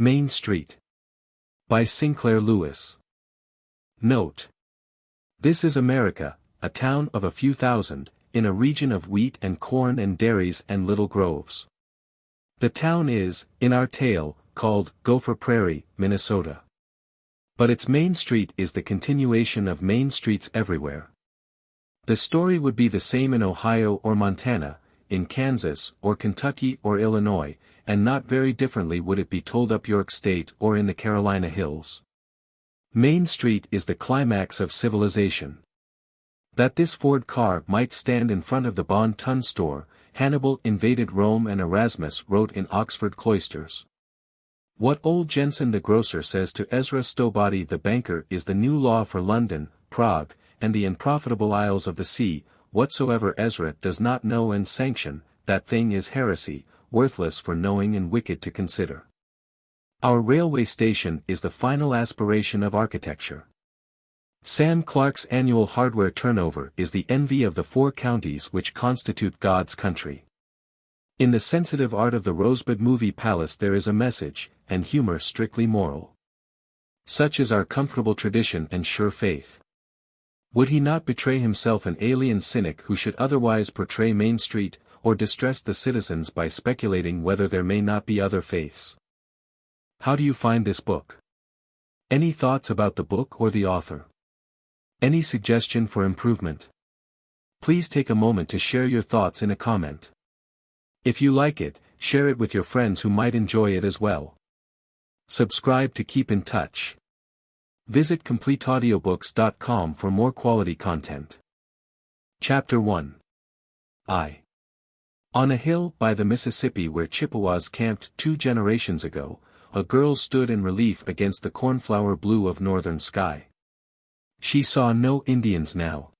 Main Street. By Sinclair Lewis. Note. This is America, a town of a few thousand, in a region of wheat and corn and dairies and little groves. The town is, in our tale, called Gopher Prairie, Minnesota. But its main street is the continuation of main streets everywhere. The story would be the same in Ohio or Montana, in Kansas or Kentucky or Illinois, and not very differently would it be told up York State or in the Carolina Hills. Main Street is the climax of civilization. That this Ford car might stand in front of the Bon Ton store, Hannibal invaded Rome and Erasmus wrote in Oxford cloisters. What old Jensen the grocer says to Ezra Stowbody the banker is the new law for London, Prague, and the unprofitable isles of the sea. Whatsoever Ezra does not know and sanction, that thing is heresy, worthless for knowing and wicked to consider. Our railway station is the final aspiration of architecture. Sam Clark's annual hardware turnover is the envy of the 4 counties which constitute God's country. In the sensitive art of the Rosebud Movie Palace there is a message, and humor strictly moral. Such is our comfortable tradition and sure faith. Would he not betray himself an alien cynic who should otherwise portray Main Street, or distress the citizens by speculating whether there may not be other faiths? How do you find this book? Any thoughts about the book or the author? Any suggestion for improvement? Please take a moment to share your thoughts in a comment. If you like it, share it with your friends who might enjoy it as well. Subscribe to keep in touch. Visit CompleteAudiobooks.com for more quality content. Chapter 1. On a hill by the Mississippi where Chippewas camped 2 generations ago, a girl stood in relief against the cornflower blue of northern sky. She saw no Indians now.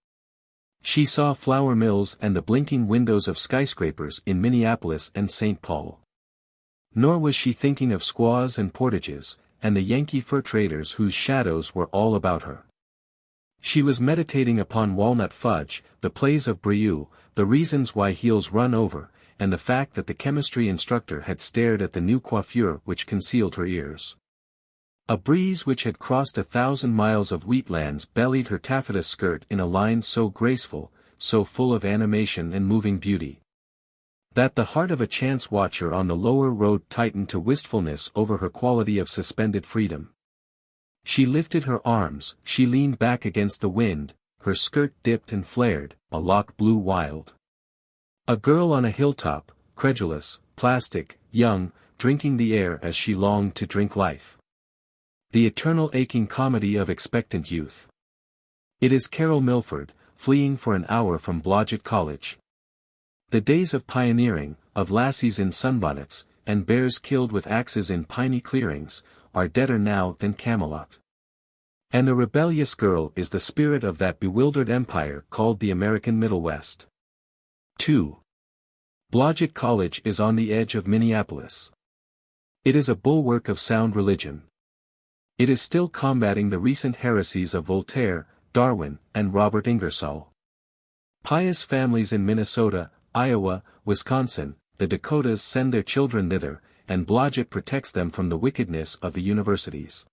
She saw flour mills and the blinking windows of skyscrapers in Minneapolis and St. Paul. Nor was she thinking of squaws and portages, and the Yankee fur traders whose shadows were all about her. She was meditating upon walnut fudge, the plays of Brieux, the reasons why heels run over, and the fact that the chemistry instructor had stared at the new coiffure which concealed her ears. A breeze which had crossed 1,000 miles of wheatlands bellied her taffeta skirt in a line so graceful, so full of animation and moving beauty, that the heart of a chance watcher on the lower road tightened to wistfulness over her quality of suspended freedom. She lifted her arms, she leaned back against the wind, her skirt dipped and flared, a lock blew wild. A girl on a hilltop, credulous, plastic, young, drinking the air as she longed to drink life. The eternal aching comedy of expectant youth. It is Carol Milford, fleeing for an hour from Blodgett College. The days of pioneering, of lassies in sunbonnets, and bears killed with axes in piney clearings, are deader now than Camelot. And a rebellious girl is the spirit of that bewildered empire called the American Middle West. 2. Blodgett College is on the edge of Minneapolis. It is a bulwark of sound religion. It is still combating the recent heresies of Voltaire, Darwin, and Robert Ingersoll. Pious families in Minnesota, Iowa, Wisconsin, the Dakotas send their children thither, and Blodgett protects them from the wickedness of the universities.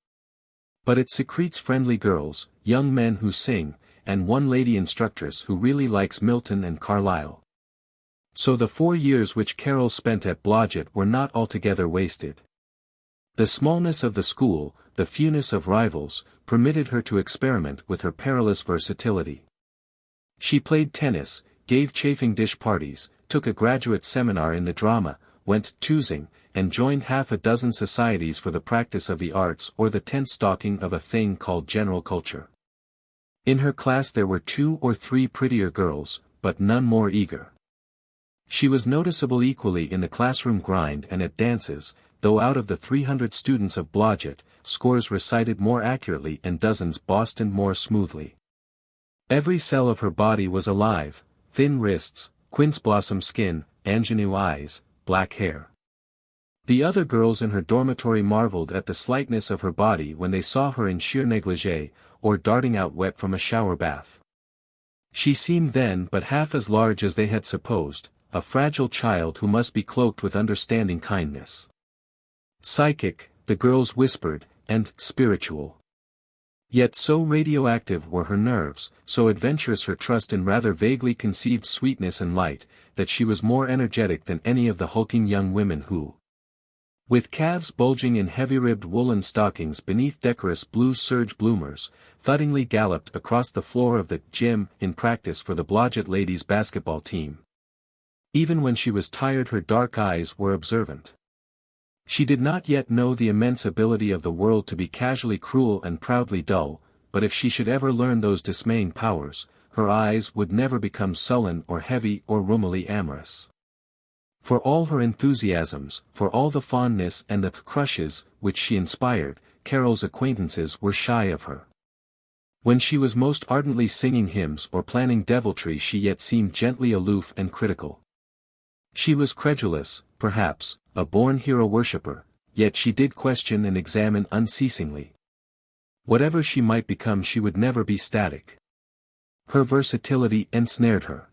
But it secretes friendly girls, young men who sing, and one lady instructress who really likes Milton and Carlyle. So the 4 years which Carol spent at Blodgett were not altogether wasted. The smallness of the school, the fewness of rivals, permitted her to experiment with her perilous versatility. She played tennis, gave chafing dish parties, took a graduate seminar in the drama, went choosing, and joined 6 societies for the practice of the arts or the tent stalking of a thing called general culture. In her class there were 2 or 3 prettier girls, but none more eager. She was noticeable equally in the classroom grind and at dances, though out of the 300 students of Blodgett, scores recited more accurately and dozens Bostoned more smoothly. Every cell of her body was alive, thin wrists, quince blossom skin, ingenue eyes, black hair. The other girls in her dormitory marveled at the slightness of her body when they saw her in sheer negligee, or darting out wet from a shower bath. She seemed then but half as large as they had supposed, a fragile child who must be cloaked with understanding kindness. Psychic, the girls whispered, and spiritual. Yet so radioactive were her nerves, so adventurous her trust in rather vaguely conceived sweetness and light, that she was more energetic than any of the hulking young women who, with calves bulging in heavy-ribbed woolen stockings beneath decorous blue serge bloomers, thuddingly galloped across the floor of the gym in practice for the Blodgett ladies' basketball team. Even when she was tired her dark eyes were observant. She did not yet know the immense ability of the world to be casually cruel and proudly dull, but if she should ever learn those dismaying powers, her eyes would never become sullen or heavy or roomily amorous. For all her enthusiasms, for all the fondness and the crushes which she inspired, Carol's acquaintances were shy of her. When she was most ardently singing hymns or planning deviltry she yet seemed gently aloof and critical. She was credulous, perhaps, a born hero-worshipper, yet she did question and examine unceasingly. Whatever she might become she would never be static. Her versatility ensnared her.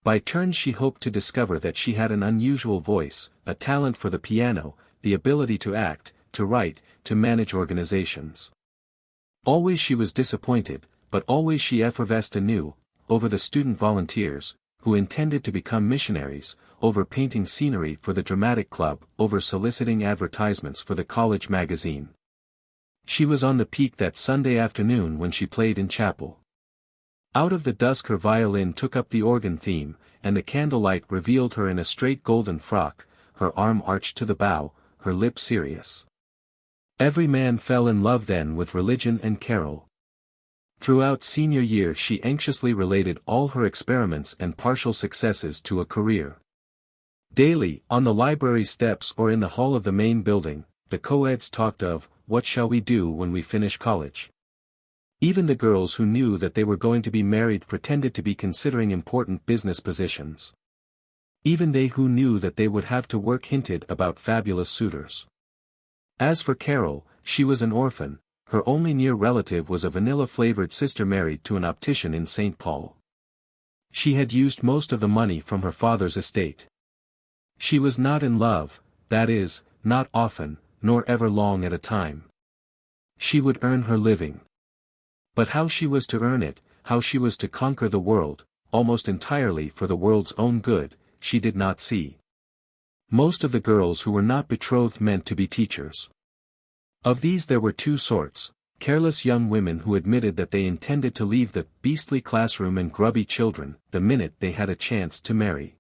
By turns she hoped to discover that she had an unusual voice, a talent for the piano, the ability to act, to write, to manage organizations. Always she was disappointed, but always she effervesced anew, over the student volunteers, who intended to become missionaries, over painting scenery for the dramatic club, over soliciting advertisements for the college magazine. She was on the peak that Sunday afternoon when she played in chapel. Out of the dusk her violin took up the organ theme, and the candlelight revealed her in a straight golden frock, her arm arched to the bow, her lip serious. Every man fell in love then with religion and Carol. Throughout senior year she anxiously related all her experiments and partial successes to a career. Daily, on the library steps or in the hall of the main building, the co-eds talked of, "What shall we do when we finish college?" Even the girls who knew that they were going to be married pretended to be considering important business positions. Even they who knew that they would have to work hinted about fabulous suitors. As for Carol, she was an orphan, her only near relative was a vanilla-flavored sister married to an optician in St. Paul. She had used most of the money from her father's estate. She was not in love, that is, not often, nor ever long at a time. She would earn her living. But how she was to earn it, how she was to conquer the world, almost entirely for the world's own good, she did not see. Most of the girls who were not betrothed meant to be teachers. Of these there were two sorts: careless young women who admitted that they intended to leave the beastly classroom and grubby children the minute they had a chance to marry.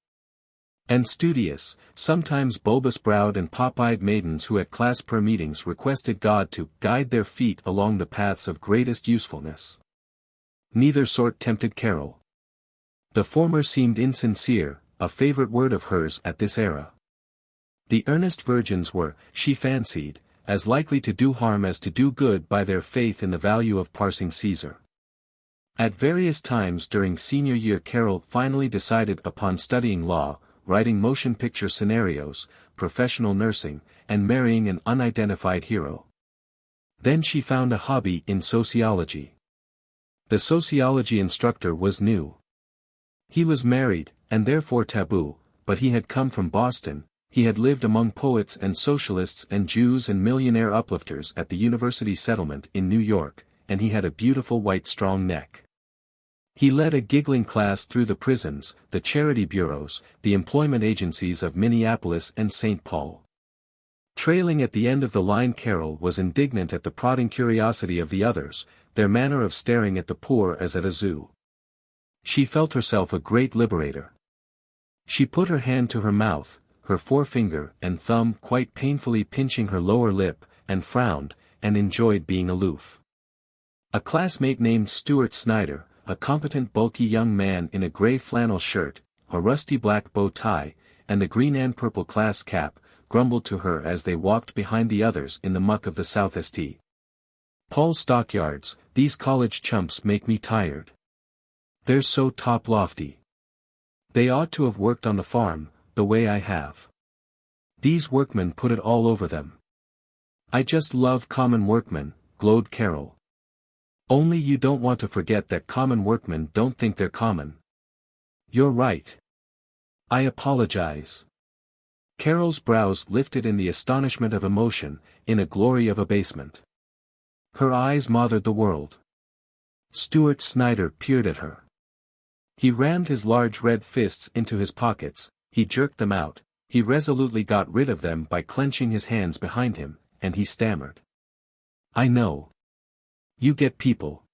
And studious, sometimes bulbous-browed and pop-eyed maidens who at class prayer meetings requested God to guide their feet along the paths of greatest usefulness. Neither sort tempted Carol. The former seemed insincere, a favorite word of hers at this era. The earnest virgins were, she fancied, as likely to do harm as to do good by their faith in the value of parsing Caesar. At various times during senior year Carol finally decided upon studying law, writing motion picture scenarios, professional nursing, and marrying an unidentified hero. Then she found a hobby in sociology. The sociology instructor was new. He was married, and therefore taboo, but he had come from Boston, he had lived among poets and socialists and Jews and millionaire uplifters at the university settlement in New York, and he had a beautiful white strong neck. He led a giggling class through the prisons, the charity bureaus, the employment agencies of Minneapolis and St. Paul. Trailing at the end of the line Carol was indignant at the prodding curiosity of the others, their manner of staring at the poor as at a zoo. She felt herself a great liberator. She put her hand to her mouth, her forefinger and thumb quite painfully pinching her lower lip, and frowned, and enjoyed being aloof. A classmate named Stuart Snyder, a competent bulky young man in a gray flannel shirt, a rusty black bow tie, and a green and purple class cap, grumbled to her as they walked behind the others in the muck of the South St. Paul's stockyards, "These college chumps make me tired. They're so top lofty. They ought to have worked on the farm, the way I have. These workmen put it all over them. I just love common workmen," glowed Carol. "Only you don't want to forget that common workmen don't think they're common." "You're right. I apologize." Carol's brows lifted in the astonishment of emotion, in a glory of abasement. Her eyes mothered the world. Stuart Snyder peered at her. He rammed his large red fists into his pockets, he jerked them out, he resolutely got rid of them by clenching his hands behind him, and he stammered. "I know. You get people.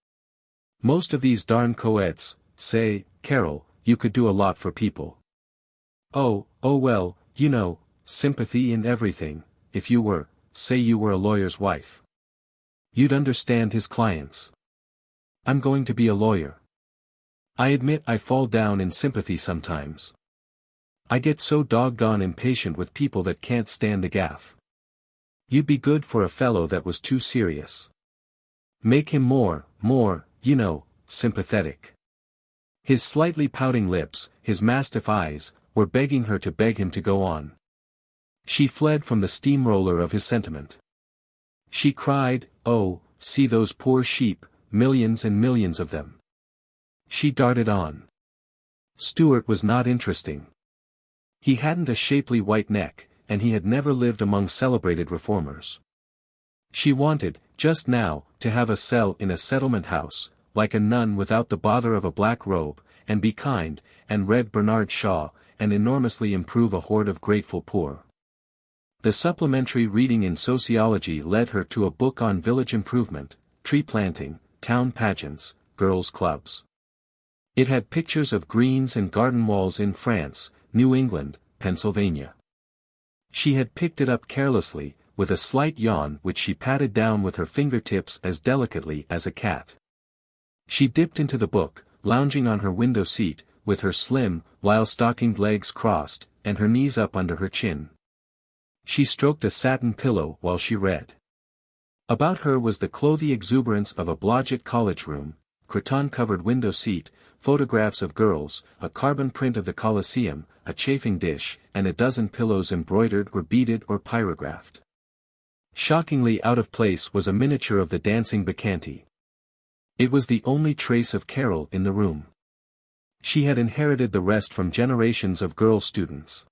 Most of these darn co-eds, say, Carol, you could do a lot for people. Oh well, you know, sympathy and everything, if you were, say you were a lawyer's wife. You'd understand his clients. I'm going to be a lawyer. I admit I fall down in sympathy sometimes. I get so doggone impatient with people that can't stand the gaff. You'd be good for a fellow that was too serious. Make him more, you know, sympathetic." His slightly pouting lips, his mastiff eyes, were begging her to beg him to go on. She fled from the steamroller of his sentiment. She cried, "Oh, see those poor sheep, millions and millions of them." She darted on. Stuart was not interesting. He hadn't a shapely white neck, and he had never lived among celebrated reformers. She wanted, just now, to have a cell in a settlement house, like a nun without the bother of a black robe, and be kind, and read Bernard Shaw, and enormously improve a horde of grateful poor. The supplementary reading in sociology led her to a book on village improvement, tree planting, town pageants, girls' clubs. It had pictures of greens and garden walls in France, New England, Pennsylvania. She had picked it up carelessly, with a slight yawn which she patted down with her fingertips as delicately as a cat. She dipped into the book, lounging on her window seat, with her slim, well-stockinged legs crossed, and her knees up under her chin. She stroked a satin pillow while she read. About her was the clothy exuberance of a Blodgett college room, cretonne-covered window seat, photographs of girls, a carbon print of the Colosseum, a chafing dish, and a dozen pillows embroidered or beaded or pyrographed. Shockingly out of place was a miniature of the dancing Bacchante. It was the only trace of Carol in the room. She had inherited the rest from generations of girl students.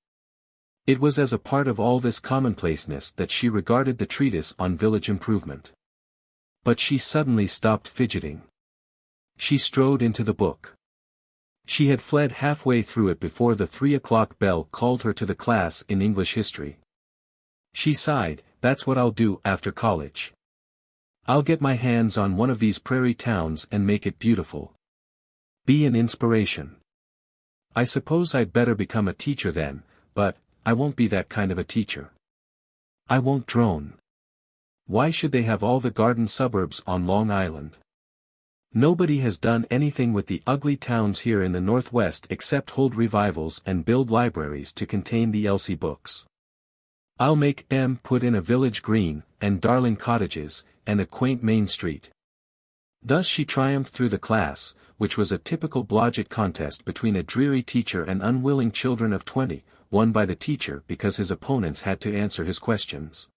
It was as a part of all this commonplaceness that she regarded the treatise on village improvement. But she suddenly stopped fidgeting. She strode into the book. She had fled halfway through it before the 3 o'clock bell called her to the class in English history. She sighed, "That's what I'll do after college. I'll get my hands on one of these prairie towns and make it beautiful. Be an inspiration. I suppose I'd better become a teacher then, but I won't be that kind of a teacher. I won't drone. Why should they have all the garden suburbs on Long Island? Nobody has done anything with the ugly towns here in the Northwest except hold revivals and build libraries to contain the Elsie books. I'll make them put in a village green, and darling cottages, and a quaint main street." Thus she triumphed through the class, which was a typical Blodgett contest between a dreary teacher and unwilling children of 20, won by the teacher because his opponents had to answer his questions.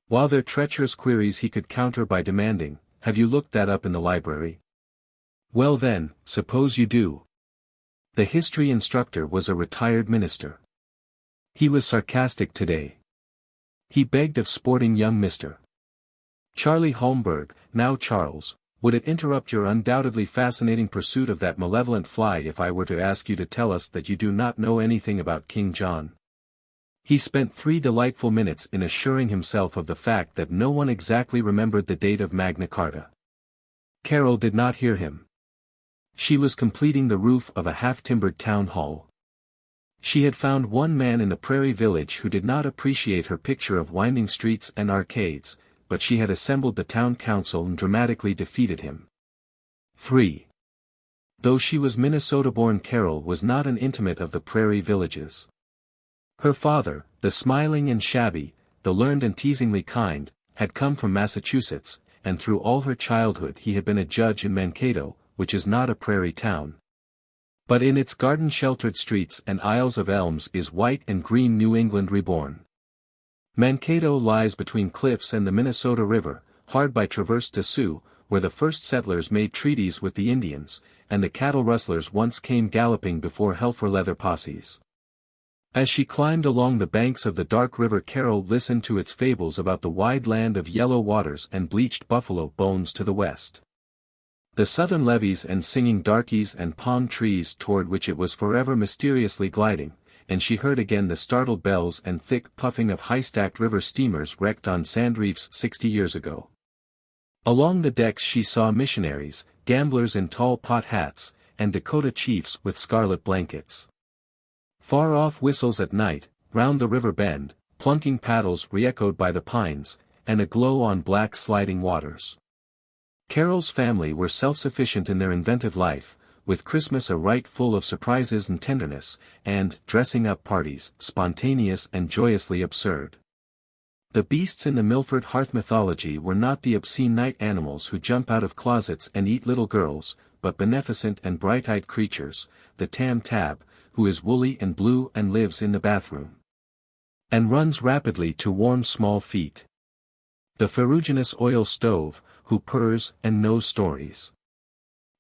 While their treacherous queries he could counter by demanding, "Have you looked that up in the library? Well then, suppose you do." The history instructor was a retired minister. He was sarcastic today. He begged of sporting young Mr. Charlie Holmberg, "Now Charles, would it interrupt your undoubtedly fascinating pursuit of that malevolent fly if I were to ask you to tell us that you do not know anything about King John?" He spent 3 delightful minutes in assuring himself of the fact that no one exactly remembered the date of Magna Carta. Carol did not hear him. She was completing the roof of a half-timbered town hall. She had found one man in the prairie village who did not appreciate her picture of winding streets and arcades, but she had assembled the town council and dramatically defeated him. 3. Though she was Minnesota-born, Carol was not an intimate of the prairie villages. Her father, the smiling and shabby, the learned and teasingly kind, had come from Massachusetts, and through all her childhood he had been a judge in Mankato, which is not a prairie town. But in its garden-sheltered streets and aisles of elms is white and green New England reborn. Mankato lies between cliffs and the Minnesota River, hard by Traverse des Sioux, where the first settlers made treaties with the Indians, and the cattle rustlers once came galloping before heifer leather posses. As she climbed along the banks of the dark river, Carol listened to its fables about the wide land of yellow waters and bleached buffalo bones to the west. The southern levees and singing darkies and palm trees toward which it was forever mysteriously gliding, and she heard again the startled bells and thick puffing of high-stacked river steamers wrecked on sand reefs 60 years ago. Along the decks she saw missionaries, gamblers in tall pot hats, and Dakota chiefs with scarlet blankets. Far-off whistles at night, round the river bend, plunking paddles re-echoed by the pines, and a glow on black sliding waters. Carol's family were self-sufficient in their inventive life, with Christmas a rite full of surprises and tenderness, and dressing-up parties, spontaneous and joyously absurd. The beasts in the Milford hearth mythology were not the obscene night animals who jump out of closets and eat little girls, but beneficent and bright-eyed creatures, the tam-tab, who is woolly and blue and lives in the bathroom, and runs rapidly to warm small feet. The ferruginous oil stove, who purrs and knows stories.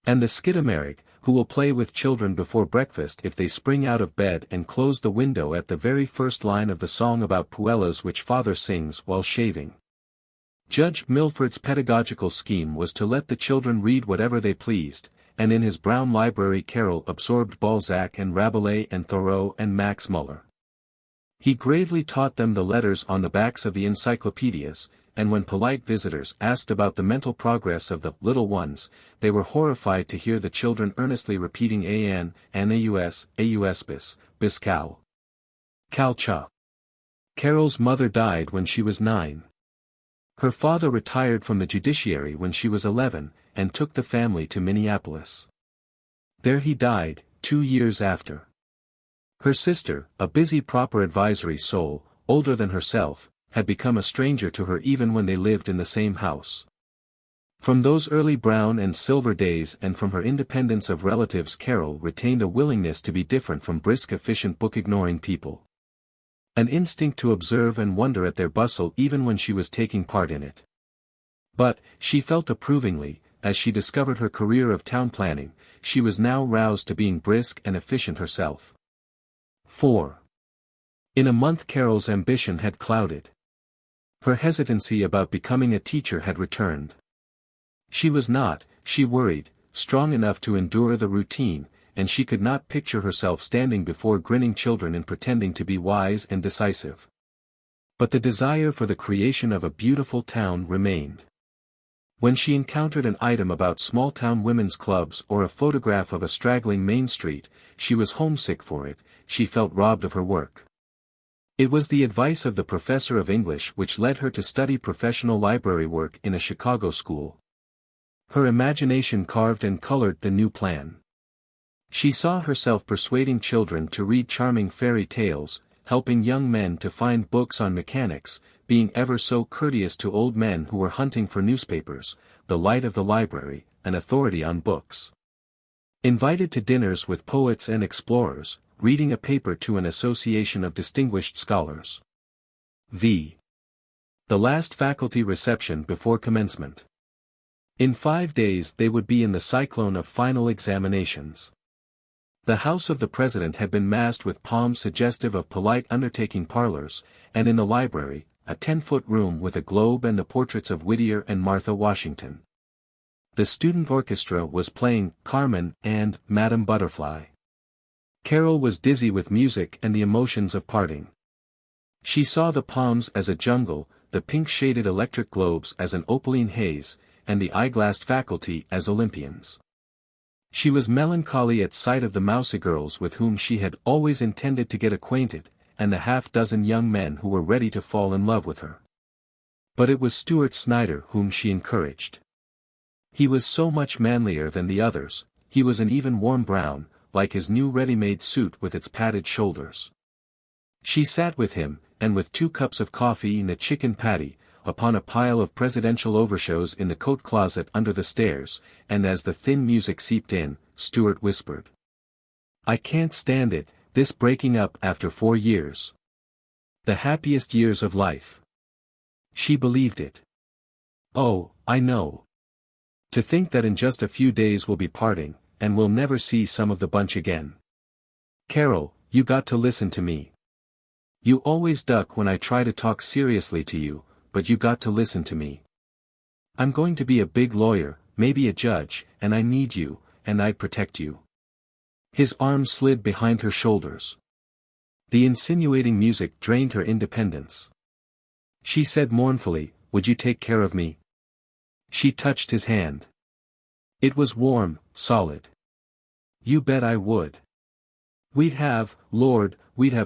And the skidamarrig, who will play with children before breakfast if they spring out of bed and close the window at the very first line of the song about puellas which father sings while shaving. Judge Milford's pedagogical scheme was to let the children read whatever they pleased, and in his brown library Carol absorbed Balzac and Rabelais and Thoreau and Max Muller. He gravely taught them the letters on the backs of the encyclopedias, and when polite visitors asked about the mental progress of the little ones, they were horrified to hear the children earnestly repeating an, aus, auspis, biscow. Calcha. Carol's mother died when she was 9. Her father retired from the judiciary when she was 11, and took the family to Minneapolis. There he died, 2 years after. Her sister, a busy proper advisory soul, older than herself, had become a stranger to her even when they lived in the same house. From those early brown and silver days and from her independence of relatives Carol retained a willingness to be different from brisk efficient book-ignoring people. An instinct to observe and wonder at their bustle even when she was taking part in it. But, she felt approvingly, as she discovered her career of town planning, she was now roused to being brisk and efficient herself. 4. In a month Carol's ambition had clouded. Her hesitancy about becoming a teacher had returned. She was not, she worried, strong enough to endure the routine, and she could not picture herself standing before grinning children and pretending to be wise and decisive. But the desire for the creation of a beautiful town remained. When she encountered an item about small-town women's clubs or a photograph of a straggling main street, she was homesick for it, she felt robbed of her work. It was the advice of the professor of English which led her to study professional library work in a Chicago school. Her imagination carved and colored the new plan. She saw herself persuading children to read charming fairy tales, helping young men to find books on mechanics, being ever so courteous to old men who were hunting for newspapers, the light of the library, an authority on books. Invited to dinners with poets and explorers, reading a paper to an association of distinguished scholars. The last faculty reception before commencement. In 5 days they would be in the cyclone of final examinations. The house of the president had been massed with palms suggestive of polite undertaking parlors, and in the library, a 10-foot room with a globe and the portraits of Whittier and Martha Washington. The student orchestra was playing Carmen and Madame Butterfly. Carol was dizzy with music and the emotions of parting. She saw the palms as a jungle, the pink-shaded electric globes as an opaline haze, and the eyeglassed faculty as Olympians. She was melancholy at sight of the mousy girls with whom she had always intended to get acquainted, and the half-dozen young men who were ready to fall in love with her. But it was Stuart Snyder whom she encouraged. He was so much manlier than the others, he was an even warm brown, like his new ready-made suit with its padded shoulders. She sat with him, and with 2 cups of coffee and a chicken patty, upon a pile of presidential overshoes in the coat closet under the stairs, and as the thin music seeped in, Stuart whispered, "I can't stand it, this breaking up after 4 years. The happiest years of life." She believed it. "Oh, I know. To think that in just a few days we'll be parting, and we'll never see some of the bunch again. Carol, you got to listen to me." You always duck when I try to talk seriously to you, but you got to listen to me. I'm going to be a big lawyer, maybe a judge, and I need you, and I'd protect you. His arms slid behind her shoulders. The insinuating music drained her independence. She said mournfully, "Would you take care of me?" She touched his hand. It was warm, solid. "You bet I would. We'd have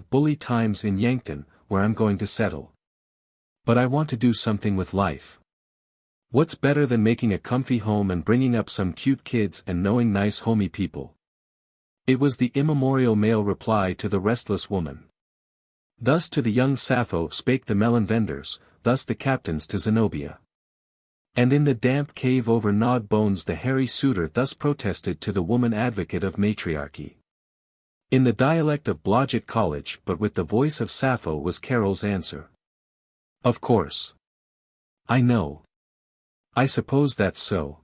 bully times in Yankton, where I'm going to settle. But I want to do something with life. What's better than making a comfy home and bringing up some cute kids and knowing nice homey people?" It was the immemorial male reply to the restless woman. Thus to the young Sappho spake the melon vendors, thus the captains to Zenobia. And in the damp cave over gnawed bones the hairy suitor thus protested to the woman advocate of matriarchy. In the dialect of Blodgett College but with the voice of Sappho was Carol's answer. "Of course. I know. I suppose that's so.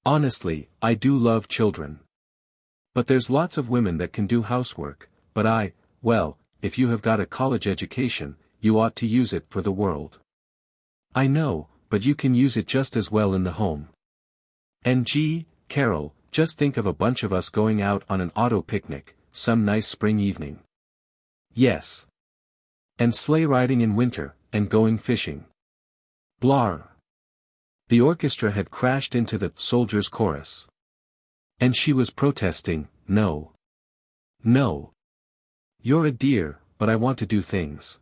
Honestly, I do love children. But there's lots of women that can do housework, but well, if you have got a college education, you ought to use it for the world. I know, but you can use it just as well in the home. And gee, Carol, just think of a bunch of us going out on an auto picnic, some nice spring evening. Yes. And sleigh riding in winter, and going fishing. Blar." The orchestra had crashed into the soldiers' chorus. And she was protesting, "No. No. You're a dear, but I want to do things.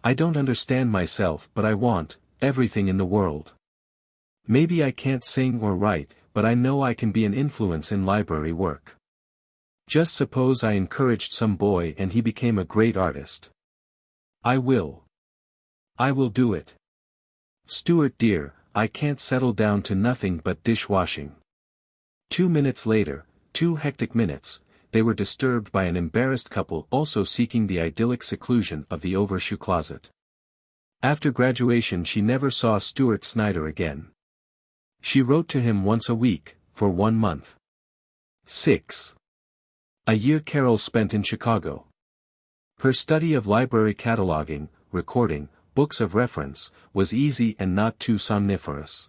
I don't understand myself but I want everything in the world. Maybe I can't sing or write, but I know I can be an influence in library work. Just suppose I encouraged some boy and he became a great artist. I will. I will do it. Stuart dear, I can't settle down to nothing but dishwashing." 2 minutes later, 2 hectic minutes, they were disturbed by an embarrassed couple also seeking the idyllic seclusion of the overshoe closet. After graduation she never saw Stuart Snyder again. She wrote to him once a week, for 1 month. 6. A year Carol spent in Chicago. Her study of library cataloging, recording, books of reference, was easy and not too somniferous.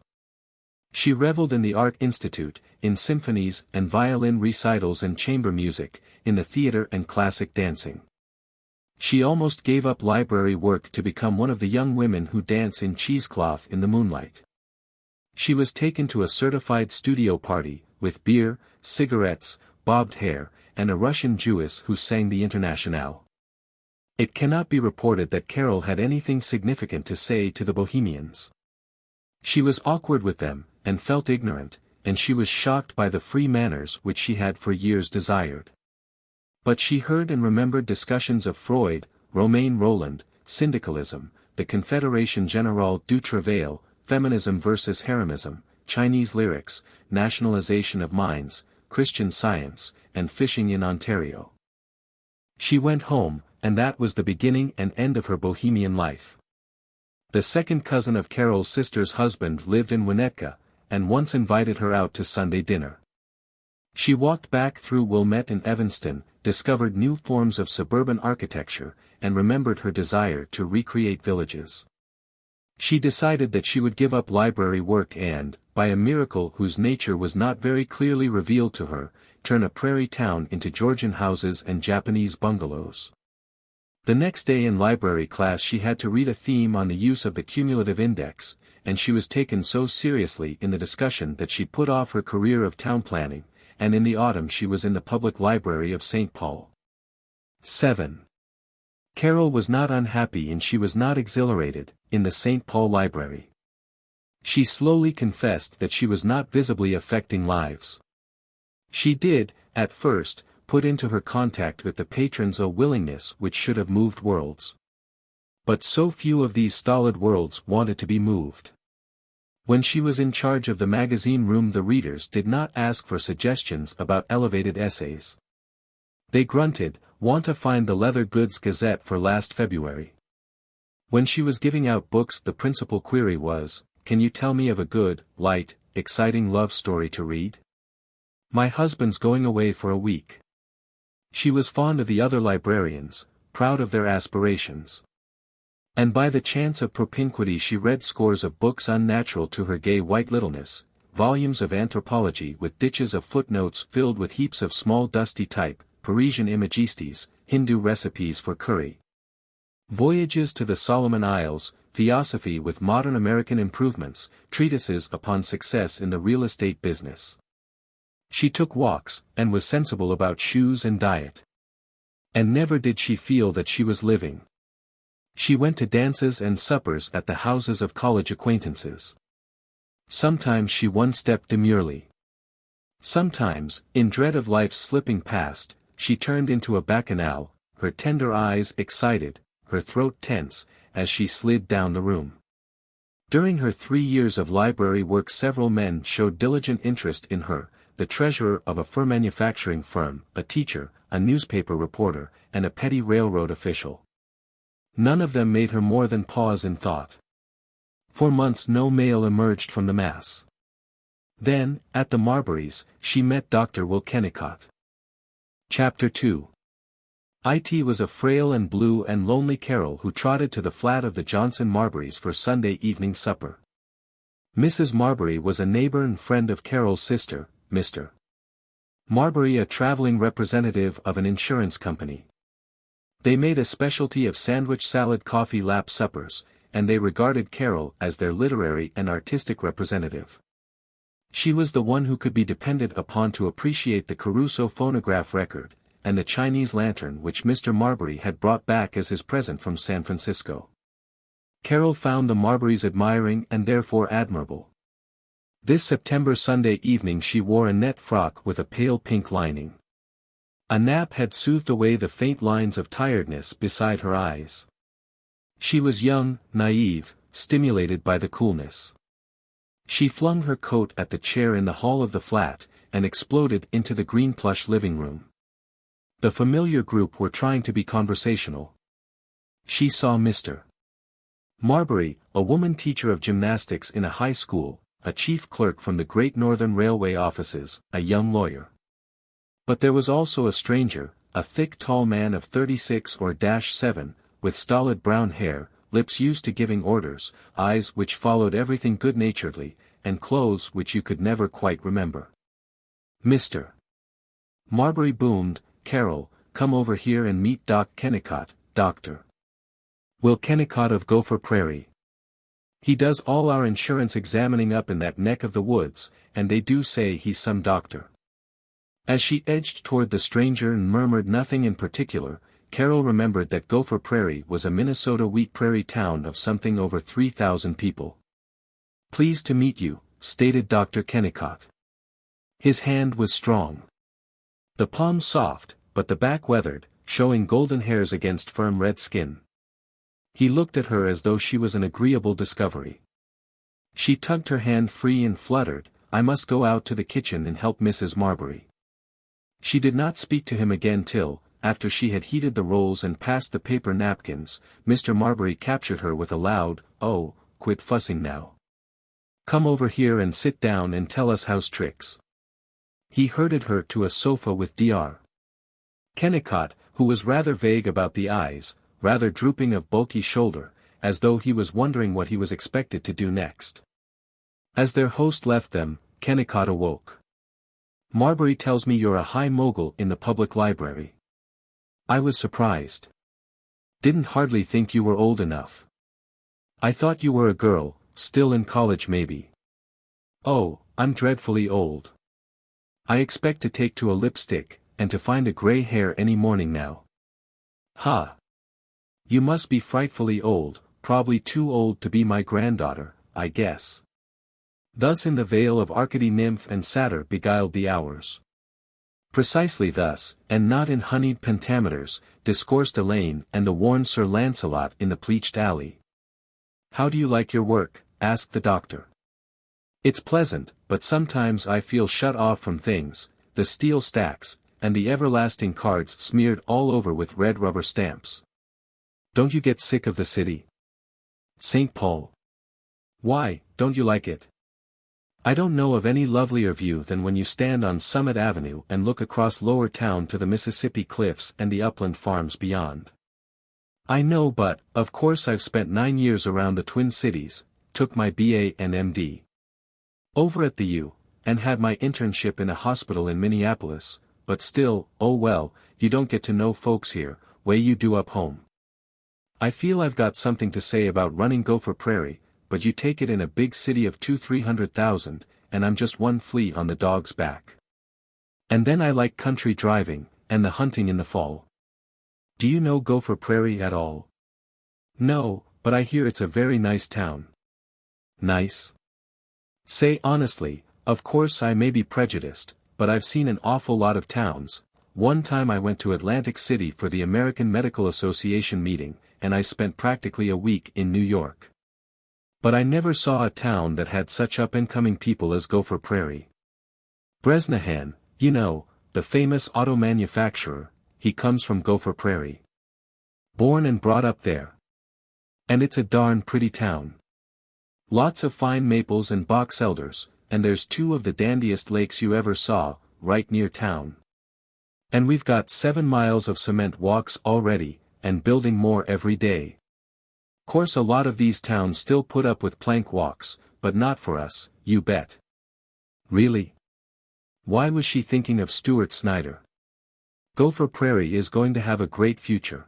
She reveled in the Art Institute, in symphonies and violin recitals and chamber music, in the theater and classic dancing. She almost gave up library work to become one of the young women who dance in cheesecloth in the moonlight. She was taken to a certified studio party, with beer, cigarettes, bobbed hair, and a Russian Jewess who sang the Internationale. It cannot be reported that Carol had anything significant to say to the bohemians. She was awkward with them, and felt ignorant, and she was shocked by the free manners which she had for years desired. But she heard and remembered discussions of Freud, Romain Rolland, syndicalism, the Confédération Générale du Travail, feminism versus heroism, Chinese lyrics, nationalization of mines, Christian Science, and fishing in Ontario. She went home, and that was the beginning and end of her bohemian life. The second cousin of Carol's sister's husband lived in Winnetka, and once invited her out to Sunday dinner. She walked back through Wilmette and Evanston, discovered new forms of suburban architecture, and remembered her desire to recreate villages. She decided that she would give up library work and, by a miracle whose nature was not very clearly revealed to her, turn a prairie town into Georgian houses and Japanese bungalows. The next day in library class she had to read a theme on the use of the cumulative index, and she was taken so seriously in the discussion that she put off her career of town planning, and in the autumn she was in the public library of St. Paul. 7. Carol was not unhappy and she was not exhilarated, in the St. Paul library. She slowly confessed that she was not visibly affecting lives. She did, at first, put into her contact with the patrons a willingness which should have moved worlds. But so few of these stolid worlds wanted to be moved. When she was in charge of the magazine room the readers did not ask for suggestions about elevated essays. They grunted, "Want to find the Leather Goods Gazette for last February." When she was giving out books the principal query was, "Can you tell me of a good, light, exciting love story to read? My husband's going away for a week." She was fond of the other librarians, proud of their aspirations. And by the chance of propinquity she read scores of books unnatural to her gay white littleness, volumes of anthropology with ditches of footnotes filled with heaps of small dusty type, Parisian imagistes, Hindu recipes for curry. Voyages to the Solomon Isles, theosophy with modern American improvements, treatises upon success in the real estate business. She took walks, and was sensible about shoes and diet. And never did she feel that she was living. She went to dances and suppers at the houses of college acquaintances. Sometimes she one-stepped demurely. Sometimes, in dread of life's slipping past, she turned into a bacchanal, her tender eyes excited, her throat tense, as she slid down the room. During her 3 years of library work several men showed diligent interest in her, the treasurer of a fur manufacturing firm, a teacher, a newspaper reporter, and a petty railroad official. None of them made her more than pause in thought. For months no mail emerged from the mass. Then, at the Marburys, she met Dr. Will Kennicott. Chapter 2. It was a frail and blue and lonely Carol who trotted to the flat of the Johnson Marburys for Sunday evening supper. Mrs. Marbury was a neighbor and friend of Carol's sister, Mr. Marbury, a traveling representative of an insurance company. They made a specialty of sandwich salad coffee lap suppers, and they regarded Carol as their literary and artistic representative. She was the one who could be depended upon to appreciate the Caruso phonograph record, and the Chinese lantern which Mr. Marbury had brought back as his present from San Francisco. Carol found the Marburys admiring and therefore admirable. This September Sunday evening she wore a net frock with a pale pink lining. A nap had soothed away the faint lines of tiredness beside her eyes. She was young, naive, stimulated by the coolness. She flung her coat at the chair in the hall of the flat, and exploded into the green plush living room. The familiar group were trying to be conversational. She saw Mr. Marbury, a woman teacher of gymnastics in a high school, a chief clerk from the Great Northern Railway offices, a young lawyer. But there was also a stranger, a thick tall man of 36 or 7, with stolid brown hair, lips used to giving orders, eyes which followed everything good-naturedly, and clothes which you could never quite remember. Mr. Marbury boomed, "Carol, come over here and meet Doc Kennicott, Dr. Will Kennicott of Gopher Prairie. He does all our insurance examining up in that neck of the woods, and they do say he's some doctor." As she edged toward the stranger and murmured nothing in particular, Carol remembered that Gopher Prairie was a Minnesota wheat prairie town of something over 3,000 people. "Pleased to meet you," stated Dr. Kennicott. His hand was strong. The palm soft, but the back weathered, showing golden hairs against firm red skin. He looked at her as though she was an agreeable discovery. She tugged her hand free and fluttered, "I must go out to the kitchen and help Mrs. Marbury." She did not speak to him again till, after she had heated the rolls and passed the paper napkins, Mr. Marbury captured her with a loud, "Oh, quit fussing now. Come over here and sit down and tell us house tricks." He herded her to a sofa with Dr. Kennicott, who was rather vague about the eyes, rather drooping of bulky shoulder, as though he was wondering what he was expected to do next. As their host left them, Kennicott awoke. "Marbury tells me you're a high mogul in the public library. I was surprised. Didn't hardly think you were old enough. I thought you were a girl, still in college maybe." "Oh, I'm dreadfully old. I expect to take to a lipstick, and to find a gray hair any morning now." "Ha! You must be frightfully old, probably too old to be my granddaughter, I guess." Thus in the vale of Arcady nymph and satyr beguiled the hours. Precisely thus, and not in honeyed pentameters, discoursed Elaine and the worn Sir Lancelot in the pleached alley. "How do you like your work?" asked the doctor. "It's pleasant, but sometimes I feel shut off from things, the steel stacks, and the everlasting cards smeared all over with red rubber stamps. Don't you get sick of the city? St. Paul. Why, don't you like it? I don't know of any lovelier view than when you stand on Summit Avenue and look across Lower Town to the Mississippi cliffs and the upland farms beyond. I know, but, of course I've spent 9 years around the Twin Cities, took my BA and MD over at the U, and had my internship in a hospital in Minneapolis, but still, oh well, you don't get to know folks here, way you do up home. I feel I've got something to say about running Gopher Prairie, but you take it in a big city of 200,000-300,000, and I'm just one flea on the dog's back. And then I like country driving, and the hunting in the fall. Do you know Gopher Prairie at all? No, but I hear it's a very nice town. Nice? Say honestly, of course I may be prejudiced, but I've seen an awful lot of towns. One time I went to Atlantic City for the American Medical Association meeting, and I spent practically a week in New York. But I never saw a town that had such up-and-coming people as Gopher Prairie. Bresnahan, you know, the famous auto manufacturer, he comes from Gopher Prairie. Born and brought up there. And it's a darn pretty town. Lots of fine maples and box elders, and there's 2 of the dandiest lakes you ever saw, right near town. And we've got 7 miles of cement walks already, and building more every day. Course a lot of these towns still put up with plank walks, but not for us, you bet. Really? Why was she thinking of Stuart Snyder? Gopher Prairie is going to have a great future.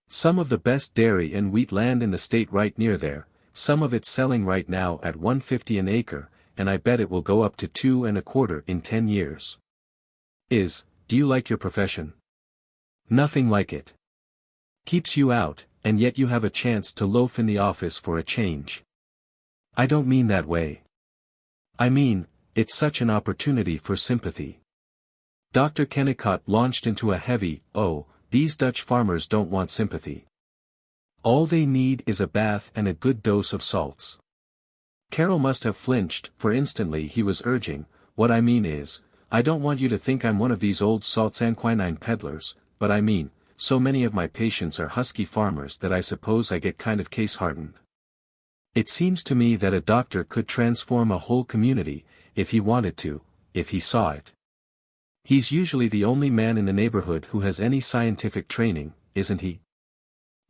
Some of the best dairy and wheat land in the state right near there, some of it selling right now at $150 an acre, and I bet it will go up to $2.25 in 10 years. Do you like your profession? Nothing like it. Keeps you out, and yet you have a chance to loaf in the office for a change. I don't mean that way. I mean, it's such an opportunity for sympathy. Dr. Kennicott launched into a heavy, "Oh, these Dutch farmers don't want sympathy. All they need is a bath and a good dose of salts." Carol must have flinched, for instantly he was urging, "What I mean is, I don't want you to think I'm one of these old salts and quinine peddlers, but I mean, so many of my patients are husky farmers that I suppose I get kind of case-hardened. It seems to me that a doctor could transform a whole community, if he wanted to, if he saw it. He's usually the only man in the neighborhood who has any scientific training, isn't he?"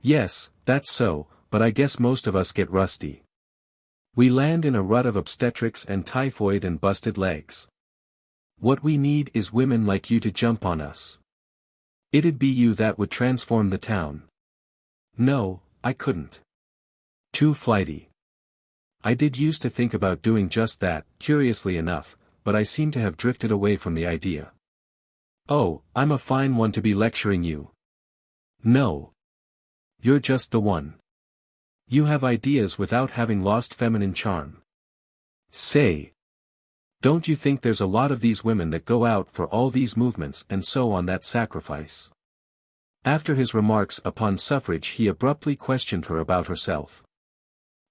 "Yes, that's so, but I guess most of us get rusty. We land in a rut of obstetrics and typhoid and busted legs. What we need is women like you to jump on us. It'd be you that would transform the town." "No, I couldn't. Too flighty. I did used to think about doing just that, curiously enough, but I seem to have drifted away from the idea." "Oh, I'm a fine one to be lecturing you." "No. You're just the one. You have ideas without having lost feminine charm. Say, don't you think there's a lot of these women that go out for all these movements and so on that sacrifice?" After his remarks upon suffrage he abruptly questioned her about herself.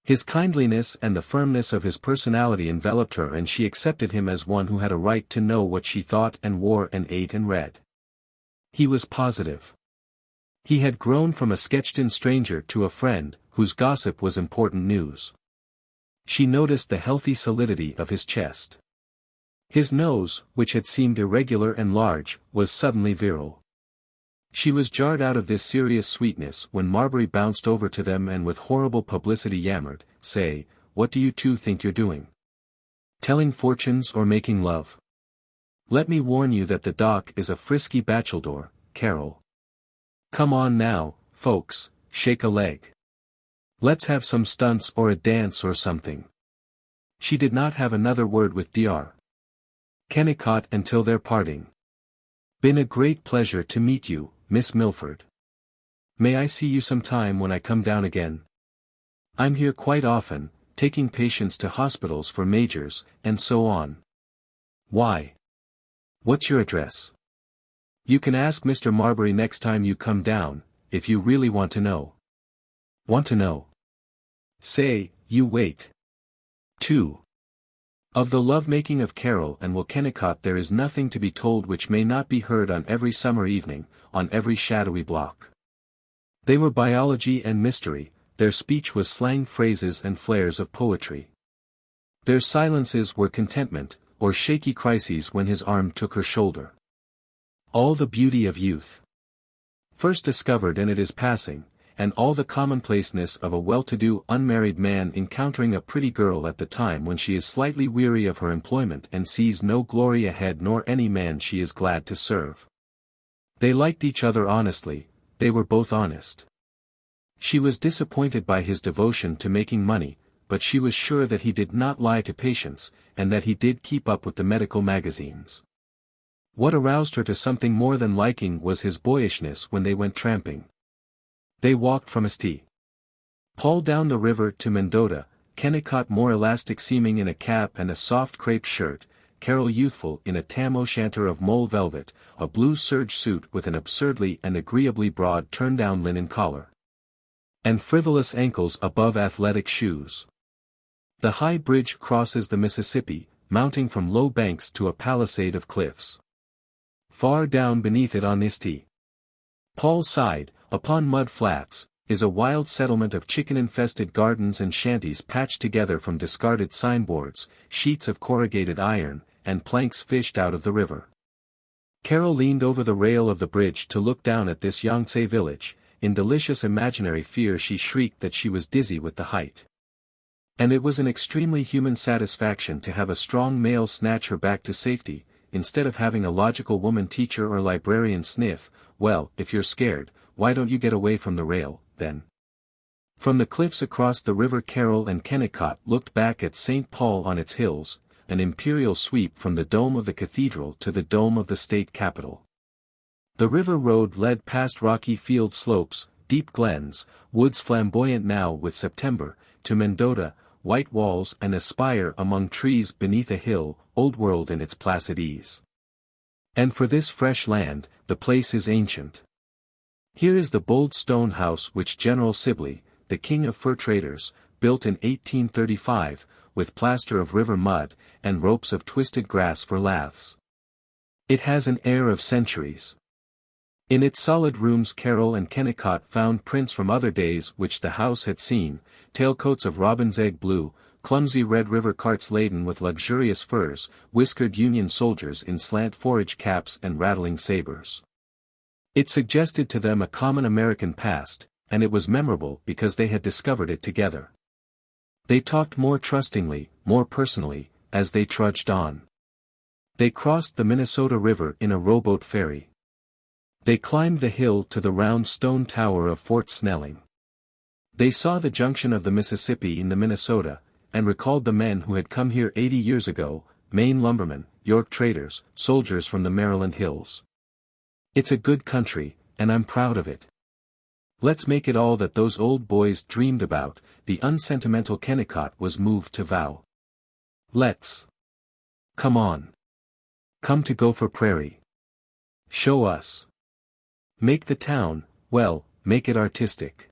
His kindliness and the firmness of his personality enveloped her, and she accepted him as one who had a right to know what she thought and wore and ate and read. He was positive. He had grown from a sketched-in stranger to a friend, whose gossip was important news. She noticed the healthy solidity of his chest. His nose, which had seemed irregular and large, was suddenly virile. She was jarred out of this serious sweetness when Marbury bounced over to them and with horrible publicity yammered, "Say, what do you 2 think you're doing? Telling fortunes or making love? Let me warn you that the doc is a frisky bachelor, Carol. Come on now, folks, shake a leg. Let's have some stunts or a dance or something." She did not have another word with Dr. Kennicott until their parting. "Been a great pleasure to meet you, Miss Milford. May I see you sometime when I come down again? I'm here quite often, taking patients to hospitals for majors, and so on." "Why? What's your address?" "You can ask Mr. Marbury next time you come down, if you really want to know." "Want to know?" "Say, you wait." 2. Of the love-making of Carol and Will Kennicott there is nothing to be told which may not be heard on every summer evening, on every shadowy block. They were biology and mystery, their speech was slang phrases and flares of poetry. Their silences were contentment, or shaky crises when his arm took her shoulder. All the beauty of youth. First discovered, and it is passing, and all the commonplaceness of a well-to-do unmarried man encountering a pretty girl at the time when she is slightly weary of her employment and sees no glory ahead nor any man she is glad to serve. They liked each other honestly, they were both honest. She was disappointed by his devotion to making money, but she was sure that he did not lie to patients, and that he did keep up with the medical magazines. What aroused her to something more than liking was his boyishness when they went tramping. They walked from St. Paul down the river to Mendota, Kennicott more elastic seeming in a cap and a soft crepe shirt, Carol youthful in a tam-o'-shanter of mole velvet, a blue serge suit with an absurdly and agreeably broad turn-down linen collar, and frivolous ankles above athletic shoes. The high bridge crosses the Mississippi, mounting from low banks to a palisade of cliffs. Far down beneath it on St. Paul's side, upon mud flats, is a wild settlement of chicken-infested gardens and shanties patched together from discarded signboards, sheets of corrugated iron, and planks fished out of the river. Carol leaned over the rail of the bridge to look down at this Yangtze village. In delicious imaginary fear she shrieked that she was dizzy with the height. And it was an extremely human satisfaction to have a strong male snatch her back to safety, instead of having a logical woman teacher or librarian sniff, "Well, if you're scared, why don't you get away from the rail, then?" From the cliffs across the river Carol and Kennicott looked back at St. Paul on its hills, an imperial sweep from the dome of the cathedral to the dome of the state capitol. The river road led past rocky field slopes, deep glens, woods flamboyant now with September, to Mendota, white walls and a spire among trees beneath a hill, old world in its placid ease. And for this fresh land, the place is ancient. Here is the bold stone house which General Sibley, the king of fur traders, built in 1835, with plaster of river mud, and ropes of twisted grass for laths. It has an air of centuries. In its solid rooms Carol and Kennicott found prints from other days which the house had seen, tailcoats of robin's egg blue, clumsy red river carts laden with luxurious furs, whiskered Union soldiers in slant forage caps and rattling sabers. It suggested to them a common American past, and it was memorable because they had discovered it together. They talked more trustingly, more personally, as they trudged on. They crossed the Minnesota River in a rowboat ferry. They climbed the hill to the round stone tower of Fort Snelling. They saw the junction of the Mississippi in the Minnesota, and recalled the men who had come here 80 years ago, Maine lumbermen, York traders, soldiers from the Maryland hills. It's a good country, and I'm proud of it. Let's make it all that those old boys dreamed about, the unsentimental Kennicott was moved to vow. Let's. Come on. Come to Gopher Prairie. Show us. Make the town, well, make it artistic.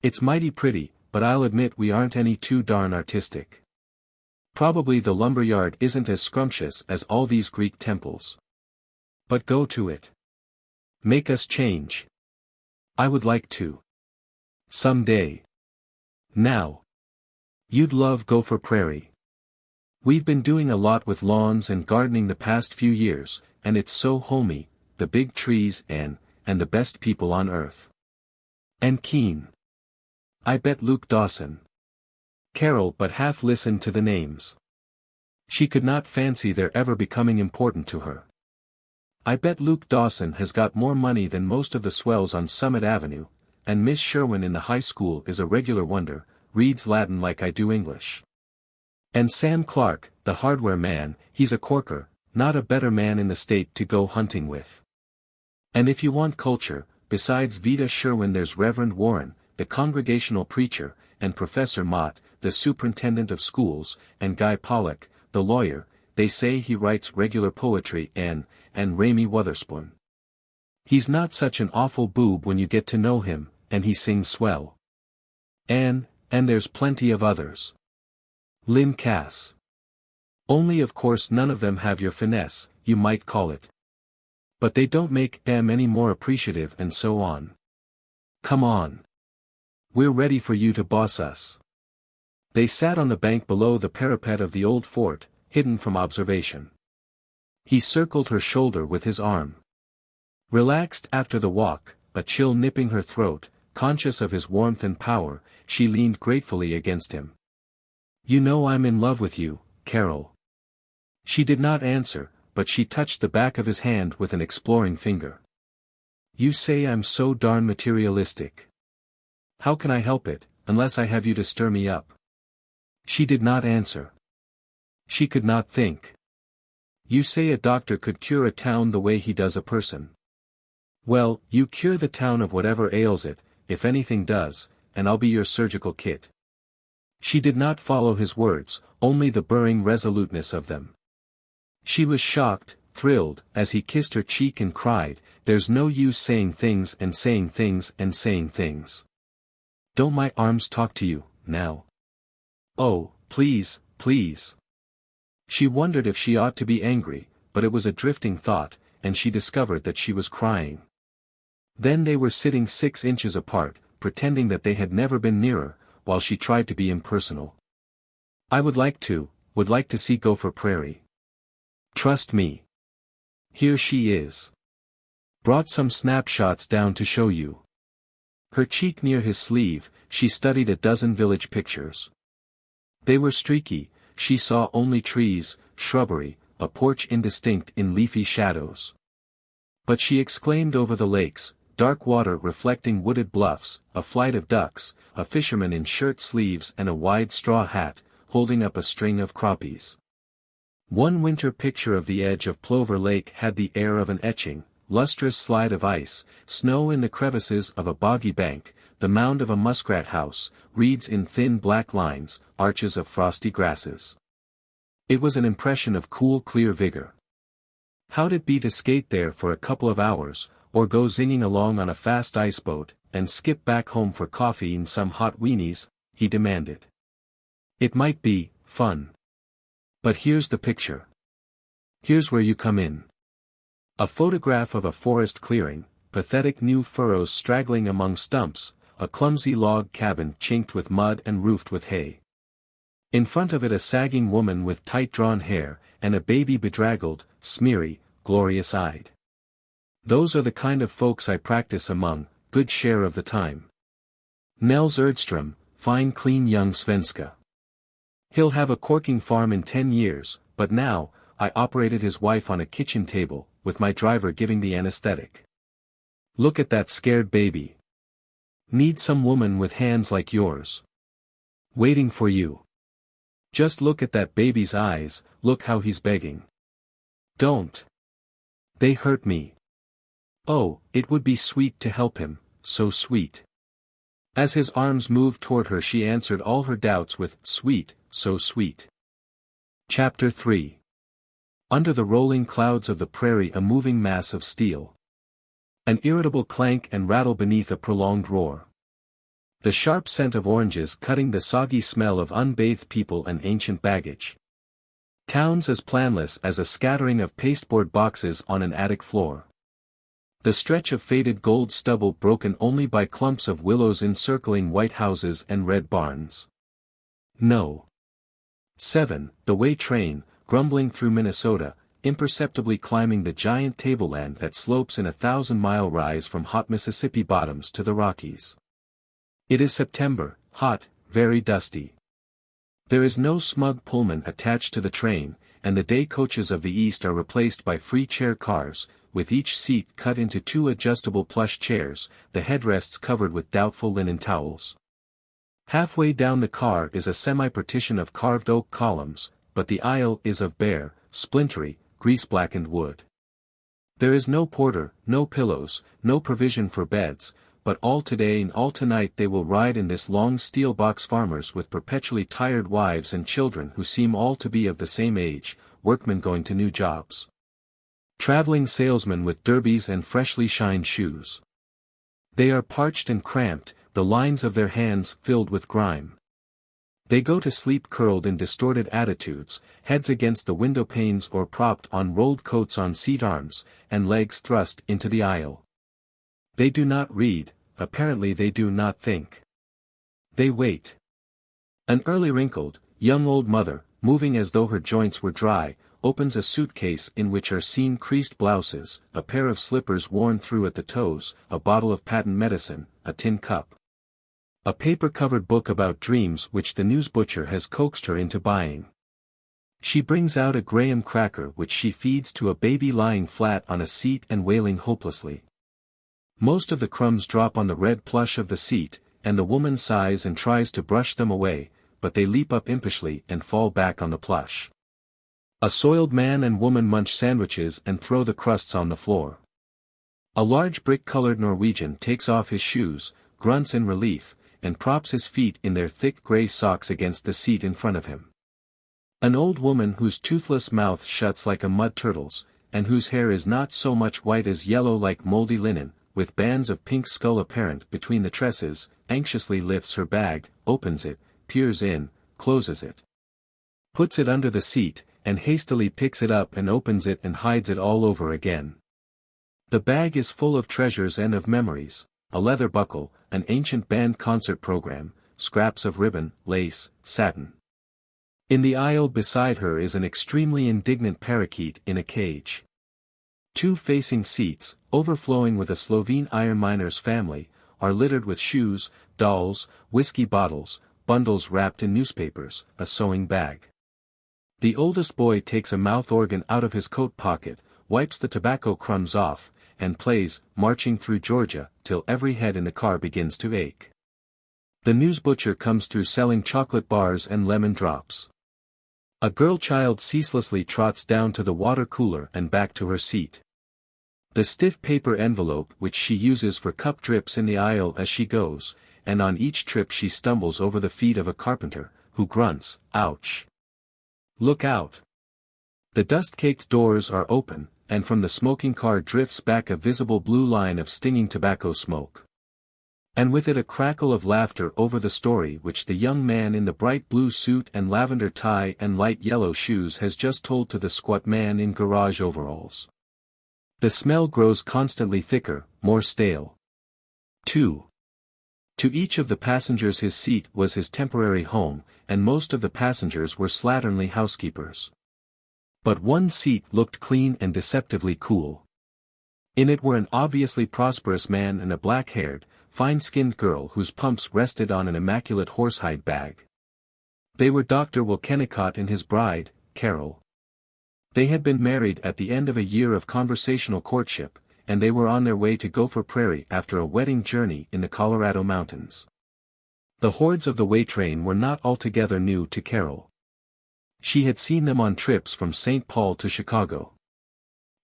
It's mighty pretty, but I'll admit we aren't any too darn artistic. Probably the lumberyard isn't as scrumptious as all these Greek temples. But go to it. Make us change. I would like to. Some day. Now. You'd love Gopher Prairie. We've been doing a lot with lawns and gardening the past few years, and it's so homey, the big trees and the best people on earth. And keen. I bet Luke Dawson. Carol but half listened to the names. She could not fancy their ever becoming important to her. I bet Luke Dawson has got more money than most of the swells on Summit Avenue, and Miss Sherwin in the high school is a regular wonder, reads Latin like I do English. And Sam Clark, the hardware man, he's a corker, not a better man in the state to go hunting with. And if you want culture, besides Vida Sherwin there's Reverend Warren, the congregational preacher, and Professor Mott, the superintendent of schools, and Guy Pollock, the lawyer. They say he writes regular poetry and Raimy Wotherspoon. He's not such an awful boob when you get to know him, and he sings swell. And there's plenty of others. Lynn Cass. Only of course none of them have your finesse, you might call it. But they don't make them any more appreciative and so on. Come on. We're ready for you to boss us. They sat on the bank below the parapet of the old fort, hidden from observation. He circled her shoulder with his arm. Relaxed after the walk, a chill nipping her throat, conscious of his warmth and power, she leaned gratefully against him. "You know I'm in love with you, Carol." She did not answer, but she touched the back of his hand with an exploring finger. "You say I'm so darn materialistic. How can I help it, unless I have you to stir me up?" She did not answer. She could not think. "You say a doctor could cure a town the way he does a person. Well, you cure the town of whatever ails it, if anything does, and I'll be your surgical kit." She did not follow his words, only the burring resoluteness of them. She was shocked, thrilled, as he kissed her cheek and cried, "There's no use saying things and saying things and saying things. Don't my arms talk to you, now? Oh, please, please." She wondered if she ought to be angry, but it was a drifting thought, and she discovered that she was crying. Then they were sitting 6 inches apart, pretending that they had never been nearer, while she tried to be impersonal. "I would like to see Gopher Prairie. Trust me. Here she is. Brought some snapshots down to show you." Her cheek near his sleeve, she studied a dozen village pictures. They were streaky, she saw only trees, shrubbery, a porch indistinct in leafy shadows. But she exclaimed over the lakes, dark water reflecting wooded bluffs, a flight of ducks, a fisherman in shirt sleeves and a wide straw hat, holding up a string of crappies. One winter picture of the edge of Plover Lake had the air of an etching, lustrous slide of ice, snow in the crevices of a boggy bank, the mound of a muskrat house, reeds in thin black lines, arches of frosty grasses. It was an impression of cool clear vigor. How'd it be to skate there for a couple of hours, or go zinging along on a fast ice boat, and skip back home for coffee and some hot weenies? He demanded. It might be fun. But here's the picture. Here's where you come in. A photograph of a forest clearing, pathetic new furrows straggling among stumps, a clumsy log cabin chinked with mud and roofed with hay. In front of it a sagging woman with tight-drawn hair, and a baby bedraggled, smeary, glorious-eyed. Those are the kind of folks I practice among, good share of the time. Nels Erdström, fine clean young Svenska. He'll have a corking farm in 10 years, but now, I operated his wife on a kitchen table, with my driver giving the anesthetic. Look at that scared baby. Need some woman with hands like yours. Waiting for you. Just look at that baby's eyes, look how he's begging. Don't. They hurt me. Oh, it would be sweet to help him, so sweet. As his arms moved toward her she answered all her doubts with, sweet, so sweet. Chapter 3. Under the rolling clouds of the prairie a moving mass of steel. An irritable clank and rattle beneath a prolonged roar. The sharp scent of oranges cutting the soggy smell of unbathed people and ancient baggage. Towns as planless as a scattering of pasteboard boxes on an attic floor. The stretch of faded gold stubble broken only by clumps of willows encircling white houses and red barns. No. 7. The way train, grumbling through Minnesota, imperceptibly climbing the giant tableland that slopes in a 1,000-mile rise from hot Mississippi bottoms to the Rockies. It is September, hot, very dusty. There is no smug Pullman attached to the train, and the day coaches of the East are replaced by free chair cars, with each seat cut into 2 adjustable plush chairs, the headrests covered with doubtful linen towels. Halfway down the car is a semi-partition of carved oak columns, but the aisle is of bare, splintery, grease-blackened wood. There is no porter, no pillows, no provision for beds, but all today and all tonight they will ride in this long steel box, farmers with perpetually tired wives and children who seem all to be of the same age, workmen going to new jobs. Traveling salesmen with derbies and freshly shined shoes. They are parched and cramped, the lines of their hands filled with grime. They go to sleep curled in distorted attitudes, heads against the window panes or propped on rolled coats on seat arms, and legs thrust into the aisle. They do not read, apparently they do not think. They wait. An early wrinkled, young old mother, moving as though her joints were dry, opens a suitcase in which are seen creased blouses, a pair of slippers worn through at the toes, a bottle of patent medicine, a tin cup. A paper-covered book about dreams which the news butcher has coaxed her into buying. She brings out a graham cracker which she feeds to a baby lying flat on a seat and wailing hopelessly. Most of the crumbs drop on the red plush of the seat, and the woman sighs and tries to brush them away, but they leap up impishly and fall back on the plush. A soiled man and woman munch sandwiches and throw the crusts on the floor. A large brick-colored Norwegian takes off his shoes, grunts in relief, and props his feet in their thick gray socks against the seat in front of him. An old woman whose toothless mouth shuts like a mud turtle's, and whose hair is not so much white as yellow like moldy linen, with bands of pink skull apparent between the tresses, anxiously lifts her bag, opens it, peers in, closes it. Puts it under the seat, and hastily picks it up and opens it and hides it all over again. The bag is full of treasures and of memories, a leather buckle, an ancient band concert program, scraps of ribbon, lace, satin. In the aisle beside her is an extremely indignant parakeet in a cage. Two facing seats, overflowing with a Slovene iron miner's family, are littered with shoes, dolls, whiskey bottles, bundles wrapped in newspapers, a sewing bag. The oldest boy takes a mouth organ out of his coat pocket, wipes the tobacco crumbs off, and plays Marching Through Georgia, till every head in the car begins to ache. The news butcher comes through selling chocolate bars and lemon drops. A girl child ceaselessly trots down to the water cooler and back to her seat. The stiff paper envelope which she uses for cup drips in the aisle as she goes, and on each trip she stumbles over the feet of a carpenter, who grunts, "Ouch! Look out!" The dust-caked doors are open, and from the smoking car drifts back a visible blue line of stinging tobacco smoke. And with it a crackle of laughter over the story which the young man in the bright blue suit and lavender tie and light yellow shoes has just told to the squat man in garage overalls. The smell grows constantly thicker, more stale. 2. To each of the passengers his seat was his temporary home, and most of the passengers were slatternly housekeepers. But one seat looked clean and deceptively cool. In it were an obviously prosperous man and a black-haired, fine-skinned girl whose pumps rested on an immaculate horsehide bag. They were Dr. Will Kennicott and his bride, Carol. They had been married at the end of a year of conversational courtship, and they were on their way to Gopher Prairie after a wedding journey in the Colorado mountains. The hordes of the way train were not altogether new to Carol. She had seen them on trips from St. Paul to Chicago.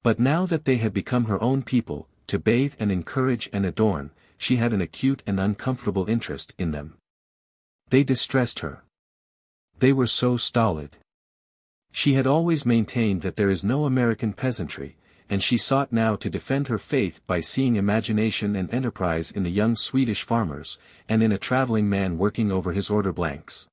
But now that they had become her own people, to bathe and encourage and adorn, she had an acute and uncomfortable interest in them. They distressed her. They were so stolid. She had always maintained that there is no American peasantry, and she sought now to defend her faith by seeing imagination and enterprise in the young Swedish farmers, and in a traveling man working over his order blanks.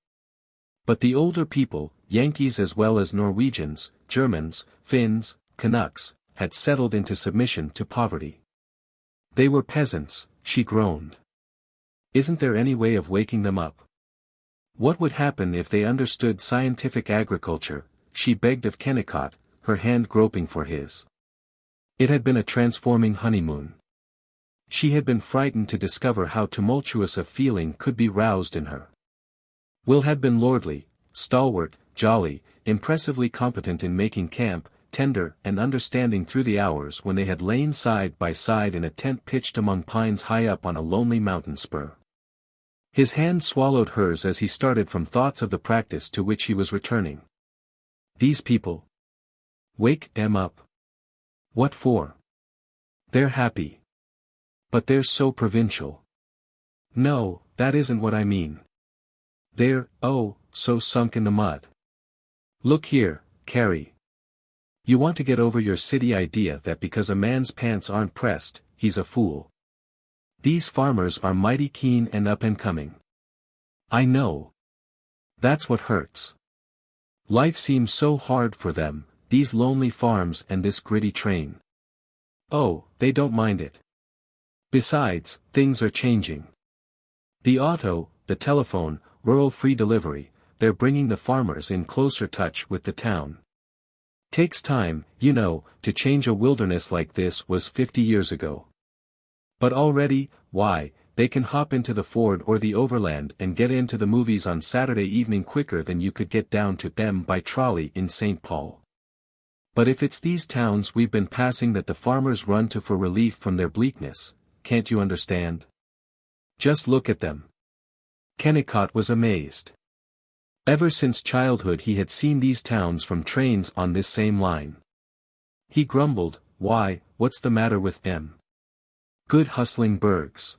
But the older people, Yankees as well as Norwegians, Germans, Finns, Canucks, had settled into submission to poverty. They were peasants, she groaned. Isn't there any way of waking them up? What would happen if they understood scientific agriculture? She begged of Kennicott, her hand groping for his. It had been a transforming honeymoon. She had been frightened to discover how tumultuous a feeling could be roused in her. Will had been lordly, stalwart, jolly, impressively competent in making camp, tender and understanding through the hours when they had lain side by side in a tent pitched among pines high up on a lonely mountain spur. His hand swallowed hers as he started from thoughts of the practice to which he was returning. These people. Wake them up. What for? They're happy. But they're so provincial. No, that isn't what I mean. They're, oh, so sunk in the mud. Look here, Carrie. You want to get over your city idea that because a man's pants aren't pressed, he's a fool. These farmers are mighty keen and up and coming. I know. That's what hurts. Life seems so hard for them, these lonely farms and this gritty train. Oh, they don't mind it. Besides, things are changing. The auto, the telephone, rural free delivery, they're bringing the farmers in closer touch with the town. Takes time, you know, to change a wilderness like this was 50 years ago. But already, why, they can hop into the Ford or the Overland and get into the movies on Saturday evening quicker than you could get down to them by trolley in St. Paul. But if it's these towns we've been passing that the farmers run to for relief from their bleakness, can't you understand? Just look at them. Kennicott was amazed. Ever since childhood he had seen these towns from trains on this same line. He grumbled, "Why, what's the matter with them? Good hustling burgs.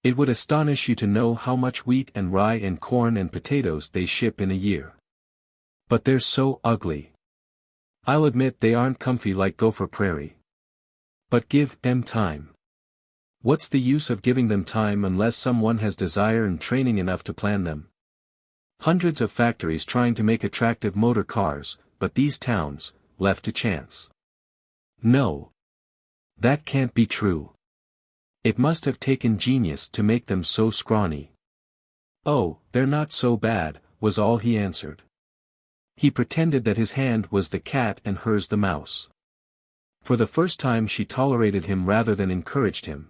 It would astonish you to know how much wheat and rye and corn and potatoes they ship in a year. But they're so ugly. I'll admit they aren't comfy like Gopher Prairie. But give them time. What's the use of giving them time unless someone has desire and training enough to plan them? Hundreds of factories trying to make attractive motor cars, but these towns, left to chance. No. That can't be true. It must have taken genius to make them so scrawny." "Oh, they're not so bad," was all he answered. He pretended that his hand was the cat and hers the mouse. For the first time she tolerated him rather than encouraged him.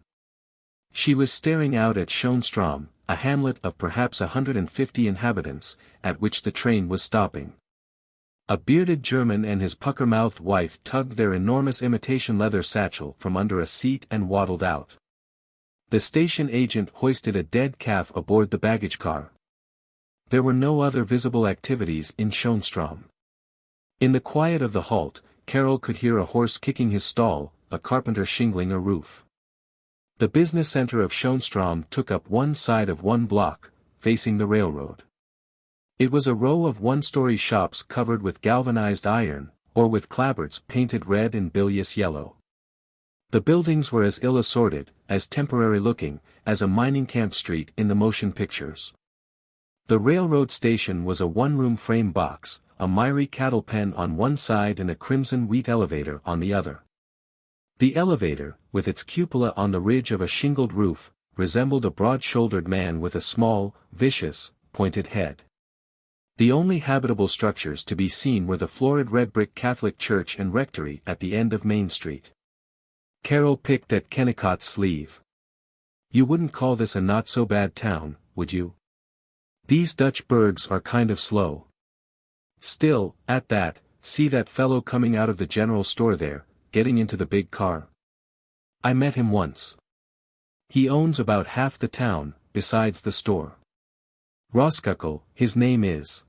She was staring out at Bjornstam, a hamlet of perhaps 150 inhabitants, at which the train was stopping. A bearded German and his pucker-mouthed wife tugged their enormous imitation leather satchel from under a seat and waddled out. The station agent hoisted a dead calf aboard the baggage car. There were no other visible activities in Bjornstam. In the quiet of the halt, Carol could hear a horse kicking his stall, a carpenter shingling a roof. The business center of Bjornstam took up one side of one block, facing the railroad. It was a row of one-story shops covered with galvanized iron, or with clapboards painted red and bilious yellow. The buildings were as ill-assorted, as temporary-looking, as a mining camp street in the motion pictures. The railroad station was a one-room frame box, a miry cattle pen on one side and a crimson wheat elevator on the other. The elevator, with its cupola on the ridge of a shingled roof, resembled a broad-shouldered man with a small, vicious, pointed head. The only habitable structures to be seen were the florid red brick Catholic church and rectory at the end of Main Street. Carol picked at Kennicott's sleeve. "You wouldn't call this a not-so-bad town, would you? These Dutch burgs are kind of slow. Still, at that, see that fellow coming out of the general store there, getting into the big car? I met him once. He owns about half the town, besides the store. Roskuckel, his name is.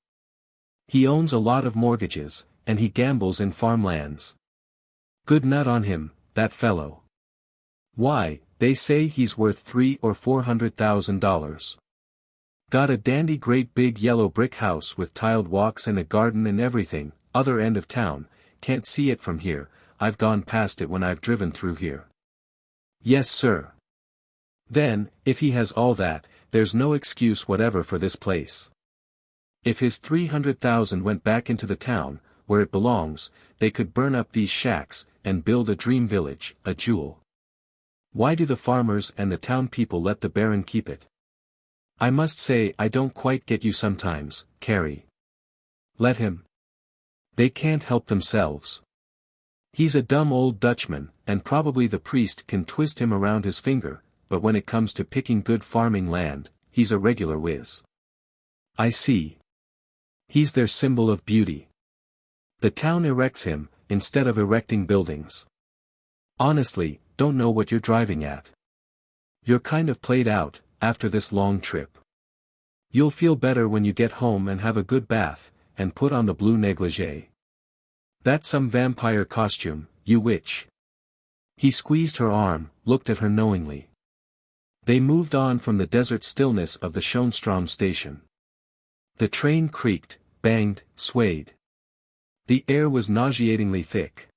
He owns a lot of mortgages, and he gambles in farmlands. Good nut on him, that fellow. Why, they say he's worth $300,000 or $400,000. Got a dandy great big yellow brick house with tiled walks and a garden and everything, other end of town, can't see it from here, I've gone past it when I've driven through here." "Yes sir." "Then, if he has all that, there's no excuse whatever for this place. If his 300,000 went back into the town, where it belongs, they could burn up these shacks, and build a dream village, a jewel. Why do the farmers and the town people let the Baron keep it? I must say I don't quite get you sometimes, Carrie. Let him. They can't help themselves. He's a dumb old Dutchman, and probably the priest can twist him around his finger, but when it comes to picking good farming land, he's a regular whiz." "I see. He's their symbol of beauty. The town erects him, instead of erecting buildings. Honestly, don't know what you're driving at. You're kind of played out, after this long trip. You'll feel better when you get home and have a good bath, and put on the blue negligee. That's some vampire costume, you witch." He squeezed her arm, looked at her knowingly. They moved on from the desert stillness of the Bjornstam station. The train creaked, banged, swayed. The air was nauseatingly thick.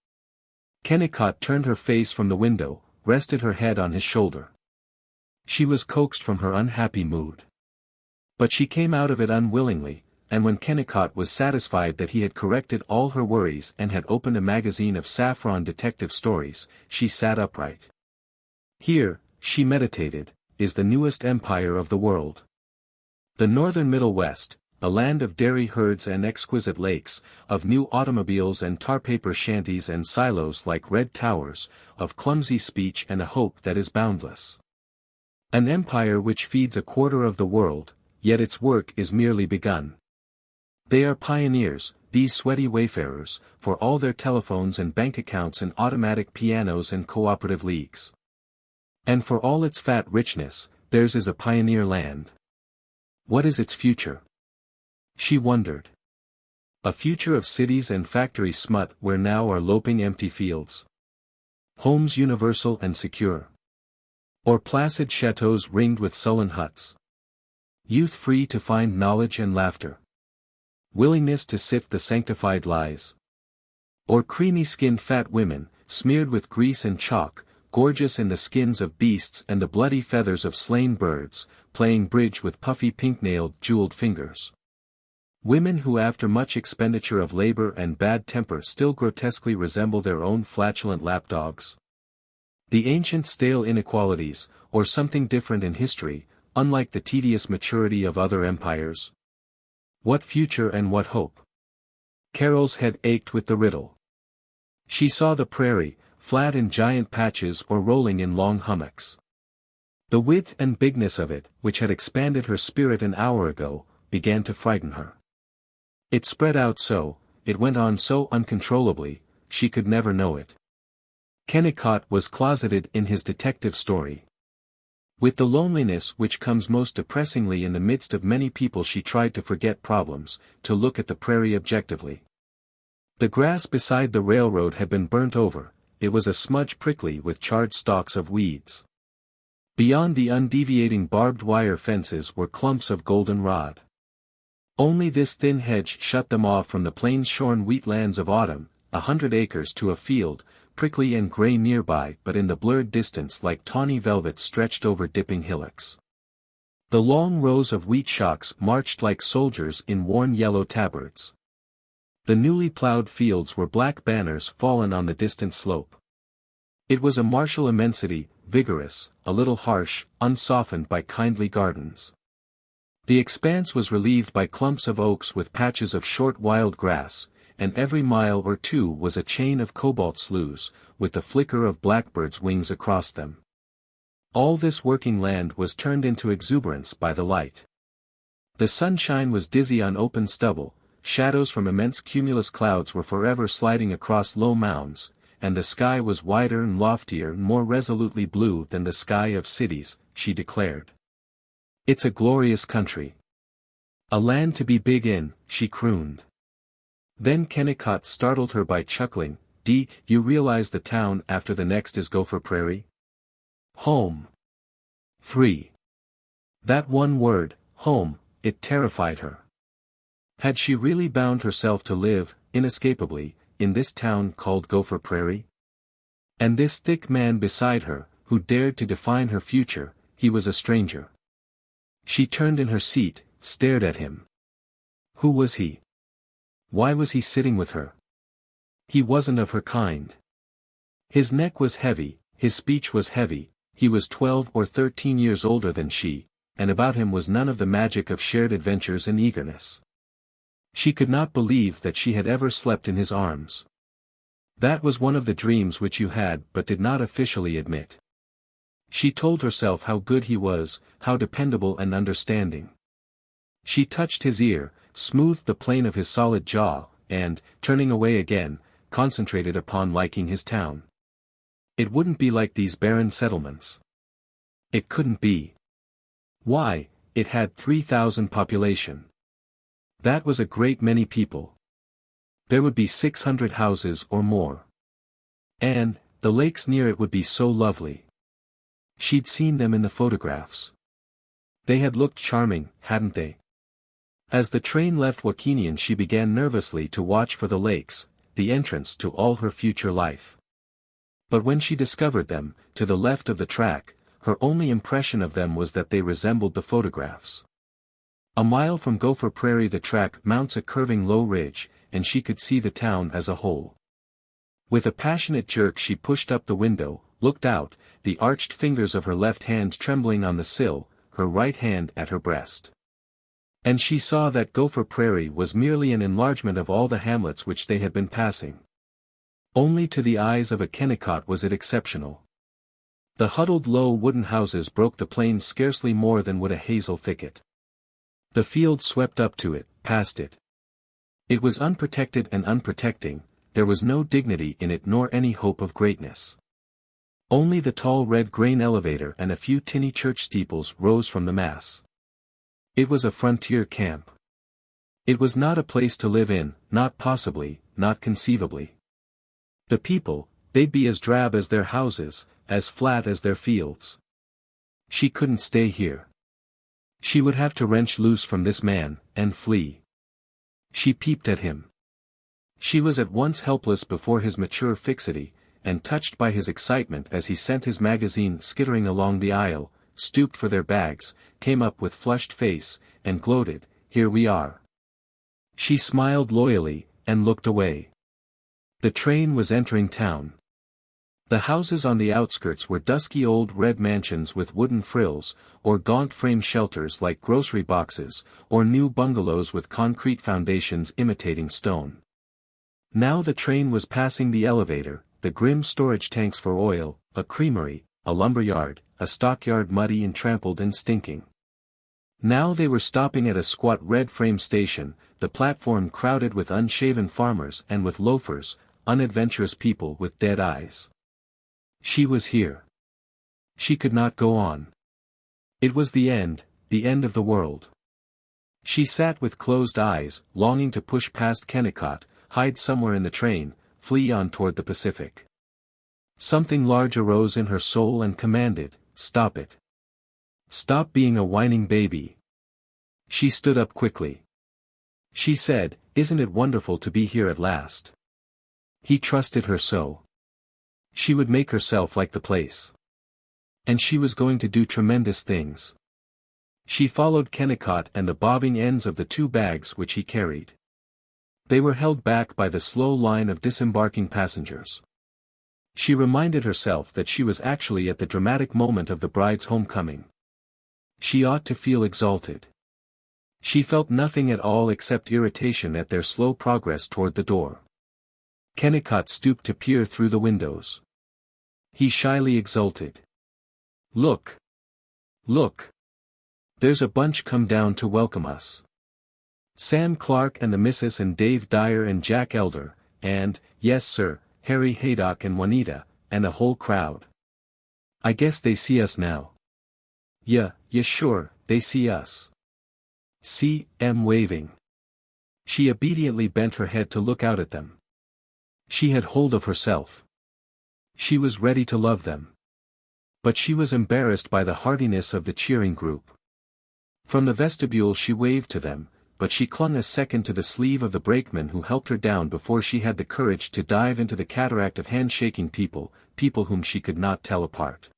Kennicott turned her face from the window, rested her head on his shoulder. She was coaxed from her unhappy mood. But she came out of it unwillingly, and when Kennicott was satisfied that he had corrected all her worries and had opened a magazine of saffron detective stories, she sat upright. Here, she meditated, is the newest empire of the world. The northern Middle West, a land of dairy herds and exquisite lakes, of new automobiles and tar-paper shanties and silos like red towers, of clumsy speech and a hope that is boundless. An empire which feeds a quarter of the world, yet its work is merely begun. They are pioneers, these sweaty wayfarers, for all their telephones and bank accounts and automatic pianos and cooperative leagues. And for all its fat richness, theirs is a pioneer land. What is its future? She wondered. A future of cities and factory smut where now are loping empty fields. Homes universal and secure. Or placid chateaux ringed with sullen huts. Youth free to find knowledge and laughter. Willingness to sift the sanctified lies. Or creamy-skinned fat women, smeared with grease and chalk, gorgeous in the skins of beasts and the bloody feathers of slain birds, playing bridge with puffy pink-nailed jeweled fingers. Women who after much expenditure of labor and bad temper still grotesquely resemble their own flatulent lapdogs. The ancient stale inequalities, or something different in history, unlike the tedious maturity of other empires. What future and what hope? Carol's head ached with the riddle. She saw the prairie, flat in giant patches or rolling in long hummocks. The width and bigness of it, which had expanded her spirit an hour ago, began to frighten her. It spread out so, it went on so uncontrollably, she could never know it. Kennicott was closeted in his detective story. With the loneliness which comes most depressingly in the midst of many people, she tried to forget problems, to look at the prairie objectively. The grass beside the railroad had been burnt over, it was a smudge prickly with charred stalks of weeds. Beyond the undeviating barbed wire fences were clumps of goldenrod. Only this thin hedge shut them off from the plains-shorn wheatlands of autumn, 100 acres to a field, prickly and grey nearby but in the blurred distance like tawny velvet stretched over dipping hillocks. The long rows of wheat shocks marched like soldiers in worn yellow tabards. The newly ploughed fields were black banners fallen on the distant slope. It was a martial immensity, vigorous, a little harsh, unsoftened by kindly gardens. The expanse was relieved by clumps of oaks with patches of short wild grass, and every mile or two was a chain of cobalt sloughs, with the flicker of blackbirds' wings across them. All this working land was turned into exuberance by the light. The sunshine was dizzy on open stubble, shadows from immense cumulus clouds were forever sliding across low mounds, and the sky was wider and loftier and more resolutely blue than the sky of cities, she declared. It's a glorious country. A land to be big in, she crooned. Then Kennicott startled her by chuckling, you realize the town after the next is Gopher Prairie? Home. Free. That one word, home, it terrified her. Had she really bound herself to live, inescapably, in this town called Gopher Prairie? And this thick man beside her, who dared to define her future, he was a stranger. She turned in her seat, stared at him. Who was he? Why was he sitting with her? He wasn't of her kind. His neck was heavy, his speech was heavy, he was 12 or 13 years older than she, and about him was none of the magic of shared adventures and eagerness. She could not believe that she had ever slept in his arms. That was one of the dreams which you had but did not officially admit. She told herself how good he was, how dependable and understanding. She touched his ear, smoothed the plane of his solid jaw, and, turning away again, concentrated upon liking his town. It wouldn't be like these barren settlements. It couldn't be. Why, it had 3,000 population. That was a great many people. There would be 600 houses or more. And, the lakes near it would be so lovely. She'd seen them in the photographs. They had looked charming, hadn't they? As the train left Wakenian, she began nervously to watch for the lakes, the entrance to all her future life. But when she discovered them, to the left of the track, her only impression of them was that they resembled the photographs. A mile from Gopher Prairie the track mounts a curving low ridge, and she could see the town as a whole. With a passionate jerk she pushed up the window, looked out, the arched fingers of her left hand trembling on the sill, her right hand at her breast. And she saw that Gopher Prairie was merely an enlargement of all the hamlets which they had been passing. Only to the eyes of a Kennicott was it exceptional. The huddled low wooden houses broke the plain scarcely more than would a hazel thicket. The field swept up to it, past it. It was unprotected and unprotecting, there was no dignity in it nor any hope of greatness. Only the tall red grain elevator and a few tinny church steeples rose from the mass. It was a frontier camp. It was not a place to live in, not possibly, not conceivably. The people, they'd be as drab as their houses, as flat as their fields. She couldn't stay here. She would have to wrench loose from this man, and flee. She peeped at him. She was at once helpless before his mature fixity, and touched by his excitement as he sent his magazine skittering along the aisle, stooped for their bags, came up with flushed face, and gloated, "Here we are." She smiled loyally, and looked away. The train was entering town. The houses on the outskirts were dusky old red mansions with wooden frills, or gaunt frame shelters like grocery boxes, or new bungalows with concrete foundations imitating stone. Now the train was passing the elevator, the grim storage tanks for oil, a creamery, a lumberyard, a stockyard muddy and trampled and stinking. Now they were stopping at a squat red frame station, the platform crowded with unshaven farmers and with loafers, unadventurous people with dead eyes. She was here. She could not go on. It was the end of the world. She sat with closed eyes, longing to push past Kennicott, hide somewhere in the train, flee on toward the Pacific. Something large arose in her soul and commanded, "Stop it. Stop being a whining baby." She stood up quickly. She said, "Isn't it wonderful to be here at last?" He trusted her so. She would make herself like the place. And she was going to do tremendous things. She followed Kennicott and the bobbing ends of the two bags which he carried. They were held back by the slow line of disembarking passengers. She reminded herself that she was actually at the dramatic moment of the bride's homecoming. She ought to feel exalted. She felt nothing at all except irritation at their slow progress toward the door. Kennicott stooped to peer through the windows. He shyly exulted. "Look! Look! There's a bunch come down to welcome us. Sam Clark and the Missus and Dave Dyer and Jack Elder, and, yes sir, Harry Haydock and Juanita, and a whole crowd. I guess they see us now." Yeah, sure, they see us. See, waving. She obediently bent her head to look out at them. She had hold of herself. She was ready to love them. But she was embarrassed by the heartiness of the cheering group. From the vestibule she waved to them, but she clung a second to the sleeve of the brakeman who helped her down before she had the courage to dive into the cataract of handshaking people whom she could not tell apart.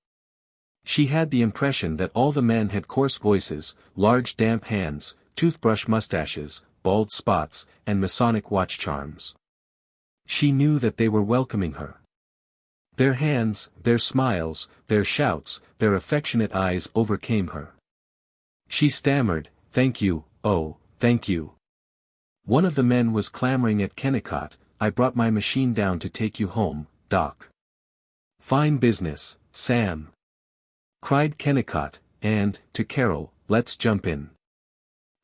She had the impression that all the men had coarse voices, large damp hands, toothbrush mustaches, bald spots, and Masonic watch charms. She knew that they were welcoming her. Their hands, their smiles, their shouts, their affectionate eyes overcame her. She stammered, "Thank you, oh, thank you." One of the men was clamoring at Kennicott, "I brought my machine down to take you home, Doc." "Fine business, Sam," cried Kennicott, and, to Carol, "Let's jump in.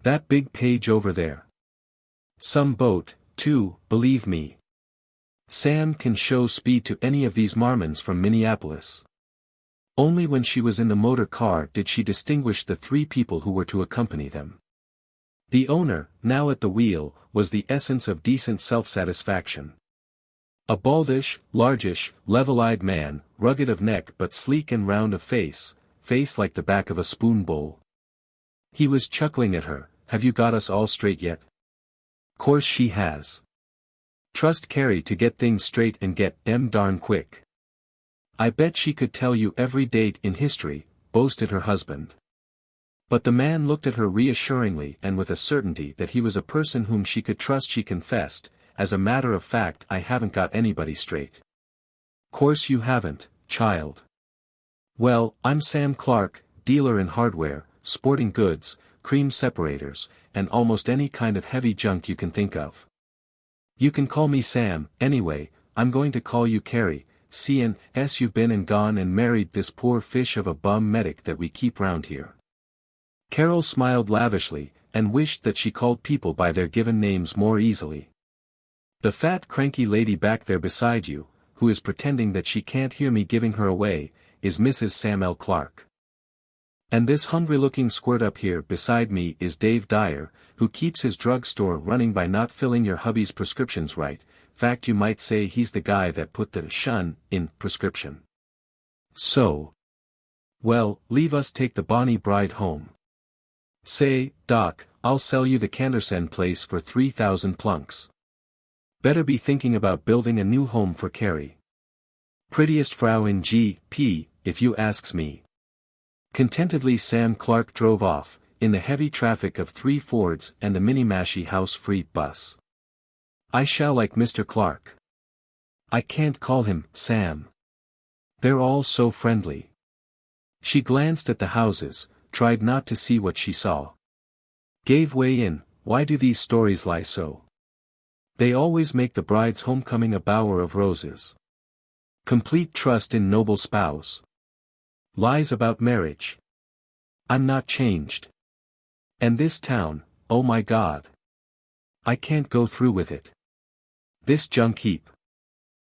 That big page over there. Some boat, too, believe me. Sam can show speed to any of these Marmons from Minneapolis." Only when she was in the motor car did she distinguish the three people who were to accompany them. The owner, now at the wheel, was the essence of decent self-satisfaction. A baldish, largish, level-eyed man, rugged of neck but sleek and round of face like the back of a spoon bowl. He was chuckling at her, "Have you got us all straight yet?" "Course she has. Trust Carrie to get things straight and get darn quick. I bet she could tell you every date in history," boasted her husband. But the man looked at her reassuringly and with a certainty that he was a person whom she could trust. She confessed, "As a matter of fact I haven't got anybody straight." "Course you haven't, child. Well, I'm Sam Clark, dealer in hardware, sporting goods, cream separators, and almost any kind of heavy junk you can think of. You can call me Sam, anyway, I'm going to call you Carrie, C.N.S. you've been and gone and married this poor fish of a bum medic that we keep round here. Carol smiled lavishly, and wished that she called people by their given names more easily. The fat cranky lady back there beside you, who is pretending that she can't hear me giving her away, is Mrs. Sam L. Clark. And this hungry-looking squirt up here beside me is Dave Dyer, who keeps his drugstore running by not filling your hubby's prescriptions right. Fact, you might say he's the guy that put the shun in prescription. So. Well, leave us take the bonny bride home. Say, Doc, I'll sell you the Candersen place for 3,000 plunks. Better be thinking about building a new home for Carrie. Prettiest Frau in G.P., if you asks me. Contentedly Sam Clark drove off, in the heavy traffic of 3 Fords and the Minniemashie House freight bus. I shall like Mr. Clark. I can't call him Sam. They're all so friendly. She glanced at the houses, tried not to see what she saw. Gave way in, why do these stories lie so? They always make the bride's homecoming a bower of roses. Complete trust in noble spouse. Lies about marriage. I'm not changed. And this town, oh my God. I can't go through with it. This junk heap.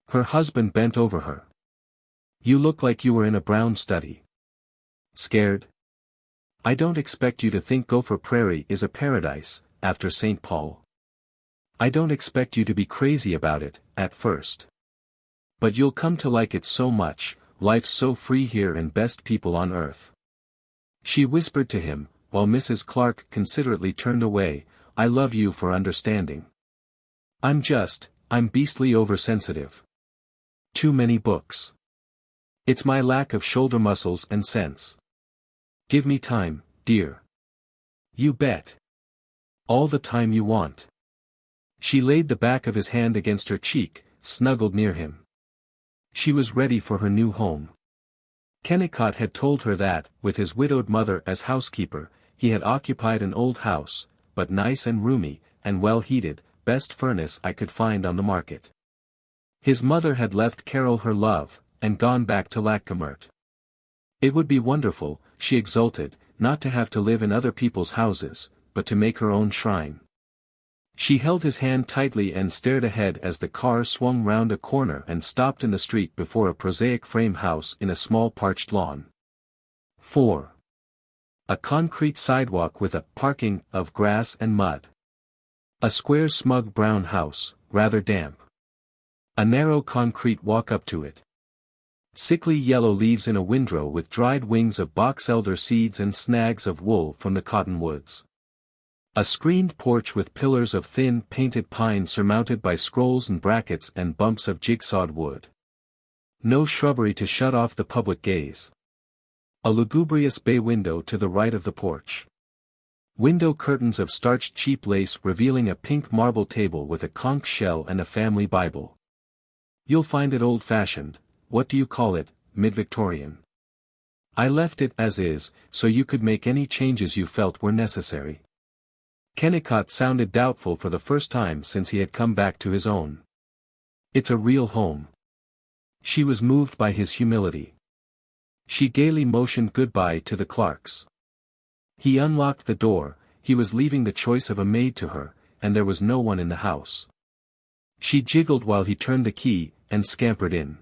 Her husband bent over her. You look like you were in a brown study. Scared? I don't expect you to think Gopher Prairie is a paradise, after St. Paul. I don't expect you to be crazy about it, at first. But you'll come to like it so much, life's so free here and best people on earth. She whispered to him, while Mrs. Clark considerately turned away, I love you for understanding. I'm beastly oversensitive. Too many books. It's my lack of shoulder muscles and sense. Give me time, dear. You bet. All the time you want. She laid the back of his hand against her cheek, snuggled near him. She was ready for her new home. Kennicott had told her that, with his widowed mother as housekeeper, he had occupied an old house, but nice and roomy, and well heated, best furnace I could find on the market. His mother had left Carol her love, and gone back to Lackemert. It would be wonderful, she exulted, not to have to live in other people's houses, but to make her own shrine. She held his hand tightly and stared ahead as the car swung round a corner and stopped in the street before a prosaic frame house in a small parched lawn. 4. A concrete sidewalk with a parking of grass and mud. A square smug brown house, rather damp. A narrow concrete walk up to it. Sickly yellow leaves in a windrow with dried wings of box elder seeds and snags of wool from the cottonwoods. A screened porch with pillars of thin painted pine surmounted by scrolls and brackets and bumps of jigsawed wood. No shrubbery to shut off the public gaze. A lugubrious bay window to the right of the porch. Window curtains of starched cheap lace revealing a pink marble table with a conch shell and a family Bible. You'll find it old-fashioned, what do you call it, mid-Victorian. I left it as is, so you could make any changes you felt were necessary. Kennicott sounded doubtful for the first time since he had come back to his own. It's a real home. She was moved by his humility. She gaily motioned goodbye to the Clarks. He unlocked the door, he was leaving the choice of a maid to her, and there was no one in the house. She jiggled while he turned the key, and scampered in.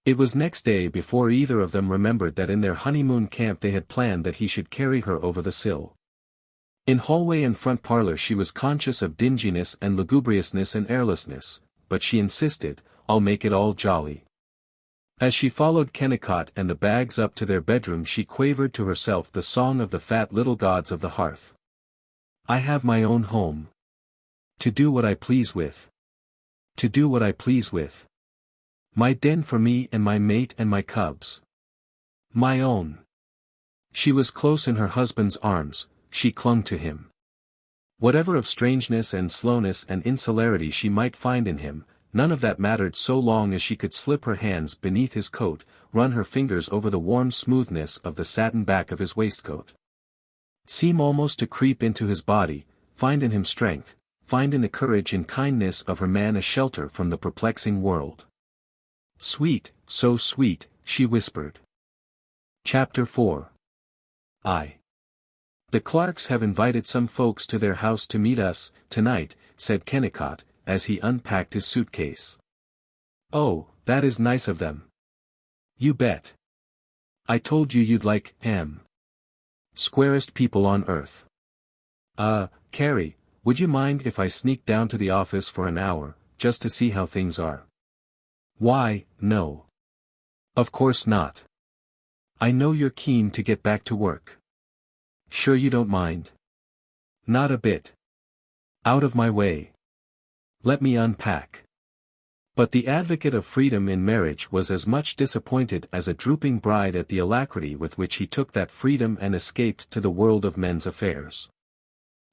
It was next day before either of them remembered that in their honeymoon camp they had planned that he should carry her over the sill. In hallway and front parlor she was conscious of dinginess and lugubriousness and airlessness, but she insisted, I'll make it all jolly. As she followed Kennicott and the bags up to their bedroom she quavered to herself the song of the fat little gods of the hearth. I have my own home. To do what I please with. To do what I please with. My den for me and my mate and my cubs. My own. She was close in her husband's arms, she clung to him. Whatever of strangeness and slowness and insularity she might find in him, none of that mattered so long as she could slip her hands beneath his coat, run her fingers over the warm smoothness of the satin back of his waistcoat. Seem almost to creep into his body, find in him strength, find in the courage and kindness of her man a shelter from the perplexing world. Sweet, so sweet, she whispered. Chapter 4. The Clarks have invited some folks to their house to meet us, tonight, said Kennicott, as he unpacked his suitcase. Oh, that is nice of them. You bet. I told you you'd like, squarest people on earth. Carrie, would you mind if I sneak down to the office for an hour, just to see how things are? Why, no. Of course not. I know you're keen to get back to work. Sure you don't mind? Not a bit. Out of my way. Let me unpack. But the advocate of freedom in marriage was as much disappointed as a drooping bride at the alacrity with which he took that freedom and escaped to the world of men's affairs.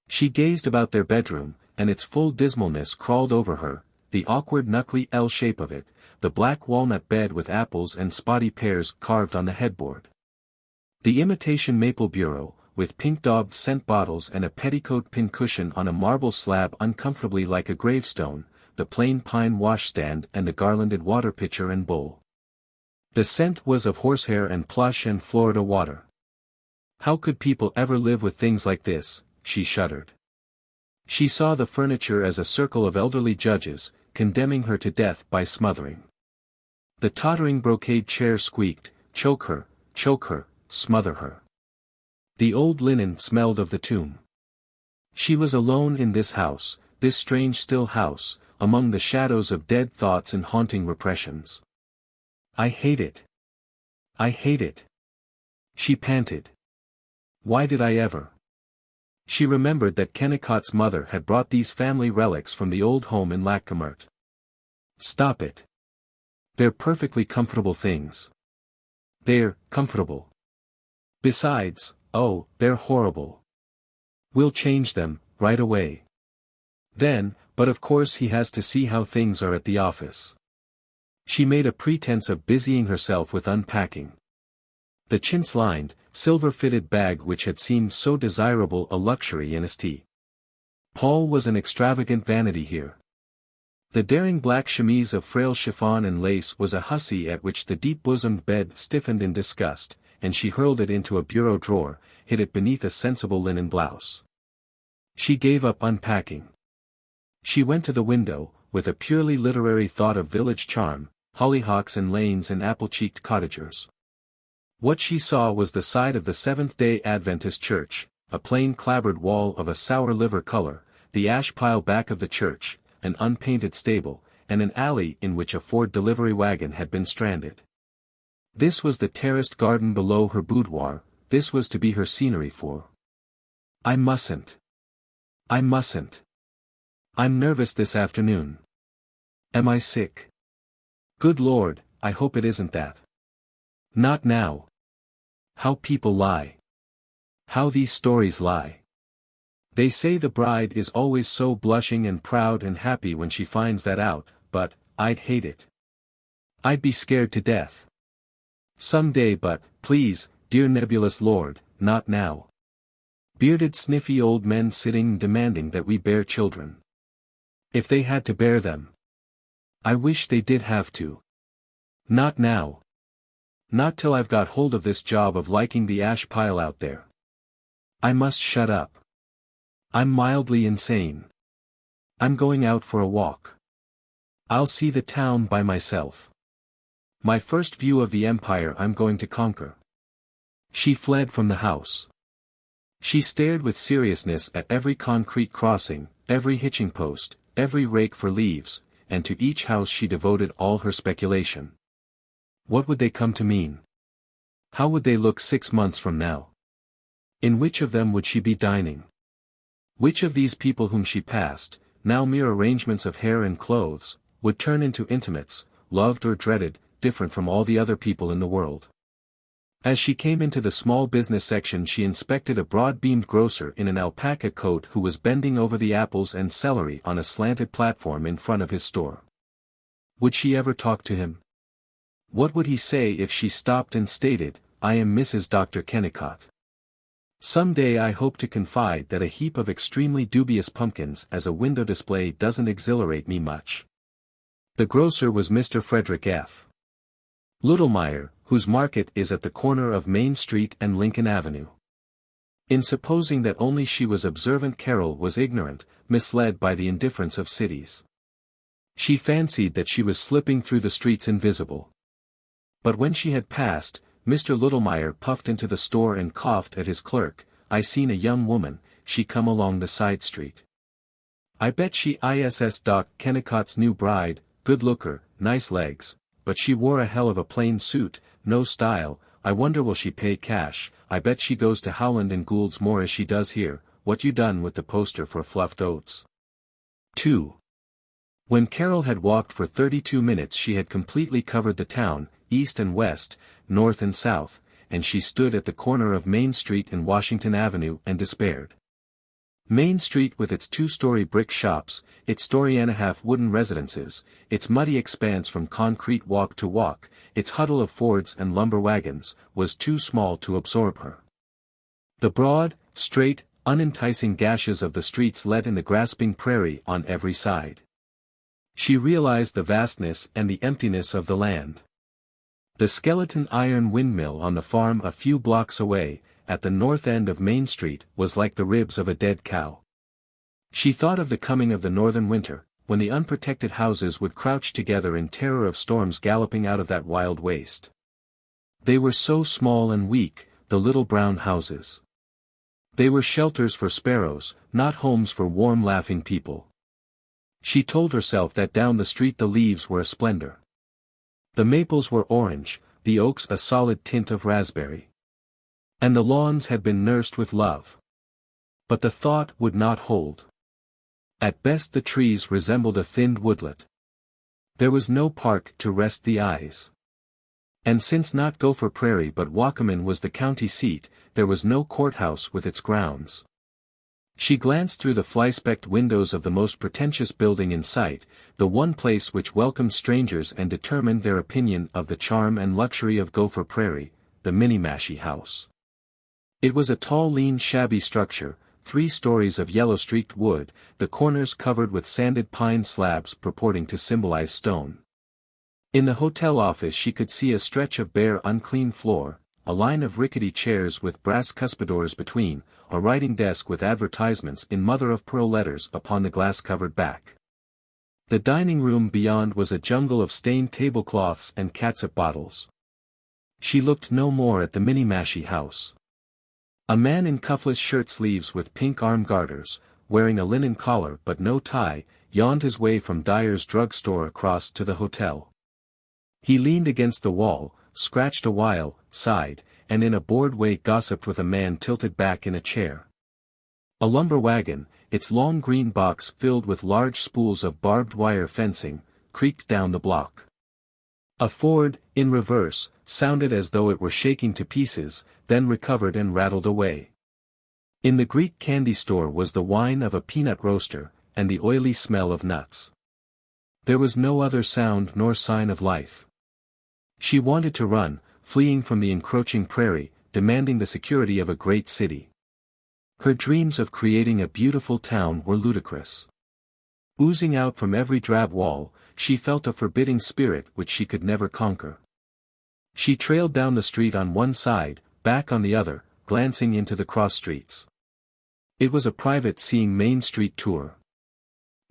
She gazed about their bedroom, and its full dismalness crawled over her, the awkward knuckly L shape of it, the black walnut bed with apples and spotty pears carved on the headboard. The imitation maple bureau, with pink-daubed scent bottles and a petticoat pincushion on a marble slab uncomfortably like a gravestone, the plain pine washstand and a garlanded water pitcher and bowl. The scent was of horsehair and plush and Florida water. How could people ever live with things like this, she shuddered. She saw the furniture as a circle of elderly judges, condemning her to death by smothering. The tottering brocade chair squeaked, choke her, smother her. The old linen smelled of the tomb. She was alone in this house, this strange still house, among the shadows of dead thoughts and haunting repressions. I hate it. I hate it. She panted. Why did I ever? She remembered that Kennicott's mother had brought these family relics from the old home in Lackemert. Stop it. They're perfectly comfortable things. They're comfortable. Besides, oh, they're horrible. We'll change them, right away. Then, but of course he has to see how things are at the office. She made a pretense of busying herself with unpacking. The chintz-lined, silver-fitted bag which had seemed so desirable a luxury in St. Paul was an extravagant vanity here. The daring black chemise of frail chiffon and lace was a hussy at which the deep-bosomed bed stiffened in disgust, and she hurled it into a bureau drawer, hid it beneath a sensible linen blouse. She gave up unpacking. She went to the window, with a purely literary thought of village charm, hollyhocks and lanes and apple-cheeked cottagers. What she saw was the side of the Seventh-day Adventist church, a plain clapboard wall of a sour liver color, the ash pile back of the church, an unpainted stable, and an alley in which a Ford delivery wagon had been stranded. This was the terraced garden below her boudoir, this was to be her scenery for. I mustn't. I'm nervous this afternoon. Am I sick? Good Lord, I hope it isn't that. Not now. How people lie. How these stories lie. They say the bride is always so blushing and proud and happy when she finds that out, but, I'd hate it. I'd be scared to death. Some day but, please, dear nebulous Lord, not now. Bearded sniffy old men sitting demanding that we bear children. If they had to bear them. I wish they did have to. Not now. Not till I've got hold of this job of liking the ash pile out there. I must shut up. I'm mildly insane. I'm going out for a walk. I'll see the town by myself. My first view of the empire I'm going to conquer. She fled from the house. She stared with seriousness at every concrete crossing, every hitching post, every rake for leaves, and to each house she devoted all her speculation. What would they come to mean? How would they look 6 months from now? In which of them would she be dining? Which of these people whom she passed, now mere arrangements of hair and clothes, would turn into intimates, loved or dreaded, different from all the other people in the world? As she came into the small business section she inspected a broad-beamed grocer in an alpaca coat who was bending over the apples and celery on a slanted platform in front of his store. Would she ever talk to him? What would he say if she stopped and stated, I am Mrs. Dr. Kennicott. Some day I hope to confide that a heap of extremely dubious pumpkins as a window display doesn't exhilarate me much. The grocer was Mr. Frederick F. Littlemeyer, whose market is at the corner of Main Street and Lincoln Avenue. In supposing that only she was observant, Carol was ignorant, misled by the indifference of cities. She fancied that she was slipping through the streets invisible. But when she had passed, Mr. Littlemeyer puffed into the store and coughed at his clerk. "I seen a young woman, she come along the side street. I bet she is Doc Kennicott's new bride, good looker, nice legs, but she wore a hell of a plain suit, no style. I wonder will she pay cash. I bet she goes to Howland and Gould's more as she does here. What you done with the poster for Fluffed Oats?" 2. When Carol had walked for 32 minutes she had completely covered the town, east and west, north and south, and she stood at the corner of Main Street and Washington Avenue and despaired. Main Street with its 2-story brick shops, its story-and-a-half wooden residences, its muddy expanse from concrete walk to walk, its huddle of Fords and lumber wagons, was too small to absorb her. The broad, straight, unenticing gashes of the streets let in the grasping prairie on every side. She realized the vastness and the emptiness of the land. The skeleton iron windmill on the farm a few blocks away, at the north end of Main Street, was like the ribs of a dead cow. She thought of the coming of the northern winter, when the unprotected houses would crouch together in terror of storms galloping out of that wild waste. They were so small and weak, the little brown houses. They were shelters for sparrows, not homes for warm laughing people. She told herself that down the street the leaves were a splendor. The maples were orange, the oaks a solid tint of raspberry. And the lawns had been nursed with love. But the thought would not hold. At best the trees resembled a thinned woodlet. There was no park to rest the eyes. And since not Gopher Prairie but Wakamin was the county seat, there was no courthouse with its grounds. She glanced through the fly-specked windows of the most pretentious building in sight, the one place which welcomed strangers and determined their opinion of the charm and luxury of Gopher Prairie, the Minniemashie House. It was a tall, lean, shabby structure, 3 stories of yellow-streaked wood, the corners covered with sanded pine slabs purporting to symbolize stone. In the hotel office she could see a stretch of bare unclean floor, a line of rickety chairs with brass cuspidors between, a writing desk with advertisements in mother-of-pearl letters upon the glass-covered back. The dining room beyond was a jungle of stained tablecloths and catsup bottles. She looked no more at the Minniemashie House. A man in cuffless shirt sleeves with pink arm garters, wearing a linen collar but no tie, yawned his way from Dyer's drugstore across to the hotel. He leaned against the wall, scratched a while, sighed, and in a bored way gossiped with a man tilted back in a chair. A lumber wagon, its long green box filled with large spools of barbed wire fencing, creaked down the block. A Ford, in reverse, sounded as though it were shaking to pieces, then recovered and rattled away. In the Greek candy store was the whine of a peanut roaster, and the oily smell of nuts. There was no other sound nor sign of life. She wanted to run, fleeing from the encroaching prairie, demanding the security of a great city. Her dreams of creating a beautiful town were ludicrous. Oozing out from every drab wall, she felt a forbidding spirit which she could never conquer. She trailed down the street on one side, back on the other, glancing into the cross streets. It was a private seeing Main Street tour.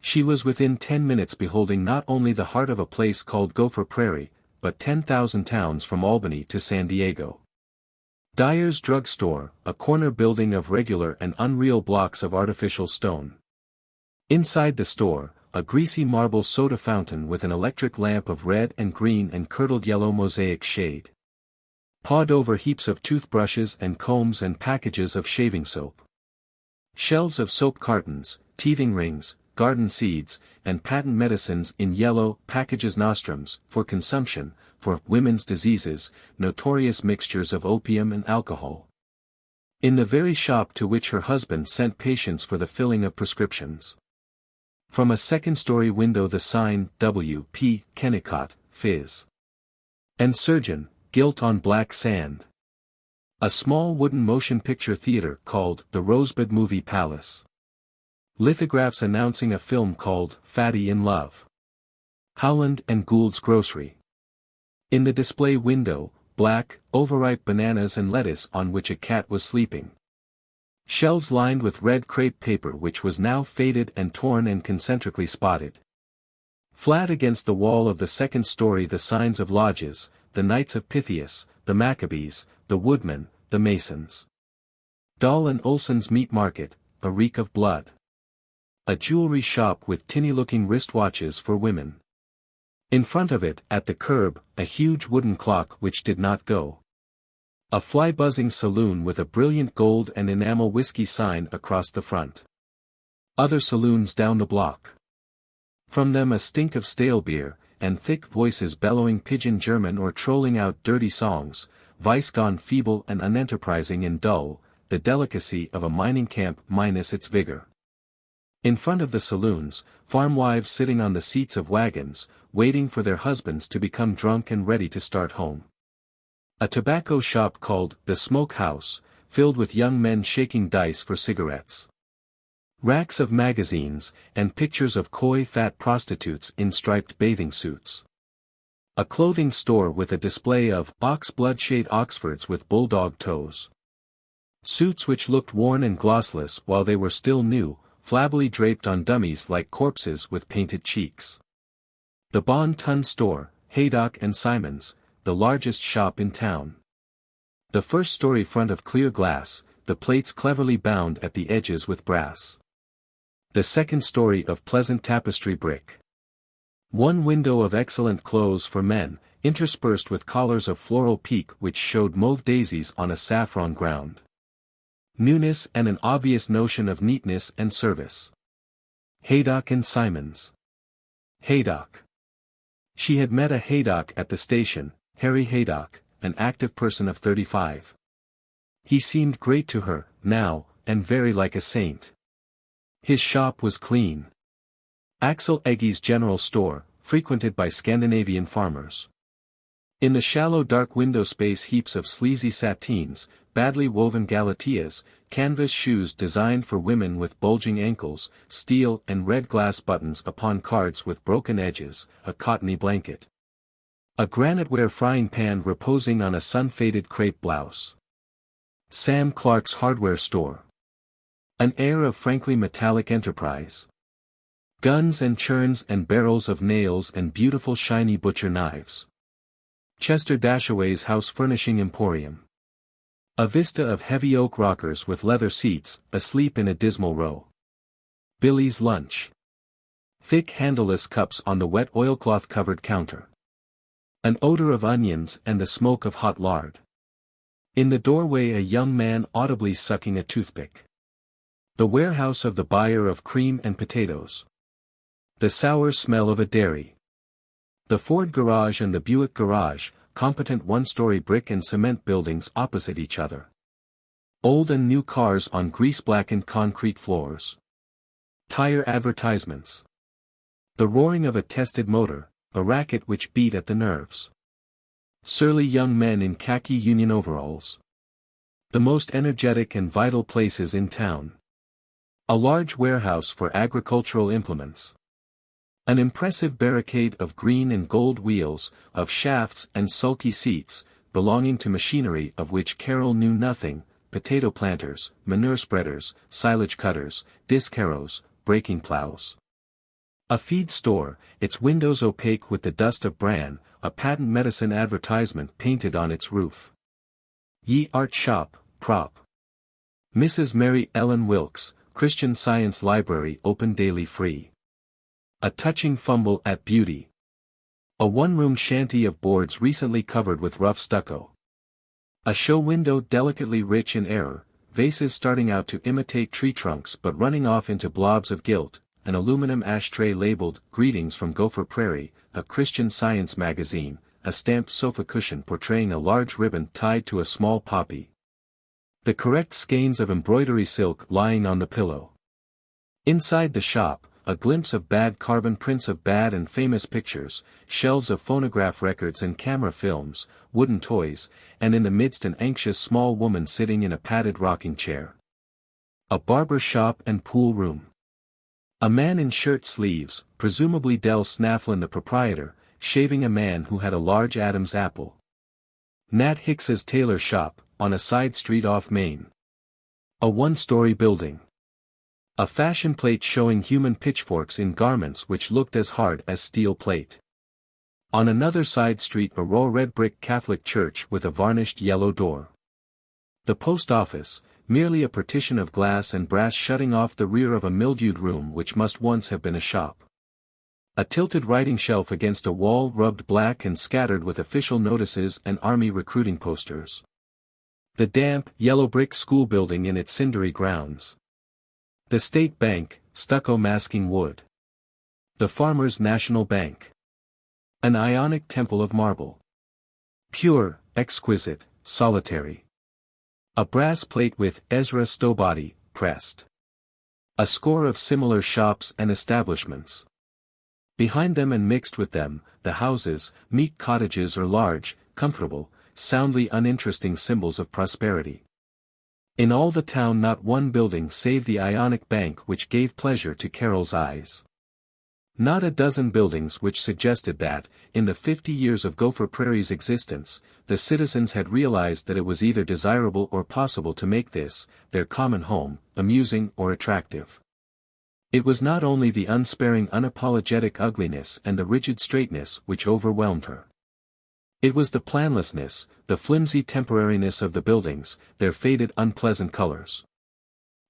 She was within 10 minutes beholding not only the heart of a place called Gopher Prairie, but 10,000 towns from Albany to San Diego. Dyer's drugstore, a corner building of regular and unreal blocks of artificial stone. Inside the store, a greasy marble soda fountain with an electric lamp of red and green and curdled yellow mosaic shade. Pawed-over heaps of toothbrushes and combs and packages of shaving soap. Shelves of soap cartons, teething rings, garden seeds, and patent medicines in yellow packages nostrums, for consumption, for women's diseases, notorious mixtures of opium and alcohol. In the very shop to which her husband sent patients for the filling of prescriptions. From a second-story window the sign, W.P. Kennicott, Phys. And Surgeon, gilt on black sand. A small wooden motion picture theater called the Rosebud Movie Palace. Lithographs announcing a film called Fatty in Love. Howland and Gould's Grocery. In the display window, black, overripe bananas and lettuce on which a cat was sleeping. Shelves lined with red crepe paper which was now faded and torn and concentrically spotted. Flat against the wall of the second story the signs of lodges, the Knights of Pythias, the Maccabees, the Woodmen, the Masons. Dahl and Olson's Meat Market, a reek of blood. A jewelry shop with tinny-looking wristwatches for women. In front of it, at the curb, a huge wooden clock which did not go. A fly-buzzing saloon with a brilliant gold and enamel whiskey sign across the front. Other saloons down the block. From them a stink of stale beer, and thick voices bellowing pidgin German or trolling out dirty songs, vice gone feeble and unenterprising and dull, the delicacy of a mining camp minus its vigor. In front of the saloons, farm wives sitting on the seats of wagons, waiting for their husbands to become drunk and ready to start home. A tobacco shop called the Smoke House, filled with young men shaking dice for cigarettes. Racks of magazines, and pictures of coy fat prostitutes in striped bathing suits. A clothing store with a display of ox blood-shade Oxfords with bulldog toes. Suits which looked worn and glossless while they were still new, flabbily draped on dummies like corpses with painted cheeks. The Bon Ton store, Haydock and Simon's, the largest shop in town. The first story front of clear glass, the plates cleverly bound at the edges with brass. The second story of pleasant tapestry brick. One window of excellent clothes for men, interspersed with collars of floral pique which showed mauve daisies on a saffron ground. Newness and an obvious notion of neatness and service. Haydock and Simon's. Haydock. She had met a Haydock at the station, Harry Haydock, an active person of 35. He seemed great to her, now, and very like a saint. His shop was clean. Axel Egge's general store, frequented by Scandinavian farmers. In the shallow dark window space heaps of sleazy sateens, badly woven galateas, canvas shoes designed for women with bulging ankles, steel and red glass buttons upon cards with broken edges, a cottony blanket. A graniteware frying pan reposing on a sun-faded crepe blouse. Sam Clark's hardware store. An air of frankly metallic enterprise. Guns and churns and barrels of nails and beautiful shiny butcher knives. Chester Dashaway's house furnishing emporium. A vista of heavy oak rockers with leather seats, asleep in a dismal row. Billy's lunch. Thick handleless cups on the wet oilcloth-covered counter. An odor of onions and the smoke of hot lard. In the doorway a young man audibly sucking a toothpick. The warehouse of the buyer of cream and potatoes. The sour smell of a dairy. The Ford garage and the Buick garage, competent one-story brick and cement buildings opposite each other. Old and new cars on grease-blackened concrete floors. Tire advertisements. The roaring of a tested motor, a racket which beat at the nerves. Surly young men in khaki union overalls. The most energetic and vital places in town. A large warehouse for agricultural implements. An impressive barricade of green and gold wheels, of shafts and sulky seats, belonging to machinery of which Carol knew nothing, potato planters, manure spreaders, silage cutters, disc harrows, breaking plows. A feed store, its windows opaque with the dust of bran, a patent medicine advertisement painted on its roof. Ye Art Shop, Prop. Mrs. Mary Ellen Wilkes, Christian Science Library open daily free. A touching fumble at beauty. A one-room shanty of boards recently covered with rough stucco. A show window delicately rich in error, vases starting out to imitate tree trunks but running off into blobs of gilt, an aluminum ashtray labeled, Greetings from Gopher Prairie, a Christian Science magazine, a stamped sofa cushion portraying a large ribbon tied to a small poppy. The correct skeins of embroidery silk lying on the pillow. Inside the shop, a glimpse of bad carbon prints of bad and famous pictures, shelves of phonograph records and camera films, wooden toys, and in the midst an anxious small woman sitting in a padded rocking chair. A barber shop and pool room. A man in shirt sleeves, presumably Del Snafflin the proprietor, shaving a man who had a large Adam's apple. Nat Hicks's tailor shop, on a side street off Main. A one-story building. A fashion plate showing human pitchforks in garments which looked as hard as steel plate. On another side street a raw red brick Catholic church with a varnished yellow door. The post office, merely a partition of glass and brass shutting off the rear of a mildewed room which must once have been a shop. A tilted writing shelf against a wall rubbed black and scattered with official notices and army recruiting posters. The damp, yellow brick school building in its cindery grounds. The State Bank, stucco masking wood. The Farmers' National Bank. An Ionic temple of marble. Pure, exquisite, solitary. A brass plate with Ezra Stowbody, pressed. A score of similar shops and establishments. Behind them and mixed with them, the houses, meek cottages or large, comfortable, soundly uninteresting symbols of prosperity. In all the town not one building save the Ionic Bank which gave pleasure to Carol's eyes. Not a dozen buildings which suggested that, in the 50 years of Gopher Prairie's existence, the citizens had realized that it was either desirable or possible to make this, their common home, amusing or attractive. It was not only the unsparing unapologetic ugliness and the rigid straightness which overwhelmed her. It was the planlessness, the flimsy temporariness of the buildings, their faded unpleasant colors.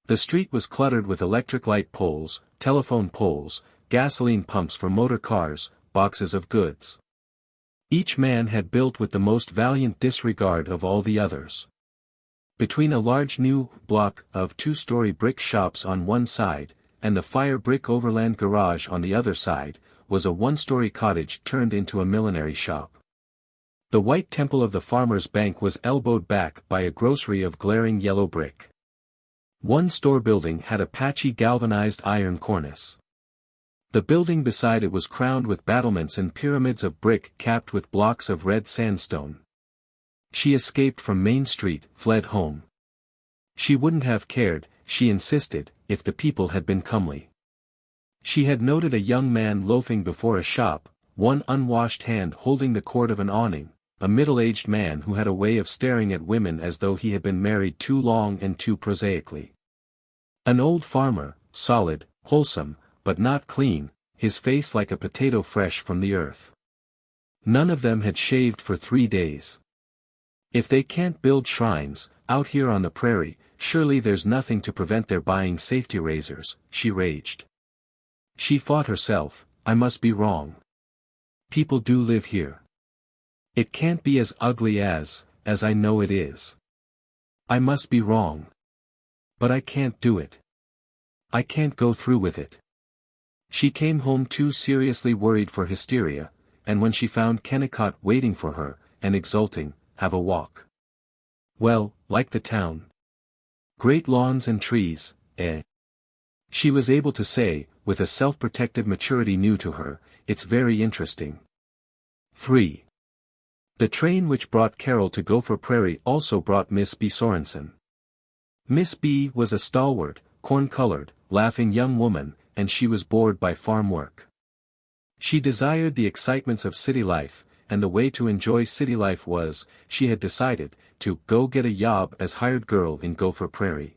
The street was cluttered with electric light poles, telephone poles, gasoline pumps for motor cars, boxes of goods. Each man had built with the most valiant disregard of all the others. Between a large new block of two-story brick shops on one side, and the fire brick overland garage on the other side, was a one-story cottage turned into a millinery shop. The white temple of the Farmers' Bank was elbowed back by a grocery of glaring yellow brick. One store building had a patchy galvanized iron cornice. The building beside it was crowned with battlements and pyramids of brick capped with blocks of red sandstone. She escaped from Main Street, fled home. She wouldn't have cared, she insisted, if the people had been comely. She had noted a young man loafing before a shop, one unwashed hand holding the cord of an awning, a middle-aged man who had a way of staring at women as though he had been married too long and too prosaically. An old farmer, solid, wholesome, but not clean, his face like a potato fresh from the earth. None of them had shaved for 3 days. If they can't build shrines, out here on the prairie, surely there's nothing to prevent their buying safety razors, she raged. She fought herself, I must be wrong. People do live here. It can't be as ugly as I know it is. I must be wrong. But I can't do it. I can't go through with it. She came home too seriously worried for hysteria, and when she found Kennicott waiting for her, and exulting, have a walk. Well, like the town. Great lawns and trees, eh? She was able to say, with a self-protective maturity new to her, it's very interesting. 3. The train which brought Carol to Gopher Prairie also brought Miss B. Sorensen. Miss B. was a stalwart, corn-colored, laughing young woman, and she was bored by farm work. She desired the excitements of city life, and the way to enjoy city life was, she had decided, to go get a job as hired girl in Gopher Prairie.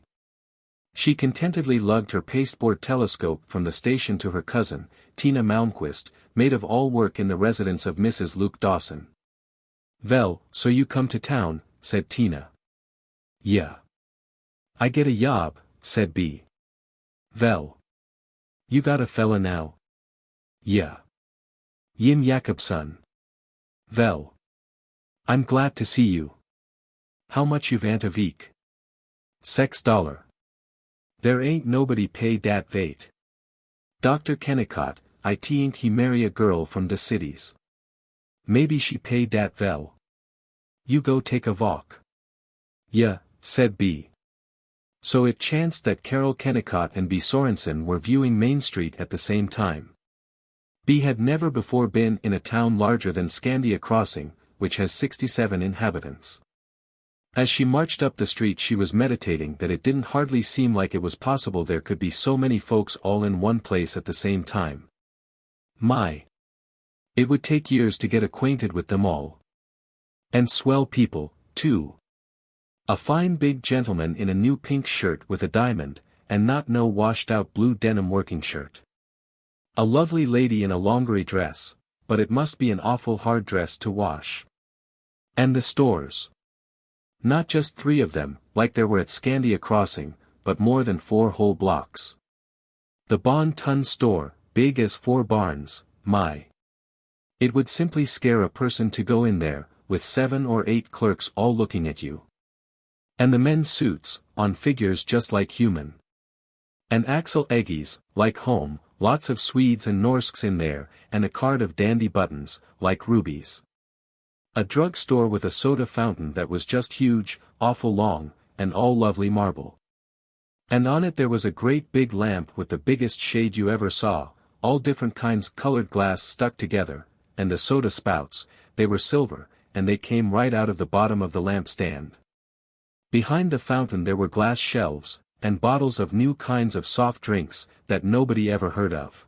She contentedly lugged her pasteboard telescope from the station to her cousin, Tina Malmquist, maid of all work in the residence of Mrs. Luke Dawson. "Vell, so you come to town," said Tina. "Yeah. I get a job," said B. "Vell. You got a fella now?" "Yeah. Jim Jakobson." "Vell. I'm glad to see you. How much you've ant a week?" $6. "There ain't nobody pay dat vait. Dr. Kennicott, I think he marry a girl from de cities. Maybe she pay dat vell. You go take a walk." "Yeah," said B. So it chanced that Carol Kennicott and B. Sorensen were viewing Main Street at the same time. B. had never before been in a town larger than Scandia Crossing, which has 67 inhabitants. As she marched up the street she was meditating that it didn't hardly seem like it was possible there could be so many folks all in one place at the same time. My! It would take years to get acquainted with them all. And swell people, too. A fine big gentleman in a new pink shirt with a diamond, and not no washed-out blue denim working shirt. A lovely lady in a lingerie dress, but it must be an awful hard dress to wash. And the stores. Not just 3 of them, like there were at Scandia Crossing, but more than 4 whole blocks. The Bon Ton store, big as 4 barns, my. It would simply scare a person to go in there, with 7 or 8 clerks all looking at you. And the men's suits, on figures just like human. And Axel Eggies, like home, lots of Swedes and Norsks in there, and a card of dandy buttons, like rubies. A drug store with a soda fountain that was just huge, awful long, and all lovely marble. And on it there was a great big lamp with the biggest shade you ever saw, all different kinds colored glass stuck together, and the soda spouts, they were silver, and they came right out of the bottom of the lamp stand. Behind the fountain there were glass shelves, and bottles of new kinds of soft drinks, that nobody ever heard of.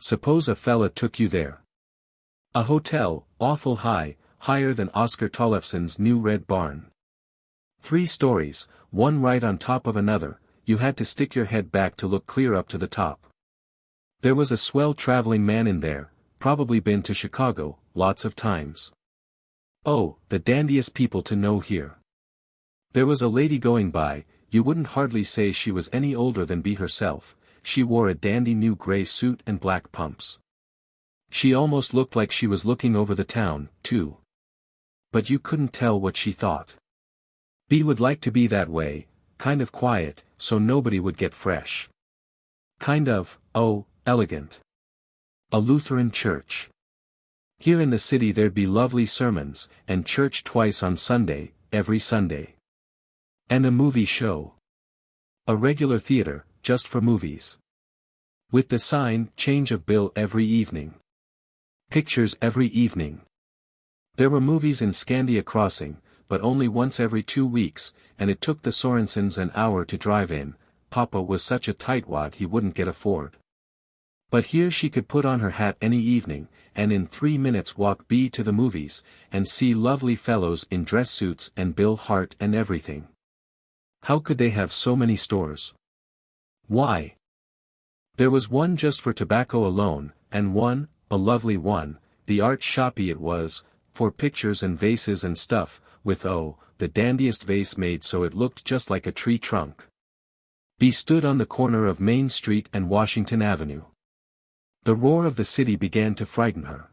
Suppose a fella took you there. A hotel, awful high, higher than Oscar Tollefson's new red barn. 3 stories, one right on top of another, you had to stick your head back to look clear up to the top. There was a swell traveling man in there, probably been to Chicago, lots of times. Oh, the dandiest people to know here. There was a lady going by, you wouldn't hardly say she was any older than Bea herself, she wore a dandy new grey suit and black pumps. She almost looked like she was looking over the town, too. But you couldn't tell what she thought. Bea would like to be that way, kind of quiet, so nobody would get fresh. Kind of, elegant. A Lutheran church. Here in the city there'd be lovely sermons, and church twice on Sunday, every Sunday. And a movie show. A regular theater, just for movies. With the sign, change of bill every evening. Pictures every evening. There were movies in Scandia Crossing, but only once every 2 weeks, and it took the Sorensens an hour to drive in. Papa was such a tightwad he wouldn't get a Ford. But here she could put on her hat any evening, and in 3 minutes walk Bea to the movies, and see lovely fellows in dress suits and Bill Hart and everything. How could they have so many stores? Why? There was one just for tobacco alone, and one, a lovely one, the art shoppy it was, for pictures and vases and stuff, with the dandiest vase made so it looked just like a tree trunk. Bea stood on the corner of Main Street and Washington Avenue. The roar of the city began to frighten her.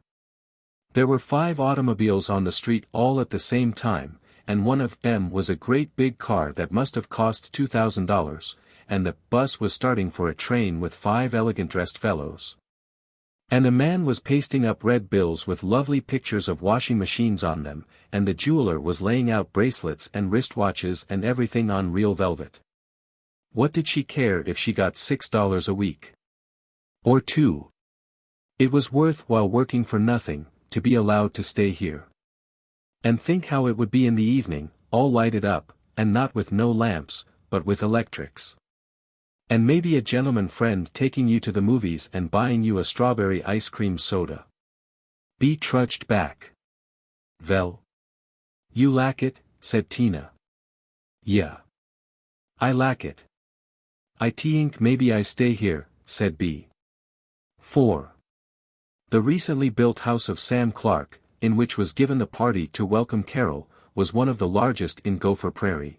There were 5 automobiles on the street all at the same time, and one of them was a great big car that must have cost $2,000, and the bus was starting for a train with 5 elegant dressed fellows. And a man was pasting up red bills with lovely pictures of washing machines on them, and the jeweler was laying out bracelets and wristwatches and everything on real velvet. What did she care if she got $6 a week? Or 2? It was worthwhile working for nothing, to be allowed to stay here. And think how it would be in the evening, all lighted up, and not with no lamps, but with electrics. And maybe a gentleman friend taking you to the movies and buying you a strawberry ice cream soda. Bea trudged back. Well. You lack it, said Tina. Yeah. I lack it. I think maybe I stay here, said Bea. 4. The recently built house of Sam Clark, in which was given the party to welcome Carol, was one of the largest in Gopher Prairie.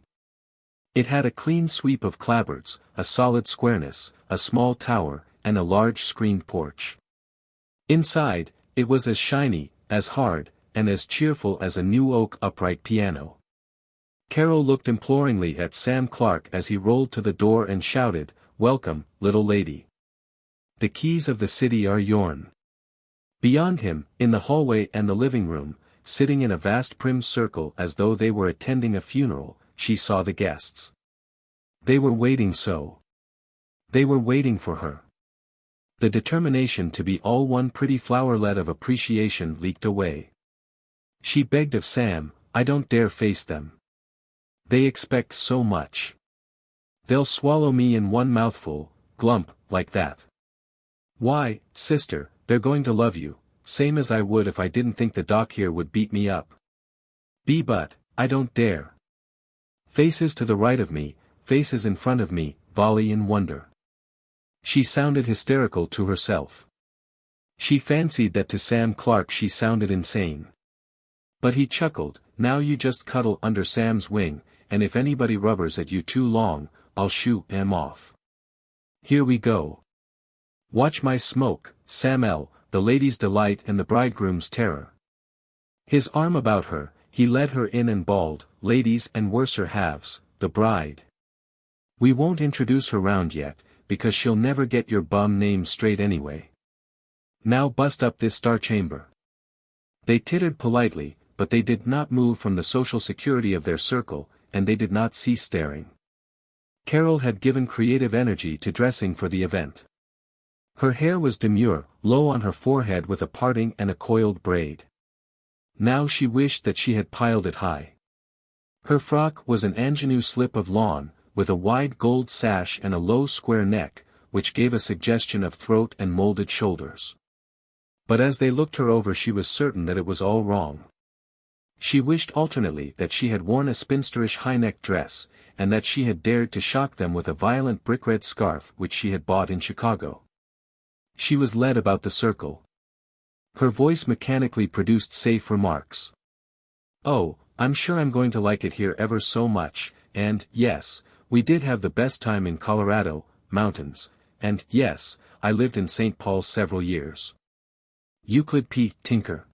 It had a clean sweep of clapboards, a solid squareness, a small tower, and a large screened porch. Inside, it was as shiny, as hard, and as cheerful as a new oak upright piano. Carol looked imploringly at Sam Clark as he rolled to the door and shouted, "Welcome, little lady. The keys of the city are yourn." Beyond him, in the hallway and the living room, sitting in a vast prim circle as though they were attending a funeral, she saw the guests. They were waiting so. They were waiting for her. The determination to be all one pretty flowerlet of appreciation leaked away. She begged of Sam, "I don't dare face them. They expect so much. They'll swallow me in one mouthful, glump, like that." "Why, sister, they're going to love you," same as I would if I didn't think the doc here would beat me up. But, I don't dare. Faces to the right of me, faces in front of me, volley in wonder. She sounded hysterical to herself. She fancied that to Sam Clark she sounded insane. But he chuckled, now you just cuddle under Sam's wing, and if anybody rubbers at you too long, I'll shoot him off. Here we go. Watch my smoke, Sam L., the lady's delight and the bridegroom's terror. His arm about her, he led her in and bawled, ladies and worser halves, the bride. We won't introduce her round yet, because she'll never get your bum name straight anyway. Now bust up this star chamber. They tittered politely, but they did not move from the social security of their circle, and they did not cease staring. Carol had given creative energy to dressing for the event. Her hair was demure, low on her forehead with a parting and a coiled braid. Now she wished that she had piled it high. Her frock was an ingenue slip of lawn, with a wide gold sash and a low square neck, which gave a suggestion of throat and molded shoulders. But as they looked her over she was certain that it was all wrong. She wished alternately that she had worn a spinsterish high-neck dress, and that she had dared to shock them with a violent brick-red scarf which she had bought in Chicago. She was led about the circle. Her voice mechanically produced safe remarks. Oh, I'm sure I'm going to like it here ever so much, and, yes, we did have the best time in Colorado, mountains, and, yes, I lived in St. Paul several years. Euclid P. Tinker.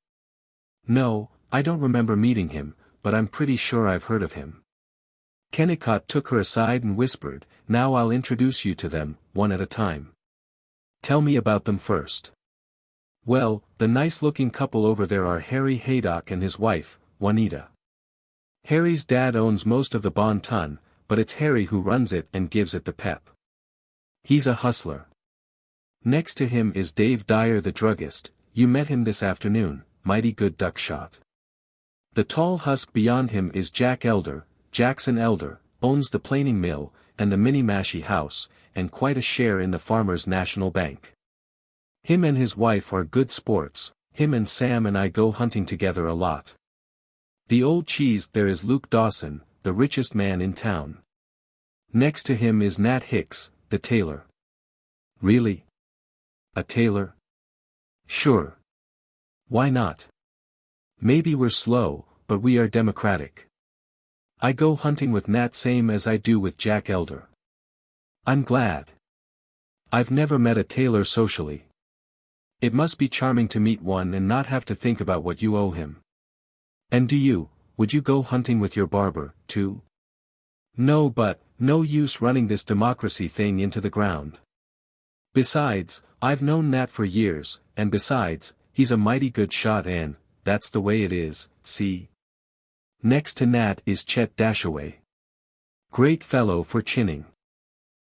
No, I don't remember meeting him, but I'm pretty sure I've heard of him. Kennicott took her aside and whispered, now I'll introduce you to them, one at a time. Tell me about them first. Well, the nice-looking couple over there are Harry Haydock and his wife, Juanita. Harry's dad owns most of the Bon Ton, but it's Harry who runs it and gives it the pep. He's a hustler. Next to him is Dave Dyer the druggist, you met him this afternoon, mighty good duck shot. The tall husk beyond him is Jack Elder, Jackson Elder, owns the planing mill, and the Minniemashie house, and quite a share in the Farmers National Bank. Him and his wife are good sports, him and Sam and I go hunting together a lot. The old cheese there is Luke Dawson, the richest man in town. Next to him is Nat Hicks, the tailor. Really? A tailor? Sure. Why not? Maybe we're slow, but we are democratic. I go hunting with Nat same as I do with Jack Elder. I'm glad. I've never met a tailor socially. It must be charming to meet one and not have to think about what you owe him. And would you go hunting with your barber, too? No, but, no use running this democracy thing into the ground. Besides, I've known Nat for years, and besides, he's a mighty good shot and, that's the way it is, see? Next to Nat is Chet Dashaway. Great fellow for chinning.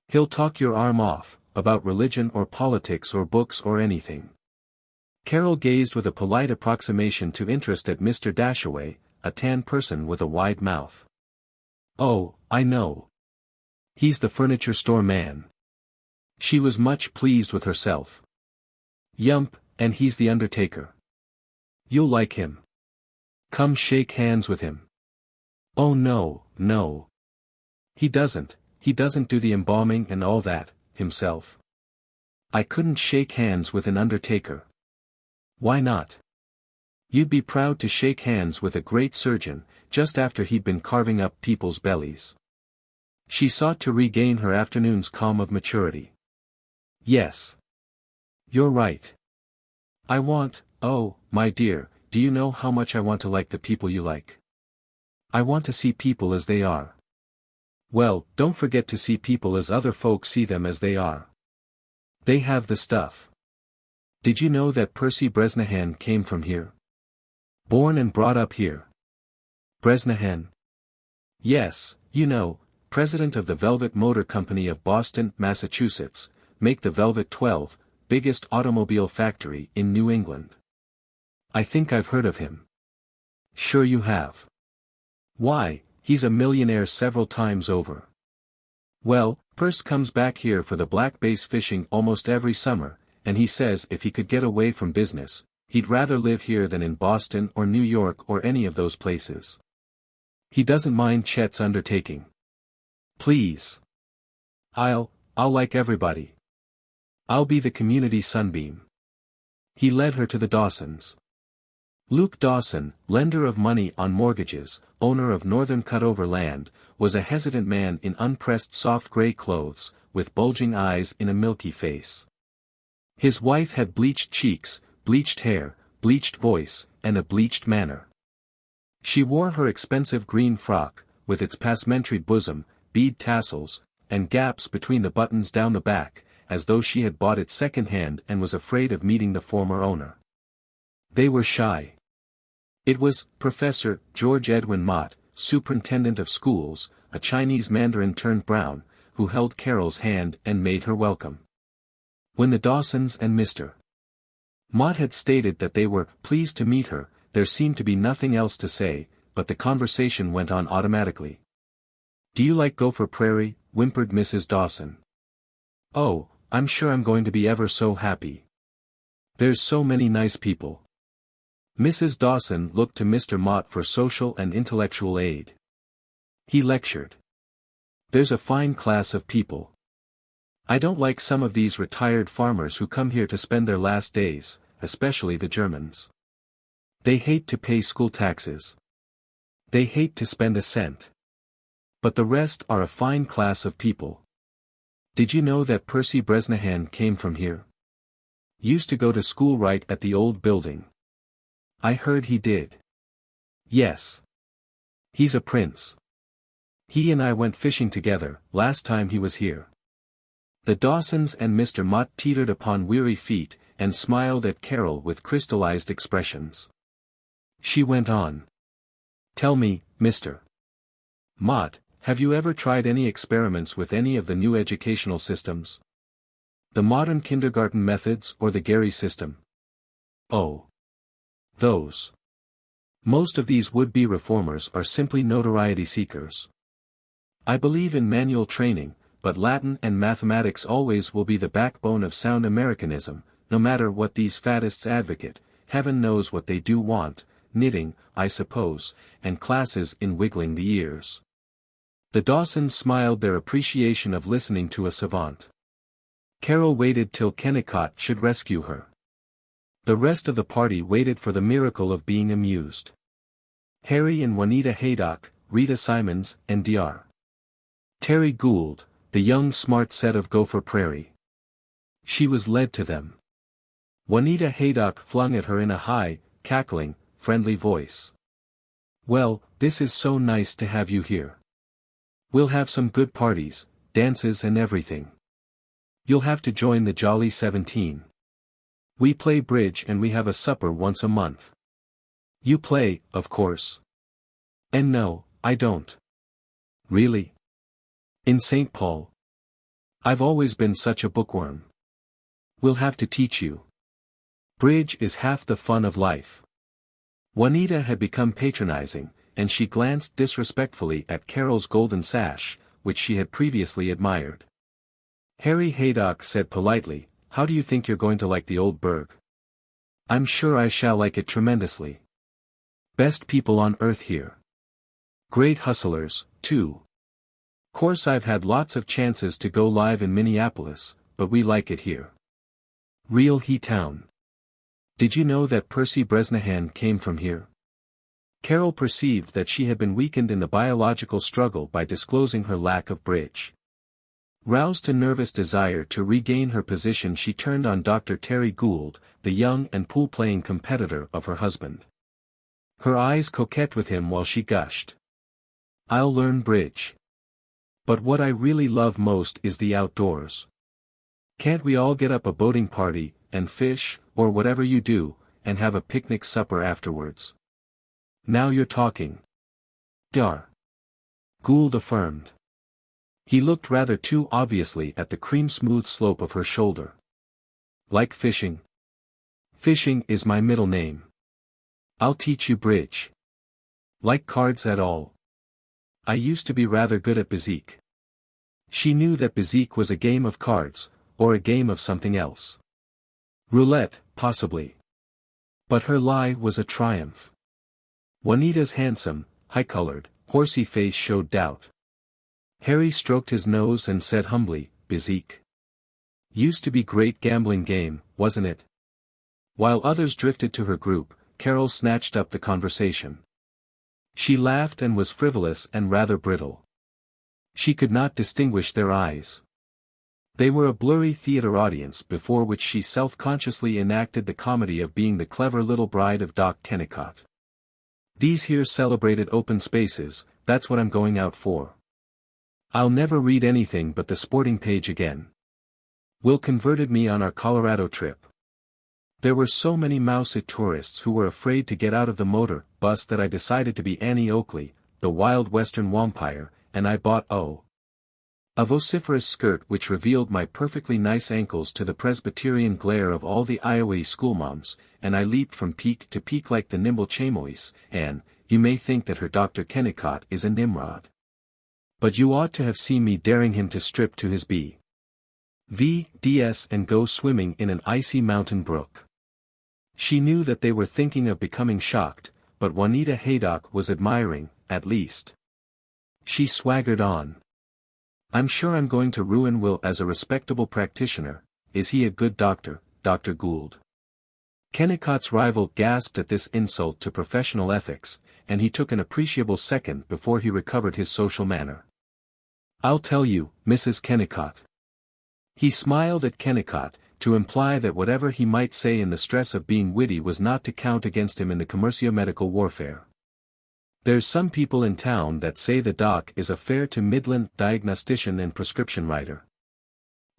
He'll talk your arm off, about religion or politics or books or anything. Carol gazed with a polite approximation to interest at Mr. Dashaway, a tan person with a wide mouth. Oh, I know. He's the furniture store man. She was much pleased with herself. Yump, and he's the undertaker. You'll like him. Come shake hands with him. Oh no, no. He doesn't do the embalming and all that, himself. I couldn't shake hands with an undertaker. Why not? You'd be proud to shake hands with a great surgeon, just after he'd been carving up people's bellies. She sought to regain her afternoon's calm of maturity. Yes. You're right. Oh, my dear, do you know how much I want to like the people you like? I want to see people as they are. Well, don't forget to see people as other folk see them as they are. They have the stuff. Did you know that Percy Bresnahan came from here? Born and brought up here. Bresnahan? Yes, you know, president of the Velvet Motor Company of Boston, Massachusetts, make the Velvet 12, biggest automobile factory in New England. I think I've heard of him. Sure you have. Why, he's a millionaire several times over. Well, Perce comes back here for the black bass fishing almost every summer, and he says if he could get away from business, He'd rather live here than in Boston or New York or any of those places. He doesn't mind Chet's undertaking. Please. I'll like everybody. I'll be the community sunbeam. He led her to the Dawsons. Luke Dawson, lender of money on mortgages, owner of northern cut-over land, was a hesitant man in unpressed soft gray clothes, with bulging eyes in a milky face. His wife had bleached cheeks, bleached hair, bleached voice, and a bleached manner. She wore her expensive green frock, with its passementeried bosom, bead tassels, and gaps between the buttons down the back, as though she had bought it second-hand and was afraid of meeting the former owner. They were shy. It was Professor George Edwin Mott, superintendent of schools, a Chinese mandarin turned brown, who held Carol's hand and made her welcome. When the Dawsons and Mr. Mott had stated that they were pleased to meet her, there seemed to be nothing else to say, but the conversation went on automatically. "Do you like Gopher Prairie?" whimpered Mrs. Dawson. "Oh, I'm sure I'm going to be ever so happy. There's so many nice people." Mrs. Dawson looked to Mr. Mott for social and intellectual aid. He lectured. "There's a fine class of people. I don't like some of these retired farmers who come here to spend their last days, especially the Germans. They hate to pay school taxes. They hate to spend a cent. But the rest are a fine class of people. Did you know that Percy Bresnahan came from here? Used to go to school right at the old building. I heard he did. Yes. He's a prince. He and I went fishing together, last time he was here." The Dawsons and Mr. Mott teetered upon weary feet, and smiled at Carol with crystallized expressions. She went on. "Tell me, Mr. Mott, have you ever tried any experiments with any of the new educational systems? The modern kindergarten methods or the Gary system?" "Oh. Those. Most of these would-be reformers are simply notoriety seekers. I believe in manual training, but Latin and mathematics always will be the backbone of sound Americanism, no matter what these faddists advocate. Heaven knows what they do want, knitting, I suppose, and classes in wiggling the ears." The Dawsons smiled their appreciation of listening to a savant. Carol waited till Kennicott should rescue her. The rest of the party waited for the miracle of being amused. Harry and Juanita Haydock, Rita Simons, and Dr. Terry Gould, the young smart set of Gopher Prairie. She was led to them. Juanita Haydock flung at her in a high, cackling, friendly voice. "Well, this is so nice to have you here. We'll have some good parties, dances and everything. You'll have to join the Jolly 17. We play bridge and we have a supper once a month. You play, of course." "And no, I don't." "Really? In St. Paul? I've always been such a bookworm. We'll have to teach you. Bridge is half the fun of life." Juanita had become patronizing, and she glanced disrespectfully at Carol's golden sash, which she had previously admired. Harry Haydock said politely, "How do you think you're going to like the old burg?" "I'm sure I shall like it tremendously. Best people on earth here. Great hustlers, too. Course I've had lots of chances to go live in Minneapolis, but we like it here. Real he-town. Did you know that Percy Bresnahan came from here?" Carol perceived that she had been weakened in the biological struggle by disclosing her lack of bridge. Roused to nervous desire to regain her position, she turned on Dr. Terry Gould, the young and pool-playing competitor of her husband. Her eyes coquetted with him while she gushed. "I'll learn bridge. But what I really love most is the outdoors. Can't we all get up a boating party, and fish, or whatever you do, and have a picnic supper afterwards?" "Now you're talking." Dr. Gould affirmed. He looked rather too obviously at the cream-smooth slope of her shoulder. "Like fishing?" "Fishing is my middle name. I'll teach you bridge." "Like cards at all?" "I used to be rather good at bezique." She knew that bezique was a game of cards, or a game of something else. "Roulette, possibly." But her lie was a triumph. Juanita's handsome, high-colored, horsey face showed doubt. Harry stroked his nose and said humbly, "Bezique. Used to be great gambling game, wasn't it?" While others drifted to her group, Carol snatched up the conversation. She laughed and was frivolous and rather brittle. She could not distinguish their eyes. They were a blurry theater audience before which she self-consciously enacted the comedy of being the clever little bride of Doc Kennicott. "These here celebrated open spaces, that's what I'm going out for. I'll never read anything but the sporting page again. Will converted me on our Colorado trip. There were so many mousy tourists who were afraid to get out of the motor bus that I decided to be Annie Oakley, the wild western vampire, and I bought a vociferous skirt which revealed my perfectly nice ankles to the Presbyterian glare of all the Iowa schoolmoms, and I leaped from peak to peak like the nimble chamois, and, you may think that her Dr. Kennicott is a Nimrod. But you ought to have seen me daring him to strip to his B.V.D.S. and go swimming in an icy mountain brook." She knew that they were thinking of becoming shocked, but Juanita Haydock was admiring, at least. She swaggered on. "I'm sure I'm going to ruin Will as a respectable practitioner. Is he a good doctor, Dr. Gould?" Kennicott's rival gasped at this insult to professional ethics, and he took an appreciable second before he recovered his social manner. "I'll tell you, Mrs. Kennicott." He smiled at Kennicott, to imply that whatever he might say in the stress of being witty was not to count against him in the commercio-medical warfare. "There's some people in town that say the doc is a fair to middling diagnostician and prescription writer.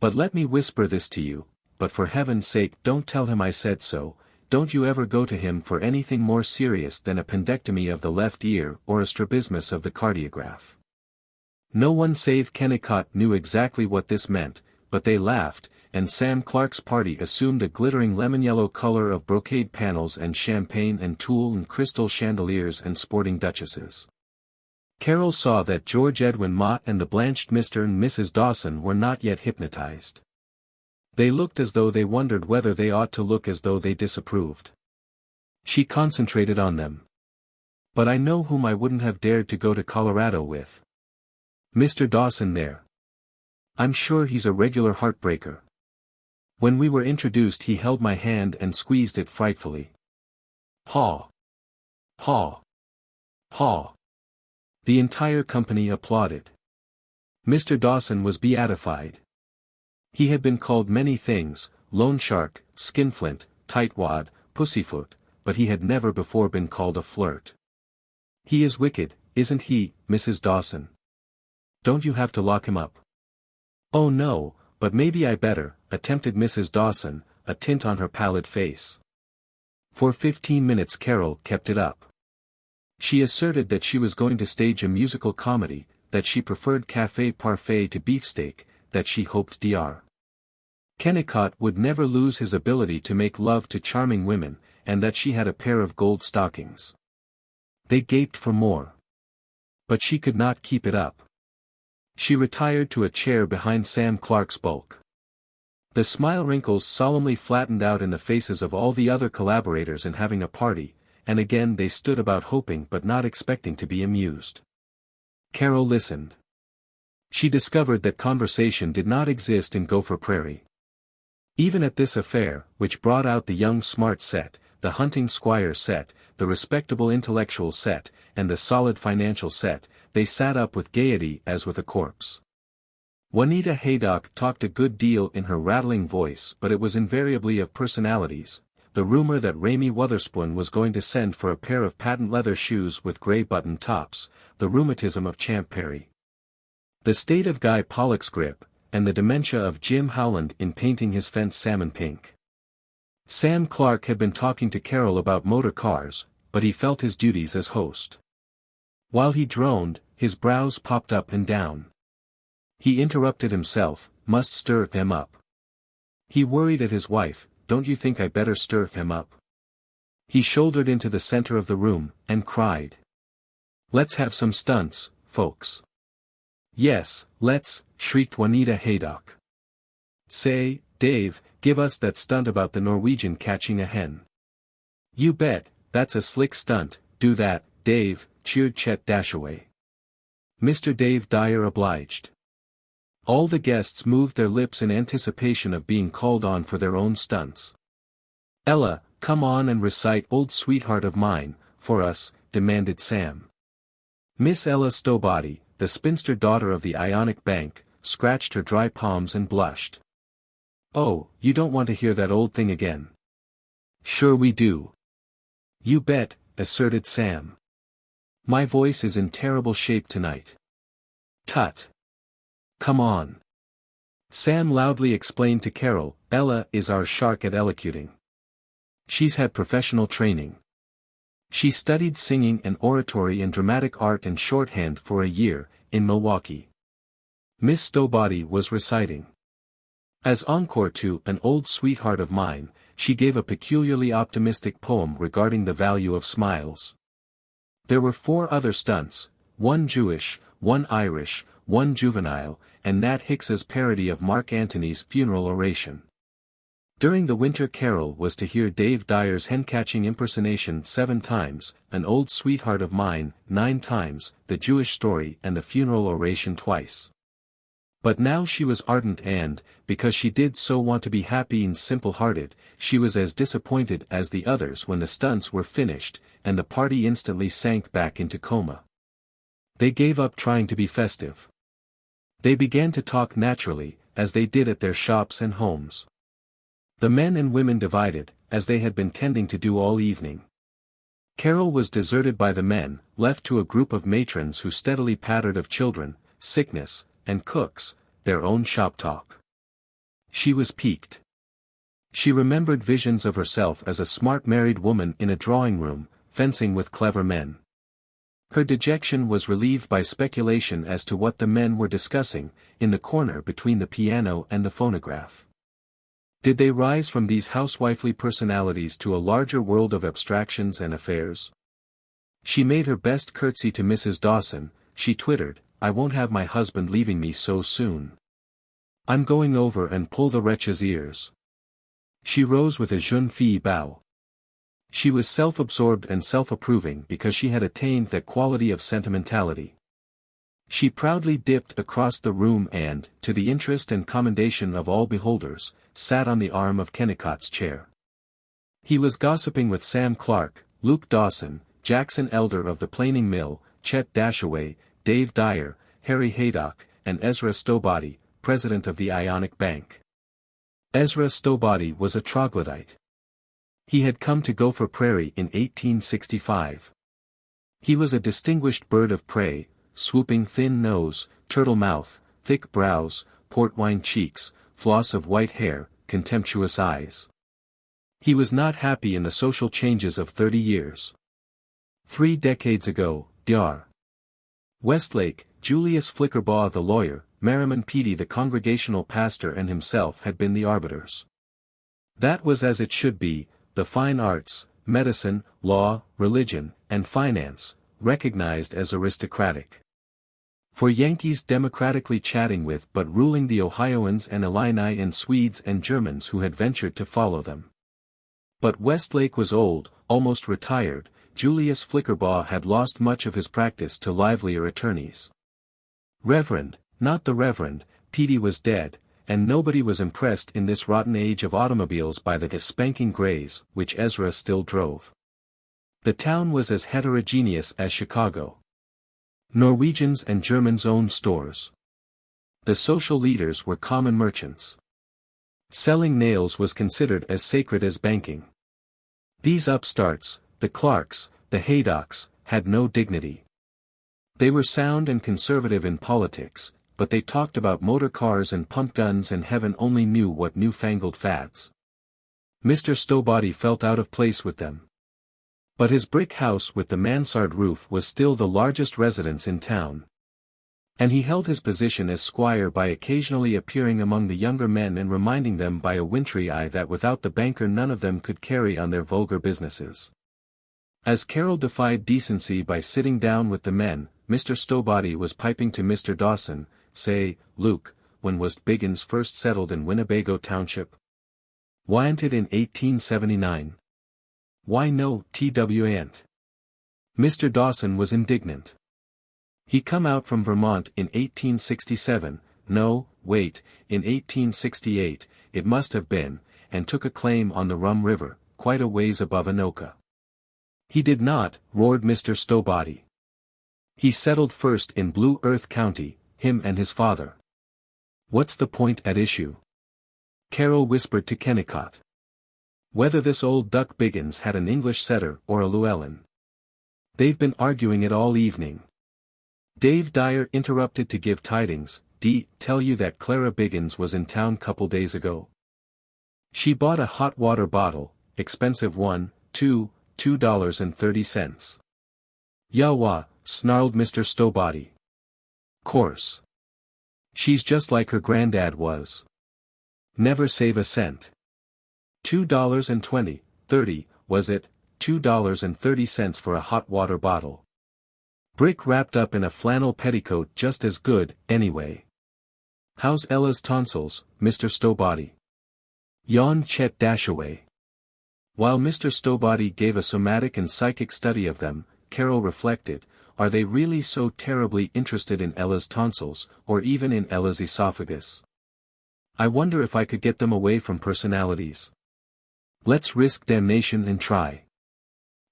But let me whisper this to you, but for heaven's sake don't tell him I said so. Don't you ever go to him for anything more serious than a appendectomy of the left ear or a strabismus of the cardiograph." No one save Kennicott knew exactly what this meant, but they laughed, and Sam Clark's party assumed a glittering lemon-yellow color of brocade panels and champagne and tulle and crystal chandeliers and sporting duchesses. Carol saw that George Edwin Mott and the blanched Mr. and Mrs. Dawson were not yet hypnotized. They looked as though they wondered whether they ought to look as though they disapproved. She concentrated on them. "But I know whom I wouldn't have dared to go to Colorado with. Mr. Dawson there. I'm sure he's a regular heartbreaker. When we were introduced he held my hand and squeezed it frightfully. Haw! Haw! Haw!" The entire company applauded. Mr. Dawson was beatified. He had been called many things, loan shark, skinflint, tightwad, pussyfoot, but he had never before been called a flirt. "He is wicked, isn't he, Mrs. Dawson? Don't you have to lock him up?" "Oh no, but maybe I better," attempted Mrs. Dawson, a tint on her pallid face. For 15 minutes Carol kept it up. She asserted that she was going to stage a musical comedy, that she preferred café parfait to beefsteak, that she hoped Dr. Kennicott would never lose his ability to make love to charming women, and that she had a pair of gold stockings. They gaped for more. But she could not keep it up. She retired to a chair behind Sam Clark's bulk. The smile wrinkles solemnly flattened out in the faces of all the other collaborators in having a party, and again they stood about hoping but not expecting to be amused. Carol listened. She discovered that conversation did not exist in Gopher Prairie. Even at this affair, which brought out the young smart set, the hunting squire set, the respectable intellectual set, and the solid financial set, they sat up with gaiety as with a corpse. Juanita Haydock talked a good deal in her rattling voice, but it was invariably of personalities. The rumor that Raymie Wutherspoon was going to send for a pair of patent leather shoes with grey button tops, the rheumatism of Champ Perry, the state of Guy Pollock's grip, and the dementia of Jim Howland in painting his fence salmon pink. Sam Clark had been talking to Carol about motor cars, but he felt his duties as host. While he droned, his brows popped up and down. He interrupted himself, must stir him up. He worried at his wife, don't you think I better stir him up? He shouldered into the center of the room, and cried. Let's have some stunts, folks. Yes, let's, shrieked Juanita Haydock. Say, Dave, give us that stunt about the Norwegian catching a hen. You bet, that's a slick stunt, do that, Dave, cheered Chet Dashaway. Mr. Dave Dyer obliged. All the guests moved their lips in anticipation of being called on for their own stunts. Ella, come on and recite Old Sweetheart of Mine, for us, demanded Sam. Miss Ella Stowbody, the spinster daughter of the Ionic Bank, scratched her dry palms and blushed. Oh, you don't want to hear that old thing again. Sure we do. You bet, asserted Sam. My voice is in terrible shape tonight. Tut. Come on. Sam loudly explained to Carol, Ella is our shark at elocuting. She's had professional training. She studied singing and oratory and dramatic art and shorthand for a year, in Milwaukee. Miss Stowbody was reciting. As encore to An Old Sweetheart of Mine, she gave a peculiarly optimistic poem regarding the value of smiles. There were 4 other stunts, 1 Jewish, 1 Irish, 1 juvenile, and Nat Hicks's parody of Mark Antony's funeral oration. During the winter Carol was to hear Dave Dyer's hen-catching impersonation 7 times, An Old Sweetheart of Mine 9 times, the Jewish story and the funeral oration twice. But now she was ardent and, because she did so want to be happy and simple-hearted, she was as disappointed as the others when the stunts were finished, and the party instantly sank back into coma. They gave up trying to be festive. They began to talk naturally, as they did at their shops and homes. The men and women divided, as they had been tending to do all evening. Carol was deserted by the men, left to a group of matrons who steadily pattered of children, sickness, and cooks, their own shop talk. She was piqued. She remembered visions of herself as a smart married woman in a drawing room, fencing with clever men. Her dejection was relieved by speculation as to what the men were discussing, in the corner between the piano and the phonograph. Did they rise from these housewifely personalities to a larger world of abstractions and affairs? She made her best curtsy to Mrs. Dawson. She twittered, I won't have my husband leaving me so soon. I'm going over and pull the wretch's ears. She rose with a jeune fille bow. She was self-absorbed and self-approving because she had attained that quality of sentimentality. She proudly dipped across the room and, to the interest and commendation of all beholders, sat on the arm of Kennicott's chair. He was gossiping with Sam Clark, Luke Dawson, Jackson Elder of the planing mill, Chet Dashaway, Dave Dyer, Harry Haydock, and Ezra Stowbody, president of the Ionic Bank. Ezra Stowbody was a troglodyte. He had come to Gopher Prairie in 1865. He was a distinguished bird of prey, swooping thin nose, turtle mouth, thick brows, port wine cheeks, floss of white hair, contemptuous eyes. He was not happy in the social changes of 30 years. 3 decades ago, Dr. Westlake, Julius Flickerbaugh the lawyer, Merriman Peedy the congregational pastor and himself had been the arbiters. That was as it should be, the fine arts, medicine, law, religion, and finance, recognized as aristocratic. For Yankees democratically chatting with but ruling the Ohioans and Illini and Swedes and Germans who had ventured to follow them. But Westlake was old, almost retired. Julius Flickerbaugh had lost much of his practice to livelier attorneys. Reverend, not the Reverend, Peedy was dead, and nobody was impressed in this rotten age of automobiles by the spanking grays, which Ezra still drove. The town was as heterogeneous as Chicago. Norwegians and Germans owned stores. The social leaders were common merchants. Selling nails was considered as sacred as banking. These upstarts, the Clarks, the Haydocks, had no dignity. They were sound and conservative in politics, but they talked about motor cars and pump guns and heaven only knew what newfangled fads. Mr. Stowbody felt out of place with them. But his brick house with the mansard roof was still the largest residence in town. And he held his position as squire by occasionally appearing among the younger men and reminding them by a wintry eye that without the banker none of them could carry on their vulgar businesses. As Carol defied decency by sitting down with the men, Mr. Stowbody was piping to Mr. Dawson, "Say, Luke, when was Biggins first settled in Winnebago Township?" "Wyan't it in 1879? Why no, twant. Mr. Dawson was indignant. He come out from Vermont in 1867, no, wait, in 1868, it must have been, and took a claim on the Rum River, quite a ways above Anoka. He did not, roared Mr. Stowbody. He settled first in Blue Earth County, him and his father. What's the point at issue? Carol whispered to Kennicott. Whether this old duck Biggins had an English setter or a Llewellyn. They've been arguing it all evening. Dave Dyer interrupted to give tidings. Tell you that Clara Biggins was in town couple days ago. She bought a hot water bottle, expensive one, $2.30. Yawa, snarled Mr. Stowbody. Course. She's just like her granddad was. Never save a cent. $2.20, was it, $2.30 for a hot water bottle. Brick wrapped up in a flannel petticoat just as good, anyway. How's Ella's tonsils, Mr. Stowbody? Yawned Chet Dashaway. While Mr. Stowbody gave a somatic and psychic study of them, Carol reflected, are they really so terribly interested in Ella's tonsils, or even in Ella's esophagus? I wonder if I could get them away from personalities. Let's risk damnation and try.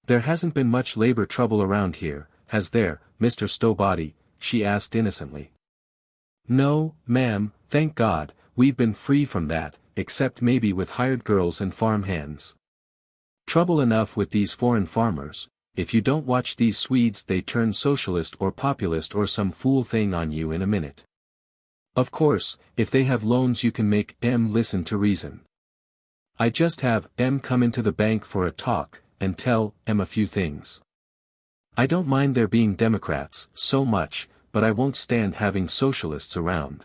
There hasn't been much labor trouble around here, has there, Mr. Stowbody? She asked innocently. No, ma'am, thank God, we've been free from that, except maybe with hired girls and farm hands. Trouble enough with these foreign farmers, if you don't watch these Swedes they turn socialist or populist or some fool thing on you in a minute. Of course, if they have loans you can make M listen to reason. I just have M come into the bank for a talk, and tell M a few things. I don't mind their being Democrats so much, but I won't stand having socialists around.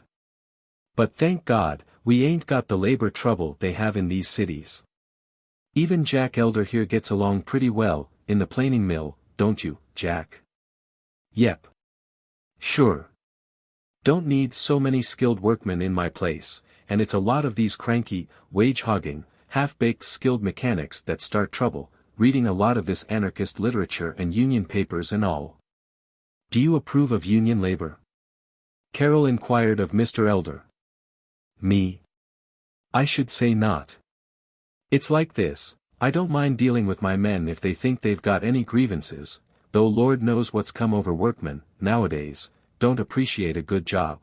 But thank God, we ain't got the labor trouble they have in these cities. Even Jack Elder here gets along pretty well, in the planing mill, don't you, Jack? Yep. Sure. Don't need so many skilled workmen in my place, and it's a lot of these cranky, wage-hogging, half-baked skilled mechanics that start trouble, reading a lot of this anarchist literature and union papers and all. Do you approve of union labor? Carol inquired of Mr. Elder. Me? I should say not. It's like this, I don't mind dealing with my men if they think they've got any grievances, though Lord knows what's come over workmen, nowadays, don't appreciate a good job.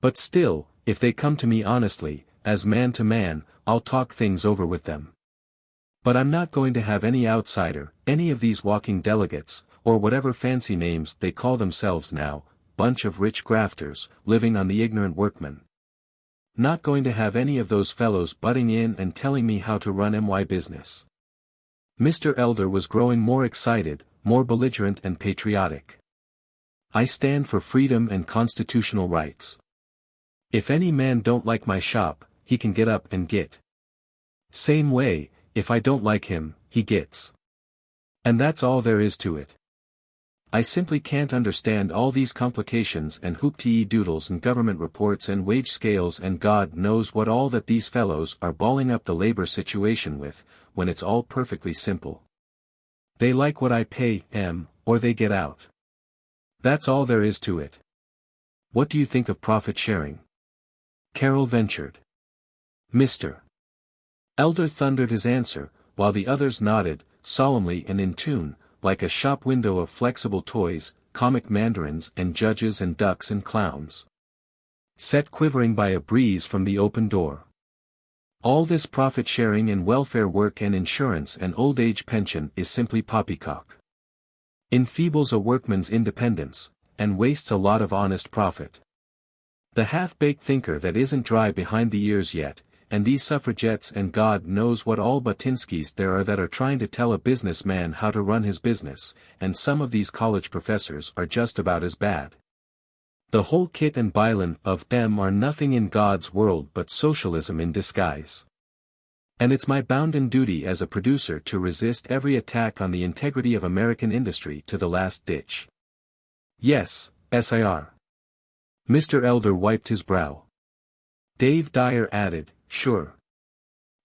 But still, if they come to me honestly, as man to man, I'll talk things over with them. But I'm not going to have any outsider, any of these walking delegates, or whatever fancy names they call themselves now, bunch of rich grafters, living on the ignorant workmen. Not going to have any of those fellows butting in and telling me how to run my business. Mr. Elder was growing more excited, more belligerent and patriotic. I stand for freedom and constitutional rights. If any man don't like my shop, he can get up and git. Same way, if I don't like him, he gits. And that's all there is to it. I simply can't understand all these complications and hoopty-doodles and government reports and wage scales and God knows what all that these fellows are balling up the labor situation with, when it's all perfectly simple. They like what I pay them, or they get out. That's all there is to it. What do you think of profit sharing? Carol ventured. Mr. Elder thundered his answer, while the others nodded, solemnly and in tune, like a shop window of flexible toys, comic mandarins and judges and ducks and clowns. Set quivering by a breeze from the open door. All this profit-sharing and welfare work and insurance and old-age pension is simply poppycock. Enfeebles a workman's independence, and wastes a lot of honest profit. The half-baked thinker that isn't dry behind the ears yet, and these suffragettes and God knows what all Batinskis there are that are trying to tell a businessman how to run his business, and some of these college professors are just about as bad. The whole kit and bilin of them are nothing in God's world but socialism in disguise. And it's my bounden duty as a producer to resist every attack on the integrity of American industry to the last ditch. Yes, Sir. Mr. Elder wiped his brow. Dave Dyer added, sure.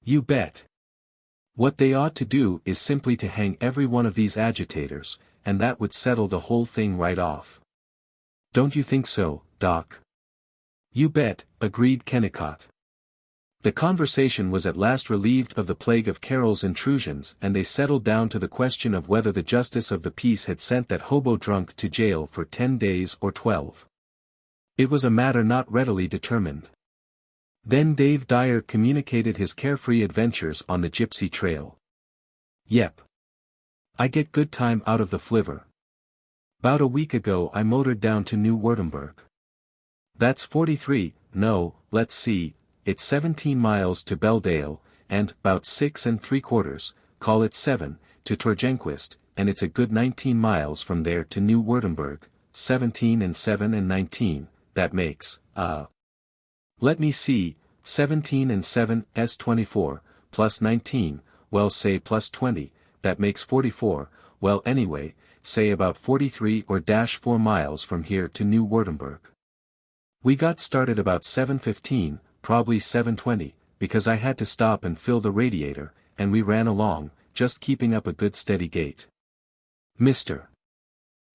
You bet. What they ought to do is simply to hang every one of these agitators, and that would settle the whole thing right off. Don't you think so, Doc? You bet, agreed Kennicott. The conversation was at last relieved of the plague of Carol's intrusions, and they settled down to the question of whether the justice of the peace had sent that hobo drunk to jail for 10 days or 12. It was a matter not readily determined. Then Dave Dyer communicated his carefree adventures on the gypsy trail. Yep. I get good time out of the flivver. 'Bout a week ago I motored down to New Wurtemberg. That's 43, no, let's see, it's 17 miles to Belldale, and 'bout 6 3/4, call it 7, to Torgenquist, and it's a good 19 miles from there to New Wurtemberg, 17 and 7 and 19, that makes, let me see, 17 and 7 is 24, plus 19, well say plus 20, that makes 44, well anyway, say about 43 or 4 miles from here to New Wurtemberg. We got started about 7:15, probably 7:20, because I had to stop and fill the radiator, and we ran along, just keeping up a good steady gait. Mr.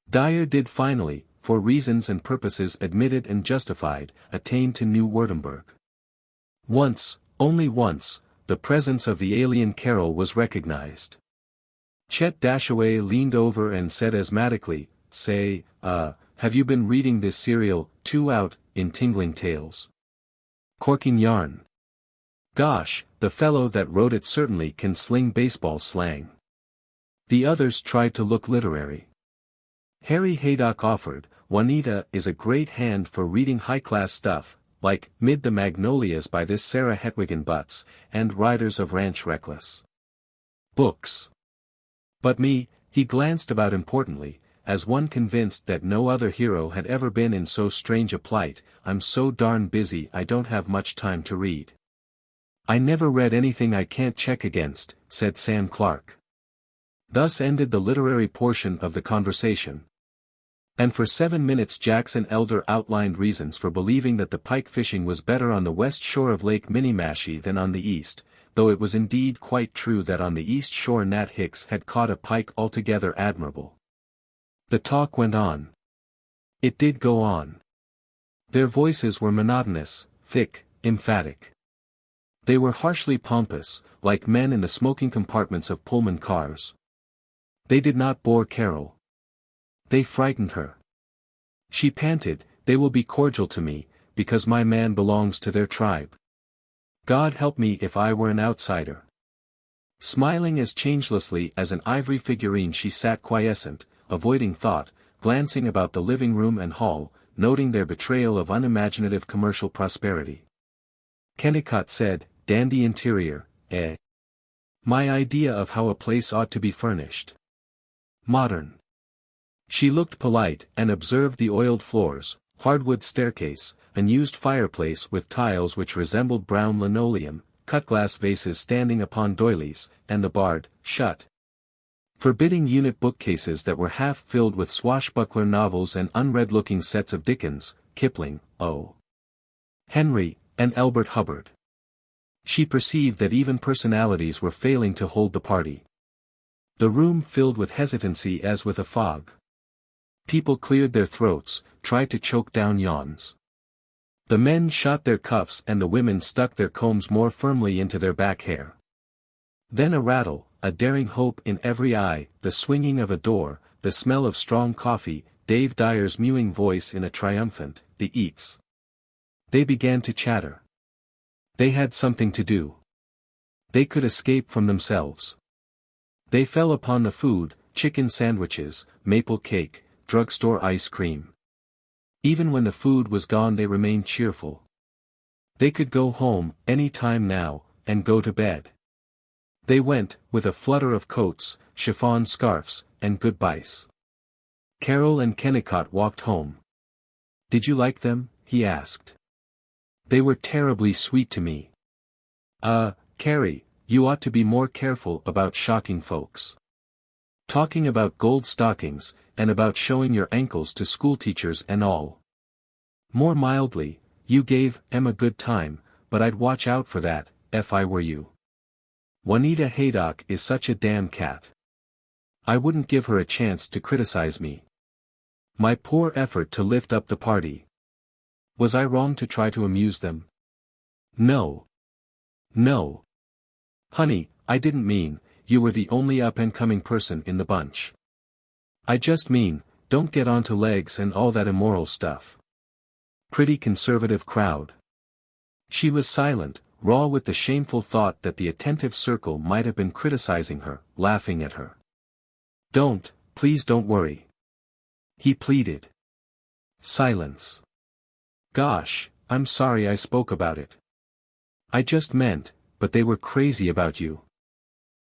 Dyer did finally, for reasons and purposes admitted and justified, attain to New Wurtemberg. Once, only once, the presence of the alien Carol was recognized. Chet Dashaway leaned over and said asthmatically, say, have you been reading this serial, 2 Out, in Tingling Tales? Corking yarn. Gosh, the fellow that wrote it certainly can sling baseball slang. The others tried to look literary. Harry Haydock offered, Juanita is a great hand for reading high-class stuff, like Mid the Magnolias by this Sarah Hetwigan Butts, and Riders of Ranch Reckless. Books. But me, he glanced about importantly, as one convinced that no other hero had ever been in so strange a plight, I'm so darn busy I don't have much time to read. I never read anything I can't check against, said Sam Clark. Thus ended the literary portion of the conversation. And for 7 minutes Jackson Elder outlined reasons for believing that the pike fishing was better on the west shore of Lake Minniemashie than on the east, though it was indeed quite true that on the east shore Nat Hicks had caught a pike altogether admirable. The talk went on. It did go on. Their voices were monotonous, thick, emphatic. They were harshly pompous, like men in the smoking compartments of Pullman cars. They did not bore Carol. They frightened her. She panted, they will be cordial to me, because my man belongs to their tribe. God help me if I were an outsider. Smiling as changelessly as an ivory figurine she sat quiescent, avoiding thought, glancing about the living room and hall, noting their betrayal of unimaginative commercial prosperity. Kennicott said, dandy interior, eh? My idea of how a place ought to be furnished. Modern. She looked polite, and observed the oiled floors, hardwood staircase, unused fireplace with tiles which resembled brown linoleum, cut-glass vases standing upon doilies, and the barred, shut, forbidding unit bookcases that were half filled with swashbuckler novels and unread-looking sets of Dickens, Kipling, O. Henry, and Elbert Hubbard. She perceived that even personalities were failing to hold the party. The room filled with hesitancy as with a fog. People cleared their throats, tried to choke down yawns. The men shot their cuffs and the women stuck their combs more firmly into their back hair. Then a rattle, a daring hope in every eye, the swinging of a door, the smell of strong coffee, Dave Dyer's mewing voice in a triumphant, the eats. They began to chatter. They had something to do. They could escape from themselves. They fell upon the food, chicken sandwiches, maple cake, drugstore ice cream. Even when the food was gone they remained cheerful. They could go home, any time now, and go to bed. They went, with a flutter of coats, chiffon scarfs, and goodbyes. Carol and Kennicott walked home. Did you like them? He asked. They were terribly sweet to me. Carrie, you ought to be more careful about shocking folks. Talking about gold stockings, and about showing your ankles to schoolteachers and all. More mildly, you gave 'em a good time, but I'd watch out for that, if I were you. Juanita Haydock is such a damn cat. I wouldn't give her a chance to criticize me. My poor effort to lift up the party. Was I wrong to try to amuse them? No. No. Honey, I didn't mean, you were the only up-and-coming person in the bunch. I just mean, don't get onto legs and all that immoral stuff. Pretty conservative crowd. She was silent, raw with the shameful thought that the attentive circle might have been criticizing her, laughing at her. Please don't worry. He pleaded. Silence. Gosh, I'm sorry I spoke about it. I just meant, but they were crazy about you.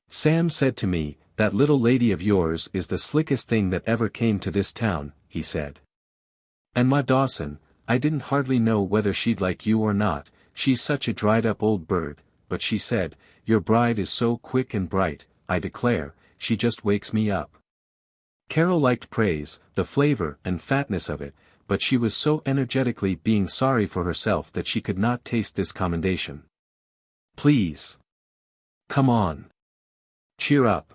Sam said to me, that little lady of yours is the slickest thing that ever came to this town, he said. And Ma Dawson, I didn't hardly know whether she'd like you or not, she's such a dried-up old bird, but she said, your bride is so quick and bright, I declare, she just wakes me up. Carol liked praise, the flavor and fatness of it, but she was so energetically being sorry for herself that she could not taste this commendation. Please. Come on. Cheer up.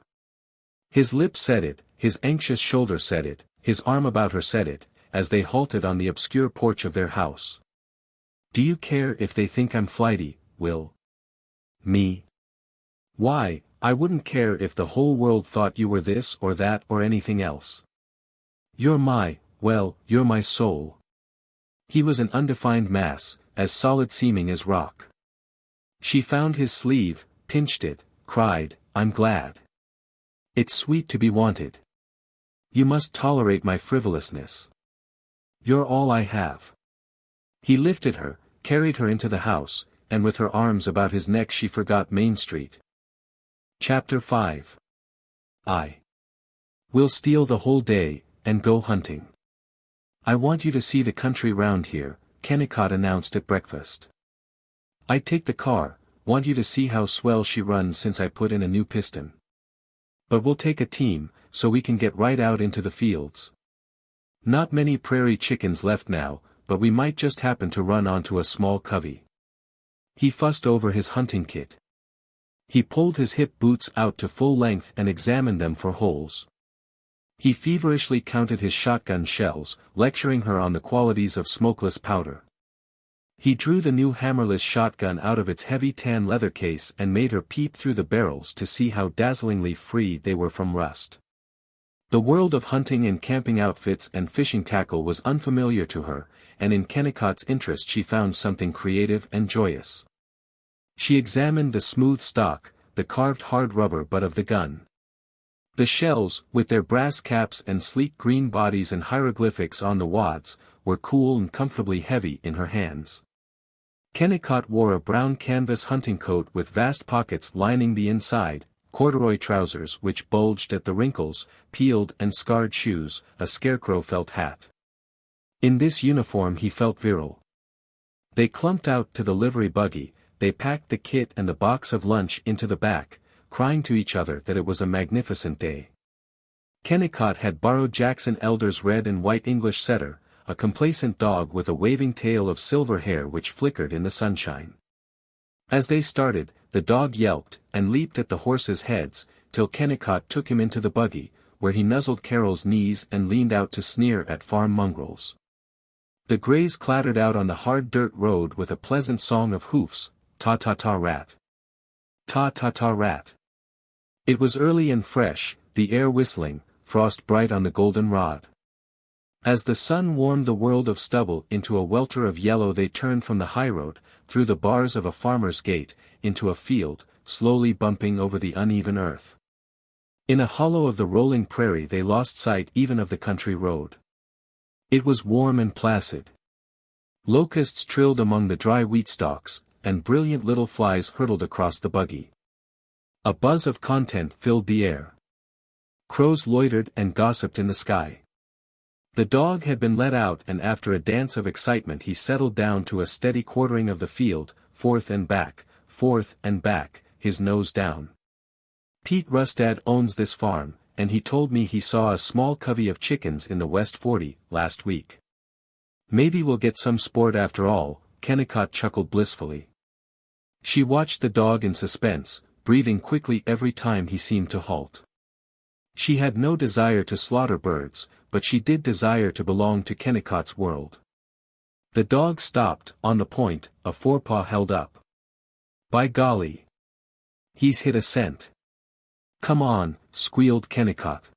His lips said it, his anxious shoulder said it, his arm about her said it, as they halted on the obscure porch of their house. Do you care if they think I'm flighty, Will? Me? Why, I wouldn't care if the whole world thought you were this or that or anything else. You're my soul. He was an undefined mass, as solid-seeming as rock. She found his sleeve, pinched it, cried, I'm glad. It's sweet to be wanted. You must tolerate my frivolousness. You're all I have. He lifted her, carried her into the house, and with her arms about his neck she forgot Main Street. Chapter 5. We'll steal the whole day, and go hunting. I want you to see the country round here, Kennicott announced at breakfast. I'd take the car, want you to see how swell she runs since I put in a new piston. But we'll take a team, so we can get right out into the fields. Not many prairie chickens left now, but we might just happen to run onto a small covey. He fussed over his hunting kit. He pulled his hip boots out to full length and examined them for holes. He feverishly counted his shotgun shells, lecturing her on the qualities of smokeless powder. He drew the new hammerless shotgun out of its heavy tan leather case and made her peep through the barrels to see how dazzlingly free they were from rust. The world of hunting and camping outfits and fishing tackle was unfamiliar to her, and in Kennicott's interest she found something creative and joyous. She examined the smooth stock, the carved hard rubber butt of the gun. The shells, with their brass caps and sleek green bodies and hieroglyphics on the wads, were cool and comfortably heavy in her hands. Kennicott wore a brown canvas hunting coat with vast pockets lining the inside, corduroy trousers which bulged at the wrinkles, peeled and scarred shoes, a scarecrow felt hat. In this uniform he felt virile. They clumped out to the livery buggy, they packed the kit and the box of lunch into the back, crying to each other that it was a magnificent day. Kennicott had borrowed Jackson Elder's red and white English setter, a complacent dog with a waving tail of silver hair which flickered in the sunshine. As they started, the dog yelped, and leaped at the horses' heads, till Kennicott took him into the buggy, where he nuzzled Carol's knees and leaned out to sneer at farm mongrels. The greys clattered out on the hard dirt road with a pleasant song of hoofs, ta-ta-ta-rat. Ta-ta-ta-rat. It was early and fresh, the air whistling, frost bright on the golden rod. As the sun warmed the world of stubble into a welter of yellow they turned from the highroad, through the bars of a farmer's gate, into a field, slowly bumping over the uneven earth. In a hollow of the rolling prairie they lost sight even of the country road. It was warm and placid. Locusts trilled among the dry wheat stalks, and brilliant little flies hurtled across the buggy. A buzz of content filled the air. Crows loitered and gossiped in the sky. The dog had been let out and after a dance of excitement he settled down to a steady quartering of the field, forth and back, his nose down. Pete Rustad owns this farm, and he told me he saw a small covey of chickens in the West 40, last week. Maybe we'll get some sport after all, Kennicott chuckled blissfully. She watched the dog in suspense, breathing quickly every time he seemed to halt. She had no desire to slaughter birds, but she did desire to belong to Kennicott's world. The dog stopped, on the point, a forepaw held up. By golly! He's hit a scent. Come on, squealed Kennicott.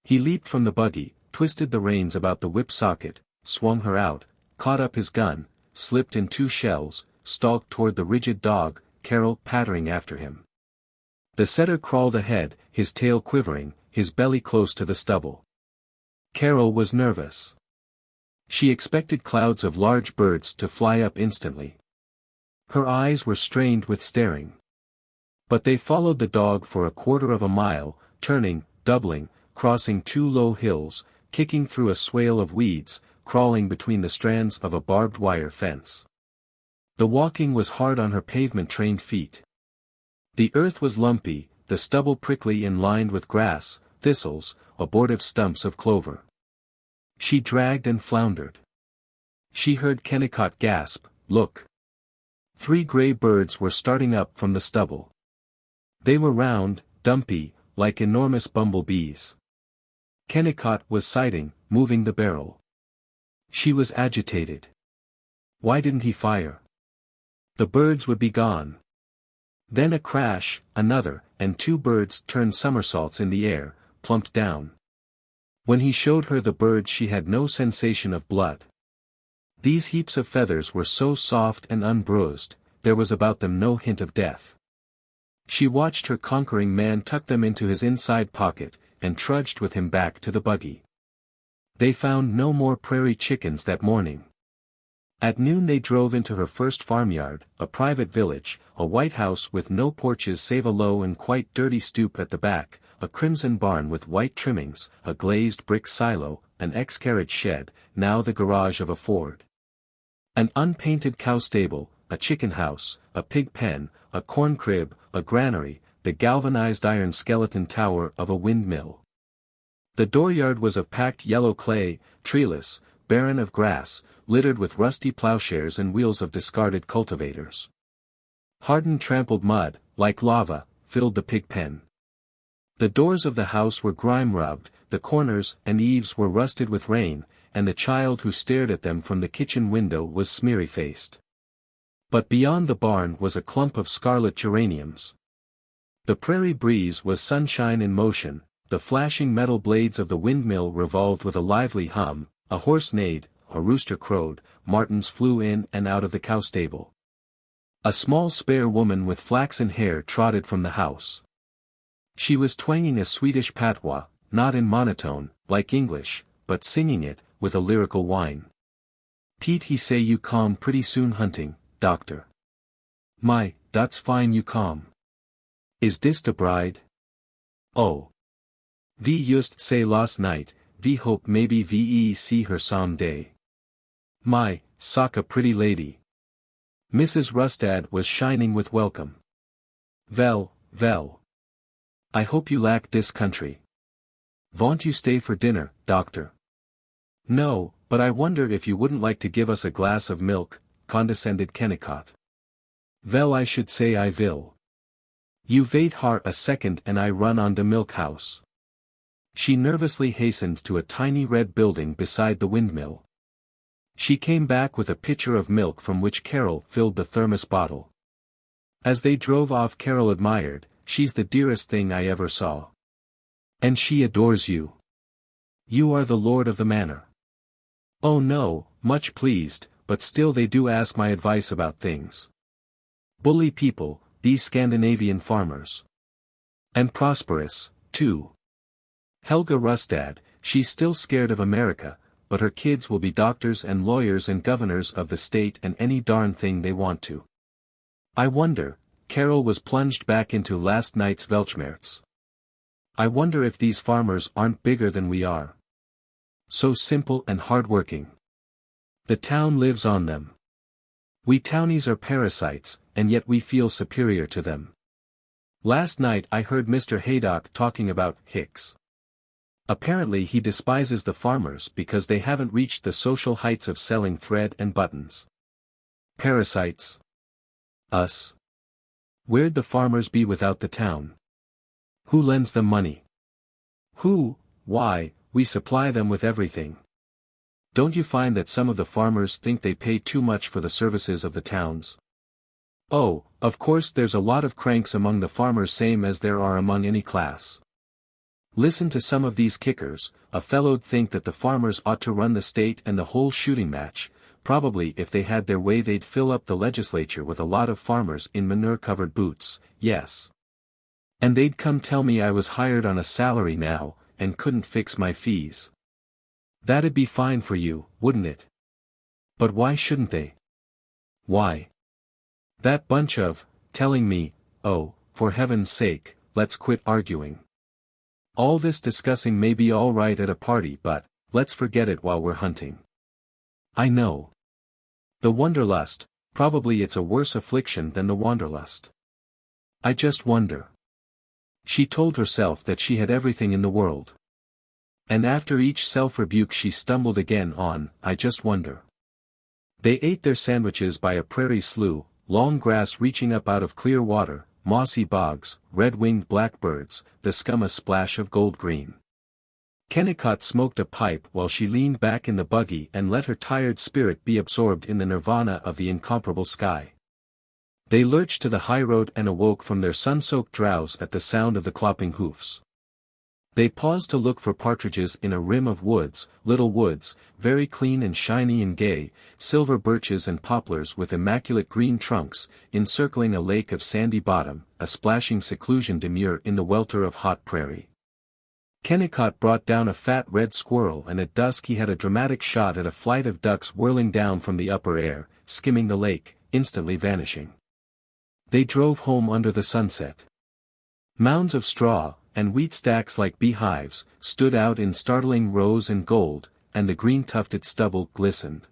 He leaped from the buggy, twisted the reins about the whip socket, swung her out, caught up his gun, slipped in 2 shells, stalked toward the rigid dog, Carol pattering after him. The setter crawled ahead, his tail quivering, his belly close to the stubble. Carol was nervous. She expected clouds of large birds to fly up instantly. Her eyes were strained with staring. But they followed the dog for a quarter of a mile, turning, doubling, crossing 2 low hills, kicking through a swale of weeds, crawling between the strands of a barbed wire fence. The walking was hard on her pavement-trained feet. The earth was lumpy, the stubble prickly and lined with grass, thistles, abortive stumps of clover. She dragged and floundered. She heard Kennicott gasp, "Look!" 3 gray birds were starting up from the stubble. They were round, dumpy, like enormous bumblebees. Kennicott was sighting, moving the barrel. She was agitated. Why didn't he fire? The birds would be gone. Then a crash, another, and 2 birds turned somersaults in the air, plumped down. When he showed her the birds she had no sensation of blood. These heaps of feathers were so soft and unbruised, there was about them no hint of death. She watched her conquering man tuck them into his inside pocket, and trudged with him back to the buggy. They found no more prairie chickens that morning. At noon they drove into her first farmyard, a private village, a white house with no porches save a low and quite dirty stoop at the back, a crimson barn with white trimmings, a glazed brick silo, an ex-carriage shed, now the garage of a Ford. An unpainted cow stable, a chicken house, a pig pen, a corn crib, a granary, the galvanized iron skeleton tower of a windmill. The dooryard was of packed yellow clay, treeless, barren of grass, littered with rusty plowshares and wheels of discarded cultivators. Hardened trampled mud, like lava, filled the pig pen. The doors of the house were grime-rubbed, the corners and eaves were rusted with rain, and the child who stared at them from the kitchen window was smeary-faced. But beyond the barn was a clump of scarlet geraniums. The prairie breeze was sunshine in motion, the flashing metal blades of the windmill revolved with a lively hum, a horse neighed, a rooster crowed, martins flew in and out of the cow stable. A small spare woman with flaxen hair trotted from the house. She was twanging a Swedish patois, not in monotone, like English, but singing it, with a lyrical whine. "Pete he say you come pretty soon hunting, doctor. My, that's fine you come. Is dis the bride? Oh. Vi just say last night, vi hope maybe vi see her some day. My, sock a pretty lady." Mrs. Rustad was shining with welcome. "Vel, vel. I hope you lack this country. Won't you stay for dinner, doctor?" "No, but I wonder if you wouldn't like to give us a glass of milk," condescended Kennicott. "Vel I should say I will. You wait har a second and I run on the milk house." She nervously hastened to a tiny red building beside the windmill. She came back with a pitcher of milk from which Carol filled the thermos bottle. As they drove off Carol admired, "She's the dearest thing I ever saw. And she adores you. You are the lord of the manor." "Oh no, much pleased, but still they do ask my advice about things. Bully people, these Scandinavian farmers. And prosperous, too. Helga Rustad, she's still scared of America, but her kids will be doctors and lawyers and governors of the state and any darn thing they want to. I wonder," Carol was plunged back into last night's Weltschmerz. "I wonder if these farmers aren't bigger than we are. So simple and hard-working. The town lives on them. We townies are parasites, and yet we feel superior to them. Last night I heard Mr. Haydock talking about Hicks. Apparently he despises the farmers because they haven't reached the social heights of selling thread and buttons. Parasites. Us. Where'd the farmers be without the town? Who lends them money? Who? Why, we supply them with everything. Don't you find that some of the farmers think they pay too much for the services of the towns? Oh, of course there's a lot of cranks among the farmers, same as there are among any class. Listen to some of these kickers. A fellow'd think that the farmers ought to run the state and the whole shooting match. Probably if they had their way they'd fill up the legislature with a lot of farmers in manure-covered boots, yes. And they'd come tell me I was hired on a salary now, and couldn't fix my fees. That'd be fine for you, wouldn't it? But why shouldn't they? Why? That bunch of, telling me, oh, for heaven's sake, let's quit arguing. All this discussing may be all right at a party, but, let's forget it while we're hunting. I know. The wanderlust, probably it's a worse affliction than the wanderlust. I just wonder. She told herself that she had everything in the world. And after each self-rebuke she stumbled again on, I just wonder. They ate their sandwiches by a prairie slough, long grass reaching up out of clear water, mossy bogs, red-winged blackbirds, the scum a splash of gold-green. Kennicott smoked a pipe while she leaned back in the buggy and let her tired spirit be absorbed in the nirvana of the incomparable sky. They lurched to the high road and awoke from their sun-soaked drowse at the sound of the clopping hoofs. They paused to look for partridges in a rim of woods, little woods, very clean and shiny and gay, silver birches and poplars with immaculate green trunks, encircling a lake of sandy bottom, a splashing seclusion demure in the welter of hot prairie. Kennicott brought down a fat red squirrel, and at dusk he had a dramatic shot at a flight of ducks whirling down from the upper air, skimming the lake, instantly vanishing. They drove home under the sunset. Mounds of straw, and wheat stacks like beehives, stood out in startling rows and gold, and the green-tufted stubble glistened.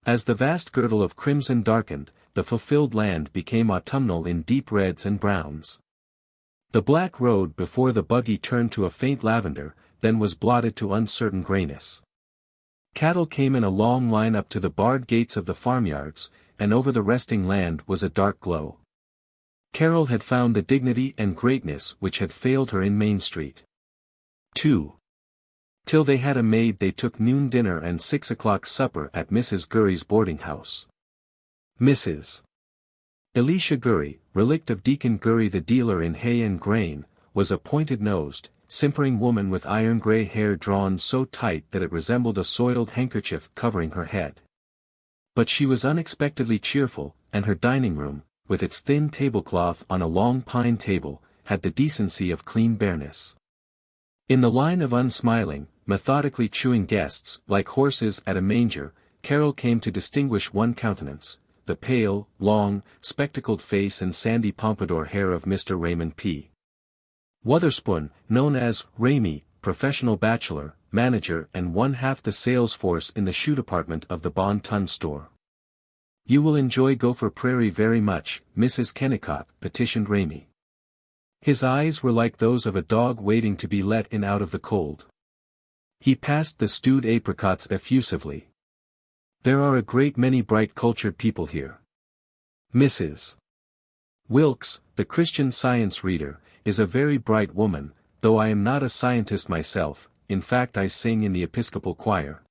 As the vast girdle of crimson darkened, the fulfilled land became autumnal in deep reds and browns. The black road before the buggy turned to a faint lavender, then was blotted to uncertain grayness. Cattle came in a long line up to the barred gates of the farmyards, and over the resting land was a dark glow. Carol had found the dignity and greatness which had failed her in Main Street. 2. Till they had a maid they took noon dinner and 6 o'clock supper at Mrs. Gurry's boarding house. Mrs. Elisha Gurry, relict of Deacon Gurry the dealer in hay and grain, was a pointed-nosed, simpering woman with iron-gray hair drawn so tight that it resembled a soiled handkerchief covering her head. But she was unexpectedly cheerful, and her dining room, with its thin tablecloth on a long pine table, had the decency of clean bareness. In the line of unsmiling, methodically chewing guests, like horses at a manger, Carol came to distinguish one countenance, the pale, long, spectacled face and sandy pompadour hair of Mr. Raymond P. Wotherspoon, known as Ramey, professional bachelor, manager and one-half the sales force in the shoe department of the Bon Ton store. You will enjoy Gopher Prairie very much, Mrs. Kennicott, petitioned Ramey. His eyes were like those of a dog waiting to be let in out of the cold. He passed the stewed apricots effusively. There are a great many bright cultured people here. Mrs. Wilkes, the Christian Science reader, is a very bright woman, though I am not a scientist myself, in fact I sing in the Episcopal choir.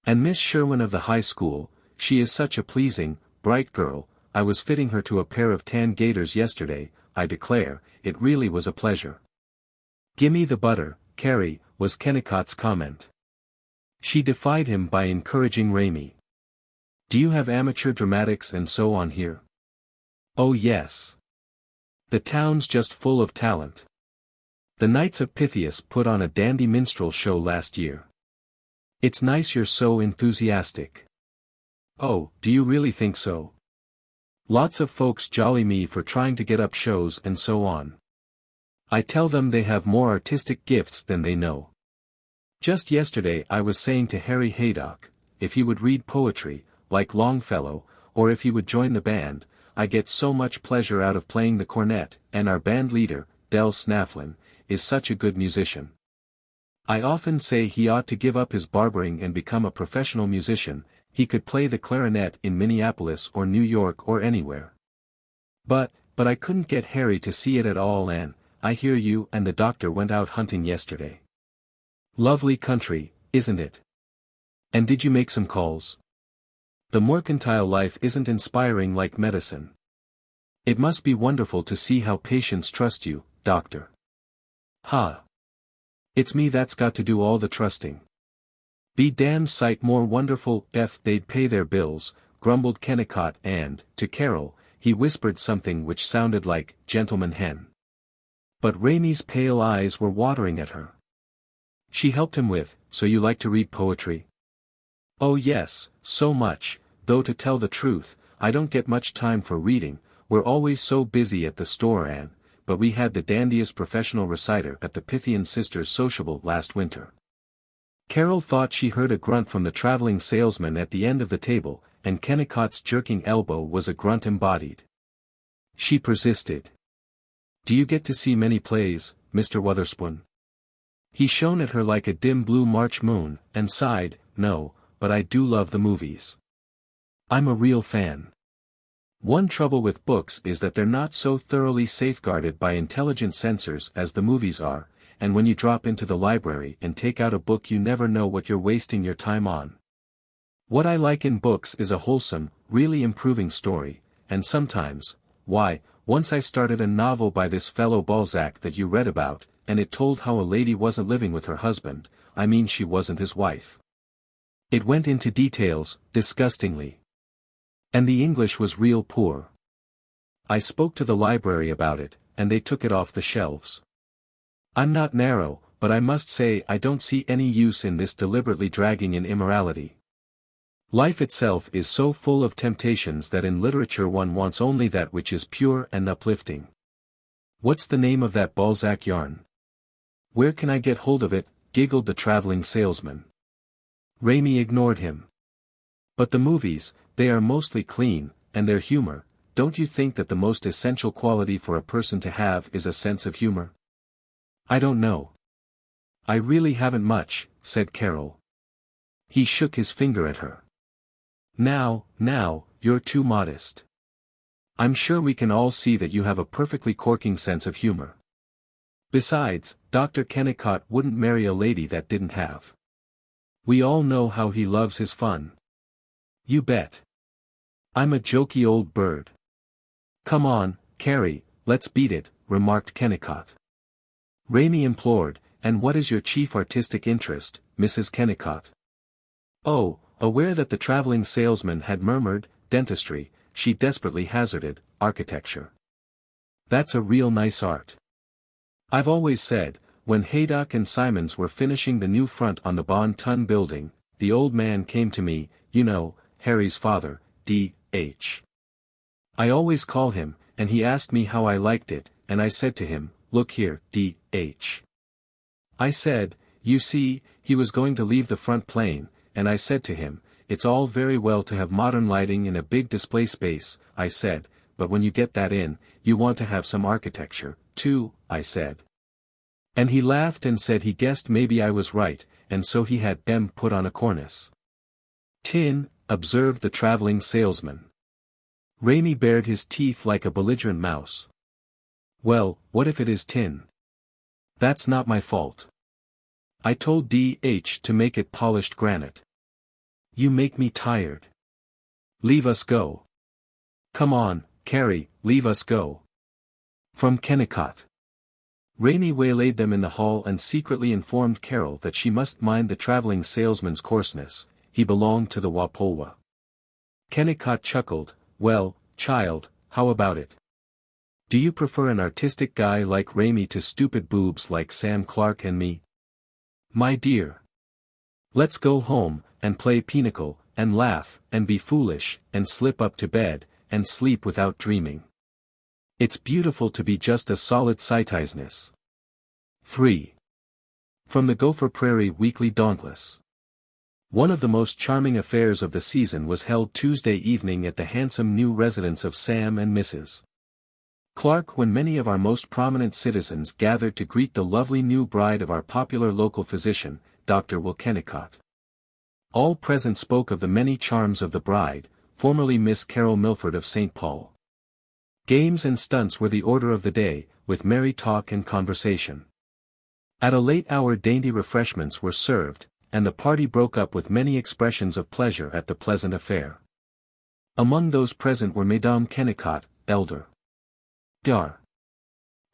And Miss Sherwin of the high school, she is such a pleasing, bright girl, I was fitting her to a pair of tan gaiters yesterday, I declare, it really was a pleasure. Gimme the butter, Carrie, was Kennicott's comment. She defied him by encouraging Ramey. Do you have amateur dramatics and so on here? Oh yes. The town's just full of talent. The Knights of Pythias put on a dandy minstrel show last year. It's nice you're so enthusiastic. Oh, do you really think so? Lots of folks jolly me for trying to get up shows and so on. I tell them they have more artistic gifts than they know. Just yesterday I was saying to Harry Haydock, if he would read poetry, like Longfellow, or if he would join the band, I get so much pleasure out of playing the cornet, and our band leader, Del Snafflin, is such a good musician. I often say he ought to give up his barbering and become a professional musician, he could play the clarinet in Minneapolis or New York or anywhere. But, But I couldn't get Harry to see it at all, and I hear you and the doctor went out hunting yesterday. Lovely country, isn't it? And did you make some calls? The mercantile life isn't inspiring like medicine. It must be wonderful to see how patients trust you, doctor. Ha! It's me that's got to do all the trusting. Be damned sight more wonderful if they'd pay their bills, grumbled Kennicott, and, to Carol, he whispered something which sounded like, gentleman hen. But Ramey's pale eyes were watering at her. She helped him with, so you like to read poetry? Oh yes, so much, though to tell the truth, I don't get much time for reading, we're always so busy at the store and, but we had the dandiest professional reciter at the Pythian Sisters' sociable last winter. Carol thought she heard a grunt from the traveling salesman at the end of the table, and Kennicott's jerking elbow was a grunt embodied. She persisted. Do you get to see many plays, Mr. Wotherspoon? He shone at her like a dim blue March moon, and sighed, no, but I do love the movies. I'm a real fan. One trouble with books is that they're not so thoroughly safeguarded by intelligent censors as the movies are, and when you drop into the library and take out a book you never know what you're wasting your time on. What I like in books is a wholesome, really improving story, and sometimes, why, once I started a novel by this fellow Balzac that you read about, and it told how a lady wasn't living with her husband, I mean she wasn't his wife. It went into details, disgustingly. And the English was real poor. I spoke to the library about it, and they took it off the shelves. I'm not narrow, but I must say I don't see any use in this deliberately dragging in immorality. Life itself is so full of temptations that in literature one wants only that which is pure and uplifting. What's the name of that Balzac yarn? Where can I get hold of it? Giggled the traveling salesman. Ramey ignored him. But the movies, they are mostly clean, and their humor, don't you think that the most essential quality for a person to have is a sense of humor? I don't know. I really haven't much, said Carol. He shook his finger at her. Now, you're too modest. I'm sure we can all see that you have a perfectly corking sense of humor. Besides, Dr. Kennicott wouldn't marry a lady that didn't have. We all know how he loves his fun. You bet. I'm a jokey old bird. Come on, Carrie, let's beat it, remarked Kennicott. Ramey implored, and what is your chief artistic interest, Mrs. Kennicott? Oh, aware that the traveling salesman had murmured, dentistry, she desperately hazarded, architecture. That's a real nice art. I've always said, when Haydock and Simons were finishing the new front on the Bon Ton building, the old man came to me, you know, Harry's father, D.H. I always call him, and he asked me how I liked it, and I said to him, look here, D.H. I said, you see, he was going to leave the front plain, and I said to him, it's all very well to have modern lighting in a big display space, I said, but when you get that in, you want to have some architecture, too, I said. And he laughed and said he guessed maybe I was right, and so he had M put on a cornice. Tin, observed the traveling salesman. Ramey bared his teeth like a belligerent mouse. Well, what if it is tin? That's not my fault. I told D.H. to make it polished granite. You make me tired. Leave us go. Come on, Carrie, leave us go. From Kennicott. Ramey waylaid them in the hall and secretly informed Carol that she must mind the traveling salesman's coarseness, he belonged to the Wapolwa. Kennicott chuckled, well, child, how about it? Do you prefer an artistic guy like Ramey to stupid boobs like Sam Clark and me? My dear. Let's go home, and play pinochle, and laugh, and be foolish, and slip up to bed, and sleep without dreaming. It's beautiful to be just a solid sightizedness. 3. From the Gopher Prairie Weekly Dauntless. One of the most charming affairs of the season was held Tuesday evening at the handsome new residence of Sam and Mrs. Clark, when many of our most prominent citizens gathered to greet the lovely new bride of our popular local physician, Dr. Will Kennicott. All present spoke of the many charms of the bride, formerly Miss Carol Milford of St. Paul. Games and stunts were the order of the day, with merry talk and conversation. At a late hour dainty refreshments were served, and the party broke up with many expressions of pleasure at the pleasant affair. Among those present were Madame Kennicott, elder. Dr.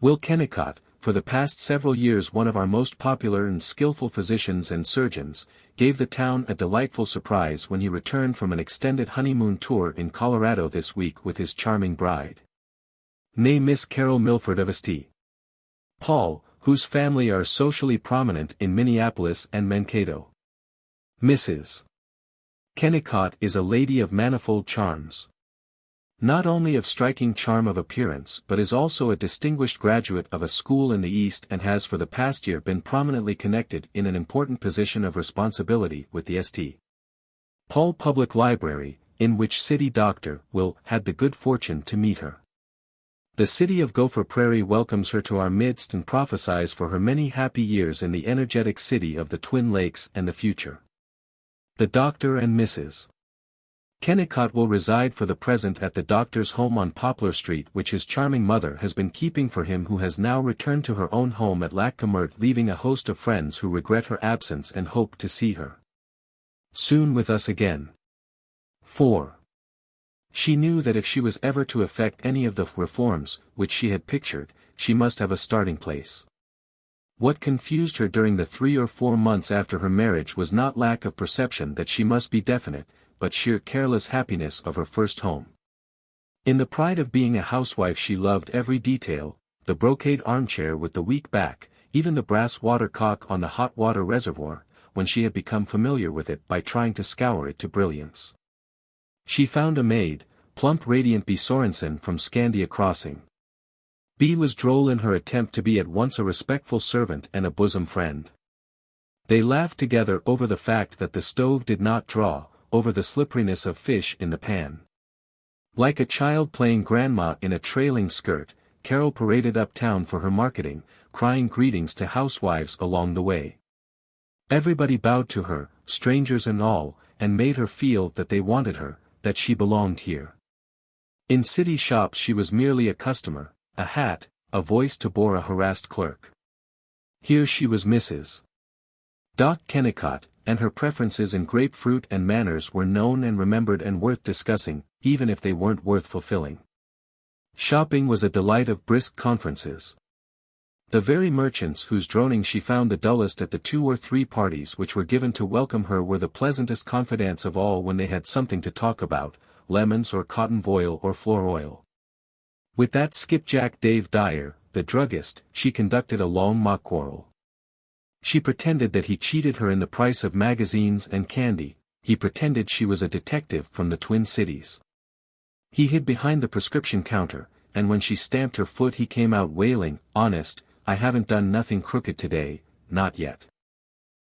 Will Kennicott, for the past several years one of our most popular and skillful physicians and surgeons, gave the town a delightful surprise when he returned from an extended honeymoon tour in Colorado this week with his charming bride. Née Miss Carol Milford of St. Paul, whose family are socially prominent in Minneapolis and Mankato. Mrs. Kennicott is a lady of manifold charms. Not only of striking charm of appearance but is also a distinguished graduate of a school in the East and has for the past year been prominently connected in an important position of responsibility with the St. Paul Public Library, in which city Dr. Will had the good fortune to meet her. The city of Gopher Prairie welcomes her to our midst and prophesies for her many happy years in the energetic city of the Twin Lakes and the future. The Doctor and Mrs. Kennicott will reside for the present at the doctor's home on Poplar Street which his charming mother has been keeping for him, who has now returned to her own home at Lac Comert, leaving a host of friends who regret her absence and hope to see her soon with us again. 4. She knew that if she was ever to effect any of the reforms which she had pictured, she must have a starting place. What confused her during the 3 or 4 months after her marriage was not lack of perception that she must be definite, but sheer careless happiness of her first home. In the pride of being a housewife she loved every detail, the brocade armchair with the weak back, even the brass watercock on the hot water reservoir, when she had become familiar with it by trying to scour it to brilliance. She found a maid, plump radiant B. Sorensen from Scandia Crossing. B. was droll in her attempt to be at once a respectful servant and a bosom friend. They laughed together over the fact that the stove did not draw, over the slipperiness of fish in the pan. Like a child playing grandma in a trailing skirt, Carol paraded uptown for her marketing, crying greetings to housewives along the way. Everybody bowed to her, strangers and all, and made her feel that they wanted her, that she belonged here. In city shops she was merely a customer, a hat, a voice to bore a harassed clerk. Here she was Mrs. Doc Kennicott, and her preferences in grapefruit and manners were known and remembered and worth discussing, even if they weren't worth fulfilling. Shopping was a delight of brisk conferences. The very merchants whose droning she found the dullest at the 2 or 3 parties which were given to welcome her were the pleasantest confidants of all when they had something to talk about, lemons or cotton voile or floor oil. With that skipjack Dave Dyer, the druggist, she conducted a long mock quarrel. She pretended that he cheated her in the price of magazines and candy, he pretended she was a detective from the Twin Cities. He hid behind the prescription counter, and when she stamped her foot he came out wailing, "Honest, I haven't done nothing crooked today, not yet."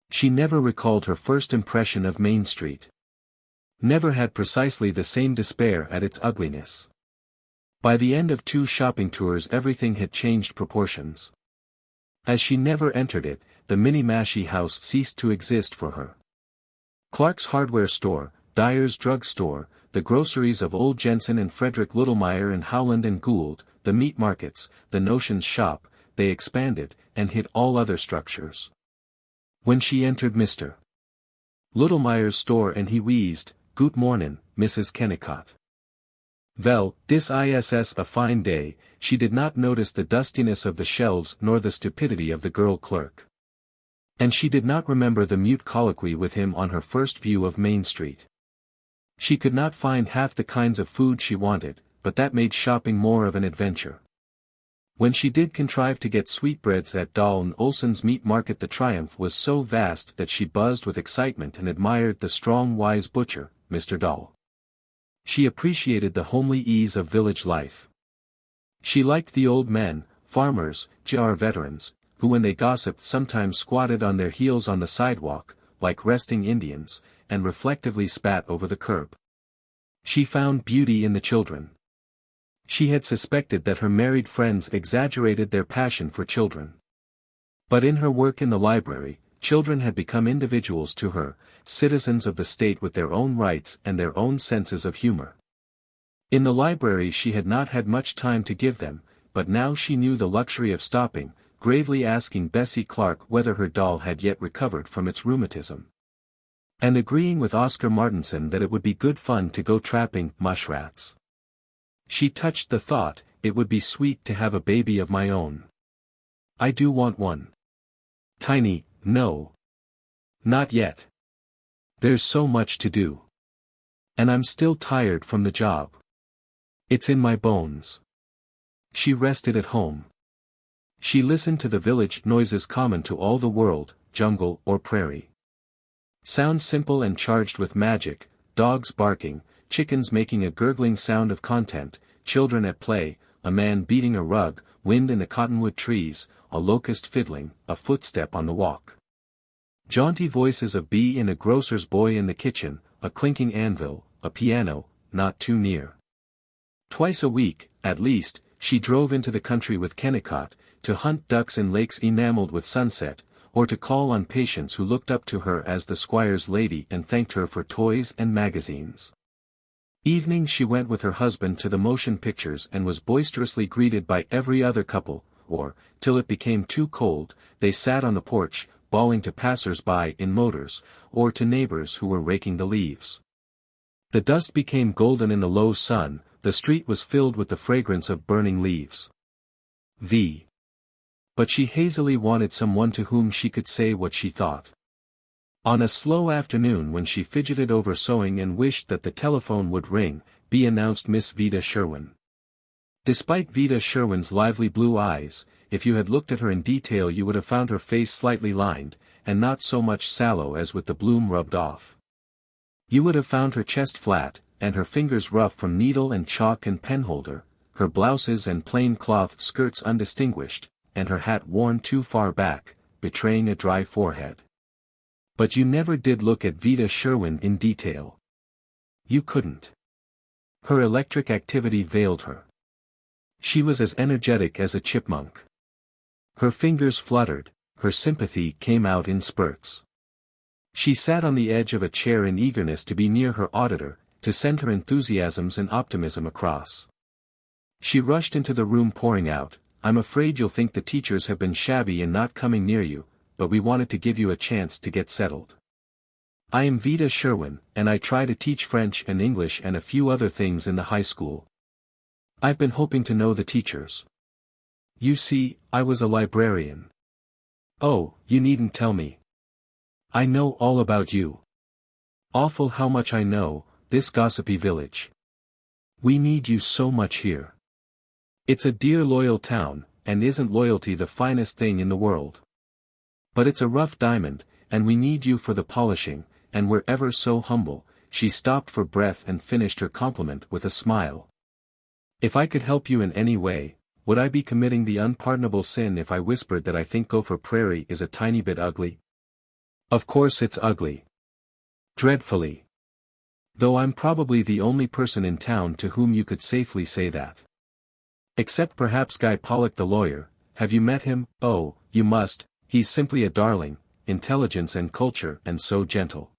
She never recalled her first impression of Main Street. Never had precisely the same despair at its ugliness. By the end of 2 shopping tours everything had changed proportions. As she never entered it, the Minniemashie house ceased to exist for her. Clark's hardware store, Dyer's drug store, the groceries of Old Jensen and Frederick Littlemeyer and Howland and Gould, the meat markets, the notions shop, they expanded, and hid all other structures. When she entered Mr. Littlemeyer's store and he wheezed, "Good mornin', Mrs. Kennicott." Vel, dis is a fine day, she did not notice the dustiness of the shelves nor the stupidity of the girl clerk. And she did not remember the mute colloquy with him on her first view of Main Street. She could not find half the kinds of food she wanted, but that made shopping more of an adventure. When she did contrive to get sweetbreads at Dahl and Olson's meat market, the triumph was so vast that she buzzed with excitement and admired the strong wise butcher, Mr. Dahl. She appreciated the homely ease of village life. She liked the old men, farmers, veterans, who when they gossiped sometimes squatted on their heels on the sidewalk, like resting Indians, and reflectively spat over the curb. She found beauty in the children. She had suspected that her married friends exaggerated their passion for children. But in her work in the library, children had become individuals to her, citizens of the state with their own rights and their own senses of humor. In the library she had not had much time to give them, but now she knew the luxury of stopping, gravely asking Bessie Clark whether her doll had yet recovered from its rheumatism. And agreeing with Oscar Martinson that it would be good fun to go trapping mushrats. She touched the thought, it would be sweet to have a baby of my own. I do want one. Tiny, no. Not yet. There's so much to do. And I'm still tired from the job. It's in my bones. She rested at home. She listened to the village noises common to all the world, jungle or prairie. Sounds simple and charged with magic, dogs barking, chickens making a gurgling sound of content, children at play, a man beating a rug, wind in the cottonwood trees, a locust fiddling, a footstep on the walk. Jaunty voices of Bee and a grocer's boy in the kitchen, a clinking anvil, a piano, not too near. Twice a week, at least, she drove into the country with Kennicott, to hunt ducks in lakes enameled with sunset, or to call on patients who looked up to her as the squire's lady and thanked her for toys and magazines. Evenings she went with her husband to the motion pictures and was boisterously greeted by every other couple, or, till it became too cold, they sat on the porch, bawling to passers-by in motors, or to neighbors who were raking the leaves. The dust became golden in the low sun, the street was filled with the fragrance of burning leaves. But she hazily wanted someone to whom she could say what she thought. On a slow afternoon when she fidgeted over sewing and wished that the telephone would ring, Bee announced Miss Vida Sherwin. Despite Vida Sherwin's lively blue eyes, if you had looked at her in detail you would have found her face slightly lined, and not so much sallow as with the bloom rubbed off. You would have found her chest flat, and her fingers rough from needle and chalk and penholder, her blouses and plain cloth skirts undistinguished, and her hat worn too far back, betraying a dry forehead. But you never did look at Vida Sherwin in detail. You couldn't. Her electric activity veiled her. She was as energetic as a chipmunk. Her fingers fluttered, her sympathy came out in spurts. She sat on the edge of a chair in eagerness to be near her auditor, to send her enthusiasms and optimism across. She rushed into the room pouring out, I'm afraid you'll think the teachers have been shabby in not coming near you, but we wanted to give you a chance to get settled. I am Vida Sherwin, and I try to teach French and English and a few other things in the high school. I've been hoping to know the teachers. You see, I was a librarian. Oh, you needn't tell me. I know all about you. Awful how much I know, this gossipy village. We need you so much here. It's a dear loyal town, and isn't loyalty the finest thing in the world? But it's a rough diamond, and we need you for the polishing, and we're ever so humble. She stopped for breath and finished her compliment with a smile. If I could help you in any way, would I be committing the unpardonable sin if I whispered that I think Gopher Prairie is a tiny bit ugly? Of course it's ugly. Dreadfully. Though I'm probably the only person in town to whom you could safely say that. Except perhaps Guy Pollock the lawyer. Have you met him? Oh, you must, he's simply a darling, intelligence and culture and so gentle.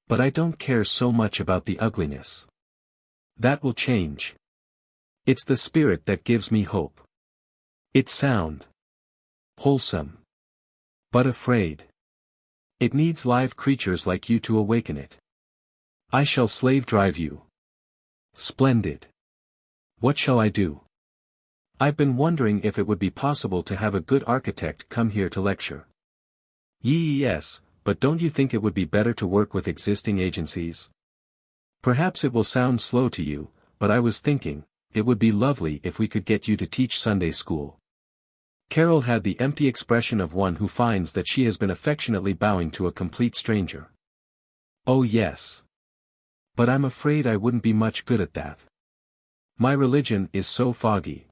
But I don't care so much about the ugliness. That will change. It's the spirit that gives me hope. It's sound. Wholesome. But afraid. It needs live creatures like you to awaken it. I shall slave drive you. Splendid. What shall I do? I've been wondering if it would be possible to have a good architect come here to lecture. Yes, but don't you think it would be better to work with existing agencies? Perhaps it will sound slow to you, but I was thinking, it would be lovely if we could get you to teach Sunday school. Carol had the empty expression of one who finds that she has been affectionately bowing to a complete stranger. Oh yes. But I'm afraid I wouldn't be much good at that. My religion is so foggy.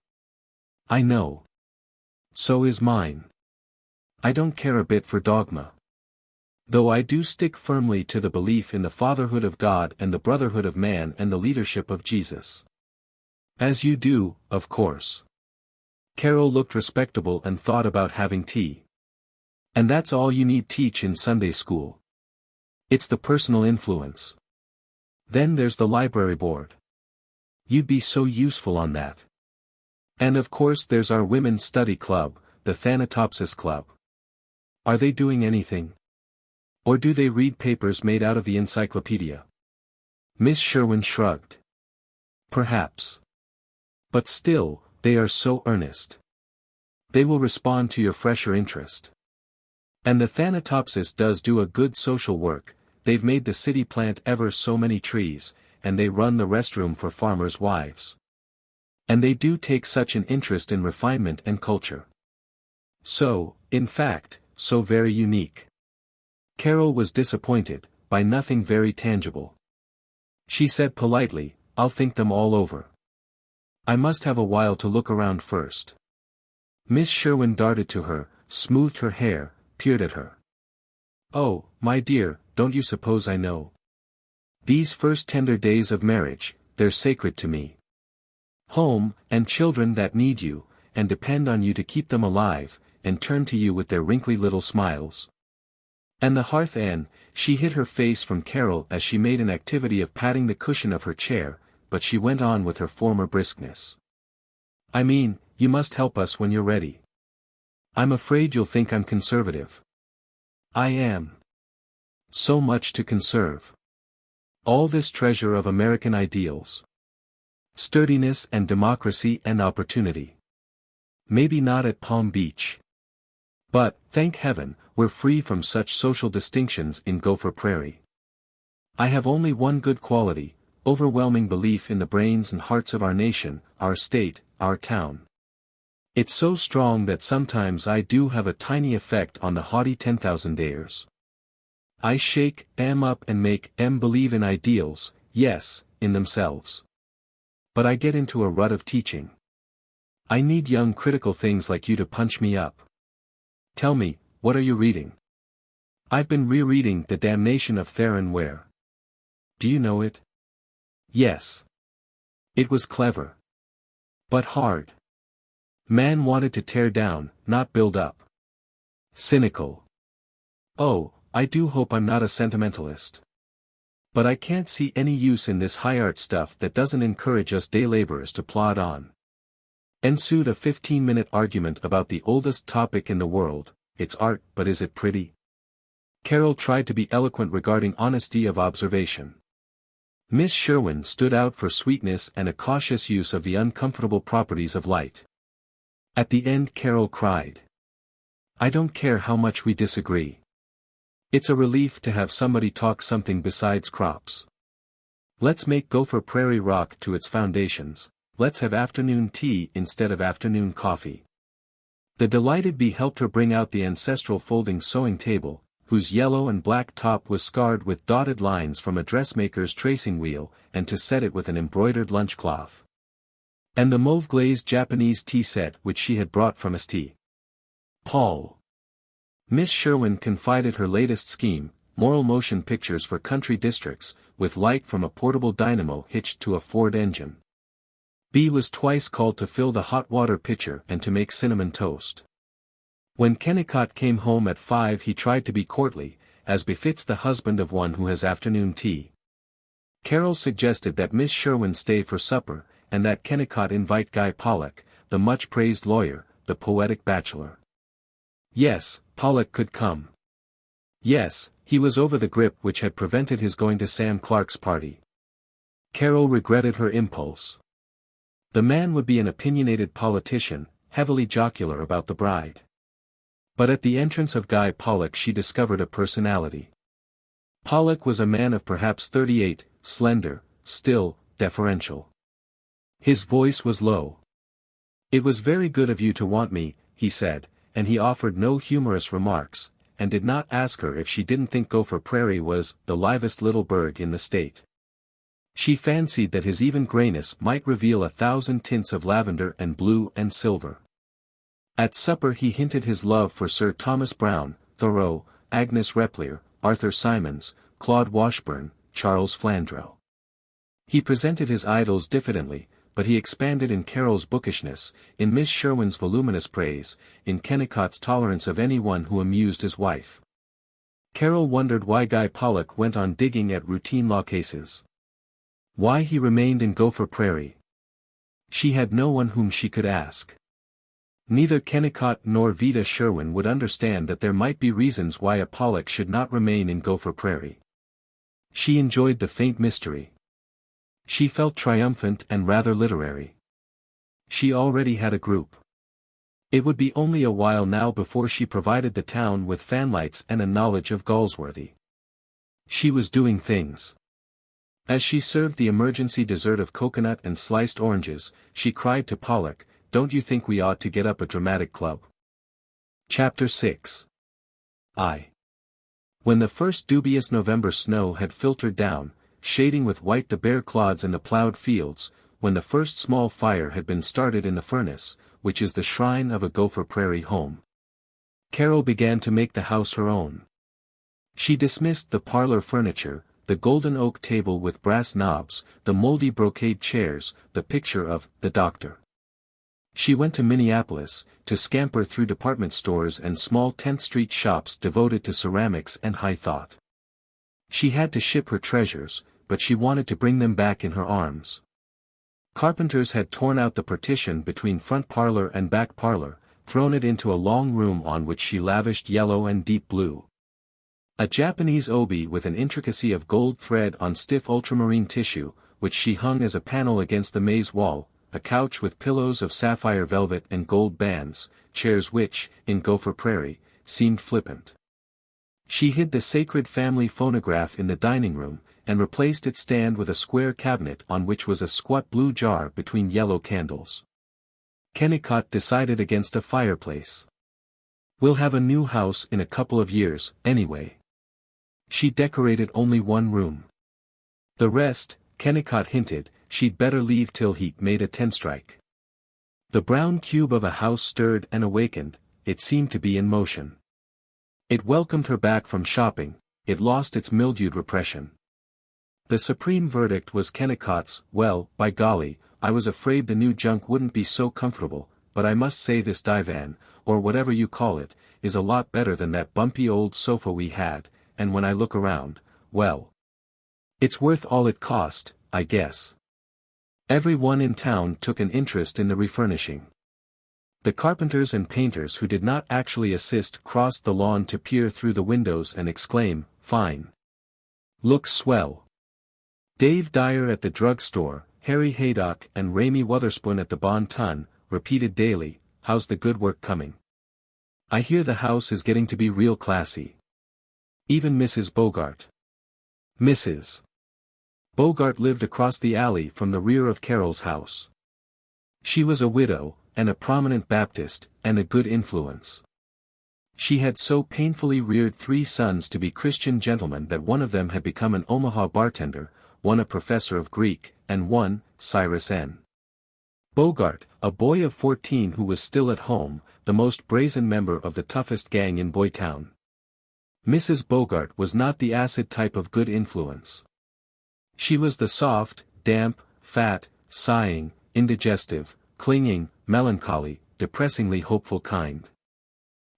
I know. So is mine. I don't care a bit for dogma. Though I do stick firmly to the belief in the fatherhood of God and the brotherhood of man and the leadership of Jesus. As you do, of course. Carol looked respectable and thought about having tea. And that's all you need teach in Sunday school. It's the personal influence. Then there's the library board. You'd be so useful on that. And of course there's our women's study club, the Thanatopsis Club. Are they doing anything? Or do they read papers made out of the encyclopedia? Miss Sherwin shrugged. Perhaps. But still, they are so earnest. They will respond to your fresher interest. And the Thanatopsis does do a good social work. They've made the city plant ever so many trees, and they run the restroom for farmers' wives. And they do take such an interest in refinement and culture. So, in fact, so very unique. Carol was disappointed, by nothing very tangible. She said politely, I'll think them all over. I must have a while to look around first. Miss Sherwin darted to her, smoothed her hair, peered at her. Oh, my dear, don't you suppose I know? These first tender days of marriage, they're sacred to me. Home, and children that need you, and depend on you to keep them alive, and turn to you with their wrinkly little smiles. And the hearth Anne, she hid her face from Carol as she made an activity of patting the cushion of her chair, but she went on with her former briskness. I mean, you must help us when you're ready. I'm afraid you'll think I'm conservative. I am. So much to conserve. All this treasure of American ideals. Sturdiness and democracy and opportunity. Maybe not at Palm Beach. But, thank heaven, we're free from such social distinctions in Gopher Prairie. I have only one good quality, overwhelming belief in the brains and hearts of our nation, our state, our town. It's so strong that sometimes I do have a tiny effect on the haughty 10,000-ayers. I shake 'em up and make 'em believe in ideals, yes, in themselves. But I get into a rut of teaching. I need young critical things like you to punch me up. Tell me, what are you reading? I've been rereading The Damnation of Theron Ware. Do you know it? Yes. It was clever. But hard. Man wanted to tear down, not build up. Cynical. Oh, I do hope I'm not a sentimentalist. But I can't see any use in this high art stuff that doesn't encourage us day laborers to plod on. Ensued a 15-minute argument about the oldest topic in the world, it's art but is it pretty? Carol tried to be eloquent regarding honesty of observation. Miss Sherwin stood out for sweetness and a cautious use of the uncomfortable properties of light. At the end Carol cried. I don't care how much we disagree. It's a relief to have somebody talk something besides crops. Let's make Gopher Prairie rock to its foundations, let's have afternoon tea instead of afternoon coffee. The delighted bee helped her bring out the ancestral folding sewing table, whose yellow and black top was scarred with dotted lines from a dressmaker's tracing wheel, and to set it with an embroidered lunchcloth. And the mauve-glazed Japanese tea set which she had brought from St. Paul. Miss Sherwin confided her latest scheme, moral motion pictures for country districts, with light from a portable dynamo hitched to a Ford engine. B was twice called to fill the hot water pitcher and to make cinnamon toast. When Kennicott came home at 5 he tried to be courtly, as befits the husband of one who has afternoon tea. Carol suggested that Miss Sherwin stay for supper, and that Kennicott invite Guy Pollock, the much-praised lawyer, the poetic bachelor. Yes, Pollock could come. Yes, he was over the grip which had prevented his going to Sam Clark's party. Carol regretted her impulse. The man would be an opinionated politician, heavily jocular about the bride. But at the entrance of Guy Pollock she discovered a personality. Pollock was a man of perhaps 38, slender, still, deferential. His voice was low. It was very good of you to want me, he said, and he offered no humorous remarks, and did not ask her if she didn't think Gopher Prairie was the livest little burg in the state. She fancied that his even grayness might reveal 1,000 tints of lavender and blue and silver. At supper he hinted his love for Sir Thomas Browne, Thoreau, Agnes Repplier, Arthur Symons, Claude Washburn, Charles Flandreau. He presented his idols diffidently, but he expanded in Carol's bookishness, in Miss Sherwin's voluminous praise, in Kennicott's tolerance of anyone who amused his wife. Carol wondered why Guy Pollock went on digging at routine law cases. Why he remained in Gopher Prairie? She had no one whom she could ask. Neither Kennicott nor Vida Sherwin would understand that there might be reasons why a Pollock should not remain in Gopher Prairie. She enjoyed the faint mystery. She felt triumphant and rather literary. She already had a group. It would be only a while now before she provided the town with fanlights and a knowledge of Galsworthy. She was doing things. As she served the emergency dessert of coconut and sliced oranges, she cried to Pollock, "Don't you think we ought to get up a dramatic club?" Chapter 6. When the first dubious November snow had filtered down, shading with white the bare clods and the plowed fields, when the first small fire had been started in the furnace, which is the shrine of a Gopher Prairie home, Carol began to make the house her own. She dismissed the parlor furniture, the golden oak table with brass knobs, the moldy brocade chairs, the picture of the doctor. She went to Minneapolis, to scamper through department stores and small 10th Street shops devoted to ceramics and high thought. She had to ship her treasures, but she wanted to bring them back in her arms. Carpenters had torn out the partition between front parlor and back parlor, thrown it into a long room on which she lavished yellow and deep blue. A Japanese obi with an intricacy of gold thread on stiff ultramarine tissue, which she hung as a panel against the maze wall, a couch with pillows of sapphire velvet and gold bands, chairs which, in Gopher Prairie, seemed flippant. She hid the sacred family phonograph in the dining room, and replaced its stand with a square cabinet on which was a squat blue jar between yellow candles. Kennicott decided against a fireplace. "We'll have a new house in a couple of years, anyway." She decorated only one room. The rest, Kennicott hinted, she'd better leave till he'd made a 10-strike. The brown cube of a house stirred and awakened, it seemed to be in motion. It welcomed her back from shopping, it lost its mildewed repression. The supreme verdict was Kennicott's, "Well, by golly, I was afraid the new junk wouldn't be so comfortable, but I must say this divan, or whatever you call it, is a lot better than that bumpy old sofa we had, and when I look around, well, it's worth all it cost, I guess." Every one in town took an interest in the refurnishing. The carpenters and painters who did not actually assist crossed the lawn to peer through the windows and exclaim, "Fine. Looks swell." Dave Dyer at the drug store, Harry Haydock and Ramey Wotherspoon at the Bon Ton, repeated daily, "How's the good work coming? I hear the house is getting to be real classy." Even Mrs. Bogart. Mrs. Bogart lived across the alley from the rear of Carol's house. She was a widow, and a prominent Baptist, and a good influence. She had so painfully reared 3 sons to be Christian gentlemen that one of them had become an Omaha bartender, one a professor of Greek, and one, Cyrus N. Bogart, a boy of 14 who was still at home, the most brazen member of the toughest gang in Boytown. Mrs. Bogart was not the acid type of good influence. She was the soft, damp, fat, sighing, indigestive, clinging, melancholy, depressingly hopeful kind.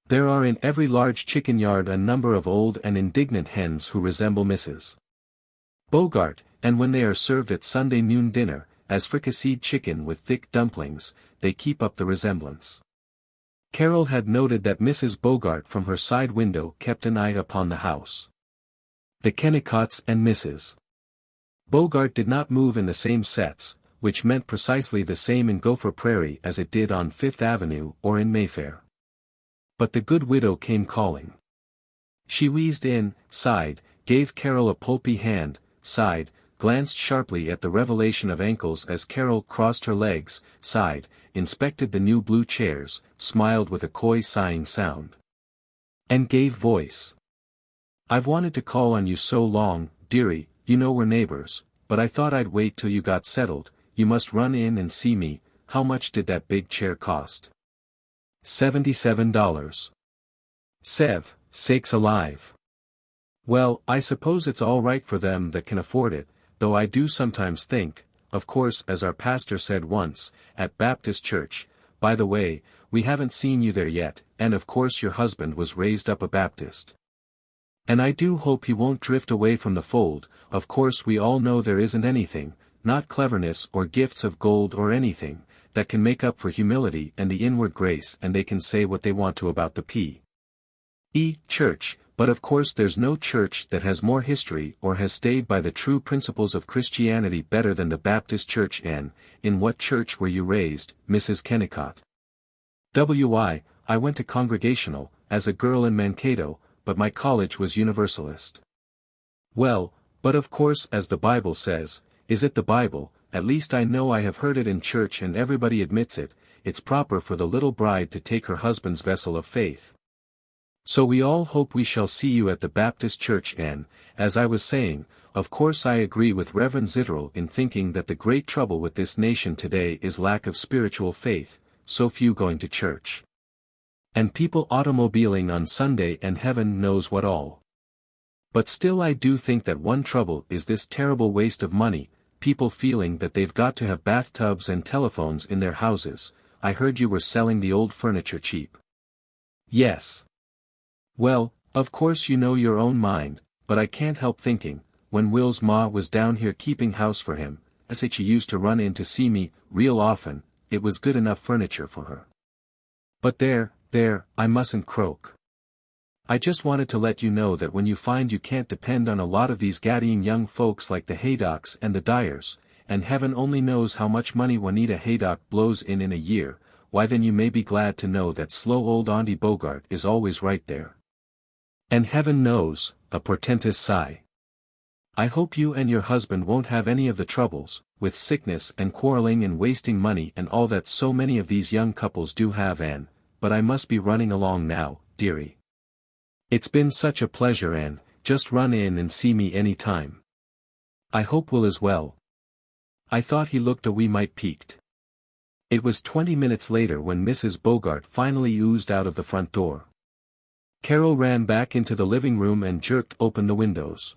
There are in every large chicken yard a number of old and indignant hens who resemble Mrs. Bogart, and when they are served at Sunday noon dinner, as fricasseed chicken with thick dumplings, they keep up the resemblance. Carol had noted that Mrs. Bogart from her side window kept an eye upon the house. The Kennicotts and Mrs. Bogart did not move in the same sets, which meant precisely the same in Gopher Prairie as it did on Fifth Avenue or in Mayfair. But the good widow came calling. She wheezed in, sighed, gave Carol a pulpy hand, sighed, glanced sharply at the revelation of ankles as Carol crossed her legs, sighed, inspected the new blue chairs, smiled with a coy sighing sound, and gave voice. "I've wanted to call on you so long, dearie, you know we're neighbors, but I thought I'd wait till you got settled. You must run in and see me. How much did that big chair cost?" $77. Sev, sakes alive. Well, I suppose it's all right for them that can afford it, though I do sometimes think, of course, as our pastor said once, at Baptist Church, "By the way, we haven't seen you there yet, and of course your husband was raised up a Baptist. And I do hope he won't drift away from the fold. Of course we all know there isn't anything, not cleverness or gifts of gold or anything, that can make up for humility and the inward grace, and they can say what they want to about the P.E. Church, but of course there's no church that has more history or has stayed by the true principles of Christianity better than the Baptist Church. And, in what church were you raised, Mrs. Kennicott? I went to Congregational, as a girl in Mankato, but my college was Universalist. Well, but of course as the Bible says, is it the Bible, at least I know I have heard it in church and everybody admits it, it's proper for the little bride to take her husband's vessel of faith. So we all hope we shall see you at the Baptist Church. And, as I was saying, of course I agree with Reverend Zitterel in thinking that the great trouble with this nation today is lack of spiritual faith, so few going to church. And people automobiling on Sunday and heaven knows what all. But still I do think that one trouble is this terrible waste of money, people feeling that they've got to have bathtubs and telephones in their houses. I heard you were selling the old furniture cheap. Yes. Well, of course you know your own mind, but I can't help thinking, when Will's ma was down here keeping house for him, as she used to run in to see me, real often, it was good enough furniture for her. But there, I mustn't croak. I just wanted to let you know that when you find you can't depend on a lot of these gaddying young folks like the Haydocks and the Dyers, and heaven only knows how much money Juanita Haydock blows in a year, why then you may be glad to know that slow old Auntie Bogart is always right there. And heaven knows, a portentous sigh. I hope you and your husband won't have any of the troubles, with sickness and quarreling and wasting money and all that so many of these young couples do have. And, but I must be running along now, dearie. It's been such a pleasure, and just run in and see me any time. I hope Will is well. I thought he looked a wee mite peaked. It was 20 minutes later when Mrs. Bogart finally oozed out of the front door. Carol ran back into the living room and jerked open the windows.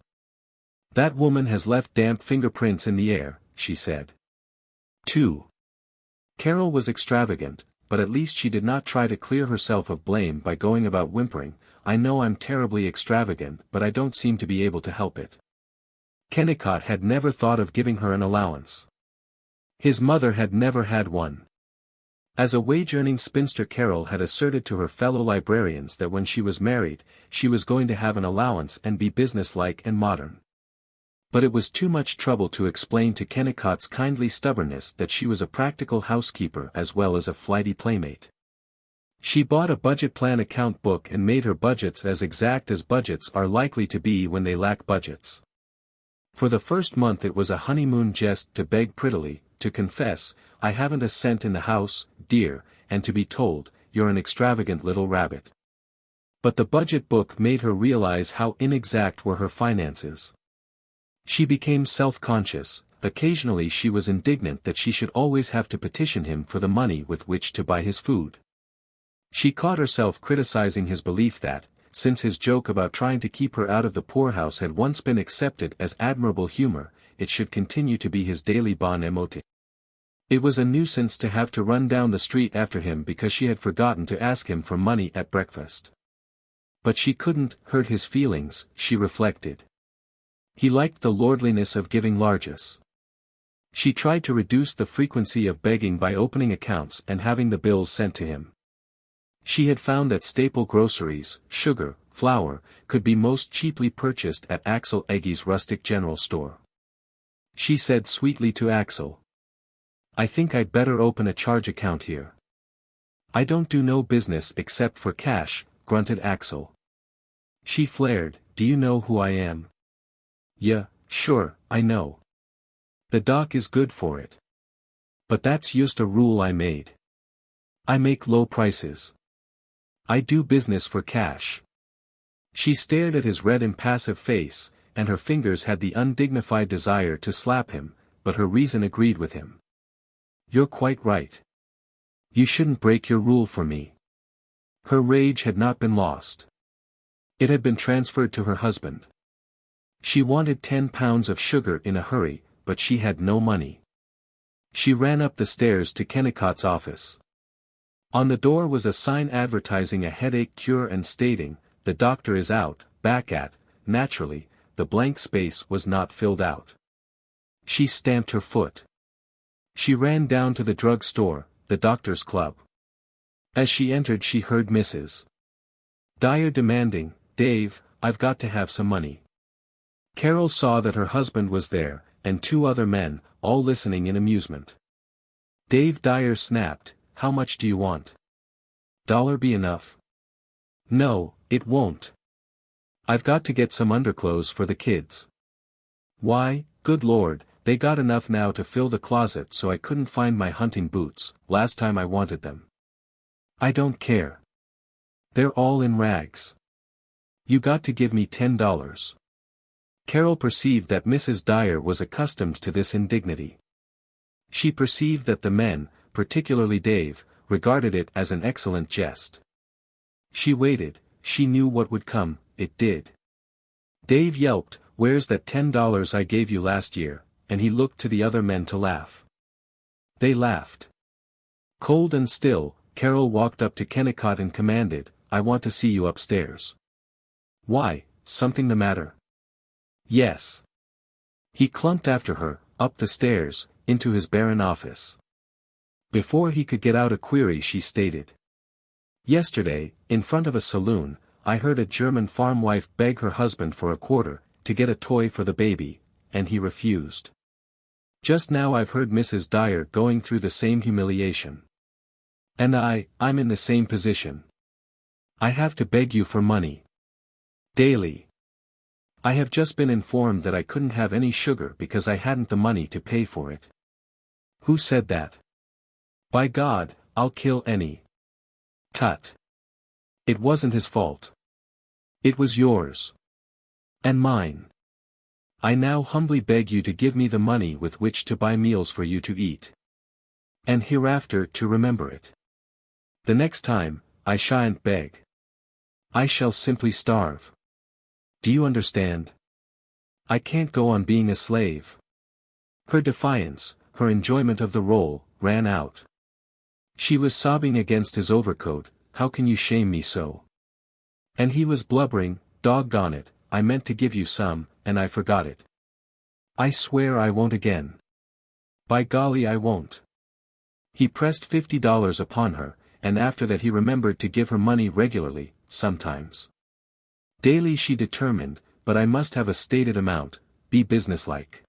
That woman has left damp fingerprints in the air, she said. 2. Carol was extravagant, but at least she did not try to clear herself of blame by going about whimpering, I know I'm terribly extravagant, but I don't seem to be able to help it. Kennicott had never thought of giving her an allowance. His mother had never had one. As a wage-earning spinster, Carol had asserted to her fellow librarians that when she was married, she was going to have an allowance and be businesslike and modern. But it was too much trouble to explain to Kennicott's kindly stubbornness that she was a practical housekeeper as well as a flighty playmate. She bought a budget plan account book and made her budgets as exact as budgets are likely to be when they lack budgets. For the first month it was a honeymoon jest to beg prettily, to confess, I haven't a cent in the house, dear, and to be told, you're an extravagant little rabbit. But the budget book made her realize how inexact were her finances. She became self-conscious, occasionally she was indignant that she should always have to petition him for the money with which to buy his food. She caught herself criticizing his belief that, since his joke about trying to keep her out of the poorhouse had once been accepted as admirable humor, it should continue to be his daily bon mot. It was a nuisance to have to run down the street after him because she had forgotten to ask him for money at breakfast. But she couldn't hurt his feelings, she reflected. He liked the lordliness of giving largesse. She tried to reduce the frequency of begging by opening accounts and having the bills sent to him. She had found that staple groceries, sugar, flour, could be most cheaply purchased at Axel Egge's rustic general store. She said sweetly to Axel, I think I'd better open a charge account here. I don't do no business except for cash, grunted Axel. She flared, do you know who I am? Yeah, sure, I know. The doc is good for it. But that's just a rule I made. I make low prices. I do business for cash. She stared at his red impassive face, and her fingers had the undignified desire to slap him, but her reason agreed with him. You're quite right. You shouldn't break your rule for me. Her rage had not been lost. It had been transferred to her husband. She wanted 10 pounds of sugar in a hurry, but she had no money. She ran up the stairs to Kennicott's office. On the door was a sign advertising a headache cure and stating, the doctor is out, back at, naturally, the blank space was not filled out. She stamped her foot. She ran down to the drug store, the doctor's club. As she entered she heard Mrs. Dyer demanding, "Dave, I've got to have some money." Carol saw that her husband was there, and two other men, all listening in amusement. Dave Dyer snapped, "How much do you want? $1 be enough?" "No, it won't. I've got to get some underclothes for the kids." "Why, good Lord, they got enough now to fill the closet so I couldn't find my hunting boots, last time I wanted them." "I don't care. They're all in rags. You got to give me $10. Carol perceived that Mrs. Dyer was accustomed to this indignity. She perceived that the men, particularly Dave, regarded it as an excellent jest. She waited, she knew what would come, it did. Dave yelped, "Where's that $10 I gave you last year?" and he looked to the other men to laugh. They laughed. Cold and still, Carol walked up to Kennicott and commanded, "I want to see you upstairs." "Why, something the matter?" "Yes." He clumped after her, up the stairs, into his barren office. Before he could get out a query she stated. "Yesterday, in front of a saloon, I heard a German farm wife beg her husband for a quarter, to get a toy for the baby, and he refused. Just now I've heard Mrs. Dyer going through the same humiliation. And I'm in the same position. I have to beg you for money. Daily. I have just been informed that I couldn't have any sugar because I hadn't the money to pay for it." "Who said that?" "By God, I'll kill any." "Tut. It wasn't his fault. It was yours. And mine. I now humbly beg you to give me the money with which to buy meals for you to eat. And hereafter to remember it. The next time, I shan't beg. I shall simply starve. Do you understand? I can't go on being a slave." Her defiance, her enjoyment of the role, ran out. She was sobbing against his overcoat, "How can you shame me so?" And he was blubbering, "Doggone it, I meant to give you some, and I forgot it. I swear I won't again. By golly I won't." He pressed $50 upon her, and after that he remembered to give her money regularly, sometimes. Daily she determined, "But I must have a stated amount, be businesslike.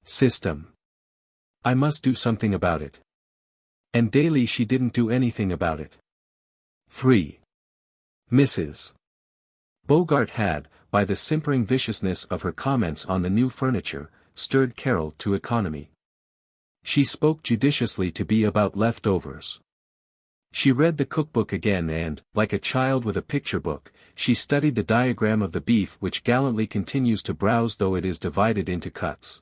System. I must do something about it." And daily she didn't do anything about it. 3. Mrs. Bogart had, by the simpering viciousness of her comments on the new furniture, stirred Carol to economy. She spoke judiciously to be about leftovers. She read the cookbook again and, like a child with a picture book, she studied the diagram of the beef which gallantly continues to browse though it is divided into cuts.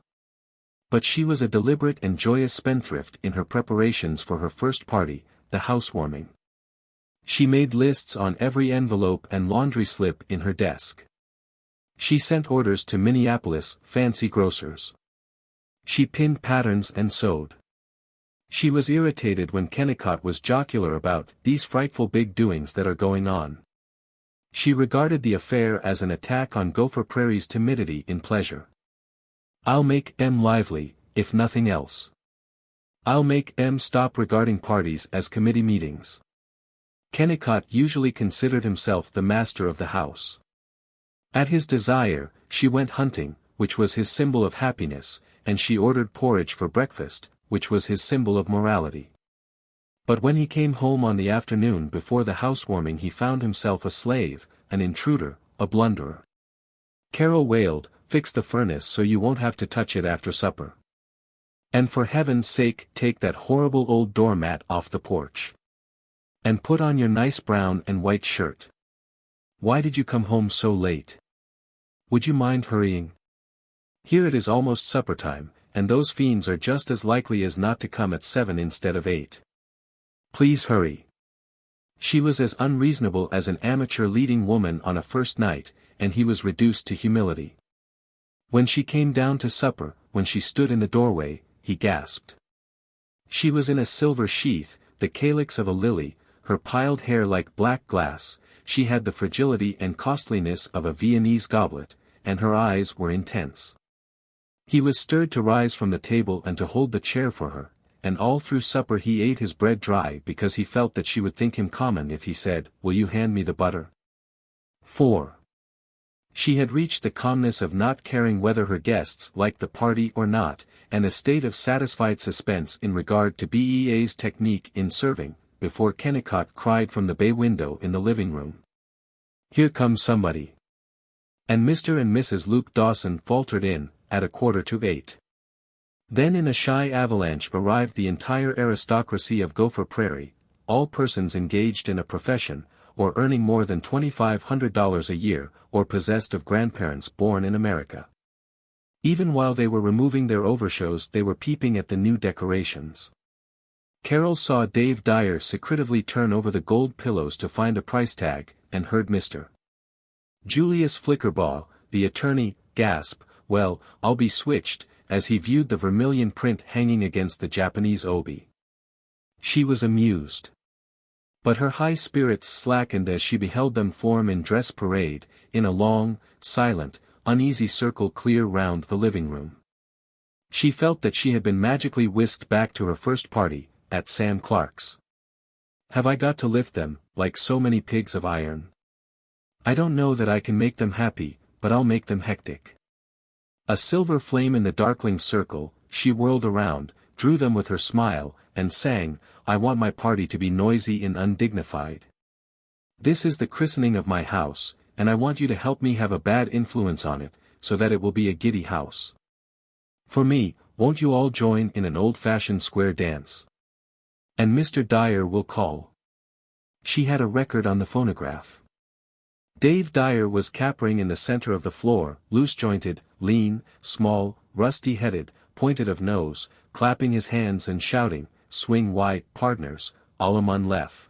But she was a deliberate and joyous spendthrift in her preparations for her first party, the housewarming. She made lists on every envelope and laundry slip in her desk. She sent orders to Minneapolis fancy grocers. She pinned patterns and sewed. She was irritated when Kennicott was jocular about "these frightful big doings that are going on." She regarded the affair as an attack on Gopher Prairie's timidity in pleasure. "I'll make M lively, if nothing else. I'll make M stop regarding parties as committee meetings." Kennicott usually considered himself the master of the house. At his desire, she went hunting, which was his symbol of happiness, and she ordered porridge for breakfast, which was his symbol of morality. But when he came home on the afternoon before the housewarming he found himself a slave, an intruder, a blunderer. Carol wailed, "Fix the furnace so you won't have to touch it after supper. And for heaven's sake take that horrible old doormat off the porch. And put on your nice brown and white shirt. Why did you come home so late? Would you mind hurrying? Here it is almost supper time, and those fiends are just as likely as not to come at 7 instead of 8. Please hurry." She was as unreasonable as an amateur leading woman on a first night, and he was reduced to humility. When she came down to supper, when she stood in the doorway, he gasped. She was in a silver sheath, the calyx of a lily, her piled hair like black glass, she had the fragility and costliness of a Viennese goblet, and her eyes were intense. He was stirred to rise from the table and to hold the chair for her, and all through supper he ate his bread dry because he felt that she would think him common if he said, "Will you hand me the butter?" 4. She had reached the calmness of not caring whether her guests liked the party or not, and a state of satisfied suspense in regard to BEA's technique in serving, before Kennicott cried from the bay window in the living room, "Here comes somebody." And Mr. and Mrs. Luke Dawson faltered in, at 7:45. Then in a shy avalanche arrived the entire aristocracy of Gopher Prairie, all persons engaged in a profession, or earning more than $2,500 a year, or possessed of grandparents born in America. Even while they were removing their overshoes they were peeping at the new decorations. Carol saw Dave Dyer secretively turn over the gold pillows to find a price tag, and heard Mr. Julius Flickerbaugh, the attorney, gasp, "Well, I'll be switched," as he viewed the vermilion print hanging against the Japanese obi. She was amused. But her high spirits slackened as she beheld them form in dress parade, in a long, silent, uneasy circle clear round the living room. She felt that she had been magically whisked back to her first party, at Sam Clark's. Have I got to lift them, like so many pigs of iron? I don't know that I can make them happy, but I'll make them hectic. A silver flame in the darkling circle, she whirled around, drew them with her smile, and sang, "I want my party to be noisy and undignified. This is the christening of my house, and I want you to help me have a bad influence on it, so that it will be a giddy house. For me, won't you all join in an old-fashioned square dance? And Mr. Dyer will call." She had a record on the phonograph. Dave Dyer was capering in the center of the floor, loose-jointed, lean, small, rusty-headed, pointed of nose, clapping his hands and shouting, "Swing white, partners, all among left."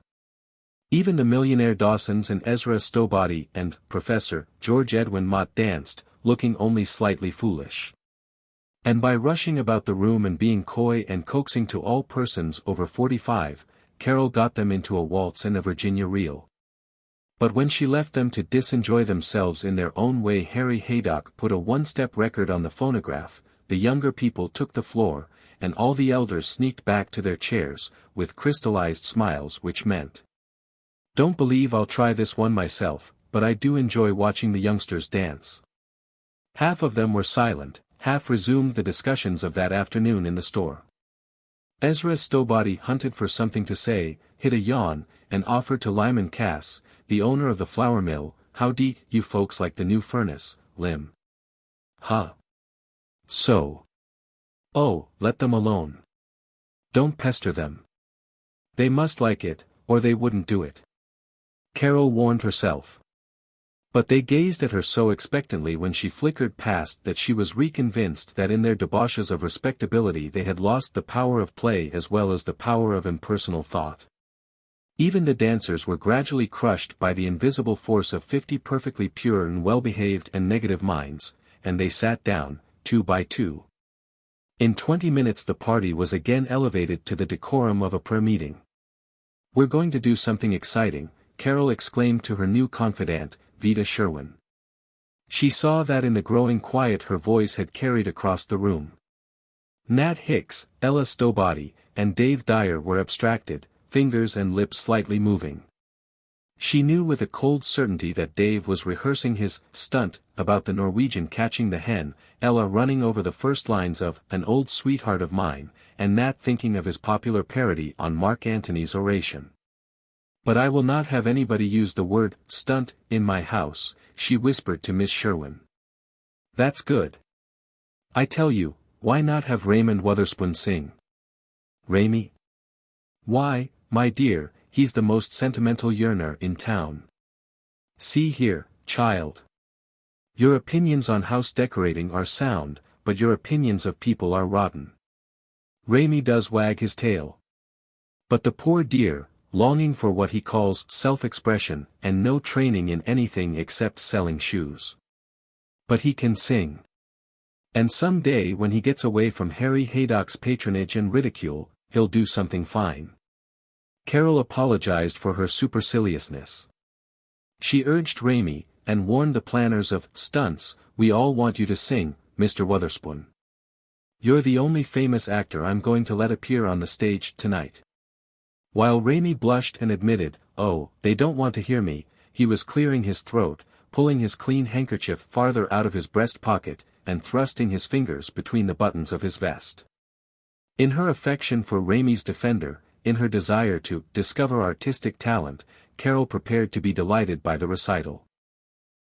Even the millionaire Dawsons and Ezra Stowbody and Professor George Edwin Mott danced, looking only slightly foolish. And by rushing about the room and being coy and coaxing to all persons over 45, Carol got them into a waltz and a Virginia reel. But when she left them to disenjoy themselves in their own way, Harry Haydock put a one-step record on the phonograph, the younger people took the floor, and all the elders sneaked back to their chairs, with crystallized smiles which meant, "Don't believe I'll try this one myself, but I do enjoy watching the youngsters dance." Half of them were silent, half resumed the discussions of that afternoon in the store. Ezra Stowbody hunted for something to say, hid a yawn, and offered to Lyman Cass, the owner of the flour mill, "Howdy, you folks like the new furnace, Lim?" "Huh. So. Oh, let them alone. Don't pester them. They must like it, or they wouldn't do it," Carol warned herself. But they gazed at her so expectantly when she flickered past that she was reconvinced that in their debauches of respectability they had lost the power of play as well as the power of impersonal thought. Even the dancers were gradually crushed by the invisible force of 50 perfectly pure and well-behaved and negative minds, and they sat down, 2 by 2. In 20 minutes the party was again elevated to the decorum of a prayer meeting. "We're going to do something exciting," Carol exclaimed to her new confidante, Vida Sherwin. She saw that in the growing quiet her voice had carried across the room. Nat Hicks, Ella Stowbody, and Dave Dyer were abstracted, fingers and lips slightly moving. She knew with a cold certainty that Dave was rehearsing his stunt about the Norwegian catching the hen, Ella running over the first lines of "An Old Sweetheart of Mine," and Nat thinking of his popular parody on Mark Antony's oration. "But I will not have anybody use the word stunt in my house," she whispered to Miss Sherwin. "That's good. I tell you, why not have Raymond Wotherspoon sing?" "Ramy? Why, my dear, he's the most sentimental yearner in town. See here, child. Your opinions on house decorating are sound, but your opinions of people are rotten. Ramy does wag his tail. But the poor dear, longing for what he calls self-expression, and no training in anything except selling shoes. But he can sing. And some day when he gets away from Harry Haydock's patronage and ridicule, he'll do something fine." Carol apologized for her superciliousness. She urged Ramy, and warned the planners of stunts, "We all want you to sing, Mr. Wotherspoon. You're the only famous actor I'm going to let appear on the stage tonight. While Raimi blushed and admitted, "Oh, they don't want to hear me," he was clearing his throat, pulling his clean handkerchief farther out of his breast pocket, and thrusting his fingers between the buttons of his vest. In her affection for Raimi's defender, in her desire to discover artistic talent, Carol prepared to be delighted by the recital.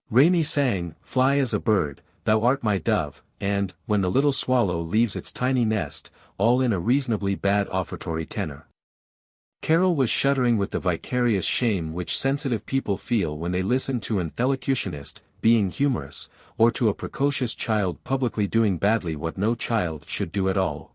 Raimi sang, "Fly as a bird, thou art my dove," and, "When the little swallow leaves its tiny nest," all in a reasonably bad offertory tenor. Carol was shuddering with the vicarious shame which sensitive people feel when they listen to an elocutionist being humorous, or to a precocious child publicly doing badly what no child should do at all.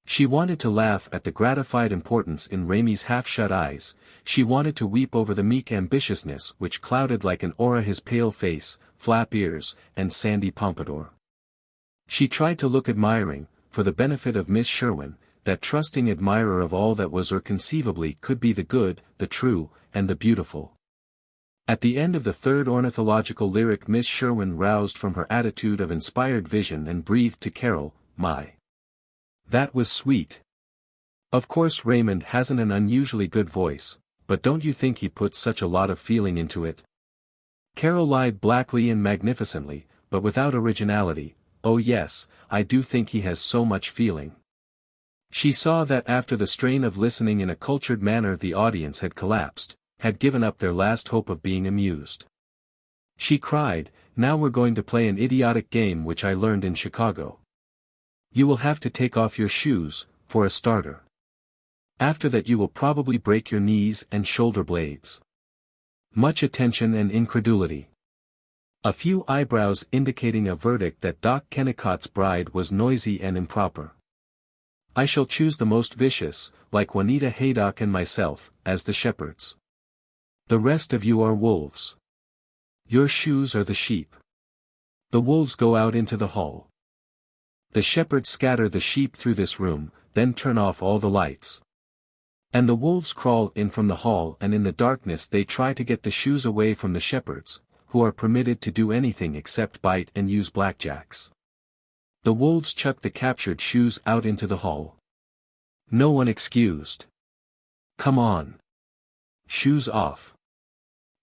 She wanted to laugh at the gratified importance in Raimi's half-shut eyes, she wanted to weep over the meek ambitiousness which clouded like an aura his pale face, flap ears, and sandy pompadour. She tried to look admiring, for the benefit of Miss Sherwin, that trusting admirer of all that was or conceivably could be the good, the true, and the beautiful. At the end of the third ornithological lyric Miss Sherwin roused from her attitude of inspired vision and breathed to Carol, "My. That was sweet. Of course Raymond hasn't an unusually good voice, but don't you think he puts such a lot of feeling into it?" Carol lied blackly and magnificently, but without originality, "Oh yes, I do think he has so much feeling." She saw that after the strain of listening in a cultured manner the audience had collapsed, had given up their last hope of being amused. She cried, "Now we're going to play an idiotic game which I learned in Chicago. You will have to take off your shoes, for a starter. After that you will probably break your knees and shoulder blades." Much attention and incredulity. A few eyebrows indicating a verdict that Doc Kennicott's bride was noisy and improper. "I shall choose the most vicious, like Juanita Haydock and myself, as the shepherds. The rest of you are wolves. Your shoes are the sheep. The wolves go out into the hall. The shepherds scatter the sheep through this room, then turn off all the lights. And the wolves crawl in from the hall and in the darkness they try to get the shoes away from the shepherds, who are permitted to do anything except bite and use blackjacks. The wolves chuck the captured shoes out into the hall. No one excused. Come on. Shoes off."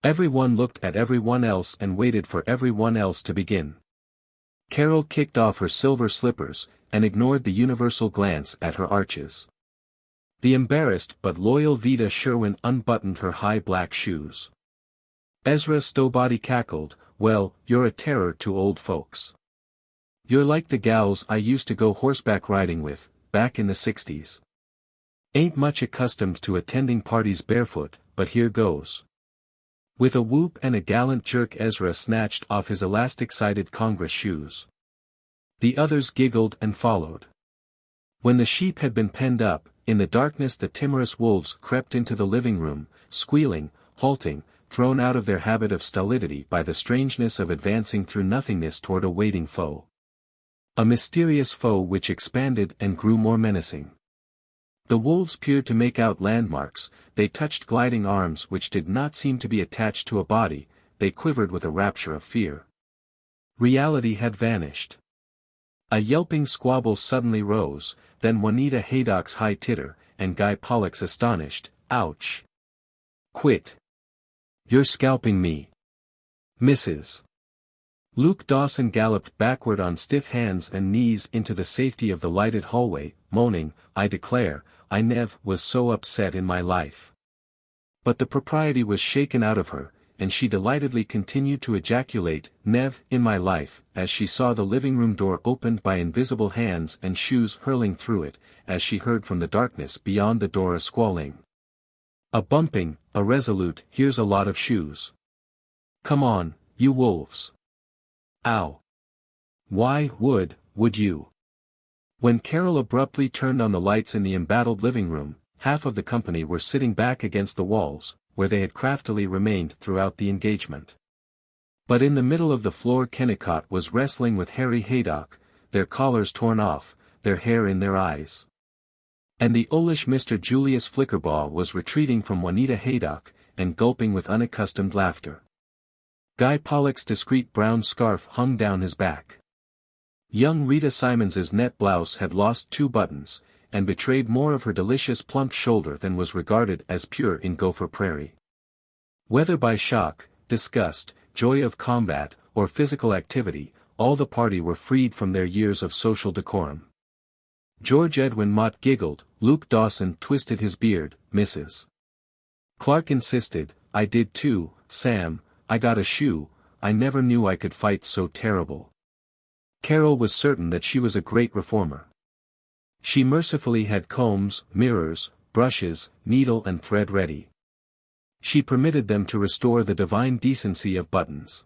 Everyone looked at everyone else and waited for everyone else to begin. Carol kicked off her silver slippers, and ignored the universal glance at her arches. The embarrassed but loyal Vida Sherwin unbuttoned her high black shoes. Ezra Stowbody cackled, "Well, you're a terror to old folks. You're like the gals I used to go horseback riding with, back in the '60s. Ain't much accustomed to attending parties barefoot, but here goes." With a whoop and a gallant jerk Ezra snatched off his elastic-sided Congress shoes. The others giggled and followed. When the sheep had been penned up, in the darkness the timorous wolves crept into the living room, squealing, halting, thrown out of their habit of stolidity by the strangeness of advancing through nothingness toward a waiting foe. A mysterious foe which expanded and grew more menacing. The wolves peered to make out landmarks, they touched gliding arms which did not seem to be attached to a body, they quivered with a rapture of fear. Reality had vanished. A yelping squabble suddenly rose, then Juanita Haydock's high titter, and Guy Pollock's astonished, "Ouch! Quit! You're scalping me! Mrs." Luke Dawson galloped backward on stiff hands and knees into the safety of the lighted hallway, moaning, "I declare, I nev was so upset in my life." But the propriety was shaken out of her, and she delightedly continued to ejaculate, "Nev in my life," as she saw the living room door opened by invisible hands and shoes hurling through it, as she heard from the darkness beyond the door a squalling. A bumping, a resolute, "Here's a lot of shoes. Come on, you wolves. Ow. Why would you?" When Carol abruptly turned on the lights in the embattled living room, half of the company were sitting back against the walls, where they had craftily remained throughout the engagement. But in the middle of the floor Kennicott was wrestling with Harry Haydock, their collars torn off, their hair in their eyes. And the oldish Mr. Julius Flickerbaugh was retreating from Juanita Haydock, and gulping with unaccustomed laughter. Guy Pollock's discreet brown scarf hung down his back. Young Rita Simons's net blouse had lost 2 buttons, and betrayed more of her delicious plump shoulder than was regarded as pure in Gopher Prairie. Whether by shock, disgust, joy of combat, or physical activity, all the party were freed from their years of social decorum. George Edwin Mott giggled, Luke Dawson twisted his beard, Mrs. Clark insisted, I did too, Sam, I got a shoe, I never knew I could fight so terrible. Carol was certain that she was a great reformer. She mercifully had combs, mirrors, brushes, needle and thread ready. She permitted them to restore the divine decency of buttons.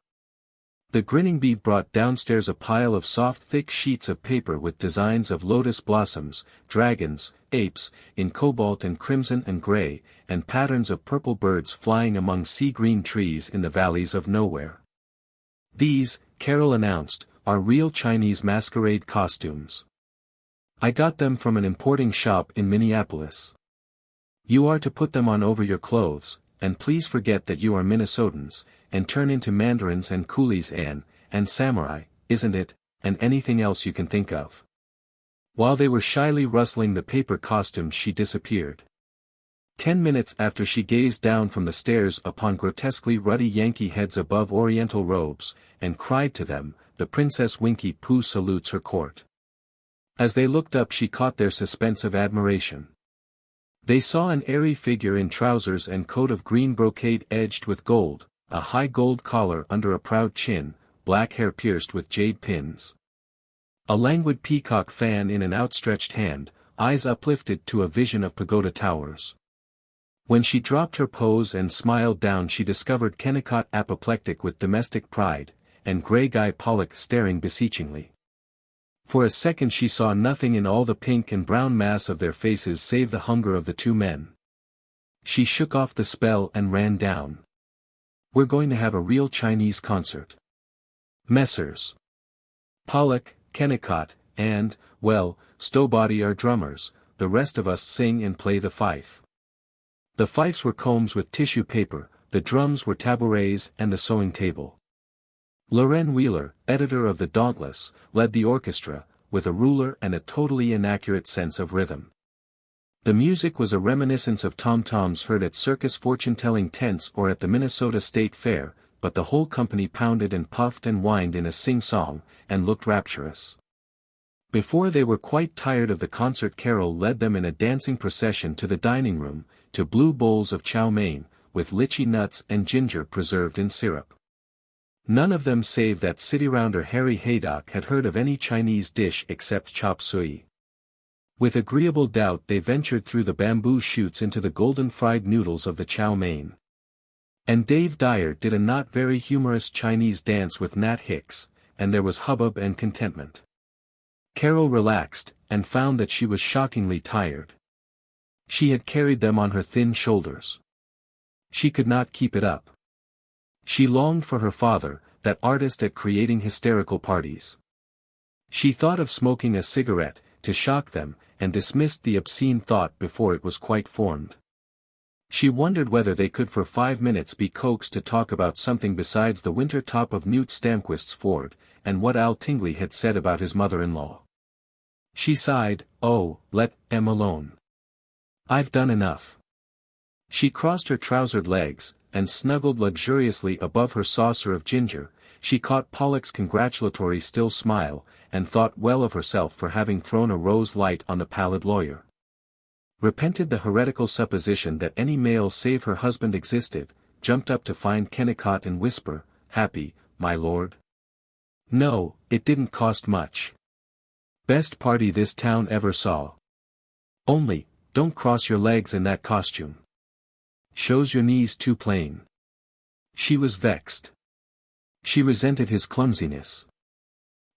The grinning bee brought downstairs a pile of soft thick sheets of paper with designs of lotus blossoms, dragons, apes, in cobalt and crimson and gray, and patterns of purple birds flying among sea-green trees in the valleys of nowhere. These, Carol announced, are real Chinese masquerade costumes. I got them from an importing shop in Minneapolis. You are to put them on over your clothes, and please forget that you are Minnesotans, and turn into mandarins and coolies and samurai, isn't it, and anything else you can think of. While they were shyly rustling the paper costumes she disappeared. 10 minutes after she gazed down from the stairs upon grotesquely ruddy Yankee heads above oriental robes, and cried to them, the Princess Winky Pooh salutes her court. As they looked up she caught their suspense of admiration. They saw an airy figure in trousers and coat of green brocade edged with gold, a high gold collar under a proud chin, black hair pierced with jade pins. A languid peacock fan in an outstretched hand, eyes uplifted to a vision of pagoda towers. When she dropped her pose and smiled down she discovered Kennicott apoplectic with domestic pride, and grey Guy Pollock staring beseechingly. For a second she saw nothing in all the pink and brown mass of their faces save the hunger of the 2 men. She shook off the spell and ran down. We're going to have a real Chinese concert. Messrs. Pollock, Kennicott, and, well, Stowbody are drummers, the rest of us sing and play the fife. The fifes were combs with tissue paper, the drums were tabourets and the sewing table. Loren Wheeler, editor of The Dauntless, led the orchestra, with a ruler and a totally inaccurate sense of rhythm. The music was a reminiscence of tom-toms heard at circus fortune-telling tents or at the Minnesota State Fair, but the whole company pounded and puffed and whined in a sing-song, and looked rapturous. Before they were quite tired of the concert Carol led them in a dancing procession to the dining room, to blue bowls of chow mein, with lychee nuts and ginger preserved in syrup. None of them save that city-rounder Harry Haydock had heard of any Chinese dish except chop suey. With agreeable doubt they ventured through the bamboo shoots into the golden fried noodles of the chow mein. And Dave Dyer did a not very humorous Chinese dance with Nat Hicks, and there was hubbub and contentment. Carol relaxed, and found that she was shockingly tired. She had carried them on her thin shoulders. She could not keep it up. She longed for her father, that artist at creating hysterical parties. She thought of smoking a cigarette, to shock them, and dismissed the obscene thought before it was quite formed. She wondered whether they could for 5 minutes be coaxed to talk about something besides the winter top of Newt Stamquist's Ford, and what Al Tingley had said about his mother-in-law. She sighed, oh, let em alone. I've done enough. She crossed her trousered legs, and snuggled luxuriously above her saucer of ginger. She caught Pollock's congratulatory still smile, and thought well of herself for having thrown a rose light on the pallid lawyer. Repented the heretical supposition that any male save her husband existed, jumped up to find Kennicott and whisper, happy, my lord? No, it didn't cost much. Best party this town ever saw. Only, don't cross your legs in that costume. Shows your knees too plain. She was vexed. She resented his clumsiness.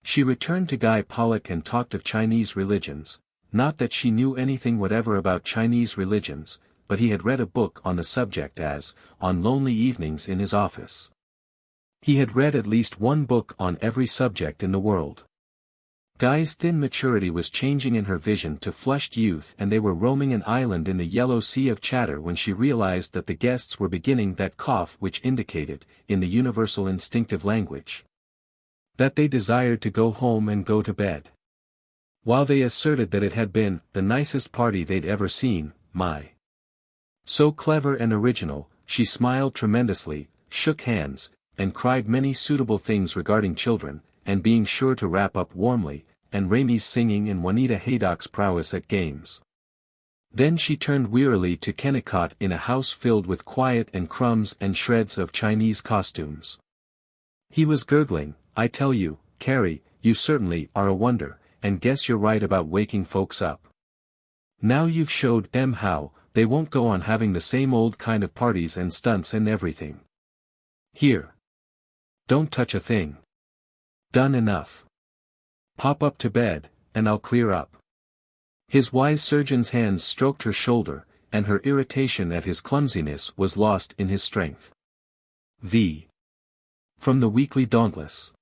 She returned to Guy Pollock and talked of Chinese religions, not that she knew anything whatever about Chinese religions, but he had read a book on the subject on lonely evenings in his office. He had read at least one book on every subject in the world. Guy's thin maturity was changing in her vision to flushed youth and they were roaming an island in the yellow sea of chatter when she realized that the guests were beginning that cough which indicated, in the universal instinctive language, that they desired to go home and go to bed. While they asserted that it had been the nicest party they'd ever seen, so clever and original, she smiled tremendously, shook hands, and cried many suitable things regarding children, and being sure to wrap up warmly, and Ramey's singing and Juanita Haydock's prowess at games. Then she turned wearily to Kennicott in a house filled with quiet and crumbs and shreds of Chinese costumes. He was gurgling, "I tell you, Carrie, you certainly are a wonder, and guess you're right about waking folks up. Now you've showed them how, they won't go on having the same old kind of parties and stunts and everything. Here. Don't touch a thing. Done enough. Pop up to bed, and I'll clear up." His wise surgeon's hands stroked her shoulder, and her irritation at his clumsiness was lost in his strength. From the Weekly Dauntless.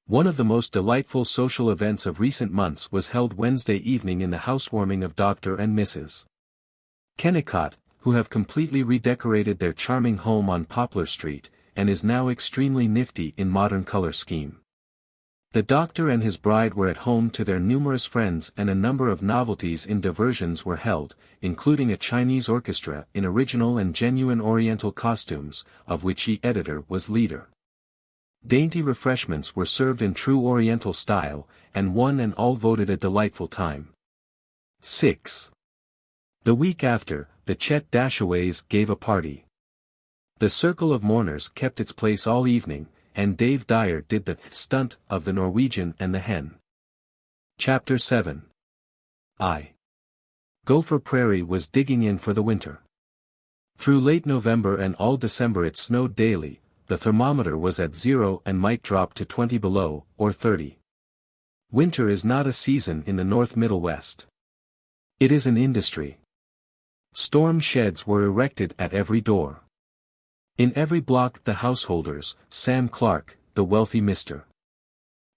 One of the most delightful social events of recent months was held Wednesday evening in the housewarming of Dr. and Mrs. Kennicott, who have completely redecorated their charming home on Poplar Street, and is now extremely nifty in modern color scheme. The doctor and his bride were at home to their numerous friends, and a number of novelties in diversions were held, including a Chinese orchestra in original and genuine Oriental costumes, of which the editor was leader. Dainty refreshments were served in true Oriental style, and one and all voted a delightful time. 6. The week after, the Chet Dashaways gave a party. The circle of mourners kept its place all evening, and Dave Dyer did the stunt of the Norwegian and the hen. Chapter 7. Gopher Prairie was digging in for the winter. Through late November and all December it snowed daily, the thermometer was at 0 and might drop to 20 below, or 30. Winter is not a season in the North Middle West. It is an industry. Storm sheds were erected at every door. In every block the householders, Sam Clark, the wealthy Mr.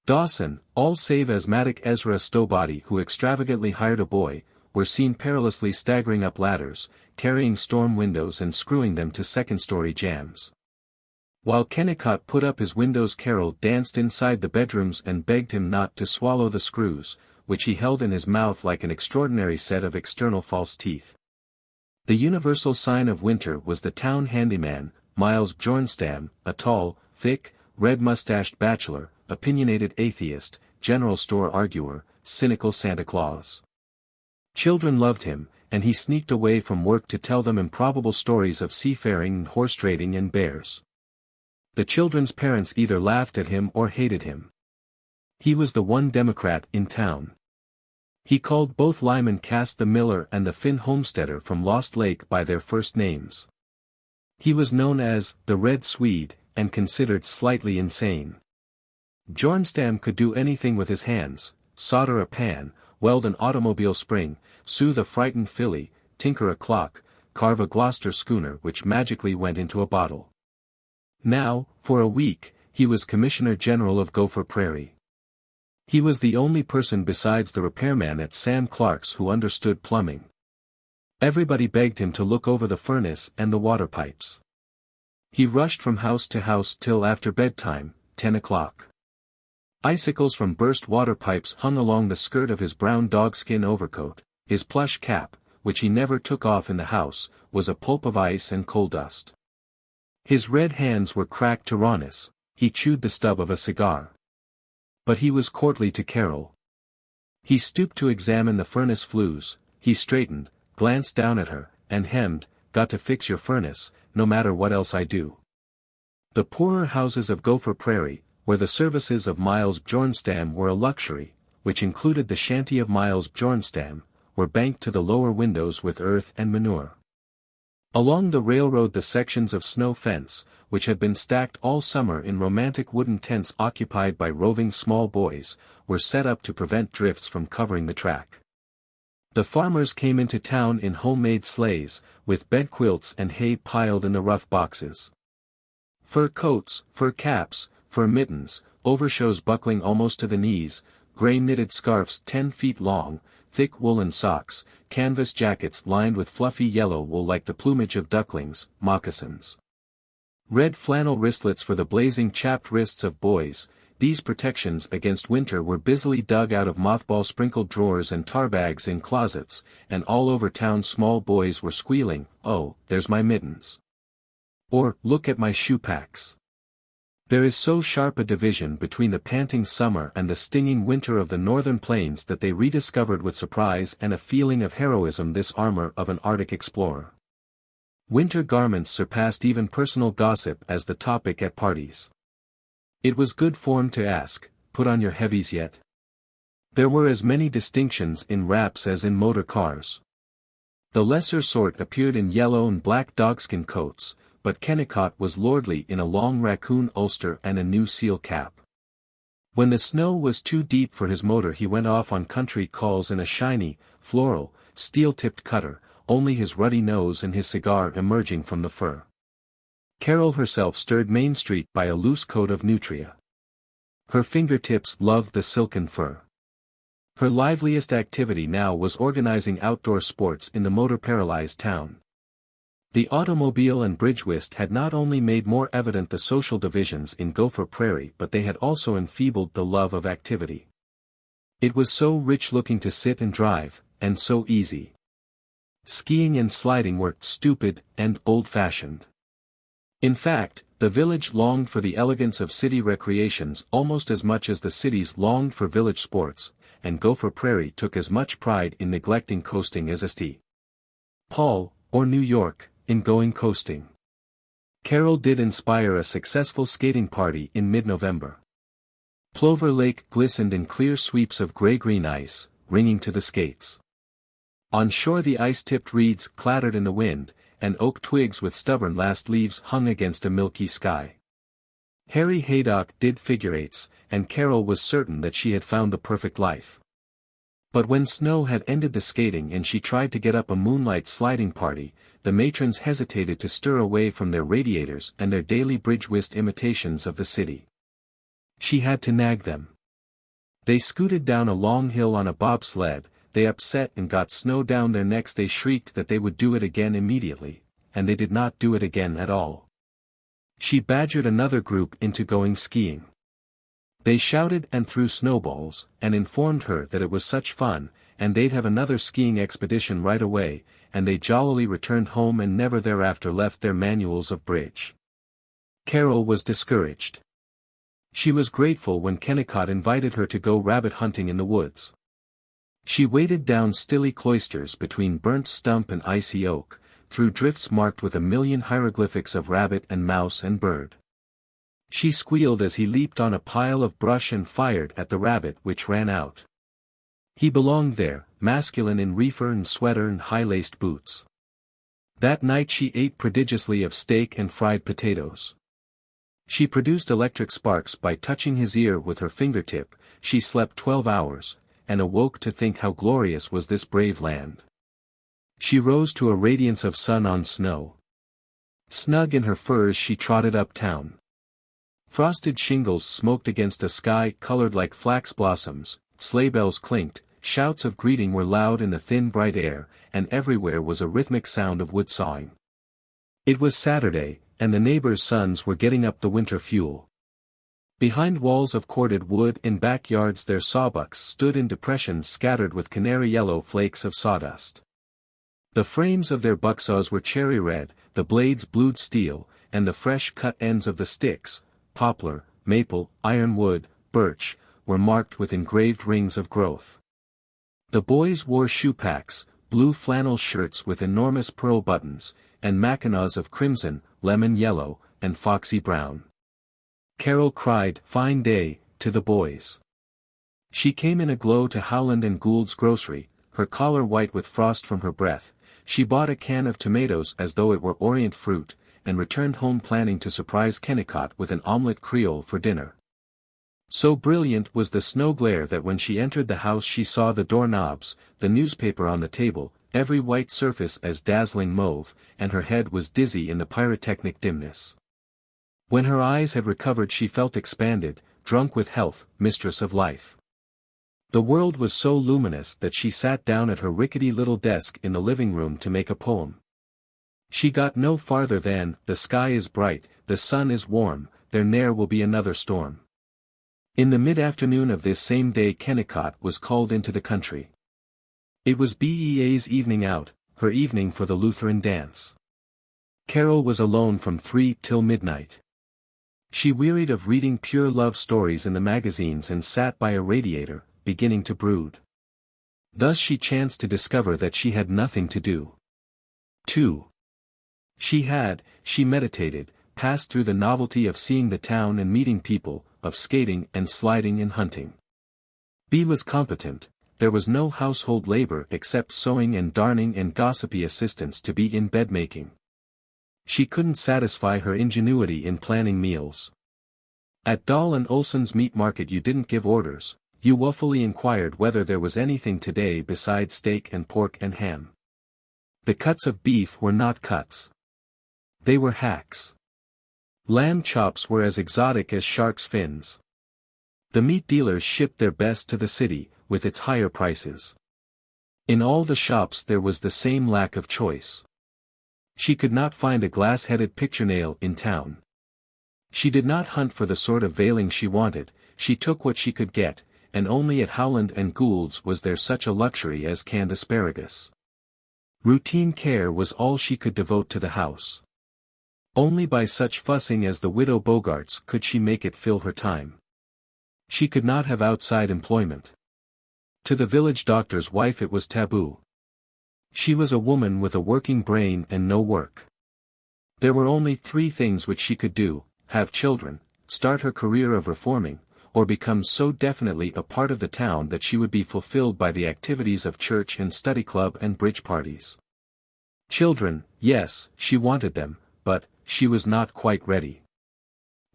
Dawson, all save asthmatic Ezra Stowbody who extravagantly hired a boy, were seen perilously staggering up ladders, carrying storm windows and screwing them to second-story jambs. While Kennicott put up his windows, Carol danced inside the bedrooms and begged him not to swallow the screws, which he held in his mouth like an extraordinary set of external false teeth. The universal sign of winter was the town handyman, Miles Bjornstam, a tall, thick, red-mustached bachelor, opinionated atheist, general store arguer, cynical Santa Claus. Children loved him, and he sneaked away from work to tell them improbable stories of seafaring and horse trading and bears. The children's parents either laughed at him or hated him. He was the one Democrat in town. He called both Lyman Cass the miller and the Finn homesteader from Lost Lake by their first names. He was known as the Red Swede, and considered slightly insane. Bjornstam could do anything with his hands: solder a pan, weld an automobile spring, soothe a frightened filly, tinker a clock, carve a Gloucester schooner which magically went into a bottle. Now, for a week, he was Commissioner General of Gopher Prairie. He was the only person besides the repairman at Sam Clark's who understood plumbing. Everybody begged him to look over the furnace and the water pipes. He rushed from house to house till after bedtime, 10 o'clock. Icicles from burst water pipes hung along the skirt of his brown dogskin overcoat. His plush cap, which he never took off in the house, was a pulp of ice and coal dust. His red hands were cracked to rawness. He chewed the stub of a cigar. But he was courtly to Carol. He stooped to examine the furnace flues, he straightened, glanced down at her, and hemmed, "Got to fix your furnace, no matter what else I do." The poorer houses of Gopher Prairie, where the services of Miles Bjornstam were a luxury, which included the shanty of Miles Bjornstam, were banked to the lower windows with earth and manure. Along the railroad the sections of snow fence, which had been stacked all summer in romantic wooden tents occupied by roving small boys, were set up to prevent drifts from covering the track. The farmers came into town in homemade sleighs, with bed quilts and hay piled in the rough boxes. Fur coats, fur caps, fur mittens, overshoes buckling almost to the knees, gray knitted scarfs 10 feet long, thick woolen socks, canvas jackets lined with fluffy yellow wool like the plumage of ducklings, moccasins. Red flannel wristlets for the blazing chapped wrists of boys, these protections against winter were busily dug out of mothball-sprinkled drawers and tar bags in closets, and all over town small boys were squealing, "Oh, there's my mittens," or "Look at my shoe packs." There is so sharp a division between the panting summer and the stinging winter of the northern plains that they rediscovered with surprise and a feeling of heroism this armor of an Arctic explorer. Winter garments surpassed even personal gossip as the topic at parties. It was good form to ask, "Put on your heavies yet?" There were as many distinctions in wraps as in motor cars. The lesser sort appeared in yellow and black dogskin coats, but Kennicott was lordly in a long raccoon ulster and a new seal cap. When the snow was too deep for his motor he went off on country calls in a shiny, floral, steel-tipped cutter, only his ruddy nose and his cigar emerging from the fur. Carol herself stirred Main Street by a loose coat of nutria. Her fingertips loved the silken fur. Her liveliest activity now was organizing outdoor sports in the motor-paralyzed town. The automobile and bridge whist had not only made more evident the social divisions in Gopher Prairie but they had also enfeebled the love of activity. It was so rich-looking to sit and drive, and so easy. Skiing and sliding were stupid and old-fashioned. In fact, the village longed for the elegance of city recreations almost as much as the cities longed for village sports, and Gopher Prairie took as much pride in neglecting coasting as St. Paul, or New York, in going coasting. Carol did inspire a successful skating party in mid-November. Plover Lake glistened in clear sweeps of gray-green ice, ringing to the skates. On shore the ice-tipped reeds clattered in the wind, and oak twigs with stubborn last leaves hung against a milky sky. Harry Haydock did figure-eights, and Carol was certain that she had found the perfect life. But when snow had ended the skating and she tried to get up a moonlight sliding party, the matrons hesitated to stir away from their radiators and their daily bridge whist imitations of the city. She had to nag them. They scooted down a long hill on a bobsled, they upset and got snow down their necks. They shrieked that they would do it again immediately, and they did not do it again at all. She badgered another group into going skiing. They shouted and threw snowballs, and informed her that it was such fun, and they'd have another skiing expedition right away, and they jollily returned home and never thereafter left their manuals of bridge. Carol was discouraged. She was grateful when Kennicott invited her to go rabbit hunting in the woods. She waded down stilly cloisters between burnt stump and icy oak, through drifts marked with a million hieroglyphics of rabbit and mouse and bird. She squealed as he leaped on a pile of brush and fired at the rabbit which ran out. He belonged there, masculine in reefer and sweater and high-laced boots. That night she ate prodigiously of steak and fried potatoes. She produced electric sparks by touching his ear with her fingertip. She slept 12 hours, and awoke to think how glorious was this brave land. She rose to a radiance of sun on snow. Snug in her furs she trotted uptown. Frosted shingles smoked against a sky colored like flax blossoms, sleigh bells clinked, shouts of greeting were loud in the thin bright air, and everywhere was a rhythmic sound of wood sawing. It was Saturday, and the neighbors' sons were getting up the winter fuel. Behind walls of corded wood in backyards their sawbucks stood in depressions scattered with canary yellow flakes of sawdust. The frames of their bucksaws were cherry red, the blades blued steel, and the fresh cut ends of the sticks, poplar, maple, ironwood, birch, were marked with engraved rings of growth. The boys wore shoe packs, blue flannel shirts with enormous pearl buttons, and mackinaws of crimson, lemon yellow, and foxy brown. Carol cried, "Fine day," to the boys. She came in a glow to Howland and Gould's grocery, her collar white with frost from her breath. She bought a can of tomatoes as though it were Orient fruit, and returned home planning to surprise Kennicott with an omelette creole for dinner. So brilliant was the snow glare that when she entered the house she saw the doorknobs, the newspaper on the table, every white surface as dazzling mauve, and her head was dizzy in the pyrotechnic dimness. When her eyes had recovered she felt expanded, drunk with health, mistress of life. The world was so luminous that she sat down at her rickety little desk in the living room to make a poem. She got no farther than, "The sky is bright, the sun is warm, there ne'er will be another storm." In the mid-afternoon of this same day Kennicott was called into the country. It was Bea's evening out, her evening for the Lutheran dance. Carol was alone from 3 till midnight. She wearied of reading pure love stories in the magazines and sat by a radiator, beginning to brood. Thus she chanced to discover that she had nothing to do. 2. She meditated, passed through the novelty of seeing the town and meeting people, of skating and sliding and hunting. B was competent, there was no household labor except sewing and darning and gossipy assistance to be in bed making. She couldn't satisfy her ingenuity in planning meals. At Dahl and Olson's meat market you didn't give orders, you woefully inquired whether there was anything today besides steak and pork and ham. The cuts of beef were not cuts. They were hacks. Lamb chops were as exotic as shark's fins. The meat dealers shipped their best to the city, with its higher prices. In all the shops there was the same lack of choice. She could not find a glass-headed picture nail in town. She did not hunt for the sort of veiling she wanted, she took what she could get, and only at Howland and Gould's was there such a luxury as canned asparagus. Routine care was all she could devote to the house. Only by such fussing as the widow Bogart's could she make it fill her time. She could not have outside employment. To the village doctor's wife it was taboo. She was a woman with a working brain and no work. There were only 3 things which she could do: have children, start her career of reforming, or become so definitely a part of the town that she would be fulfilled by the activities of church and study club and bridge parties. Children, yes, she wanted them, but she was not quite ready.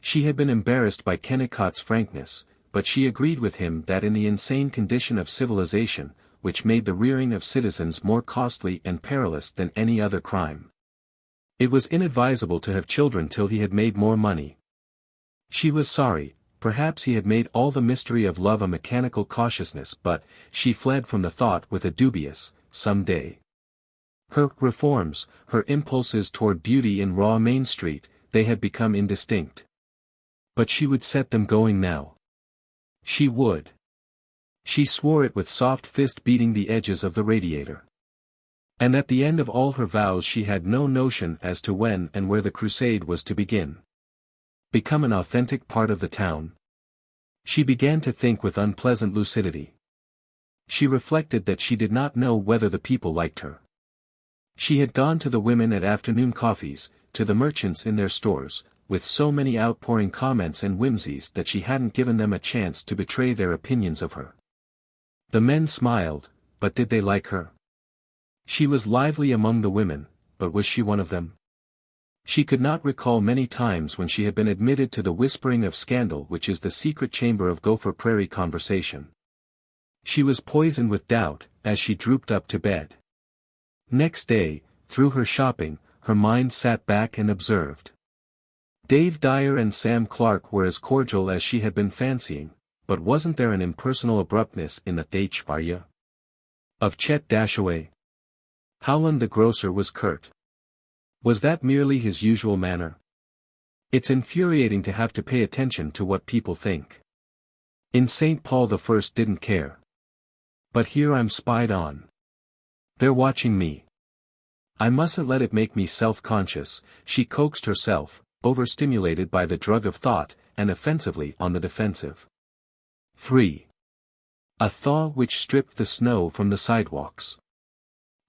She had been embarrassed by Kennicott's frankness, but she agreed with him that in the insane condition of civilization, which made the rearing of citizens more costly and perilous than any other crime, it was inadvisable to have children till he had made more money. She was sorry, perhaps he had made all the mystery of love a mechanical cautiousness, but she fled from the thought with a dubious, some day. Her reforms, her impulses toward beauty in raw Main Street, they had become indistinct. But she would set them going now. She would. She swore it with soft fist beating the edges of the radiator. And at the end of all her vows she had no notion as to when and where the crusade was to begin. Become an authentic part of the town. She began to think with unpleasant lucidity. She reflected that she did not know whether the people liked her. She had gone to the women at afternoon coffees, to the merchants in their stores, with so many outpouring comments and whimsies that she hadn't given them a chance to betray their opinions of her. The men smiled, but did they like her? She was lively among the women, but was she one of them? She could not recall many times when she had been admitted to the whispering of scandal which is the secret chamber of Gopher Prairie conversation. She was poisoned with doubt, as she drooped up to bed. Next day, through her shopping, her mind sat back and observed. Dave Dyer and Sam Clark were as cordial as she had been fancying, but wasn't there an impersonal abruptness in the XVIII of Chet Dashaway? Howland the grocer was curt. Was that merely his usual manner? It's infuriating to have to pay attention to what people think. In St. Paul the First didn't care. But here I'm spied on. They're watching me. I mustn't let it make me self-conscious, she coaxed herself, overstimulated by the drug of thought, and offensively on the defensive. 3. A thaw which stripped the snow from the sidewalks.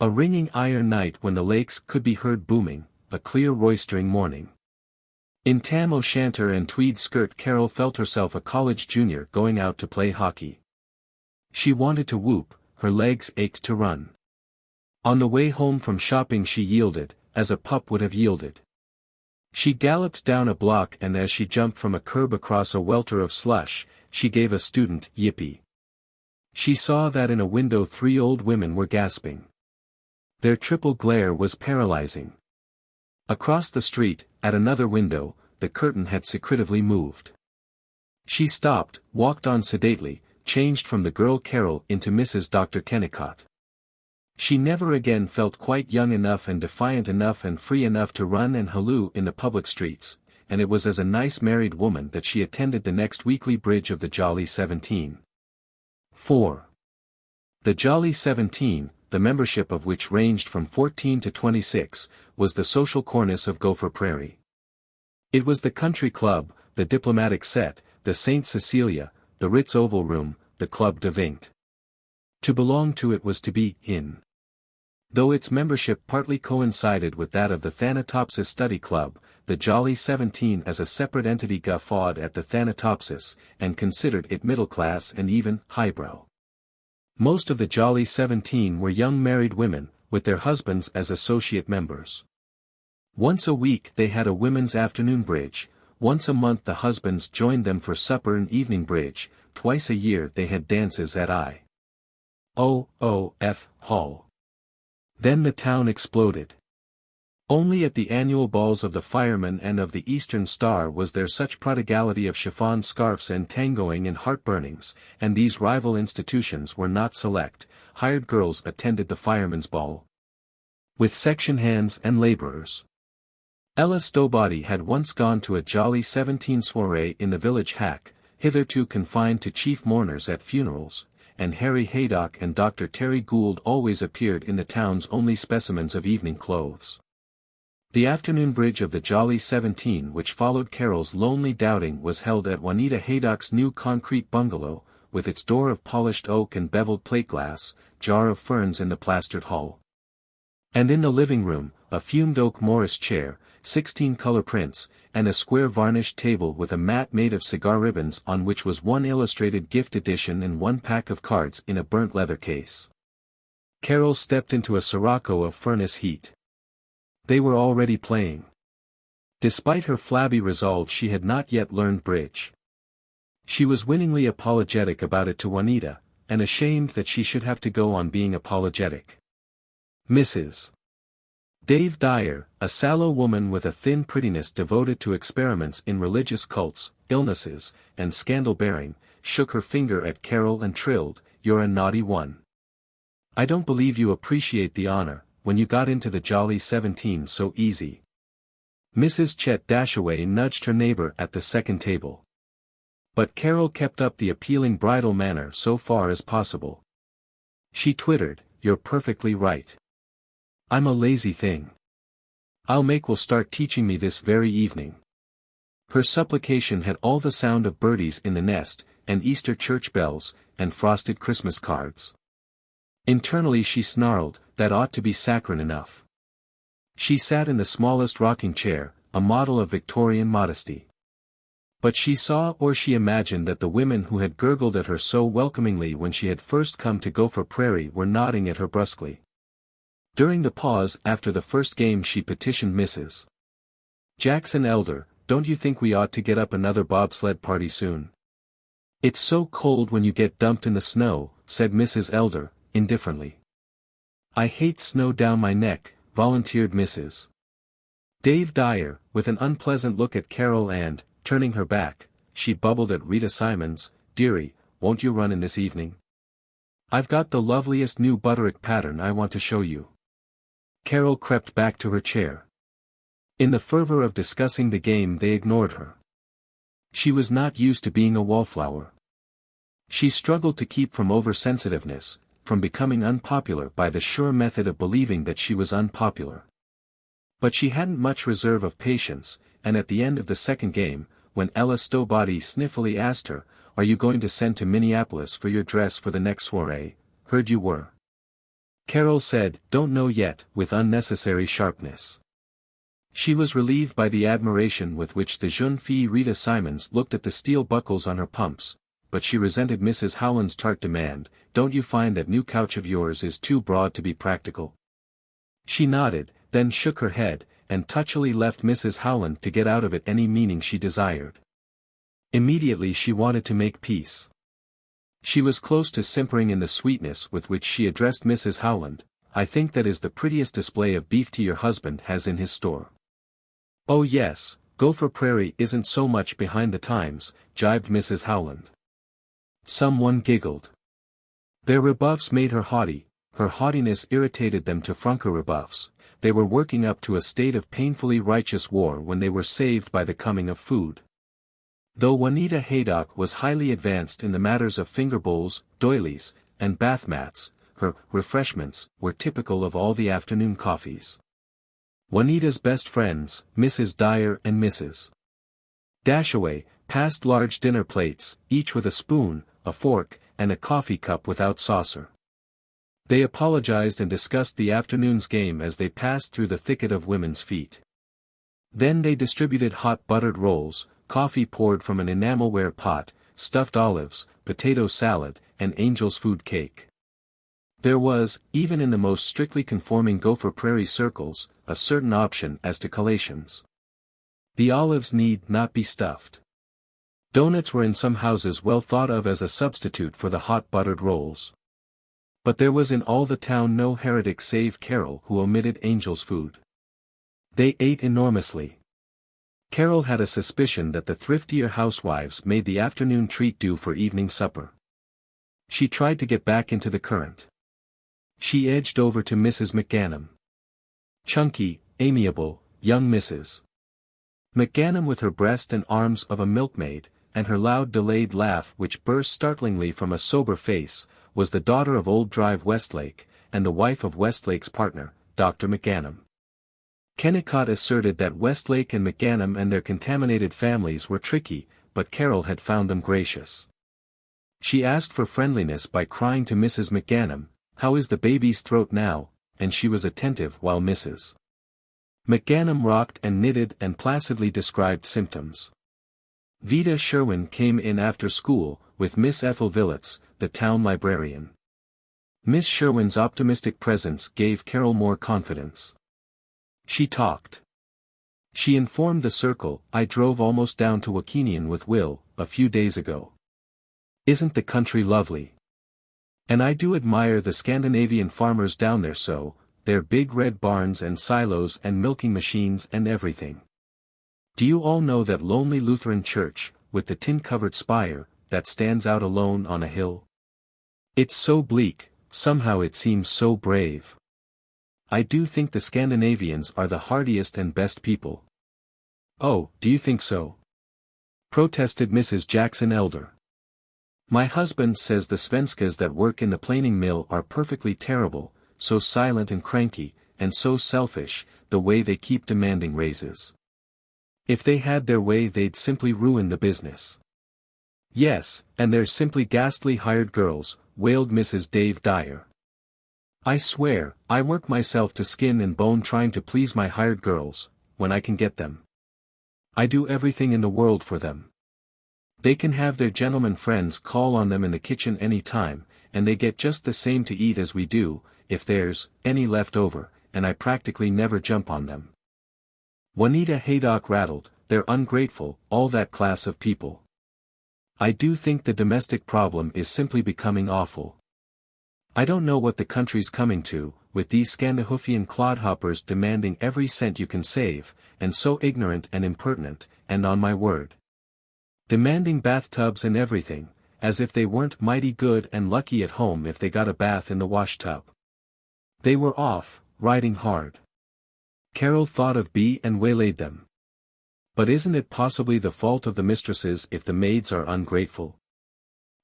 A ringing iron night when the lakes could be heard booming, a clear roistering morning. In tam o' shanter and tweed skirt Carol felt herself a college junior going out to play hockey. She wanted to whoop, her legs ached to run. On the way home from shopping she yielded, as a pup would have yielded. She galloped down a block and as she jumped from a curb across a welter of slush, she gave a student yippee. She saw that in a window 3 old women were gasping. Their triple glare was paralyzing. Across the street, at another window, the curtain had secretively moved. She stopped, walked on sedately, changed from the girl Carol into Mrs. Dr. Kennicott. She never again felt quite young enough and defiant enough and free enough to run and halloo in the public streets, and it was as a nice married woman that she attended the next weekly bridge of the Jolly 17. 4. The Jolly 17, the membership of which ranged from 14 to 26, was the social cornice of Gopher Prairie. It was the country club, the diplomatic set, the St. Cecilia, the Ritz Oval Room, the Club de Vingt. To belong to it was to be in. Though its membership partly coincided with that of the Thanatopsis Study Club, the Jolly 17 as a separate entity guffawed at the Thanatopsis, and considered it middle-class and even highbrow. Most of the Jolly 17 were young married women, with their husbands as associate members. Once a week they had a women's afternoon bridge, once a month the husbands joined them for supper and evening bridge, twice a year they had dances at I.O.O.F. Hall. Then the town exploded. Only at the annual balls of the Firemen and of the Eastern Star was there such prodigality of chiffon scarfs and tangoing and heartburnings, and these rival institutions were not select. Hired girls attended the firemen's ball, with section hands and laborers. Ella Stowbody had once gone to a Jolly 17 soiree in the village hack, hitherto confined to chief mourners at funerals, and Harry Haydock and Dr. Terry Gould always appeared in the town's only specimens of evening clothes. The afternoon bridge of the Jolly 17 which followed Carol's lonely doubting was held at Juanita Haydock's new concrete bungalow, with its door of polished oak and beveled plate glass, jar of ferns in the plastered hall. And in the living room, a fumed oak Morris chair, 16 color prints, and a square varnished table with a mat made of cigar ribbons on which was one illustrated gift edition and one pack of cards in a burnt leather case. Carol stepped into a sirocco of furnace heat. They were already playing. Despite her flabby resolve she had not yet learned bridge. She was winningly apologetic about it to Juanita, and ashamed that she should have to go on being apologetic. Mrs. Dave Dyer, a sallow woman with a thin prettiness devoted to experiments in religious cults, illnesses, and scandal-bearing, shook her finger at Carol and trilled, "You're a naughty one. I don't believe you appreciate the honor, when you got into the Jolly 17 so easy." Mrs. Chet Dashaway nudged her neighbor at the second table. But Carol kept up the appealing bridal manner so far as possible. She twittered, "You're perfectly right. I'm a lazy thing. I'll make will start teaching me this very evening." Her supplication had all the sound of birdies in the nest, and Easter church bells, and frosted Christmas cards. Internally she snarled, that ought to be saccharine enough. She sat in the smallest rocking chair, a model of Victorian modesty. But she saw or she imagined that the women who had gurgled at her so welcomingly when she had first come to Gopher Prairie were nodding at her brusquely. During the pause after the first game she petitioned Mrs. Jackson Elder, "Don't you think we ought to get up another bobsled party soon?" "It's so cold when you get dumped in the snow," said Mrs. Elder, indifferently. "I hate snow down my neck," volunteered Mrs. Dave Dyer, with an unpleasant look at Carol and, turning her back, she bubbled at Rita Simons, "Dearie, won't you run in this evening? I've got the loveliest new butterick pattern I want to show you." Carol crept back to her chair. In the fervor of discussing the game they ignored her. She was not used to being a wallflower. She struggled to keep from oversensitiveness, from becoming unpopular by the sure method of believing that she was unpopular. But she hadn't much reserve of patience, and at the end of the second game, when Ella Stowbody sniffily asked her, "Are you going to send to Minneapolis for your dress for the next soiree? Heard you were." Carol said, "Don't know yet," with unnecessary sharpness. She was relieved by the admiration with which the jeune fille Rita Simons looked at the steel buckles on her pumps, but she resented Mrs. Howland's tart demand, "Don't you find that new couch of yours is too broad to be practical?" She nodded, then shook her head, and touchily left Mrs. Howland to get out of it any meaning she desired. Immediately she wanted to make peace. She was close to simpering in the sweetness with which she addressed Mrs. Howland, "I think that is the prettiest display of beef tea your husband has in his store." "Oh yes, Gopher Prairie isn't so much behind the times," jibed Mrs. Howland. Someone giggled. Their rebuffs made her haughty, her haughtiness irritated them to franker rebuffs. They were working up to a state of painfully righteous war when they were saved by the coming of food. Though Juanita Haydock was highly advanced in the matters of finger bowls, doilies, and bath mats, her refreshments were typical of all the afternoon coffees. Juanita's best friends, Mrs. Dyer and Mrs. Dashaway, passed large dinner plates, each with a spoon, a fork, and a coffee cup without saucer. They apologized and discussed the afternoon's game as they passed through the thicket of women's feet. Then they distributed hot buttered rolls, coffee poured from an enamelware pot, stuffed olives, potato salad, and angel's food cake. There was, even in the most strictly conforming Gopher Prairie circles, a certain option as to collations. The olives need not be stuffed. Donuts were in some houses well thought of as a substitute for the hot buttered rolls. But there was in all the town no heretic save Carol who omitted angel's food. They ate enormously. Carol had a suspicion that the thriftier housewives made the afternoon treat do for evening supper. She tried to get back into the current. She edged over to Mrs. McGanum. Chunky, amiable, young Mrs. McGanum with her breast and arms of a milkmaid, and her loud delayed laugh which burst startlingly from a sober face, was the daughter of Old Drive Westlake, and the wife of Westlake's partner, Dr. McGanum. Kennicott asserted that Westlake and McGanum and their contaminated families were tricky, but Carol had found them gracious. She asked for friendliness by crying to Mrs. McGanum, "How is the baby's throat now?" and she was attentive while Mrs. McGanum rocked and knitted and placidly described symptoms. Vida Sherwin came in after school, with Miss Ethel Villets, the town librarian. Miss Sherwin's optimistic presence gave Carol more confidence. She talked. She informed the circle, "I drove almost down to Wakenian with Will, a few days ago. Isn't the country lovely? And I do admire the Scandinavian farmers down there so, their big red barns and silos and milking machines and everything. Do you all know that lonely Lutheran church, with the tin-covered spire, that stands out alone on a hill? It's so bleak, somehow it seems so brave. I do think the Scandinavians are the hardiest and best people." "Oh, do you think so?" protested Mrs. Jackson Elder. "My husband says the Svenskas that work in the planing mill are perfectly terrible, so silent and cranky, and so selfish, the way they keep demanding raises. If they had their way they'd simply ruin the business." "Yes, and they're simply ghastly hired girls," wailed Mrs. Dave Dyer. "I swear, I work myself to skin and bone trying to please my hired girls, when I can get them. I do everything in the world for them. They can have their gentlemen friends call on them in the kitchen any time, and they get just the same to eat as we do, if there's any left over, and I practically never jump on them." Juanita Haydock rattled, "They're ungrateful, all that class of people. I do think the domestic problem is simply becoming awful. I don't know what the country's coming to, with these Scandahoofian clodhoppers demanding every cent you can save, and so ignorant and impertinent, and on my word. Demanding bathtubs and everything, as if they weren't mighty good and lucky at home if they got a bath in the washtub. They were off, riding hard." Carol thought of B and waylaid them. "But isn't it possibly the fault of the mistresses if the maids are ungrateful?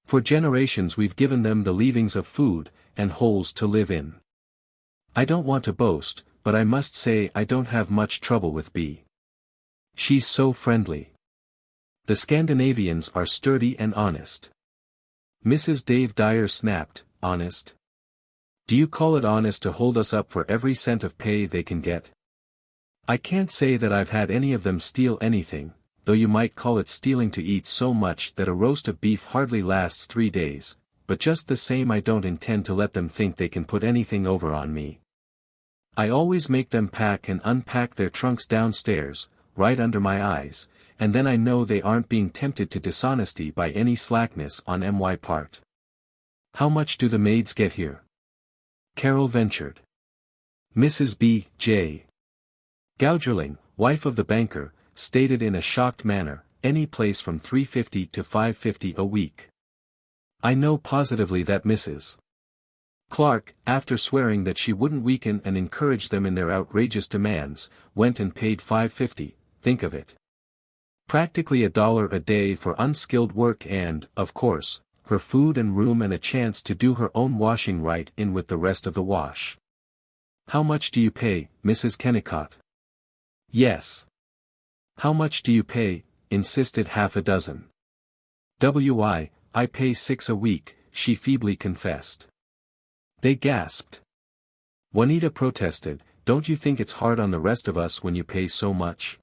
For generations we've given them the leavings of food, and holes to live in. I don't want to boast, but I must say I don't have much trouble with B. She's so friendly. The Scandinavians are sturdy and honest." Mrs. Dave Dyer snapped, "Honest? Do you call it honest to hold us up for every cent of pay they can get? I can't say that I've had any of them steal anything, though you might call it stealing to eat so much that a roast of beef hardly lasts 3 days, but just the same I don't intend to let them think they can put anything over on me. I always make them pack and unpack their trunks downstairs, right under my eyes, and then I know they aren't being tempted to dishonesty by any slackness on my part." "How much do the maids get here?" Carol ventured. Mrs. B. J. Gougerling, wife of the banker, stated in a shocked manner, "Any place from $3.50 to $5.50 a week. I know positively that Mrs. Clark, after swearing that she wouldn't weaken and encourage them in their outrageous demands, went and paid $5.50, think of it. Practically $1 a day for unskilled work and, of course, her food and room and a chance to do her own washing right in with the rest of the wash. How much do you pay, Mrs. Kennicott? Yes. How much do you pay? Insisted half a dozen. I pay $6 a week, she feebly confessed. They gasped. Juanita protested, don't you think it's hard on the rest of us when you pay so much?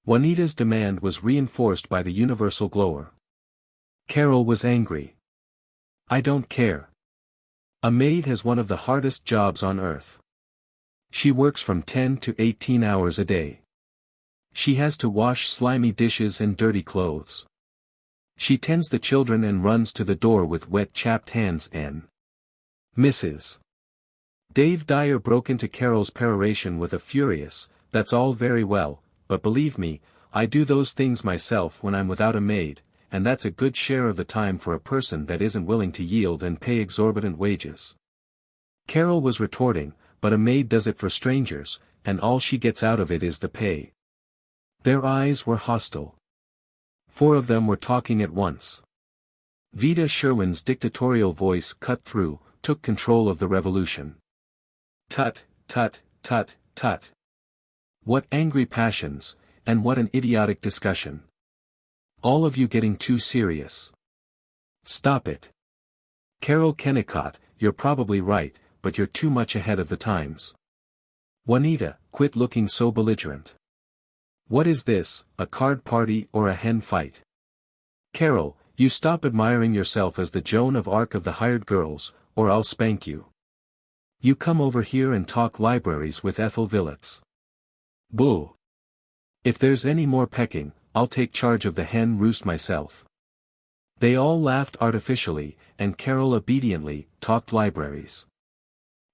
Juanita's demand was reinforced by the universal glower. Carol was angry. I don't care. A maid has one of the hardest jobs on earth. She works from 10 to 18 hours a day. She has to wash slimy dishes and dirty clothes. She tends the children and runs to the door with wet chapped hands and Mrs. Dave Dyer broke into Carol's peroration with a furious, that's all very well, but believe me, I do those things myself when I'm without a maid, and that's a good share of the time for a person that isn't willing to yield and pay exorbitant wages. Carol was retorting, but a maid does it for strangers, and all she gets out of it is the pay. Their eyes were hostile. 4 of them were talking at once. Vida Sherwin's dictatorial voice cut through, took control of the revolution. Tut, tut, tut, tut. What angry passions, and what an idiotic discussion. All of you getting too serious. Stop it. Carol Kennicott, you're probably right, but you're too much ahead of the times. Juanita, quit looking so belligerent. What is this, a card party or a hen fight? Carol, you stop admiring yourself as the Joan of Arc of the hired girls, or I'll spank you. You come over here and talk libraries with Ethel Villets. Boo. If there's any more pecking, I'll take charge of the hen roost myself. They all laughed artificially, and Carol obediently talked libraries.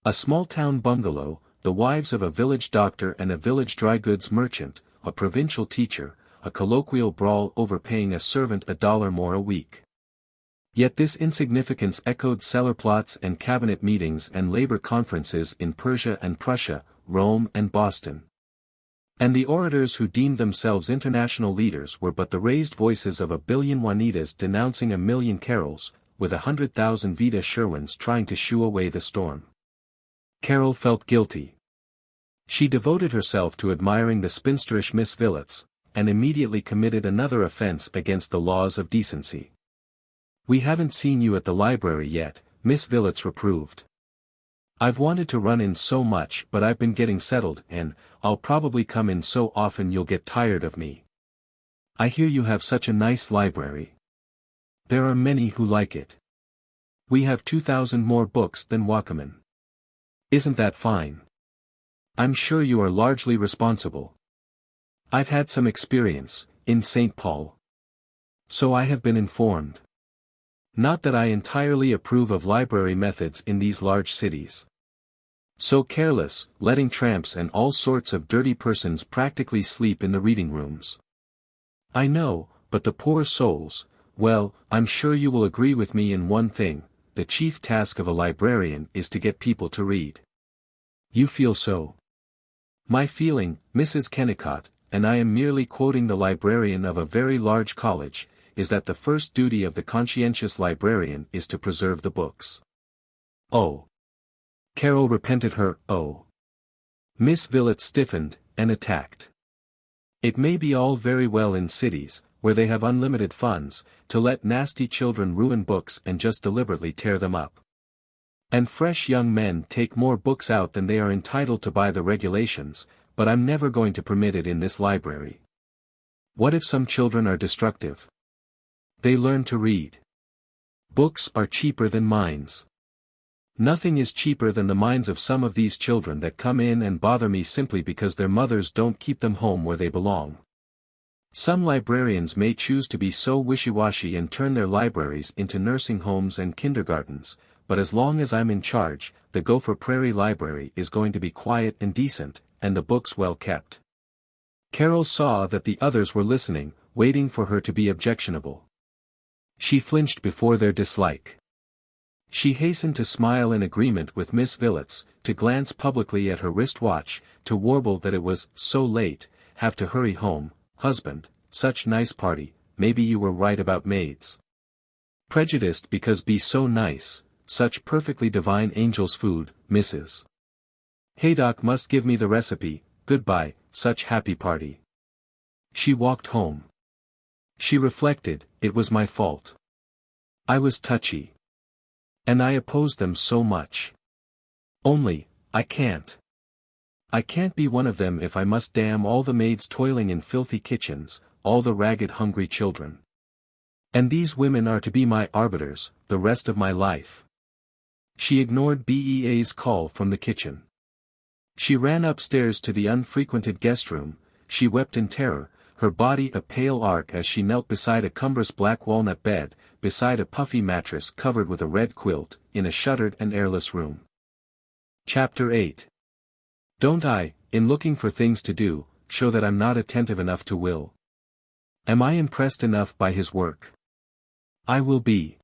A small-town bungalow, the wives of a village doctor and a village dry goods merchant, a provincial teacher, a colloquial brawl over paying a servant $1 more a week. Yet this insignificance echoed cellar plots and cabinet meetings and labor conferences in Persia and Prussia, Rome and Boston. And the orators who deemed themselves international leaders were but the raised voices of 1 billion Juanitas denouncing 1 million Carols, with 100,000 Vida Sherwins trying to shoo away the storm. Carol felt guilty. She devoted herself to admiring the spinsterish Miss Villets, and immediately committed another offense against the laws of decency. We haven't seen you at the library yet, Miss Villets reproved. I've wanted to run in so much but I've been getting settled and, I'll probably come in so often you'll get tired of me. I hear you have such a nice library. There are many who like it. We have 2,000 more books than Wakamin. Isn't that fine? I'm sure you are largely responsible. I've had some experience, in St. Paul. So I have been informed. Not that I entirely approve of library methods in these large cities. So careless, letting tramps and all sorts of dirty persons practically sleep in the reading rooms. I know, but the poor souls, well, I'm sure you will agree with me in one thing, the chief task of a librarian is to get people to read. You feel so? My feeling, Mrs. Kennicott, and I am merely quoting the librarian of a very large college, is that the first duty of the conscientious librarian is to preserve the books. Oh. Carol repented her, oh. Miss Villets stiffened, and attacked. It may be all very well in cities, where they have unlimited funds, to let nasty children ruin books and just deliberately tear them up. And fresh young men take more books out than they are entitled to by the regulations, but I'm never going to permit it in this library. What if some children are destructive? They learn to read. Books are cheaper than minds. Nothing is cheaper than the minds of some of these children that come in and bother me simply because their mothers don't keep them home where they belong. Some librarians may choose to be so wishy-washy and turn their libraries into nursing homes and kindergartens, but as long as I'm in charge, the Gopher Prairie Library is going to be quiet and decent, and the books well kept. Carol saw that the others were listening, waiting for her to be objectionable. She flinched before their dislike. She hastened to smile in agreement with Miss Villets, to glance publicly at her wristwatch, to warble that it was so late, have to hurry home, husband, such nice party, maybe you were right about maids. Prejudiced because be so nice, such perfectly divine angel's food, Mrs. Haydock must give me the recipe, goodbye, such happy party. She walked home. She reflected, it was my fault. I was touchy. And I opposed them so much. Only, I can't. I can't be one of them if I must damn all the maids toiling in filthy kitchens, all the ragged hungry children. And these women are to be my arbiters, the rest of my life. She ignored Bea's call from the kitchen. She ran upstairs to the unfrequented guest room, she wept in terror, her body a pale arc as she knelt beside a cumbrous black walnut bed, beside a puffy mattress covered with a red quilt, in a shuttered and airless room. Chapter 8. Don't I, in looking for things to do, show that I'm not attentive enough to Will? Am I impressed enough by his work? I will be.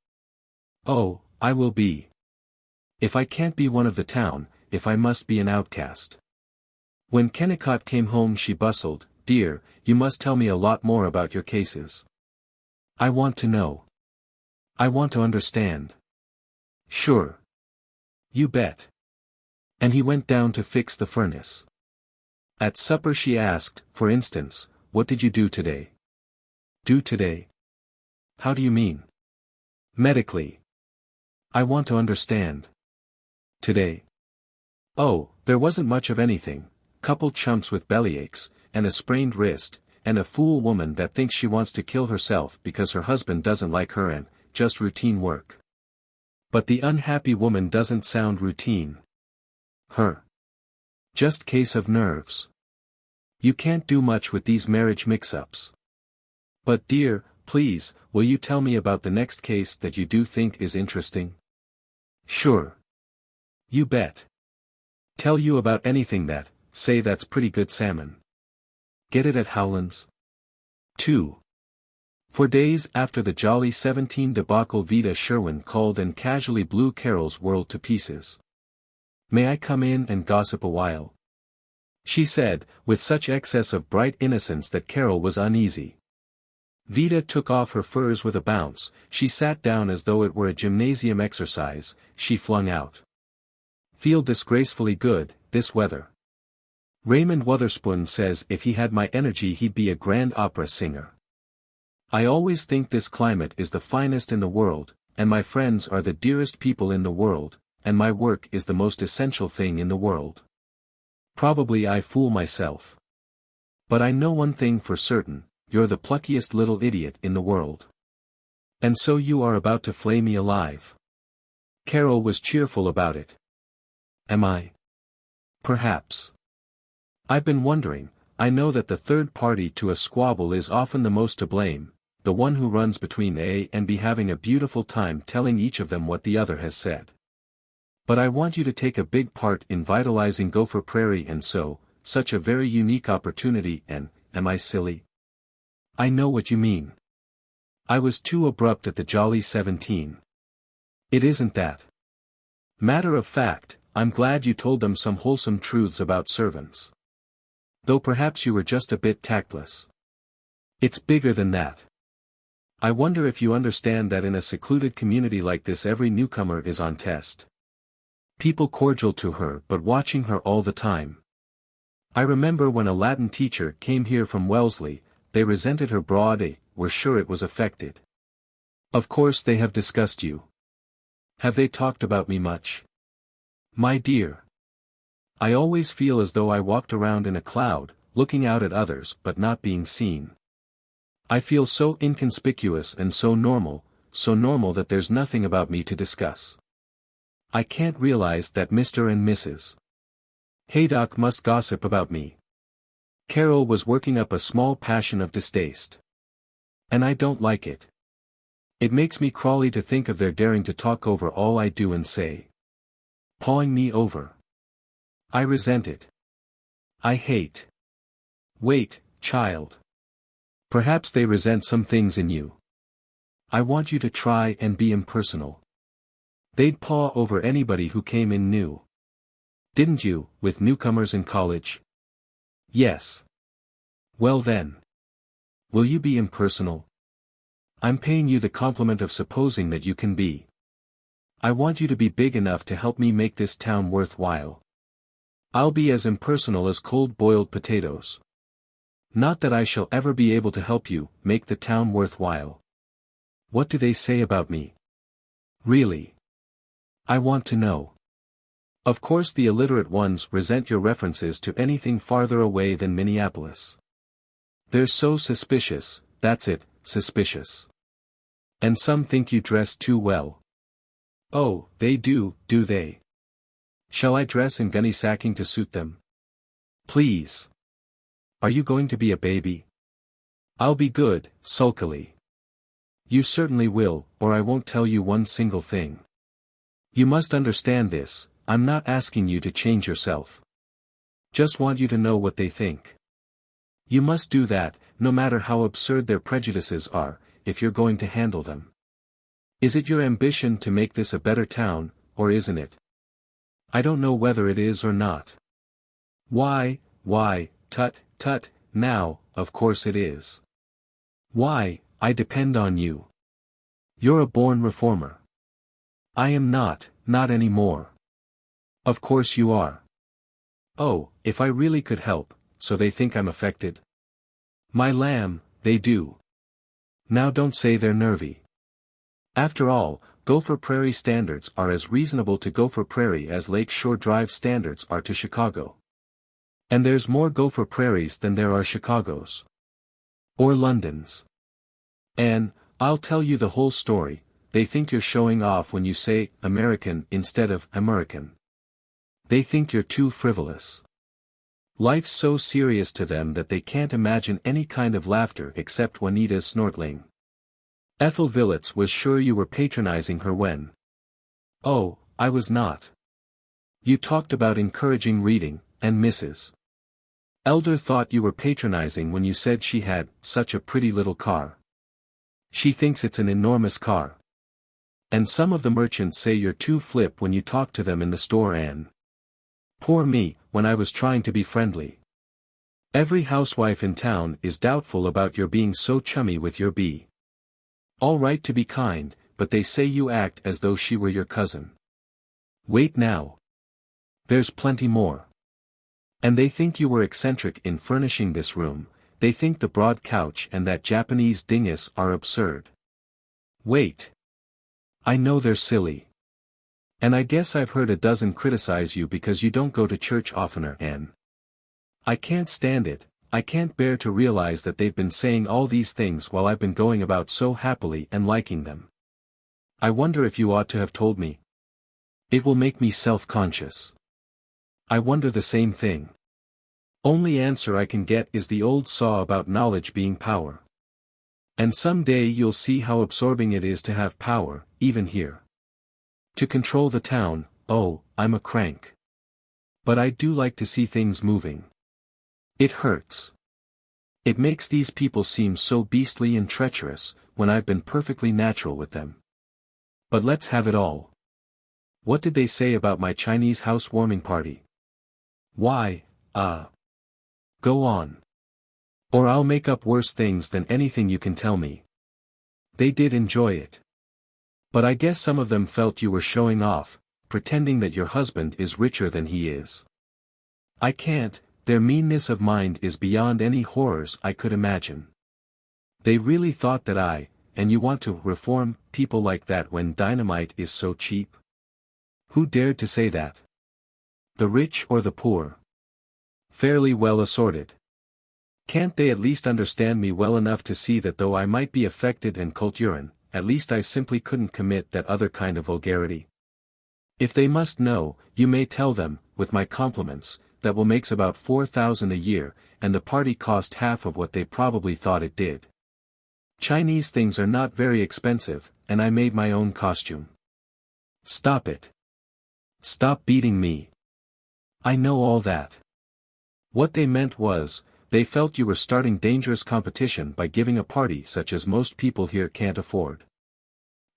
Oh, I will be. If I can't be one of the town, if I must be an outcast. When Kennicott came home she bustled, dear, you must tell me a lot more about your cases. I want to know. I want to understand. Sure. You bet. And he went down to fix the furnace. At supper she asked, for instance, what did you do today? Do today? How do you mean? Medically. I want to understand. Today. Oh, there wasn't much of anything, couple chumps with bellyaches, and a sprained wrist, and a fool woman that thinks she wants to kill herself because her husband doesn't like her and, just routine work. But the unhappy woman doesn't sound routine. Her. Just case of nerves. You can't do much with these marriage mix-ups. But dear, please, will you tell me about the next case that you do think is interesting? Sure. You bet. Tell you about anything that, say that's pretty good salmon. Get it at Howland's? 2. For days after the Jolly 17 debacle Vida Sherwin called and casually blew Carol's world to pieces. May I come in and gossip a while? She said, with such excess of bright innocence that Carol was uneasy. Vida took off her furs with a bounce, she sat down as though it were a gymnasium exercise, she flung out. Feel disgracefully good, this weather. Raymond Wotherspoon says if he had my energy he'd be a grand opera singer. I always think this climate is the finest in the world, and my friends are the dearest people in the world, and my work is the most essential thing in the world. Probably I fool myself. But I know one thing for certain, you're the pluckiest little idiot in the world. And so you are about to flay me alive. Carol was cheerful about it. Am I? Perhaps. I've been wondering, I know that the third party to a squabble is often the most to blame, the one who runs between A and B having a beautiful time telling each of them what the other has said. But I want you to take a big part in vitalizing Gopher Prairie and so, such a very unique opportunity and, am I silly? I know what you mean. I was too abrupt at the Jolly 17. It isn't that. Matter of fact, I'm glad you told them some wholesome truths about servants. Though perhaps you were just a bit tactless. It's bigger than that. I wonder if you understand that in a secluded community like this every newcomer is on test. People cordial to her but watching her all the time. I remember when a Latin teacher came here from Wellesley, they resented her broad A, were sure it was affected. Of course they have discussed you. Have they talked about me much? My dear. I always feel as though I walked around in a cloud, looking out at others but not being seen. I feel so inconspicuous and so normal that there's nothing about me to discuss. I can't realize that Mr. and Mrs. Haydock must gossip about me. Carol was working up a small passion of distaste. And I don't like it. It makes me crawly to think of their daring to talk over all I do and say. Pawing me over. I resent it. I hate. Wait, child. Perhaps they resent some things in you. I want you to try and be impersonal. They'd paw over anybody who came in new. Didn't you, with newcomers in college? Yes. Well then. Will you be impersonal? I'm paying you the compliment of supposing that you can be. I want you to be big enough to help me make this town worthwhile. I'll be as impersonal as cold-boiled potatoes. Not that I shall ever be able to help you make the town worthwhile. What do they say about me? Really? I want to know. Of course the illiterate ones resent your references to anything farther away than Minneapolis. They're so suspicious, that's it, suspicious. And some think you dress too well. Oh, they do they? Shall I dress in gunny sacking to suit them? Please. Are you going to be a baby? I'll be good, sulkily. You certainly will, or I won't tell you one single thing. You must understand this, I'm not asking you to change yourself. Just want you to know what they think. You must do that, no matter how absurd their prejudices are, if you're going to handle them. Is it your ambition to make this a better town, or isn't it? I don't know whether it is or not. Why, tut, now, of course it is. Why, I depend on you. You're a born reformer. I am not any more. Of course you are. Oh, if I really could help, so they think I'm affected? My lamb, they do. Now don't say they're nervy. After all, Gopher Prairie standards are as reasonable to Gopher Prairie as Lake Shore Drive standards are to Chicago. And there's more Gopher Prairies than there are Chicagos. Or Londons. And, I'll tell you the whole story, they think you're showing off when you say American instead of American. They think you're too frivolous. Life's so serious to them that they can't imagine any kind of laughter except Juanita's snortling. Ethel Villets was sure you were patronizing her when. Oh, I was not. You talked about encouraging reading, and Mrs. Elder thought you were patronizing when you said she had such a pretty little car. She thinks it's an enormous car. And some of the merchants say you're too flip when you talk to them in the store and. Poor me, when I was trying to be friendly. Every housewife in town is doubtful about your being so chummy with your bee. All right to be kind, but they say you act as though she were your cousin. Wait now. There's plenty more. And they think you were eccentric in furnishing this room, they think the broad couch and that Japanese dingus are absurd. Wait. I know they're silly. And I guess I've heard a dozen criticize you because you don't go to church oftener, Anne. I can't stand it, I can't bear to realize that they've been saying all these things while I've been going about so happily and liking them. I wonder if you ought to have told me. It will make me self-conscious. I wonder the same thing. Only answer I can get is the old saw about knowledge being power. And some day you'll see how absorbing it is to have power, even here. To control the town, oh, I'm a crank. But I do like to see things moving. It hurts. It makes these people seem so beastly and treacherous, when I've been perfectly natural with them. But let's have it all. What did they say about my Chinese housewarming party? Why, go on. Or I'll make up worse things than anything you can tell me. They did enjoy it. But I guess some of them felt you were showing off, pretending that your husband is richer than he is. I can't, their meanness of mind is beyond any horrors I could imagine. They really thought that and you want to reform people like that when dynamite is so cheap? Who dared to say that? The rich or the poor? Fairly well assorted. Can't they at least understand me well enough to see that though I might be affected and culturan, at least I simply couldn't commit that other kind of vulgarity? If they must know, you may tell them, with my compliments, that will makes about $4,000 a year, and the party cost half of what they probably thought it did. Chinese things are not very expensive, and I made my own costume. Stop it. Stop beating me. I know all that. What they meant was, they felt you were starting dangerous competition by giving a party such as most people here can't afford.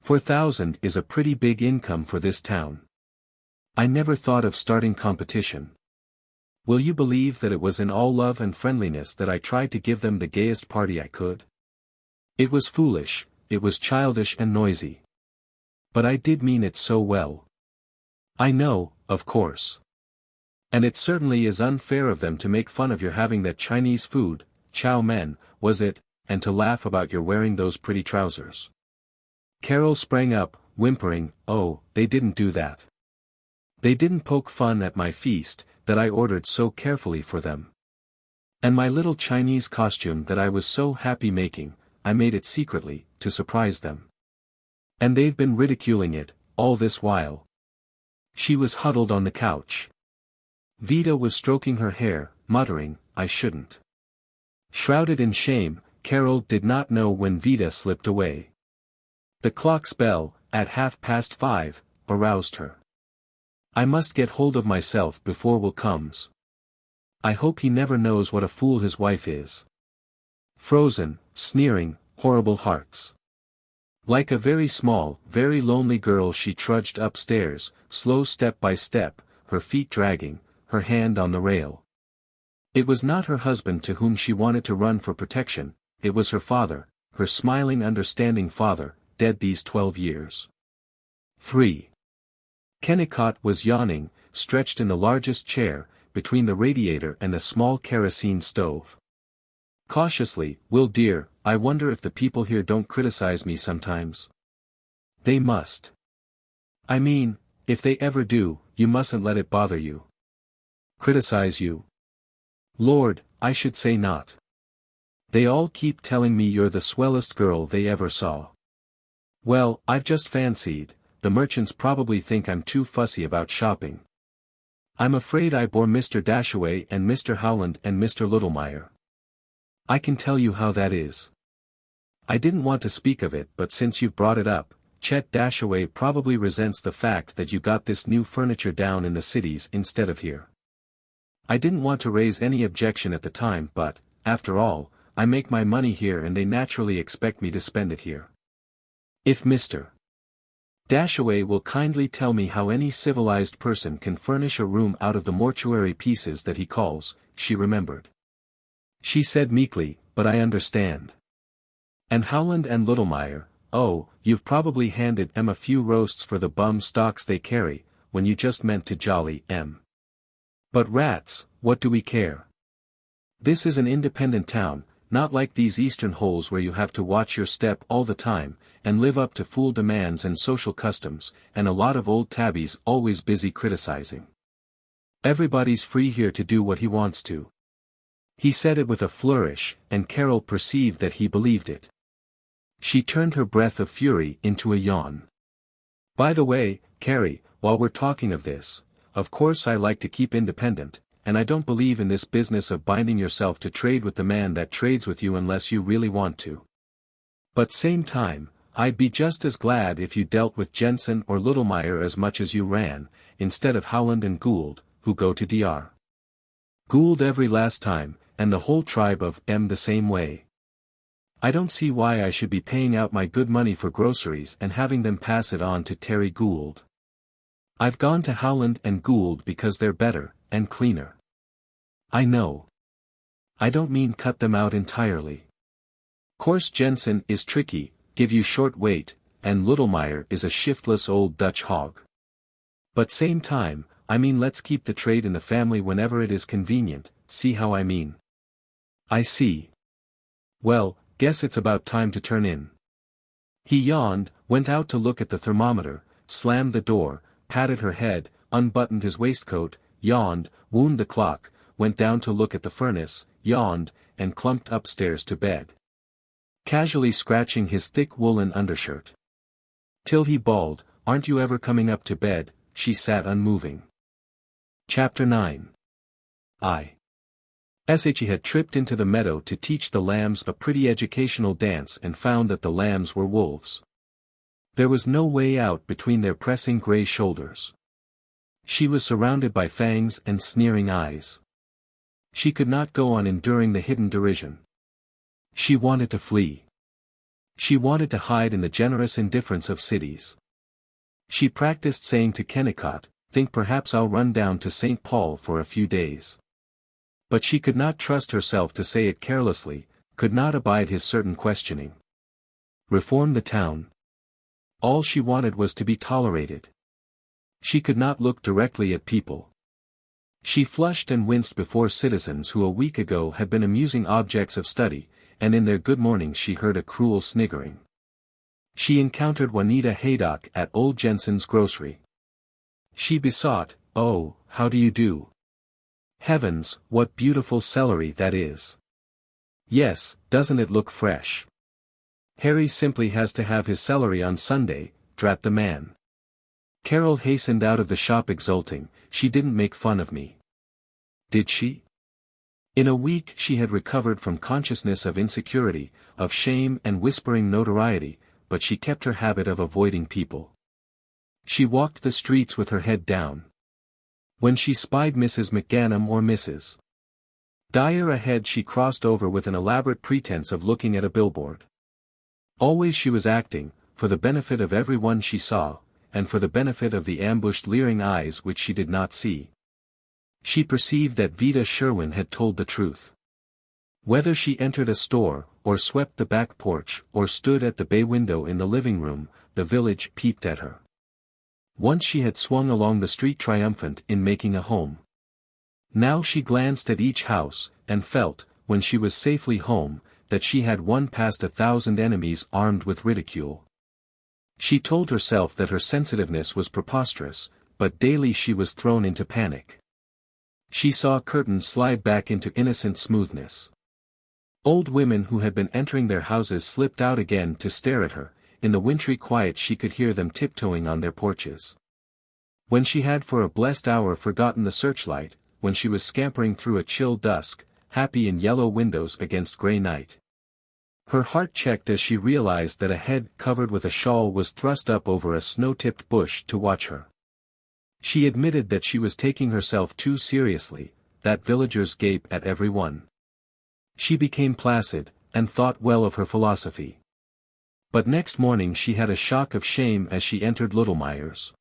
4,000 is a pretty big income for this town. I never thought of starting competition. Will you believe that it was in all love and friendliness that I tried to give them the gayest party I could? It was foolish, it was childish and noisy. But I did mean it so well. I know, of course. And it certainly is unfair of them to make fun of your having that Chinese food, chow mein, was it, and to laugh about your wearing those pretty trousers. Carol sprang up, whimpering, "Oh, they didn't do that. They didn't poke fun at my feast, that I ordered so carefully for them. And my little Chinese costume that I was so happy making, I made it secretly, to surprise them. And they've been ridiculing it, all this while." She was huddled on the couch. Vida was stroking her hair, muttering, "I shouldn't." Shrouded in shame, Carol did not know when Vida slipped away. The clock's bell, at 5:30, aroused her. "I must get hold of myself before Will comes. I hope he never knows what a fool his wife is." Frozen, sneering, horrible hearts. Like a very small, very lonely girl she trudged upstairs, slow step by step, her feet dragging, her hand on the rail. It was not her husband to whom she wanted to run for protection, it was her father, her smiling understanding father, dead these 12 years. 3. Kennicott was yawning, stretched in the largest chair, between the radiator and a small kerosene stove. Cautiously, "Will dear, I wonder if the people here don't criticize me sometimes." "They must. I mean, if they ever do, you mustn't let it bother you." "Criticize you? Lord, I should say not. They all keep telling me you're the swellest girl they ever saw." "Well, I've just fancied, the merchants probably think I'm too fussy about shopping. I'm afraid I bore Mr. Dashaway and Mr. Howland and Mr. Littlemeyer. I can tell you how that is. I didn't want to speak of it, but since you've brought it up, Chet Dashaway probably resents the fact that you got this new furniture down in the cities instead of here. I didn't want to raise any objection at the time, but, after all, I make my money here and they naturally expect me to spend it here. If Mr. Dashaway will kindly tell me how any civilized person can furnish a room out of the mortuary pieces that he calls," she remembered. She said meekly, "But I understand. And Howland and Littlemeyer, oh, you've probably handed 'em a few roasts for the bum stocks they carry, when you just meant to jolly 'em. But rats, what do we care? This is an independent town, not like these eastern holes where you have to watch your step all the time, and live up to fool demands and social customs, and a lot of old tabbies always busy criticizing. Everybody's free here to do what he wants to." He said it with a flourish, and Carol perceived that he believed it. She turned her breath of fury into a yawn. "By the way, Carrie, while we're talking of this, of course I like to keep independent, and I don't believe in this business of binding yourself to trade with the man that trades with you unless you really want to. But same time, I'd be just as glad if you dealt with Jensen or Littlemeyer as much as you ran, instead of Howland and Gould, who go to Dr. Gould every last time, and the whole tribe of M the same way. I don't see why I should be paying out my good money for groceries and having them pass it on to Terry Gould. I've gone to Howland and Gould because they're better, and cleaner. I know. I don't mean cut them out entirely. Course Jensen is tricky, give you short weight, and Littlemeyer is a shiftless old Dutch hog. But same time, I mean let's keep the trade in the family whenever it is convenient, see how I mean?" "I see. Well, guess it's about time to turn in." He yawned, went out to look at the thermometer, slammed the door, patted her head, unbuttoned his waistcoat, yawned, wound the clock, went down to look at the furnace, yawned, and clumped upstairs to bed. Casually scratching his thick woolen undershirt. Till he bawled, "Aren't you ever coming up to bed?" She sat unmoving. Chapter 9. XXIII had tripped into the meadow to teach the lambs a pretty educational dance and found that the lambs were wolves. There was no way out between their pressing grey shoulders. She was surrounded by fangs and sneering eyes. She could not go on enduring the hidden derision. She wanted to flee. She wanted to hide in the generous indifference of cities. She practiced saying to Kennicott, "Think perhaps I'll run down to St. Paul for a few days." But she could not trust herself to say it carelessly, could not abide his certain questioning. Reform the town. All she wanted was to be tolerated. She could not look directly at people. She flushed and winced before citizens who a week ago had been amusing objects of study, and in their good mornings she heard a cruel sniggering. She encountered Juanita Haydock at old Jensen's grocery. She besought, "Oh, how do you do? Heavens, what beautiful celery that is! Yes, doesn't it look fresh? Harry simply has to have his celery on Sunday, drat the man." Carol hastened out of the shop exulting, "She didn't make fun of me. Did she?" In a week she had recovered from consciousness of insecurity, of shame and whispering notoriety, but she kept her habit of avoiding people. She walked the streets with her head down. When she spied Mrs. McGanum or Mrs. Dyer ahead she crossed over with an elaborate pretense of looking at a billboard. Always she was acting, for the benefit of everyone she saw, and for the benefit of the ambushed leering eyes which she did not see. She perceived that Vida Sherwin had told the truth. Whether she entered a store, or swept the back porch, or stood at the bay window in the living room, the village peeped at her. Once she had swung along the street triumphant in making a home. Now she glanced at each house, and felt, when she was safely home, that she had won past 1,000 enemies armed with ridicule. She told herself that her sensitiveness was preposterous, but daily she was thrown into panic. She saw curtains slide back into innocent smoothness. Old women who had been entering their houses slipped out again to stare at her. In the wintry quiet she could hear them tiptoeing on their porches. When she had for a blessed hour forgotten the searchlight, when she was scampering through a chill dusk, happy in yellow windows against grey night. Her heart checked as she realized that a head covered with a shawl was thrust up over a snow-tipped bush to watch her. She admitted that she was taking herself too seriously, that villagers gape at every one. She became placid, and thought well of her philosophy. But next morning she had a shock of shame as she entered Littlemeyer's.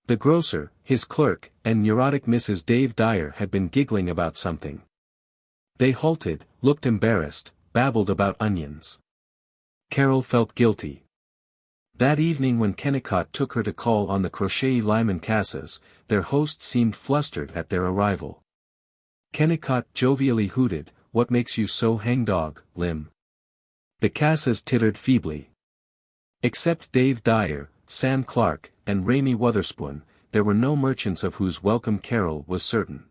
The grocer, his clerk, and neurotic Mrs. Dave Dyer had been giggling about something. They halted, looked embarrassed, babbled about onions. Carol felt guilty. That evening when Kennicott took her to call on the Crochet Lyman Cassas, their host seemed flustered at their arrival. Kennicott jovially hooted, "What makes you so hangdog, Lim?" The Cassas tittered feebly. Except Dave Dyer, Sam Clark, and Raymie Wotherspoon, there were no merchants of whose welcome Carol was certain.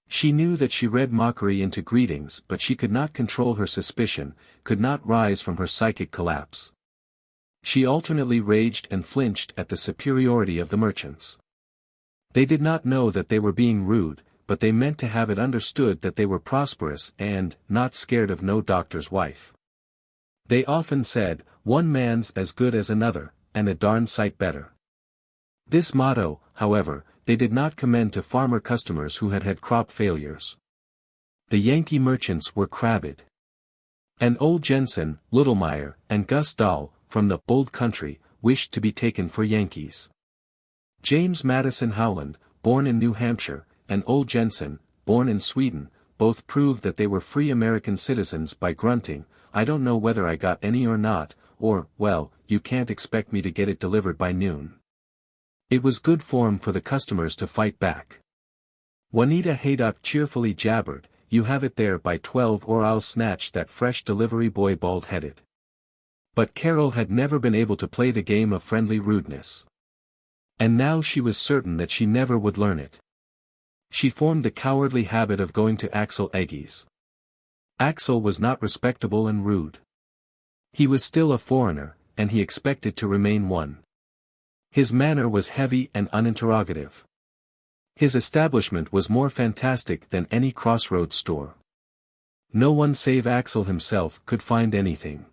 She knew that she read mockery into greetings, but she could not control her suspicion, could not rise from her psychic collapse. She alternately raged and flinched at the superiority of the merchants. They did not know that they were being rude, but they meant to have it understood that they were prosperous and not scared of no doctor's wife. They often said, "One man's as good as another, and a darn sight better." This motto, however, they did not commend to farmer customers who had had crop failures. The Yankee merchants were crabbed. And old Jensen, Littlemeyer, and Gus Dahl, from the "old country," wished to be taken for Yankees. James Madison Howland, born in New Hampshire, and old Jensen, born in Sweden, both proved that they were free American citizens by grunting, "I don't know whether I got any or not," or, "Well, you can't expect me to get it delivered by noon." It was good form for the customers to fight back. Juanita Haydock cheerfully jabbered, "You have it there by 12 or I'll snatch that fresh delivery boy bald-headed." But Carol had never been able to play the game of friendly rudeness. And now she was certain that she never would learn it. She formed the cowardly habit of going to Axel Egge's. Axel was not respectable and rude. He was still a foreigner, and he expected to remain one. His manner was heavy and uninterrogative. His establishment was more fantastic than any crossroads store. No one save Axel himself could find anything.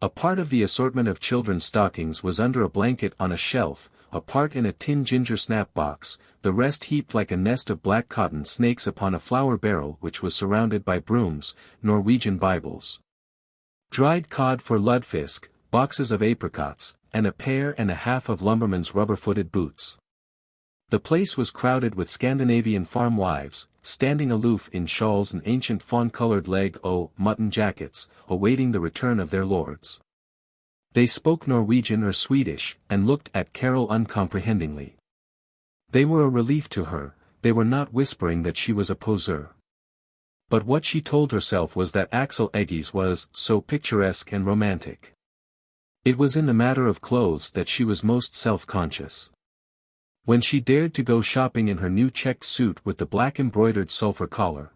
A part of the assortment of children's stockings was under a blanket on a shelf, a part in a tin ginger snap box, the rest heaped like a nest of black cotton snakes upon a flour barrel which was surrounded by brooms, Norwegian Bibles. dried cod for ludfisk, boxes of apricots, and a pair and a half of lumbermen's rubber-footed boots. The place was crowded with Scandinavian farm wives, standing aloof in shawls and ancient fawn-colored mutton jackets, awaiting the return of their lords. They spoke Norwegian or Swedish, and looked at Carol uncomprehendingly. They were a relief to her, they were not whispering that she was a poseur. But what she told herself was that XVIII was so picturesque and romantic. It was in the matter of clothes that she was most self-conscious. When she dared to go shopping in her new checked suit with the black embroidered sulphur collar.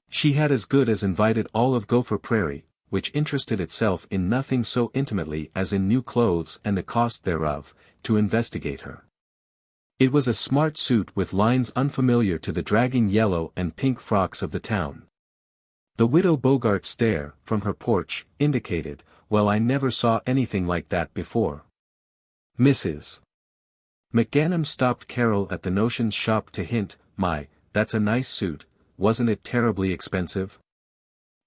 She had as good as invited all of Gopher Prairie, which interested itself in nothing so intimately as in new clothes and the cost thereof, to investigate her. It was a smart suit with lines unfamiliar to the dragging yellow and pink frocks of the town. The widow Bogart's stare, from her porch, indicated, "Well, I never saw anything like that before." Mrs. McGanum stopped Carol at the notions shop to hint, "My, that's a nice suit, wasn't it terribly expensive?"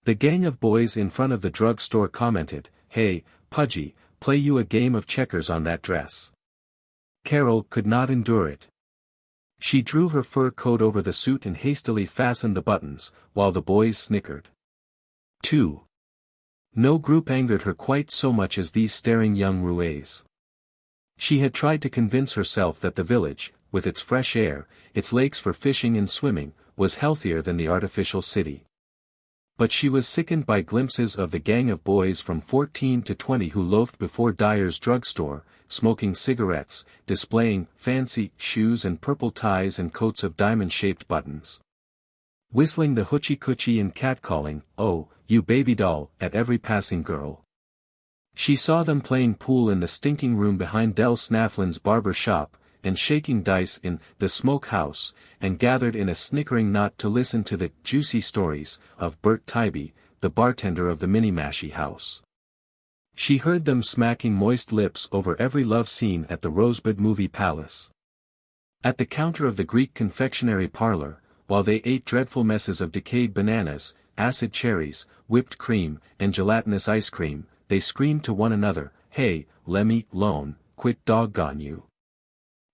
The gang of boys in front of the drug store commented, "Hey, Pudgy, play you a game of checkers on that dress." Carol could not endure it. She drew her fur coat over the suit and hastily fastened the buttons, while the boys snickered. 2. No group angered her quite so much as these staring young roués. She had tried to convince herself that the village, with its fresh air, its lakes for fishing and swimming, was healthier than the artificial city. But she was sickened by glimpses of the gang of boys from 14 to 20 who loafed before Dyer's drugstore, smoking cigarettes, displaying fancy shoes and purple ties and coats of diamond-shaped buttons. Whistling the hoochie-coochie and catcalling, "Oh, you baby doll," at every passing girl. She saw them playing pool in the stinking room behind Del Snafflin's barber shop, and shaking dice in the smoke house, and gathered in a snickering knot to listen to the juicy stories of Bert Tybee, the bartender of the Minniemashie house. She heard them smacking moist lips over every love scene at the Rosebud Movie Palace. At the counter of the Greek confectionery parlor, while they ate dreadful messes of decayed bananas, acid cherries, whipped cream, and gelatinous ice cream, they screamed to one another, "Hey, lemme 'lone, quit doggone you.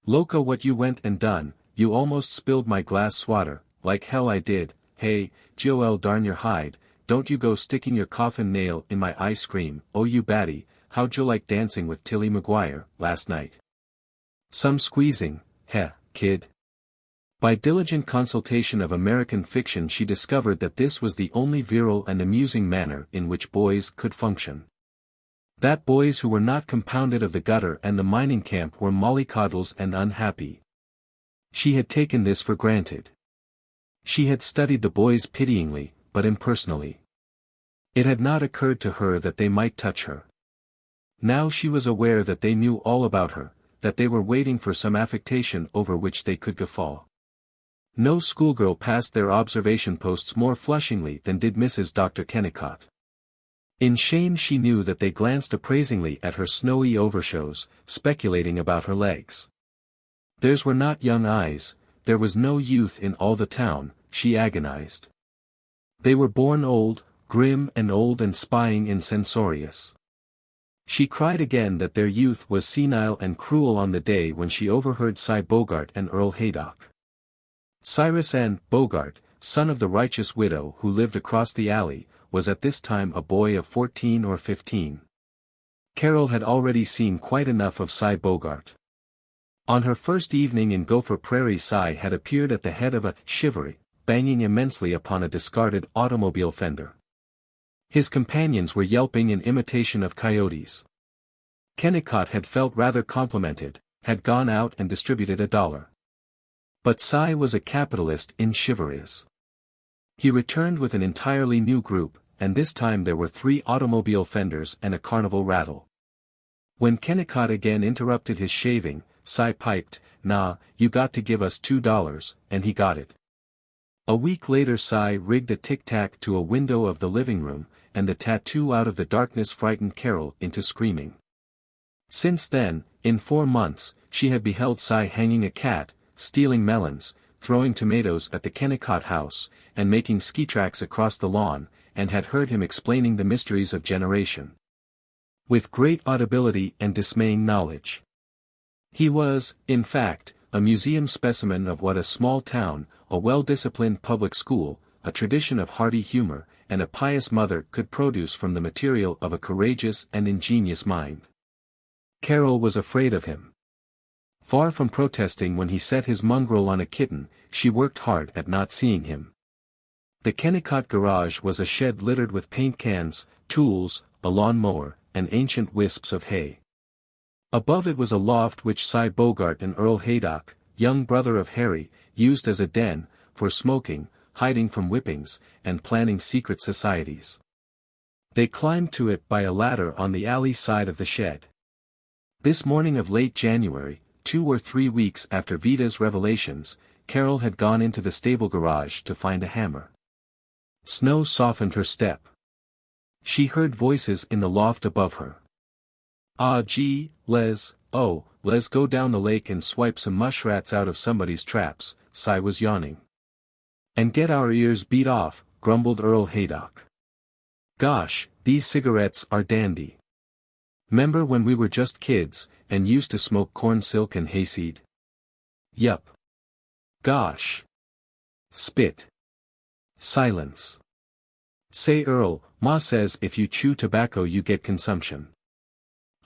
Loca what you went and done, you almost spilled my glass swatter, like hell I did, hey, Joel darn your hide, don't you go sticking your coffin nail in my ice cream, oh you batty, how'd you like dancing with Tilly McGuire, last night? Some squeezing, heh, kid." By diligent consultation of American fiction she discovered that this was the only virile and amusing manner in which boys could function. That boys who were not compounded of the gutter and the mining camp were mollycoddles and unhappy. She had taken this for granted. She had studied the boys pityingly, but impersonally. It had not occurred to her that they might touch her. Now she was aware that they knew all about her, that they were waiting for some affectation over which they could guffaw. No schoolgirl passed their observation posts more flushingly than did Mrs. Dr. Kennicott. In shame she knew that they glanced appraisingly at her snowy overshoes, speculating about her legs. Theirs were not young eyes, there was no youth in all the town, she agonized. They were born old, grim and spying and censorious. She cried again that their youth was senile and cruel on the day when she overheard Cy Bogart and Earl Haydock. Cyrus N. Bogart, son of the righteous widow who lived across the alley, was at this time a boy of 14 or 15. Carol had already seen quite enough of Cy Bogart. On her first evening in Gopher Prairie, Cy had appeared at the head of a shivaree, banging immensely upon a discarded automobile fender. His companions were yelping in imitation of coyotes. Kennicott had felt rather complimented, had gone out and distributed $1. But Cy was a capitalist in shivarees. He returned with an entirely new group, and this time there were 3 automobile fenders and a carnival rattle. When Kennicott again interrupted his shaving, Cy piped, "Nah, you got to give us $2, and he got it." A week later Cy rigged a tic-tac to a window of the living room, and the tattoo out of the darkness frightened Carol into screaming. Since then, in 4 months, she had beheld Cy hanging a cat, stealing melons, throwing tomatoes at the Kennicott house, and making ski tracks across the lawn, and had heard him explaining the mysteries of generation. With great audibility and dismaying knowledge. He was, in fact, a museum specimen of what a small town, a well-disciplined public school, a tradition of hearty humor, and a pious mother could produce from the material of a courageous and ingenious mind. Carol was afraid of him. Far from protesting when he set his mongrel on a kitten, she worked hard at not seeing him. The Kennicott garage was a shed littered with paint cans, tools, a lawn mower, and ancient wisps of hay. Above it was a loft which Cy Bogart and Earl Haydock, young brother of Harry, used as a den, for smoking, hiding from whippings, and planning secret societies. They climbed to it by a ladder on the alley side of the shed. This morning of late January, 2 or 3 weeks after Vida's revelations, Carol had gone into the stable garage to find a hammer. Snow softened her step. She heard voices in the loft above her. "Ah gee, Les, oh, let's go down the lake and swipe some mushrats out of somebody's traps," Cy was yawning. "And get our ears beat off," grumbled Earl Haydock. "Gosh, these cigarettes are dandy. 'Member when we were just kids, and used to smoke corn silk and hayseed?" "Yup. Gosh. Spit. Silence. Say Earl, Ma says if you chew tobacco you get consumption."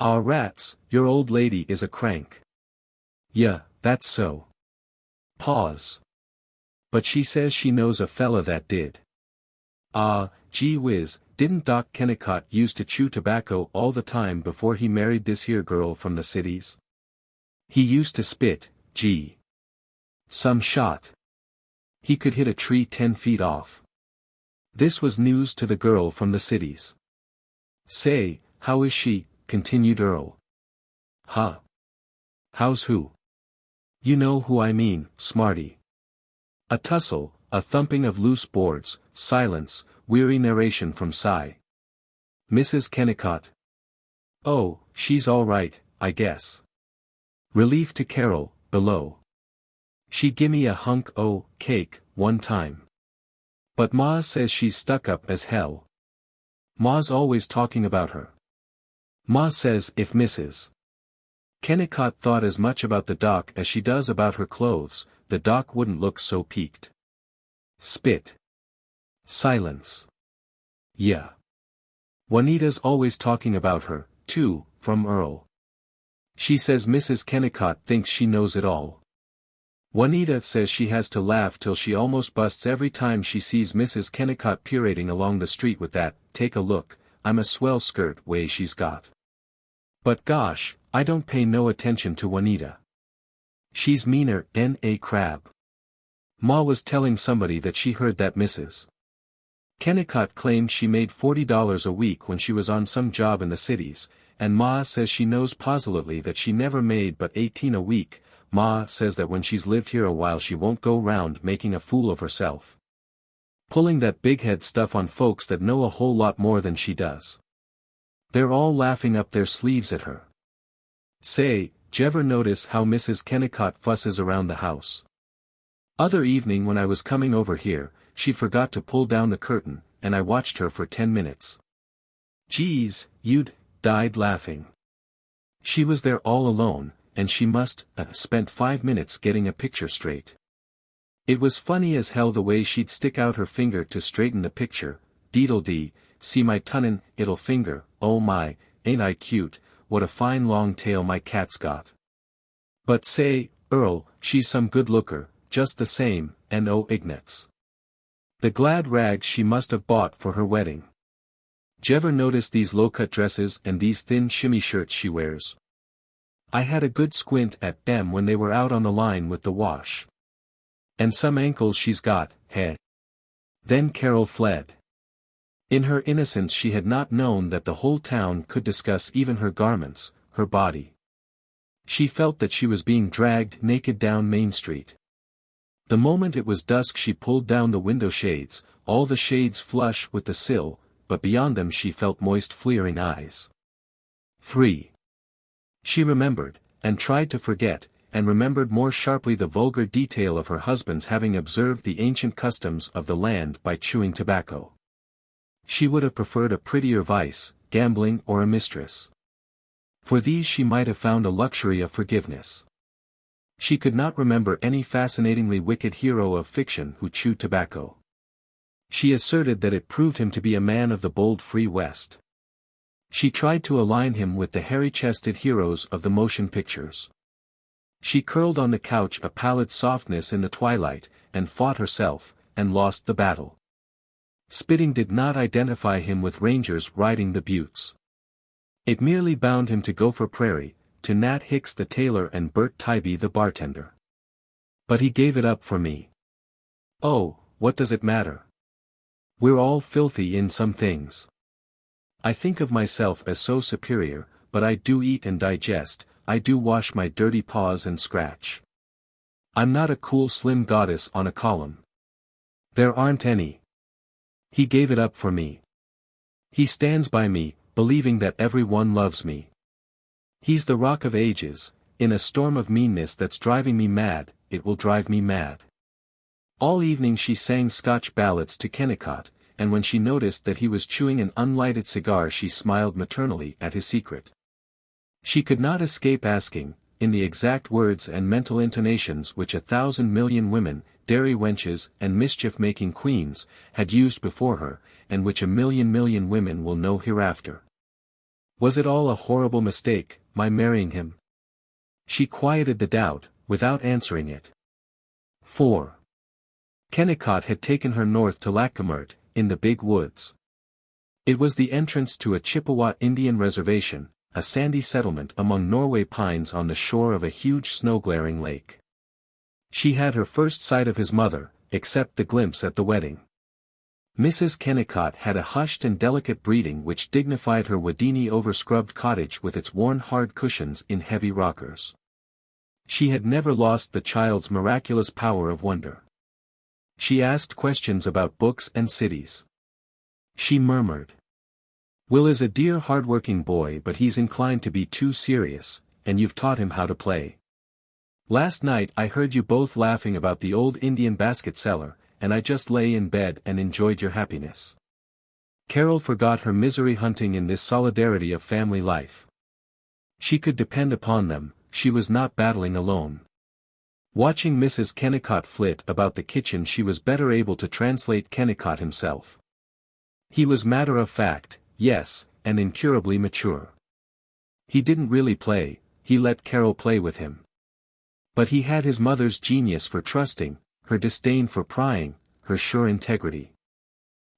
"Aw rats, your old lady is a crank." "Yeah, that's so." Pause. "But she says she knows a fella that did." "Ah, gee whiz, didn't Doc Kennicott used to chew tobacco all the time before he married this here girl from the cities? He used to spit, gee. Some shot. He could hit a tree 10 feet off." This was news to the girl from the cities. "Say, how is she?" continued Earl. "Huh? How's who?" "You know who I mean, smarty." A tussle, a thumping of loose boards, silence, weary narration from Cy. "Mrs. Kennicott?" "Oh, she's all right, I guess." Relief to Carol, below. "She gimme a hunk o' cake, one time. But Ma says she's stuck up as hell. Ma's always talking about her. Ma says if Mrs. Kennicott thought as much about the doc as she does about her clothes, the doc wouldn't look so peaked." Spit. Silence. "Yeah. Juanita's always talking about her, too," from Earl. "She says Mrs. Kennicott thinks she knows it all. Juanita says she has to laugh till she almost busts every time she sees Mrs. Kennicott parading along the street with that, 'take a look, I'm a swell skirt' way she's got. But gosh, I don't pay no attention to Juanita. She's meaner 'n a crab.' Ma was telling somebody that she heard that Mrs. Kennicott claimed she made $40 a week when she was on some job in the cities, and Ma says she knows positively that she never made but 18 a week. Ma says that when she's lived here a while she won't go round making a fool of herself. Pulling that big head stuff on folks that know a whole lot more than she does. They're all laughing up their sleeves at her. Say, j'ever notice how Mrs. Kennicott fusses around the house? Other evening when I was coming over here, she forgot to pull down the curtain, and I watched her for 10 minutes. Geez, you'd died laughing. She was there all alone, and she must spent 5 minutes getting a picture straight. It was funny as hell the way she'd stick out her finger to straighten the picture. Deedle-dee, see my tunnin' it'll finger, oh my, ain't I cute, what a fine long tail my cat's got. But say, Earl, she's some good looker, just the same, and oh Ignatz. The glad rags she must have bought for her wedding. J'ever notice these low-cut dresses and these thin shimmy shirts she wears? I had a good squint at them when they were out on the line with the wash. And some ankles she's got, heh. Then Carol fled. In her innocence she had not known that the whole town could discuss even her garments, her body. She felt that she was being dragged naked down Main Street. The moment it was dusk she pulled down the window shades, all the shades flush with the sill, but beyond them she felt moist fleering eyes. 3. She remembered, and tried to forget, and remembered more sharply the vulgar detail of her husband's having observed the ancient customs of the land by chewing tobacco. She would have preferred a prettier vice, gambling or a mistress. For these she might have found a luxury of forgiveness. She could not remember any fascinatingly wicked hero of fiction who chewed tobacco. She asserted that it proved him to be a man of the bold free West. She tried to align him with the hairy-chested heroes of the motion pictures. She curled on the couch a pallid softness in the twilight, and fought herself, and lost the battle. Spitting did not identify him with rangers riding the buttes. It merely bound him to Gopher Prairie, to Nat Hicks the tailor and Bert Tybee the bartender. But he gave it up for me. Oh, what does it matter? We're all filthy in some things. I think of myself as so superior, but I do eat and digest, I do wash my dirty paws and scratch. I'm not a cool slim goddess on a column. There aren't any. He gave it up for me. He stands by me, believing that everyone loves me. He's the rock of ages, in a storm of meanness that's driving me mad, it will drive me mad. All evening she sang Scotch ballads to Kennicott, and when she noticed that he was chewing an unlighted cigar she smiled maternally at his secret. She could not escape asking, in the exact words and mental intonations which 1,000,000,000 women, dairy wenches and mischief-making queens, had used before her, and which 1,000,000,000 women will know hereafter. Was it all a horrible mistake, my marrying him? She quieted the doubt, without answering it. 4. Kennicott had taken her north to Lackemert, in the big woods. It was the entrance to a Chippewa Indian reservation, a sandy settlement among Norway pines on the shore of a huge snow-glaring lake. She had her first sight of his mother, except the glimpse at the wedding. Mrs. Kennicott had a hushed and delicate breeding which dignified her Wadini over-scrubbed cottage with its worn hard cushions in heavy rockers. She had never lost the child's miraculous power of wonder. She asked questions about books and cities. She murmured, "Will is a dear hard-working boy, but he's inclined to be too serious, and you've taught him how to play. Last night I heard you both laughing about the old Indian basket seller, and I just lay in bed and enjoyed your happiness." Carol forgot her misery hunting in this solidarity of family life. She could depend upon them, she was not battling alone. Watching Mrs. Kennicott flit about the kitchen she was better able to translate Kennicott himself. He was matter-of-fact, yes, and incurably mature. He didn't really play, he let Carol play with him. But he had his mother's genius for trusting, her disdain for prying, her sure integrity.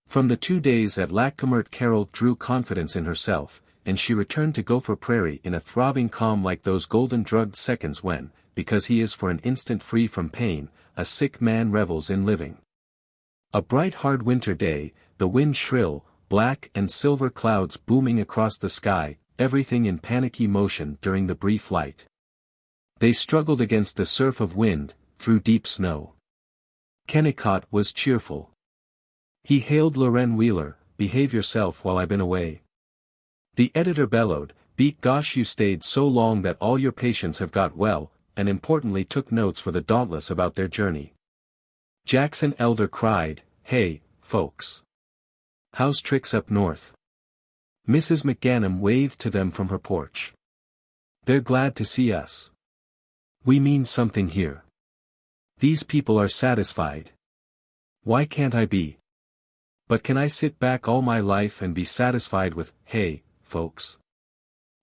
From the 2 days at Lackemert Carol drew confidence in herself, and she returned to Gopher Prairie in a throbbing calm like those golden drugged seconds when, because he is for an instant free from pain, a sick man revels in living. A bright hard winter day, the wind shrill, black and silver clouds booming across the sky, everything in panicky motion during the brief light. They struggled against the surf of wind, through deep snow. Kennicott was cheerful. He hailed Loren Wheeler, "Behave yourself while I've been away." The editor bellowed, "Beat gosh, you stayed so long that all your patients have got well," and importantly took notes for the Dauntless about their journey. Jackson Elder cried, "Hey, folks. How's tricks up north?" Mrs. McGanum waved to them from her porch. "They're glad to see us. We mean something here. These people are satisfied. Why can't I be? But can I sit back all my life and be satisfied with, hey, folks?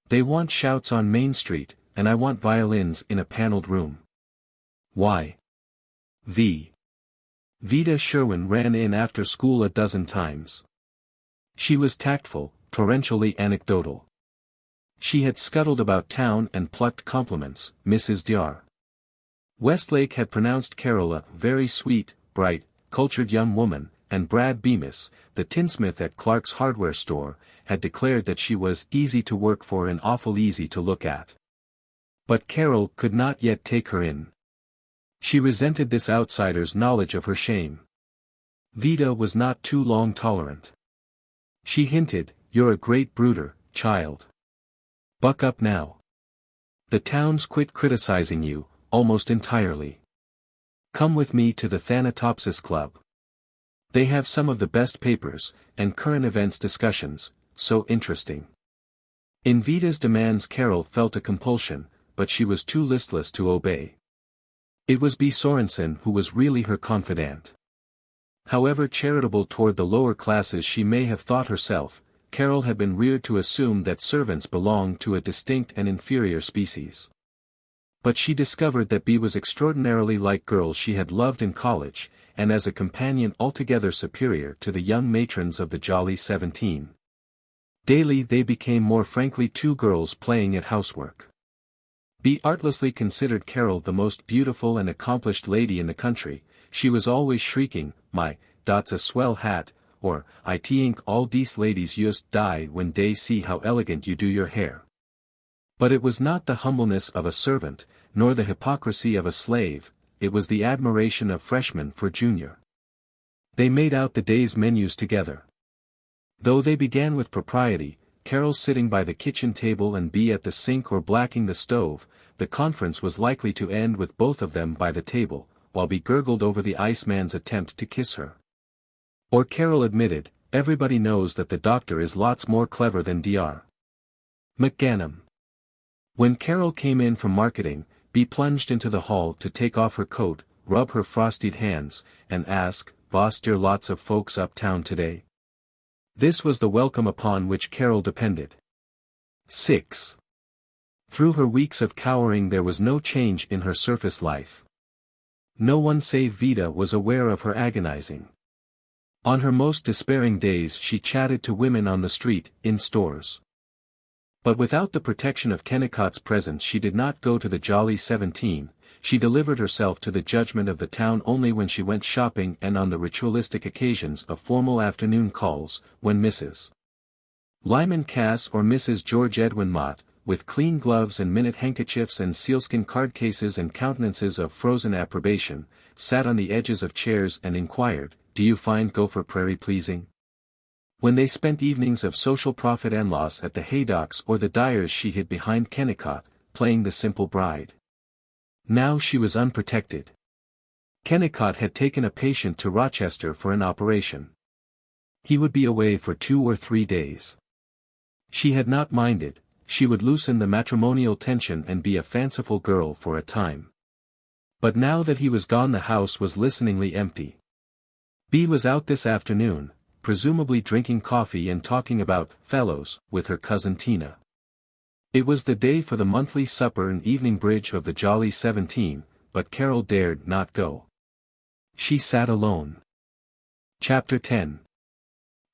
They want shouts on Main Street, and I want violins in a paneled room. Why?" Vida Sherwin ran in after school a dozen times. She was tactful, torrentially anecdotal. She had scuttled about town and plucked compliments, Mrs. Dr. Westlake had pronounced Carol a very sweet, bright, cultured young woman, and Brad Bemis, the tinsmith at Clark's hardware store, had declared that she was easy to work for and awful easy to look at. But Carol could not yet take her in. She resented this outsider's knowledge of her shame. Vida was not too long tolerant. She hinted, "You're a great brooder, child. Buck up now. The town's quit criticizing you, almost entirely. Come with me to the Thanatopsis Club. They have some of the best papers, and current events discussions, so interesting. In Vida's demands Carol felt a compulsion, but she was too listless to obey. It was B. Sorensen who was really her confidant. However charitable toward the lower classes she may have thought herself, Carol had been reared to assume that servants belonged to a distinct and inferior species. But she discovered that B was extraordinarily like girls she had loved in college, and as a companion altogether superior to the young matrons of the Jolly 17. Daily they became more frankly two girls playing at housework. B artlessly considered Carol the most beautiful and accomplished lady in the country. She was always shrieking, "My, that's a swell hat," or, "I think all these ladies just die when they see how elegant you do your hair." But it was not the humbleness of a servant, nor the hypocrisy of a slave, it was the admiration of freshmen for junior. They made out the day's menus together. Though they began with propriety, Carol sitting by the kitchen table and B at the sink or blacking the stove, the conference was likely to end with both of them by the table, while B gurgled over the iceman's attempt to kiss her. Or Carol admitted, "Everybody knows that the doctor is lots more clever than Dr. McGanum." When Carol came in from marketing, B plunged into the hall to take off her coat, rub her frosted hands, and ask, "Boss dear, lots of folks uptown today?" This was the welcome upon which Carol depended. 6. Through her weeks of cowering there was no change in her surface life. No one save Vida was aware of her agonizing. On her most despairing days she chatted to women on the street, in stores. But without the protection of Kennicott's presence she did not go to the Jolly 17, she delivered herself to the judgment of the town only when she went shopping and on the ritualistic occasions of formal afternoon calls, when Mrs. Lyman Cass or Mrs. George Edwin Mott, with clean gloves and minute handkerchiefs and sealskin card cases and countenances of frozen approbation, sat on the edges of chairs and inquired, "Do you find Gopher Prairie pleasing?" When they spent evenings of social profit and loss at the Haydocks or the Dyers she hid behind Kennicott, playing the simple bride. Now she was unprotected. Kennicott had taken a patient to Rochester for an operation. He would be away for 2 or 3 days. She had not minded, she would loosen the matrimonial tension and be a fanciful girl for a time. But now that he was gone the house was listeningly empty. B was out this afternoon, presumably drinking coffee and talking about "fellows" with her cousin Tina. It was the day for the monthly supper and evening bridge of the Jolly 17, but Carol dared not go. She sat alone. Chapter 10.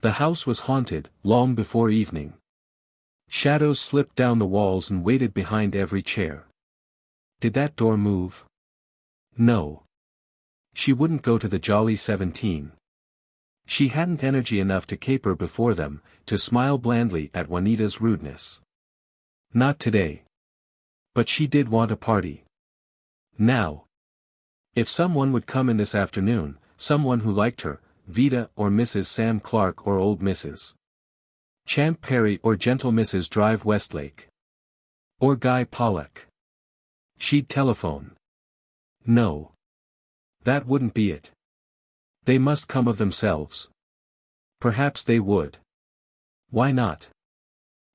The house was haunted, long before evening. Shadows slipped down the walls and waited behind every chair. Did that door move? No. She wouldn't go to the Jolly 17. She hadn't energy enough to caper before them, to smile blandly at Juanita's rudeness. Not today. But she did want a party. Now. If someone would come in this afternoon, someone who liked her, Vida or Mrs. Sam Clark or old Mrs. Champ Perry or gentle Mrs. Drive Westlake. Or Guy Pollock. She'd telephone. No. That wouldn't be it. They must come of themselves. Perhaps they would. Why not?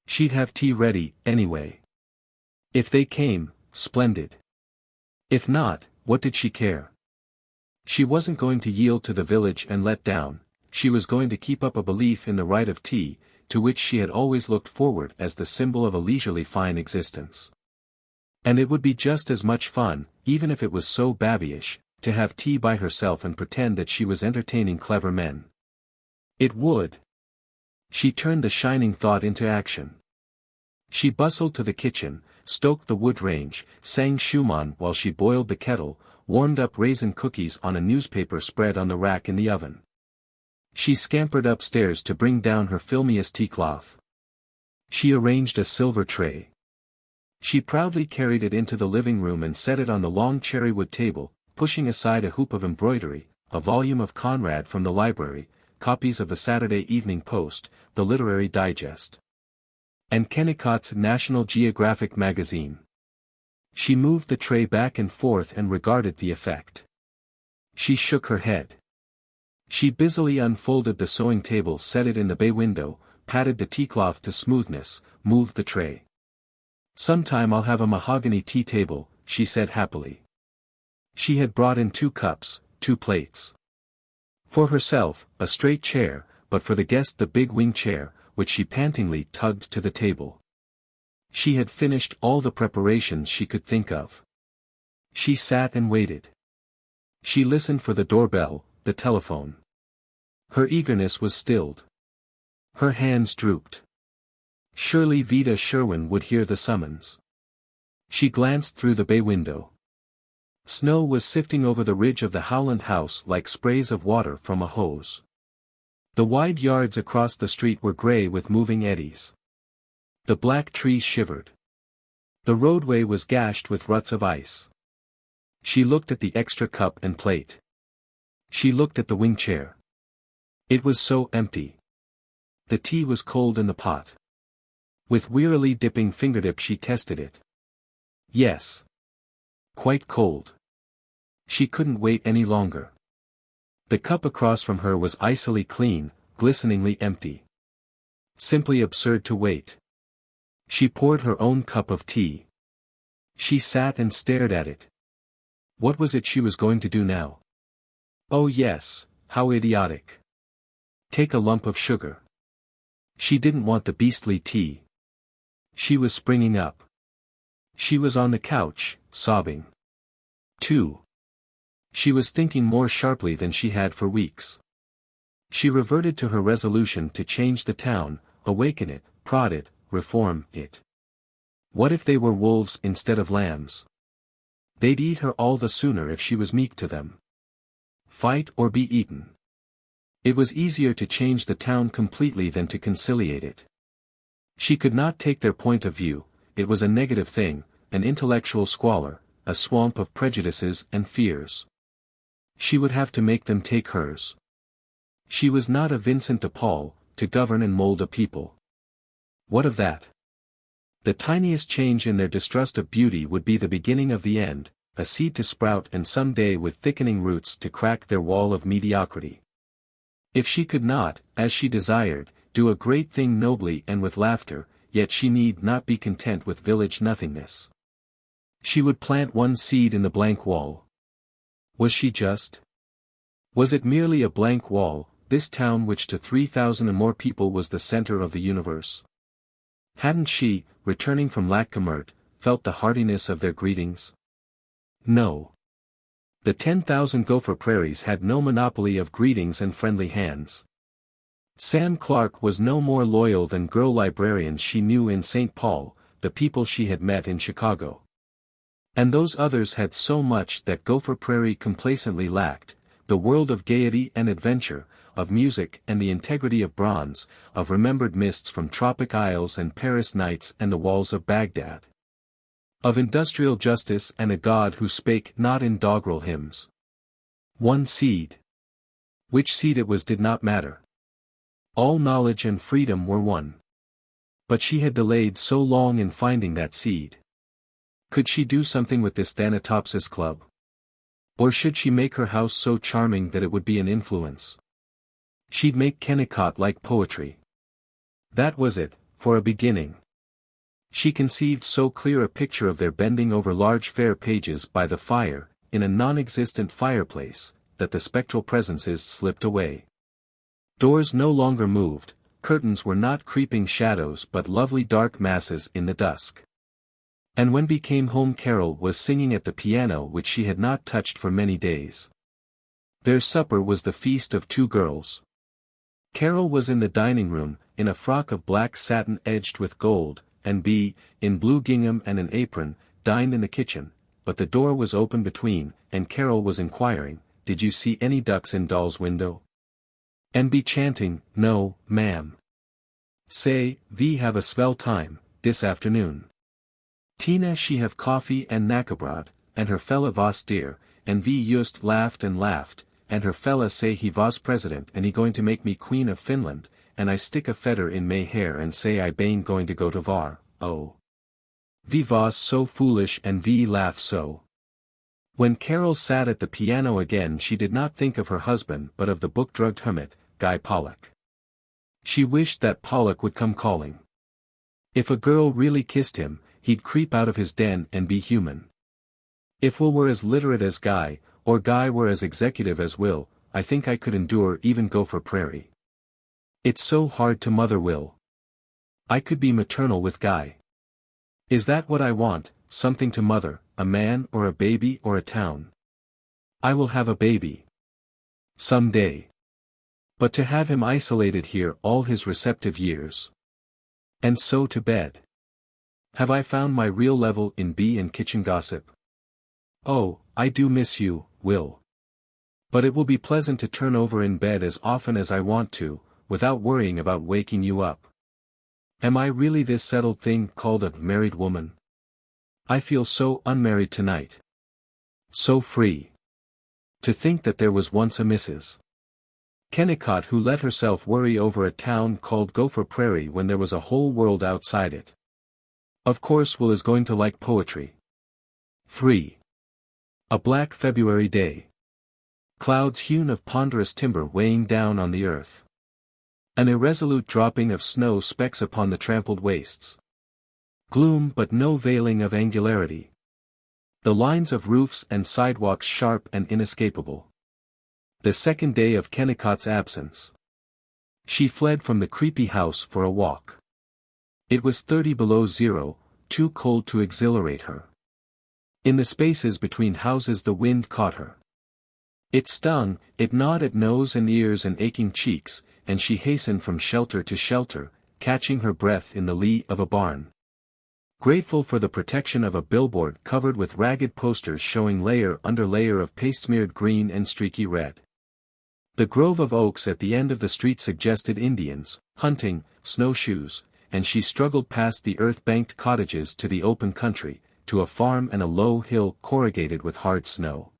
She'd have tea ready, anyway. If they came, splendid. If not, what did she care? She wasn't going to yield to the village and let down, she was going to keep up a belief in the right of tea, to which she had always looked forward as the symbol of a leisurely fine existence. And it would be just as much fun, even if it was so babyish, to have tea by herself and pretend that she was entertaining clever men. It would. She turned the shining thought into action. She bustled to the kitchen, stoked the wood range, sang Schumann while she boiled the kettle, warmed up raisin cookies on a newspaper spread on the rack in the oven. She scampered upstairs to bring down her filmiest tea-cloth. She arranged a silver tray. She proudly carried it into the living room and set it on the long cherrywood table, pushing aside a hoop of embroidery, a volume of Conrad from the library, copies of the Saturday Evening Post, the Literary Digest, and Kennicott's National Geographic magazine. She moved the tray back and forth and regarded the effect. She shook her head. She busily unfolded the sewing table, set it in the bay window, patted the tea-cloth to smoothness, moved the tray. "Sometime I'll have a mahogany tea table," she said happily. She had brought in 2 cups, 2 plates. For herself, a straight chair, but for the guest the big wing chair, which she pantingly tugged to the table. She had finished all the preparations she could think of. She sat and waited. She listened for the doorbell, the telephone. Her eagerness was stilled. Her hands drooped. Surely Vida Sherwin would hear the summons. She glanced through the bay window. Snow was sifting over the ridge of the Howland house like sprays of water from a hose. The wide yards across the street were grey with moving eddies. The black trees shivered. The roadway was gashed with ruts of ice. She looked at the extra cup and plate. She looked at the wing chair. It was so empty. The tea was cold in the pot. With wearily dipping fingertip she tested it. Yes. Quite cold. She couldn't wait any longer. The cup across from her was icily clean, glisteningly empty. Simply absurd to wait. She poured her own cup of tea. She sat and stared at it. What was it she was going to do now? Oh yes, how idiotic. Take a lump of sugar. She didn't want the beastly tea. She was springing up. She was on the couch, sobbing. 2. She was thinking more sharply than she had for weeks. She reverted to her resolution to change the town, awaken it, prod it, reform it. What if they were wolves instead of lambs? They'd eat her all the sooner if she was meek to them. Fight or be eaten. It was easier to change the town completely than to conciliate it. She could not take their point of view, it was a negative thing, an intellectual squalor, a swamp of prejudices and fears. She would have to make them take hers. She was not a Vincent de Paul, to govern and mold a people. What of that? The tiniest change in their distrust of beauty would be the beginning of the end, a seed to sprout and some day with thickening roots to crack their wall of mediocrity. If she could not, as she desired, do a great thing nobly and with laughter, yet she need not be content with village nothingness. She would plant one seed in the blank wall. Was she just? Was it merely a blank wall, this town which to 3,000 and more people was the center of the universe? Hadn't she, returning from Lac-Comert, felt the heartiness of their greetings? No. The 10,000 Gopher Prairies had no monopoly of greetings and friendly hands. Sam Clark was no more loyal than girl librarians she knew in St. Paul, the people she had met in Chicago. And those others had so much that Gopher Prairie complacently lacked, the world of gaiety and adventure, of music and the integrity of bronze, of remembered mists from tropic isles and Paris nights and the walls of Baghdad. Of industrial justice and a God who spake not in doggerel hymns. One seed. Which seed it was did not matter. All knowledge and freedom were one. But she had delayed so long in finding that seed. Could she do something with this Thanatopsis Club? Or should she make her house so charming that it would be an influence? She'd make Kennicott like poetry. That was it, for a beginning. She conceived so clear a picture of their bending over large fair pages by the fire, in a non-existent fireplace, that the spectral presences slipped away. Doors no longer moved, curtains were not creeping shadows but lovely dark masses in the dusk. And when became home Carol was singing at the piano which she had not touched for many days. Their supper was the feast of 2 girls. Carol was in the dining room, in a frock of black satin edged with gold, and B, in blue gingham and an apron, dined in the kitchen, but the door was open between, and Carol was inquiring, "Did you see any ducks in Doll's window?" And B chanting, "No, ma'am. Say, we have a swell time, this afternoon. Tina she have coffee and knackebrod, and her fella was dear, and we just laughed, and her fella say he was president and he going to make me queen of Finland, and I stick a feather in my hair and say I bane going to go to var, oh. We was so foolish and we laugh so. When Carol sat at the piano again she did not think of her husband but of the book-drugged hermit, Guy Pollock. She wished that Pollock would come calling. If a girl really kissed him, he'd creep out of his den and be human. If Will were as literate as Guy, or Guy were as executive as Will, I think I could endure even Gopher Prairie. It's so hard to mother Will. I could be maternal with Guy. Is that what I want, something to mother, a man or a baby or a town? I will have a baby. Some day. But to have him isolated here all his receptive years. And so to bed. Have I found my real level in bee and kitchen gossip? Oh, I do miss you, Will. But it will be pleasant to turn over in bed as often as I want to, without worrying about waking you up. Am I really this settled thing called a married woman? I feel so unmarried tonight. So free. To think that there was once a Mrs. Kennicott who let herself worry over a town called Gopher Prairie when there was a whole world outside it. Of course Will is going to like poetry. 3. A black February day. Clouds hewn of ponderous timber weighing down on the earth. An irresolute dropping of snow specks upon the trampled wastes. Gloom but no veiling of angularity. The lines of roofs and sidewalks sharp and inescapable. The second day of Kennicott's absence. She fled from the creepy house for a walk. It was 30 below zero, too cold to exhilarate her. In the spaces between houses the wind caught her. It stung, it gnawed at nose and ears and aching cheeks, and she hastened from shelter to shelter, catching her breath in the lee of a barn. Grateful for the protection of a billboard covered with ragged posters showing layer under layer of paste-smeared green and streaky red. The grove of oaks at the end of the street suggested Indians, hunting, snowshoes, and she struggled past the earth-banked cottages to the open country, to a farm and a low hill corrugated with hard snow.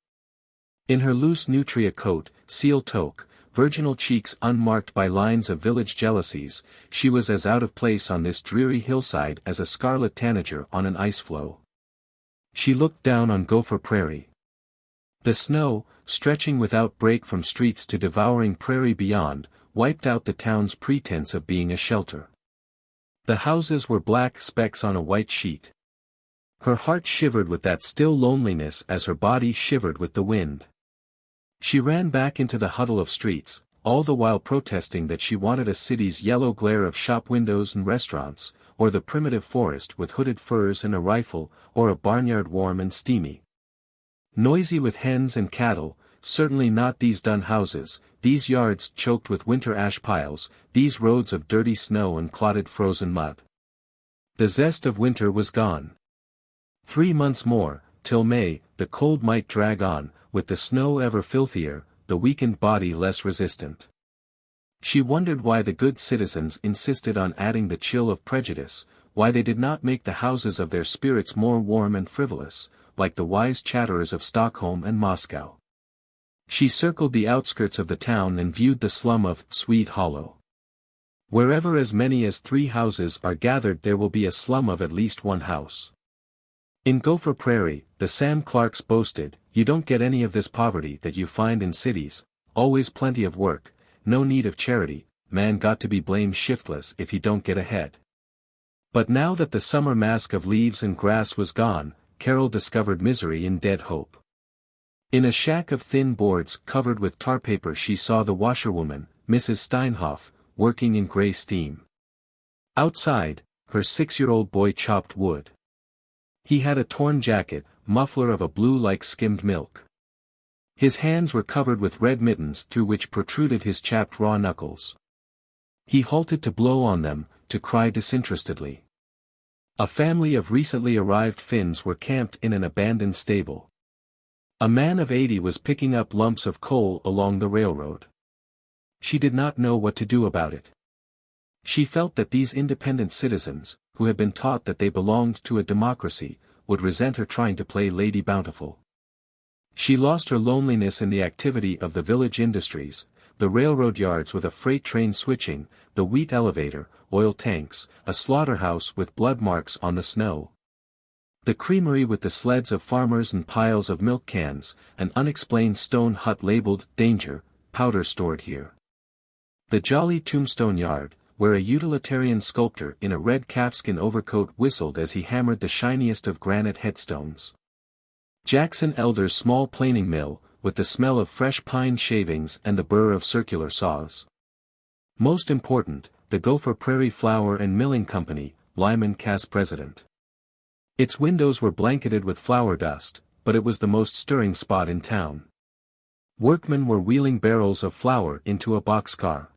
In her loose nutria coat, seal toque, virginal cheeks unmarked by lines of village jealousies, she was as out of place on this dreary hillside as a scarlet tanager on an ice floe. She looked down on Gopher Prairie. The snow, stretching without break from streets to devouring prairie beyond, wiped out the town's pretense of being a shelter. The houses were black specks on a white sheet. Her heart shivered with that still loneliness as her body shivered with the wind. She ran back into the huddle of streets, all the while protesting that she wanted a city's yellow glare of shop windows and restaurants, or the primitive forest with hooded firs and a rifle, or a barnyard warm and steamy. Noisy with hens and cattle, certainly not these dun houses, these yards choked with winter ash piles, these roads of dirty snow and clotted frozen mud. The zest of winter was gone. 3 months more, till May, the cold might drag on, with the snow ever filthier, the weakened body less resistant. She wondered why the good citizens insisted on adding the chill of prejudice, why they did not make the houses of their spirits more warm and frivolous, like the wise chatterers of Stockholm and Moscow. She circled the outskirts of the town and viewed the slum of Swede Hollow. Wherever as many as 3 houses are gathered there will be a slum of at least 1 house. In Gopher Prairie, the Sam Clarks boasted, you don't get any of this poverty that you find in cities, always plenty of work, no need of charity, man got to be blamed shiftless if he don't get ahead. But now that the summer mask of leaves and grass was gone, Carol discovered misery in dead hope. In a shack of thin boards covered with tar paper she saw the washerwoman, Mrs. Steinhoff, working in gray steam. Outside, her 6-year-old boy chopped wood. He had a torn jacket, muffler of a blue like skimmed milk. His hands were covered with red mittens through which protruded his chapped raw knuckles. He halted to blow on them, to cry disinterestedly. A family of recently arrived Finns were camped in an abandoned stable. A man of 80 was picking up lumps of coal along the railroad. She did not know what to do about it. She felt that these independent citizens, who had been taught that they belonged to a democracy, would resent her trying to play Lady Bountiful. She lost her loneliness in the activity of the village industries, the railroad yards with a freight train switching, the wheat elevator, oil tanks, a slaughterhouse with blood marks on the snow. The creamery with the sleds of farmers and piles of milk cans, an unexplained stone hut labeled, "Danger, powder stored here." The jolly tombstone yard, where a utilitarian sculptor in a red calfskin overcoat whistled as he hammered the shiniest of granite headstones. Jackson Elder's small planing mill, with the smell of fresh pine shavings and the burr of circular saws. Most important, the Gopher Prairie Flour and Milling Company, Lyman Cass president. Its windows were blanketed with flour dust, but it was the most stirring spot in town. Workmen were wheeling barrels of flour into a boxcar.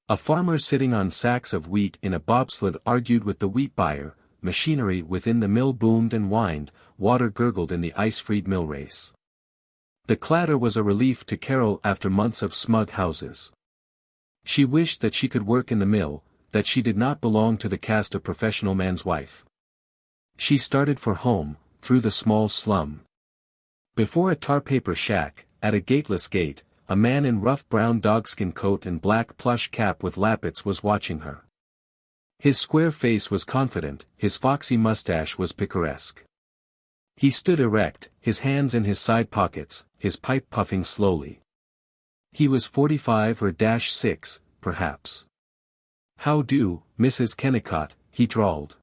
A farmer sitting on sacks of wheat in a bobsled argued with the wheat buyer, machinery within the mill boomed and whined, water gurgled in the ice-freed mill race. The clatter was a relief to Carol after months of smug houses. She wished that she could work in the mill, that she did not belong to the caste of professional man's wife. She started for home, through the small slum. Before a tar-paper shack, at a gateless gate, a man in rough brown dogskin coat and black plush cap with lappets was watching her. His square face was confident, his foxy mustache was picaresque. He stood erect, his hands in his side pockets, his pipe puffing slowly. He was 45 or -6, perhaps. "How do, Mrs. Kennicott," he drawled.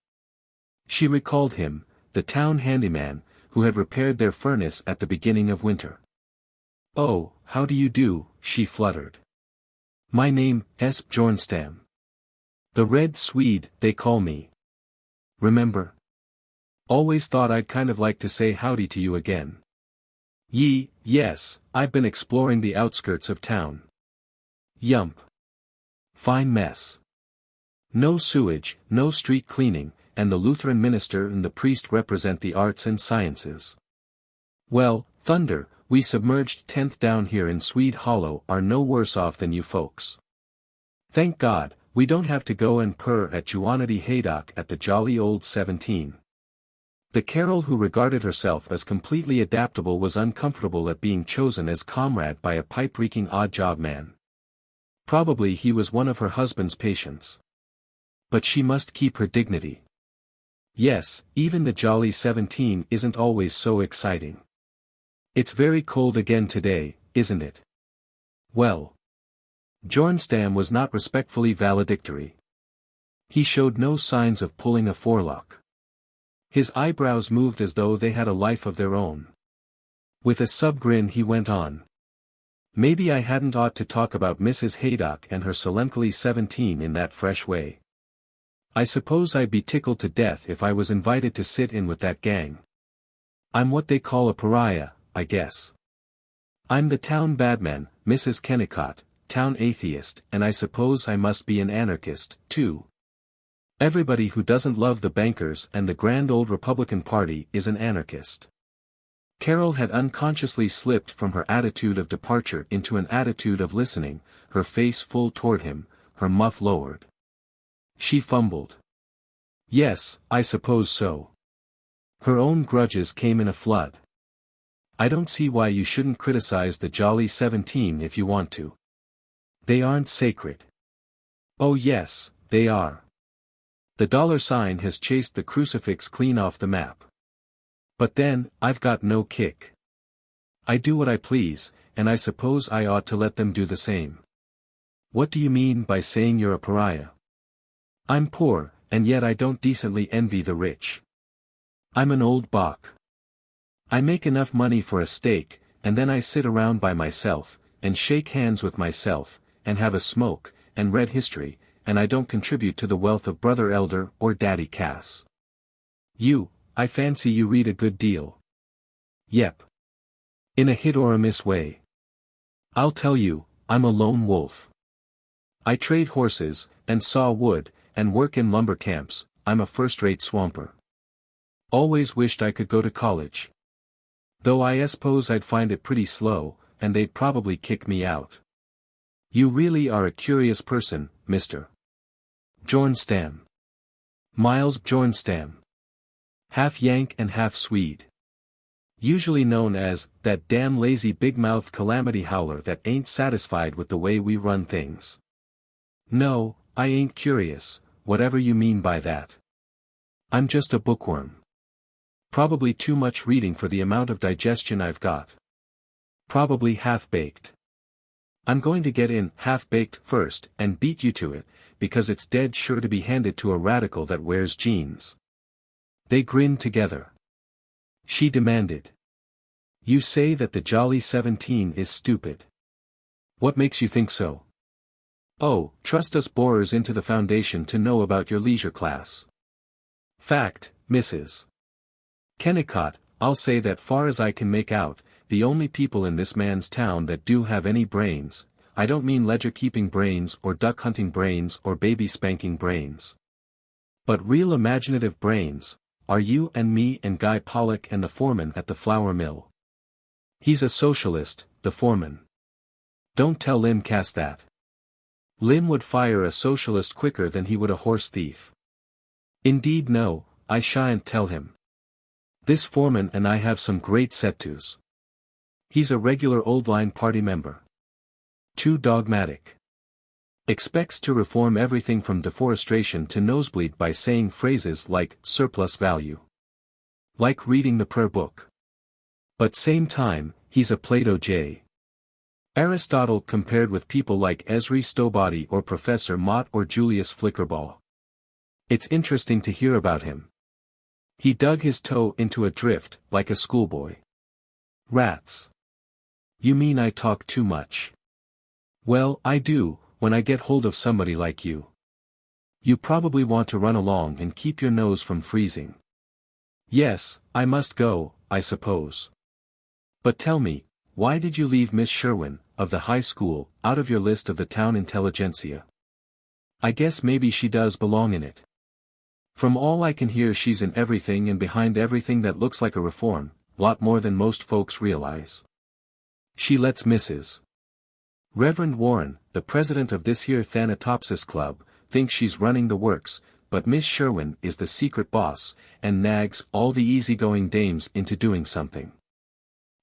She recalled him, the town handyman, who had repaired their furnace at the beginning of winter. "Oh, how do you do," she fluttered. "My name, Bjornstam. The Red Swede, they call me. Remember? Always thought I'd kind of like to say howdy to you again." Yes, I've been exploring the outskirts of town." "Yump. Fine mess. No sewage, no street cleaning, and the Lutheran minister and the priest represent the arts and sciences. Well, thunder, we submerged 10th down here in Swede Hollow are no worse off than you folks. Thank God, we don't have to go and purr at Juanity Haydock at the jolly old 17. The Carol who regarded herself as completely adaptable was uncomfortable at being chosen as comrade by a pipe-reeking odd-job man. Probably he was one of her husband's patients. But she must keep her dignity. Yes, even the jolly 17 isn't always so exciting. It's very cold again today, isn't it? Well. Bjornstam was not respectfully valedictory. He showed no signs of pulling a forelock. His eyebrows moved as though they had a life of their own. With a sub-grin he went on. Maybe I hadn't ought to talk about Mrs. Haydock and her solemnly 17 in that fresh way. I suppose I'd be tickled to death if I was invited to sit in with that gang. I'm what they call a pariah, I guess. I'm the town badman, Mrs. Kennicott, town atheist, and I suppose I must be an anarchist, too. Everybody who doesn't love the bankers and the grand old Republican Party is an anarchist. Carol had unconsciously slipped from her attitude of departure into an attitude of listening, her face full toward him, her muff lowered. She fumbled. Yes, I suppose so. Her own grudges came in a flood. I don't see why you shouldn't criticize the jolly 17 if you want to. They aren't sacred. Oh yes, they are. The $sign has chased the crucifix clean off the map. But then, I've got no kick. I do what I please, and I suppose I ought to let them do the same. What do you mean by saying you're a pariah? I'm poor, and yet I don't decently envy the rich. I'm an old bach. I make enough money for a steak, and then I sit around by myself, and shake hands with myself, and have a smoke, and read history, and I don't contribute to the wealth of Brother Elder or Daddy Cass. I fancy you read a good deal. Yep. In a hit or a miss way. I'll tell you, I'm a lone wolf. I trade horses, and saw wood, and work in lumber camps. I'm a first-rate swamper. Always wished I could go to college. Though I suppose I'd find it pretty slow, and they'd probably kick me out. You really are a curious person, Mr. Bjornstam. Miles Bjornstam. Half Yank and half Swede. Usually known as, that damn lazy big-mouthed calamity howler that ain't satisfied with the way we run things. No, I ain't curious, whatever you mean by that. I'm just a bookworm. Probably too much reading for the amount of digestion I've got. Probably half-baked. I'm going to get in half-baked first and beat you to it, because it's dead sure to be handed to a radical that wears jeans. They grinned together. She demanded. You say that the Jolly 17 is stupid. What makes you think so? Oh, trust us borers into the foundation to know about your leisure class. Fact, Mrs. Kennicott, I'll say that far as I can make out, the only people in this man's town that do have any brains, I don't mean ledger-keeping brains or duck-hunting brains or baby-spanking brains, but real imaginative brains, are you and me and Guy Pollock and the foreman at the flour mill. He's a socialist, the foreman. Don't tell Lim Cass that. Lim would fire a socialist quicker than he would a horse thief. Indeed no, I shan't tell him. This foreman and I have some great set-tos. He's a regular old-line party member. Too dogmatic. Expects to reform everything from deforestation to nosebleed by saying phrases like surplus value. Like reading the prayer book. But same time, he's a Plato J. Aristotle compared with people like Esri Stowbody or Professor Mott or Julius Flickerball. It's interesting to hear about him. He dug his toe into a drift, like a schoolboy. Rats. You mean I talk too much? Well, I do, when I get hold of somebody like you. You probably want to run along and keep your nose from freezing. Yes, I must go, I suppose. But tell me, why did you leave Miss Sherwin, of the high school, out of your list of the town intelligentsia? I guess maybe she does belong in it. From all I can hear she's in everything and behind everything that looks like a reform, lot more than most folks realize. She lets Mrs. Reverend Warren, the president of this here Thanatopsis Club, think she's running the works, but Miss Sherwin is the secret boss, and nags all the easygoing dames into doing something.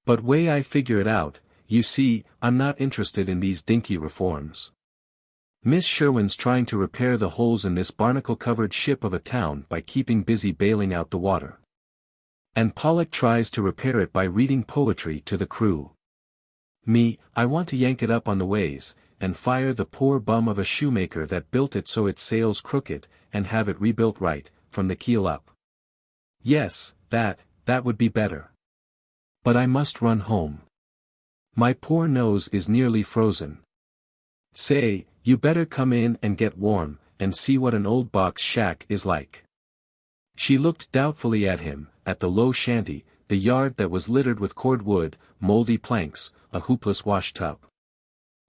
But way I figure it out, you see, I'm not interested in these dinky reforms. Miss Sherwin's trying to repair the holes in this barnacle-covered ship of a town by keeping busy bailing out the water. And Pollock tries to repair it by reading poetry to the crew. Me, I want to yank it up on the ways, and fire the poor bum of a shoemaker that built it so its sails crooked, and have it rebuilt right, from the keel up. Yes, that would be better. But I must run home. My poor nose is nearly frozen. Say, you better come in and get warm, and see what an old box shack is like. She looked doubtfully at him, at the low shanty, the yard that was littered with cordwood, moldy planks, a hoopless wash-tub.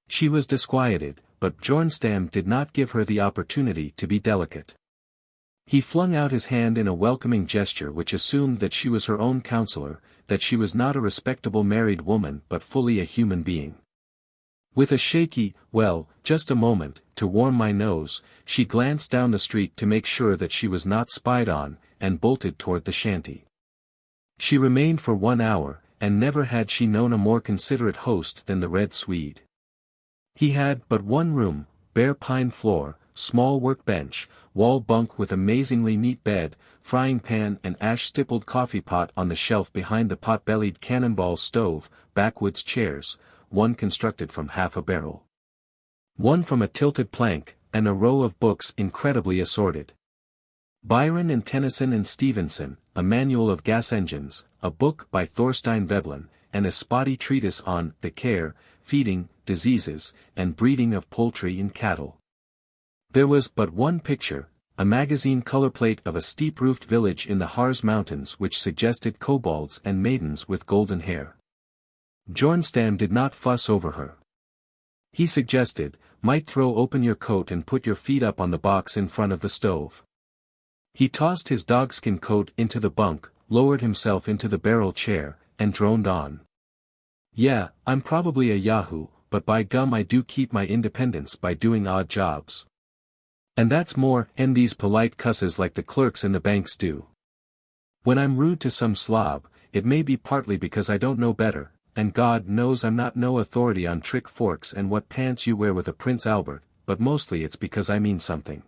She was disquieted, but Bjornstam did not give her the opportunity to be delicate. He flung out his hand in a welcoming gesture which assumed that she was her own counselor, that she was not a respectable married woman but fully a human being. With a shaky, well, just a moment, to warm my nose, she glanced down the street to make sure that she was not spied on, and bolted toward the shanty. She remained for 1 hour, and never had she known a more considerate host than the Red Swede. He had but one room, bare pine floor, small workbench, wall bunk with amazingly neat bed, frying pan and ash-stippled coffee pot on the shelf behind the pot-bellied cannonball stove, backwoods chairs, one constructed from half a barrel, one from a tilted plank, and a row of books incredibly assorted. Byron and Tennyson and Stevenson, a manual of gas engines, a book by Thorstein Veblen, and a spotty treatise on the care, feeding, diseases, and breeding of poultry and cattle. There was but one picture, a magazine color plate of a steep-roofed village in the Harz Mountains which suggested kobolds and maidens with golden hair. Bjornstam did not fuss over her. He suggested, might throw open your coat and put your feet up on the box in front of the stove. He tossed his dogskin coat into the bunk, lowered himself into the barrel chair, and droned on. Yeah, I'm probably a yahoo, but by gum I do keep my independence by doing odd jobs. And that's more than these polite cusses like the clerks in the banks do. When I'm rude to some slob, it may be partly because I don't know better, and God knows I'm not no authority on trick forks and what pants you wear with a Prince Albert, but mostly it's because I mean something.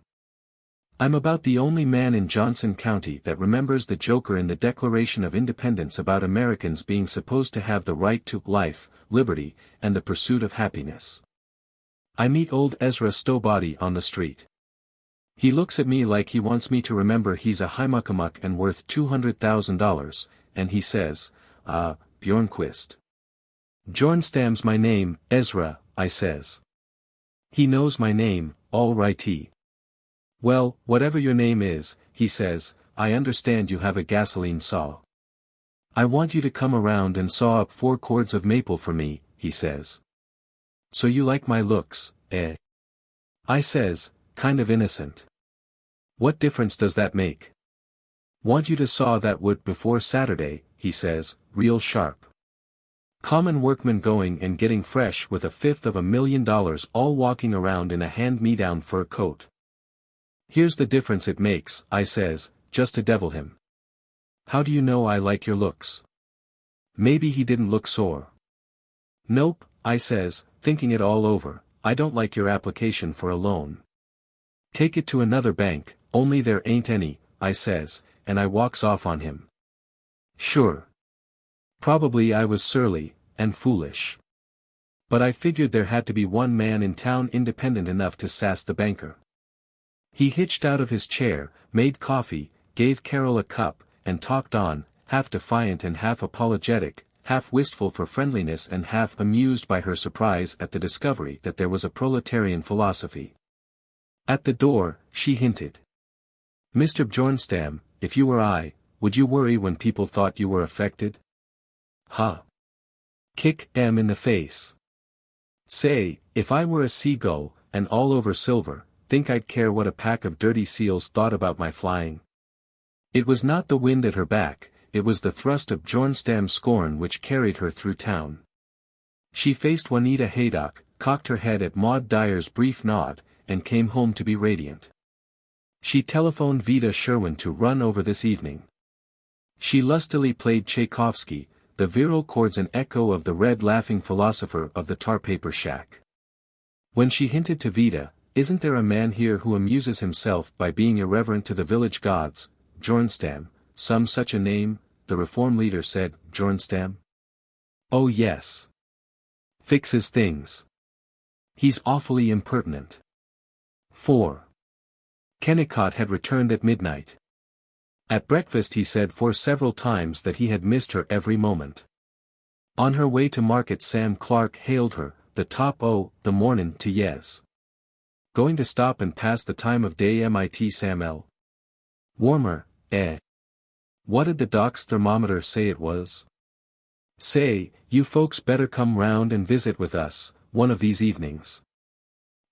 I'm about the only man in Johnson County that remembers the joker in the Declaration of Independence about Americans being supposed to have the right to life, liberty, and the pursuit of happiness. I meet old Ezra Stowbody on the street. He looks at me like he wants me to remember he's a Heimuckamuck and worth $200,000, and he says, Bjornquist. Bjornstam's my name, Ezra, I says. He knows my name, all righty. Well, whatever your name is, he says, I understand you have a gasoline saw. I want you to come around and saw up 4 cords of maple for me, he says. So you like my looks, eh? I says, kind of innocent. What difference does that make? Want you to saw that wood before Saturday, he says, real sharp. Common workman going and getting fresh with $250,000 all walking around in a hand-me-down fur coat. Here's the difference it makes, I says, just to devil him. How do you know I like your looks? Maybe he didn't look sore. Nope, I says, thinking it all over, I don't like your application for a loan. Take it to another bank, only there ain't any, I says, and I walks off on him. Sure. Probably I was surly, and foolish. But I figured there had to be one man in town independent enough to sass the banker. He hitched out of his chair, made coffee, gave Carol a cup, and talked on, half defiant and half apologetic, half wistful for friendliness and half amused by her surprise at the discovery that there was a proletarian philosophy. At the door, she hinted. Mr. Bjornstam, if you were I, would you worry when people thought you were affected? Huh. Kick in the face. Say, if I were a seagull, and all over silver, think I'd care what a pack of dirty seals thought about my flying? It was not the wind at her back, it was the thrust of Bjornstam's scorn which carried her through town. She faced Juanita Haydock, cocked her head at Maud Dyer's brief nod, and came home to be radiant. She telephoned Vida Sherwin to run over this evening. She lustily played Tchaikovsky, the virile chords an echo of the red laughing philosopher of the tar paper shack. When she hinted to Vida, isn't there a man here who amuses himself by being irreverent to the village gods, Bjornstam, some such a name, the reform leader said, Bjornstam? Oh yes. Fixes things. He's awfully impertinent. 4. Kennicott had returned at midnight. At breakfast he said for several times that he had missed her every moment. On her way to market Sam Clark hailed her, the top o' the mornin' to yes. Going to stop and pass the time of day mit Sam L. Warmer, eh? What did the doc's thermometer say it was? Say, you folks better come round and visit with us, one of these evenings.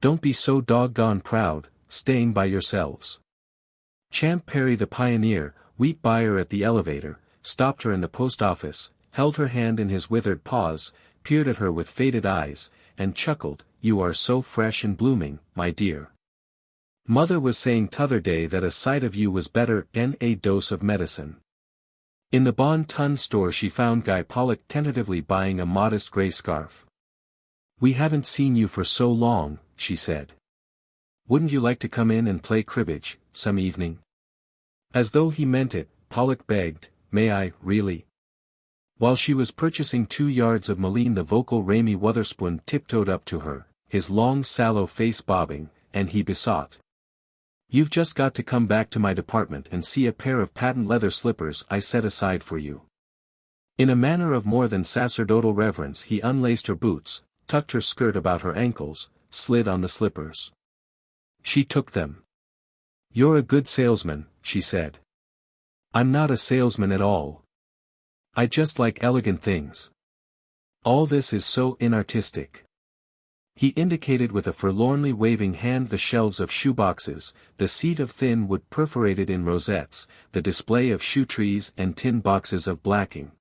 Don't be so doggone proud, staying by yourselves. Champ Perry the pioneer, wheat buyer at the elevator, stopped her in the post office, held her hand in his withered paws, peered at her with faded eyes, and chuckled, you are so fresh and blooming, my dear. Mother was saying t'other day that a sight of you was better than a dose of medicine. In the Bon Ton store she found Guy Pollock tentatively buying a modest gray scarf. We haven't seen you for so long, she said. Wouldn't you like to come in and play cribbage, some evening? As though he meant it, Pollock begged, may I, really? While she was purchasing 2 yards of mullein the vocal Raimy Wutherspoon tiptoed up to her, his long sallow face bobbing, and he besought. You've just got to come back to my department and see a pair of patent leather slippers I set aside for you. In a manner of more than sacerdotal reverence he unlaced her boots, tucked her skirt about her ankles, slid on the slippers. She took them. You're a good salesman, she said. I'm not a salesman at all. I just like elegant things. All this is so inartistic. He indicated with a forlornly waving hand the shelves of shoeboxes, the seat of thin wood perforated in rosettes, the display of shoe trees and tin boxes of blacking.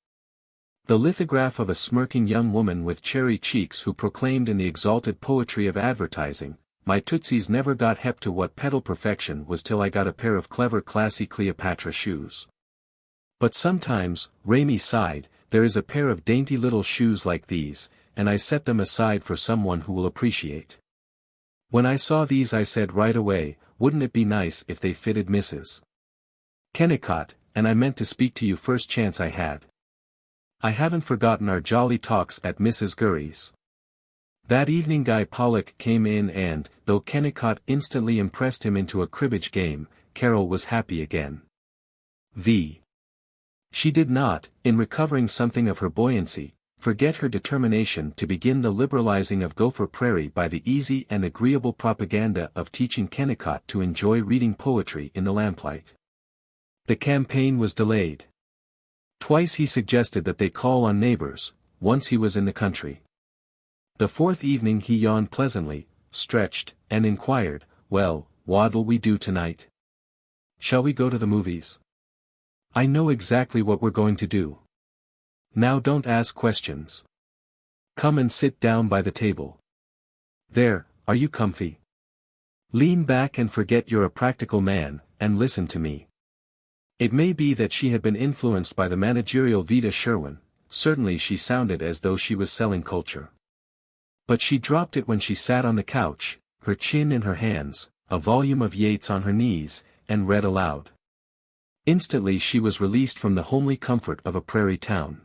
The lithograph of a smirking young woman with cherry cheeks who proclaimed in the exalted poetry of advertising, my tootsies never got hep to what pedal perfection was till I got a pair of clever classy Cleopatra shoes. But sometimes, Raimy sighed, there is a pair of dainty little shoes like these, and I set them aside for someone who will appreciate. When I saw these I said right away, wouldn't it be nice if they fitted Mrs. Kennicott, and I meant to speak to you first chance I had. I haven't forgotten our jolly talks at Mrs. Gurrey's. That evening Guy Pollock came in and, though Kennicott instantly impressed him into a cribbage game, Carol was happy again. She did not, in recovering something of her buoyancy, forget her determination to begin the liberalizing of Gopher Prairie by the easy and agreeable propaganda of teaching Kennicott to enjoy reading poetry in the lamplight. The campaign was delayed. Twice he suggested that they call on neighbors, once he was in the country. The fourth evening he yawned pleasantly, stretched, and inquired, "Well, what'll we do tonight? Shall we go to the movies? I know exactly what we're going to do. Now don't ask questions. Come and sit down by the table. There, are you comfy? Lean back and forget you're a practical man, and listen to me." It may be that she had been influenced by the managerial Vida Sherwin, certainly she sounded as though she was selling culture. But she dropped it when she sat on the couch, her chin in her hands, a volume of Yeats on her knees, and read aloud. Instantly she was released from the homely comfort of a prairie town.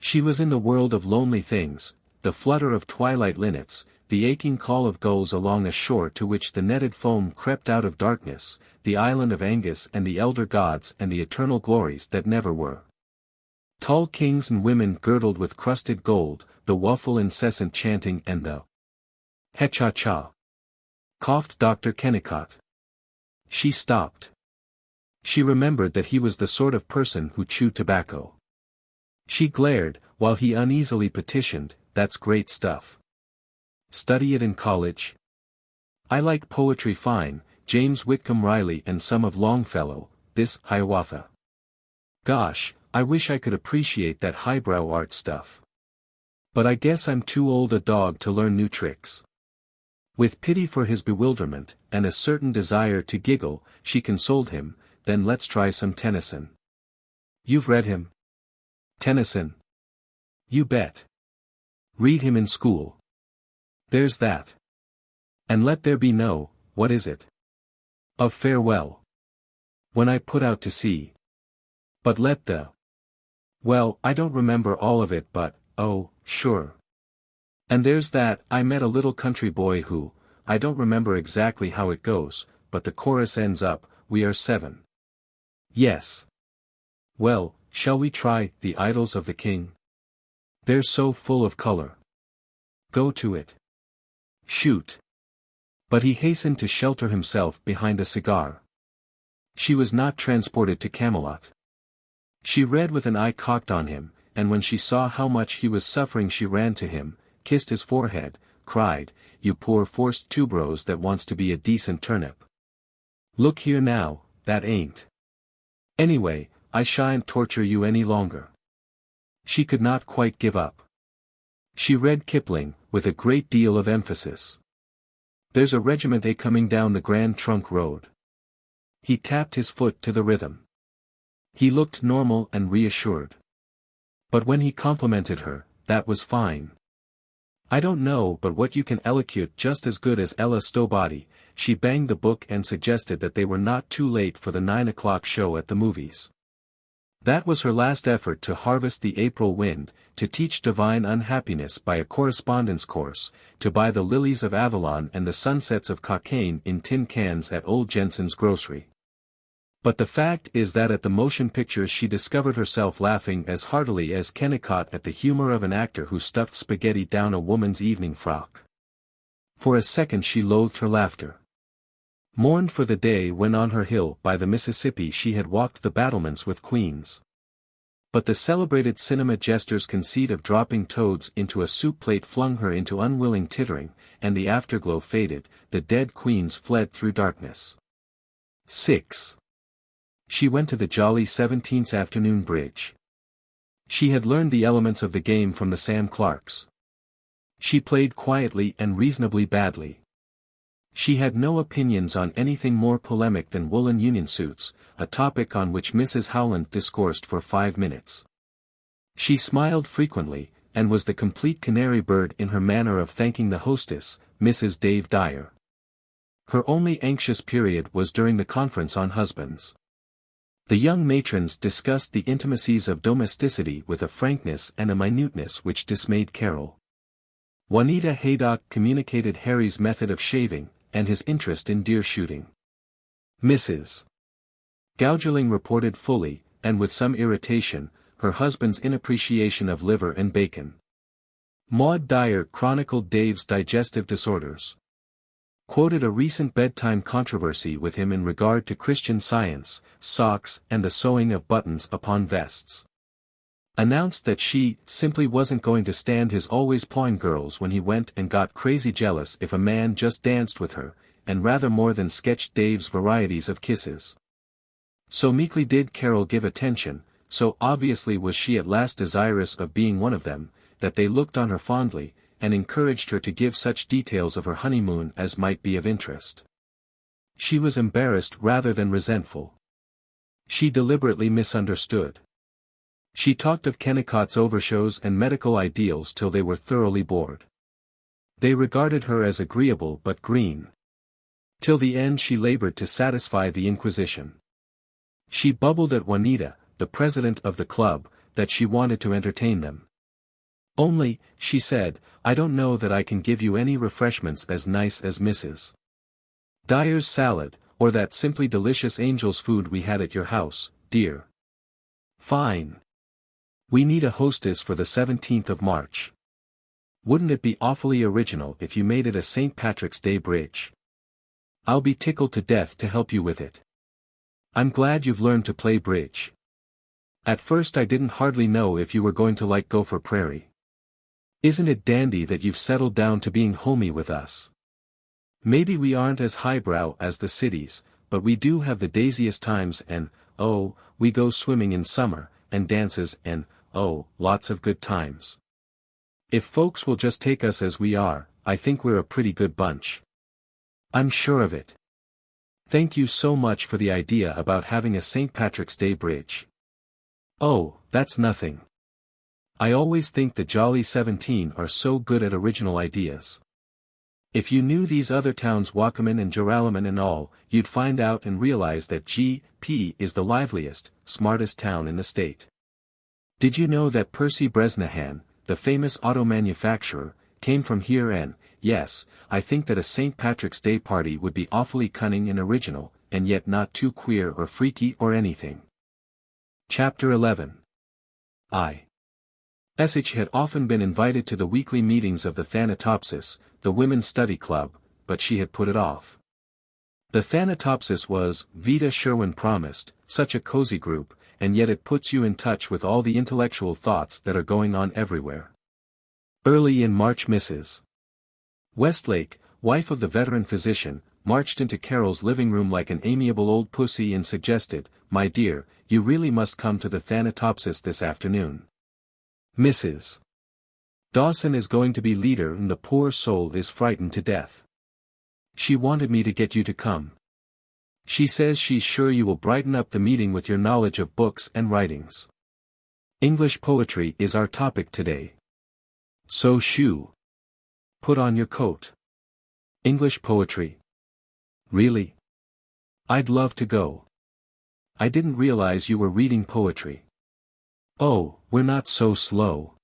She was in the world of lonely things, the flutter of twilight linnets, the aching call of gulls along a shore to which the netted foam crept out of darkness, the island of Angus and the elder gods and the eternal glories that never were. Tall kings and women girdled with crusted gold, the waffle incessant chanting and the "He-cha-cha," coughed Dr. Kennicott. She stopped. She remembered that he was the sort of person who chewed tobacco. She glared, while he uneasily petitioned, "That's great stuff. Study it in college? I like poetry fine, James Whitcomb Riley and some of Longfellow, this Hiawatha. Gosh, I wish I could appreciate that highbrow art stuff. But I guess I'm too old a dog to learn new tricks." With pity for his bewilderment, and a certain desire to giggle, she consoled him, "Then let's try some Tennyson. You've read him? Tennyson? You bet. Read him in school. There's that. And let there be no, what is it? Of farewell. When I put out to sea. But let the. Well, I don't remember all of it but, oh, sure. And there's that, I met a little country boy who, I don't remember exactly how it goes, but the chorus ends up, we are 7. Yes. Well, shall we try, the Idylls of the King? They're so full of color. Go to it. Shoot. But he hastened to shelter himself behind a cigar. She was not transported to Camelot. She read with an eye cocked on him, and when she saw how much he was suffering she ran to him, kissed his forehead, cried, "You poor forced tuberose that wants to be a decent turnip. Look here now, that ain't. Anyway, I shan't torture you any longer." She could not quite give up. She read Kipling, with a great deal of emphasis. "There's a regiment A coming down the Grand Trunk Road." He tapped his foot to the rhythm. He looked normal and reassured. But when he complimented her, that was fine. "I don't know but what you can elocute just as good as Ella Stowbody." She banged the book and suggested that they were not too late for the 9 o'clock show at the movies. That was her last effort to harvest the April wind, to teach divine unhappiness by a correspondence course, to buy the lilies of Avalon and the sunsets of cocaine in tin cans at old Jensen's grocery. But the fact is that at the motion pictures she discovered herself laughing as heartily as Kennicott at the humor of an actor who stuffed spaghetti down a woman's evening frock. For a second she loathed her laughter. Mourned for the day when on her hill by the Mississippi she had walked the battlements with queens. But the celebrated cinema jester's conceit of dropping toads into a soup plate flung her into unwilling tittering, and the afterglow faded, the dead queens fled through darkness. 6. She went to the jolly 17th afternoon bridge. She had learned the elements of the game from the Sam Clarks. She played quietly and reasonably badly. She had no opinions on anything more polemic than woolen union suits, a topic on which Mrs. Howland discoursed for 5 minutes. She smiled frequently, and was the complete canary bird in her manner of thanking the hostess, Mrs. Dave Dyer. Her only anxious period was during the conference on husbands. The young matrons discussed the intimacies of domesticity with a frankness and a minuteness which dismayed Carol. Juanita Haydock communicated Harry's method of shaving, and his interest in deer shooting. Mrs. Gougerling reported fully, and with some irritation, her husband's inappreciation of liver and bacon. Maud Dyer chronicled Dave's digestive disorders. Quoted a recent bedtime controversy with him in regard to Christian Science, socks and the sewing of buttons upon vests. Announced that she simply wasn't going to stand his always pawing girls when he went and got crazy jealous if a man just danced with her, and rather more than sketched Dave's varieties of kisses. So meekly did Carol give attention, so obviously was she at last desirous of being one of them, that they looked on her fondly, and encouraged her to give such details of her honeymoon as might be of interest. She was embarrassed rather than resentful. She deliberately misunderstood. She talked of Kennicott's overshows and medical ideals till they were thoroughly bored. They regarded her as agreeable but green. Till the end she labored to satisfy the Inquisition. She bubbled at Juanita, the president of the club, that she wanted to entertain them. Only, she said, I don't know that I can give you any refreshments as nice as Mrs. Dyer's salad, or that simply delicious angel's food we had at your house, dear. Fine. We need a hostess for the 17th of March. Wouldn't it be awfully original if you made it a St. Patrick's Day bridge? I'll be tickled to death to help you with it. I'm glad you've learned to play bridge. At first I didn't hardly know if you were going to like Gopher Prairie. Isn't it dandy that you've settled down to being homey with us? Maybe we aren't as highbrow as the cities, but we do have the daisiest times and, oh, we go swimming in summer, and dances and, oh, lots of good times. If folks will just take us as we are, I think we're a pretty good bunch. I'm sure of it. Thank you so much for the idea about having a St. Patrick's Day bridge. Oh, that's nothing. I always think the Jolly 17 are so good at original ideas. If you knew these other towns Wakamin and Joralemon and all, you'd find out and realize that G.P. is the liveliest, smartest town in the state. Did you know that Percy Bresnahan, the famous auto manufacturer, came from here and, yes, I think that a St. Patrick's Day party would be awfully cunning and original, and yet not too queer or freaky or anything. Chapter 11. XXIII had often been invited to the weekly meetings of the Thanatopsis, the women's study club, but she had put it off. The Thanatopsis was, Vida Sherwin promised, such a cozy group, and yet it puts you in touch with all the intellectual thoughts that are going on everywhere. Early in March Mrs. Westlake, wife of the veteran physician, marched into Carol's living room like an amiable old pussy and suggested, My dear, you really must come to the Thanatopsis this afternoon. Mrs. Dawson is going to be leader and the poor soul is frightened to death. She wanted me to get you to come. She says she's sure you will brighten up the meeting with your knowledge of books and writings. English poetry is our topic today. So shoo. Put on your coat. English poetry. Really? I'd love to go. I didn't realize you were reading poetry. Oh, we're not so slow.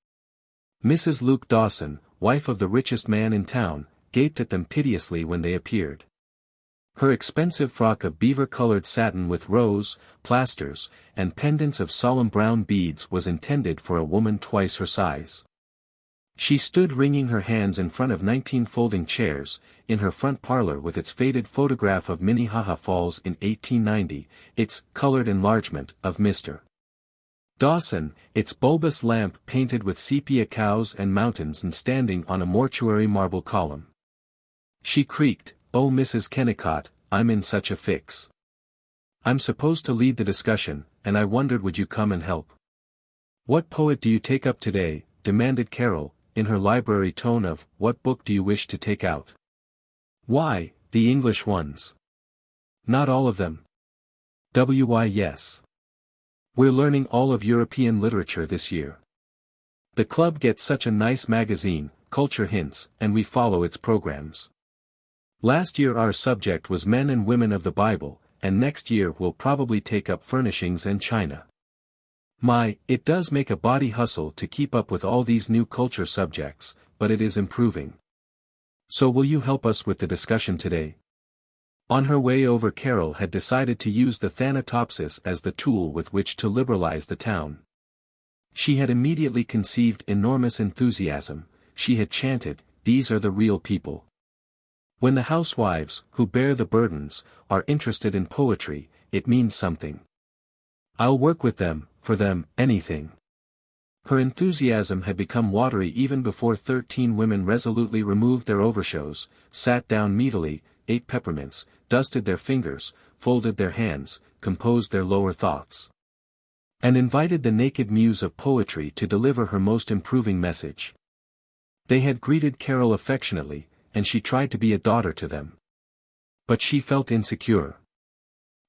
Mrs. Luke Dawson, wife of the richest man in town, gaped at them piteously when they appeared. Her expensive frock of beaver-colored satin with rose, plasters, and pendants of solemn brown beads was intended for a woman twice her size. She stood wringing her hands in front of 19 folding chairs, in her front parlor with its faded photograph of Minnehaha Falls in 1890, its colored enlargement of Mr. Dawson, its bulbous lamp painted with sepia cows and mountains and standing on a mortuary marble column. She creaked, Oh Mrs. Kennicott, I'm in such a fix. I'm supposed to lead the discussion, and I wondered would you come and help. What poet do you take up today, demanded Carol, in her library tone of, what book do you wish to take out? Why, the English ones. Not all of them. Why yes. We're learning all of European literature this year. The club gets such a nice magazine, Culture Hints, and we follow its programs. Last year our subject was Men and Women of the Bible, and next year we'll probably take up furnishings and china. It does make a body hustle to keep up with all these new culture subjects, but it is improving. So will you help us with the discussion today? On her way over, Carol had decided to use the Thanatopsis as the tool with which to liberalize the town. She had immediately conceived enormous enthusiasm. She had chanted, "These are the real people." When the housewives, who bear the burdens, are interested in poetry, it means something. I'll work with them, for them, anything. Her enthusiasm had become watery even before 13 women resolutely removed their overshoes, sat down meadily, ate peppermints, dusted their fingers, folded their hands, composed their lower thoughts, and invited the naked muse of poetry to deliver her most improving message. They had greeted Carol affectionately, and she tried to be a daughter to them. But she felt insecure.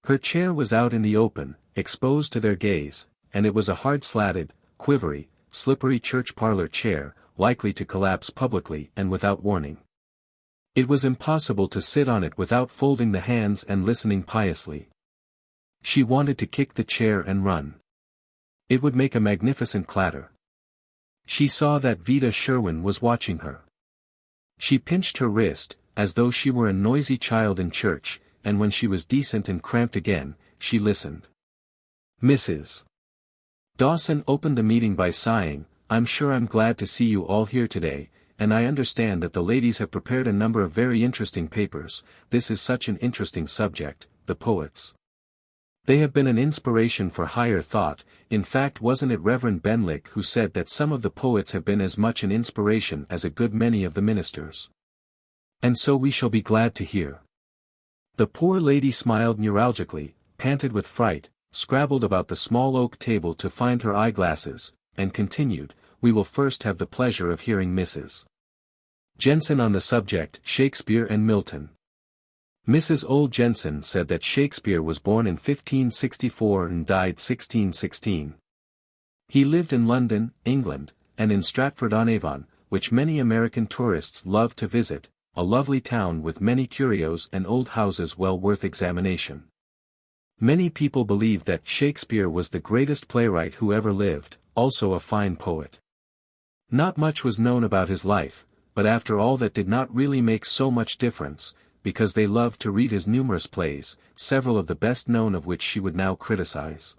Her chair was out in the open, exposed to their gaze, and it was a hard-slatted, quivery, slippery church parlor chair, likely to collapse publicly and without warning. It was impossible to sit on it without folding the hands and listening piously. She wanted to kick the chair and run. It would make a magnificent clatter. She saw that Vida Sherwin was watching her. She pinched her wrist, as though she were a noisy child in church, and when she was decent and cramped again, she listened. Mrs. Dawson opened the meeting by sighing, "I'm sure I'm glad to see you all here today, and I understand that the ladies have prepared a number of very interesting papers. This is such an interesting subject, the poets. They have been an inspiration for higher thought. In fact, wasn't it Reverend Benlick who said that some of the poets have been as much an inspiration as a good many of the ministers? And so we shall be glad to hear." The poor lady smiled neuralgically, panted with fright, scrabbled about the small oak table to find her eyeglasses, and continued, "We will first have the pleasure of hearing Mrs. Jensen on the subject, Shakespeare and Milton." Mrs. Ole Jensen said that Shakespeare was born in 1564 and died 1616. He lived in London, England, and in Stratford-on-Avon, which many American tourists love to visit, a lovely town with many curios and old houses well worth examination. Many people believe that Shakespeare was the greatest playwright who ever lived, also a fine poet. Not much was known about his life, but after all that did not really make so much difference, because they loved to read his numerous plays, several of the best known of which she would now criticize.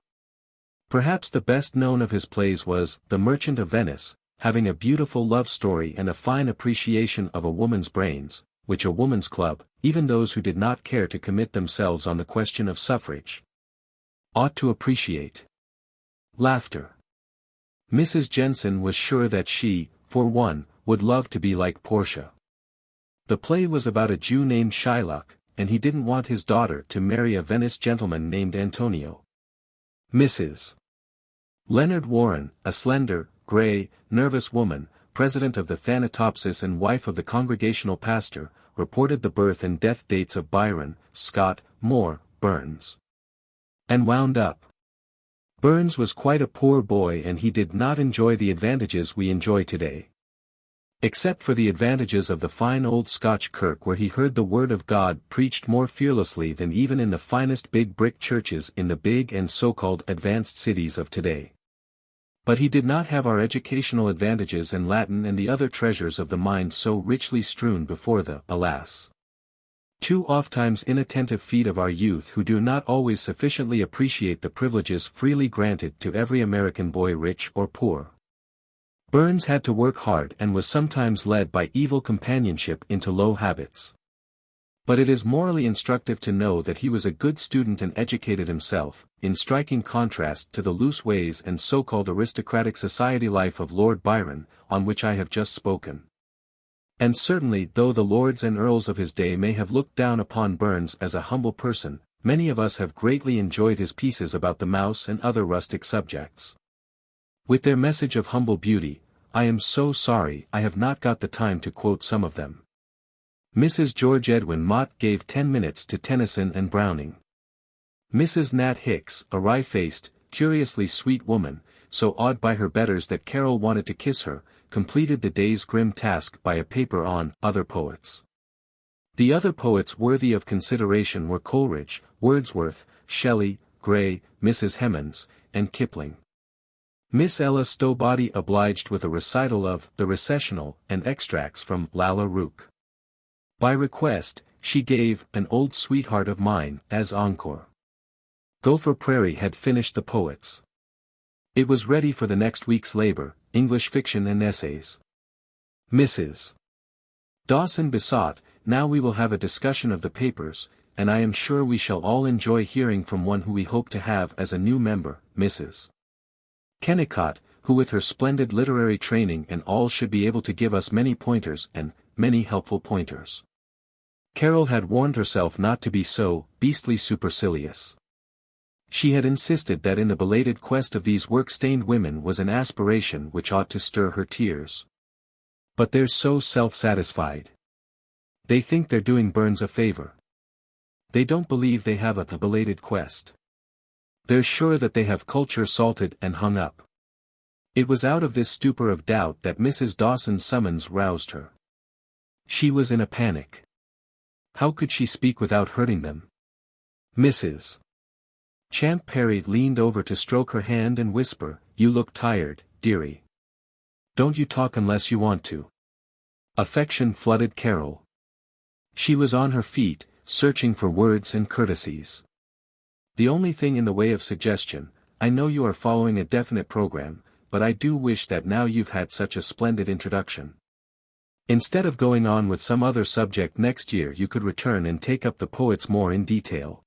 Perhaps the best known of his plays was The Merchant of Venice, having a beautiful love story and a fine appreciation of a woman's brains, which a woman's club, even those who did not care to commit themselves on the question of suffrage, ought to appreciate. Laughter. Mrs. Jensen was sure that she, for one, would love to be like Portia. The play was about a Jew named Shylock, and he didn't want his daughter to marry a Venice gentleman named Antonio. Mrs. Leonard Warren, a slender, gray, nervous woman, president of the Thanatopsis and wife of the Congregational pastor, reported the birth and death dates of Byron, Scott, Moore, Burns, and wound up. Burns was quite a poor boy and he did not enjoy the advantages we enjoy today. Except for the advantages of the fine old Scotch kirk where he heard the word of God preached more fearlessly than even in the finest big brick churches in the big and so-called advanced cities of today. But he did not have our educational advantages and Latin and the other treasures of the mind so richly strewn before the, alas, too ofttimes inattentive feet of our youth who do not always sufficiently appreciate the privileges freely granted to every American boy rich or poor. Burns had to work hard and was sometimes led by evil companionship into low habits. But it is morally instructive to know that he was a good student and educated himself, in striking contrast to the loose ways and so-called aristocratic society life of Lord Byron, on which I have just spoken. And certainly though the lords and earls of his day may have looked down upon Burns as a humble person, many of us have greatly enjoyed his pieces about the mouse and other rustic subjects. With their message of humble beauty, I am so sorry I have not got the time to quote some of them. Mrs. George Edwin Mott gave 10 minutes to Tennyson and Browning. Mrs. Nat Hicks, a wry-faced, curiously sweet woman, so awed by her betters that Carol wanted to kiss her, completed the day's grim task by a paper on other poets. The other poets worthy of consideration were Coleridge, Wordsworth, Shelley, Gray, Mrs. Hemans, and Kipling. Miss Ella Stowbody obliged with a recital of The Recessional and extracts from Lalla Rookh. By request, she gave An Old Sweetheart of Mine as encore. Gopher Prairie had finished the poets. It was ready for the next week's labor, English fiction and essays. Mrs. Dawson besought, "Now we will have a discussion of the papers, and I am sure we shall all enjoy hearing from one who we hope to have as a new member, Mrs. Kennicott, who with her splendid literary training and all should be able to give us many pointers and many helpful pointers." Carol had warned herself not to be so beastly supercilious. She had insisted that in the belated quest of these work-stained women was an aspiration which ought to stir her tears. But they're so self-satisfied. They think they're doing Burns a favor. They don't believe they have a belated quest. They're sure that they have culture salted and hung up. It was out of this stupor of doubt that Mrs. Dawson's summons roused her. She was in a panic. How could she speak without hurting them? Mrs. Champ Perry leaned over to stroke her hand and whisper, "You look tired, dearie. Don't you talk unless you want to." Affection flooded Carol. She was on her feet, searching for words and courtesies. "The only thing in the way of suggestion, I know you are following a definite program, but I do wish that now you've had such a splendid introduction. Instead of going on with some other subject next year you could return and take up the poets more in detail.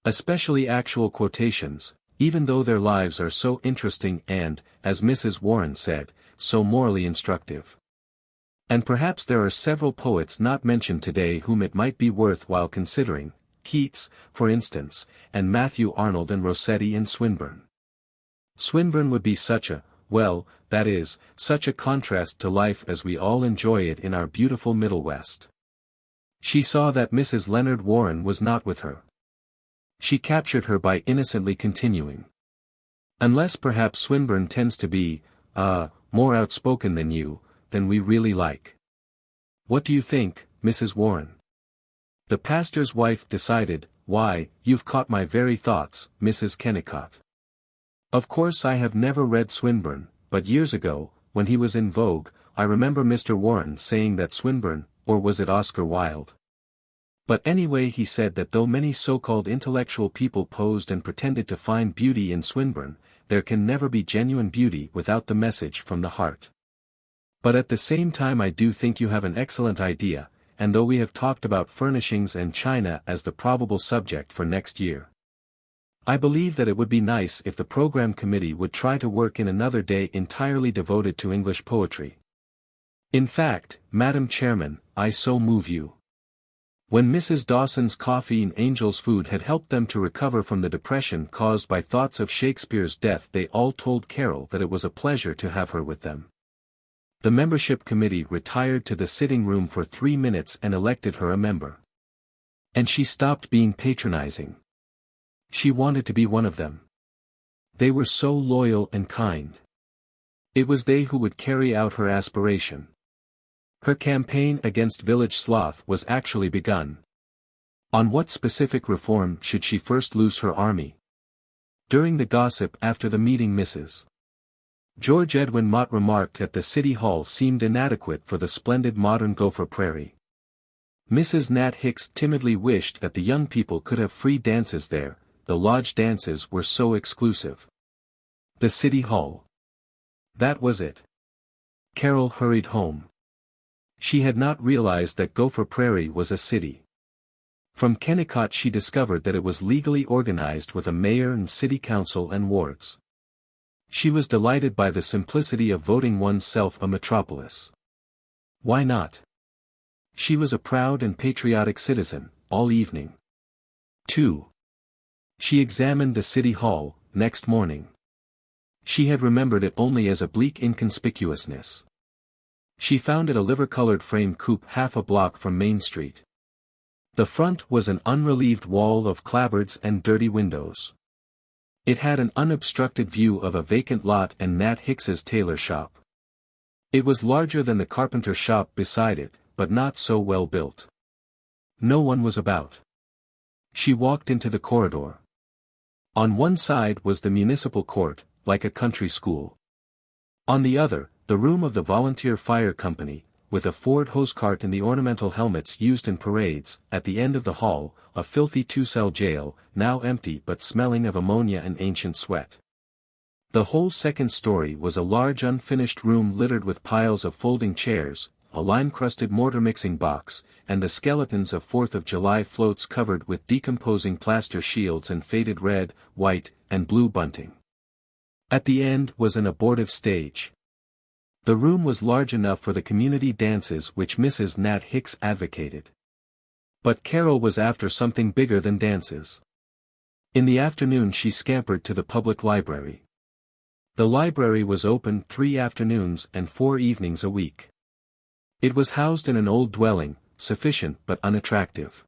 Especially actual quotations, even though their lives are so interesting and, as Mrs. Warren said, so morally instructive. And perhaps there are several poets not mentioned today whom it might be worth while considering, Keats, for instance, and Matthew Arnold and Rossetti and Swinburne. Swinburne would be such a, well, that is, such a contrast to life as we all enjoy it in our beautiful Middle West." She saw that Mrs. Leonard Warren was not with her. She captured her by innocently continuing. "Unless perhaps Swinburne tends to be, more outspoken than we really like. What do you think, Mrs. Warren?" The pastor's wife decided, "Why, you've caught my very thoughts, Mrs. Kennicott. Of course I have never read Swinburne, but years ago, when he was in vogue, I remember Mr. Warren saying that Swinburne, or was it Oscar Wilde? But anyway he said that though many so-called intellectual people posed and pretended to find beauty in Swinburne, there can never be genuine beauty without the message from the heart. But at the same time I do think you have an excellent idea, and though we have talked about furnishings and china as the probable subject for next year, I believe that it would be nice if the program committee would try to work in another day entirely devoted to English poetry. In fact, Madam Chairman, I so move you." When Mrs. Dawson's coffee and Angel's food had helped them to recover from the depression caused by thoughts of Shakespeare's death, they all told Carol that it was a pleasure to have her with them. The membership committee retired to the sitting room for 3 minutes and elected her a member. And she stopped being patronizing. She wanted to be one of them. They were so loyal and kind. It was they who would carry out her aspiration. Her campaign against village sloth was actually begun. On what specific reform should she first loose her army? During the gossip after the meeting, Mrs. George Edwin Mott remarked that the City Hall seemed inadequate for the splendid modern Gopher Prairie. Mrs. Nat Hicks timidly wished that the young people could have free dances there, the lodge dances were so exclusive. The City Hall. That was it. Carol hurried home. She had not realized that Gopher Prairie was a city. From Kennicott she discovered that it was legally organized with a mayor and city council and wards. She was delighted by the simplicity of voting oneself a metropolis. Why not? She was a proud and patriotic citizen, all evening. 2. She examined the City Hall, next morning. She had remembered it only as a bleak inconspicuousness. She found it a liver-colored frame coupe half a block from Main Street. The front was an unrelieved wall of clapboards and dirty windows. It had an unobstructed view of a vacant lot and Nat Hicks's tailor shop. It was larger than the carpenter shop beside it, but not so well built. No one was about. She walked into the corridor. On one side was the municipal court, like a country school. On the other, the room of the volunteer fire company, with a Ford hosecart and the ornamental helmets used in parades. At the end of the hall, a filthy two-cell jail, now empty but smelling of ammonia and ancient sweat. The whole second story was a large unfinished room littered with piles of folding chairs, a lime-crusted mortar-mixing box, and the skeletons of 4th of July floats covered with decomposing plaster shields and faded red, white, and blue bunting. At the end was an abortive stage. The room was large enough for the community dances which Mrs. Nat Hicks advocated. But Carol was after something bigger than dances. In the afternoon she scampered to the public library. The library was open 3 afternoons and 4 evenings a week. It was housed in an old dwelling, sufficient but unattractive.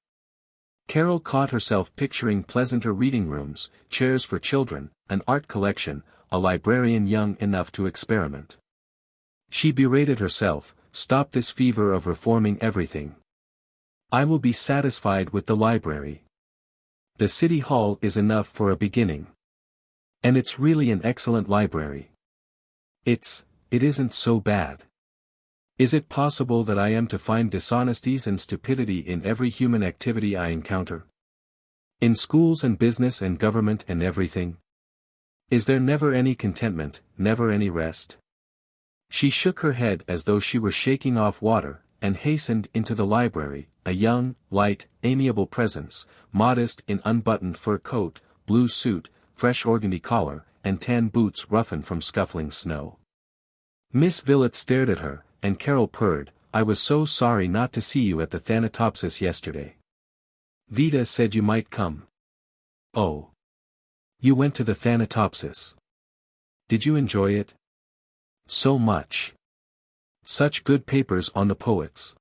Carol caught herself picturing pleasanter reading rooms, chairs for children, an art collection, a librarian young enough to experiment. She berated herself, "Stop this fever of reforming everything. I will be satisfied with the library. The city hall is enough for a beginning. And it's really an excellent library. It isn't so bad. Is it possible that I am to find dishonesties and stupidity in every human activity I encounter? In schools and business and government and everything? Is there never any contentment, never any rest?" She shook her head as though she were shaking off water, and hastened into the library, a young, light, amiable presence, modest in unbuttoned fur coat, blue suit, fresh organdy collar, and tan boots roughened from scuffling snow. Miss Villett stared at her, and Carol purred, "I was so sorry not to see you at the Thanatopsis yesterday. Vida said you might come." "Oh. You went to the Thanatopsis. Did you enjoy it?" "So much. Such good papers on the poets."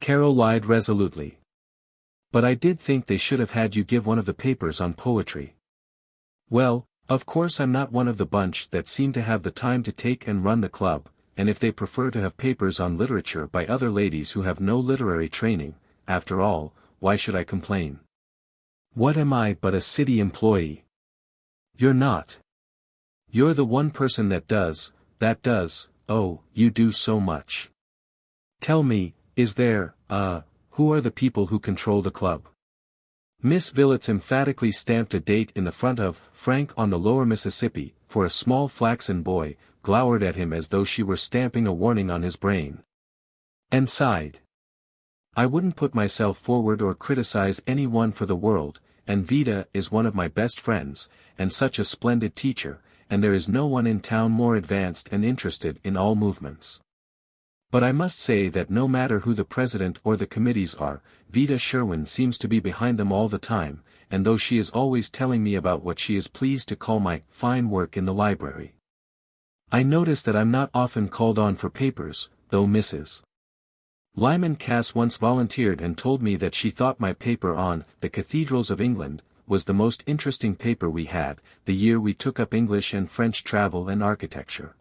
Carol lied resolutely. "But I did think they should have had you give one of the papers on poetry." "Well, of course I'm not one of the bunch that seem to have the time to take and run the club, and if they prefer to have papers on literature by other ladies who have no literary training, after all, why should I complain? What am I but a city employee?" "You're not. You're the one person that does, oh, you do so much. Tell me, is there, who are the people who control the club?" Miss Villets emphatically stamped a date in the front of Frank on the lower Mississippi, for a small flaxen boy, glowered at him as though she were stamping a warning on his brain. And sighed. "I wouldn't put myself forward or criticize any one for the world, and Vida is one of my best friends, and such a splendid teacher, and there is no one in town more advanced and interested in all movements. But I must say that no matter who the president or the committees are, Vida Sherwin seems to be behind them all the time, and though she is always telling me about what she is pleased to call my fine work in the library. I notice that I'm not often called on for papers, though Mrs. Lyman Cass once volunteered and told me that she thought my paper on the Cathedrals of England was the most interesting paper we had, the year we took up English and French travel and architecture.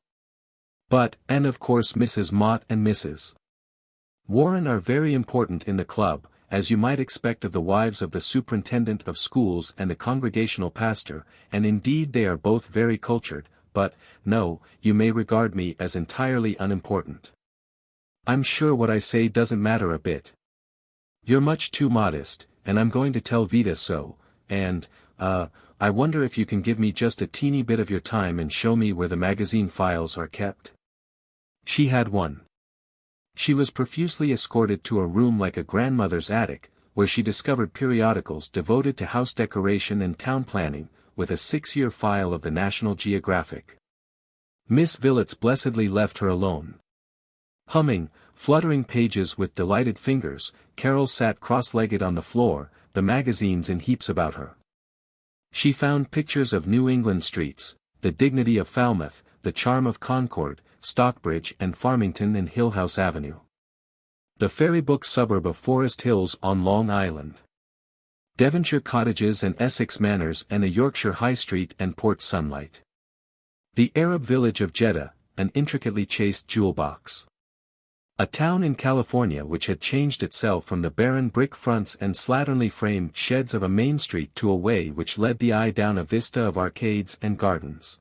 And of course Mrs. Mott and Mrs. Warren are very important in the club, as you might expect of the wives of the superintendent of schools and the congregational pastor, and indeed they are both very cultured, but, no, you may regard me as entirely unimportant. I'm sure what I say doesn't matter a bit. You're much too modest, and I'm going to tell Vida so, and, I wonder if you can give me just a teeny bit of your time and show me where the magazine files are kept?" She had one. She was profusely escorted to a room like a grandmother's attic, where she discovered periodicals devoted to house decoration and town planning, with a 6-year file of the National Geographic. Miss Villets blessedly left her alone. Humming, fluttering pages with delighted fingers, Carol sat cross-legged on the floor, the magazines in heaps about her. She found pictures of New England streets, the dignity of Falmouth, the charm of Concord, Stockbridge and Farmington and Hillhouse Avenue. The fairy book suburb of Forest Hills on Long Island. Devonshire cottages and Essex manors and a Yorkshire high street and port sunlight. The Arab village of Jeddah, an intricately chased jewel box. A town in California which had changed itself from the barren brick fronts and slatternly frame sheds of a main street to a way which led the eye down a vista of arcades and gardens.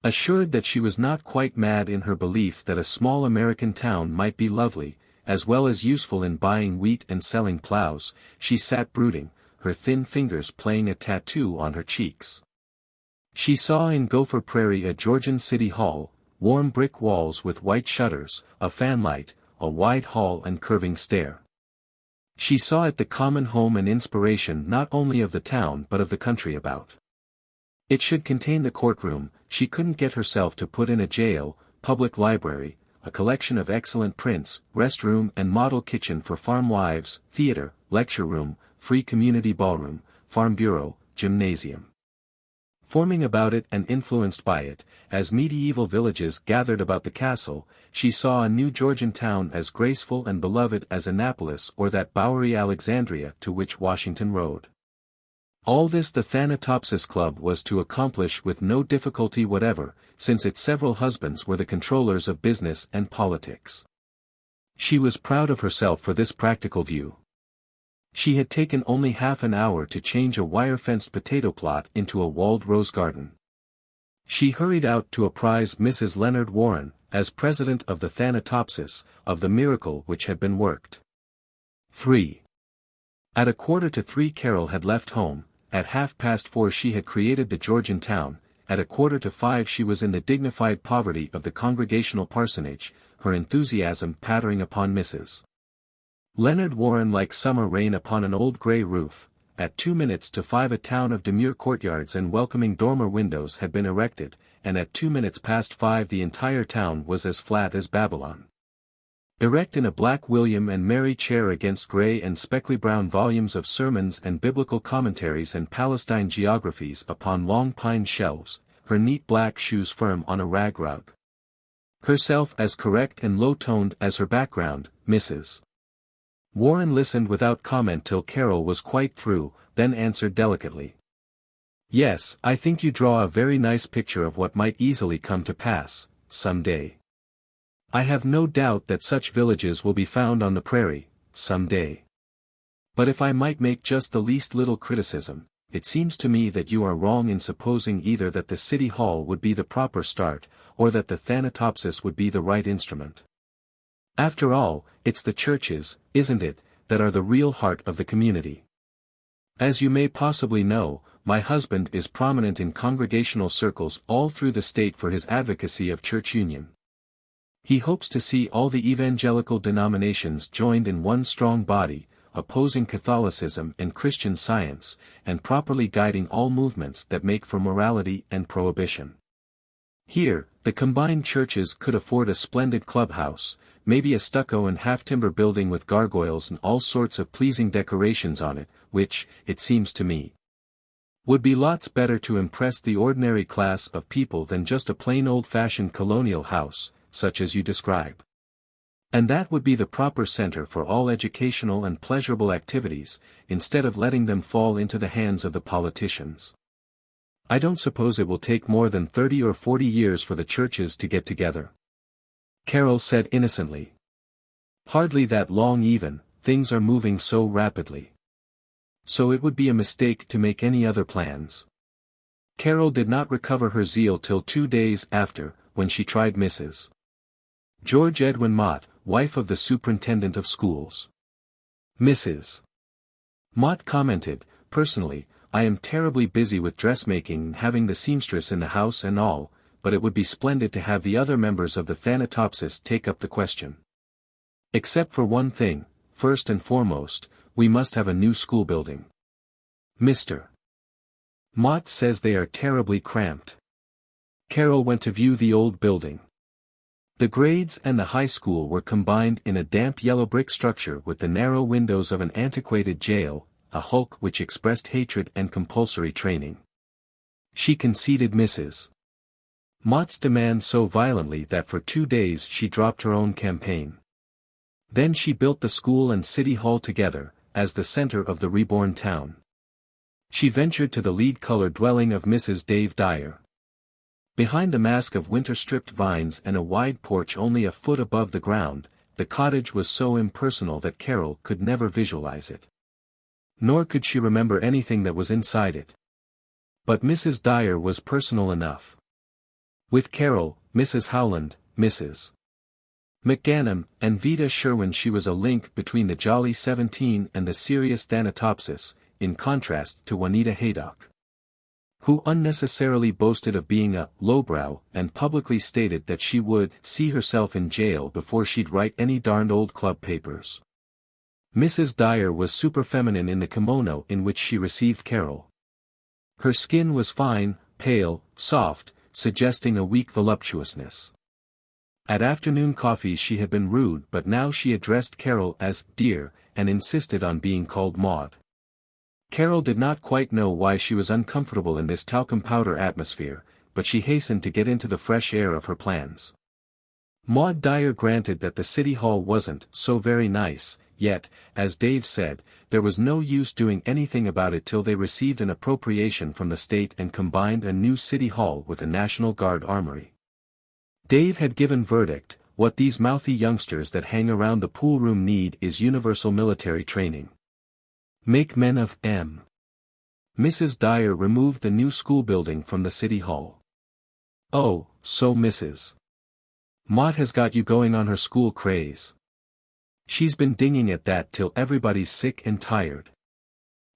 Assured that she was not quite mad in her belief that a small American town might be lovely, as well as useful in buying wheat and selling plows, she sat brooding, her thin fingers playing a tattoo on her cheeks. She saw in Gopher Prairie a Georgian city hall, warm brick walls with white shutters, a fanlight, a wide hall and curving stair. She saw it the common home and inspiration not only of the town but of the country about. It should contain the courtroom, she couldn't get herself to put in a jail, public library, a collection of excellent prints, restroom and model kitchen for farm wives, theater, lecture room, free community ballroom, farm bureau, gymnasium. Forming about it and influenced by it, as medieval villages gathered about the castle, she saw a new Georgian town as graceful and beloved as Annapolis or that Bowery Alexandria to which Washington rode. All this the Thanatopsis Club was to accomplish with no difficulty whatever, since its several husbands were the controllers of business and politics. She was proud of herself for this practical view. She had taken only half an hour to change a wire-fenced potato plot into a walled rose garden. She hurried out to apprise Mrs. Leonard Warren, as president of the Thanatopsis, of the miracle which had been worked. 3. At 2:45 Carol had left home, at 4:30 she had created the Georgian town, at 4:45 she was in the dignified poverty of the Congregational parsonage, her enthusiasm pattering upon Mrs. Leonard Warren like summer rain upon an old grey roof. At 5:02 a town of demure courtyards and welcoming dormer windows had been erected, and at 5:02 the entire town was as flat as Babylon. Erect in a black William and Mary chair against grey and speckly brown volumes of sermons and biblical commentaries and Palestine geographies upon long pine shelves, her neat black shoes firm on a rag rug. Herself as correct and low-toned as her background, Mrs. Warren listened without comment till Carol was quite through, then answered delicately. "Yes, I think you draw a very nice picture of what might easily come to pass, some day. I have no doubt that such villages will be found on the prairie, some day. But if I might make just the least little criticism, it seems to me that you are wrong in supposing either that the city hall would be the proper start, or that the Thanatopsis would be the right instrument. After all, it's the churches, isn't it, that are the real heart of the community. As you may possibly know, my husband is prominent in congregational circles all through the state for his advocacy of church union. He hopes to see all the evangelical denominations joined in one strong body, opposing Catholicism and Christian Science, and properly guiding all movements that make for morality and prohibition. Here, the combined churches could afford a splendid clubhouse, maybe a stucco and half-timber building with gargoyles and all sorts of pleasing decorations on it, which, it seems to me, would be lots better to impress the ordinary class of people than just a plain old-fashioned colonial house, such as you describe. And that would be the proper center for all educational and pleasurable activities, instead of letting them fall into the hands of the politicians. I don't suppose it will take more than 30 or 40 years for the churches to get together," Carol said innocently. "Hardly that long even, things are moving so rapidly. So it would be a mistake to make any other plans." Carol did not recover her zeal till 2 days after, when she tried Mrs. George Edwin Mott, wife of the superintendent of schools. Mrs. Mott commented, "Personally, I am terribly busy with dressmaking and having the seamstress in the house and all, but it would be splendid to have the other members of the Thanatopsis take up the question. Except for one thing, first and foremost, we must have a new school building. Mr. Mott says they are terribly cramped." Carol went to view the old building. The grades and the high school were combined in a damp yellow brick structure with the narrow windows of an antiquated jail, a hulk which expressed hatred and compulsory training. She conceded Mrs. Mott's demand so violently that for 2 days she dropped her own campaign. Then she built the school and city hall together, as the center of the reborn town. She ventured to the lead-colored dwelling of Mrs. Dave Dyer. Behind the mask of winter-stripped vines and a wide porch only a foot above the ground, the cottage was so impersonal that Carol could never visualize it. Nor could she remember anything that was inside it. But Mrs. Dyer was personal enough. With Carol, Mrs. Howland, Mrs. McGanum, and Vida Sherwin she was a link between the jolly 17 and the serious Thanatopsis, in contrast to Juanita Haydock, who unnecessarily boasted of being a lowbrow and publicly stated that she would see herself in jail before she'd write any darned old club papers. Mrs. Dyer was super feminine in the kimono in which she received Carol. Her skin was fine, pale, soft, suggesting a weak voluptuousness. At afternoon coffees she had been rude, but now she addressed Carol as dear, and insisted on being called Maud. Carol did not quite know why she was uncomfortable in this talcum powder atmosphere, but she hastened to get into the fresh air of her plans. Maud Dyer granted that the city hall wasn't so very nice, yet, as Dave said, there was no use doing anything about it till they received an appropriation from the state and combined a new city hall with a National Guard armory. Dave had given verdict, what these mouthy youngsters that hang around the pool room need is universal military training. Make men of M. Mrs. Dyer removed the new school building from the city hall. Oh, so Mrs. Mott has got you going on her school craze. She's been dinging at that till everybody's sick and tired.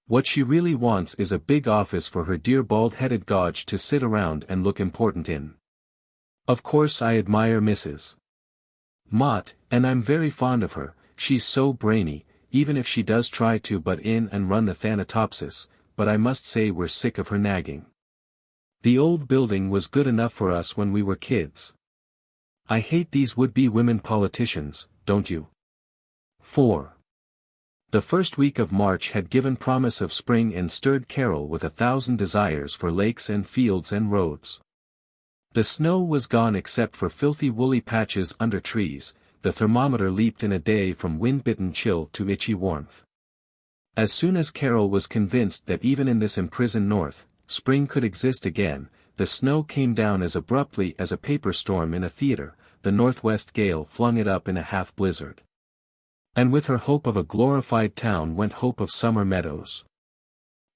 What she really wants is a big office for her dear bald-headed Gauge to sit around and look important in. Of course I admire Mrs. Mott, and I'm very fond of her, she's so brainy, even if she does try to butt in and run the Thanatopsis, but I must say we're sick of her nagging. The old building was good enough for us when we were kids. I hate these would-be women politicians, don't you? 4. The first week of March had given promise of spring and stirred Carol with 1,000 desires for lakes and fields and roads. The snow was gone except for filthy woolly patches under trees. The thermometer leaped in a day from wind-bitten chill to itchy warmth. As soon as Carol was convinced that even in this imprisoned north, spring could exist again, the snow came down as abruptly as a paper storm in a theater, the northwest gale flung it up in a half-blizzard. And with her hope of a glorified town went hope of summer meadows.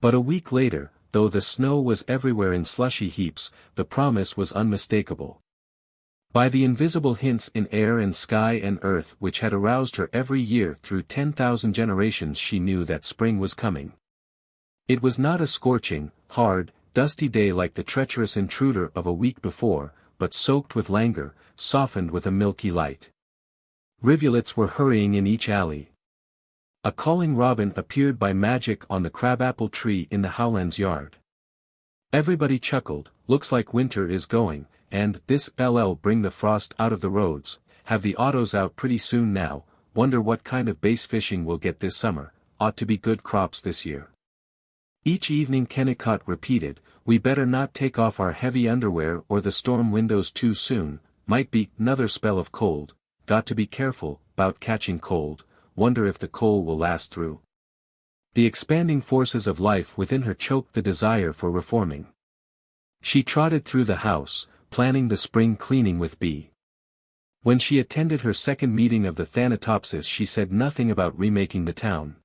But a week later, though the snow was everywhere in slushy heaps, the promise was unmistakable. By the invisible hints in air and sky and earth which had aroused her every year through 10,000 generations she knew that spring was coming. It was not a scorching, hard, dusty day like the treacherous intruder of a week before, but soaked with languor, softened with a milky light. Rivulets were hurrying in each alley. A calling robin appeared by magic on the crabapple tree in the Howlands' yard. Everybody chuckled, looks like winter is going. And this LL bring the frost out of the roads, have the autos out pretty soon now, wonder what kind of bass fishing we'll get this summer, ought to be good crops this year. Each evening Kennicott repeated, we better not take off our heavy underwear or the storm windows too soon, might be another spell of cold, got to be careful, 'bout catching cold, wonder if the cold will last through. The expanding forces of life within her choked the desire for reforming. She trotted through the house, planning the spring cleaning with B. When she attended her second meeting of the Thanatopsis she said nothing about remaking the town.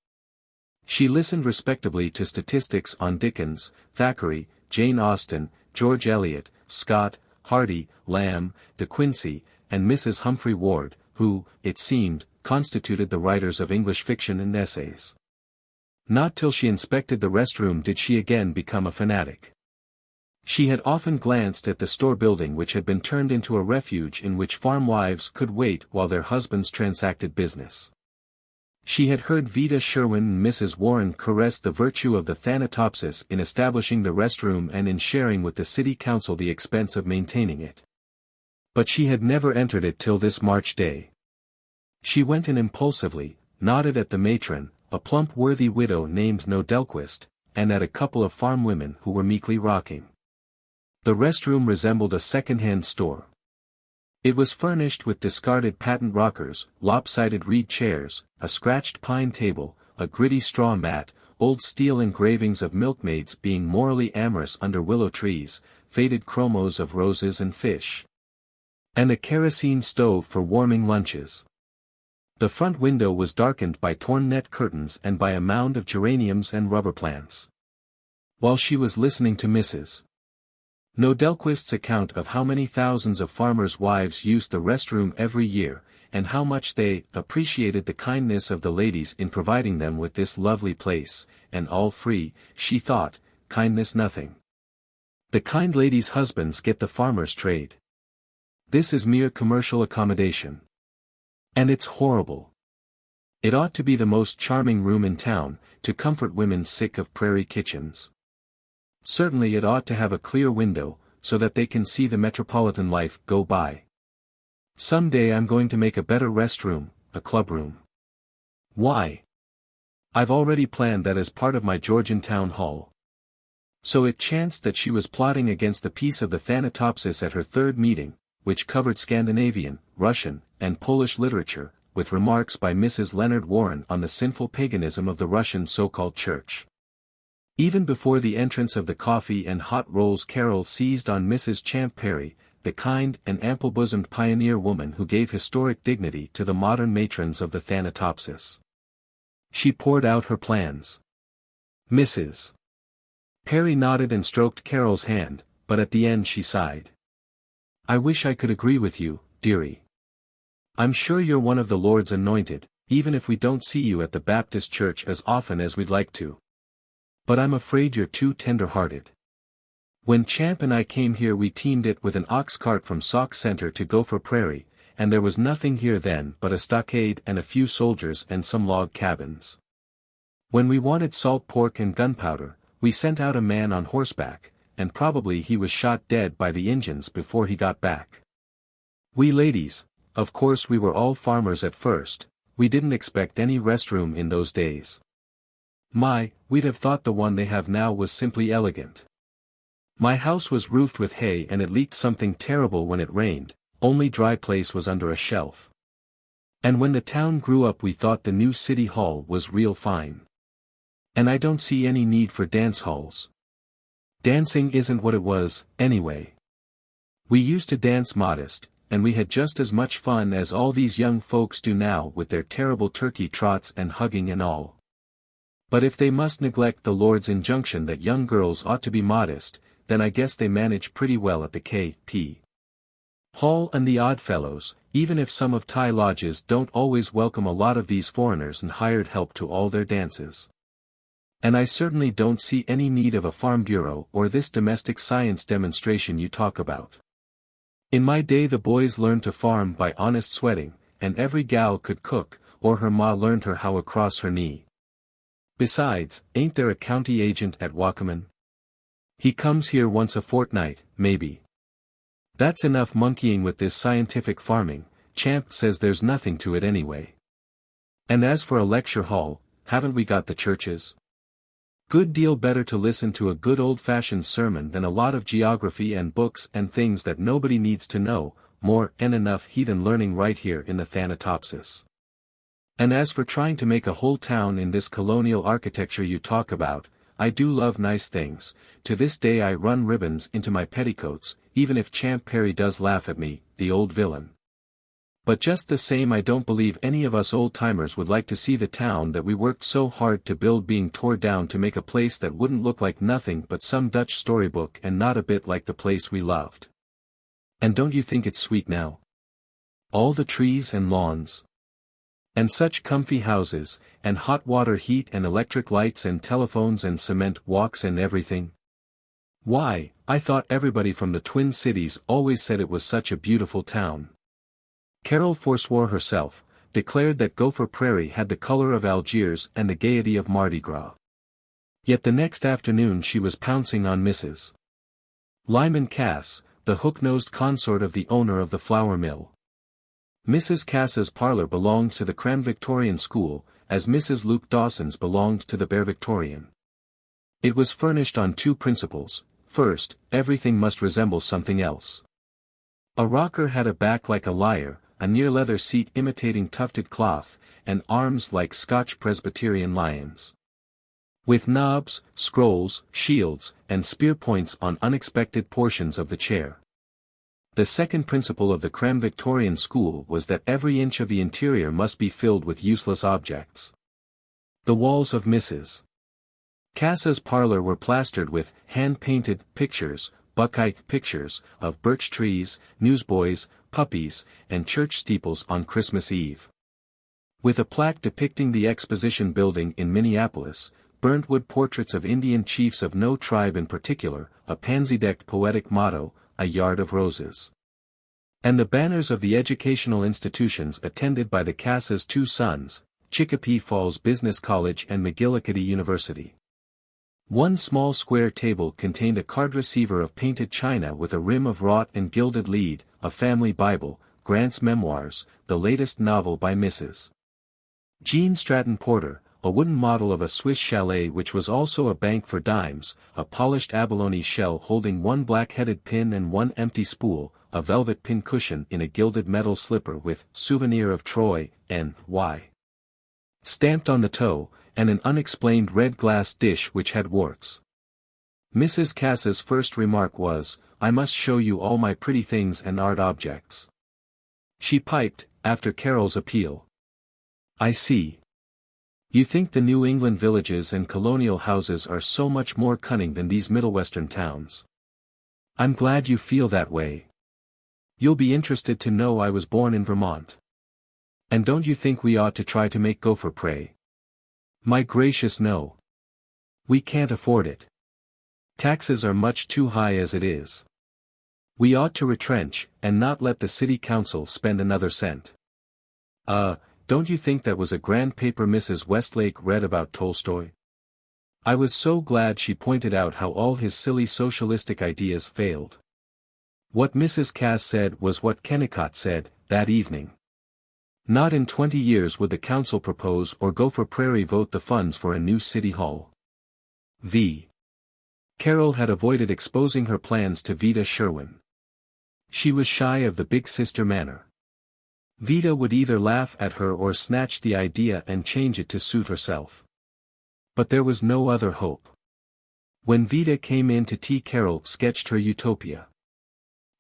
She listened respectably to statistics on Dickens, Thackeray, Jane Austen, George Eliot, Scott, Hardy, Lamb, De Quincey, and Mrs. Humphrey Ward, who, it seemed, constituted the writers of English fiction and essays. Not till she inspected the restroom did she again become a fanatic. She had often glanced at the store building which had been turned into a refuge in which farm wives could wait while their husbands transacted business. She had heard Vida Sherwin and Mrs. Warren caress the virtue of the Thanatopsis in establishing the restroom and in sharing with the city council the expense of maintaining it. But she had never entered it till this March day. She went in impulsively, nodded at the matron, a plump worthy widow named Nodelquist, and at a couple of farm women who were meekly rocking. The restroom resembled a second-hand store. It was furnished with discarded patent rockers, lopsided reed chairs, a scratched pine table, a gritty straw mat, old steel engravings of milkmaids being morally amorous under willow trees, faded chromos of roses and fish. And a kerosene stove for warming lunches. The front window was darkened by torn net curtains and by a mound of geraniums and rubber plants. While she was listening to Mrs. Nodelquist's account of how many thousands of farmers' wives used the restroom every year, and how much they appreciated the kindness of the ladies in providing them with this lovely place, and all free, she thought, kindness nothing. The kind ladies' husbands get the farmer's trade. This is mere commercial accommodation. And it's horrible. It ought to be the most charming room in town, to comfort women sick of prairie kitchens. Certainly it ought to have a clear window, so that they can see the metropolitan life go by. Some day I'm going to make a better rest room, a club room. Why? I've already planned that as part of my Georgian town hall. So it chanced that she was plotting against the piece of the Thanatopsis at her third meeting, which covered Scandinavian, Russian, and Polish literature, with remarks by Mrs. Leonard Warren on the sinful paganism of the Russian so-called church. Even before the entrance of the coffee and hot rolls, Carol seized on Mrs. Champ Perry, the kind and ample-bosomed pioneer woman who gave historic dignity to the modern matrons of the Thanatopsis. She poured out her plans. Mrs. Perry nodded and stroked Carol's hand, but at the end she sighed. I wish I could agree with you, dearie. I'm sure you're one of the Lord's anointed, even if we don't see you at the Baptist church as often as we'd like to. But I'm afraid you're too tender-hearted. When Champ and I came here we teamed it with an ox cart from Sauk Center to Gopher Prairie, and there was nothing here then but a stockade and a few soldiers and some log cabins. When we wanted salt pork and gunpowder, we sent out a man on horseback, and probably he was shot dead by the Injuns before he got back. We ladies, of course we were all farmers at first, we didn't expect any restroom in those days. We'd have thought the one they have now was simply elegant. My house was roofed with hay and it leaked something terrible when it rained, only dry place was under a shelf. And when the town grew up we thought the new city hall was real fine. And I don't see any need for dance halls. Dancing isn't what it was, anyway. We used to dance modest, and we had just as much fun as all these young folks do now with their terrible turkey trots and hugging and all. But if they must neglect the Lord's injunction that young girls ought to be modest, then I guess they manage pretty well at the K.P. Hall and the Oddfellows, even if some of Thai lodges don't always welcome a lot of these foreigners and hired help to all their dances. And I certainly don't see any need of a farm bureau or this domestic science demonstration you talk about. In my day the boys learned to farm by honest sweating, and every gal could cook, or her ma learned her how across her knee. Besides, ain't there a county agent at Wakaman? He comes here once a fortnight, maybe. That's enough monkeying with this scientific farming. Champ says there's nothing to it anyway. And as for a lecture hall, haven't we got the churches? Good deal better to listen to a good old-fashioned sermon than a lot of geography and books and things that nobody needs to know, more and enough heathen learning right here in the Thanatopsis. And as for trying to make a whole town in this colonial architecture you talk about, I do love nice things. To this day I run ribbons into my petticoats, even if Champ Perry does laugh at me, the old villain. But just the same I don't believe any of us old-timers would like to see the town that we worked so hard to build being tore down to make a place that wouldn't look like nothing but some Dutch storybook and not a bit like the place we loved. And don't you think it's sweet now? All the trees and lawns. And such comfy houses, and hot water heat and electric lights and telephones and cement walks and everything. Why, I thought everybody from the Twin Cities always said it was such a beautiful town. Carol forswore herself, declared that Gopher Prairie had the color of Algiers and the gaiety of Mardi Gras. Yet the next afternoon she was pouncing on Mrs. Lyman Cass, the hook-nosed consort of the owner of the flour mill. Mrs. Cass's parlor belonged to the Cran Victorian School, as Mrs. Luke Dawson's belonged to the Bear Victorian. It was furnished on two principles. First, everything must resemble something else. A rocker had a back like a lyre, a near leather seat imitating tufted cloth, and arms like Scotch Presbyterian lions. With knobs, scrolls, shields, and spear points on unexpected portions of the chair. The second principle of the Creme Victorian school was that every inch of the interior must be filled with useless objects. The walls of Mrs. Cass's parlor were plastered with hand-painted pictures, Buckeye pictures, of birch trees, newsboys, puppies, and church steeples on Christmas Eve. With a plaque depicting the Exposition Building in Minneapolis, burnt wood portraits of Indian chiefs of no tribe in particular, a pansy-decked poetic motto, a yard of roses. And the banners of the educational institutions attended by the Cass's two sons, Chicopee Falls Business College and McGillicuddy University. One small square table contained a card receiver of painted china with a rim of wrought and gilded lead, a family Bible, Grant's Memoirs, the latest novel by Mrs. Jean Stratton Porter, a wooden model of a Swiss chalet which was also a bank for dimes, a polished abalone shell holding one black-headed pin and one empty spool, a velvet pin cushion in a gilded metal slipper with Souvenir of Troy, N.Y. stamped on the toe, and an unexplained red glass dish which had warts. Mrs. Cass's first remark was, "I must show you all my pretty things and art objects." She piped, after Carol's appeal. "I see. You think the New England villages and colonial houses are so much more cunning than these Middle-Western towns. I'm glad you feel that way. You'll be interested to know I was born in Vermont. And don't you think we ought to try to make Gopher Prairie? My gracious no. We can't afford it. Taxes are much too high as it is. We ought to retrench, and not let the city council spend another cent. Don't you think that was a grand paper Mrs. Westlake read about Tolstoy? I was so glad she pointed out how all his silly socialistic ideas failed. What Mrs. Cass said was what Kennicott said, that evening. Not in 20 years would the council propose or Gopher Prairie vote the funds for a new city hall. Carol had avoided exposing her plans to Vida Sherwin. She was shy of the big sister manner. Vida would either laugh at her or snatch the idea and change it to suit herself. But there was no other hope. When Vida came in to tea, Carol sketched her utopia.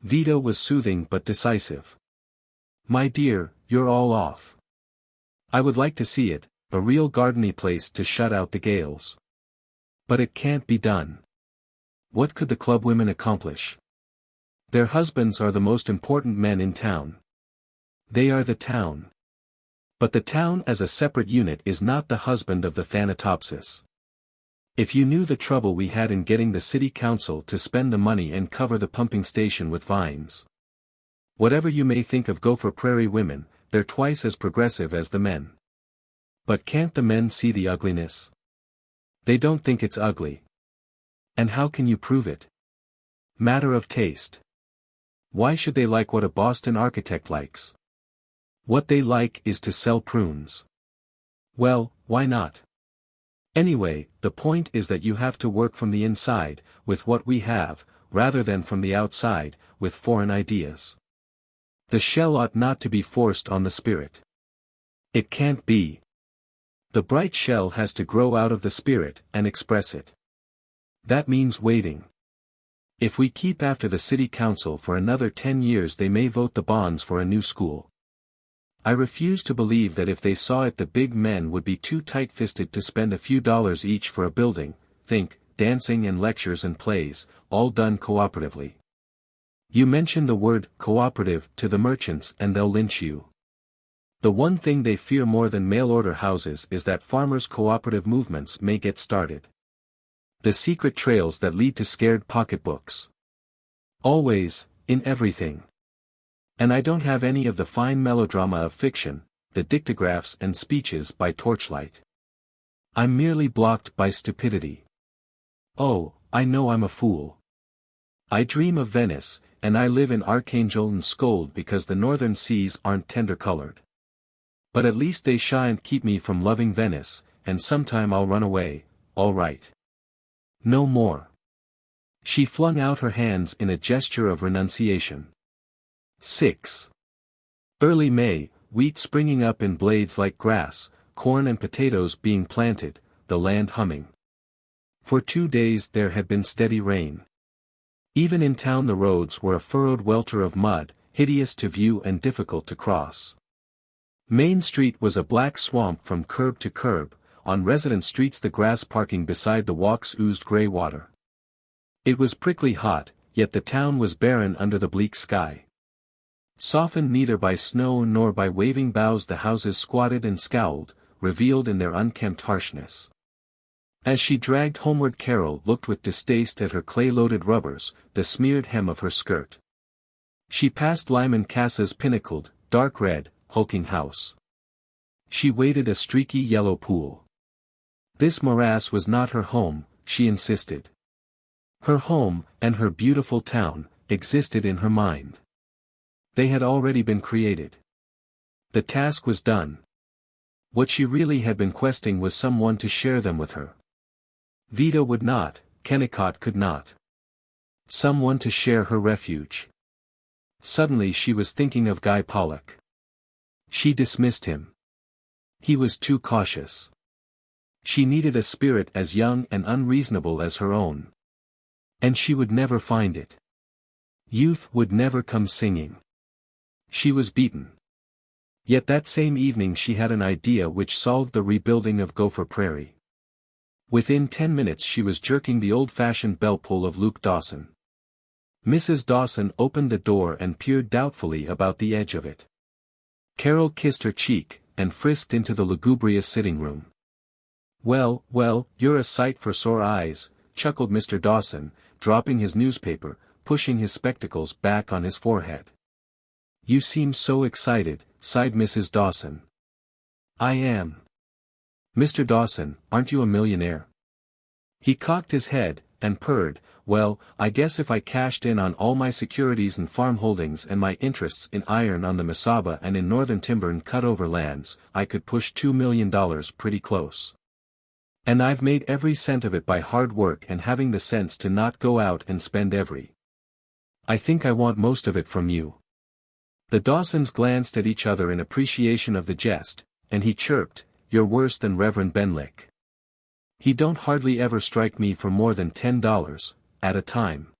Vida was soothing but decisive. "My dear, you're all off. I would like to see it, a real gardeny place to shut out the gales. But it can't be done. What could the club women accomplish? Their husbands are the most important men in town. They are the town. But the town as a separate unit is not the husband of the Thanatopsis. If you knew the trouble we had in getting the city council to spend the money and cover the pumping station with vines. Whatever you may think of Gopher Prairie women, they're twice as progressive as the men. But can't the men see the ugliness? They don't think it's ugly. And how can you prove it? Matter of taste. Why should they like what a Boston architect likes? What they like is to sell prunes. Well, why not? Anyway, the point is that you have to work from the inside, with what we have, rather than from the outside, with foreign ideas. The shell ought not to be forced on the spirit. It can't be. The bright shell has to grow out of the spirit and express it. That means waiting. If we keep after the city council for another 10 years, they may vote the bonds for a new school. I refuse to believe that if they saw it the big men would be too tight-fisted to spend a few dollars each for a building, think, dancing and lectures and plays, all done cooperatively. You mention the word cooperative to the merchants and they'll lynch you. The one thing they fear more than mail-order houses is that farmers' cooperative movements may get started. The secret trails that lead to scared pocketbooks. Always, in everything. And I don't have any of the fine melodrama of fiction, the dictagraphs and speeches by torchlight. I'm merely blocked by stupidity. Oh, I know I'm a fool. I dream of Venice, and I live in Archangel and scold because the northern seas aren't tender-colored. But at least they shan't keep me from loving Venice, and sometime I'll run away, all right. No more. She flung out her hands in a gesture of renunciation. 6. Early May, wheat springing up in blades like grass, corn and potatoes being planted, the land humming. For 2 days there had been steady rain. Even in town the roads were a furrowed welter of mud, hideous to view and difficult to cross. Main Street was a black swamp from curb to curb, on resident streets the grass parking beside the walks oozed grey water. It was prickly hot, yet the town was barren under the bleak sky. Softened neither by snow nor by waving boughs the houses squatted and scowled, revealed in their unkempt harshness. As she dragged homeward Carol looked with distaste at her clay-loaded rubbers, the smeared hem of her skirt. She passed Lyman Cass's pinnacled, dark red, hulking house. She waded a streaky yellow pool. This morass was not her home, she insisted. Her home, and her beautiful town, existed in her mind. They had already been created. The task was done. What she really had been questing was someone to share them with her. Vida would not, Kennicott could not. Someone to share her refuge. Suddenly she was thinking of Guy Pollock. She dismissed him. He was too cautious. She needed a spirit as young and unreasonable as her own. And she would never find it. Youth would never come singing. She was beaten. Yet that same evening she had an idea which solved the rebuilding of Gopher Prairie. Within 10 minutes she was jerking the old-fashioned bell-pull of Luke Dawson. Mrs. Dawson opened the door and peered doubtfully about the edge of it. Carol kissed her cheek, and frisked into the lugubrious sitting-room. "Well, well, you're a sight for sore eyes," chuckled Mr. Dawson, dropping his newspaper, pushing his spectacles back on his forehead. "You seem so excited," sighed Mrs. Dawson. "I am. Mr. Dawson, aren't you a millionaire?" He cocked his head, and purred, "Well, I guess if I cashed in on all my securities and farm holdings and my interests in iron on the Mesaba and in northern timber and cut-over lands, I could push $2 million pretty close. And I've made every cent of it by hard work and having the sense to not go out and spend every. I think I want most of it from you." The Dawsons glanced at each other in appreciation of the jest, and he chirped, "You're worse than Reverend Benlick. He don't hardly ever strike me for more than $10, at a time.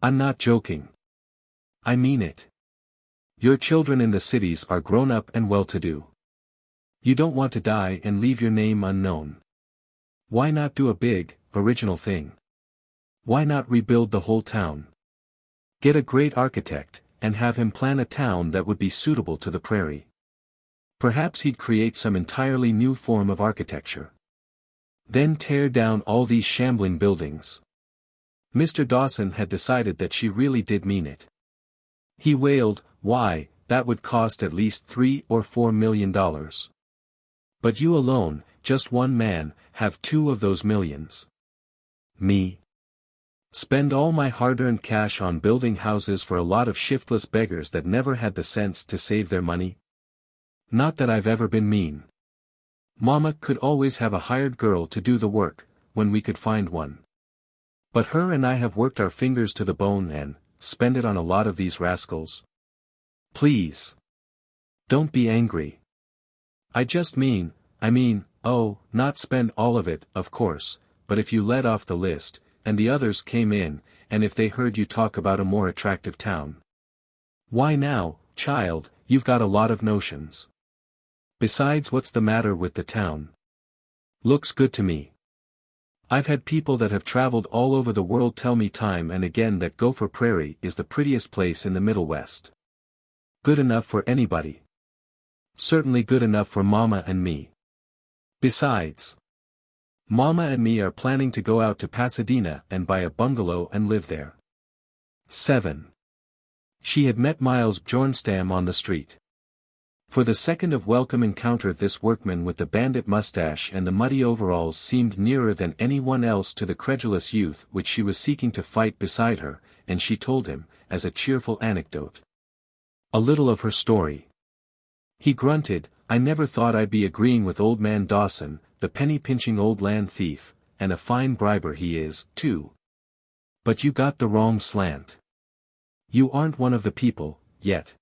I'm not joking. I mean it. Your children in the cities are grown up and well-to-do. You don't want to die and leave your name unknown. Why not do a big, original thing? Why not rebuild the whole town? Get a great architect, and have him plan a town that would be suitable to the prairie. Perhaps he'd create some entirely new form of architecture. Then tear down all these shambling buildings." Mr. Dawson had decided that she really did mean it. He wailed, "Why, that would cost at least $3 or $4 million. But you alone, just one man, have 2 of those millions. Me? Spend all my hard-earned cash on building houses for a lot of shiftless beggars that never had the sense to save their money? Not that I've ever been mean. Mama could always have a hired girl to do the work, when we could find one. But her and I have worked our fingers to the bone and spend it on a lot of these rascals. Please. Don't be angry. I just mean, oh, not spend all of it, of course, but if you let off the list, and the others came in, and if they heard you talk about a more attractive town. Why now, child, you've got a lot of notions. Besides, what's the matter with the town? Looks good to me. I've had people that have traveled all over the world tell me time and again that Gopher Prairie is the prettiest place in the Middle West. Good enough for anybody. Certainly good enough for Mama and me. Besides, Mama and me are planning to go out to Pasadena and buy a bungalow and live there. 7. She had met Miles Bjornstam on the street. For the second of welcome encounter this workman with the bandit mustache and the muddy overalls seemed nearer than anyone else to the credulous youth which she was seeking to fight beside her, and she told him, as a cheerful anecdote, a little of her story. He grunted, "I never thought I'd be agreeing with old man Dawson, the penny-pinching old land thief, and a fine briber he is, too. But you got the wrong slant. You aren't one of the people, yet.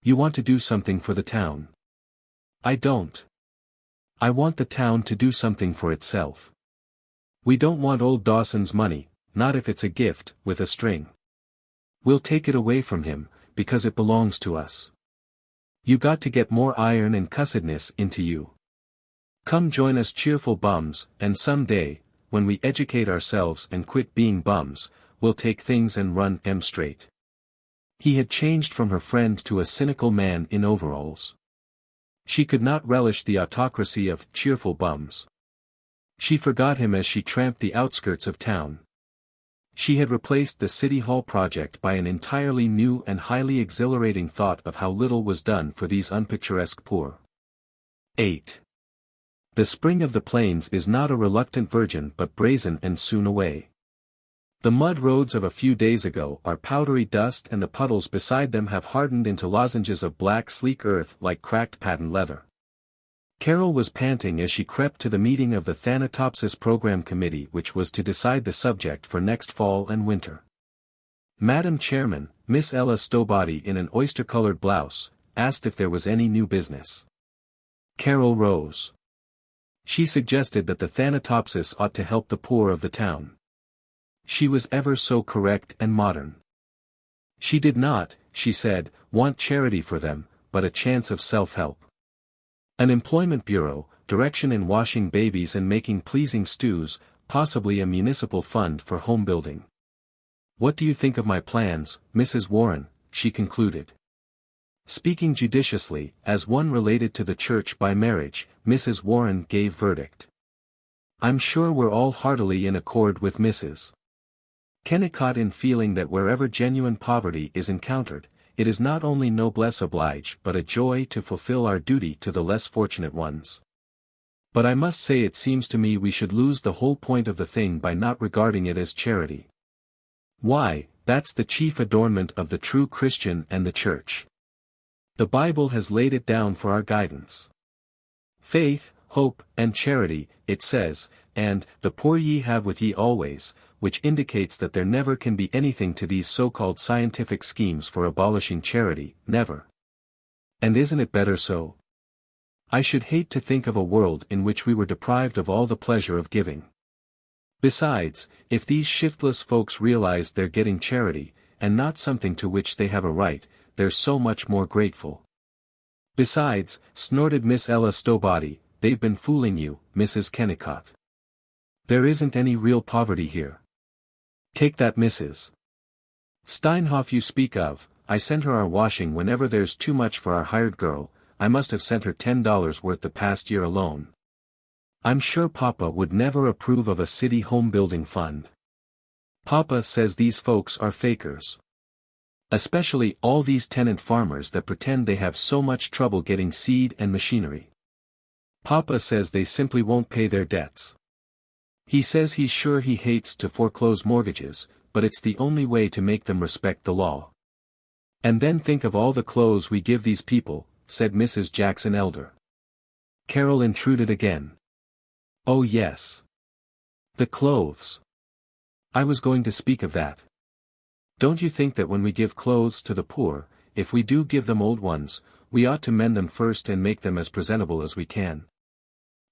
You want to do something for the town. I don't. I want the town to do something for itself. We don't want old Dawson's money, not if it's a gift, with a string. We'll take it away from him, because it belongs to us. You got to get more iron and cussedness into you. Come join us cheerful bums, and someday, when we educate ourselves and quit being bums, we'll take things and run 'em straight. He had changed from her friend to a cynical man in overalls. She could not relish the autocracy of cheerful bums. She forgot him as she tramped the outskirts of town. She had replaced the City Hall project by an entirely new and highly exhilarating thought of how little was done for these unpicturesque poor. 8. The spring of the plains is not a reluctant virgin but brazen and soon away. The mud roads of a few days ago are powdery dust and the puddles beside them have hardened into lozenges of black sleek earth like cracked patent leather. Carol was panting as she crept to the meeting of the Thanatopsis Program Committee which was to decide the subject for next fall and winter. Madam Chairman, Miss Ella Stowbody in an oyster-colored blouse, asked if there was any new business. Carol rose. She suggested that the Thanatopsis ought to help the poor of the town. She was ever so correct and modern. She did not, she said, want charity for them, but a chance of self-help. An employment bureau, direction in washing babies and making pleasing stews, possibly a municipal fund for home building. What do you think of my plans, Mrs. Warren? She concluded. Speaking judiciously, as one related to the church by marriage, Mrs. Warren gave verdict. I'm sure we're all heartily in accord with Mrs. Kennicott in feeling that wherever genuine poverty is encountered, it is not only noblesse oblige but a joy to fulfill our duty to the less fortunate ones. But I must say it seems to me we should lose the whole point of the thing by not regarding it as charity. Why, that's the chief adornment of the true Christian and the Church. The Bible has laid it down for our guidance. Faith, hope, and charity, it says, and, the poor ye have with ye always, which indicates that there never can be anything to these so-called scientific schemes for abolishing charity, never. And isn't it better so? I should hate to think of a world in which we were deprived of all the pleasure of giving. Besides, if these shiftless folks realize they're getting charity, and not something to which they have a right, they're so much more grateful. Besides, snorted Miss Ella Stowbody, they've been fooling you, Mrs. Kennicott. There isn't any real poverty here. Take that Mrs. Steinhoff you speak of. I send her our washing whenever there's too much for our hired girl. I must have sent her $10 worth the past year alone. I'm sure Papa would never approve of a city home building fund. Papa says these folks are fakers. Especially all these tenant farmers that pretend they have so much trouble getting seed and machinery. Papa says they simply won't pay their debts. He says he's sure he hates to foreclose mortgages, but it's the only way to make them respect the law. And then think of all the clothes we give these people, said Mrs. Jackson Elder. Carol intruded again. Oh yes. The clothes. I was going to speak of that. Don't you think that when we give clothes to the poor, if we do give them old ones, we ought to mend them first and make them as presentable as we can?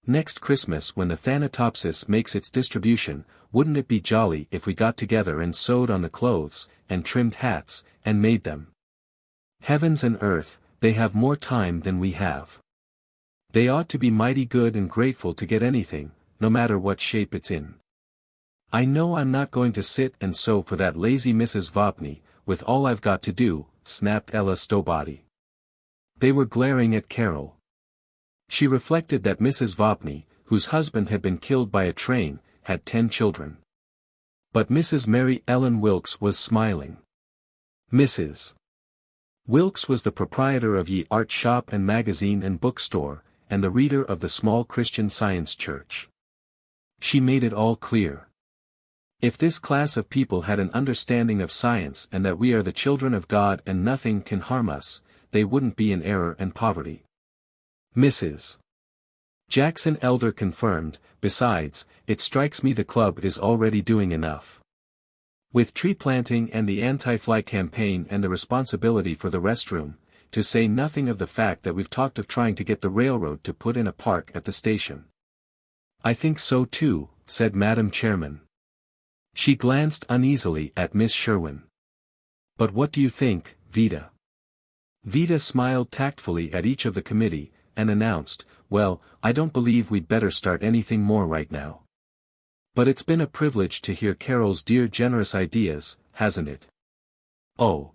Next Christmas when the Thanatopsis makes its distribution, wouldn't it be jolly if we got together and sewed on the clothes, and trimmed hats, and made them? Heavens and earth, they have more time than we have. They ought to be mighty good and grateful to get anything, no matter what shape it's in. I know I'm not going to sit and sew for that lazy Mrs. Vopney, with all I've got to do, snapped Ella Stowbody. They were glaring at Carol. She reflected that Mrs. Vopney, whose husband had been killed by a train, had 10 children. But Mrs. Mary Ellen Wilkes was smiling. Mrs. Wilkes was the proprietor of Ye Art Shop and Magazine and Bookstore, and the reader of the small Christian Science Church. She made it all clear. If this class of people had an understanding of science and that we are the children of God and nothing can harm us, they wouldn't be in error and poverty. Mrs. Jackson Elder confirmed, besides, it strikes me the club is already doing enough. With tree planting and the anti-fly campaign and the responsibility for the restroom, to say nothing of the fact that we've talked of trying to get the railroad to put in a park at the station. I think so too, said Madam Chairman. She glanced uneasily at Miss Sherwin. But what do you think, Vida? Vida smiled tactfully at each of the committee, and announced, well, I don't believe we'd better start anything more right now. But it's been a privilege to hear Carol's dear generous ideas, hasn't it? Oh.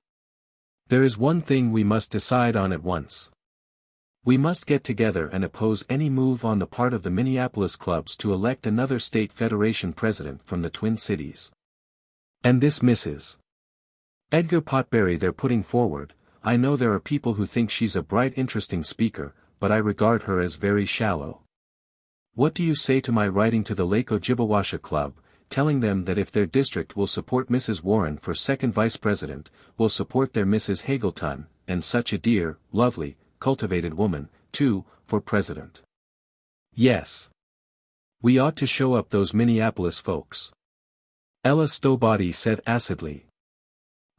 There is one thing we must decide on at once. We must get together and oppose any move on the part of the Minneapolis clubs to elect another state federation president from the Twin Cities. And this Mrs. Edgar Potberry they're putting forward. I know there are people who think she's a bright interesting speaker, but I regard her as very shallow. What do you say to my writing to the Lake Ojibwasha Club, telling them that if their district will support Mrs. Warren for second vice president, will support their Mrs. Hagelton, and such a dear, lovely, cultivated woman, too, for president? Yes. We ought to show up those Minneapolis folks. Ella Stowbody said acidly.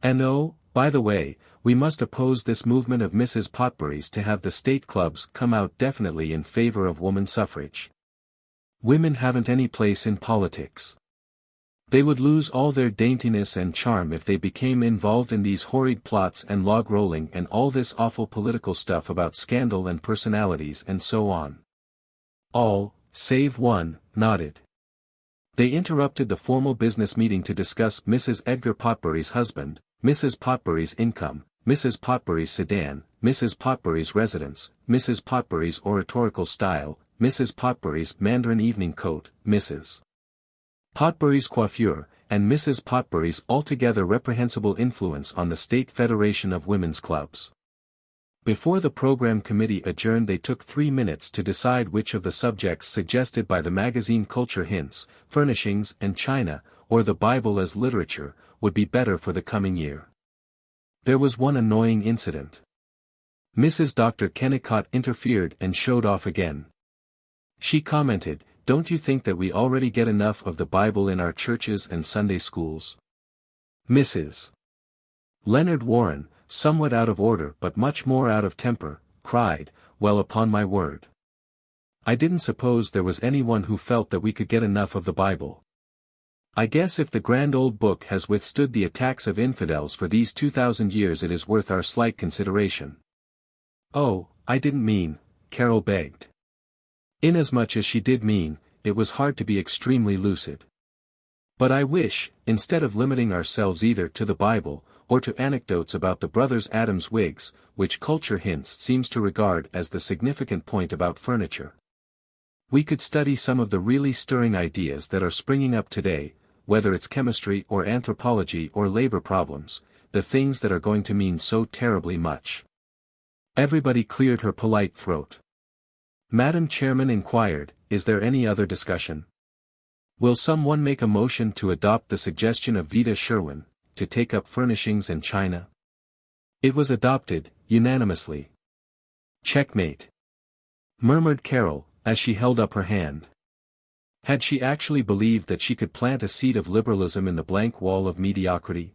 And oh, by the way, we must oppose this movement of Mrs. Potbury's to have the state clubs come out definitely in favor of woman suffrage. Women haven't any place in politics. They would lose all their daintiness and charm if they became involved in these horrid plots and log rolling and all this awful political stuff about scandal and personalities and so on. All, save one, nodded. They interrupted the formal business meeting to discuss Mrs. Edgar Potbury's husband, Mrs. Potbury's income, Mrs. Potbury's sedan, Mrs. Potbury's residence, Mrs. Potbury's oratorical style, Mrs. Potbury's Mandarin evening coat, Mrs. Potbury's coiffure, and Mrs. Potbury's altogether reprehensible influence on the State Federation of Women's Clubs. Before the program committee adjourned, they took 3 minutes to decide which of the subjects suggested by the magazine Culture Hints, Furnishings and China, or the Bible as Literature, would be better for the coming year. There was one annoying incident. Mrs. Dr. Kennicott interfered and showed off again. She commented, "Don't you think that we already get enough of the Bible in our churches and Sunday schools?" Mrs. Leonard Warren, somewhat out of order but much more out of temper, cried, "Well, upon my word. I didn't suppose there was anyone who felt that we could get enough of the Bible. I guess if the grand old book has withstood the attacks of infidels for these 2,000 years, it is worth our slight consideration." "Oh, I didn't mean," Carol begged. Inasmuch as she did mean, it was hard to be extremely lucid. "But I wish, instead of limiting ourselves either to the Bible, or to anecdotes about the brothers Adams' wigs, which Culture Hints seems to regard as the significant point about furniture, we could study some of the really stirring ideas that are springing up today, whether it's chemistry or anthropology or labor problems, the things that are going to mean so terribly much." Everybody cleared her polite throat. Madam Chairman inquired, "Is there any other discussion? Will someone make a motion to adopt the suggestion of Vida Sherwin, to take up Furnishings and China?" It was adopted, unanimously. "Checkmate," murmured Carol, as she held up her hand. Had she actually believed that she could plant a seed of liberalism in the blank wall of mediocrity?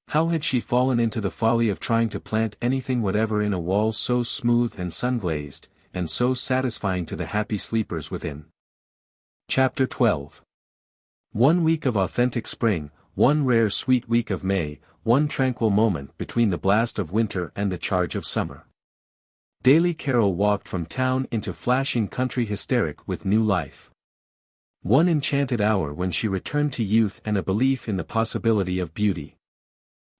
How had she fallen into the folly of trying to plant anything whatever in a wall so smooth and sun-glazed, and so satisfying to the happy sleepers within? Chapter 12. 1 week of authentic spring, 1 rare sweet week of May, 1 tranquil moment between the blast of winter and the charge of summer. Daily Carol walked from town into flashing country hysteric with new life. 1 enchanted hour when she returned to youth and a belief in the possibility of beauty.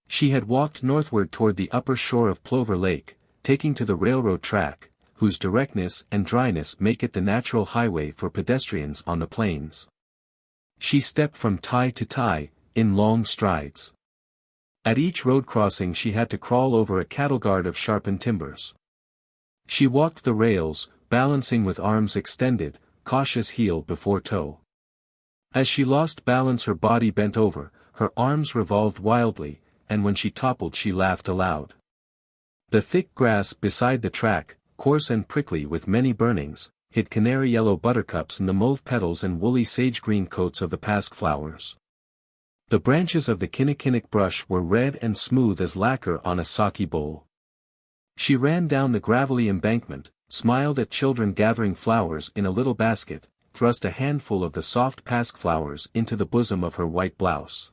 She had walked northward toward the upper shore of Plover Lake, taking to the railroad track, whose directness and dryness make it the natural highway for pedestrians on the plains. She stepped from tie to tie, in long strides. At each road crossing she had to crawl over a cattle guard of sharpened timbers. She walked the rails, balancing with arms extended, cautious heel before toe. As she lost balance her body bent over, her arms revolved wildly, and when she toppled she laughed aloud. The thick grass beside the track, coarse and prickly with many burnings, hid canary-yellow buttercups in the mauve petals and woolly sage-green coats of the pasque flowers. The branches of the kinnikinick brush were red and smooth as lacquer on a sake bowl. She ran down the gravelly embankment, smiled at children gathering flowers in a little basket, thrust a handful of the soft pasque flowers into the bosom of her white blouse.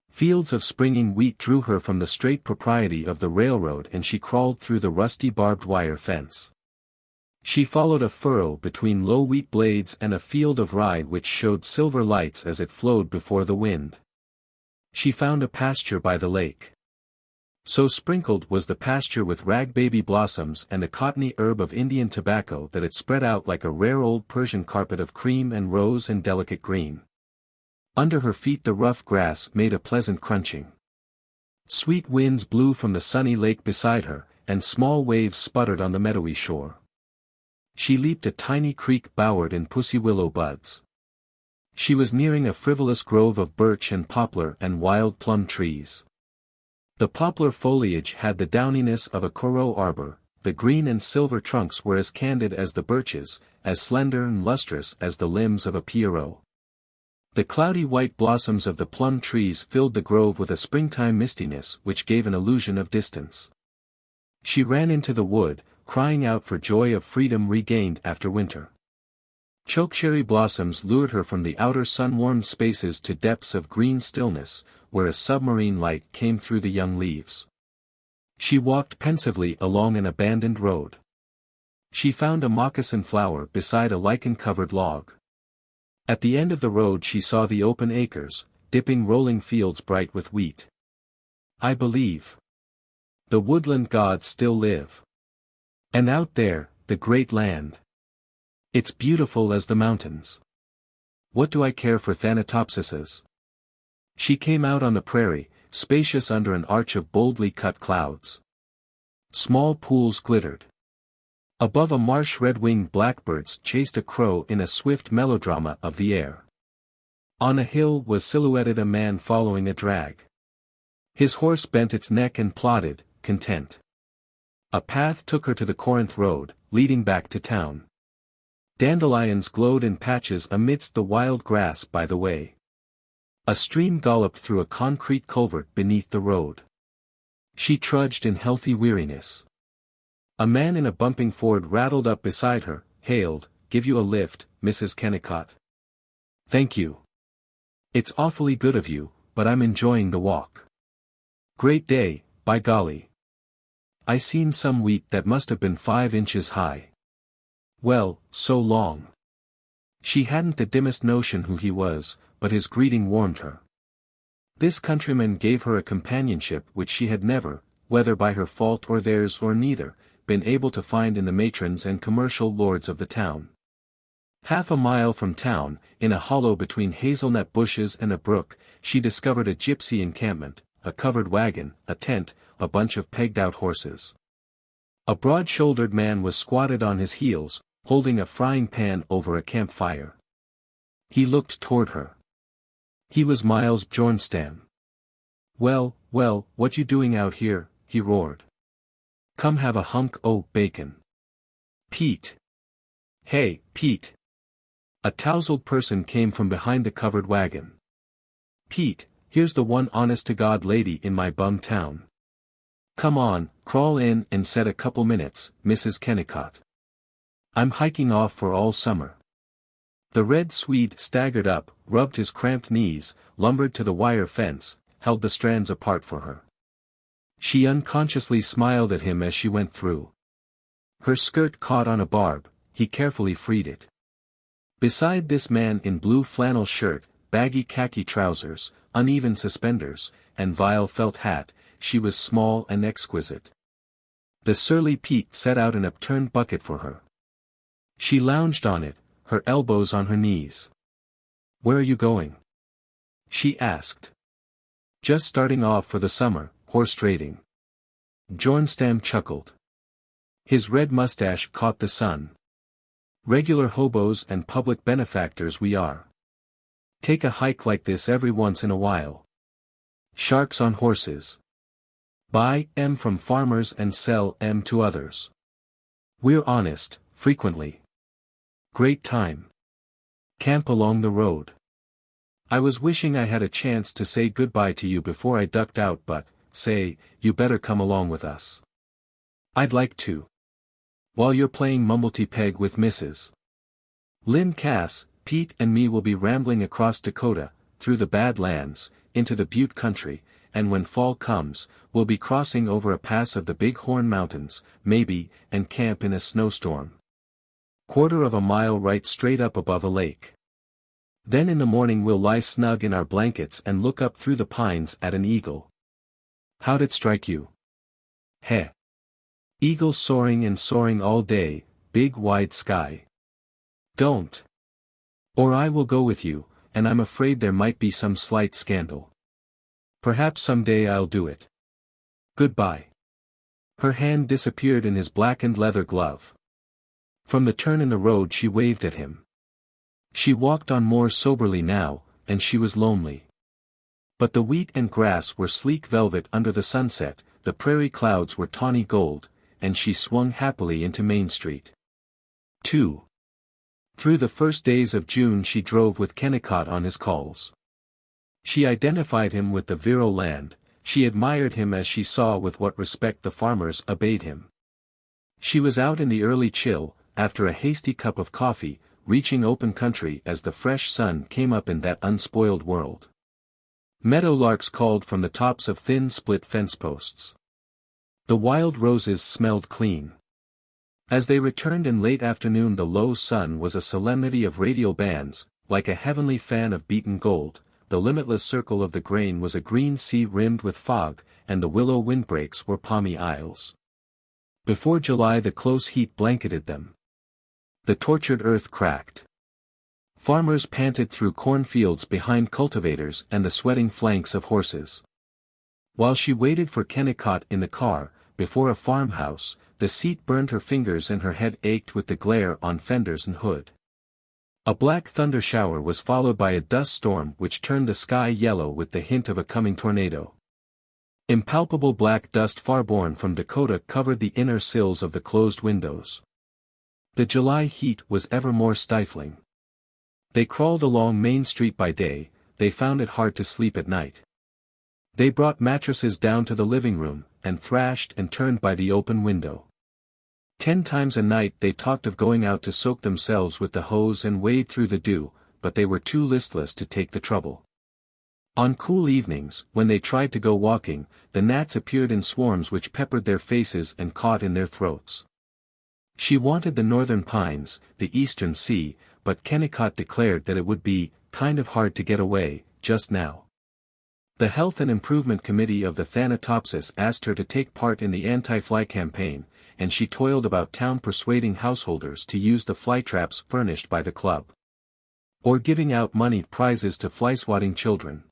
Fields of springing wheat drew her from the straight propriety of the railroad, and she crawled through the rusty barbed wire fence. She followed a furrow between low wheat blades and a field of rye which showed silver lights as it flowed before the wind. She found a pasture by the lake. So sprinkled was the pasture with rag baby blossoms and a cottony herb of Indian tobacco that it spread out like a rare old Persian carpet of cream and rose and delicate green. Under her feet the rough grass made a pleasant crunching. Sweet winds blew from the sunny lake beside her, and small waves sputtered on the meadowy shore. She leaped a tiny creek bowered in pussy willow buds. She was nearing a frivolous grove of birch and poplar and wild plum trees. The poplar foliage had the downiness of a Corot arbor, the green and silver trunks were as candid as the birches, as slender and lustrous as the limbs of a pierrot. The cloudy white blossoms of the plum trees filled the grove with a springtime mistiness which gave an illusion of distance. She ran into the wood, crying out for joy of freedom regained after winter. Chokecherry blossoms lured her from the outer sun-warmed spaces to depths of green stillness, where a submarine light came through the young leaves. She walked pensively along an abandoned road. She found a moccasin flower beside a lichen-covered log. At the end of the road she saw the open acres, dipping rolling fields bright with wheat. I believe the woodland gods still live. And out there, the great land. It's beautiful as the mountains. What do I care for thanatopsises? She came out on the prairie, spacious under an arch of boldly cut clouds. Small pools glittered. Above a marsh red-winged blackbirds chased a crow in a swift melodrama of the air. On a hill was silhouetted a man following a drag. His horse bent its neck and plodded, content. A path took her to the Corinth road, leading back to town. Dandelions glowed in patches amidst the wild grass by the way. A stream galloped through a concrete culvert beneath the road. She trudged in healthy weariness. A man in a bumping Ford rattled up beside her, hailed, "Give you a lift, Mrs. Kennicott?" "Thank you. It's awfully good of you, but I'm enjoying the walk." "Great day, by golly. I seen some wheat that must have been 5 inches high." "Well, so long." She hadn't the dimmest notion who he was, but his greeting warmed her. This countryman gave her a companionship which she had never, whether by her fault or theirs or neither, been able to find in the matrons and commercial lords of the town. Half a mile from town, in a hollow between hazelnut bushes and a brook, she discovered a gypsy encampment, a covered wagon, a tent, a bunch of pegged-out horses. A broad-shouldered man was squatted on his heels, holding a frying pan over a campfire. He looked toward her. He was Miles Bjornstam. Well, what you doing out here?" he roared. "Come have a hunk o' bacon." "Pete." "Hey, Pete." A tousled person came from behind the covered wagon. "Pete, here's the one honest-to-God lady in my bum town. Come on, crawl in and set a couple minutes, Mrs. Kennicott. I'm hiking off for all summer." The red Swede staggered up, rubbed his cramped knees, lumbered to the wire fence, held the strands apart for her. She unconsciously smiled at him as she went through. Her skirt caught on a barb, he carefully freed it. Beside this man in blue flannel shirt, baggy khaki trousers, uneven suspenders, and vile felt hat, she was small and exquisite. The surly Pete set out an upturned bucket for her. She lounged on it, her elbows on her knees. "Where are you going?" she asked. "Just starting off for the summer, horse trading." Bjornstam chuckled. His red mustache caught the sun. "Regular hobos and public benefactors we are. Take a hike like this every once in a while. Sharks on horses. Buy 'em from farmers and sell 'em to others. We're honest, frequently. Great time. Camp along the road. I was wishing I had a chance to say goodbye to you before I ducked out, but, say, you better come along with us. I'd like to. While you're playing Mumblety-Peg with Mrs. Lynn Cass, Pete and me will be rambling across Dakota, through the bad lands, into the Butte country, and when fall comes, we'll be crossing over a pass of the Big Horn Mountains, maybe, and camp in a snowstorm. Quarter of a mile right straight up above a lake. Then in the morning we'll lie snug in our blankets and look up through the pines at an eagle. How'd it strike you? Heh. Eagle soaring and soaring all day, big wide sky. Don't. Or I will go with you, and I'm afraid there might be some slight scandal. Perhaps someday I'll do it. Goodbye. Her hand disappeared in his blackened leather glove. From the turn in the road she waved at him. She walked on more soberly now, and she was lonely. But the wheat and grass were sleek velvet under the sunset, the prairie clouds were tawny gold, and she swung happily into Main Street. 2. Through the first days of June she drove with Kennicott on his calls. She identified him with the virile land, she admired him as she saw with what respect the farmers obeyed him. She was out in the early chill, after a hasty cup of coffee, reaching open country as the fresh sun came up in that unspoiled world. Meadowlarks called from the tops of thin split fence posts. The wild roses smelled clean. As they returned in late afternoon the low sun was a solemnity of radial bands, like a heavenly fan of beaten gold, the limitless circle of the grain was a green sea rimmed with fog, and the willow windbreaks were palmy isles. Before July the close heat blanketed them. The tortured earth cracked. Farmers panted through cornfields behind cultivators and the sweating flanks of horses. While she waited for Kennicott in the car, before a farmhouse, the seat burned her fingers and her head ached with the glare on fenders and hood. A black thunder shower was followed by a dust storm which turned the sky yellow with the hint of a coming tornado. Impalpable black dust far borne from Dakota covered the inner sills of the closed windows. The July heat was ever more stifling. They crawled along Main Street by day, they found it hard to sleep at night. They brought mattresses down to the living room, and thrashed and turned by the open window. 10 times a night they talked of going out to soak themselves with the hose and wade through the dew, but they were too listless to take the trouble. On cool evenings, when they tried to go walking, the gnats appeared in swarms which peppered their faces and caught in their throats. She wanted the northern pines, the eastern sea, but Kennicott declared that it would be kind of hard to get away, just now. The Health and Improvement Committee of the Thanatopsis asked her to take part in the anti-fly campaign, and she toiled about town persuading householders to use the fly traps furnished by the club. Or giving out money prizes to fly-swatting children.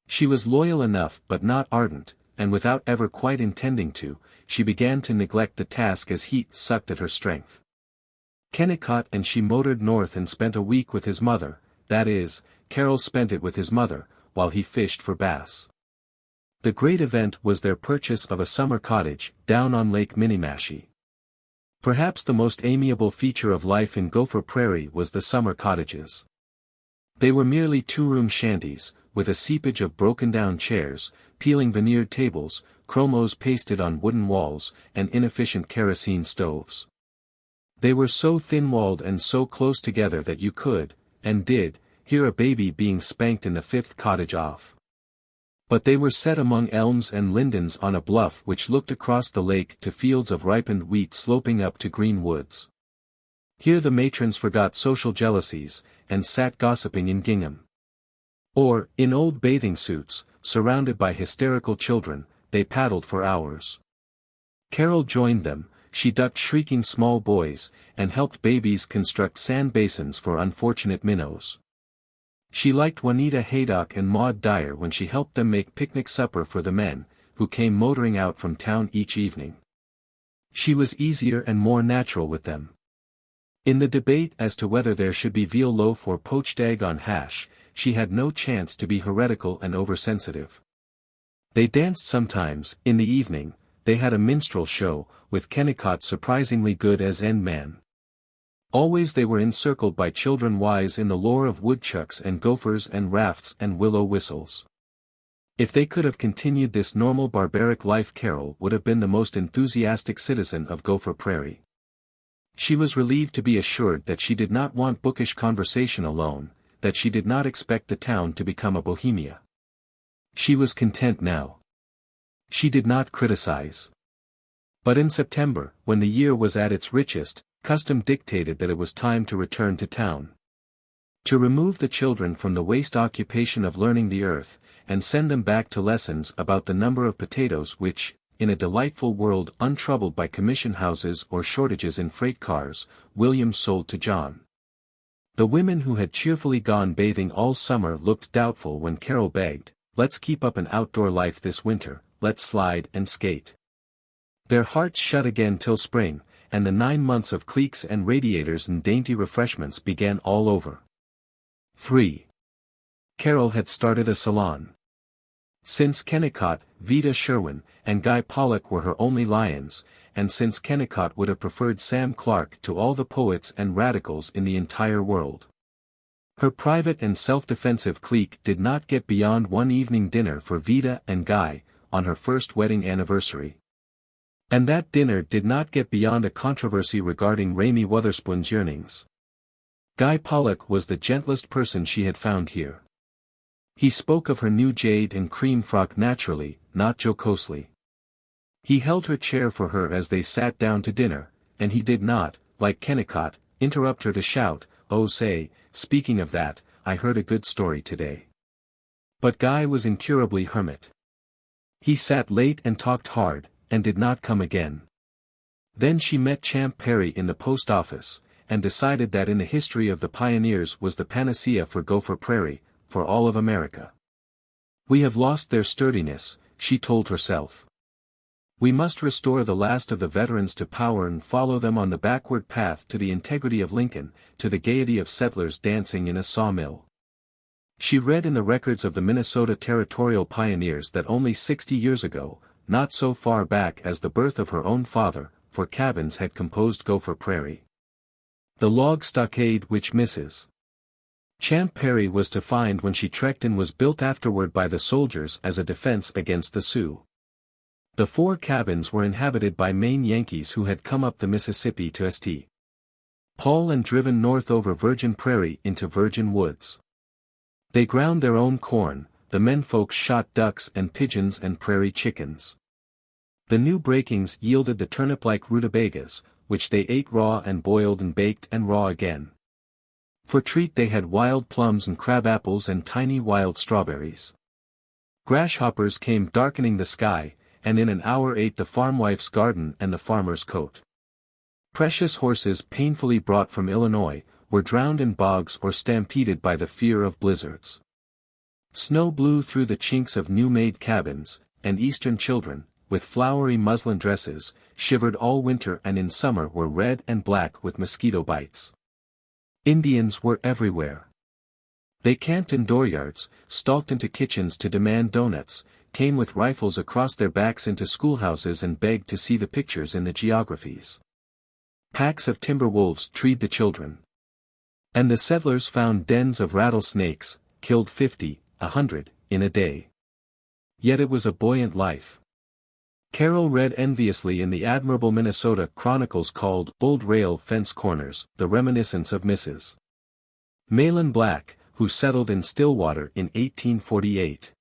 She was loyal enough but not ardent, and without ever quite intending to, she began to neglect the task as heat sucked at her strength. Kennicott and she motored north and spent a week with his mother, that is, Carol spent it with his mother, while he fished for bass. The great event was their purchase of a summer cottage, down on Lake Minniemashie. Perhaps the most amiable feature of life in Gopher Prairie was the summer cottages. They were merely 2-room shanties, with a seepage of broken-down chairs, peeling veneered tables, chromos pasted on wooden walls, and inefficient kerosene stoves. They were so thin-walled and so close together that you could, and did, hear a baby being spanked in the 5th cottage off. But they were set among elms and lindens on a bluff which looked across the lake to fields of ripened wheat sloping up to green woods. Here the matrons forgot social jealousies, and sat gossiping in gingham. Or, in old bathing suits, surrounded by hysterical children, they paddled for hours. Carol joined them, she ducked shrieking small boys, and helped babies construct sand basins for unfortunate minnows. She liked Juanita Haydock and Maud Dyer when she helped them make picnic supper for the men, who came motoring out from town each evening. She was easier and more natural with them. In the debate as to whether there should be veal loaf or poached egg on hash, she had no chance to be heretical and oversensitive. They danced sometimes, in the evening, they had a minstrel show, with Kennicott surprisingly good as end man. Always they were encircled by children wise in the lore of woodchucks and gophers and rafts and willow whistles. If they could have continued this normal barbaric life, Carol would have been the most enthusiastic citizen of Gopher Prairie. She was relieved to be assured that she did not want bookish conversation alone, that she did not expect the town to become a bohemia. She was content now. She did not criticize. But in September, when the year was at its richest, custom dictated that it was time to return to town. To remove the children from the waste occupation of learning the earth, and send them back to lessons about the number of potatoes which, in a delightful world untroubled by commission houses or shortages in freight cars, William sold to John. The women who had cheerfully gone bathing all summer looked doubtful when Carol begged, "Let's keep up an outdoor life this winter, let's slide and skate." Their hearts shut again till spring, and the 9 months of cliques and radiators and dainty refreshments began all over. 3. Carol had started a salon. Since Kennicott, Vida Sherwin, and Guy Pollock were her only lions, and since Kennicott would have preferred Sam Clark to all the poets and radicals in the entire world. Her private and self-defensive clique did not get beyond one evening dinner for Vida and Guy, on her first wedding anniversary. And that dinner did not get beyond a controversy regarding Raimy Wotherspoon's yearnings. Guy Pollock was the gentlest person she had found here. He spoke of her new jade and cream frock naturally, not jocosely. He held her chair for her as they sat down to dinner, and he did not, like Kennicott, interrupt her to shout, "Oh say, speaking of that, I heard a good story today." But Guy was incurably hermit. He sat late and talked hard, and did not come again. Then she met Champ Perry in the post office, and decided that in the history of the pioneers was the panacea for Gopher Prairie, for all of America. "We have lost their sturdiness," she told herself. "We must restore the last of the veterans to power and follow them on the backward path to the integrity of Lincoln, to the gaiety of settlers dancing in a sawmill." She read in the records of the Minnesota Territorial Pioneers that only 60 years ago, not so far back as the birth of her own father, 4 cabins had composed Gopher Prairie. The log stockade which Mrs. Champ Perry was to find when she trekked in was built afterward by the soldiers as a defense against the Sioux. The 4 cabins were inhabited by Maine Yankees who had come up the Mississippi to St. Paul and driven north over virgin prairie into virgin woods. They ground their own corn, the menfolks shot ducks and pigeons and prairie chickens. The new breakings yielded the turnip-like rutabagas, which they ate raw and boiled and baked and raw again. For treat they had wild plums and crab apples and tiny wild strawberries. Grasshoppers came darkening the sky, and in an hour ate the farmwife's garden and the farmer's coat. Precious horses painfully brought from Illinois, were drowned in bogs or stampeded by the fear of blizzards. Snow blew through the chinks of new-made cabins, and Eastern children, with flowery muslin dresses, shivered all winter and in summer were red and black with mosquito bites. Indians were everywhere. They camped in dooryards, stalked into kitchens to demand doughnuts, came with rifles across their backs into schoolhouses and begged to see the pictures in the geographies. Packs of timber wolves treed the children. And the settlers found dens of rattlesnakes, killed 50, 100, in a day. Yet it was a buoyant life. Carol read enviously in the admirable Minnesota Chronicles called Old Rail Fence Corners, the reminiscence of Mrs. Mahlon Black, who settled in Stillwater in 1848.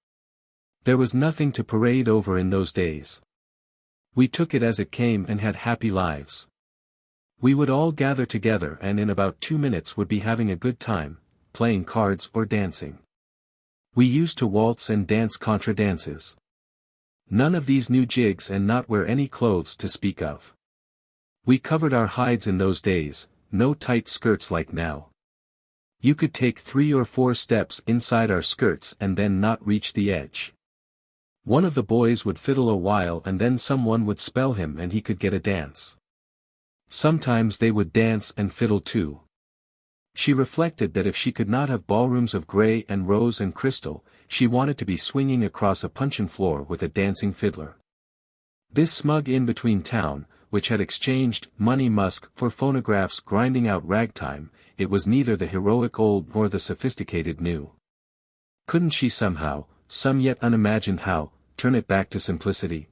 There was nothing to parade over in those days. We took it as it came and had happy lives. We would all gather together and in about 2 minutes would be having a good time, playing cards or dancing. We used to waltz and dance contra dances. None of these new jigs and not wear any clothes to speak of. We covered our hides in those days, no tight skirts like now. You could take 3 or 4 steps inside our skirts and then not reach the edge. One of the boys would fiddle a while and then someone would spell him and he could get a dance. Sometimes they would dance and fiddle too. She reflected that if she could not have ballrooms of gray and rose and crystal, she wanted to be swinging across a puncheon floor with a dancing fiddler. This smug in-between town, which had exchanged money musk for phonographs grinding out ragtime, it was neither the heroic old nor the sophisticated new. Couldn't she somehow, some yet unimagined how, turn it back to simplicity.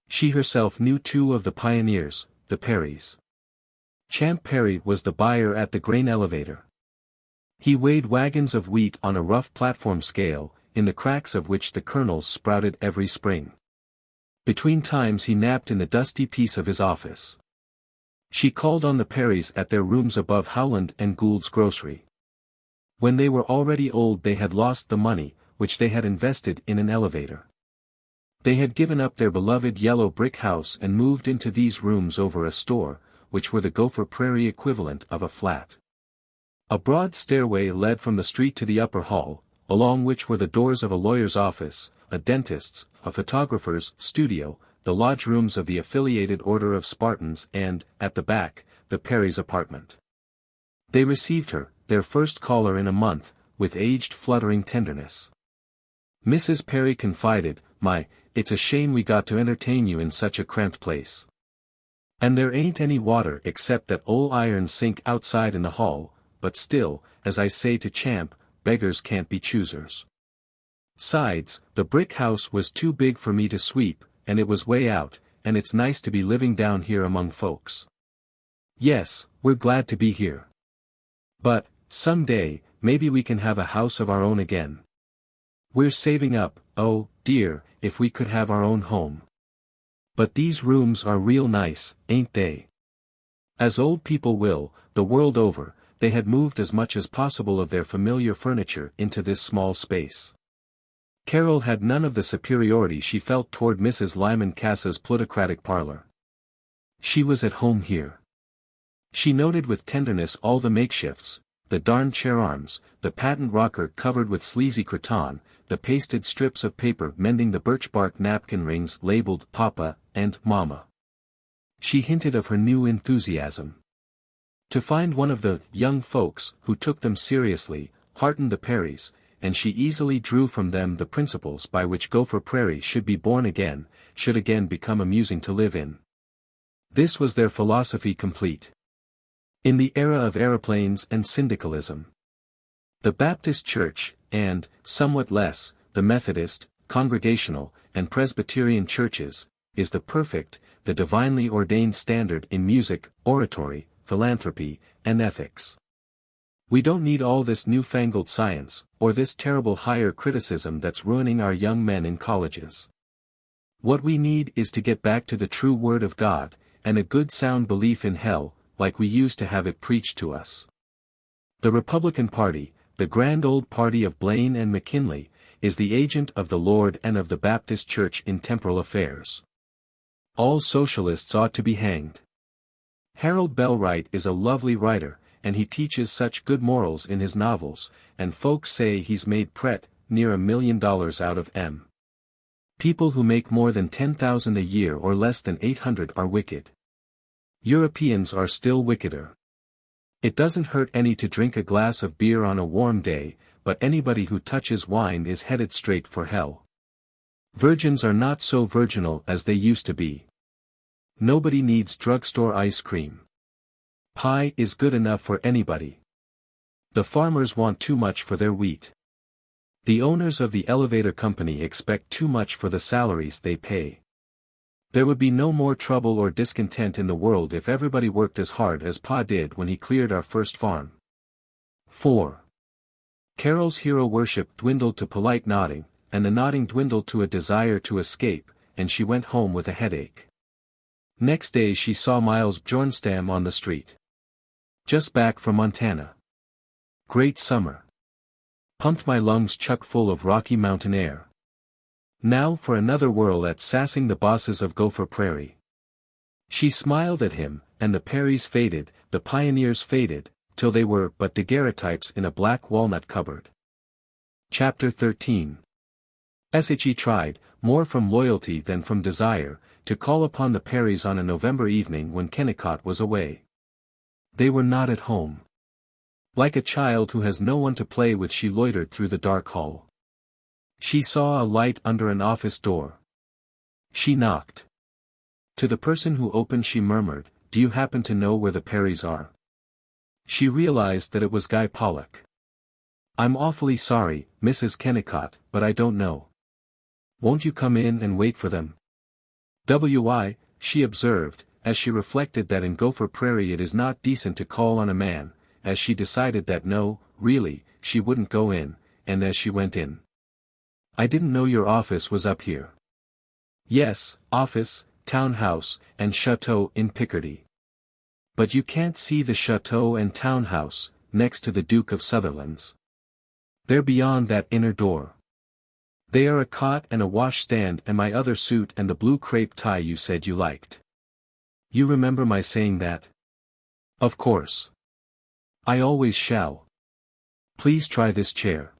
She herself knew two of the pioneers, the Parries. Champ Parry was the buyer at the grain elevator. He weighed wagons of wheat on a rough platform scale, in the cracks of which the kernels sprouted every spring. Between times he napped in the dusty piece of his office. She called on the Parries at their rooms above Howland and Gould's grocery. When they were already old they had lost the money, which they had invested in an elevator. They had given up their beloved yellow brick house and moved into these rooms over a store, which were the Gopher Prairie equivalent of a flat. A broad stairway led from the street to the upper hall, along which were the doors of a lawyer's office, a dentist's, a photographer's studio, the lodge rooms of the affiliated Order of Spartans and, at the back, the Parry's apartment. They received her, their first caller in a month, with aged fluttering tenderness. Mrs. Parry confided, "It's a shame we got to entertain you in such a cramped place. And there ain't any water except that old iron sink outside in the hall, but still, as I say to Champ, beggars can't be choosers. Sides, the brick house was too big for me to sweep, and it was way out, and it's nice to be living down here among folks. Yes, we're glad to be here. But, some day, maybe we can have a house of our own again. We're saving up, oh, dear, if we could have our own home. But these rooms are real nice, ain't they?" As old people will, the world over, they had moved as much as possible of their familiar furniture into this small space. Carol had none of the superiority she felt toward Mrs. Lyman Cass's plutocratic parlor. She was at home here. She noted with tenderness all the makeshifts, the darned chair arms, the patent rocker covered with sleazy cretonne, the pasted strips of paper mending the birch-bark napkin rings labeled Papa and Mama. She hinted of her new enthusiasm. To find one of the young folks who took them seriously, heartened the Parries, and she easily drew from them the principles by which Gopher Prairie should be born again, should again become amusing to live in. This was their philosophy complete. In the era of aeroplanes and syndicalism, the Baptist Church, and, somewhat less, the Methodist, Congregational, and Presbyterian churches, is the perfect, the divinely ordained standard in music, oratory, philanthropy, and ethics. We don't need all this newfangled science, or this terrible higher criticism that's ruining our young men in colleges. What we need is to get back to the true Word of God, and a good sound belief in hell, like we used to have it preached to us. The Republican Party, the grand old party of Blaine and McKinley, is the agent of the Lord and of the Baptist Church in temporal affairs. All socialists ought to be hanged. Harold Bell Wright is a lovely writer, and he teaches such good morals in his novels, and folks say he's made near $1 million out of M. People who make more than 10,000 a year or less than 800 are wicked. Europeans are still wickeder. It doesn't hurt any to drink a glass of beer on a warm day, but anybody who touches wine is headed straight for hell. Virgins are not so virginal as they used to be. Nobody needs drugstore ice cream. Pie is good enough for anybody. The farmers want too much for their wheat. The owners of the elevator company expect too much for the salaries they pay. There would be no more trouble or discontent in the world if everybody worked as hard as Pa did when he cleared our first farm. 4. Carol's hero worship dwindled to polite nodding, and the nodding dwindled to a desire to escape, and she went home with a headache. Next day she saw Miles Bjornstam on the street. Just back from Montana. Great summer. Pumped my lungs chuck full of Rocky Mountain air. Now for another whirl at sassing the bosses of Gopher Prairie. She smiled at him, and the Parries faded, the pioneers faded, till they were but daguerreotypes in a black walnut cupboard. Chapter 13. XXIII tried, more from loyalty than from desire, to call upon the Parries on a November evening when Kennicott was away. They were not at home. Like a child who has no one to play with, she loitered through the dark hall. She saw a light under an office door. She knocked. To the person who opened she murmured, "Do you happen to know where the Parries are?" She realized that it was Guy Pollock. I'm awfully sorry, Mrs. Kennicott, but I don't know. Won't you come in and wait for them? She observed, as she reflected that in Gopher Prairie it is not decent to call on a man, as she decided that no, really, she wouldn't go in, and as she went in. I didn't know your office was up here. Yes, office, townhouse, and chateau in Picardy. But you can't see the chateau and townhouse, next to the Duke of Sutherland's. They're beyond that inner door. They are a cot and a washstand and my other suit and the blue crepe tie you said you liked. You remember my saying that? Of course. I always shall. Please try this chair.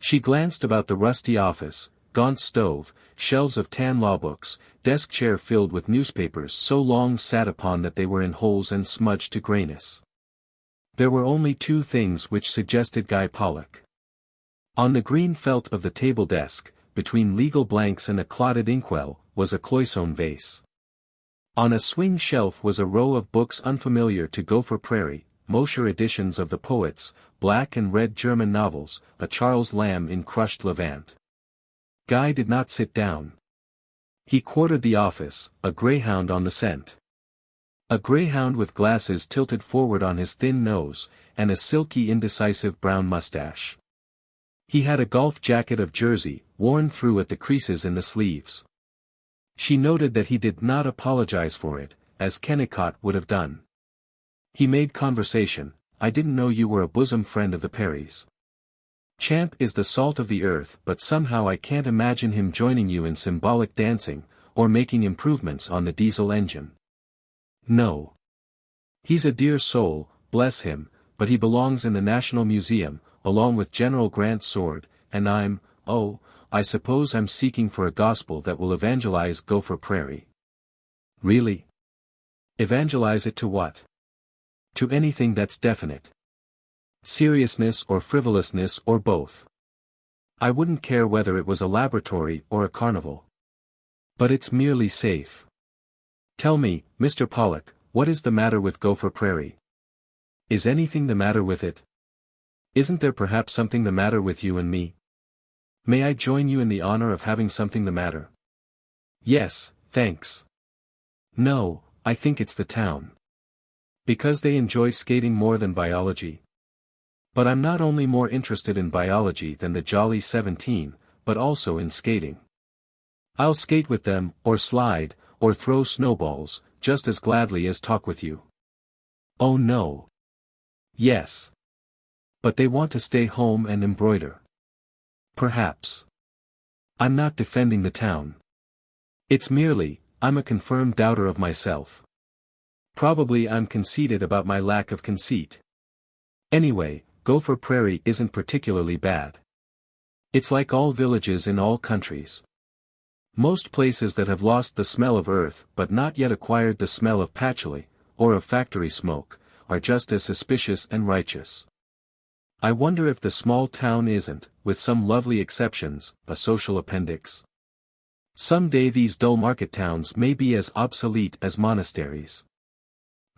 She glanced about the rusty office, gaunt stove, shelves of tan law books, desk chair filled with newspapers so long sat upon that they were in holes and smudged to grayness. There were only two things which suggested Guy Pollock. On the green felt of the table desk, between legal blanks and a clotted inkwell, was a Cloisonne vase. On a swing shelf was a row of books unfamiliar to Gopher Prairie, Mosher editions of the poets, black and red German novels, a Charles Lamb in crushed Levant. Guy did not sit down. He quartered the office, a greyhound on the scent. A greyhound with glasses tilted forward on his thin nose, and a silky indecisive brown mustache. He had a golf jacket of jersey, worn through at the creases in the sleeves. She noted that he did not apologize for it, as Kennicott would have done. He made conversation. I didn't know you were a bosom friend of the Perrys. Champ is the salt of the earth, but somehow I can't imagine him joining you in symbolic dancing, or making improvements on the diesel engine. No. He's a dear soul, bless him, but he belongs in the National Museum, along with General Grant's sword, and I suppose I'm seeking for a gospel that will evangelize Gopher Prairie. Really? Evangelize it to what? To anything that's definite. Seriousness or frivolousness or both. I wouldn't care whether it was a laboratory or a carnival. But it's merely safe. Tell me, Mr. Pollock, what is the matter with Gopher Prairie? Is anything the matter with it? Isn't there perhaps something the matter with you and me? May I join you in the honor of having something the matter? Yes, thanks. No, I think it's the town. Because they enjoy skating more than biology. But I'm not only more interested in biology than the Jolly 17, but also in skating. I'll skate with them, or slide, or throw snowballs, just as gladly as talk with you. Oh no. Yes. But they want to stay home and embroider. Perhaps. I'm not defending the town. It's merely, I'm a confirmed doubter of myself. Probably I'm conceited about my lack of conceit. Anyway, Gopher Prairie isn't particularly bad. It's like all villages in all countries. Most places that have lost the smell of earth but not yet acquired the smell of patchouli, or of factory smoke, are just as suspicious and righteous. I wonder if the small town isn't, with some lovely exceptions, a social appendix. Some day these dull market towns may be as obsolete as monasteries.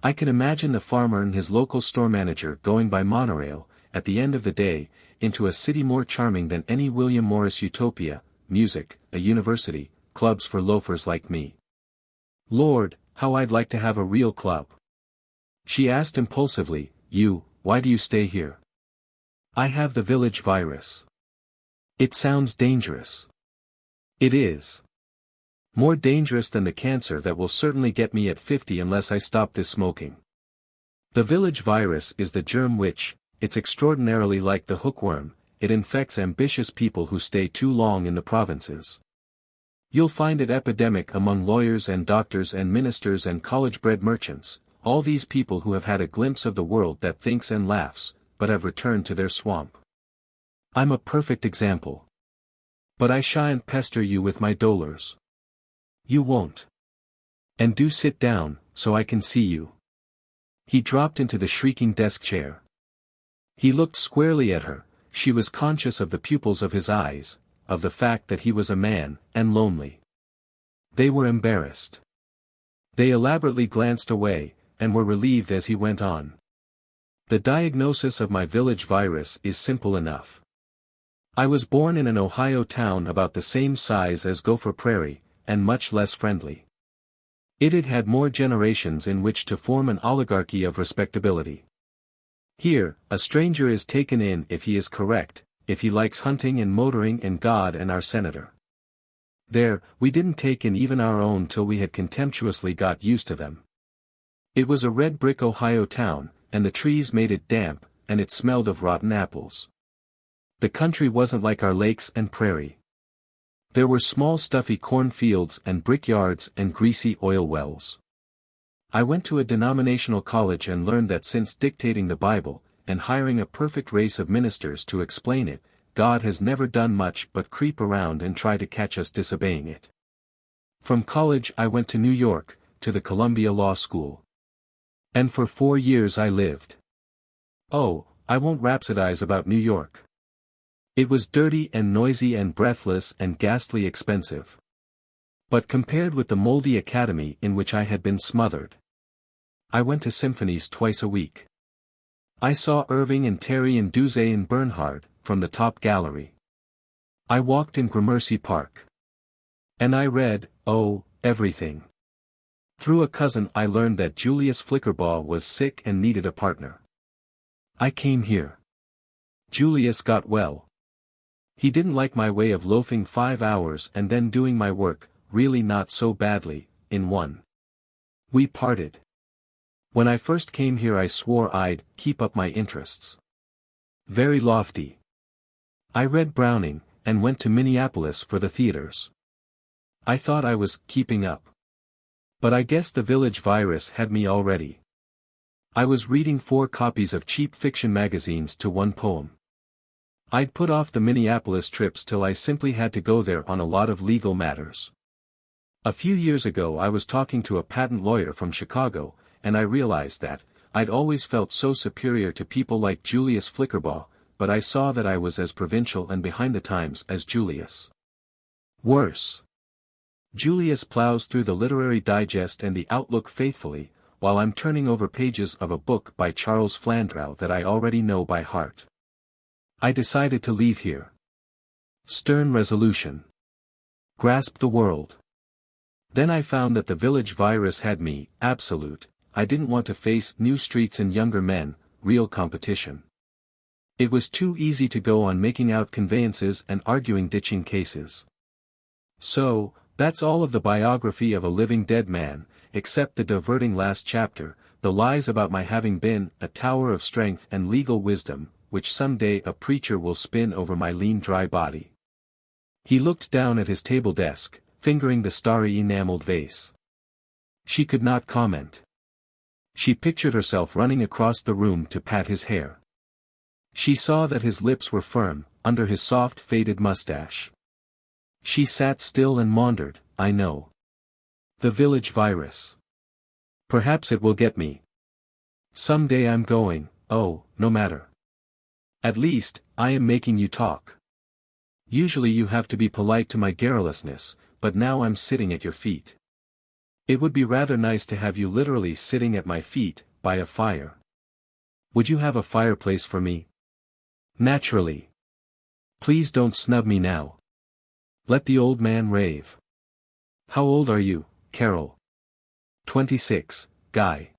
I can imagine the farmer and his local store manager going by monorail, at the end of the day, into a city more charming than any William Morris utopia, music, a university, clubs for loafers like me. Lord, how I'd like to have a real club. She asked impulsively, why do you stay here? I have the village virus. It sounds dangerous. It is. More dangerous than the cancer that will certainly get me at 50 unless I stop this smoking. The village virus is the germ which, it's extraordinarily like the hookworm, it infects ambitious people who stay too long in the provinces. You'll find it epidemic among lawyers and doctors and ministers and college-bred merchants, all these people who have had a glimpse of the world that thinks and laughs, but have returned to their swamp. I'm a perfect example. But I shan't pester you with my dolors. You won't. And do sit down, so I can see you. He dropped into the shrieking desk chair. He looked squarely at her. She was conscious of the pupils of his eyes, of the fact that he was a man, and lonely. They were embarrassed. They elaborately glanced away, and were relieved as he went on. The diagnosis of my village virus is simple enough. I was born in an Ohio town about the same size as Gopher Prairie, and much less friendly. It had had more generations in which to form an oligarchy of respectability. Here, a stranger is taken in if he is correct, if he likes hunting and motoring and God and our senator. There, we didn't take in even our own till we had contemptuously got used to them. It was a red brick Ohio town, and the trees made it damp, and it smelled of rotten apples. The country wasn't like our lakes and prairie. There were small stuffy cornfields and brickyards and greasy oil wells. I went to a denominational college and learned that since dictating the Bible, and hiring a perfect race of ministers to explain it, God has never done much but creep around and try to catch us disobeying it. From college I went to New York, to the Columbia Law School. And for 4 years I lived. Oh, I won't rhapsodize about New York. It was dirty and noisy and breathless and ghastly expensive. But compared with the moldy academy in which I had been smothered. I went to symphonies twice a week. I saw Irving and Terry and Duse and Bernhard, from the top gallery. I walked in Gramercy Park. And I read, everything. Through a cousin I learned that Julius Flickerbaugh was sick and needed a partner. I came here. Julius got well. He didn't like my way of loafing 5 hours and then doing my work, really not so badly, in one. We parted. When I first came here I swore I'd keep up my interests. Very lofty. I read Browning, and went to Minneapolis for the theaters. I thought I was keeping up. But I guess the village virus had me already. I was reading 4 copies of cheap fiction magazines to 1 poem. I'd put off the Minneapolis trips till I simply had to go there on a lot of legal matters. A few years ago I was talking to a patent lawyer from Chicago, and I realized that, I'd always felt so superior to people like Julius Flickerbaugh, but I saw that I was as provincial and behind the times as Julius. Worse. Julius plows through the Literary Digest and the Outlook faithfully, while I'm turning over pages of a book by Charles Flandrau that I already know by heart. I decided to leave here. Stern resolution. Grasp the world. Then I found that the village virus had me, absolute. I didn't want to face new streets and younger men, real competition. It was too easy to go on making out conveyances and arguing ditching cases. So, that's all of the biography of a living dead man, except the diverting last chapter, the lies about my having been a tower of strength and legal wisdom, which someday a preacher will spin over my lean dry body. He looked down at his table desk, fingering the starry enameled vase. She could not comment. She pictured herself running across the room to pat his hair. She saw that his lips were firm, under his soft faded mustache. She sat still and maundered, I know. The village virus. Perhaps it will get me. Some day I'm going, no matter. At least, I am making you talk. Usually you have to be polite to my garrulousness, but now I'm sitting at your feet. It would be rather nice to have you literally sitting at my feet, by a fire. Would you have a fireplace for me? Naturally. Please don't snub me now. Let the old man rave. How old are you, Carol? 26, Guy.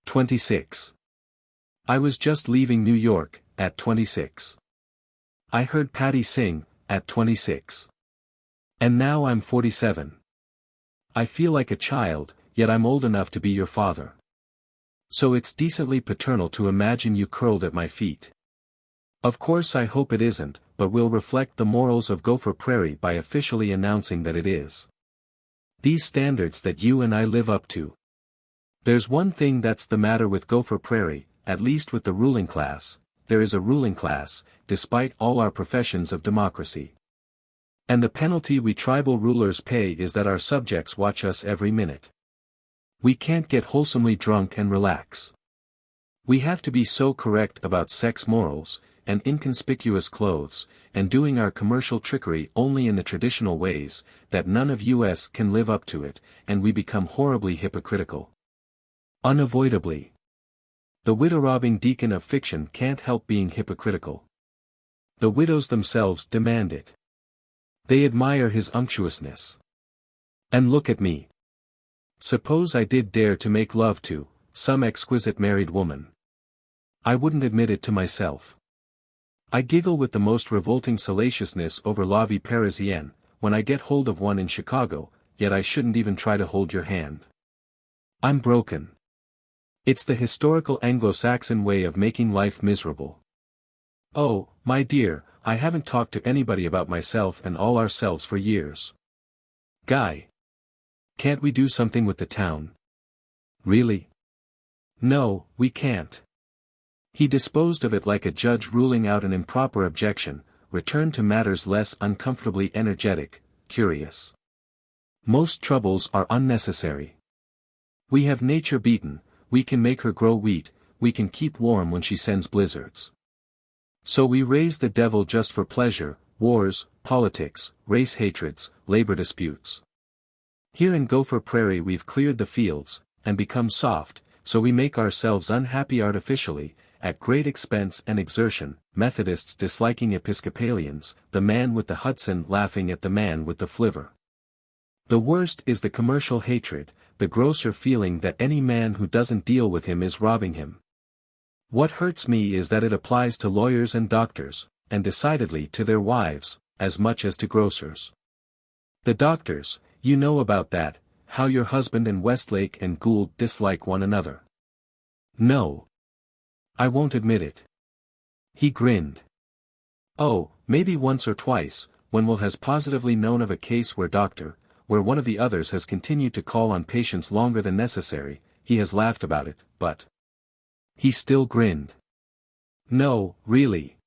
26. I was just leaving New York, at 26. I heard Patti sing, at 26. And now I'm 47. I feel like a child, yet I'm old enough to be your father. So it's decently paternal to imagine you curled at my feet. Of course I hope it isn't, but we'll reflect the morals of Gopher Prairie by officially announcing that it is. These standards that you and I live up to. There's one thing that's the matter with Gopher Prairie, at least with the ruling class. There is a ruling class, despite all our professions of democracy. And the penalty we tribal rulers pay is that our subjects watch us every minute. We can't get wholesomely drunk and relax. We have to be so correct about sex morals, and inconspicuous clothes, and doing our commercial trickery only in the traditional ways, that none of us can live up to it, and we become horribly hypocritical. Unavoidably. The widow-robbing deacon of fiction can't help being hypocritical. The widows themselves demand it. They admire his unctuousness. And look at me. Suppose I did dare to make love to some exquisite married woman. I wouldn't admit it to myself. I giggle with the most revolting salaciousness over la vie parisienne, when I get hold of one in Chicago, yet I shouldn't even try to hold your hand. I'm broken. It's the historical Anglo-Saxon way of making life miserable. Oh, my dear, I haven't talked to anybody about myself and all ourselves for years. Guy. Can't we do something with the town? Really? No, we can't. He disposed of it like a judge ruling out an improper objection, returned to matters less uncomfortably energetic, curious. Most troubles are unnecessary. We have nature beaten, we can make her grow wheat, we can keep warm when she sends blizzards. So we raise the devil just for pleasure, wars, politics, race hatreds, labor disputes. Here in Gopher Prairie we've cleared the fields, and become soft, so we make ourselves unhappy artificially, at great expense and exertion, Methodists disliking Episcopalians, the man with the Hudson laughing at the man with the flivver. The worst is the commercial hatred, the grosser feeling that any man who doesn't deal with him is robbing him. What hurts me is that it applies to lawyers and doctors, and decidedly to their wives, as much as to grocers. The doctors, you know about that, how your husband and Westlake and Gould dislike one another. No. I won't admit it. He grinned. Oh, maybe once or twice, when Will has positively known of a case where one of the others has continued to call on patients longer than necessary, he has laughed about it, but... He still grinned. No, really.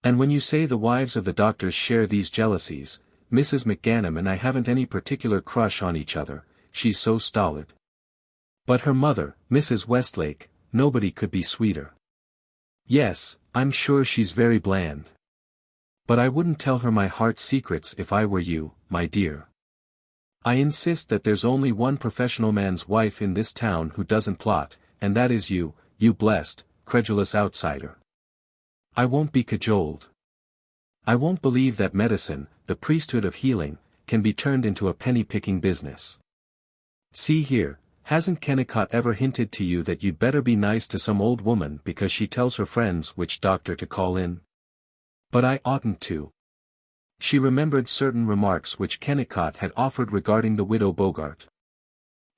And when you say the wives of the doctors share these jealousies, Mrs. McGanum and I haven't any particular crush on each other, she's so stolid. But her mother, Mrs. Westlake, nobody could be sweeter. Yes, I'm sure she's very bland. But I wouldn't tell her my heart's secrets if I were you, my dear. I insist that there's only one professional man's wife in this town who doesn't plot, and that is you, you blessed, credulous outsider. I won't be cajoled. I won't believe that medicine, the priesthood of healing, can be turned into a penny-picking business. See here, hasn't Kennicott ever hinted to you that you'd better be nice to some old woman because she tells her friends which doctor to call in? But I oughtn't to. She remembered certain remarks which Kennicott had offered regarding the widow Bogart.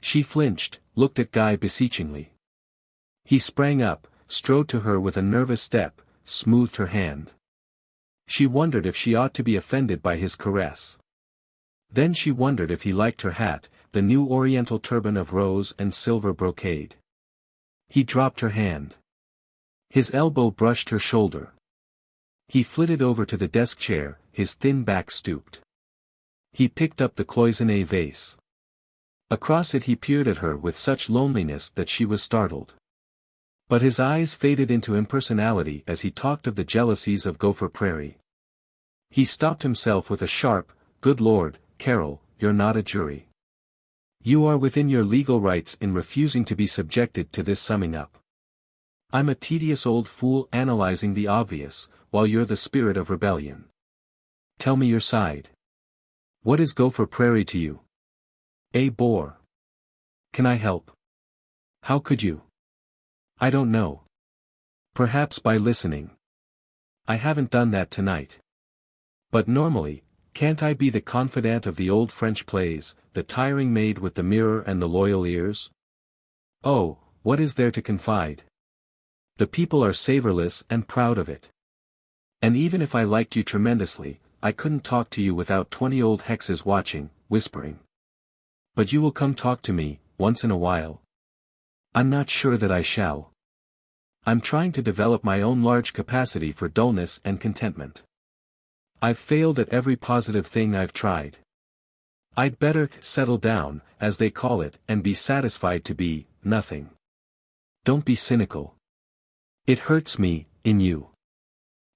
She flinched, looked at Guy beseechingly. He sprang up, strode to her with a nervous step, smoothed her hand. She wondered if she ought to be offended by his caress. Then she wondered if he liked her hat, the new oriental turban of rose and silver brocade. He dropped her hand. His elbow brushed her shoulder. He flitted over to the desk chair, his thin back stooped. He picked up the cloisonné vase. Across it he peered at her with such loneliness that she was startled. But his eyes faded into impersonality as he talked of the jealousies of Gopher Prairie. He stopped himself with a sharp, "Good Lord, Carol, you're not a jury. You are within your legal rights in refusing to be subjected to this summing up. I'm a tedious old fool analyzing the obvious, while you're the spirit of rebellion. Tell me your side. What is Gopher Prairie to you? A bore. Can I help? How could you? I don't know. Perhaps by listening. I haven't done that tonight. But normally, can't I be the confidant of the old French plays, the tiring maid with the mirror and the loyal ears? Oh, what is there to confide? The people are savorless and proud of it. And even if I liked you tremendously, I couldn't talk to you without 20 old hexes watching, whispering. But you will come talk to me, once in a while. I'm not sure that I shall. I'm trying to develop my own large capacity for dullness and contentment. I've failed at every positive thing I've tried. I'd better settle down, as they call it, and be satisfied to be nothing. Don't be cynical. It hurts me, in you.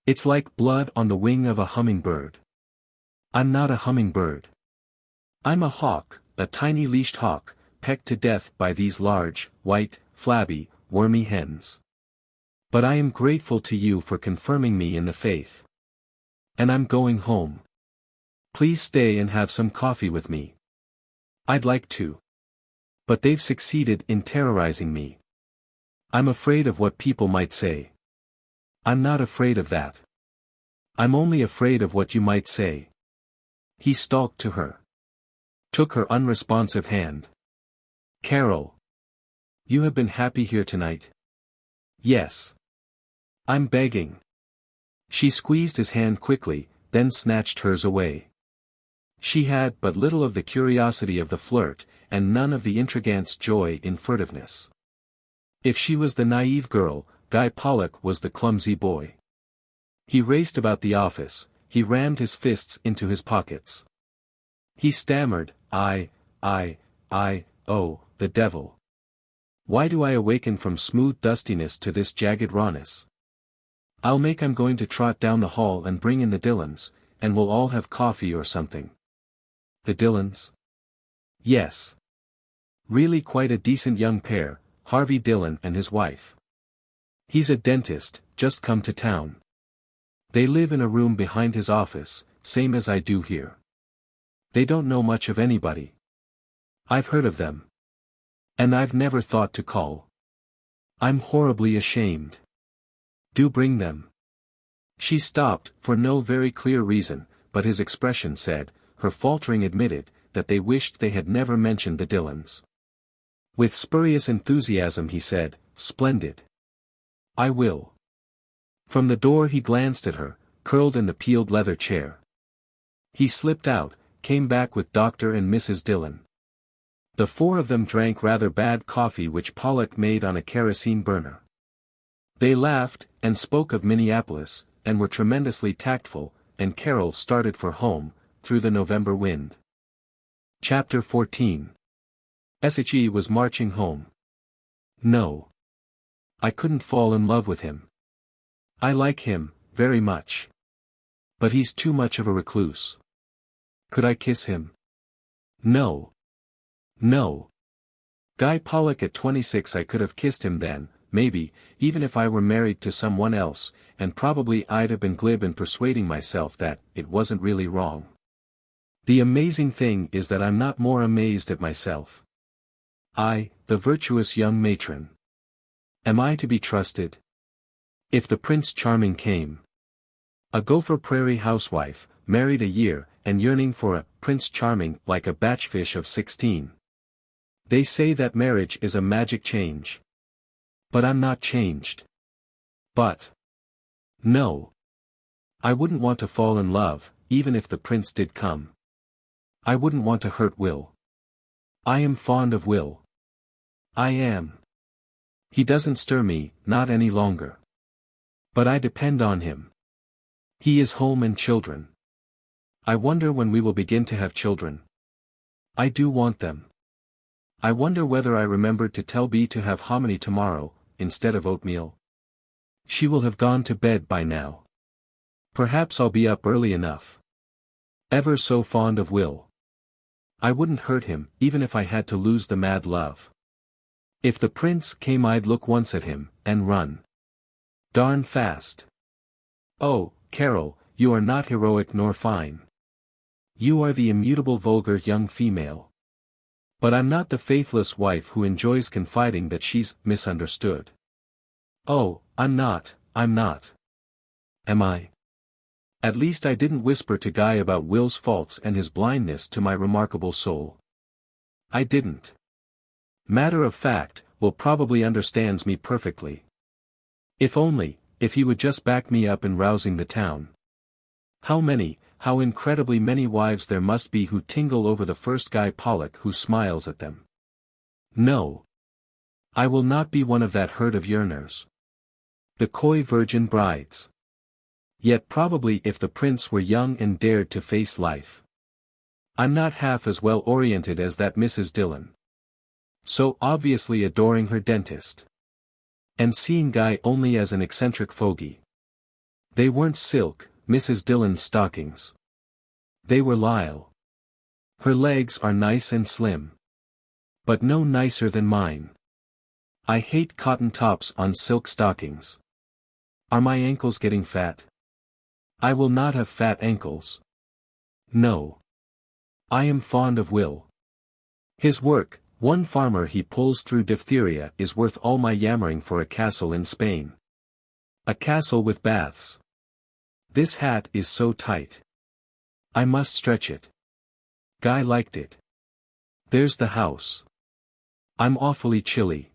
It's like blood on the wing of a hummingbird. I'm not a hummingbird. I'm a hawk, a tiny leashed hawk, pecked to death by these large, white, flabby, wormy hens. But I am grateful to you for confirming me in the faith. And I'm going home. Please stay and have some coffee with me. I'd like to. But they've succeeded in terrorizing me. I'm afraid of what people might say. I'm not afraid of that. I'm only afraid of what you might say. He stalked to her. Took her unresponsive hand. Carol. You have been happy here tonight? Yes. I'm begging. She squeezed his hand quickly, then snatched hers away. She had but little of the curiosity of the flirt, and none of the intrigant's joy in furtiveness. If she was the naive girl, Guy Pollock was the clumsy boy. He raced about the office, he rammed his fists into his pockets. He stammered, oh, the devil. Why do I awaken from smooth dustiness to this jagged rawness? I'm going to trot down the hall and bring in the Dillons, and we'll all have coffee or something. The Dillons? Yes. Really quite a decent young pair, Harvey Dillon and his wife. He's a dentist, just come to town. They live in a room behind his office, same as I do here. They don't know much of anybody. I've heard of them. And I've never thought to call. I'm horribly ashamed. Do bring them. She stopped, for no very clear reason, but his expression said, her faltering admitted, that they wished they had never mentioned the Dillons. With spurious enthusiasm he said, Splendid. I will. From the door he glanced at her, curled in the peeled leather chair. He slipped out, came back with Dr. and Mrs. Dillon. The four of them drank rather bad coffee which Pollock made on a kerosene burner. They laughed, and spoke of Minneapolis, and were tremendously tactful, and Carol started for home, through the November wind. Chapter 14. XXIII was marching home. No. I couldn't fall in love with him. I like him, very much. But he's too much of a recluse. Could I kiss him? No. No. Guy Pollock at 26 I could have kissed him then, maybe, even if I were married to someone else, and probably I'd have been glib in persuading myself that it wasn't really wrong. The amazing thing is that I'm not more amazed at myself. I, the virtuous young matron. Am I to be trusted? If the Prince Charming came. A Gopher Prairie housewife, married a year, and yearning for a Prince Charming like a batchfish of 16. They say that marriage is a magic change. But I'm not changed. But. No. I wouldn't want to fall in love, even if the prince did come. I wouldn't want to hurt Will. I am fond of Will. I am. He doesn't stir me, not any longer. But I depend on him. He is home and children. I wonder when we will begin to have children. I do want them. I wonder whether I remembered to tell Bea to have hominy tomorrow, instead of oatmeal. She will have gone to bed by now. Perhaps I'll be up early enough. Ever so fond of Will. I wouldn't hurt him, even if I had to lose the mad love. If the prince came I'd look once at him, and run. Darn fast. Oh, Carol, you are not heroic nor fine. You are the immutable vulgar young female. But I'm not the faithless wife who enjoys confiding that she's misunderstood. Oh, I'm not. Am I? At least I didn't whisper to Guy about Will's faults and his blindness to my remarkable soul. I didn't. Matter of fact, Will probably understands me perfectly. If he would just back me up in rousing the town. How incredibly many wives there must be who tingle over the first Guy Pollock who smiles at them. No. I will not be one of that herd of yearners. The coy virgin brides. Yet probably if the prince were young and dared to face life. I'm not half as well oriented as that Mrs. Dillon. So obviously adoring her dentist. And seeing Guy only as an eccentric fogey. They weren't silk, Mrs. Dillon's stockings. They were lisle. Her legs are nice and slim. But no nicer than mine. I hate cotton tops on silk stockings. Are my ankles getting fat? I will not have fat ankles. No. I am fond of Will. His work, one farmer he pulls through diphtheria, is worth all my yammering for a castle in Spain. A castle with baths. This hat is so tight. I must stretch it. Guy liked it. There's the house. I'm awfully chilly.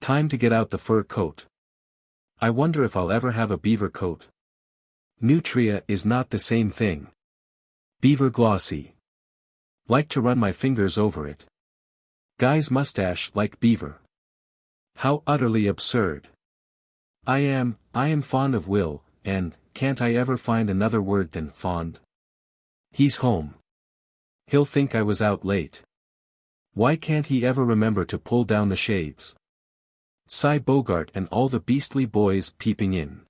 Time to get out the fur coat. I wonder if I'll ever have a beaver coat. Nutria is not the same thing. Beaver glossy. Like to run my fingers over it. Guy's mustache like beaver. How utterly absurd. I am fond of Will, and, can't I ever find another word than fond? He's home. He'll think I was out late. Why can't he ever remember to pull down the shades? Cy Bogart and all the beastly boys peeping in.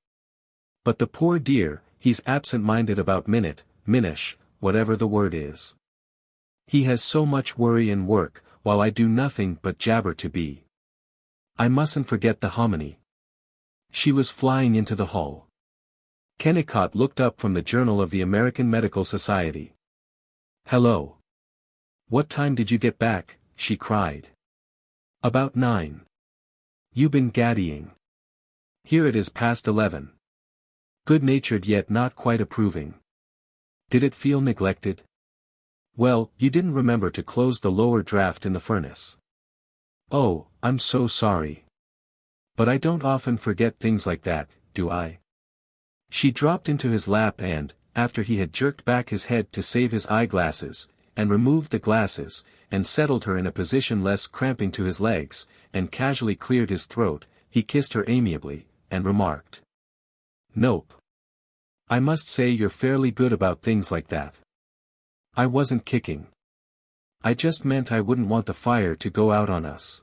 But the poor dear, he's absent-minded about minish, whatever the word is. He has so much worry and work, while I do nothing but jabber to be. I mustn't forget the hominy. She was flying into the hall. Kennicott looked up from the Journal of the American Medical Society. Hello. What time did you get back? She cried. About 9. You been gaddying. Here it is past 11. Good-natured yet not quite approving. Did it feel neglected? Well, you didn't remember to close the lower draft in the furnace. Oh, I'm so sorry. But I don't often forget things like that, do I? She dropped into his lap and, after he had jerked back his head to save his eyeglasses, and removed the glasses, and settled her in a position less cramping to his legs, and casually cleared his throat, he kissed her amiably, and remarked. Nope. I must say you're fairly good about things like that. I wasn't kicking. I just meant I wouldn't want the fire to go out on us.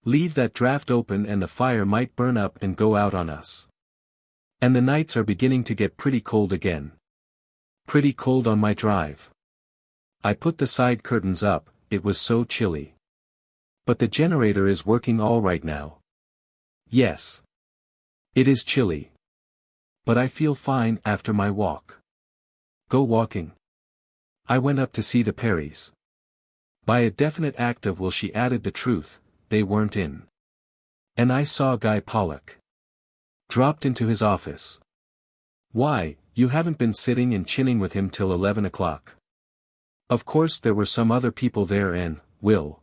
Leave that draft open and the fire might burn up and go out on us. And the nights are beginning to get pretty cold again. Pretty cold on my drive. I put the side curtains up, it was so chilly. But the generator is working all right now. Yes. It is chilly. But I feel fine after my walk. Go walking. I went up to see the Perrys. By a definite act of will she added the truth, they weren't in. And I saw Guy Pollock. Dropped into his office. Why, you haven't been sitting and chinning with him till 11 o'clock. Of course there were some other people there and, Will.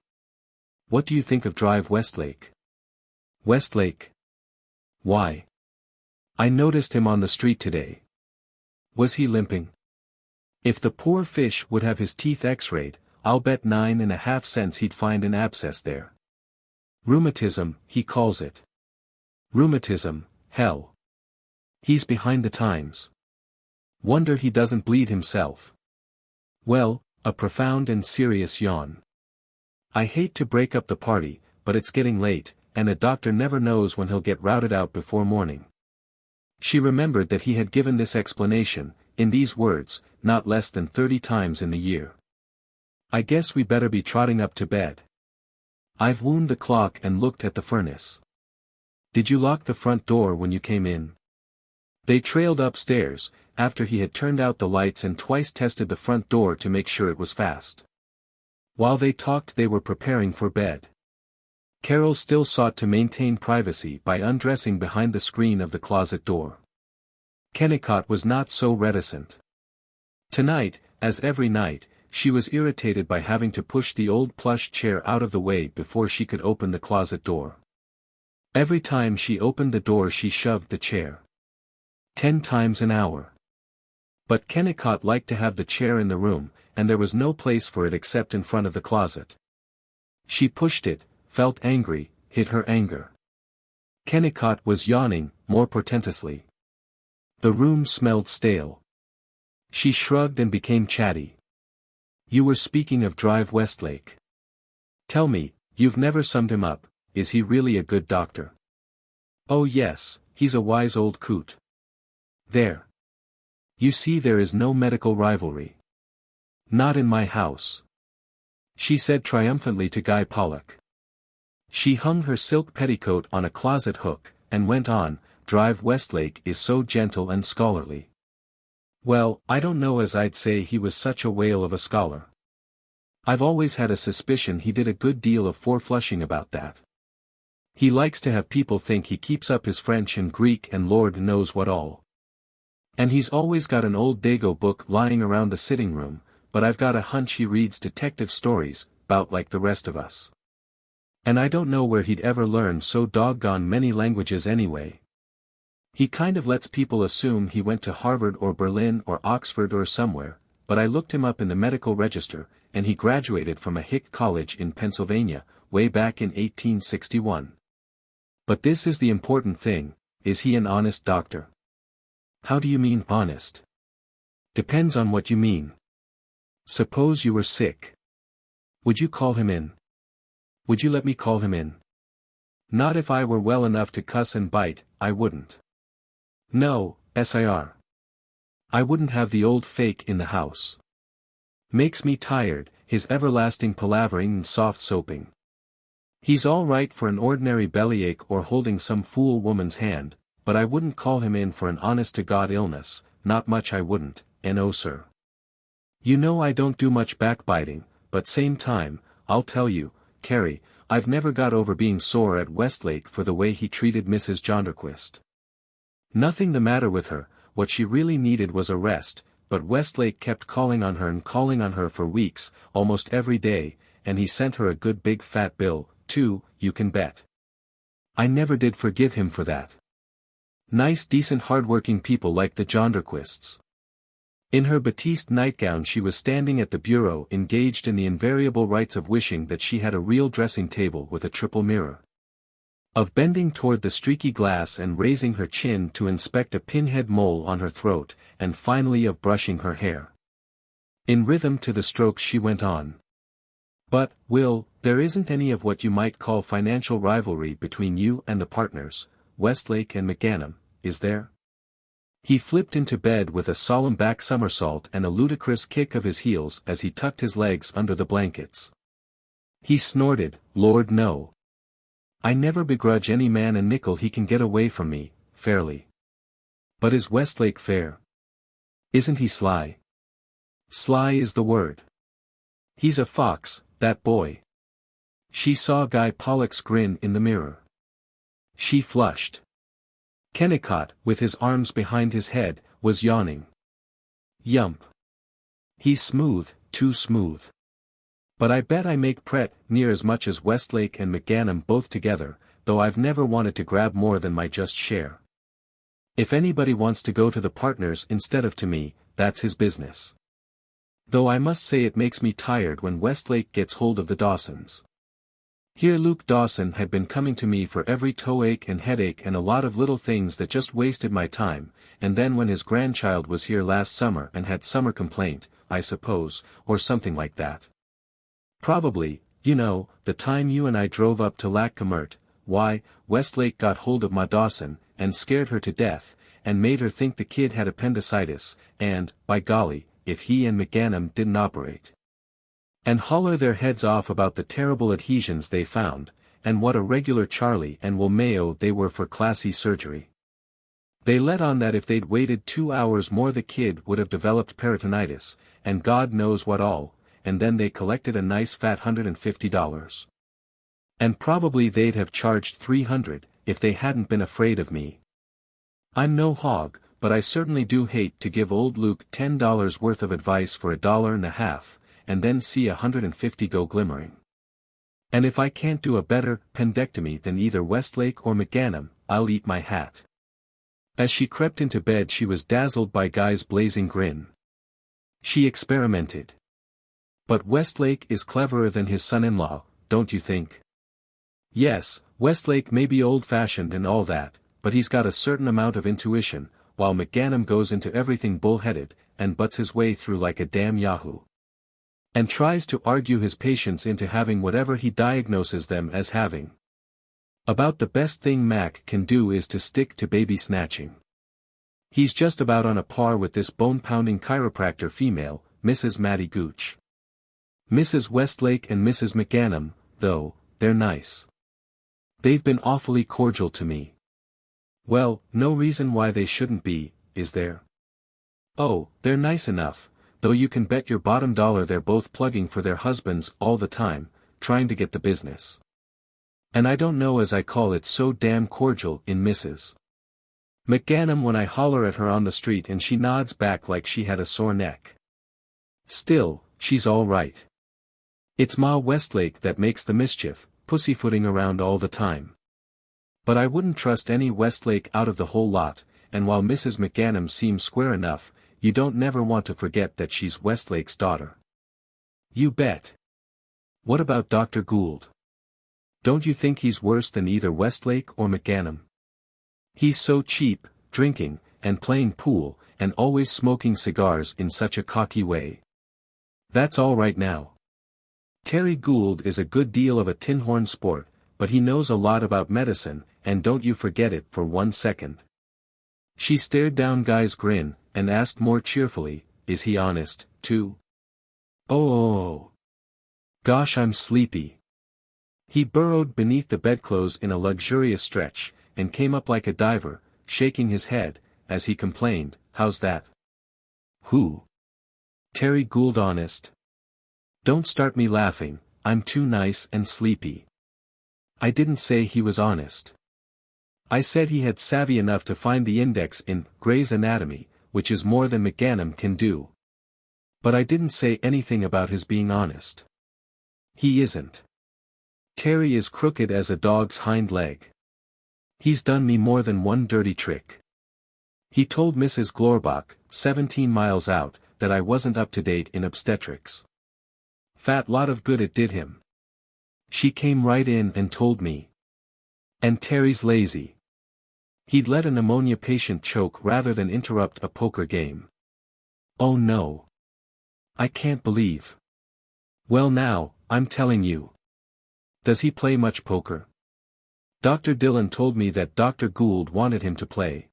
What do you think of Drive Westlake? Westlake? Why? I noticed him on the street today. Was he limping? If the poor fish would have his teeth x-rayed, I'll bet 9.5 cents he'd find an abscess there. Rheumatism, he calls it. Rheumatism, hell. He's behind the times. Wonder he doesn't bleed himself. Well, a profound and serious yawn. I hate to break up the party, but it's getting late, and a doctor never knows when he'll get routed out before morning. She remembered that he had given this explanation, in these words, not less than 30 times in the year. I guess we better be trotting up to bed. I've wound the clock and looked at the furnace. Did you lock the front door when you came in? They trailed upstairs, after he had turned out the lights and twice tested the front door to make sure it was fast. While they talked they were preparing for bed. Carol still sought to maintain privacy by undressing behind the screen of the closet door. Kennicott was not so reticent. Tonight, as every night, she was irritated by having to push the old plush chair out of the way before she could open the closet door. Every time she opened the door she shoved the chair. 10 times an hour. But Kennicott liked to have the chair in the room, and there was no place for it except in front of the closet. She pushed it, felt angry, hid her anger. Kennicott was yawning, more portentously. The room smelled stale. She shrugged and became chatty. You were speaking of Drive Westlake. Tell me, you've never summed him up, is he really a good doctor? Oh yes, he's a wise old coot. There. You see there is no medical rivalry. Not in my house. She said triumphantly to Guy Pollock. She hung her silk petticoat on a closet hook, and went on, "Drive Westlake is so gentle and scholarly." Well, I don't know as I'd say he was such a whale of a scholar. I've always had a suspicion he did a good deal of four-flushing about that. He likes to have people think he keeps up his French and Greek and Lord knows what all. And he's always got an old Dago book lying around the sitting room, but I've got a hunch he reads detective stories, 'bout like the rest of us. And I don't know where he'd ever learn so doggone many languages anyway. He kind of lets people assume he went to Harvard or Berlin or Oxford or somewhere, but I looked him up in the medical register, and he graduated from a hick college in Pennsylvania, way back in 1861. But this is the important thing, is he an honest doctor? How do you mean honest? Depends on what you mean. Suppose you were sick. Would you call him in? Would you let me call him in? Not if I were well enough to cuss and bite, I wouldn't. No, sir. I wouldn't have the old fake in the house. Makes me tired, his everlasting palavering and soft soaping. He's all right for an ordinary bellyache or holding some fool woman's hand, but I wouldn't call him in for an honest-to-God illness, not much I wouldn't, no sir. You know I don't do much backbiting, but same time, I'll tell you, Carrie, I've never got over being sore at Westlake for the way he treated Mrs. Jonderquist. Nothing the matter with her, what she really needed was a rest, but Westlake kept calling on her for weeks, almost every day, and he sent her a good big fat bill, too, you can bet. I never did forgive him for that. Nice decent hard-working people like the Jonderquists. In her batiste nightgown she was standing at the bureau engaged in the invariable rites of wishing that she had a real dressing table with a triple mirror. Of bending toward the streaky glass and raising her chin to inspect a pinhead mole on her throat, and finally of brushing her hair. In rhythm to the strokes she went on. But, Will, there isn't any of what you might call financial rivalry between you and the partners, Westlake and McGanum, is there? He flipped into bed with a solemn back somersault and a ludicrous kick of his heels as he tucked his legs under the blankets. He snorted, Lord no. I never begrudge any man a nickel he can get away from me, fairly. But is Westlake fair? Isn't he sly? Sly is the word. He's a fox, that boy. She saw Guy Pollock's grin in the mirror. She flushed. Kennicott, with his arms behind his head, was yawning. Yump. He's smooth, too smooth. But I bet I make Pret near as much as Westlake and McGanum both together, though I've never wanted to grab more than my just share. If anybody wants to go to the partners instead of to me, that's his business. Though I must say it makes me tired when Westlake gets hold of the Dawsons. Here Luke Dawson had been coming to me for every toe-ache and headache and a lot of little things that just wasted my time, and then when his grandchild was here last summer and had summer complaint, I suppose, or something like that. Probably, you know, the time you and I drove up to Lac Comert, why, Westlake got hold of Ma Dawson, and scared her to death, and made her think the kid had appendicitis, and, by golly, if he and McGanum didn't operate. And holler their heads off about the terrible adhesions they found, and what a regular Charlie and Wilmeo they were for classy surgery. They let on that if they'd waited 2 hours more the kid would have developed peritonitis, and God knows what all, and then they collected a nice fat $150. And probably they'd have charged $300, if they hadn't been afraid of me. I'm no hog, but I certainly do hate to give old Luke $10 worth of advice for $1.50, and then see $150 go glimmering. And if I can't do a better pendectomy than either Westlake or McGanum, I'll eat my hat. As she crept into bed she was dazzled by Guy's blazing grin. She experimented. But Westlake is cleverer than his son-in-law, don't you think? Yes, Westlake may be old-fashioned and all that, but he's got a certain amount of intuition, while McGanum goes into everything bull-headed, and butts his way through like a damn yahoo. And tries to argue his patients into having whatever he diagnoses them as having. About the best thing Mac can do is to stick to baby snatching. He's just about on a par with this bone-pounding chiropractor female, Mrs. Mattie Gooch. Mrs. Westlake and Mrs. McGanum, though, they're nice. They've been awfully cordial to me. Well, no reason why they shouldn't be, is there? Oh, they're nice enough, though you can bet your bottom dollar they're both plugging for their husbands all the time, trying to get the business. And I don't know as I call it so damn cordial in Mrs. McGanum when I holler at her on the street and she nods back like she had a sore neck. Still, she's all right. It's Ma Westlake that makes the mischief, pussyfooting around all the time. But I wouldn't trust any Westlake out of the whole lot, and while Mrs. McGanum seems square enough, you don't never want to forget that she's Westlake's daughter. You bet. What about Dr. Gould? Don't you think he's worse than either Westlake or McGanum? He's so cheap, drinking, and playing pool, and always smoking cigars in such a cocky way. That's all right now. Terry Gould is a good deal of a tin-horn sport, but he knows a lot about medicine, and don't you forget it for 1 second. She stared down Guy's grin, and asked more cheerfully, is he honest, too? Oh. Gosh, I'm sleepy. He burrowed beneath the bedclothes in a luxurious stretch, and came up like a diver, shaking his head, as he complained, how's that? Who? Terry Gould honest? Don't start me laughing, I'm too nice and sleepy. I didn't say he was honest. I said he had savvy enough to find the index in Gray's Anatomy, which is more than McGanum can do. But I didn't say anything about his being honest. He isn't. Terry is crooked as a dog's hind leg. He's done me more than one dirty trick. He told Mrs. Glorbach, 17 miles out, that I wasn't up to date in obstetrics. Fat lot of good it did him. She came right in and told me. And Terry's lazy. He'd let a pneumonia patient choke rather than interrupt a poker game. Oh no. I can't believe. Well now, I'm telling you. Does he play much poker? Dr. Dillon told me that Dr. Gould wanted him to play.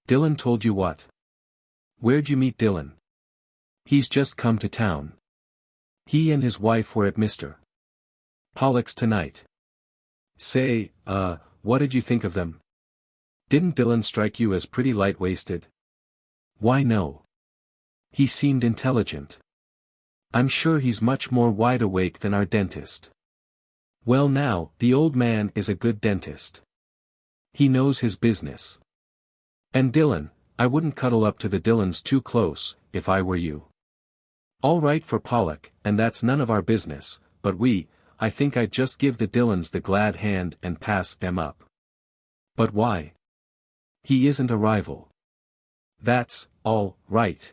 Dillon told you what? Where'd you meet Dillon? He's just come to town. He and his wife were at Mr. Pollock's tonight. Say, what did you think of them? Didn't Dillon strike you as pretty light-waisted? Why no. He seemed intelligent. I'm sure he's much more wide awake than our dentist. Well now, the old man is a good dentist. He knows his business. And Dillon, I wouldn't cuddle up to the Dillons too close, if I were you. All right for Pollock, and that's none of our business, but I think I'd just give the Dillons the glad hand and pass them up. But why? He isn't a rival. That's all right.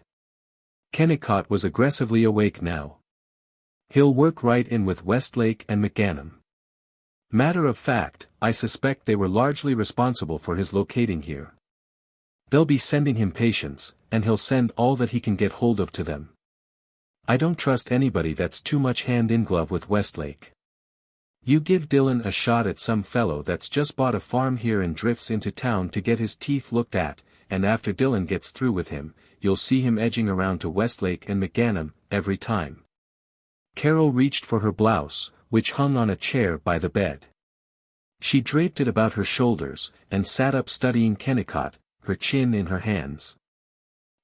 Kennicott was aggressively awake now. He'll work right in with Westlake and McGanum. Matter of fact, I suspect they were largely responsible for his locating here. They'll be sending him patients, and he'll send all that he can get hold of to them. I don't trust anybody that's too much hand-in-glove with Westlake. You give Dillon a shot at some fellow that's just bought a farm here and drifts into town to get his teeth looked at, and after Dillon gets through with him, you'll see him edging around to Westlake and McGanum, every time. Carol reached for her blouse, which hung on a chair by the bed. She draped it about her shoulders, and sat up studying Kennicott, her chin in her hands.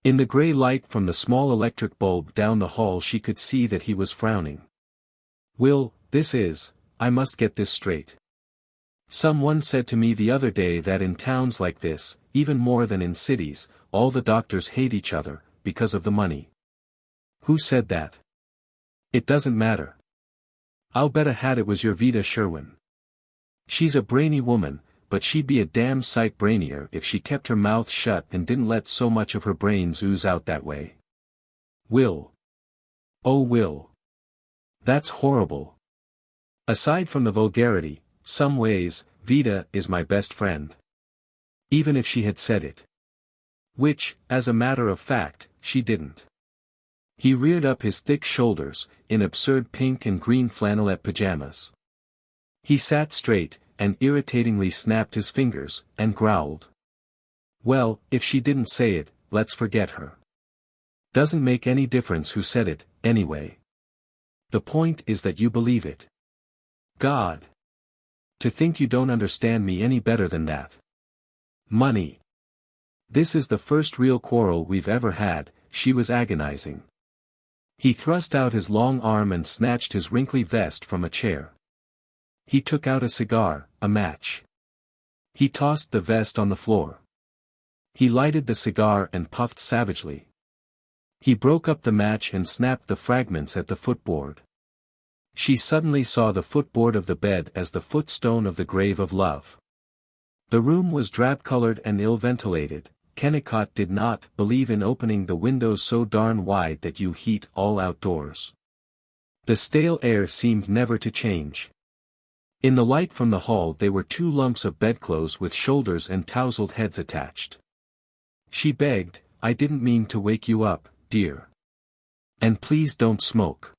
In the gray light from the small electric bulb down the hall she could see that he was frowning. Will, I must get this straight. Someone said to me the other day that in towns like this, even more than in cities, all the doctors hate each other, because of the money. Who said that? It doesn't matter. I'll bet a hat it was your Vida Sherwin. She's a brainy woman, but she'd be a damn sight brainier if she kept her mouth shut and didn't let so much of her brains ooze out that way. Will. Oh Will. That's horrible. Aside from the vulgarity, some ways, Vida is my best friend. Even if she had said it. Which, as a matter of fact, she didn't. He reared up his thick shoulders, in absurd pink and green flannelette pajamas. He sat straight, and irritatingly snapped his fingers, and growled. Well, if she didn't say it, let's forget her. Doesn't make any difference who said it, anyway. The point is that you believe it. God. To think you don't understand me any better than that. Money. This is the first real quarrel we've ever had, she was agonizing. He thrust out his long arm and snatched his wrinkly vest from a chair. He took out a cigar, a match. He tossed the vest on the floor. He lighted the cigar and puffed savagely. He broke up the match and snapped the fragments at the footboard. She suddenly saw the footboard of the bed as the footstone of the grave of love. The room was drab-colored and ill-ventilated. Kennicott did not believe in opening the windows so darn wide that you heat all outdoors. The stale air seemed never to change. In the light from the hall they were two lumps of bedclothes with shoulders and tousled heads attached. She begged, "I didn't mean to wake you up, dear. And please don't smoke.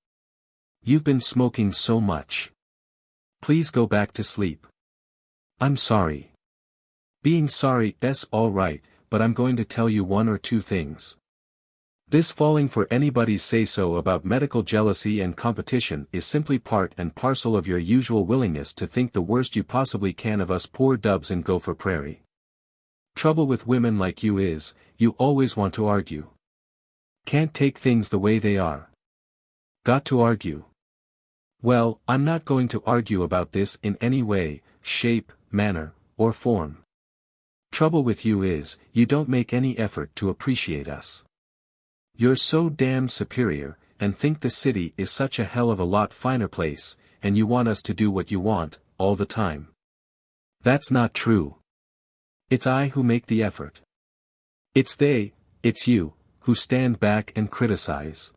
You've been smoking so much. Please go back to sleep." "I'm sorry." "Being sorry's all right, but I'm going to tell you one or two things. This falling for anybody's say-so about medical jealousy and competition is simply part and parcel of your usual willingness to think the worst you possibly can of us poor dubs in Gopher Prairie. Trouble with women like you is, you always want to argue. Can't take things the way they are. Got to argue. Well, I'm not going to argue about this in any way, shape, manner, or form. Trouble with you is, you don't make any effort to appreciate us. You're so damned superior, and think the city is such a hell of a lot finer place, and you want us to do what you want, all the time. That's not true. It's I who make the effort. It's you, who stand back and criticize.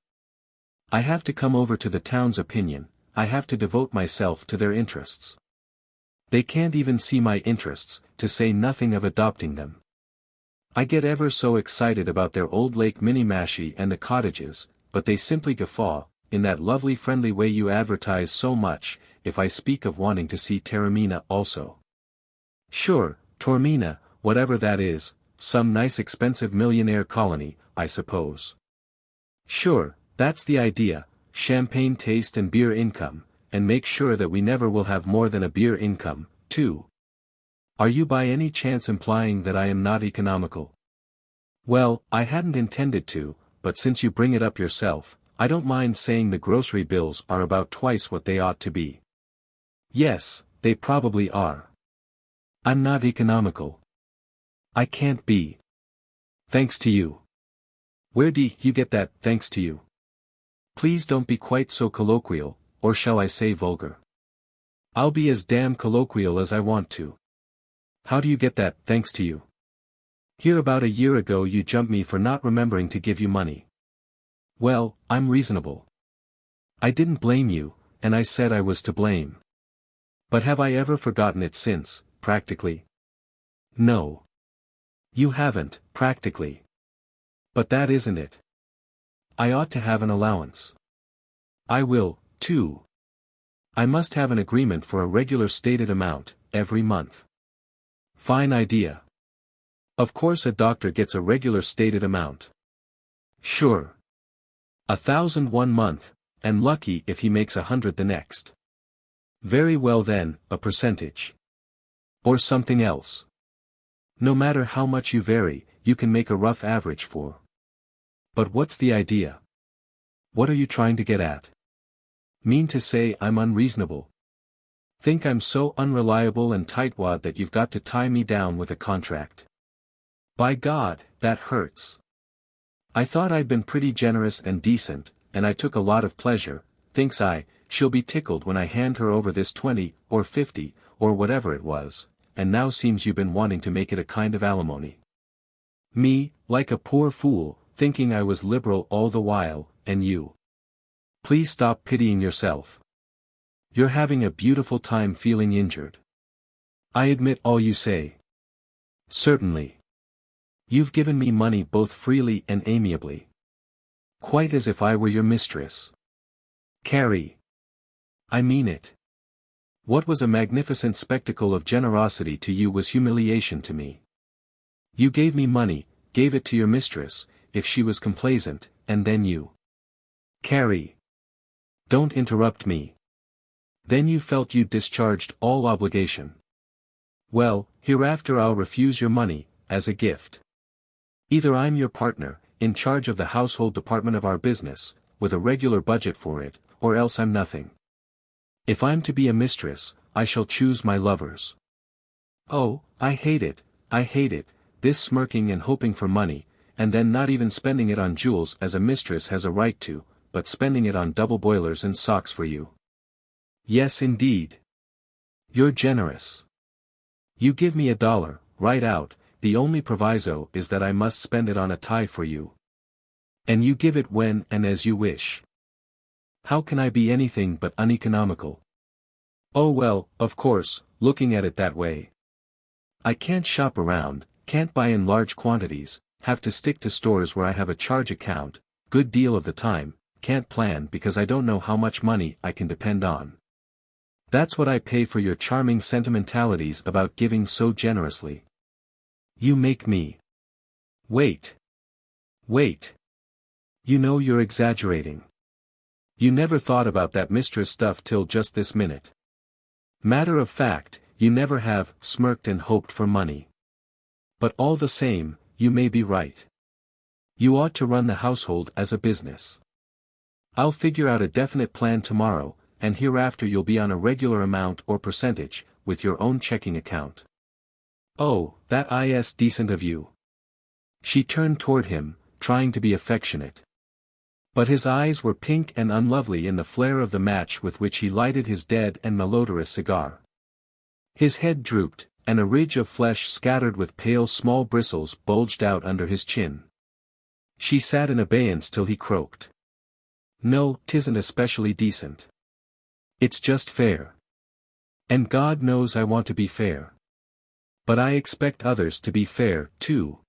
I have to come over to the town's opinion, I have to devote myself to their interests. They can't even see my interests, to say nothing of adopting them. I get ever so excited about their old Lake Minniemashie and the cottages, but they simply guffaw, in that lovely friendly way you advertise so much, if I speak of wanting to see Taormina also. Sure, Taormina, whatever that is, some nice expensive millionaire colony, I suppose. Sure, that's the idea. Champagne taste and beer income, and make sure that we never will have more than a beer income, too. Are you by any chance implying that I am not economical? Well, I hadn't intended to, but since you bring it up yourself, I don't mind saying the grocery bills are about twice what they ought to be. Yes, they probably are. I'm not economical. I can't be. Thanks to you. Where do you get that, thanks to you? Please don't be quite so colloquial, or shall I say vulgar? I'll be as damn colloquial as I want to. How do you get that, thanks to you? Here about a year ago you jumped me for not remembering to give you money. Well, I'm reasonable. I didn't blame you, and I said I was to blame. But have I ever forgotten it since, practically? No. You haven't, practically. But that isn't it. I ought to have an allowance. I will, too. I must have an agreement for a regular stated amount, every month. Fine idea. Of course a doctor gets a regular stated amount. Sure. 1,000 one month, and lucky if he makes 100 the next. Very well then, a percentage. Or something else. No matter how much you vary, you can make a rough average for. But what's the idea? What are you trying to get at? Mean to say I'm unreasonable? Think I'm so unreliable and tightwad that you've got to tie me down with a contract? By God, that hurts. I thought I'd been pretty generous and decent, and I took a lot of pleasure, thinks I, she'll be tickled when I hand her over this 20, or 50, or whatever it was, and now seems you've been wanting to make it a kind of alimony. Me, like a poor fool, thinking I was liberal all the while, and you. Please stop pitying yourself. You're having a beautiful time feeling injured. I admit all you say. Certainly. You've given me money both freely and amiably. Quite as if I were your mistress. Carrie. I mean it. What was a magnificent spectacle of generosity to you was humiliation to me. You gave me money, gave it to your mistress, if she was complaisant, and then you. Carrie. Don't interrupt me. Then you felt you'd discharged all obligation. Well, hereafter I'll refuse your money, as a gift. Either I'm your partner, in charge of the household department of our business, with a regular budget for it, or else I'm nothing. If I'm to be a mistress, I shall choose my lovers. Oh, I hate it, this smirking and hoping for money, and then not even spending it on jewels as a mistress has a right to, but spending it on double boilers and socks for you. Yes indeed. You're generous. You give me $1, right out, the only proviso is that I must spend it on a tie for you. And you give it when and as you wish. How can I be anything but uneconomical? Oh well, of course, looking at it that way. I can't shop around, can't buy in large quantities, have to stick to stores where I have a charge account, good deal of the time, can't plan because I don't know how much money I can depend on. That's what I pay for your charming sentimentalities about giving so generously. You make me. Wait. You know you're exaggerating. You never thought about that mistress stuff till just this minute. Matter of fact, you never have smirked and hoped for money. But all the same, you may be right. You ought to run the household as a business. I'll figure out a definite plan tomorrow, and hereafter you'll be on a regular amount or percentage, with your own checking account. Oh, that is decent of you. She turned toward him, trying to be affectionate. But his eyes were pink and unlovely in the flare of the match with which he lighted his dead and malodorous cigar. His head drooped, and a ridge of flesh scattered with pale small bristles bulged out under his chin. She sat in abeyance till he croaked. No, 'tisn't especially decent. It's just fair. And God knows I want to be fair. But I expect others to be fair, too.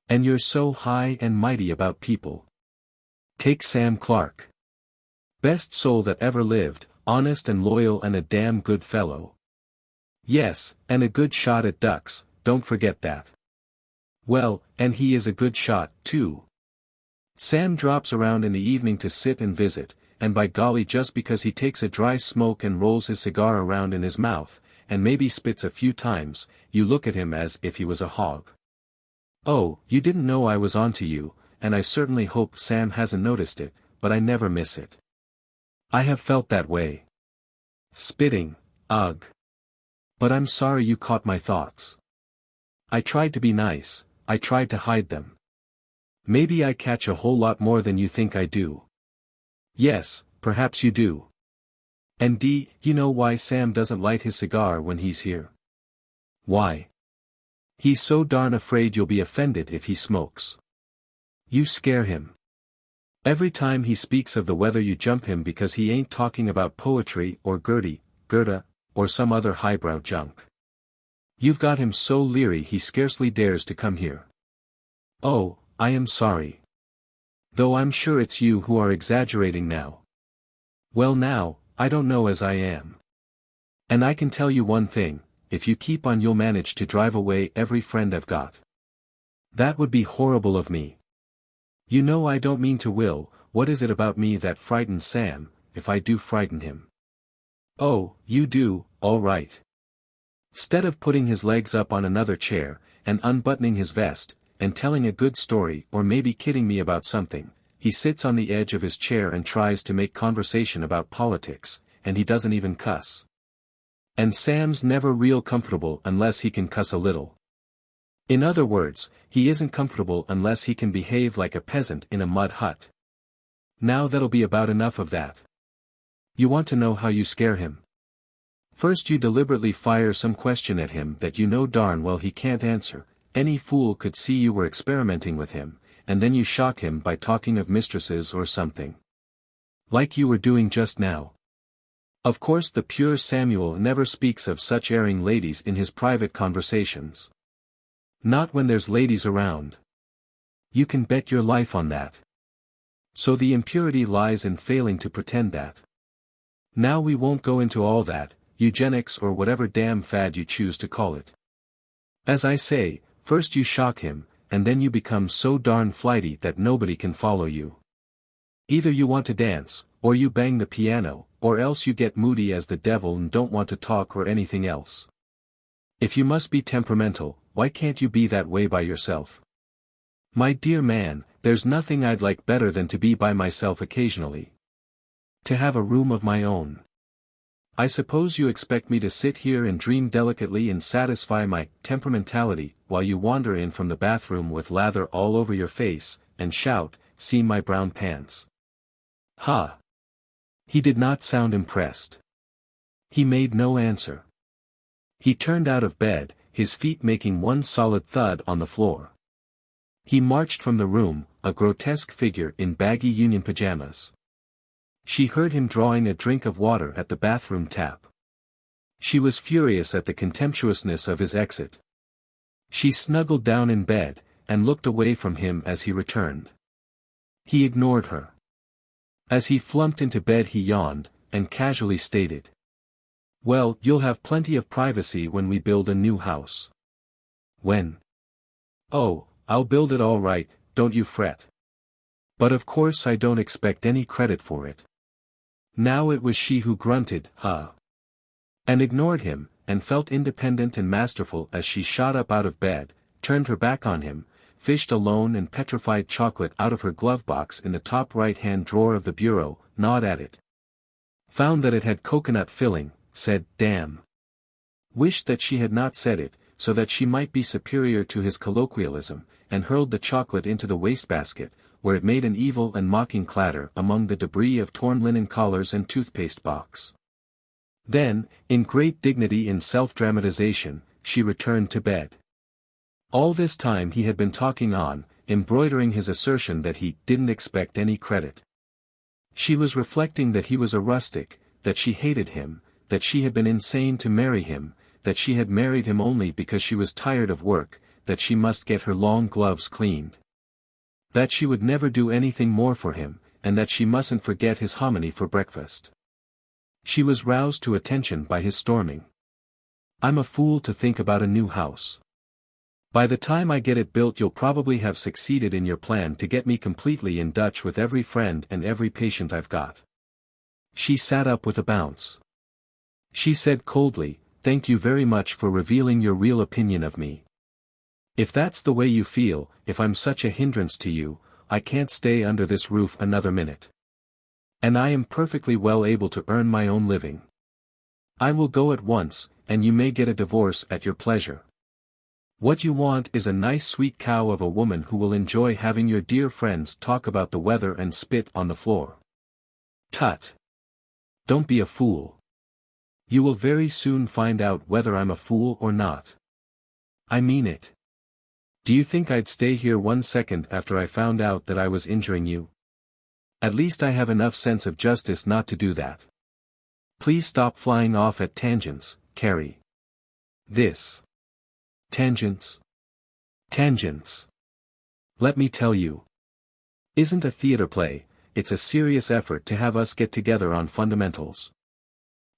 And you're so high and mighty about people. Take Sam Clark. Best soul that ever lived, honest and loyal and a damn good fellow. Yes, and a good shot at ducks, don't forget that. Well, and he is a good shot, too. Sam drops around in the evening to sit and visit, and by golly just because he takes a dry smoke and rolls his cigar around in his mouth, and maybe spits a few times, you look at him as if he was a hog. Oh, you didn't know I was on to you, and I certainly hope Sam hasn't noticed it, but I never miss it. I have felt that way. Spitting, ugh. But I'm sorry you caught my thoughts. I tried to be nice, I tried to hide them. Maybe I catch a whole lot more than you think I do. Yes, perhaps you do. And you know why Sam doesn't light his cigar when he's here? Why? He's so darn afraid you'll be offended if he smokes. You scare him. Every time he speaks of the weather you jump him because he ain't talking about poetry or Goethe, or some other highbrow junk. You've got him so leery he scarcely dares to come here. Oh, I am sorry. Though I'm sure it's you who are exaggerating now. Well now, I don't know as I am. And I can tell you one thing, if you keep on you'll manage to drive away every friend I've got. That would be horrible of me. You know I don't mean to will, what is it about me that frightens Sam, if I do frighten him? Oh, you do, all right. 'Stead of putting his legs up on another chair, and unbuttoning his vest, and telling a good story or maybe kidding me about something, he sits on the edge of his chair and tries to make conversation about politics, and he doesn't even cuss. And Sam's never real comfortable unless he can cuss a little. In other words, he isn't comfortable unless he can behave like a peasant in a mud hut. Now that'll be about enough of that. You want to know how you scare him? First you deliberately fire some question at him that you know darn well he can't answer, any fool could see you were experimenting with him, and then you shock him by talking of mistresses or something. Like you were doing just now. Of course the pure Samuel never speaks of such erring ladies in his private conversations. Not when there's ladies around. You can bet your life on that. So the impurity lies in failing to pretend that. Now we won't go into all that, eugenics or whatever damn fad you choose to call it. As I say, first you shock him, and then you become so darn flighty that nobody can follow you. Either you want to dance, or you bang the piano, or else you get moody as the devil and don't want to talk or anything else. If you must be temperamental, why can't you be that way by yourself? My dear man, there's nothing I'd like better than to be by myself occasionally. To have a room of my own. I suppose you expect me to sit here and dream delicately and satisfy my temperamentality, while you wander in from the bathroom with lather all over your face, and shout, "See my brown pants." Ha! He did not sound impressed. He made no answer. He turned out of bed, his feet making one solid thud on the floor. He marched from the room, a grotesque figure in baggy union pajamas. She heard him drawing a drink of water at the bathroom tap. She was furious at the contemptuousness of his exit. She snuggled down in bed, and looked away from him as he returned. He ignored her. As he flumped into bed he yawned, and casually stated, "Well, you'll have plenty of privacy when we build a new house." "When?" "Oh, I'll build it all right, don't you fret. But of course I don't expect any credit for it." Now it was she who grunted, "Huh," and ignored him, and felt independent and masterful as she shot up out of bed, turned her back on him, fished a lone and petrified chocolate out of her glove box in the top right-hand drawer of the bureau, gnawed at it. Found that it had coconut filling, said, "Damn." Wished that she had not said it, so that she might be superior to his colloquialism, and hurled the chocolate into the wastebasket, where it made an evil and mocking clatter among the debris of torn linen collars and toothpaste box. Then, in great dignity and self-dramatization, she returned to bed. All this time he had been talking on, embroidering his assertion that he didn't expect any credit. She was reflecting that he was a rustic, that she hated him, that she had been insane to marry him, that she had married him only because she was tired of work, that she must get her long gloves cleaned. That she would never do anything more for him, and that she mustn't forget his hominy for breakfast. She was roused to attention by his storming. "I'm a fool to think about a new house. By the time I get it built you'll probably have succeeded in your plan to get me completely in Dutch with every friend and every patient I've got." She sat up with a bounce. She said coldly, "Thank you very much for revealing your real opinion of me. If that's the way you feel, if I'm such a hindrance to you, I can't stay under this roof another minute. And I am perfectly well able to earn my own living. I will go at once, and you may get a divorce at your pleasure. What you want is a nice sweet cow of a woman who will enjoy having your dear friends talk about the weather and spit on the floor. Tut! Don't be a fool. You will very soon find out whether I'm a fool or not. I mean it. Do you think I'd stay here 1 second after I found out that I was injuring you? At least I have enough sense of justice not to do that. Please stop flying off at tangents, Carrie. This. Tangents. Tangents. Let me tell you. Isn't a theater play, it's a serious effort to have us get together on fundamentals.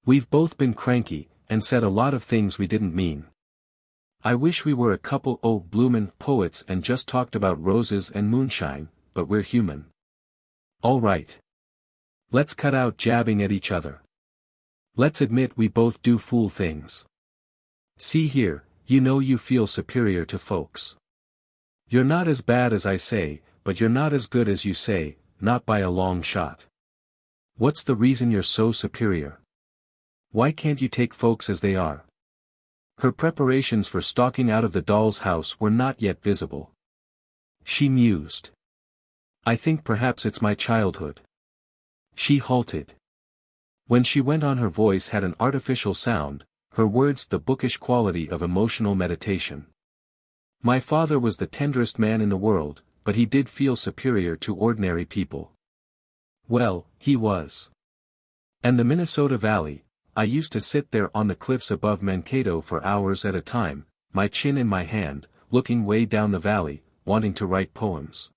We've both been cranky, and said a lot of things we didn't mean. I wish we were a couple bloomin' poets and just talked about roses and moonshine, but we're human. All right. Let's cut out jabbing at each other. Let's admit we both do fool things. See here, you know you feel superior to folks. You're not as bad as I say, but you're not as good as you say, not by a long shot. What's the reason you're so superior? Why can't you take folks as they are? Her preparations for stalking out of the doll's house were not yet visible. She mused. I think perhaps it's my childhood. She halted. When she went on her voice had an artificial sound, her words the bookish quality of emotional meditation. My father was the tenderest man in the world, but he did feel superior to ordinary people. Well, he was. And the Minnesota Valley, I used to sit there on the cliffs above Mankato for hours at a time, my chin in my hand, looking way down the valley, wanting to write poems.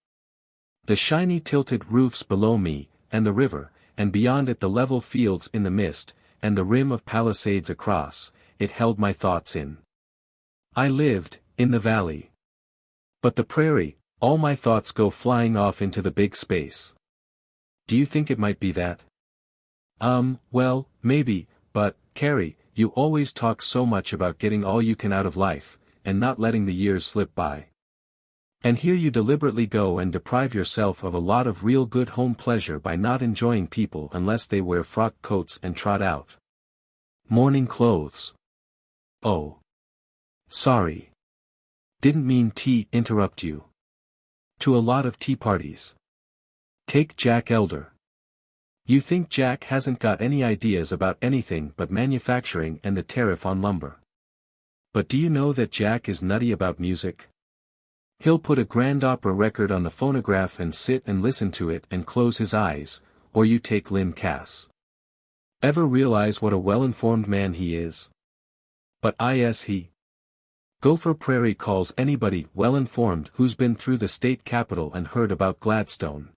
The shiny tilted roofs below me, and the river, and beyond it the level fields in the mist, and the rim of palisades across, it held my thoughts in. I lived, in the valley. But the prairie, all my thoughts go flying off into the big space. Do you think it might be that? Well, maybe, but, Carrie, you always talk so much about getting all you can out of life, and not letting the years slip by. And here you deliberately go and deprive yourself of a lot of real good home pleasure by not enjoying people unless they wear frock coats and trot out. Morning clothes. Oh. Sorry. Didn't mean interrupt you. To a lot of tea parties. Take Jack Elder. You think Jack hasn't got any ideas about anything but manufacturing and the tariff on lumber. But do you know that Jack is nutty about music? He'll put a grand opera record on the phonograph and sit and listen to it and close his eyes, or you take Lynn Cass. Ever realize what a well-informed man he is? But he. Gopher Prairie calls anybody well-informed who's been through the state capitol and heard about Gladstone.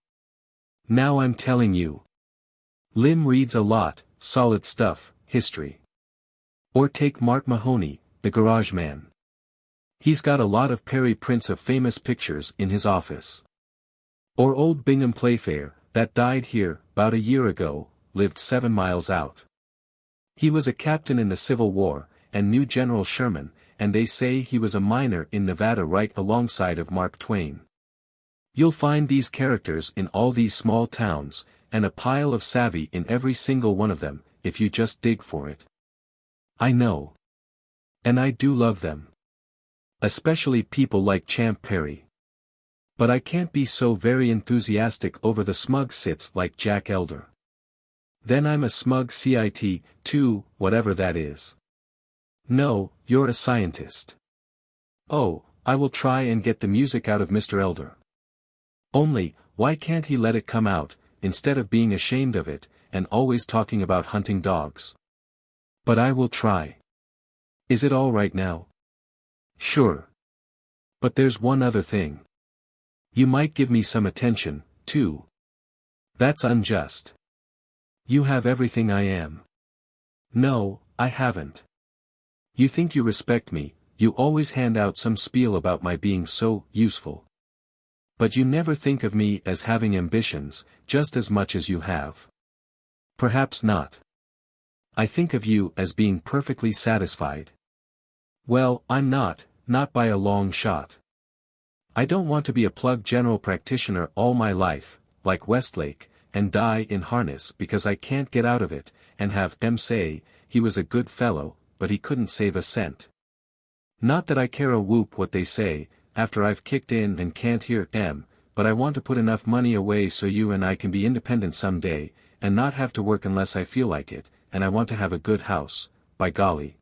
Now I'm telling you. Lim reads a lot, solid stuff, history. Or take Mart Mahoney, the garage man. He's got a lot of Perry prints of famous pictures in his office. Or old Bingham Playfair, that died here, 'bout a year ago, lived 7 miles out. He was a captain in the Civil War, and knew General Sherman, and they say he was a miner in Nevada right alongside of Mark Twain. You'll find these characters in all these small towns, and a pile of savvy in every single one of them, if you just dig for it. I know. And I do love them. Especially people like Champ Perry. But I can't be so very enthusiastic over the smug cits like Jack Elder. Then I'm a smug CIT, too, whatever that is. No, you're a scientist. Oh, I will try and get the music out of Mr. Elder. Only, why can't he let it come out, instead of being ashamed of it, and always talking about hunting dogs? But I will try. Is it all right now? Sure. But there's one other thing. You might give me some attention, too. That's unjust. You have everything I am. No, I haven't. You think you respect me, you always hand out some spiel about my being so useful. But you never think of me as having ambitions, just as much as you have. Perhaps not. I think of you as being perfectly satisfied. Well, I'm not by a long shot. I don't want to be a plug general practitioner all my life, like Westlake, and die in harness because I can't get out of it, and have M say, he was a good fellow, but he couldn't save a cent. Not that I care a whoop what they say, after I've kicked in and can't hear M, but I want to put enough money away so you and I can be independent someday, and not have to work unless I feel like it, and I want to have a good house, by golly.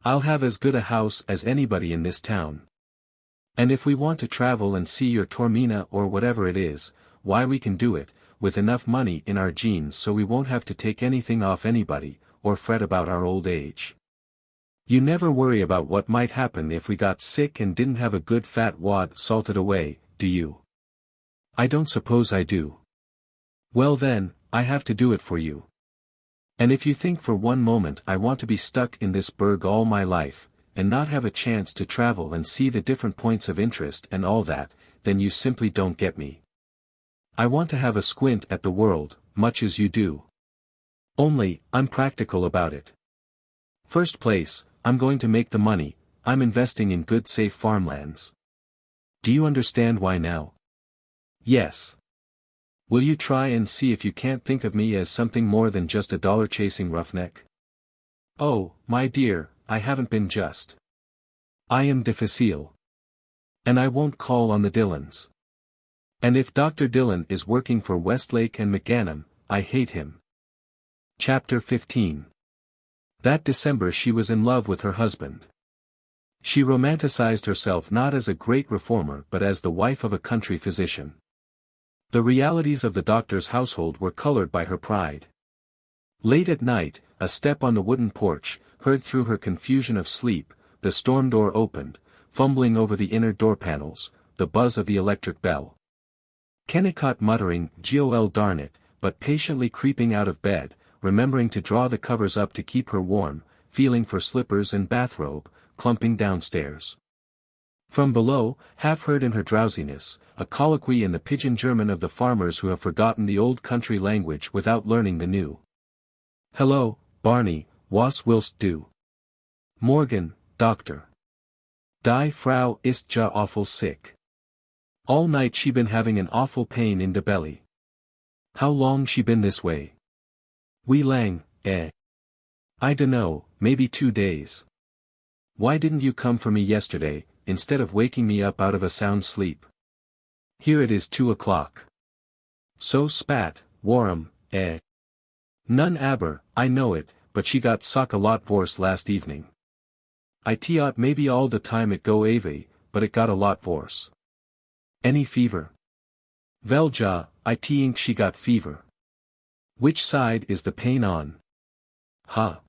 I'll have as good a house as anybody in this town. And if we want to travel and see your Tormina or whatever it is, why we can do it, with enough money in our genes so we won't have to take anything off anybody, or fret about our old age. You never worry about what might happen if we got sick and didn't have a good fat wad salted away, do you? I don't suppose I do. Well then, I have to do it for you. And if you think for one moment I want to be stuck in this burg all my life, and not have a chance to travel and see the different points of interest and all that, then you simply don't get me. I want to have a squint at the world, much as you do. Only, I'm practical about it. First place, I'm going to make the money, I'm investing in good safe farmlands. Do you understand why now? Yes. Will you try and see if you can't think of me as something more than just a dollar-chasing roughneck? Oh, my dear, I haven't been just. I am difficile. And I won't call on the Dillons. And if Dr. Dillon is working for Westlake and McGanum, I hate him. Chapter 15. That December she was in love with her husband. She romanticized herself not as a great reformer but as the wife of a country physician. The realities of the doctor's household were colored by her pride. Late at night, a step on the wooden porch, heard through her confusion of sleep, the storm door opened, fumbling over the inner door panels, the buzz of the electric bell. Kennicott muttering, "Gol darn it," but patiently creeping out of bed, remembering to draw the covers up to keep her warm, feeling for slippers and bathrobe, clumping downstairs. From below, half heard in her drowsiness, a colloquy in the pidgin German of the farmers who have forgotten the old country language without learning the new. Hello, Barney, was willst du? Morgen, doctor. Die Frau ist ja awful sick. All night she been having an awful pain in the belly. How long she been this way? Wie lang, eh? I dunno, maybe 2 days. Why didn't you come for me yesterday, instead of waking me up out of a sound sleep? Here it is 2 o'clock. So spat, warm, eh? None aber, I know it, but she got sock a lot worse last evening. I thought maybe all the time it go away, but it got a lot worse. Any fever? Well ja, I think she got fever. Which side is the pain on? Ha.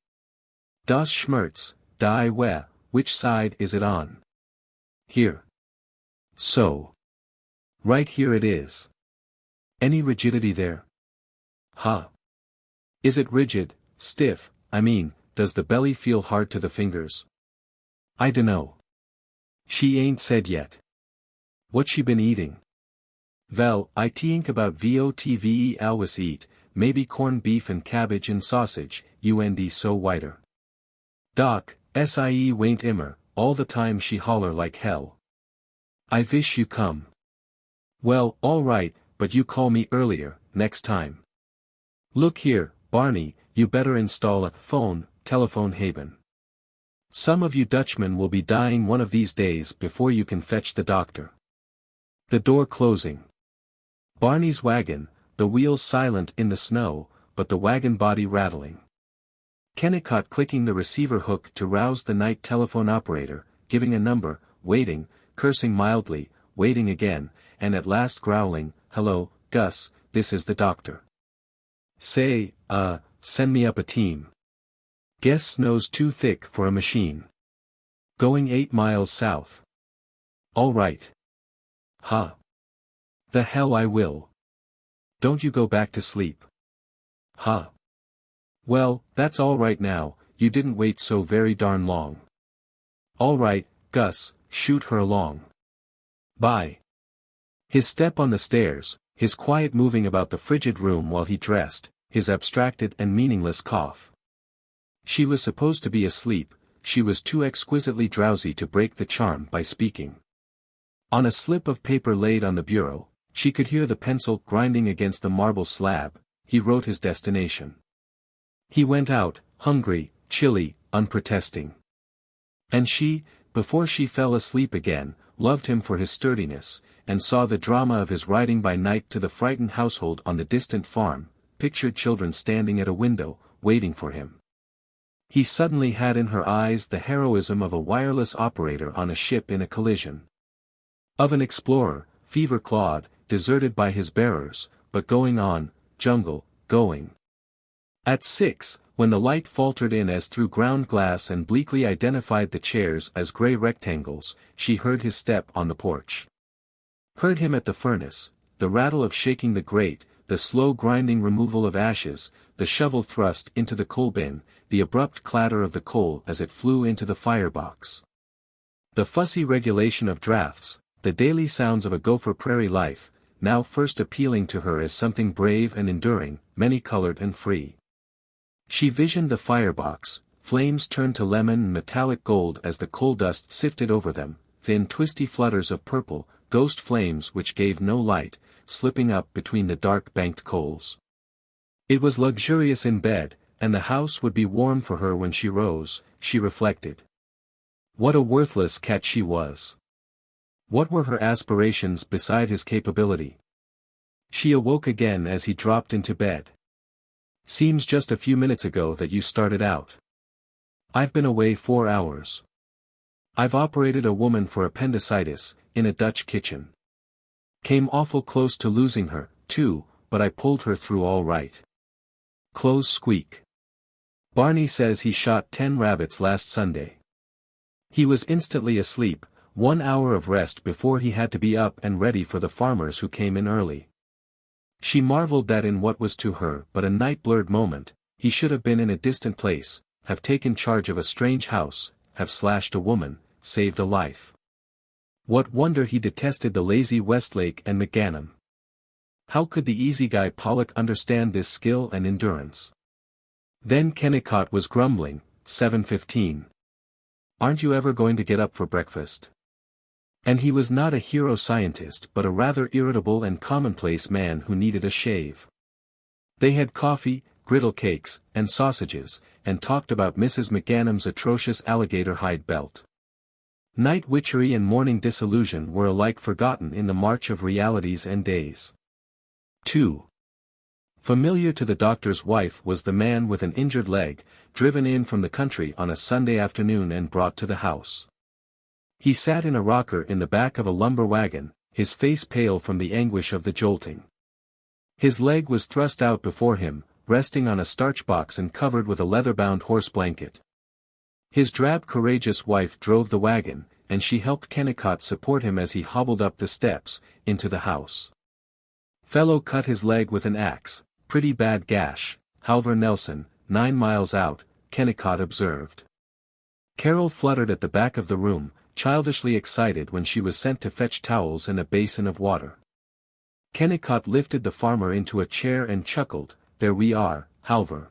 Das Schmerz, die weh, which side is it on? Here. So. Right here it is. Any rigidity there? Ha. Is it rigid, stiff, I mean, does the belly feel hard to the fingers? I dunno. She ain't said yet. What she been eating? Well, I think about VOTVE always eat, maybe corned beef and cabbage and sausage, und so weiter. Doc, sie weint immer, all the time she holler like hell. I wish you come. Well, all right, but you call me earlier, next time. Look here, Barney, you better install a telephone haben. Some of you Dutchmen will be dying one of these days before you can fetch the doctor. The door closing. Barney's wagon, the wheels silent in the snow, but the wagon body rattling. Kennicott clicking the receiver hook to rouse the night telephone operator, giving a number, waiting, cursing mildly, waiting again, and at last growling, "Hello, Gus, this is the doctor. Say, send me up a team. Guess snow's too thick for a machine. Going 8 miles south. All right. Ha. The hell I will. Don't you go back to sleep. Ha. Well, that's all right now, you didn't wait so very darn long. All right, Gus, shoot her along. Bye." His step on the stairs, his quiet moving about the frigid room while he dressed, his abstracted and meaningless cough. She was supposed to be asleep, she was too exquisitely drowsy to break the charm by speaking. On a slip of paper laid on the bureau, she could hear the pencil grinding against the marble slab. He wrote his destination. He went out, hungry, chilly, unprotesting. And she, before she fell asleep again, loved him for his sturdiness, and saw the drama of his riding by night to the frightened household on the distant farm, pictured children standing at a window, waiting for him. He suddenly had in her eyes the heroism of a wireless operator on a ship in a collision. Of an explorer, fever-clawed, deserted by his bearers, but going on, jungle, going. At 6, when the light faltered in as through ground glass and bleakly identified the chairs as grey rectangles, she heard his step on the porch. Heard him at the furnace, the rattle of shaking the grate, the slow grinding removal of ashes, the shovel thrust into the coal bin, the abrupt clatter of the coal as it flew into the firebox. The fussy regulation of drafts, the daily sounds of a Gopher Prairie life, now first appealing to her as something brave and enduring, many-colored and free. She visioned the firebox, flames turned to lemon and metallic gold as the coal dust sifted over them, thin twisty flutters of purple, ghost flames which gave no light, slipping up between the dark banked coals. It was luxurious in bed, and the house would be warm for her when she rose, she reflected. What a worthless cat she was. What were her aspirations beside his capability? She awoke again as he dropped into bed. Seems just a few minutes ago that you started out. I've been away 4 hours. I've operated a woman for appendicitis, in a Dutch kitchen. Came awful close to losing her, too, but I pulled her through all right. Close squeak. Barney says he shot 10 rabbits last Sunday. He was instantly asleep, 1 hour of rest before he had to be up and ready for the farmers who came in early. She marveled that in what was to her but a night-blurred moment, he should have been in a distant place, have taken charge of a strange house, have slashed a woman, saved a life. What wonder he detested the lazy Westlake and McGanum. How could the easy Guy Pollock understand this skill and endurance? Then Kennicott was grumbling, 7:15. Aren't you ever going to get up for breakfast? And he was not a hero scientist but a rather irritable and commonplace man who needed a shave. They had coffee, griddle cakes, and sausages, and talked about Mrs. McGanum's atrocious alligator hide belt. Night witchery and morning disillusion were alike forgotten in the march of realities and days. 2. Familiar to the doctor's wife was the man with an injured leg, driven in from the country on a Sunday afternoon and brought to the house. He sat in a rocker in the back of a lumber wagon, his face pale from the anguish of the jolting. His leg was thrust out before him, resting on a starch box and covered with a leather-bound horse blanket. His drab courageous wife drove the wagon, and she helped Kennicott support him as he hobbled up the steps, into the house. Fellow cut his leg with an axe, pretty bad gash, Halver Nelson, 9 miles out, Kennicott observed. Carol fluttered at the back of the room, childishly excited when she was sent to fetch towels and a basin of water. Kennicott lifted the farmer into a chair and chuckled, "There we are, Halver.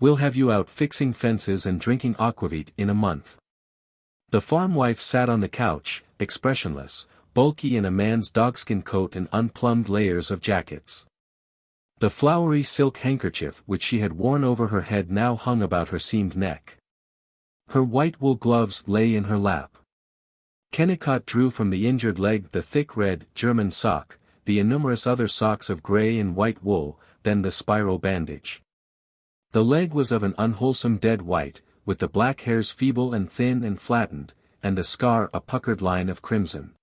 We'll have you out fixing fences and drinking aquavit in a month." The farm wife sat on the couch, expressionless, bulky in a man's dogskin coat and unplumbed layers of jackets. The flowery silk handkerchief which she had worn over her head now hung about her seamed neck. Her white wool gloves lay in her lap. Kennicott drew from the injured leg the thick red German sock, the innumerous other socks of grey and white wool, then the spiral bandage. The leg was of an unwholesome dead white, with the black hairs feeble and thin and flattened, and the scar a puckered line of crimson.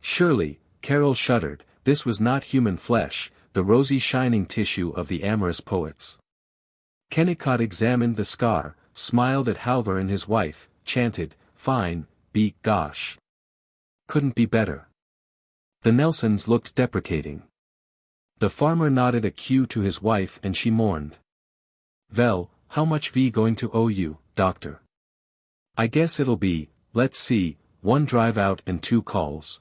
Surely, Carol shuddered, this was not human flesh, the rosy shining tissue of the amorous poets. Kennicott examined the scar, smiled at Halver and his wife, chanted, "Fine, gosh. Couldn't be better." The Nelsons looked deprecating. The farmer nodded a cue to his wife and she mourned. "Vell, how much we going to owe you, doctor?" "I guess it'll be, let's see, 1 drive out and 2 calls.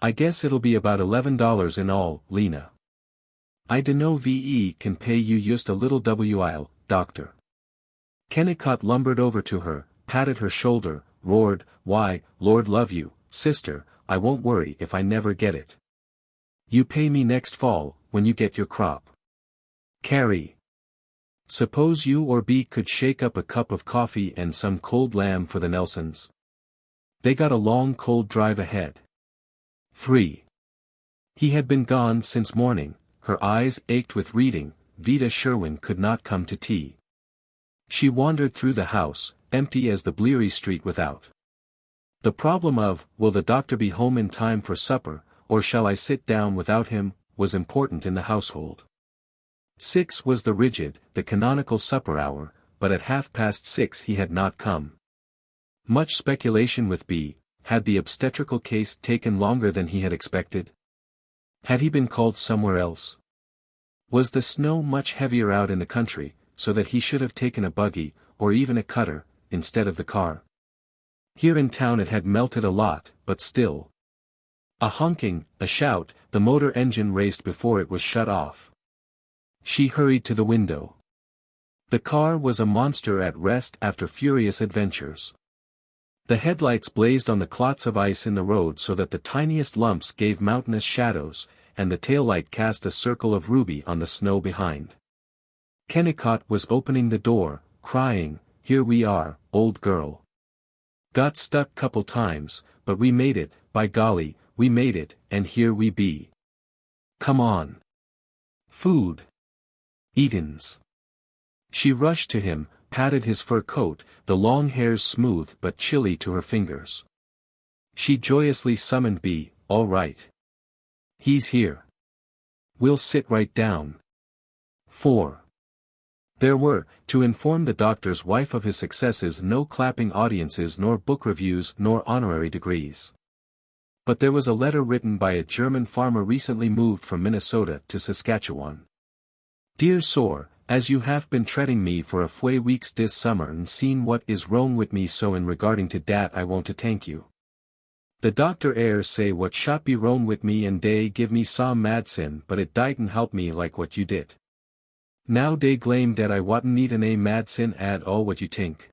I guess it'll be about $11 in all, Lena. I dunno VE can pay you just a little while, doctor." Kennicott lumbered over to her, patted her shoulder, roared, "Why, Lord love you, sister, I won't worry if I never get it. You pay me next fall, when you get your crop. Carrie. Suppose you or B could shake up a cup of coffee and some cold lamb for the Nelsons. They got a long cold drive ahead." 3. He had been gone since morning, her eyes ached with reading, Vida Sherwin could not come to tea. She wandered through the house, empty as the bleary street without. The problem of, will the doctor be home in time for supper, or shall I sit down without him, was important in the household. 6 was the rigid, the canonical supper hour, but at 6:30 he had not come. Much speculation with B. Had the obstetrical case taken longer than he had expected? Had he been called somewhere else? Was the snow much heavier out in the country, so that he should have taken a buggy, or even a cutter, instead of the car? Here in town it had melted a lot, but still. A honking, a shout, the motor engine raced before it was shut off. She hurried to the window. The car was a monster at rest after furious adventures. The headlights blazed on the clots of ice in the road so that the tiniest lumps gave mountainous shadows, and the taillight cast a circle of ruby on the snow behind. Kennicott was opening the door, crying, "Here we are, old girl. Got stuck couple times, but we made it, by golly, we made it, and here we be. Come on. Food. Eatins." She rushed to him, patted his fur coat, the long hairs smooth but chilly to her fingers. She joyously summoned B. "All right. He's here. We'll sit right down." 4. There were, to inform the doctor's wife of his successes, no clapping audiences nor book reviews nor honorary degrees. But there was a letter written by a German farmer recently moved from Minnesota to Saskatchewan. "Dear Sor, as you have been treating me for a few weeks this summer and seen what is wrong with me, so in regarding to dat I want to thank you. The doctor say what shot be wrong with me and dey give me some medicine, but it didn't help me like what you did. Now dey glame dat I wouldn't need an a madsin at all what you tink.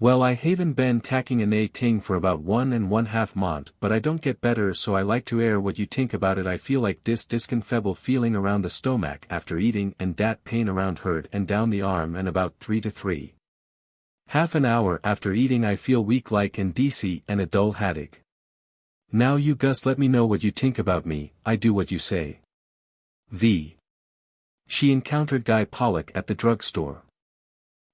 Well I haven been tacking an a ting for about 1½ month but I don't get better so I like to air what you tink about it I feel like dis disconfebble feeling around the stomach after eating and dat pain around herd and down the arm and about 3 to 3. Half an hour after eating I feel weak like and DC and a dull headache. Now you Gus let me know what you tink about me, I do what you say. V. She encountered Guy Pollock at the drugstore.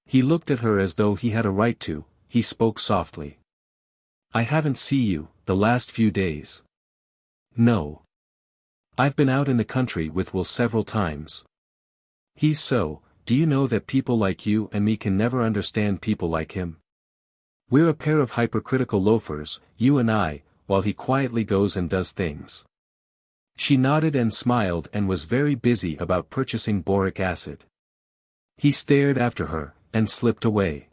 He looked at her as though he had a right to, he spoke softly. I haven't seen you, the last few days. No. I've been out in the country with Will several times. He's so, do you know that people like you and me can never understand people like him? We're a pair of hypercritical loafers, you and I, while he quietly goes and does things. She nodded and smiled and was very busy about purchasing boric acid. He stared after her, and slipped away.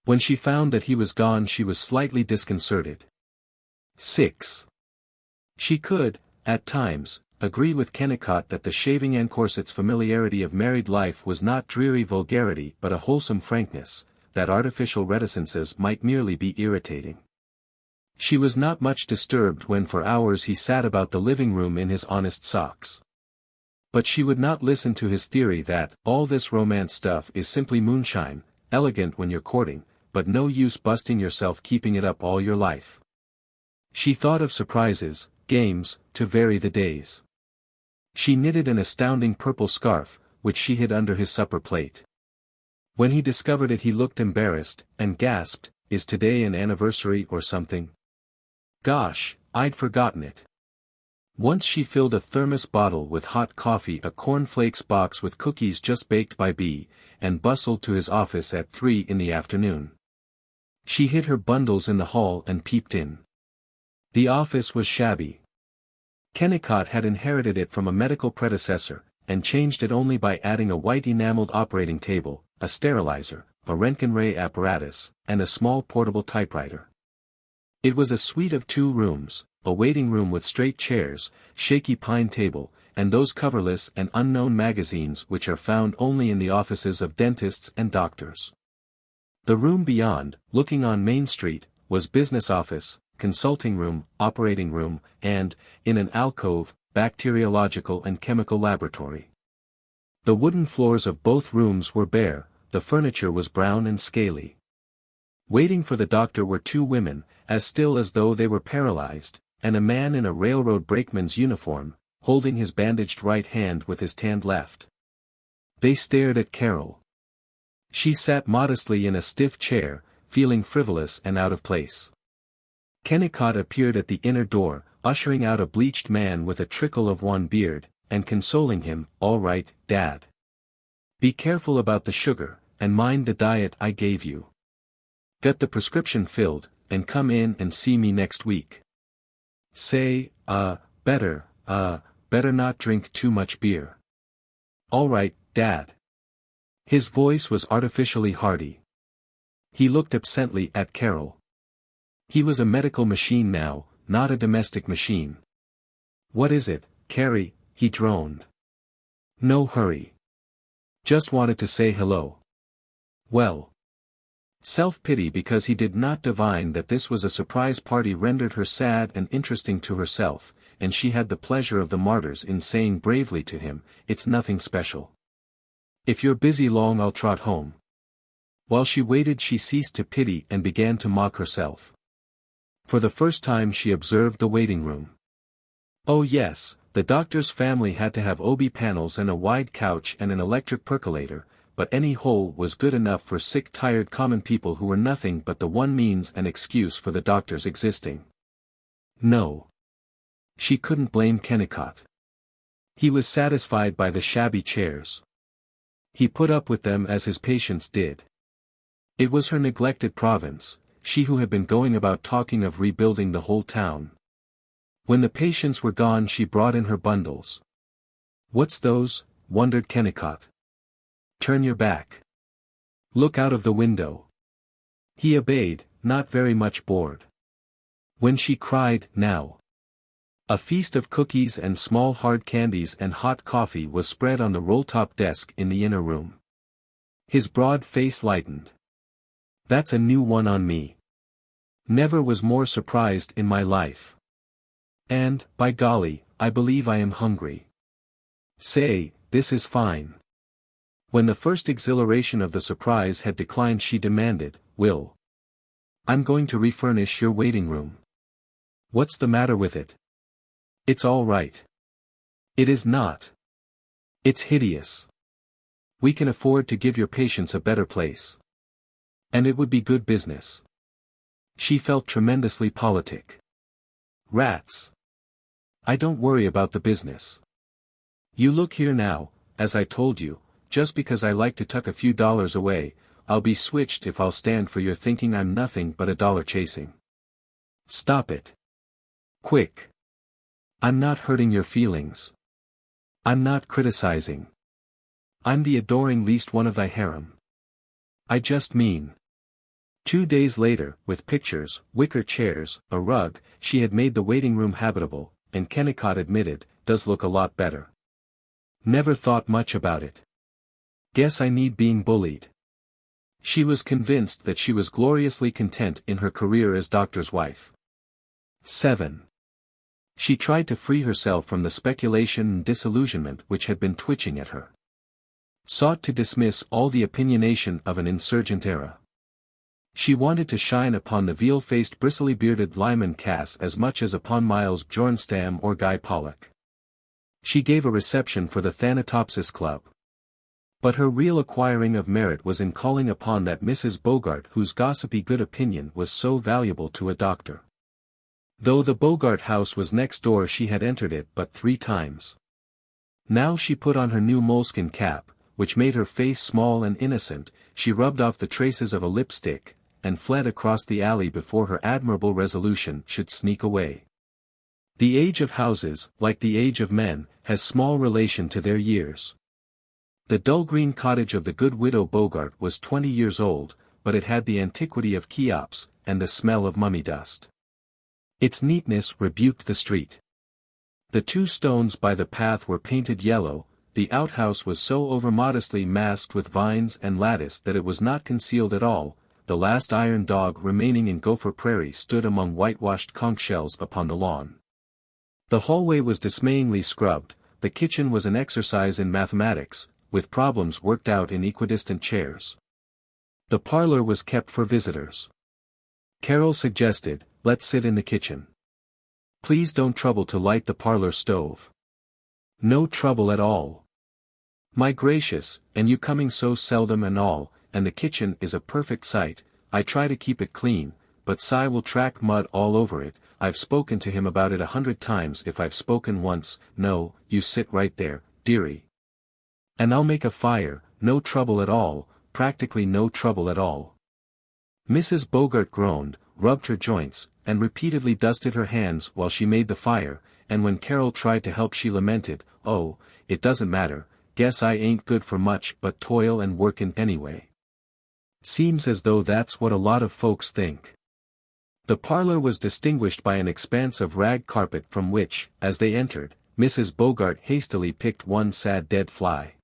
When she found that he was gone she was slightly disconcerted. 6. She could, at times, agree with Kennicott that the shaving and corset's familiarity of married life was not dreary vulgarity but a wholesome frankness, that artificial reticences might merely be irritating. She was not much disturbed when for hours he sat about the living room in his honest socks. But she would not listen to his theory that all this romance stuff is simply moonshine, elegant when you're courting, but no use busting yourself keeping it up all your life. She thought of surprises, games, to vary the days. She knitted an astounding purple scarf, which she hid under his supper plate. When he discovered it he looked embarrassed, and gasped, "Is today an anniversary or something? Gosh, I'd forgotten it." Once she filled a thermos bottle with hot coffee, a cornflakes box with cookies just baked by B, and bustled to his office at 3 in the afternoon. She hid her bundles in the hall and peeped in. The office was shabby. Kennicott had inherited it from a medical predecessor, and changed it only by adding a white enameled operating table, a sterilizer, a Röntgen ray apparatus, and a small portable typewriter. It was a suite of 2 rooms, a waiting room with straight chairs, shaky pine table, and those coverless and unknown magazines which are found only in the offices of dentists and doctors. The room beyond, looking on Main Street, was business office, consulting room, operating room, and, in an alcove, bacteriological and chemical laboratory. The wooden floors of both rooms were bare, the furniture was brown and scaly. Waiting for the doctor were 2 women, as still as though they were paralyzed, and a man in a railroad brakeman's uniform, holding his bandaged right hand with his tanned left. They stared at Carol. She sat modestly in a stiff chair, feeling frivolous and out of place. Kennicott appeared at the inner door, ushering out a bleached man with a trickle of wan beard, and consoling him, "All right, Dad. Be careful about the sugar, and mind the diet I gave you. Get the prescription filled, and come in and see me next week. Say, better not drink too much beer. All right, Dad." His voice was artificially hearty. He looked absently at Carol. He was a medical machine now, not a domestic machine. "What is it, Carrie?" he droned. "No hurry. Just wanted to say hello." Well. Self-pity because he did not divine that this was a surprise party rendered her sad and interesting to herself, and she had the pleasure of the martyrs in saying bravely to him, "It's nothing special. If you're busy long I'll trot home." While she waited she ceased to pity and began to mock herself. For the first time she observed the waiting room. Oh yes, the doctor's family had to have OB panels and a wide couch and an electric percolator, but any hole was good enough for sick tired common people who were nothing but the one means and excuse for the doctor's existing. No. She couldn't blame Kennicott. He was satisfied by the shabby chairs. He put up with them as his patients did. It was her neglected province, she who had been going about talking of rebuilding the whole town. When the patients were gone she brought in her bundles. "What's those?" wondered Kennicott. "Turn your back. Look out of the window." He obeyed, not very much bored. When she cried, "Now. A feast of cookies and small hard candies and hot coffee was spread on the roll-top desk in the inner room. His broad face lightened. "That's a new one on me. Never was more surprised in my life. And, by golly, I believe I am hungry. Say, this is fine." When the first exhilaration of the surprise had declined, she demanded, "Will, I'm going to refurnish your waiting room. What's the matter with it?" "It's all right." "It is not. It's hideous. We can afford to give your patients a better place. And it would be good business." She felt tremendously politic. "Rats. I don't worry about the business. You look here now, as I told you, just because I like to tuck a few dollars away, I'll be switched if I'll stand for your thinking I'm nothing but a dollar chasing. Stop it. Quick. I'm not hurting your feelings. I'm not criticizing. I'm the adoring least one of thy harem. I just mean." 2 days later, with pictures, wicker chairs, a rug, she had made the waiting room habitable, and Kennicott admitted, "Does look a lot better. Never thought much about it. Guess I need being bullied." She was convinced that she was gloriously content in her career as doctor's wife. 7. She tried to free herself from the speculation and disillusionment which had been twitching at her. Sought to dismiss all the opinionation of an insurgent era. She wanted to shine upon the veal-faced bristly-bearded Lyman Cass as much as upon Miles Bjornstam or Guy Pollock. She gave a reception for the Thanatopsis Club. But her real acquiring of merit was in calling upon that Mrs. Bogart whose gossipy good opinion was so valuable to a doctor. Though the Bogart house was next door, she had entered it but 3 times. Now she put on her new moleskin cap, which made her face small and innocent, she rubbed off the traces of a lipstick, and fled across the alley before her admirable resolution should sneak away. The age of houses, like the age of men, has small relation to their years. The dull green cottage of the good widow Bogart was 20 years old, but it had the antiquity of Cheops, and the smell of mummy dust. Its neatness rebuked the street. The 2 stones by the path were painted yellow, the outhouse was so overmodestly masked with vines and lattice that it was not concealed at all, the last iron dog remaining in Gopher Prairie stood among whitewashed conch shells upon the lawn. The hallway was dismayingly scrubbed, the kitchen was an exercise in mathematics, with problems worked out in equidistant chairs. The parlor was kept for visitors. Carol suggested, "Let's sit in the kitchen. Please don't trouble to light the parlor stove." "No trouble at all. My gracious, and you coming so seldom and all, and the kitchen is a perfect sight, I try to keep it clean, but Cy will track mud all over it, I've spoken to him about it 100 times if I've spoken once." "No, you sit right there, dearie. And I'll make a fire, no trouble at all, practically no trouble at all." Mrs. Bogart groaned, rubbed her joints, and repeatedly dusted her hands while she made the fire, and when Carol tried to help she lamented, "Oh, it doesn't matter, guess I ain't good for much but toil and workin' anyway." Seems as though that's what a lot of folks think. The parlor was distinguished by an expanse of rag carpet from which, as they entered, Mrs. Bogart hastily picked one sad dead fly.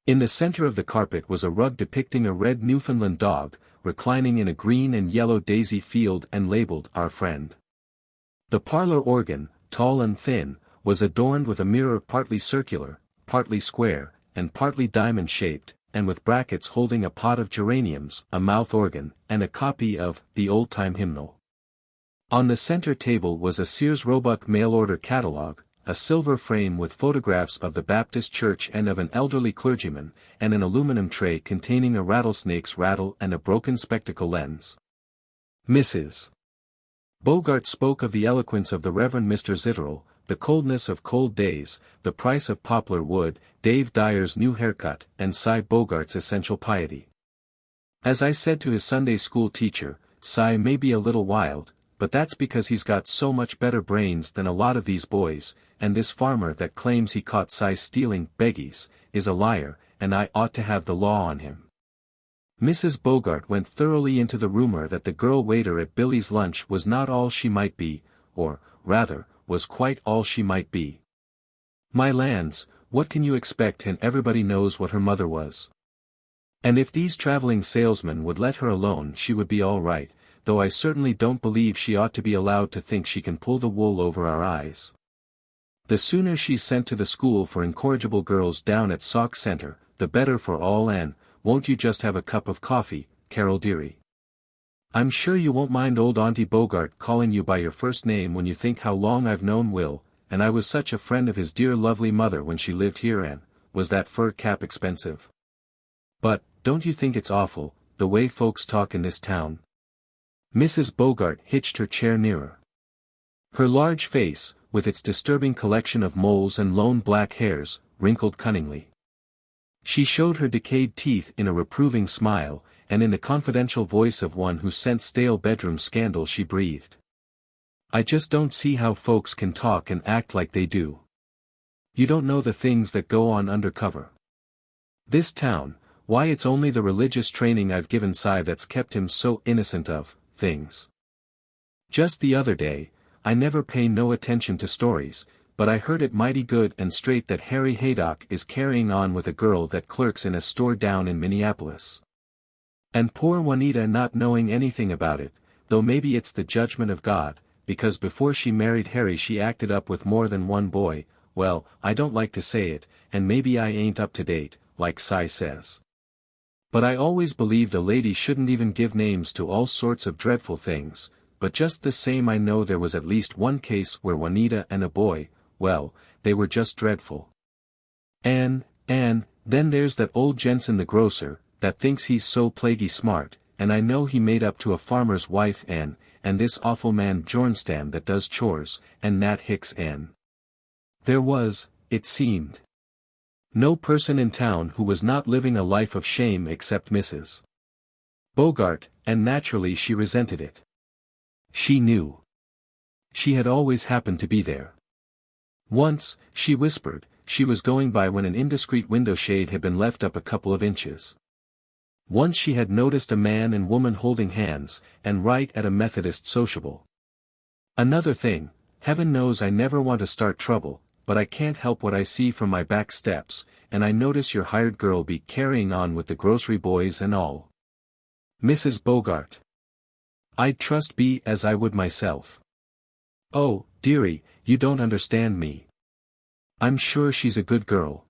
In the center of the carpet was a rug depicting a red Newfoundland dog, reclining in a green and yellow daisy field and labeled "Our Friend." The parlor organ, tall and thin, was adorned with a mirror partly circular, partly square, and partly diamond-shaped, and with brackets holding a pot of geraniums, a mouth organ, and a copy of "The Old-Time Hymnal." On the center table was a Sears Roebuck mail-order catalog, a silver frame with photographs of the Baptist church and of an elderly clergyman, and an aluminum tray containing a rattlesnake's rattle and a broken spectacle lens. Mrs. Bogart spoke of the eloquence of the Reverend Mr. Zitterel, the coldness of cold days, the price of poplar wood, Dave Dyer's new haircut, and Cy Bogart's essential piety. As I said to his Sunday school teacher, Cy may be a little wild, but that's because he's got so much better brains than a lot of these boys, and this farmer that claims he caught Cy stealing beggies, is a liar, and I ought to have the law on him. Mrs. Bogart went thoroughly into the rumor that the girl waiter at Billy's lunch was not all she might be, or, rather, was quite all she might be. My lands, what can you expect, and everybody knows what her mother was. And if these traveling salesmen would let her alone she would be all right, though I certainly don't believe she ought to be allowed to think she can pull the wool over our eyes. The sooner she's sent to the school for incorrigible girls down at Sauk Centre, the better for all, and won't you just have a cup of coffee, Carol dearie? I'm sure you won't mind old Auntie Bogart calling you by your first name when you think how long I've known Will, and I was such a friend of his dear lovely mother when she lived here, and was that fur cap expensive? But, don't you think it's awful, the way folks talk in this town? Mrs. Bogart hitched her chair nearer. Her large face, with its disturbing collection of moles and lone black hairs, wrinkled cunningly. She showed her decayed teeth in a reproving smile, and in the confidential voice of one who scent stale bedroom scandal she breathed. I just don't see how folks can talk and act like they do. You don't know the things that go on under cover. This town, why it's only the religious training I've given Cy that's kept him so innocent of things. Just the other day, I never pay no attention to stories, but I heard it mighty good and straight that Harry Haydock is carrying on with a girl that clerks in a store down in Minneapolis. And poor Juanita not knowing anything about it, though maybe it's the judgment of God, because before she married Harry she acted up with more than one boy. Well, I don't like to say it, and maybe I ain't up to date, like Cy says. But I always believed a lady shouldn't even give names to all sorts of dreadful things, but just the same I know there was at least one case where Juanita and a boy, well, they were just dreadful. And then there's that old Jensen the grocer, that thinks he's so plaguey smart, and I know he made up to a farmer's wife, and this awful man Bjornstam that does chores, and Nat Hicks, and there was, it seemed, no person in town who was not living a life of shame except Mrs. Bogart, and naturally she resented it. She knew. She had always happened to be there. Once, she whispered, she was going by when an indiscreet window shade had been left up a couple of inches. Once she had noticed a man and woman holding hands, and right at a Methodist sociable. Another thing, heaven knows I never want to start trouble, but I can't help what I see from my back steps, and I notice your hired girl be carrying on with the grocery boys and all. Mrs. Bogart. I'd trust be as I would myself. Oh, dearie, you don't understand me. I'm sure she's a good girl.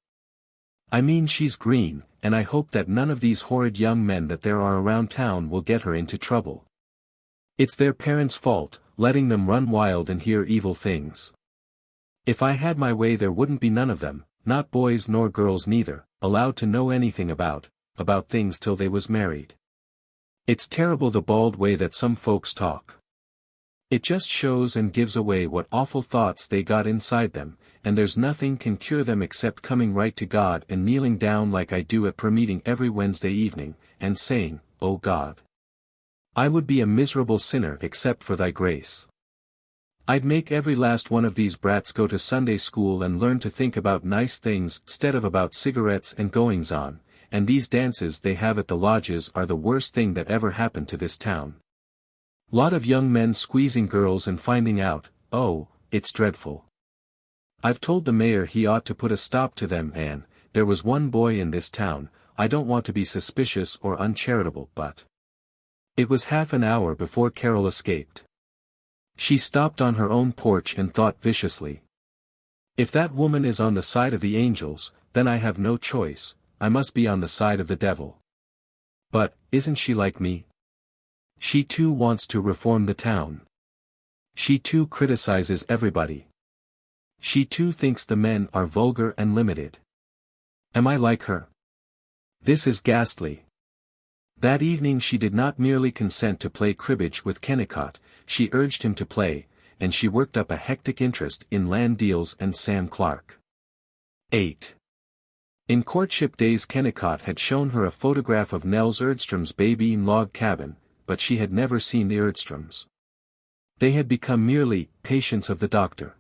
I mean she's green, and I hope that none of these horrid young men that there are around town will get her into trouble. It's their parents' fault, letting them run wild and hear evil things. If I had my way there wouldn't be none of them, not boys nor girls neither, allowed to know anything about things till they was married. It's terrible the bald way that some folks talk. It just shows and gives away what awful thoughts they got inside them, and there's nothing can cure them except coming right to God and kneeling down like I do at prayer meeting every Wednesday evening, and saying, "Oh God, I would be a miserable sinner except for thy grace. I'd make every last one of these brats go to Sunday school and learn to think about nice things stead of about cigarettes and goings-on, and these dances they have at the lodges are the worst thing that ever happened to this town. Lot of young men squeezing girls and finding out, oh, it's dreadful. I've told the mayor he ought to put a stop to them, and there was one boy in this town, I don't want to be suspicious or uncharitable, but it was half an hour before Carol escaped. She stopped on her own porch and thought viciously. If that woman is on the side of the angels, then I have no choice, I must be on the side of the devil. But, isn't she like me? She too wants to reform the town. She too criticizes everybody. She too thinks the men are vulgar and limited. Am I like her? This is ghastly. That evening she did not merely consent to play cribbage with Kennicott, she urged him to play, and she worked up a hectic interest in land deals and Sam Clark. 8. In courtship days Kennicott had shown her a photograph of Nels Erdstrom's baby log cabin, but she had never seen the Erdstroms. They had become merely patients of the doctor.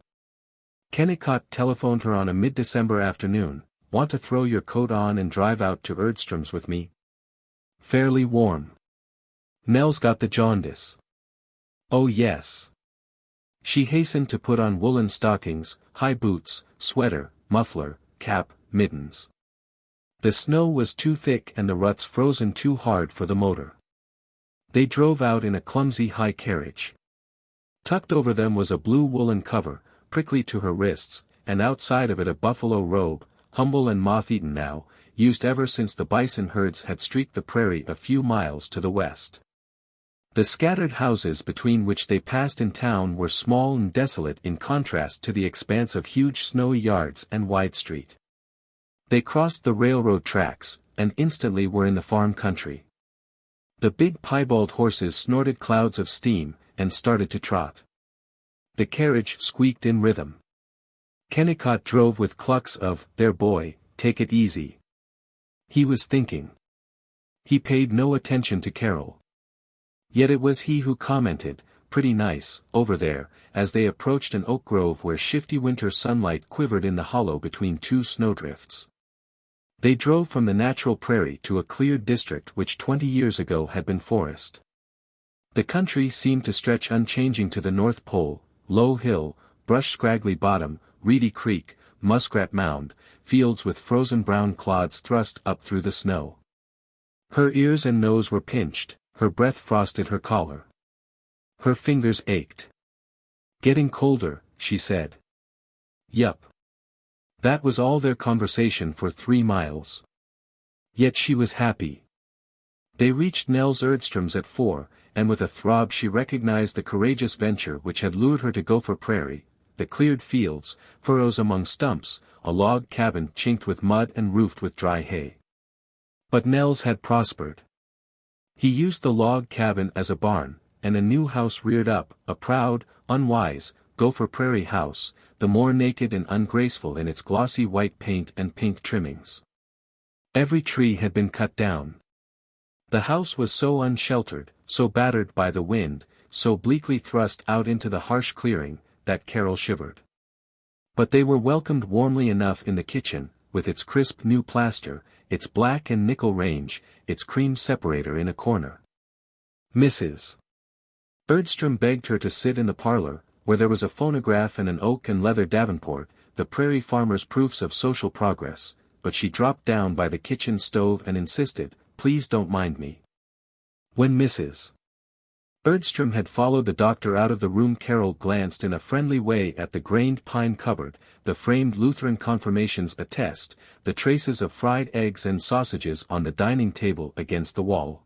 Kennicott telephoned her on a mid-December afternoon, "Want to throw your coat on and drive out to Erdstrom's with me? Fairly warm. Nels got the jaundice." "Oh yes. She hastened to put on woolen stockings, high boots, sweater, muffler, cap, mittens. The snow was too thick and the ruts frozen too hard for the motor. They drove out in a clumsy high carriage. Tucked over them was a blue woolen cover, prickly to her wrists, and outside of it a buffalo robe, humble and moth-eaten now, used ever since the bison herds had streaked the prairie a few miles to the west. The scattered houses between which they passed in town were small and desolate in contrast to the expanse of huge snowy yards and wide street. They crossed the railroad tracks, and instantly were in the farm country. The big piebald horses snorted clouds of steam, and started to trot. The carriage squeaked in rhythm. Kennicott drove with clucks of, "There boy, take it easy." He was thinking. He paid no attention to Carol. Yet it was he who commented, "Pretty nice, over there," as they approached an oak grove where shifty winter sunlight quivered in the hollow between two snowdrifts. They drove from the natural prairie to a cleared district which 20 years ago had been forest. The country seemed to stretch unchanging to the North Pole, low hill, brush-scraggly bottom, reedy creek, muskrat mound, fields with frozen brown clods thrust up through the snow. Her ears and nose were pinched, her breath frosted her collar. Her fingers ached. "Getting colder," she said. "Yup." That was all their conversation for 3 miles. Yet she was happy. They reached Nels Erdstrom's at 4, and with a throb she recognized the courageous venture which had lured her to Gopher Prairie, the cleared fields, furrows among stumps, a log cabin chinked with mud and roofed with dry hay. But Nels had prospered. He used the log cabin as a barn, and a new house reared up, a proud, unwise, Gopher Prairie house, the more naked and ungraceful in its glossy white paint and pink trimmings. Every tree had been cut down. The house was so unsheltered, so battered by the wind, so bleakly thrust out into the harsh clearing, that Carol shivered. But they were welcomed warmly enough in the kitchen, with its crisp new plaster, its black and nickel range, its cream separator in a corner. Mrs. Erdstrom begged her to sit in the parlor, where there was a phonograph and an oak and leather davenport, the prairie farmer's proofs of social progress, but she dropped down by the kitchen stove and insisted, "Please don't mind me." When Mrs. Erdstrom had followed the doctor out of the room, Carol glanced in a friendly way at the grained pine cupboard, the framed Lutheran confirmations attest, the traces of fried eggs and sausages on the dining table against the wall.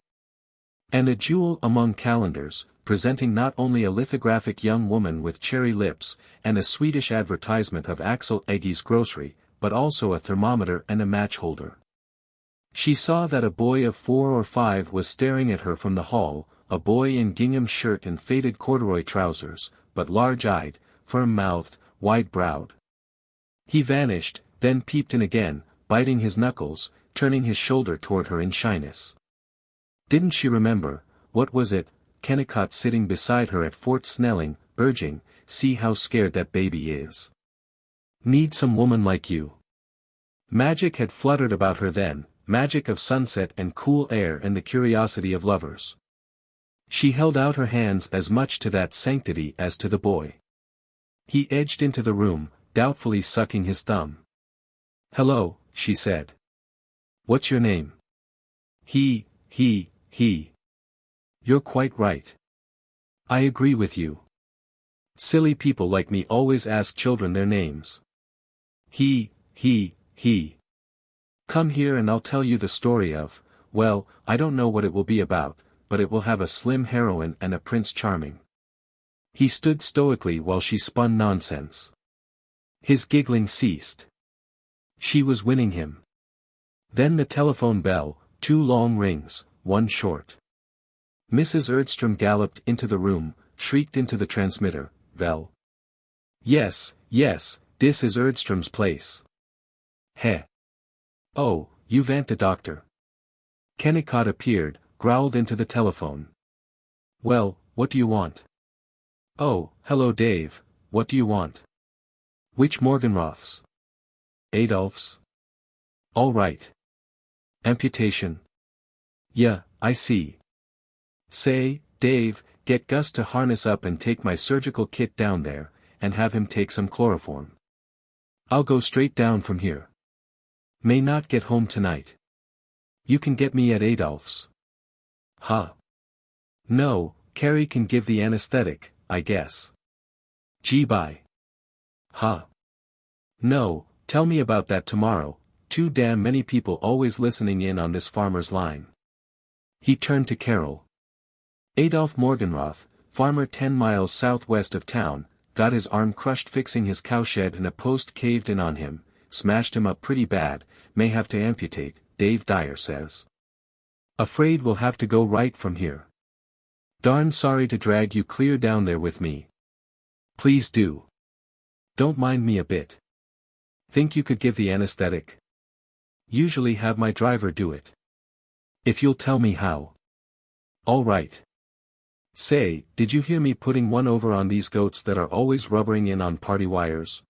And a jewel among calendars, presenting not only a lithographic young woman with cherry lips, and a Swedish advertisement of Axel Egge's grocery, but also a thermometer and a match holder. She saw that a boy of 4 or 5 was staring at her from the hall, a boy in gingham shirt and faded corduroy trousers, but large-eyed, firm-mouthed, wide-browed. He vanished, then peeped in again, biting his knuckles, turning his shoulder toward her in shyness. Didn't she remember, what was it, Kennicott sitting beside her at Fort Snelling, urging, "See how scared that baby is. Need some woman like you." Magic had fluttered about her then, magic of sunset and cool air and the curiosity of lovers. She held out her hands as much to that sanctity as to the boy. He edged into the room, doubtfully sucking his thumb. "Hello," she said. "What's your name?" He. "You're quite right. I agree with you. Silly people like me always ask children their names." He. "Come here and I'll tell you the story of, well, I don't know what it will be about, but it will have a slim heroine and a Prince Charming." He stood stoically while she spun nonsense. His giggling ceased. She was winning him. Then the telephone bell, 2 long rings, 1 short. Mrs. Erdstrom galloped into the room, shrieked into the transmitter, "Vel." Yes, this is Erdstrom's place." "Heh. Oh, you vant the doctor." Kennicott appeared, growled into the telephone. "Well, what do you want?" "Oh, hello Dave, what do you want?" "Which Morgenroths?" "Adolph's." "All right. Amputation?" "Yeah, I see. Say, Dave, get Gus to harness up and take my surgical kit down there, and have him take some chloroform. I'll go straight down from here. May not get home tonight. You can get me at Adolph's. Huh? No, Carrie can give the anesthetic, I guess. Gee bye. Huh? No, tell me about that tomorrow, too damn many people always listening in on this farmer's line. He turned to Carol. Adolph Morgenroth, farmer 10 miles southwest of town, got his arm crushed fixing his cowshed and a post caved in on him, smashed him up pretty bad, may have to amputate, Dave Dyer says. Afraid we'll have to go right from here. Darn sorry to drag you clear down there with me. Please do. Don't mind me a bit. Think you could give the anesthetic? Usually have my driver do it. If you'll tell me how. All right. Say, did you hear me putting one over on these goats that are always rubbering in on party wires?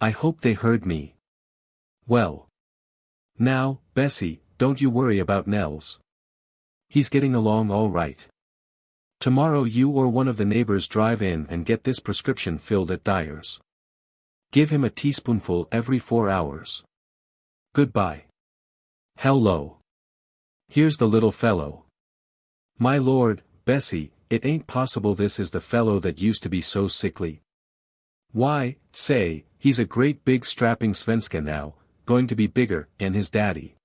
I hope they heard me. Well. Now, Bessie, don't you worry about Nels. He's getting along all right. Tomorrow you or one of the neighbors drive in and get this prescription filled at Dyer's. Give him a teaspoonful every 4 hours. Goodbye. Hello. Here's the little fellow. My lord, Bessie, it ain't possible this is the fellow that used to be so sickly. Why, say, he's a great big strapping Svenska now, going to be bigger, and his daddy.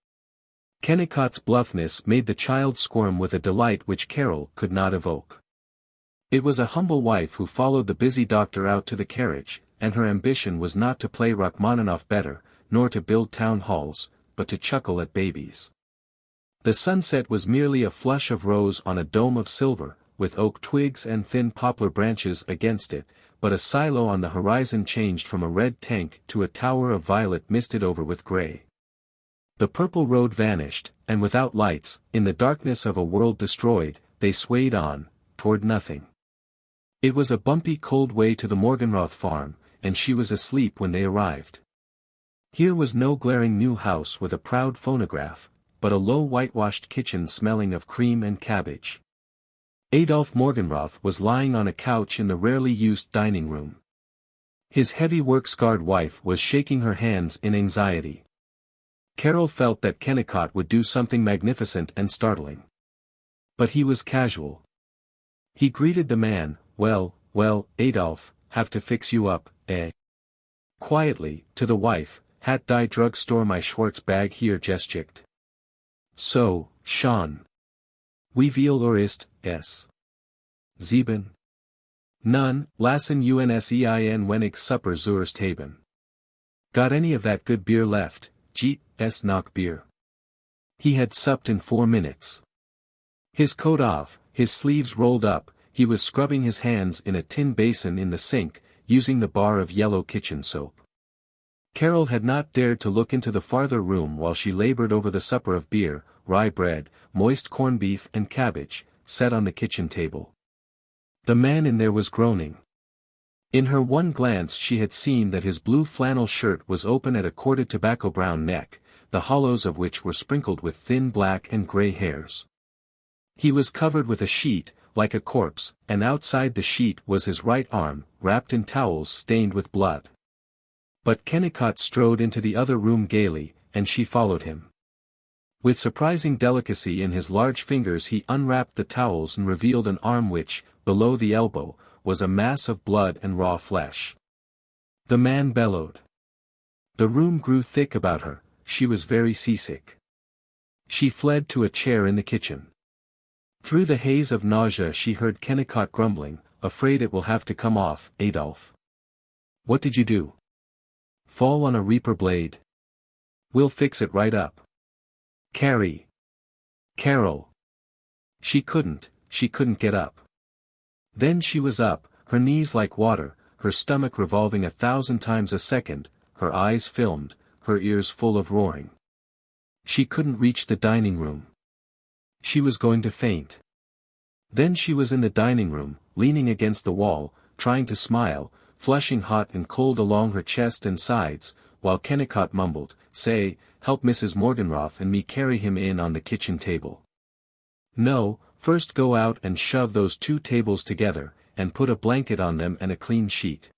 Kennicott's bluffness made the child squirm with a delight which Carol could not evoke. It was a humble wife who followed the busy doctor out to the carriage, and her ambition was not to play Rachmaninoff better, nor to build town halls, but to chuckle at babies. The sunset was merely a flush of rose on a dome of silver, with oak twigs and thin poplar branches against it, but a silo on the horizon changed from a red tank to a tower of violet misted over with gray. The purple road vanished, and without lights, in the darkness of a world destroyed, they swayed on, toward nothing. It was a bumpy cold way to the Morgenroth farm, and she was asleep when they arrived. Here was no glaring new house with a proud phonograph, but a low whitewashed kitchen smelling of cream and cabbage. Adolph Morgenroth was lying on a couch in the rarely used dining room. His heavy work-scarred wife was shaking her hands in anxiety. Carol felt that Kennicott would do something magnificent and startling. But he was casual. He greeted the man, well, Adolph, have to fix you up, eh? Quietly, to the wife, hat die drugstore my Schwartz bag hier gestschickt. So, Sean. Wie viel ist es? 7. None, lassen unsein wenig Supper zuerst haben. Got any of that good beer left, es noch beer. He had supped in 4 minutes. His coat off, his sleeves rolled up, he was scrubbing his hands in a tin basin in the sink, using the bar of yellow kitchen soap. Carol had not dared to look into the farther room while she labored over the supper of beer, rye bread, moist corned beef and cabbage, set on the kitchen table. The man in there was groaning. In her one glance she had seen that his blue flannel shirt was open at a corded tobacco-brown neck, the hollows of which were sprinkled with thin black and gray hairs. He was covered with a sheet, like a corpse, and outside the sheet was his right arm, wrapped in towels stained with blood. But Kennicott strode into the other room gaily, and she followed him. With surprising delicacy in his large fingers he unwrapped the towels and revealed an arm which, below the elbow, was a mass of blood and raw flesh. The man bellowed. The room grew thick about her, she was very seasick. She fled to a chair in the kitchen. Through the haze of nausea she heard Kennicott grumbling, afraid it will have to come off, Adolph. What did you do? Fall on a reaper blade? We'll fix it right up. Carol. She couldn't get up. Then she was up, her knees like water, her stomach revolving 1,000 times a second, her eyes filmed, her ears full of roaring. She couldn't reach the dining room. She was going to faint. Then she was in the dining room, leaning against the wall, trying to smile, flushing hot and cold along her chest and sides, while Kennicott mumbled, "Say, help Mrs. Morgenroth and me carry him in on the kitchen table." No, First go out and shove those 2 tables together, and put a blanket on them and a clean sheet.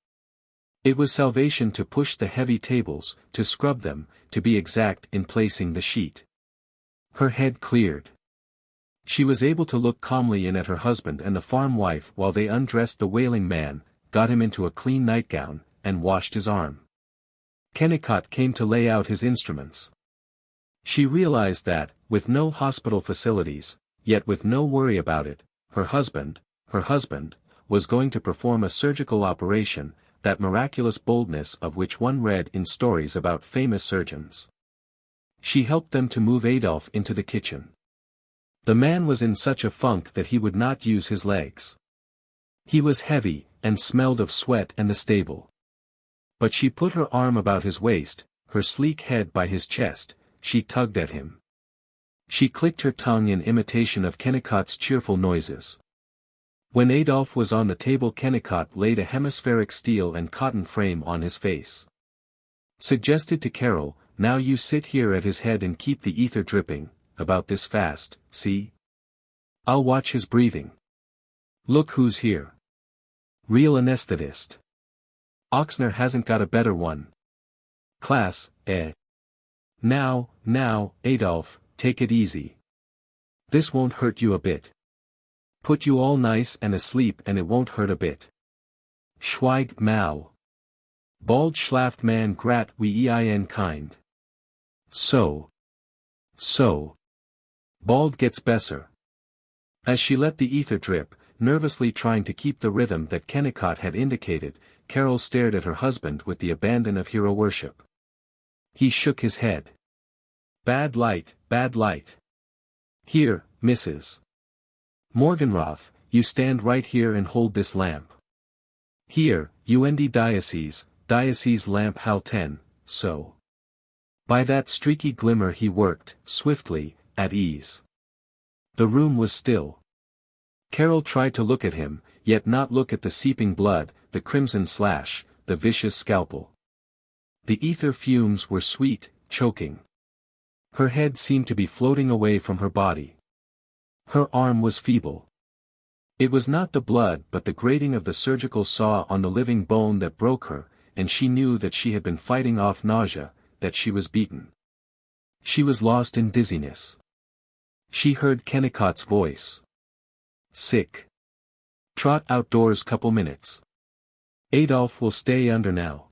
It was salvation to push the heavy tables, to scrub them, to be exact in placing the sheet. Her head cleared. She was able to look calmly in at her husband and the farm wife while they undressed the wailing man, got him into a clean nightgown, and washed his arm. Kennicott came to lay out his instruments. She realized that, with no hospital facilities, yet with no worry about it, her husband, was going to perform a surgical operation, that miraculous boldness of which one read in stories about famous surgeons. She helped them to move Adolf into the kitchen. The man was in such a funk that he would not use his legs. He was heavy, and smelled of sweat and the stable. But she put her arm about his waist, her sleek head by his chest, she tugged at him. She clicked her tongue in imitation of Kennicott's cheerful noises. When Adolf was on the table, Kennicott laid a hemispheric steel and cotton frame on his face. Suggested to Carol, "Now you sit here at his head and keep the ether dripping, about this fast, see? I'll watch his breathing. Look who's here. Real anesthetist. Oxner hasn't got a better one. Class, eh? Now, Adolf, take it easy. This won't hurt you a bit. Put you all nice and asleep and it won't hurt a bit. Schweig mal. Bald schlaft man grat wie ein kind. So. Bald gets besser." As she let the ether drip, nervously trying to keep the rhythm that Kennicott had indicated, Carol stared at her husband with the abandon of hero worship. He shook his head. Bad light. Here, Mrs. Morgenroth, you stand right here and hold this lamp. Here, UND diocese lamp hal 10, so. By that streaky glimmer he worked, swiftly, at ease. The room was still. Carol tried to look at him, yet not look at the seeping blood, the crimson slash, the vicious scalpel. The ether fumes were sweet, choking. Her head seemed to be floating away from her body. Her arm was feeble. It was not the blood but the grating of the surgical saw on the living bone that broke her, and she knew that she had been fighting off nausea, that she was beaten. She was lost in dizziness. She heard Kennicott's voice. Sick. Trot outdoors couple minutes. Adolf will stay under now.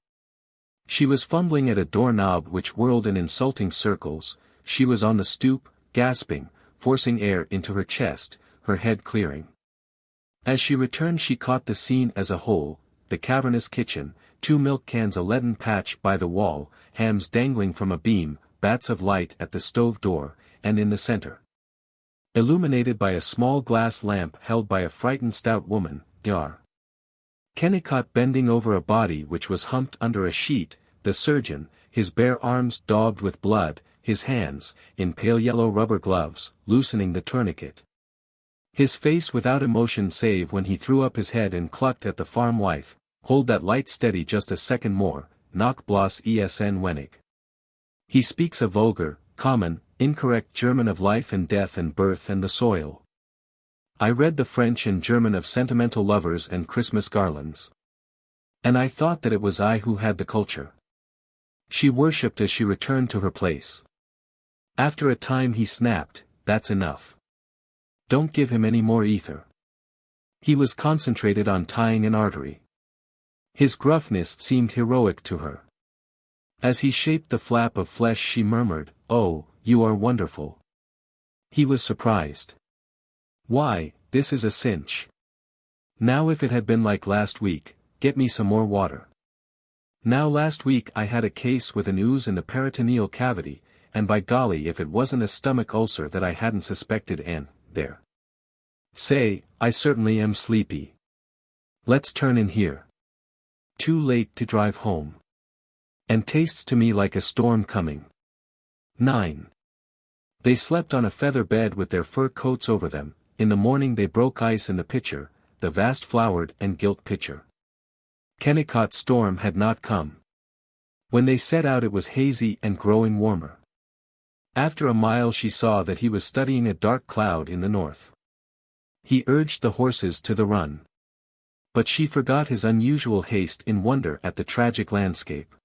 She was fumbling at a doorknob which whirled in insulting circles, she was on the stoop, gasping, forcing air into her chest, her head clearing. As she returned she caught the scene as a whole, the cavernous kitchen, 2 milk cans, a leaden patch by the wall, hams dangling from a beam, bats of light at the stove door, and in the center, illuminated by a small glass lamp held by a frightened stout woman, Dr. Kennicott bending over a body which was humped under a sheet, the surgeon, his bare arms daubed with blood, his hands, in pale yellow rubber gloves, loosening the tourniquet. His face without emotion save when he threw up his head and clucked at the farm wife, "Hold that light steady just a second more, knock bloss esn wenig." He speaks a vulgar, common, incorrect German of life and death and birth and the soil. I read the French and German of sentimental lovers and Christmas garlands. And I thought that it was I who had the culture. She worshipped as she returned to her place. After a time he snapped, "That's enough. Don't give him any more ether." He was concentrated on tying an artery. His gruffness seemed heroic to her. As he shaped the flap of flesh she murmured, "Oh, you are wonderful." He was surprised. "Why, this is a cinch. Now if it had been like last week, get me some more water. Now last week I had a case with an ooze in the peritoneal cavity, and by golly if it wasn't a stomach ulcer that I hadn't suspected and, there. Say, I certainly am sleepy. Let's turn in here. Too late to drive home. And tastes to me like a storm coming." 9. They slept on a feather bed with their fur coats over them. In the morning they broke ice in the pitcher, the vast flowered and gilt pitcher. Kennicott's storm had not come. When they set out it was hazy and growing warmer. After a mile she saw that he was studying a dark cloud in the north. He urged the horses to the run. But she forgot his unusual haste in wonder at the tragic landscape.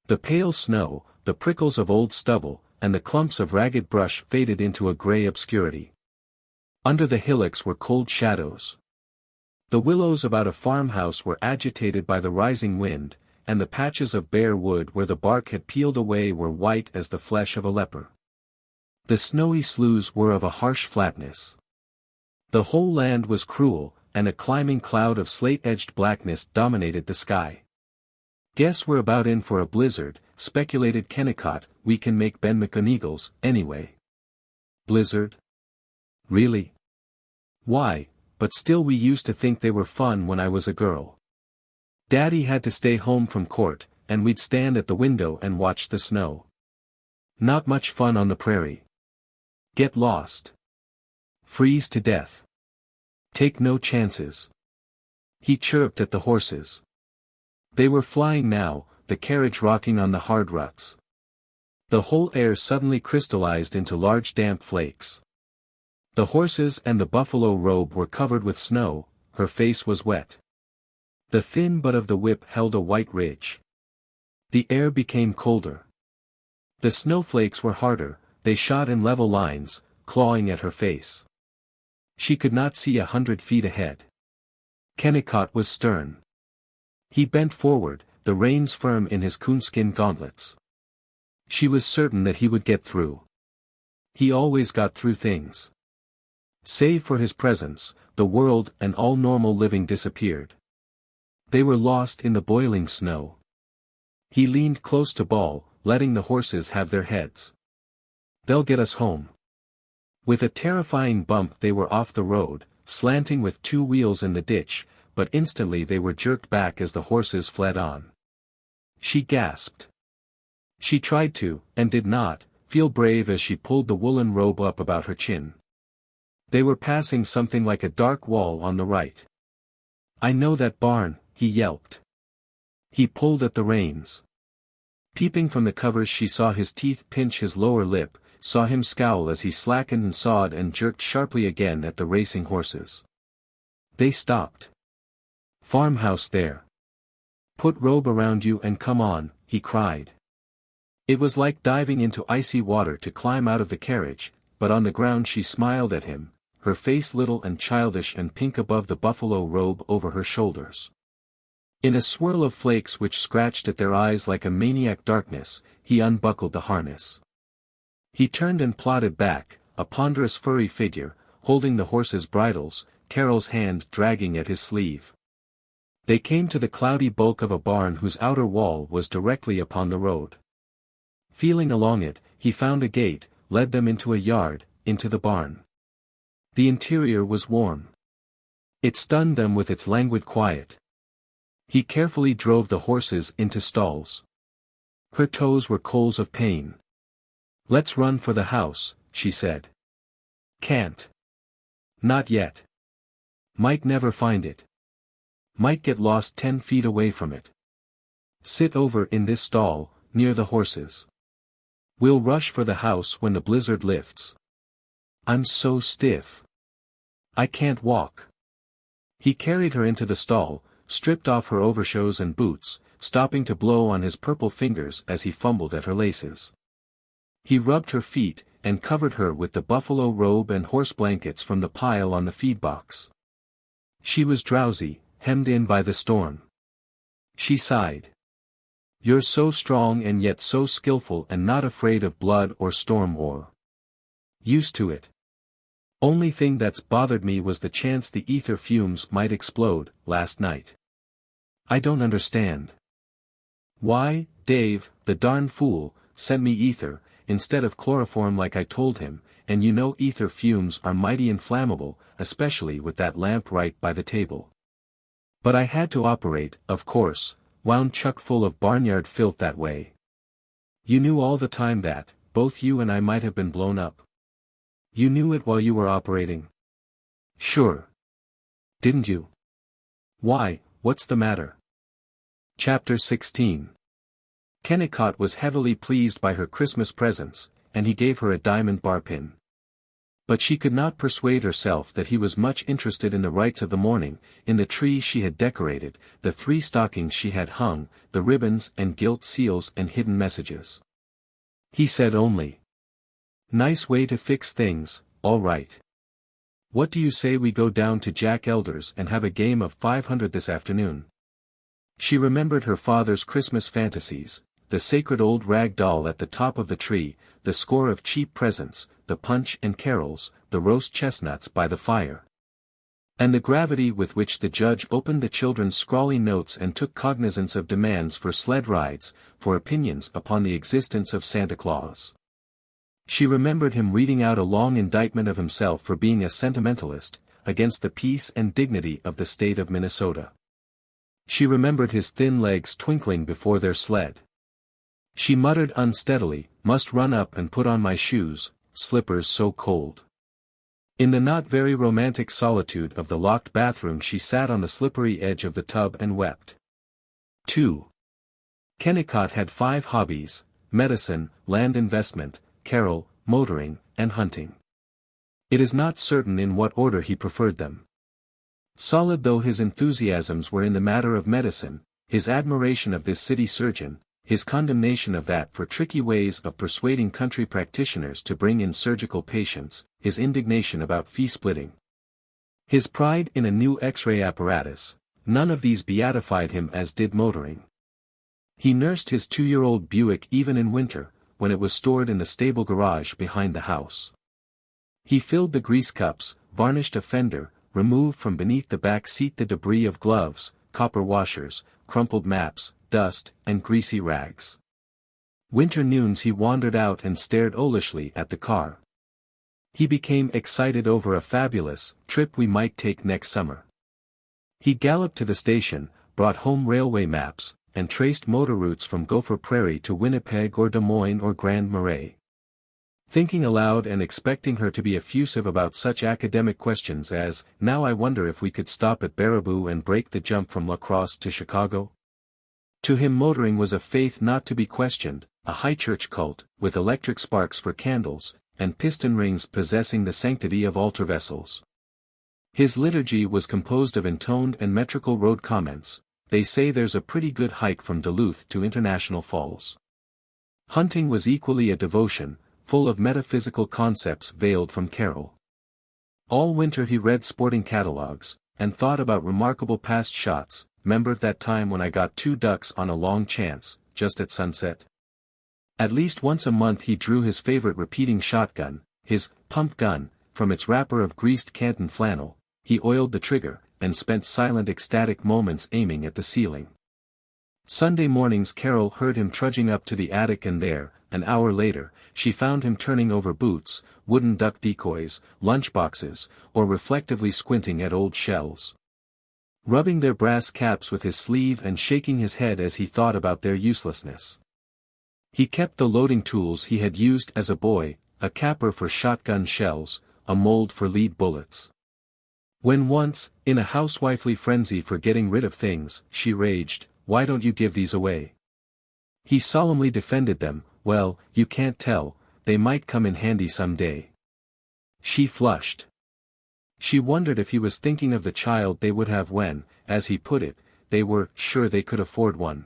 The pale snow, the prickles of old stubble, and the clumps of ragged brush faded into a grey obscurity. Under the hillocks were cold shadows. The willows about a farmhouse were agitated by the rising wind, and the patches of bare wood where the bark had peeled away were white as the flesh of a leper. The snowy sloughs were of a harsh flatness. The whole land was cruel, and a climbing cloud of slate-edged blackness dominated the sky. "Guess we're about in for a blizzard," speculated Kennicott. "We can make Ben McGonigal's, anyway." Blizzard? Really? Why, but still we used to think they were fun when I was a girl. Daddy had to stay home from court, and we'd stand at the window and watch the snow. Not much fun on the prairie. Get lost. Freeze to death. Take no chances. He chirped at the horses. They were flying now, the carriage rocking on the hard ruts. The whole air suddenly crystallized into large damp flakes. The horses and the buffalo robe were covered with snow, her face was wet. The thin butt of the whip held a white ridge. The air became colder. The snowflakes were harder, they shot in level lines, clawing at her face. She could not see 100 feet ahead. Kennicott was stern. He bent forward, the reins firm in his coonskin gauntlets. She was certain that he would get through. He always got through things. Save for his presence, the world and all normal living disappeared. They were lost in the boiling snow. He leaned close to Ball, letting the horses have their heads. "They'll get us home." With a terrifying bump they were off the road, slanting with two wheels in the ditch, but instantly they were jerked back as the horses fled on. She gasped. She tried to, and did not, feel brave as she pulled the woolen robe up about her chin. They were passing something like a dark wall on the right. "I know that barn," he yelped. He pulled at the reins. Peeping from the covers she saw his teeth pinch his lower lip, saw him scowl as he slackened and sawed and jerked sharply again at the racing horses. They stopped. "Farmhouse there. Put robe around you and come on," he cried. It was like diving into icy water to climb out of the carriage, but on the ground she smiled at him, her face little and childish and pink above the buffalo robe over her shoulders. In a swirl of flakes which scratched at their eyes like a maniac darkness, he unbuckled the harness. He turned and plodded back, a ponderous furry figure, holding the horses' bridles, Carol's hand dragging at his sleeve. They came to the cloudy bulk of a barn whose outer wall was directly upon the road. Feeling along it, he found a gate, led them into a yard, into the barn. The interior was warm. It stunned them with its languid quiet. He carefully drove the horses into stalls. Her toes were coals of pain. "Let's run for the house," she said. "Can't. Not yet. Might never find it. Might get lost 10 feet away from it. Sit over in this stall, near the horses. We'll rush for the house when the blizzard lifts. I'm so stiff. I can't walk." He carried her into the stall, stripped off her overshoes and boots, stopping to blow on his purple fingers as he fumbled at her laces. He rubbed her feet, and covered her with the buffalo robe and horse blankets from the pile on the feed box. She was drowsy, hemmed in by the storm. She sighed. "You're so strong and yet so skillful and not afraid of blood or storm or used to it. Only thing that's bothered me was the chance the ether fumes might explode, last night. I don't understand. Why, Dave, the darn fool, sent me ether, instead of chloroform like I told him, and you know ether fumes are mighty inflammable, especially with that lamp right by the table. But I had to operate, of course, wound chuck full of barnyard filth that way. You knew all the time that, both you and I might have been blown up. You knew it while you were operating. Sure. Didn't you? Why, what's the matter?" Chapter 16. Kennicott was heavily pleased by her Christmas presents, and he gave her a diamond bar pin. But she could not persuade herself that he was much interested in the rites of the morning, in the tree she had decorated, the 3 stockings she had hung, the ribbons and gilt seals and hidden messages. He said only, "Nice way to fix things, all right. What do you say we go down to Jack Elder's and have a game of 500 this afternoon?" She remembered her father's Christmas fantasies, the sacred old rag doll at the top of the tree, the score of cheap presents, the punch and carols, the roast chestnuts by the fire. And the gravity with which the judge opened the children's scrawly notes and took cognizance of demands for sled rides, for opinions upon the existence of Santa Claus. She remembered him reading out a long indictment of himself for being a sentimentalist, against the peace and dignity of the state of Minnesota. She remembered his thin legs twinkling before their sled. She muttered unsteadily, "Must run up and put on my shoes, slippers so cold." In the not very romantic solitude of the locked bathroom she sat on the slippery edge of the tub and wept. 2. Kennicott had 5 hobbies: medicine, land investment, Carol, motoring, and hunting. It is not certain in what order he preferred them. Solid though his enthusiasms were in the matter of medicine, his admiration of this city surgeon, his condemnation of that for tricky ways of persuading country practitioners to bring in surgical patients, his indignation about fee-splitting, his pride in a new X-ray apparatus, none of these beatified him as did motoring. He nursed his 2-year-old Buick even in winter, when it was stored in the stable garage behind the house. He filled the grease cups, varnished a fender, removed from beneath the back seat the debris of gloves, copper washers, crumpled maps, dust, and greasy rags. Winter noons he wandered out and stared owlishly at the car. He became excited over a fabulous trip we might take next summer. He galloped to the station, brought home railway maps, and traced motor routes from Gopher Prairie to Winnipeg or Des Moines or Grand Marais. Thinking aloud and expecting her to be effusive about such academic questions as, "Now I wonder if we could stop at Baraboo and break the jump from La Crosse to Chicago?" To him motoring was a faith not to be questioned, a high church cult, with electric sparks for candles, and piston rings possessing the sanctity of altar vessels. His liturgy was composed of intoned and metrical road comments. "They say there's a pretty good hike from Duluth to International Falls." Hunting was equally a devotion, full of metaphysical concepts veiled from Carol. All winter he read sporting catalogues, and thought about remarkable past shots. "Remember that time when I got 2 ducks on a long chance, just at sunset?" At least once a month he drew his favorite repeating shotgun, his pump gun, from its wrapper of greased Canton flannel. He oiled the trigger, and spent silent ecstatic moments aiming at the ceiling. Sunday mornings Carol heard him trudging up to the attic, and there, an hour later, she found him turning over boots, wooden duck decoys, lunchboxes, or reflectively squinting at old shells. Rubbing their brass caps with his sleeve and shaking his head as he thought about their uselessness. He kept the loading tools he had used as a boy, a capper for shotgun shells, a mold for lead bullets. When once, in a housewifely frenzy for getting rid of things, she raged, "Why don't you give these away?" He solemnly defended them. "Well, you can't tell, they might come in handy some day." She flushed. She wondered if he was thinking of the child they would have when, as he put it, they were sure they could afford one.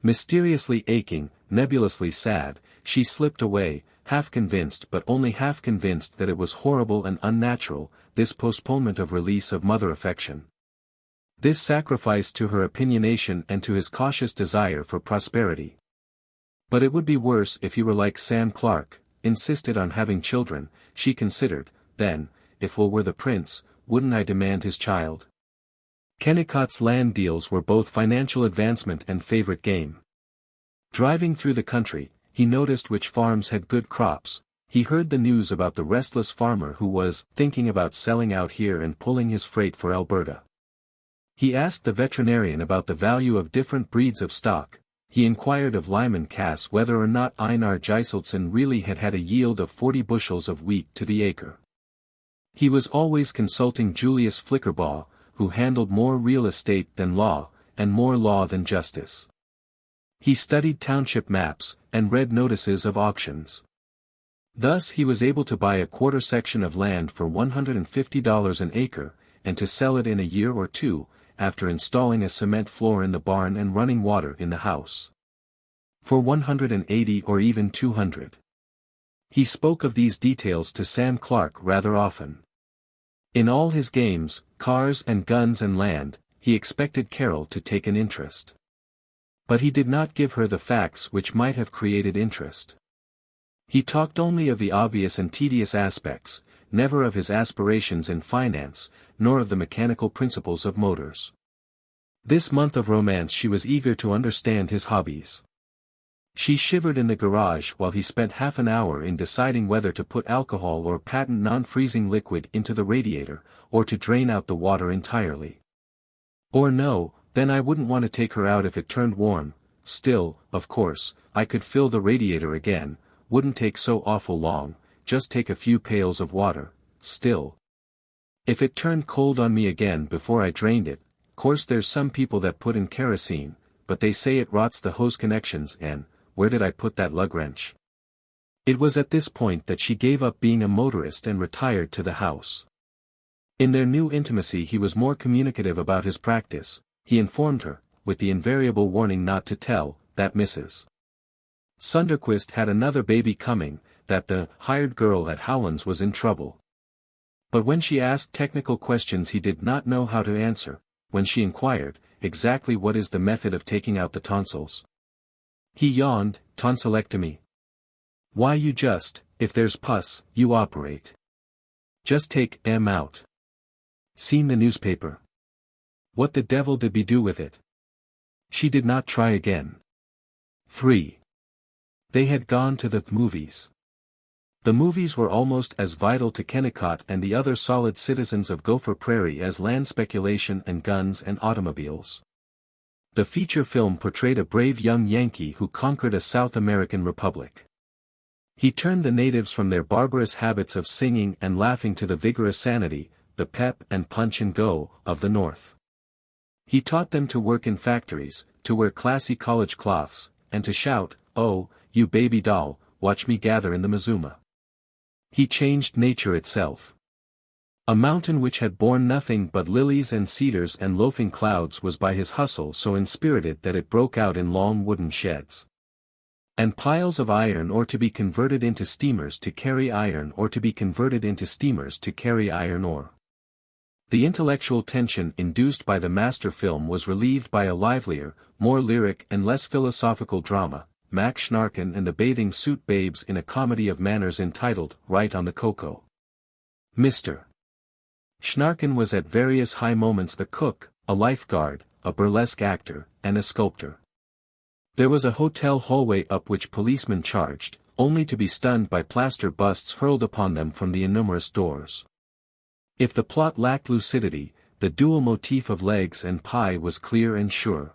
Mysteriously aching, nebulously sad, she slipped away, half convinced but only half convinced that it was horrible and unnatural, this postponement of release of mother affection. This sacrifice to her opinionation and to his cautious desire for prosperity. But it would be worse if he were like Sam Clark, insisted on having children. She considered, then, if Will were the prince, wouldn't I demand his child? Kennicott's land deals were both financial advancement and favorite game. Driving through the country, he noticed which farms had good crops. He heard the news about the restless farmer who was thinking about selling out here and pulling his freight for Alberta. He asked the veterinarian about the value of different breeds of stock. He inquired of Lyman Cass whether or not Einar Giseltson really had had a yield of 40 bushels of wheat to the acre. He was always consulting Julius Flickerbaugh, who handled more real estate than law, and more law than justice. He studied township maps, and read notices of auctions. Thus he was able to buy a quarter section of land for $150 an acre, and to sell it in a year or two, after installing a cement floor in the barn and running water in the house. For 180 or even 200. He spoke of these details to Sam Clark rather often. In all his games, cars and guns and land, he expected Carol to take an interest. But he did not give her the facts which might have created interest. He talked only of the obvious and tedious aspects, never of his aspirations in finance, nor of the mechanical principles of motors. This month of romance she was eager to understand his hobbies. She shivered in the garage while he spent half an hour in deciding whether to put alcohol or patent non-freezing liquid into the radiator, or to drain out the water entirely. Or no, then I wouldn't want to take her out if it turned warm. Still, of course, I could fill the radiator again, wouldn't take so awful long, just take a few pails of water. Still, if it turned cold on me again before I drained it, course there's some people that put in kerosene, but they say it rots the hose connections and, where did I put that lug wrench? It was at this point that she gave up being a motorist and retired to the house. In their new intimacy he was more communicative about his practice. He informed her, with the invariable warning not to tell, that Mrs. Sunderquist had another baby coming, that the hired girl at Howland's was in trouble. But when she asked technical questions he did not know how to answer. When she inquired, exactly what is the method of taking out the tonsils? He yawned, tonsillectomy. Why you just, if there's pus, you operate. Just take 'em out. Seen the newspaper? What the devil did we do with it? She did not try again. 3. They had gone to the movies. The movies were almost as vital to Kennicott and the other solid citizens of Gopher Prairie as land speculation and guns and automobiles. The feature film portrayed a brave young Yankee who conquered a South American republic. He turned the natives from their barbarous habits of singing and laughing to the vigorous sanity, the pep and punch and go, of the North. He taught them to work in factories, to wear classy college cloths, and to shout, "Oh, you baby doll, watch me gather in the Mazuma." He changed nature itself. A mountain which had borne nothing but lilies and cedars and loafing clouds was by his hustle so inspirited that it broke out in long wooden sheds. And piles of iron or to be converted into steamers to carry iron or to be converted into steamers to carry iron ore. The intellectual tension induced by the master film was relieved by a livelier, more lyric and less philosophical drama, Mac Schnarken and the Bathing Suit Babes in a comedy of manners entitled, Right on the Cocoa. Mr. Schnarken was at various high moments a cook, a lifeguard, a burlesque actor, and a sculptor. There was a hotel hallway up which policemen charged, only to be stunned by plaster busts hurled upon them from the innumerous doors. If the plot lacked lucidity, the dual motif of legs and pie was clear and sure.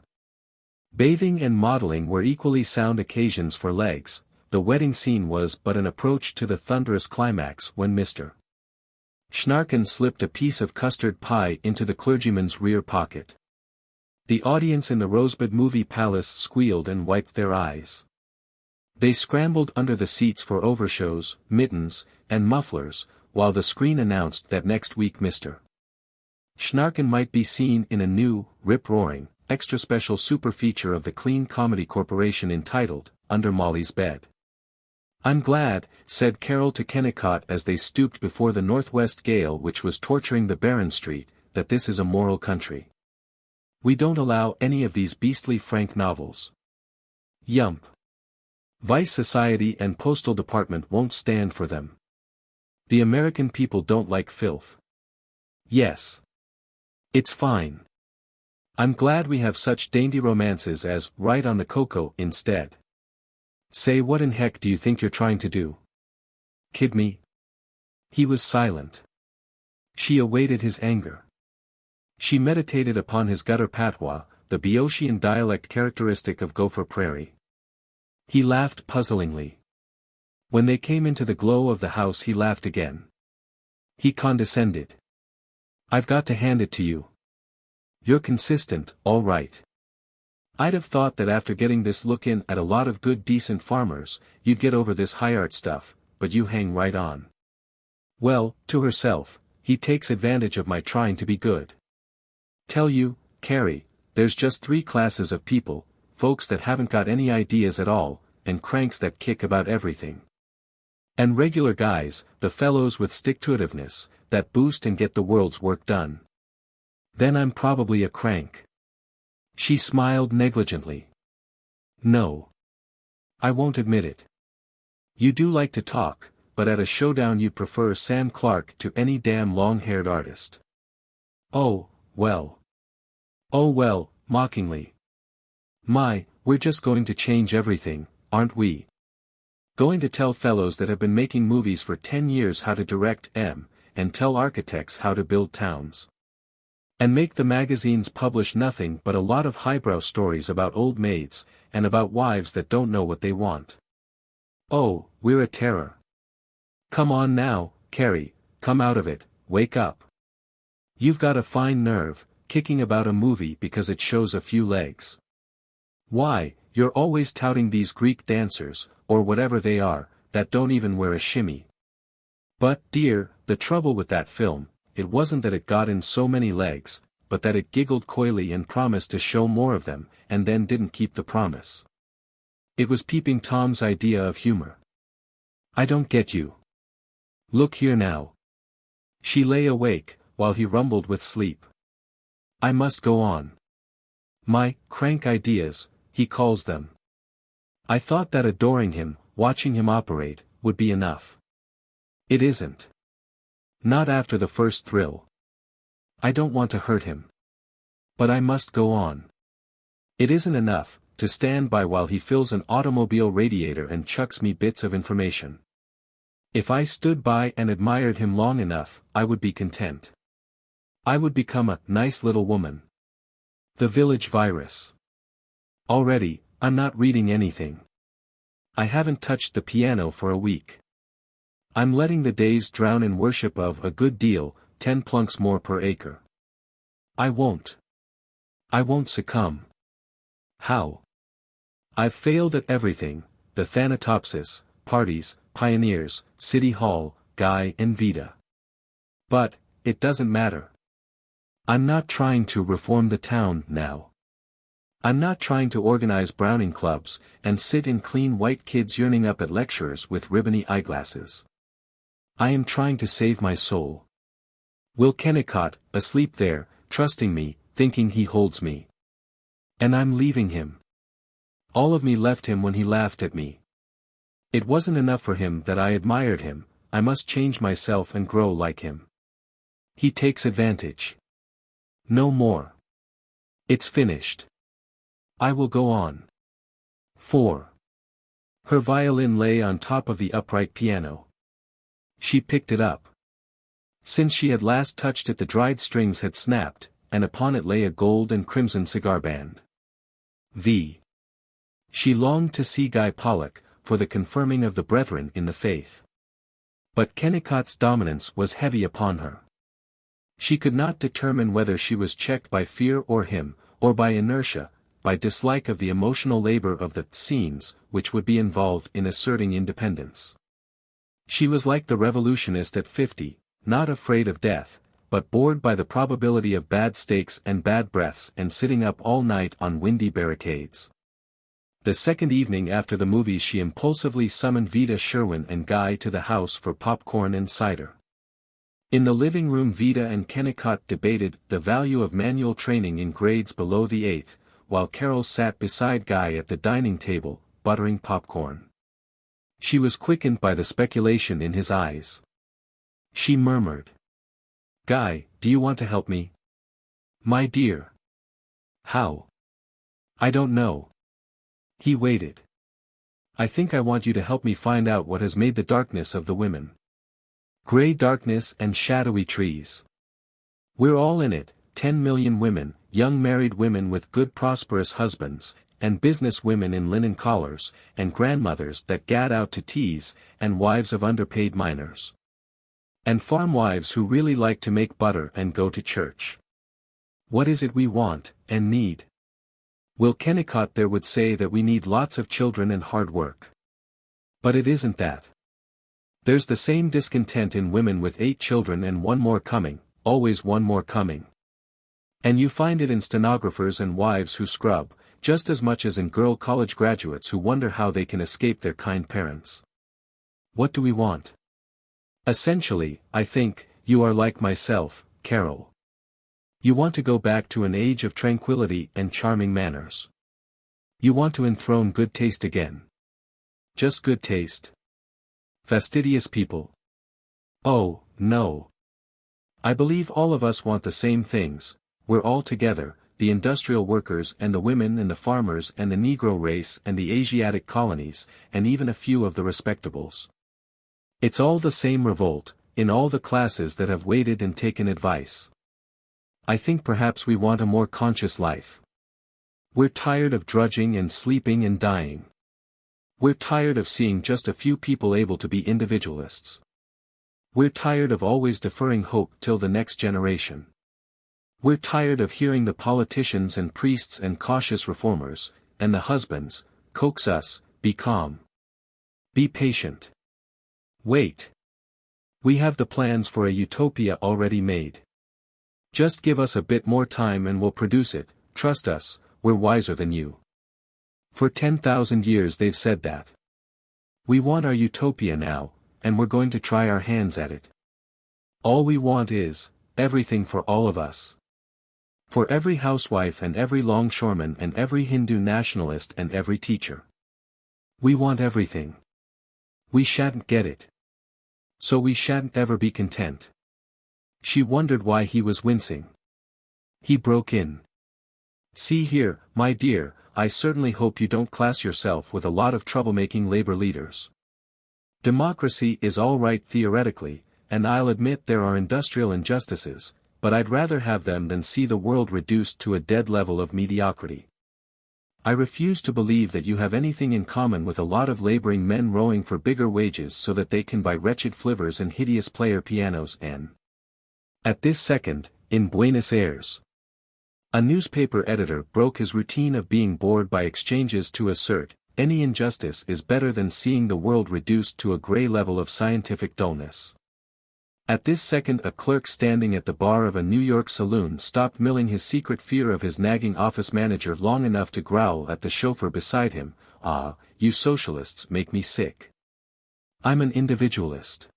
Bathing and modeling were equally sound occasions for legs. The wedding scene was but an approach to the thunderous climax when Mr. Schnarken slipped a piece of custard pie into the clergyman's rear pocket. The audience in the Rosebud Movie Palace squealed and wiped their eyes. They scrambled under the seats for overshoes, mittens, and mufflers, while the screen announced that next week Mr. Schnarken might be seen in a new, rip-roaring, extra special super feature of the Clean Comedy Corporation entitled, Under Molly's Bed. "I'm glad," said Carol to Kennicott as they stooped before the northwest gale which was torturing the barren street, "that this is a moral country. We don't allow any of these beastly Frank novels. Yump. Vice Society and Postal Department won't stand for them. The American people don't like filth. Yes. It's fine. I'm glad we have such dainty romances as Right on the Cocoa instead. Say, what in heck do you think you're trying to do? Kid me?" He was silent. She awaited his anger. She meditated upon his gutter patois, the Boeotian dialect characteristic of Gopher Prairie. He laughed puzzlingly. When they came into the glow of the house he laughed again. He condescended. "I've got to hand it to you. You're consistent, all right. I'd have thought that after getting this look in at a lot of good decent farmers, you'd get over this high art stuff, but you hang right on. Well, to herself, he takes advantage of my trying to be good. Tell you, Carrie, there's just 3 classes of people, folks that haven't got any ideas at all, and cranks that kick about everything. And regular guys, the fellows with stick-to-itiveness, that boost and get the world's work done. Then I'm probably a crank. She smiled negligently. No. I won't admit it. You do like to talk, but at a showdown you'd prefer Sam Clark to any damn long-haired artist. Oh, well. Oh well, mockingly. My, we're just going to change everything, aren't we? Going to tell fellows that have been making movies for 10 years how to direct and tell architects how to build towns. And make the magazines publish nothing but a lot of highbrow stories about old maids, and about wives that don't know what they want. Oh, we're a terror. Come on now, Carrie, come out of it, wake up. You've got a fine nerve, kicking about a movie because it shows a few legs. Why, you're always touting these Greek dancers, or whatever they are, that don't even wear a shimmy. But, dear, the trouble with that film, it wasn't that it got in so many legs, but that it giggled coyly and promised to show more of them, and then didn't keep the promise. It was Peeping Tom's idea of humor. I don't get you. Look here now. She lay awake, while he rumbled with sleep. I must go on. My crank ideas, he calls them. I thought that adoring him, watching him operate, would be enough. It isn't. Not after the first thrill. I don't want to hurt him. But I must go on. It isn't enough, to stand by while he fills an automobile radiator and chucks me bits of information. If I stood by and admired him long enough, I would be content. I would become a nice little woman. The village virus. Already, I'm not reading anything. I haven't touched the piano for a week. I'm letting the days drown in worship of a good deal, 10 plunks more per acre. I won't. I won't succumb. How? I've failed at everything, the Thanatopsis, parties, pioneers, City Hall, Guy and Vida. But, it doesn't matter. I'm not trying to reform the town now. I'm not trying to organize Browning clubs, and sit in clean white kids yearning up at lecturers with ribbony eyeglasses. I am trying to save my soul. Will Kennicott, asleep there, trusting me, thinking he holds me. And I'm leaving him. All of me left him when he laughed at me. It wasn't enough for him that I admired him, I must change myself and grow like him. He takes advantage. No more. It's finished. I will go on. 4. Her violin lay on top of the upright piano. She picked it up. Since she had last touched it the dried strings had snapped, and upon it lay a gold and crimson cigar band. She longed to see Guy Pollock, for the confirming of the brethren in the faith. But Kennicott's dominance was heavy upon her. She could not determine whether she was checked by fear or him, or by inertia, by dislike of the emotional labor of the scenes, which would be involved in asserting independence. She was like the revolutionist at 50, not afraid of death, but bored by the probability of bad steaks and bad breaths and sitting up all night on windy barricades. The second evening after the movies she impulsively summoned Vida Sherwin and Guy to the house for popcorn and cider. In the living room Vida and Kennicott debated the value of manual training in grades below the 8th, while Carol sat beside Guy at the dining table, buttering popcorn. She was quickened by the speculation in his eyes. She murmured. Guy, do you want to help me? My dear. How? I don't know. He waited. I think I want you to help me find out what has made the darkness of the women. Gray darkness and shadowy trees. We're all in it, 10 million women, young married women with good prosperous husbands, and business women in linen collars, and grandmothers that gad out to teas, and wives of underpaid miners. And farm wives who really like to make butter and go to church. What is it we want, and need? Will Kennicott there would say that we need lots of children and hard work. But it isn't that. There's the same discontent in women with 8 children and one more coming, always one more coming. And you find it in stenographers and wives who scrub, just as much as in girl college graduates who wonder how they can escape their kind parents. What do we want? Essentially, I think, you are like myself, Carol. You want to go back to an age of tranquility and charming manners. You want to enthrone good taste again. Just good taste. Fastidious people. Oh, no. I believe all of us want the same things. We're all together, the industrial workers and the women and the farmers and the Negro race and the Asiatic colonies, and even a few of the respectables. It's all the same revolt, in all the classes that have waited and taken advice. I think perhaps we want a more conscious life. We're tired of drudging and sleeping and dying. We're tired of seeing just a few people able to be individualists. We're tired of always deferring hope till the next generation. We're tired of hearing the politicians and priests and cautious reformers, and the husbands, coax us, be calm. Be patient. Wait. We have the plans for a utopia already made. Just give us a bit more time and we'll produce it, trust us, we're wiser than you. For 10,000 years they've said that. We want our utopia now, and we're going to try our hands at it. All we want is, everything for all of us. For every housewife and every longshoreman and every Hindu nationalist and every teacher. We want everything. We shan't get it. So we shan't ever be content. She wondered why he was wincing. He broke in. See here, my dear, I certainly hope you don't class yourself with a lot of troublemaking labor leaders. Democracy is all right theoretically, and I'll admit there are industrial injustices, but I'd rather have them than see the world reduced to a dead level of mediocrity. I refuse to believe that you have anything in common with a lot of laboring men rowing for bigger wages so that they can buy wretched flivvers and hideous player pianos and... At this second, in Buenos Aires, a newspaper editor broke his routine of being bored by exchanges to assert, any injustice is better than seeing the world reduced to a gray level of scientific dullness. At this second a clerk standing at the bar of a New York saloon stopped milling his secret fear of his nagging office manager long enough to growl at the chauffeur beside him, "Ah, you socialists make me sick. I'm an individualist.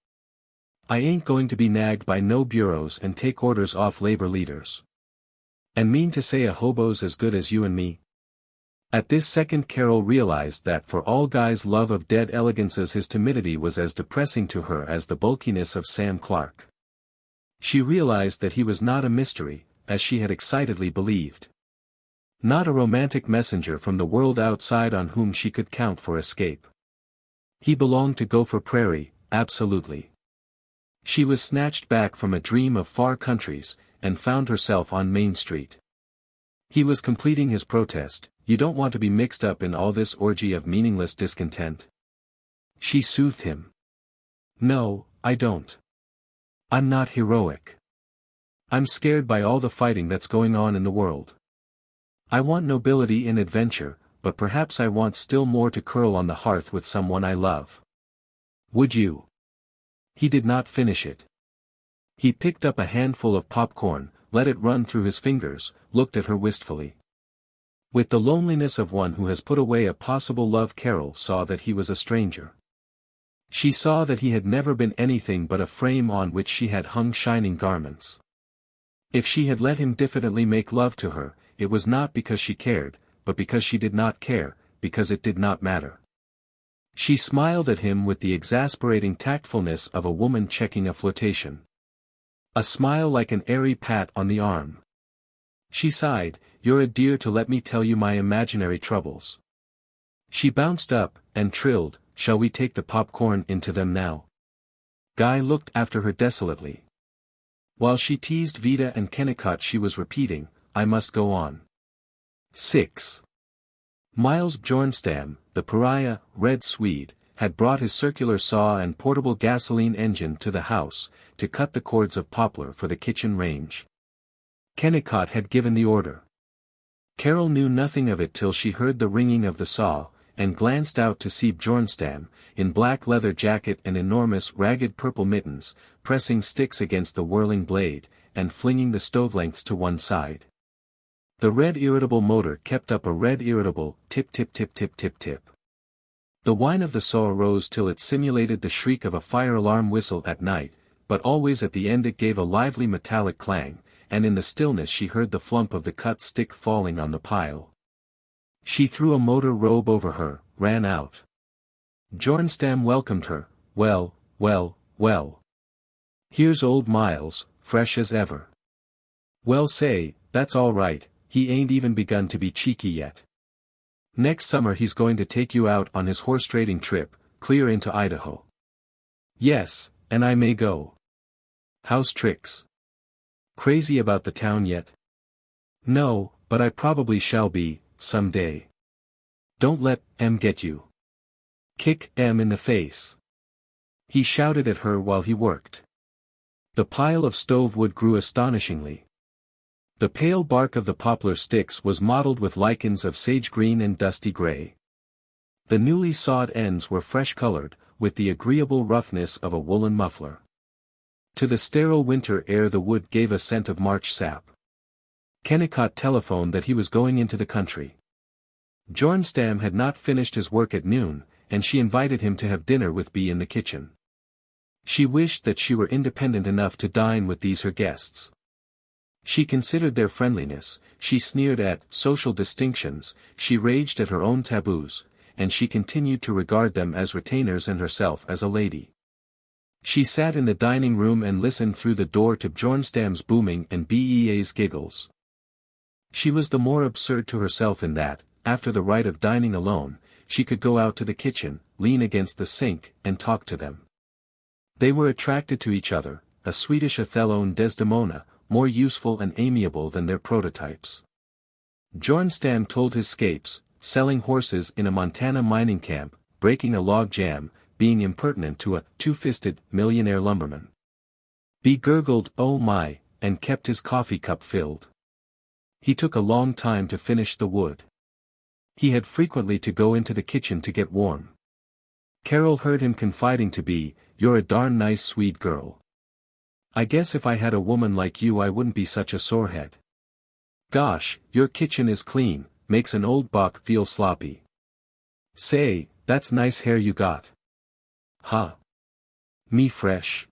I ain't going to be nagged by no bureaus and take orders off labor leaders. And mean to say a hobo's as good as you and me?" At this second Carol realized that for all Guy's love of dead elegances his timidity was as depressing to her as the bulkiness of Sam Clark. She realized that he was not a mystery, as she had excitedly believed. Not a romantic messenger from the world outside on whom she could count for escape. He belonged to Gopher Prairie, absolutely. She was snatched back from a dream of far countries, and found herself on Main Street. He was completing his protest, "You don't want to be mixed up in all this orgy of meaningless discontent." She soothed him. "No, I don't. I'm not heroic. I'm scared by all the fighting that's going on in the world. I want nobility and adventure, but perhaps I want still more to curl on the hearth with someone I love. Would you?" He did not finish it. He picked up a handful of popcorn, let it run through his fingers, looked at her wistfully. With the loneliness of one who has put away a possible love, Carol saw that he was a stranger. She saw that he had never been anything but a frame on which she had hung shining garments. If she had let him diffidently make love to her, it was not because she cared, but because she did not care, because it did not matter. She smiled at him with the exasperating tactfulness of a woman checking a flirtation. A smile like an airy pat on the arm. She sighed, "You're a dear to let me tell you my imaginary troubles." She bounced up, and trilled, "Shall we take the popcorn into them now?" Guy looked after her desolately. While she teased Vida and Kennicott she was repeating, "I must go on." 6. Miles Bjornstam, the pariah, red Swede, had brought his circular saw and portable gasoline engine to the house, to cut the cords of poplar for the kitchen range. Kennicott had given the order. Carol knew nothing of it till she heard the ringing of the saw, and glanced out to see Bjornstam, in black leather jacket and enormous ragged purple mittens, pressing sticks against the whirling blade, and flinging the stove lengths to one side. The red irritable motor kept up a red irritable tip-tip-tip-tip-tip-tip. The whine of the saw rose till it simulated the shriek of a fire alarm whistle at night, but always at the end it gave a lively metallic clang, and in the stillness she heard the flump of the cut stick falling on the pile. She threw a motor robe over her, ran out. Bjornstam welcomed her. Well, well, well. Here's old Miles, fresh as ever. Well, say, that's all right, he ain't even begun to be cheeky yet. Next summer he's going to take you out on his horse trading trip, clear into Idaho. Yes, and I may go. How's tricks? Crazy about the town yet? No, but I probably shall be, some day. Don't let M get you. Kick M in the face. He shouted at her while he worked. The pile of stove wood grew astonishingly. The pale bark of the poplar sticks was mottled with lichens of sage green and dusty gray. The newly sawed ends were fresh-colored, with the agreeable roughness of a woolen muffler. To the sterile winter air the wood gave a scent of March sap. Kennicott telephoned that he was going into the country. Bjornstam had not finished his work at noon, and she invited him to have dinner with B in the kitchen. She wished that she were independent enough to dine with these her guests. She considered their friendliness, she sneered at social distinctions, she raged at her own taboos, and she continued to regard them as retainers and herself as a lady. She sat in the dining room and listened through the door to Bjornstam's booming and Bea's giggles. She was the more absurd to herself in that, after the rite of dining alone, she could go out to the kitchen, lean against the sink, and talk to them. They were attracted to each other, a Swedish Othello and Desdemona, more useful and amiable than their prototypes. Bjornstam told his scapes, selling horses in a Montana mining camp, breaking a log jam, being impertinent to a two-fisted millionaire lumberman. B gurgled, "Oh my," and kept his coffee cup filled. He took a long time to finish the wood. He had frequently to go into the kitchen to get warm. Carol heard him confiding to B, "You're a darn nice Swede girl. I guess if I had a woman like you I wouldn't be such a sorehead. Gosh, your kitchen is clean, makes an old buck feel sloppy. Say, that's nice hair you got. Huh. Me fresh.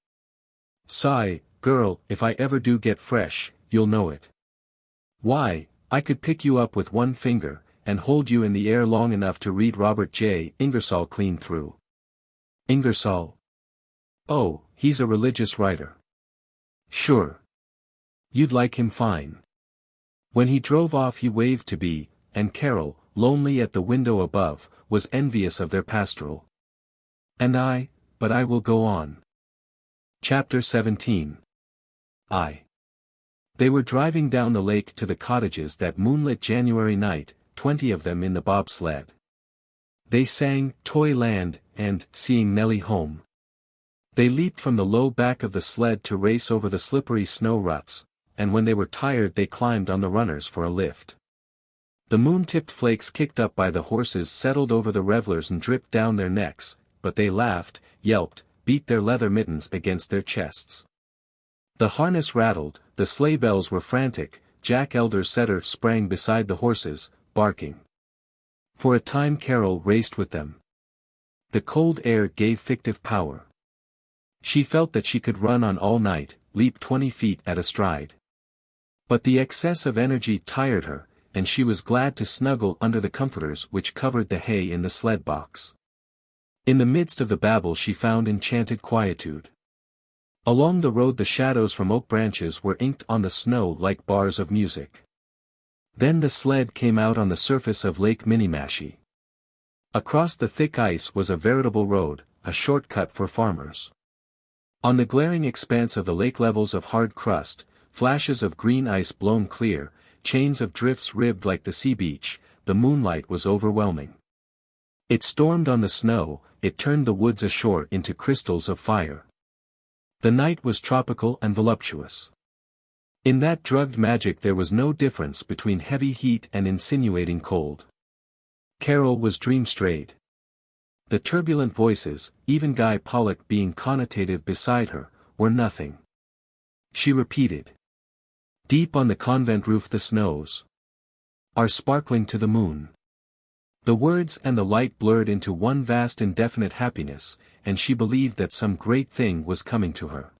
Sigh, girl, if I ever do get fresh, you'll know it. Why, I could pick you up with one finger, and hold you in the air long enough to read Robert J. Ingersoll clean through." Ingersoll? Oh, he's a religious writer. Sure. You'd like him fine. When he drove off he waved to B, and Carol, lonely at the window above, was envious of their pastoral. But I will go on. Chapter 17. They were driving down the lake to the cottages that moonlit January night, 20 of them in the bobsled. They sang "Toy Land" and "Seeing Nellie Home." They leaped from the low back of the sled to race over the slippery snow ruts, and when they were tired they climbed on the runners for a lift. The moon-tipped flakes kicked up by the horses settled over the revelers and dripped down their necks, but they laughed, yelped, beat their leather mittens against their chests. The harness rattled, the sleigh bells were frantic, Jack Elder's setter sprang beside the horses, barking. For a time Carol raced with them. The cold air gave fictive power. She felt that she could run on all night, leap 20 feet at a stride. But the excess of energy tired her, and she was glad to snuggle under the comforters which covered the hay in the sled box. In the midst of the babel she found enchanted quietude. Along the road the shadows from oak branches were inked on the snow like bars of music. Then the sled came out on the surface of Lake Minniemashie. Across the thick ice was a veritable road, a shortcut for farmers. On the glaring expanse of the lake levels of hard crust, flashes of green ice blown clear, chains of drifts ribbed like the sea beach, the moonlight was overwhelming. It stormed on the snow, it turned the woods ashore into crystals of fire. The night was tropical and voluptuous. In that drugged magic there was no difference between heavy heat and insinuating cold. Carol was dream-strayed. The turbulent voices, even Guy Pollock being connotative beside her, were nothing. She repeated. Deep on the convent roof the snows are sparkling to the moon. The words and the light blurred into one vast indefinite happiness, and she believed that some great thing was coming to her.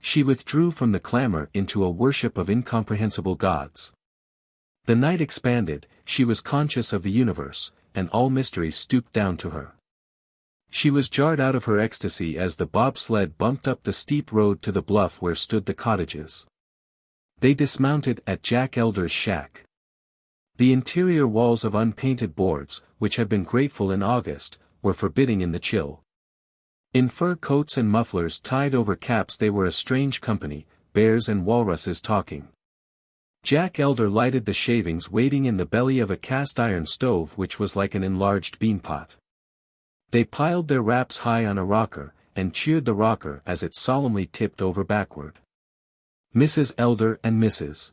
She withdrew from the clamor into a worship of incomprehensible gods. The night expanded, she was conscious of the universe, and all mysteries stooped down to her. She was jarred out of her ecstasy as the bobsled bumped up the steep road to the bluff where stood the cottages. They dismounted at Jack Elder's shack. The interior walls of unpainted boards, which had been grateful in August, were forbidding in the chill. In fur coats and mufflers tied over caps they were a strange company, bears and walruses talking. Jack Elder lighted the shavings waiting in the belly of a cast-iron stove which was like an enlarged beanpot. They piled their wraps high on a rocker, and cheered the rocker as it solemnly tipped over backward. Mrs. Elder and Mrs.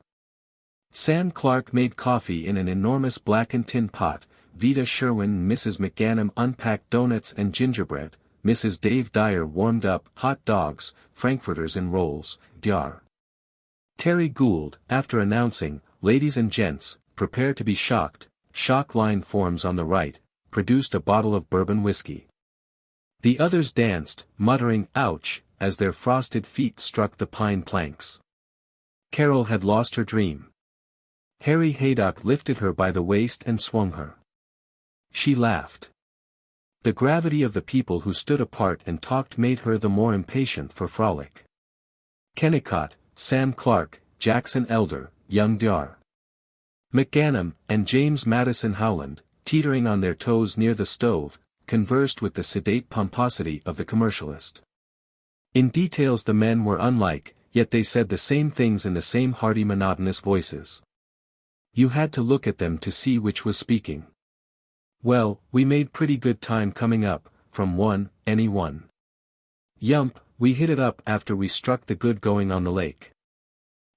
Sam Clark made coffee in an enormous blackened tin pot, Vida Sherwin and Mrs. McGanum unpacked donuts and gingerbread, Mrs. Dave Dyer warmed up hot dogs, frankfurters and rolls, Dr. Terry Gould, after announcing, "Ladies and gents, prepare to be shocked," shock line forms on the right, produced a bottle of bourbon whiskey. The others danced, muttering "ouch," as their frosted feet struck the pine planks. Carol had lost her dream. Harry Haydock lifted her by the waist and swung her. She laughed. The gravity of the people who stood apart and talked made her the more impatient for frolic. Kennicott, Sam Clark, Jackson Elder, young Dr. McGanum, and James Madison Howland, teetering on their toes near the stove, conversed with the sedate pomposity of the commercialist. In details the men were unlike, yet they said the same things in the same hearty monotonous voices. You had to look at them to see which was speaking. Well, we made pretty good time coming up, from anyone. Yump, we hit it up after we struck the good going on the lake.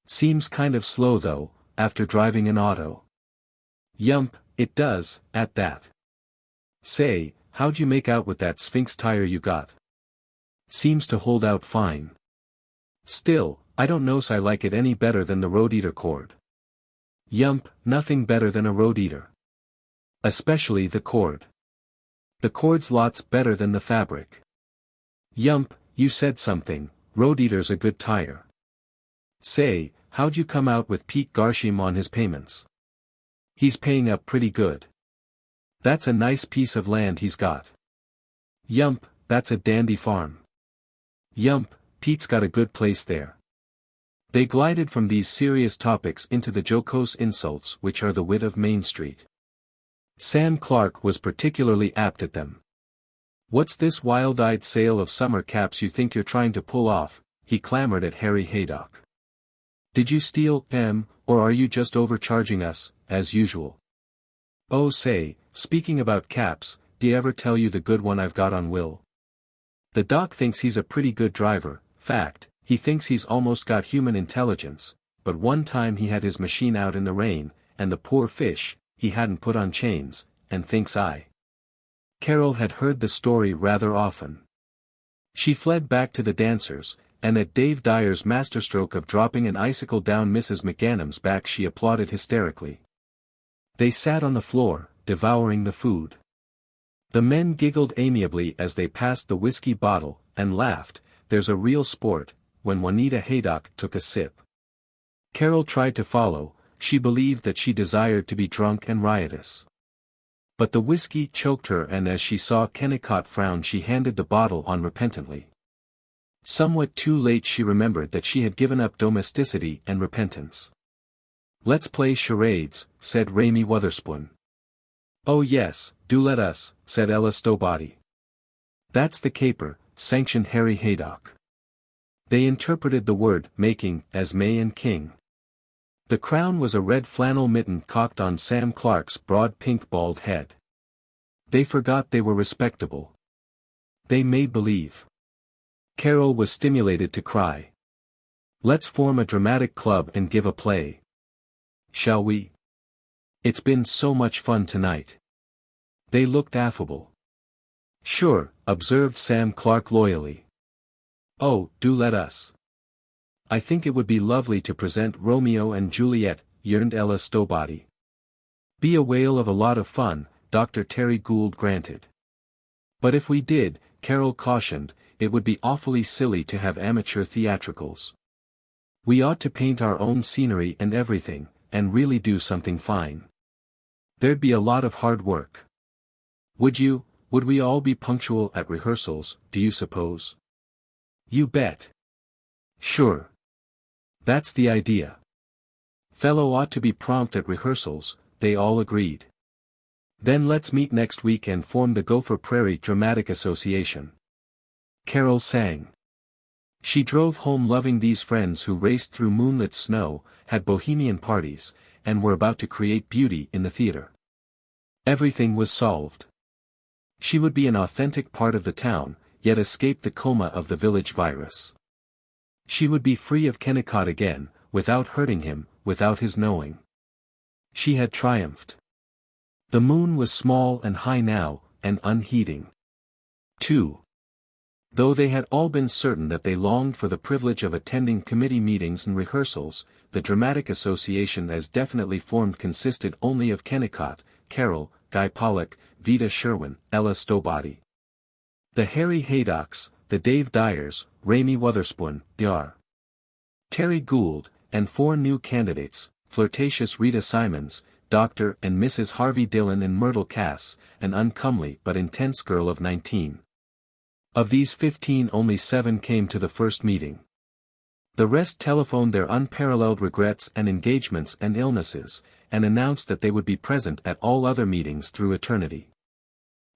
Seems kind of slow though, after driving an auto. Yump, it does, at that. Say, how'd you make out with that Sphinx tire you got? Seems to hold out fine. Still, I don't know's I like it any better than the Road Eater cord. Yump, nothing better than a Road Eater. Especially the cord. The cord's lots better than the fabric. Yump, you said something, Road Eater's a good tire. Say, how'd you come out with Pete Garshim on his payments? He's paying up pretty good. That's a nice piece of land he's got. Yump, that's a dandy farm. Yump, Pete's got a good place there. They glided from these serious topics into the jocose insults which are the wit of Main Street. Sam Clark was particularly apt at them. What's this wild-eyed sale of summer caps you think you're trying to pull off? He clamored at Harry Haydock. Did you steal, or are you just overcharging us, as usual? Oh say, speaking about caps, d'ye ever tell you the good one I've got on Will? The doc thinks he's a pretty good driver, fact, he thinks he's almost got human intelligence, but one time he had his machine out in the rain, and the poor fish, he hadn't put on chains, and thinks I. Carol had heard the story rather often. She fled back to the dancers, and at Dave Dyer's masterstroke of dropping an icicle down Mrs. McGanum's back she applauded hysterically. They sat on the floor, devouring the food. The men giggled amiably as they passed the whiskey bottle, and laughed, "There's a real sport," when Juanita Haydock took a sip. Carol tried to follow, she believed that she desired to be drunk and riotous. But the whiskey choked her, and as she saw Kennicott frown she handed the bottle on repentantly. Somewhat too late she remembered that she had given up domesticity and repentance. "Let's play charades," said Raimy Wotherspoon. "Oh yes, do let us," said Ella Stowbody. "That's the caper," sanctioned Harry Haydock. They interpreted the word "making" as May and King. The crown was a red flannel mitten cocked on Sam Clark's broad pink bald head. They forgot they were respectable. They made believe. Carol was stimulated to cry. "Let's form a dramatic club and give a play. Shall we? It's been so much fun tonight." They looked affable. Sure, observed Sam Clark loyally. Oh, do let us. I think it would be lovely to present Romeo and Juliet, yearned Ella Stowbody. Be a whale of a lot of fun, Dr. Terry Gould granted. But if we did, Carol cautioned, it would be awfully silly to have amateur theatricals. We ought to paint our own scenery and everything, and really do something fine. There'd be a lot of hard work. Would we all be punctual at rehearsals, do you suppose? You bet. Sure. That's the idea. Fellow ought to be prompt at rehearsals, they all agreed. Then let's meet next week and form the Gopher Prairie Dramatic Association. Carol sang. She drove home loving these friends who raced through moonlit snow, had bohemian parties, and were about to create beauty in the theater. Everything was solved. She would be an authentic part of the town, yet escape the coma of the village virus. She would be free of Kennicott again, without hurting him, without his knowing. She had triumphed. The moon was small and high now, and unheeding. 2. Though they had all been certain that they longed for the privilege of attending committee meetings and rehearsals, the Dramatic Association as definitely formed consisted only of Kennicott, Carol, Guy Pollock, Vida Sherwin, Ella Stowbody. The Harry Haydocks, the Dave Dyers, Raymie Wotherspoon, Dr. Terry Gould, and 4 new candidates, flirtatious Rita Simons, Dr. and Mrs. Harvey Dillon and Myrtle Cass, an uncomely but intense girl of 19. Of these 15 only 7 came to the first meeting. The rest telephoned their unparalleled regrets and engagements and illnesses, and announced that they would be present at all other meetings through eternity.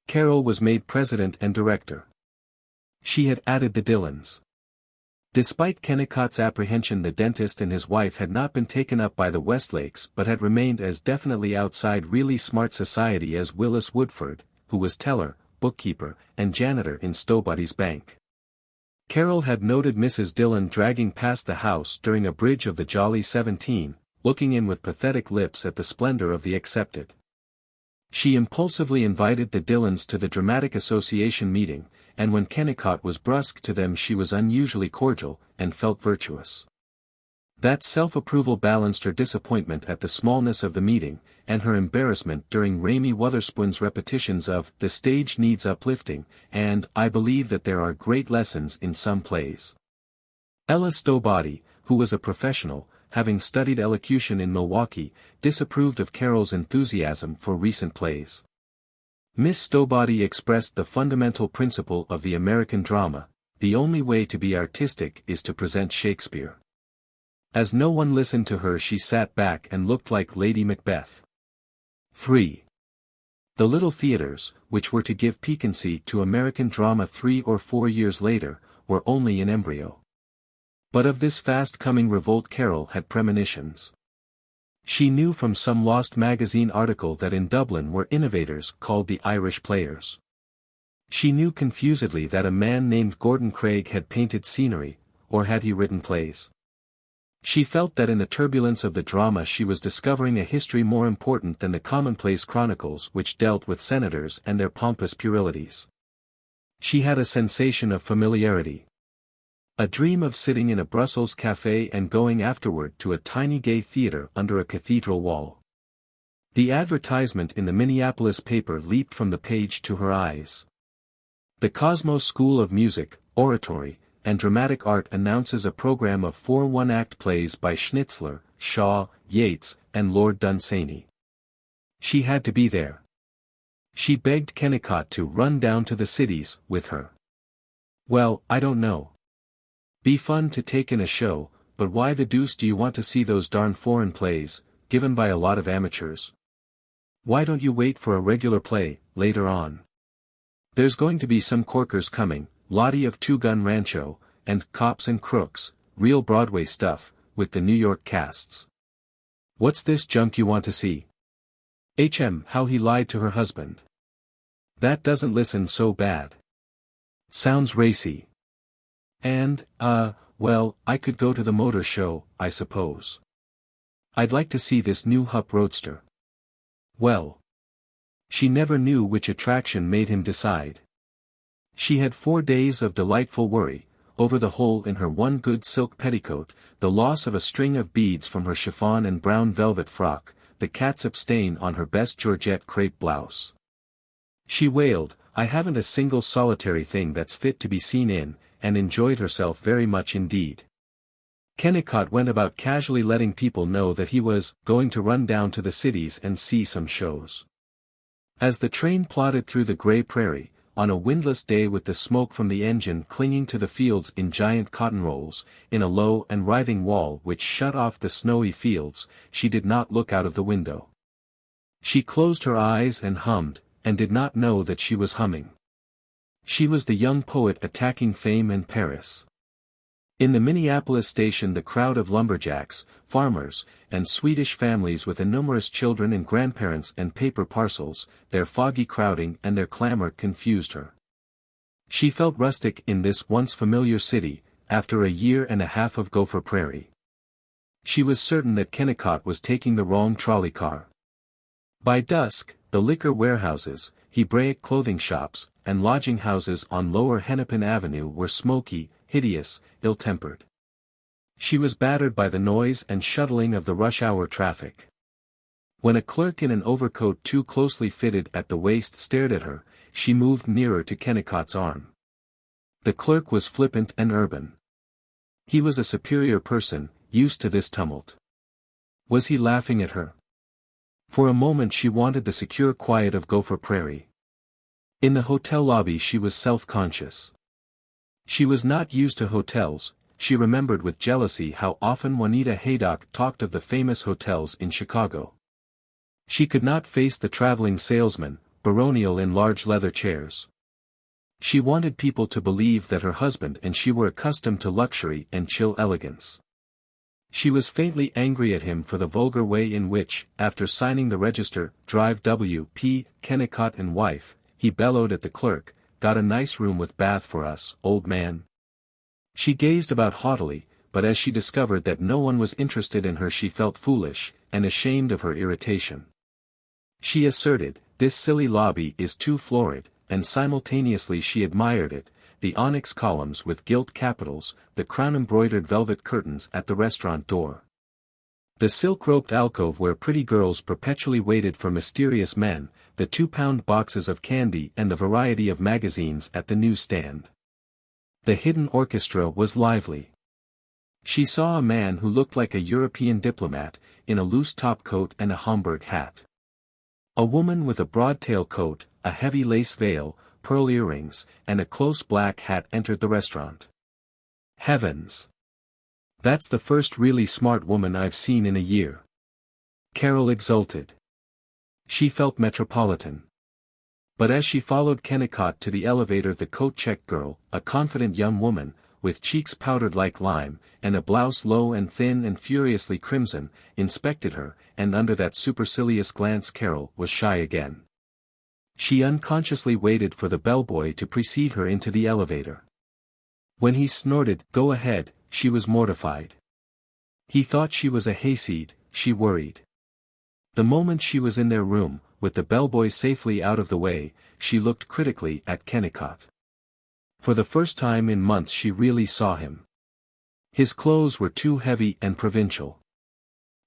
Carol was made president and director. She had added the Dillons. Despite Kennicott's apprehension, the dentist and his wife had not been taken up by the Westlakes but had remained as definitely outside really smart society as Willis Woodford, who was teller, bookkeeper, and janitor in Stowbody's bank. Carol had noted Mrs. Dillon dragging past the house during a bridge of the Jolly 17, looking in with pathetic lips at the splendor of the XVIII. She impulsively invited the Dillons to the Dramatic Association meeting, and when Kennicott was brusque to them she was unusually cordial, and felt virtuous. That self-approval balanced her disappointment at the smallness of the meeting, and her embarrassment during Raymie Wotherspoon's repetitions of "the stage needs uplifting," and "I believe that there are great lessons in some plays." Ella Stowbody, who was a professional, having studied elocution in Milwaukee, disapproved of Carol's enthusiasm for recent plays. Miss Stowbody expressed the fundamental principle of the American drama: the only way to be artistic is to present Shakespeare. As no one listened to her, she sat back and looked like Lady Macbeth. 3. The little theaters, which were to give piquancy to American drama 3 or 4 years later, were only in embryo. But of this fast-coming revolt Carol had premonitions. She knew from some lost magazine article that in Dublin were innovators called the Irish Players. She knew confusedly that a man named Gordon Craig had painted scenery, or had he written plays? She felt that in the turbulence of the drama she was discovering a history more important than the commonplace chronicles which dealt with senators and their pompous puerilities. She had a sensation of familiarity. A dream of sitting in a Brussels café and going afterward to a tiny gay theater under a cathedral wall. The advertisement in the Minneapolis paper leaped from the page to her eyes. The Cosmos School of Music, Oratory, and Dramatic Art announces a program of 4 one-act plays by Schnitzler, Shaw, Yeats, and Lord Dunsany. She had to be there. She begged Kennicott to run down to the cities with her. Well, I don't know. Be fun to take in a show, but why the deuce do you want to see those darn foreign plays, given by a lot of amateurs? Why don't you wait for a regular play, later on? There's going to be some corkers coming, Lottie of Two Gun Rancho, and Cops and Crooks, real Broadway stuff, with the New York casts. What's this junk you want to see? How he lied to her husband. That doesn't listen so bad. Sounds racy. And, well, I could go to the motor show, I suppose. I'd like to see this new Hupp Roadster. Well. She never knew which attraction made him decide. She had 4 days of delightful worry, over the hole in her one good silk petticoat, the loss of a string of beads from her chiffon and brown velvet frock, the catsup stain on her best georgette crepe blouse. She wailed, "I haven't a single solitary thing that's fit to be seen in," and enjoyed herself very much indeed. Kennicott went about casually letting people know that he was going to run down to the cities and see some shows. As the train plodded through the grey prairie, on a windless day with the smoke from the engine clinging to the fields in giant cotton rolls, in a low and writhing wall which shut off the snowy fields, she did not look out of the window. She closed her eyes and hummed, and did not know that she was humming. She was the young poet attacking fame and Paris. In the Minneapolis station the crowd of lumberjacks, farmers, and Swedish families with innumerous children and grandparents and paper parcels, their foggy crowding and their clamor confused her. She felt rustic in this once familiar city, after a year and a half of Gopher Prairie. She was certain that Kennicott was taking the wrong trolley car. By dusk, the liquor warehouses, Hebraic clothing shops, and lodging houses on Lower Hennepin Avenue were smoky, hideous, ill-tempered. She was battered by the noise and shuttling of the rush-hour traffic. When a clerk in an overcoat too closely fitted at the waist stared at her, she moved nearer to Kennicott's arm. The clerk was flippant and urban. He was a superior person, used to this tumult. Was he laughing at her? For a moment she wanted the secure quiet of Gopher Prairie. In the hotel lobby she was self-conscious. She was not used to hotels. She remembered with jealousy how often Juanita Haydock talked of the famous hotels in Chicago. She could not face the traveling salesman, baronial in large leather chairs. She wanted people to believe that her husband and she were accustomed to luxury and chill elegance. She was faintly angry at him for the vulgar way in which, after signing the register, Drive W.P. Kennicott and wife, he bellowed at the clerk, "Got a nice room with bath for us, old man." She gazed about haughtily, but as she discovered that no one was interested in her she felt foolish, and ashamed of her irritation. She asserted, "This silly lobby is too florid," and simultaneously she admired it, the onyx columns with gilt capitals, the crown-embroidered velvet curtains at the restaurant door. The silk-roped alcove where pretty girls perpetually waited for mysterious men, the 2-pound boxes of candy and the variety of magazines at the newsstand. The hidden orchestra was lively. She saw a man who looked like a European diplomat, in a loose topcoat and a Homburg hat. A woman with a broad-tail coat, a heavy lace veil, pearl earrings, and a close black hat entered the restaurant. Heavens! That's the first really smart woman I've seen in a year. Carol exulted. She felt metropolitan. But as she followed Kennicott to the elevator the coat-check girl, a confident young woman, with cheeks powdered like lime, and a blouse low and thin and furiously crimson, inspected her, and under that supercilious glance Carol was shy again. She unconsciously waited for the bellboy to precede her into the elevator. When he snorted, "Go ahead," she was mortified. He thought she was a hayseed, she worried. The moment she was in their room, with the bellboy safely out of the way, she looked critically at Kennicott. For the first time in months she really saw him. His clothes were too heavy and provincial.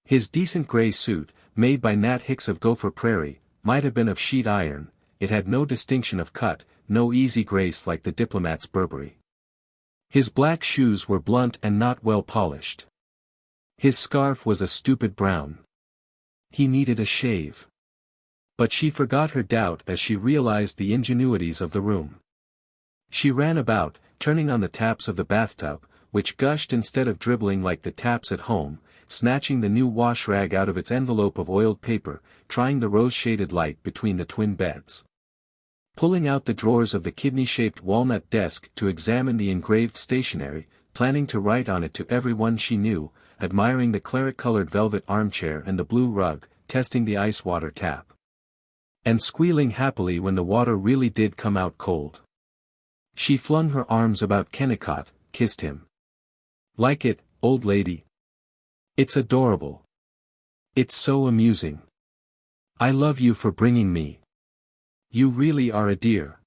His decent gray suit, made by Nat Hicks of Gopher Prairie, might have been of sheet iron. It had no distinction of cut, no easy grace like the diplomat's Burberry. His black shoes were blunt and not well polished. His scarf was a stupid brown. He needed a shave. But she forgot her doubt as she realized the ingenuities of the room. She ran about, turning on the taps of the bathtub, which gushed instead of dribbling like the taps at home, snatching the new wash rag out of its envelope of oiled paper, trying the rose-shaded light between the twin beds. Pulling out the drawers of the kidney-shaped walnut desk to examine the engraved stationery, planning to write on it to everyone she knew, admiring the claret-colored velvet armchair and the blue rug, testing the ice water tap. And squealing happily when the water really did come out cold. She flung her arms about Kennicott, kissed him. "Like it, old lady? It's adorable. It's so amusing. I love you for bringing me." You really are a dear.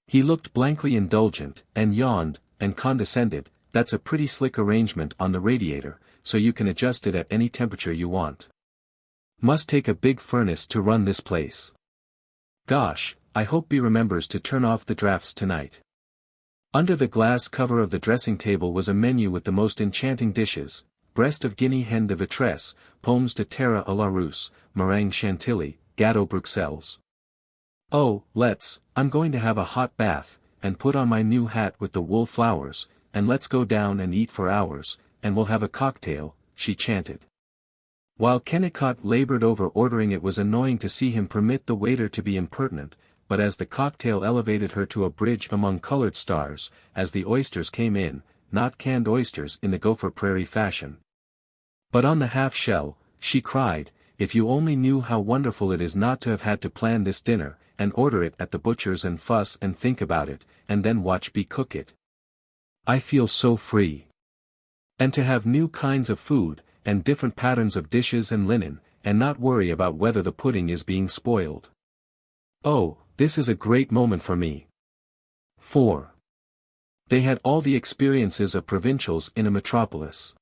He looked blankly indulgent, and yawned, and condescended. That's a pretty slick arrangement on the radiator, so you can adjust it at any temperature you want. Must take a big furnace to run this place. Gosh, I hope B remembers to turn off the drafts tonight. Under the glass cover of the dressing table was a menu with the most enchanting dishes: breast of guinea hen de vitresse, pommes de terre à la russe, meringue chantilly, gâteau bruxelles. Oh, I'm going to have a hot bath, and put on my new hat with the wool flowers, and let's go down and eat for hours, and we'll have a cocktail, she chanted. While Kennicott labored over ordering, it was annoying to see him permit the waiter to be impertinent, but as the cocktail elevated her to a bridge among colored stars, as the oysters came in, not canned oysters in the Gopher Prairie fashion, but on the half shell, she cried, if you only knew how wonderful it is not to have had to plan this dinner, and order it at the butcher's and fuss and think about it, and then watch B cook it. I feel so free. And to have new kinds of food, and different patterns of dishes and linen, and not worry about whether the pudding is being spoiled. Oh, this is a great moment for me. 4. They had all the experiences of provincials in a metropolis.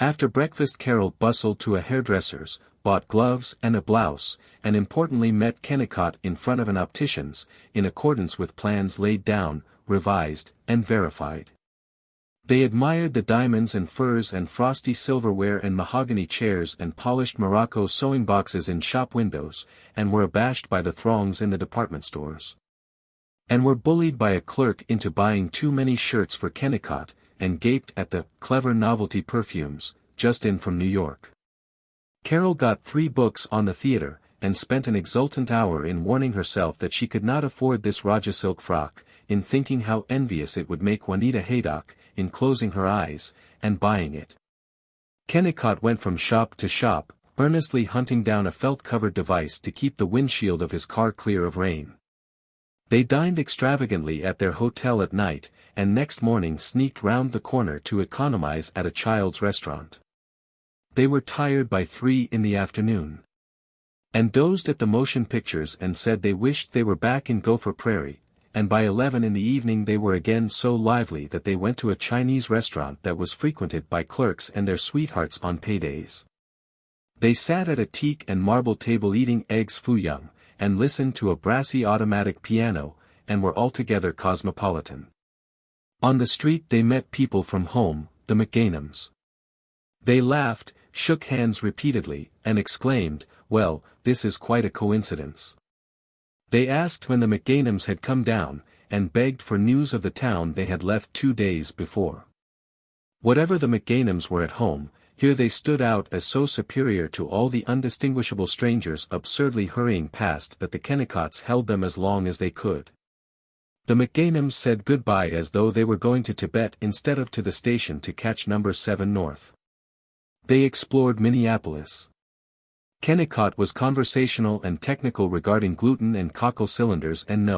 After breakfast Carol bustled to a hairdresser's, bought gloves and a blouse, and importantly met Kennicott in front of an optician's, in accordance with plans laid down, revised, and verified. They admired the diamonds and furs and frosty silverware and mahogany chairs and polished Morocco sewing boxes in shop windows, and were abashed by the throngs in the department stores. And were bullied by a clerk into buying too many shirts for Kennicott, and gaped at the clever novelty perfumes, just in from New York. Carol got 3 books on the theater, and spent an exultant hour in warning herself that she could not afford this Raja silk frock, in thinking how envious it would make Juanita Haydock, in closing her eyes, and buying it. Kennicott went from shop to shop, earnestly hunting down a felt-covered device to keep the windshield of his car clear of rain. They dined extravagantly at their hotel at night, and next morning sneaked round the corner to economize at a child's restaurant. They were tired by 3 in the afternoon, and dozed at the motion pictures and said they wished they were back in Gopher Prairie, and by 11 in the evening they were again so lively that they went to a Chinese restaurant that was frequented by clerks and their sweethearts on paydays. They sat at a teak and marble table eating eggs foo young, and listened to a brassy automatic piano, and were altogether cosmopolitan. On the street they met people from home, the McGainhams. They laughed, shook hands repeatedly, and exclaimed, well, this is quite a coincidence. They asked when the McGainhams had come down, and begged for news of the town they had left 2 days before. Whatever the McGainhams were at home, here they stood out as so superior to all the undistinguishable strangers absurdly hurrying past that the Kennicotts held them as long as they could. The McGainhams said goodbye as though they were going to Tibet instead of to the station to catch number 7 north. They explored Minneapolis. Kennicott was conversational and technical regarding gluten and cockle cylinders and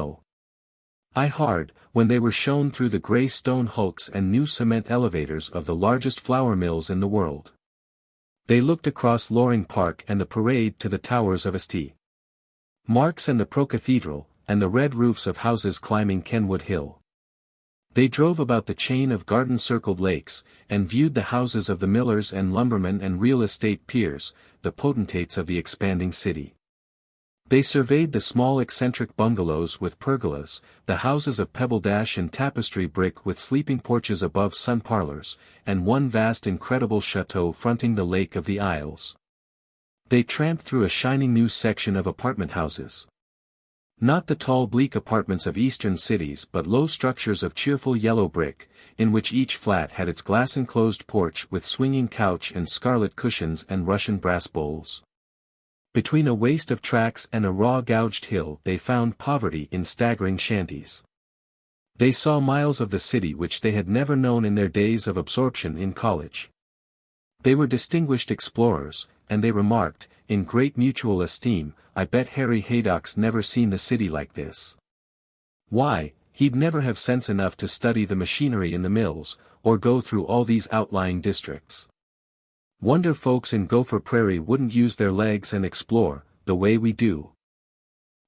hard, when they were shown through the gray stone hulks and new cement elevators of the largest flour mills in the world. They looked across Loring Park and the parade to the towers of St. Mark's and the Pro-Cathedral, and the red roofs of houses climbing Kenwood Hill. They drove about the chain of garden-circled lakes, and viewed the houses of the millers and lumbermen and real estate peers, the potentates of the expanding city. They surveyed the small eccentric bungalows with pergolas, the houses of pebble dash and tapestry brick with sleeping porches above sun parlors, and one vast incredible chateau fronting the Lake of the Isles. They tramped through a shining new section of apartment houses. Not the tall bleak apartments of eastern cities but low structures of cheerful yellow brick, in which each flat had its glass-enclosed porch with swinging couch and scarlet cushions and Russian brass bowls. Between a waste of tracks and a raw gouged hill they found poverty in staggering shanties. They saw miles of the city which they had never known in their days of absorption in college. They were distinguished explorers, and they remarked, in great mutual esteem, I bet Harry Haydock's never seen the city like this. Why, he'd never have sense enough to study the machinery in the mills, or go through all these outlying districts. Wonder folks in Gopher Prairie wouldn't use their legs and explore, the way we do.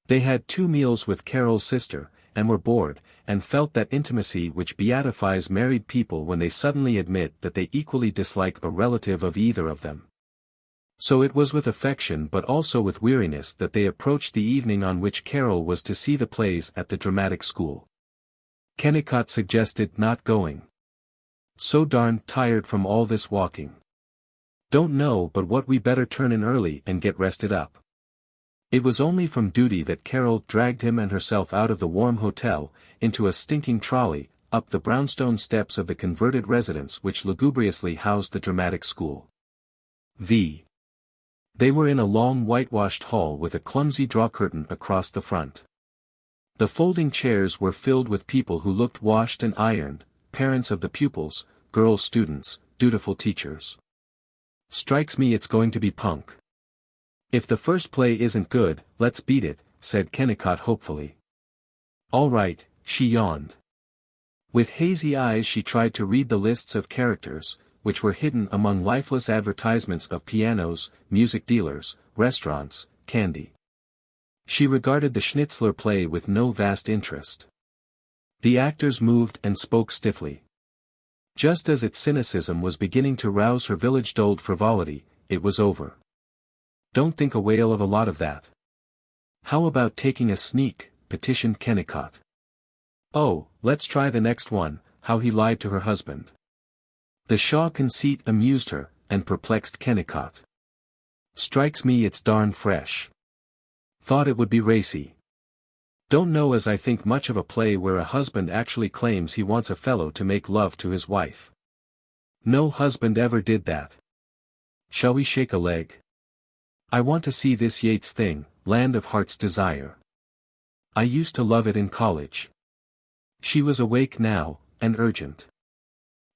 They had 2 meals with Carol's sister, and were bored, and felt that intimacy which beatifies married people when they suddenly admit that they equally dislike a relative of either of them. So it was with affection but also with weariness that they approached the evening on which Carol was to see the plays at the dramatic school. Kennicott suggested not going. "So darned tired from all this walking. Don't know but what we better turn in early and get rested up." It was only from duty that Carol dragged him and herself out of the warm hotel, into a stinking trolley, up the brownstone steps of the converted residence which lugubriously housed the dramatic school. They were in a long whitewashed hall with a clumsy draw curtain across the front. The folding chairs were filled with people who looked washed and ironed, parents of the pupils, girl students, dutiful teachers. "Strikes me it's going to be punk. If the first play isn't good, let's beat it," said Kennicott hopefully. "All right," she yawned. With hazy eyes she tried to read the lists of characters, which were hidden among lifeless advertisements of pianos, music dealers, restaurants, candy. She regarded the Schnitzler play with no vast interest. The actors moved and spoke stiffly. Just as its cynicism was beginning to rouse her village-dulled frivolity, it was over. "Don't think a whale of a lot of that." "How about taking a sneak?" petitioned Kennicott. "Oh, let's try the next one, how he lied to her husband." The Shaw conceit amused her, and perplexed Kennicott. "Strikes me it's darn fresh. Thought it would be racy. Don't know as I think much of a play where a husband actually claims he wants a fellow to make love to his wife. No husband ever did that. Shall we shake a leg? I want to see this Yeats thing, Land of Heart's Desire. I used to love it in college." She was awake now, and urgent.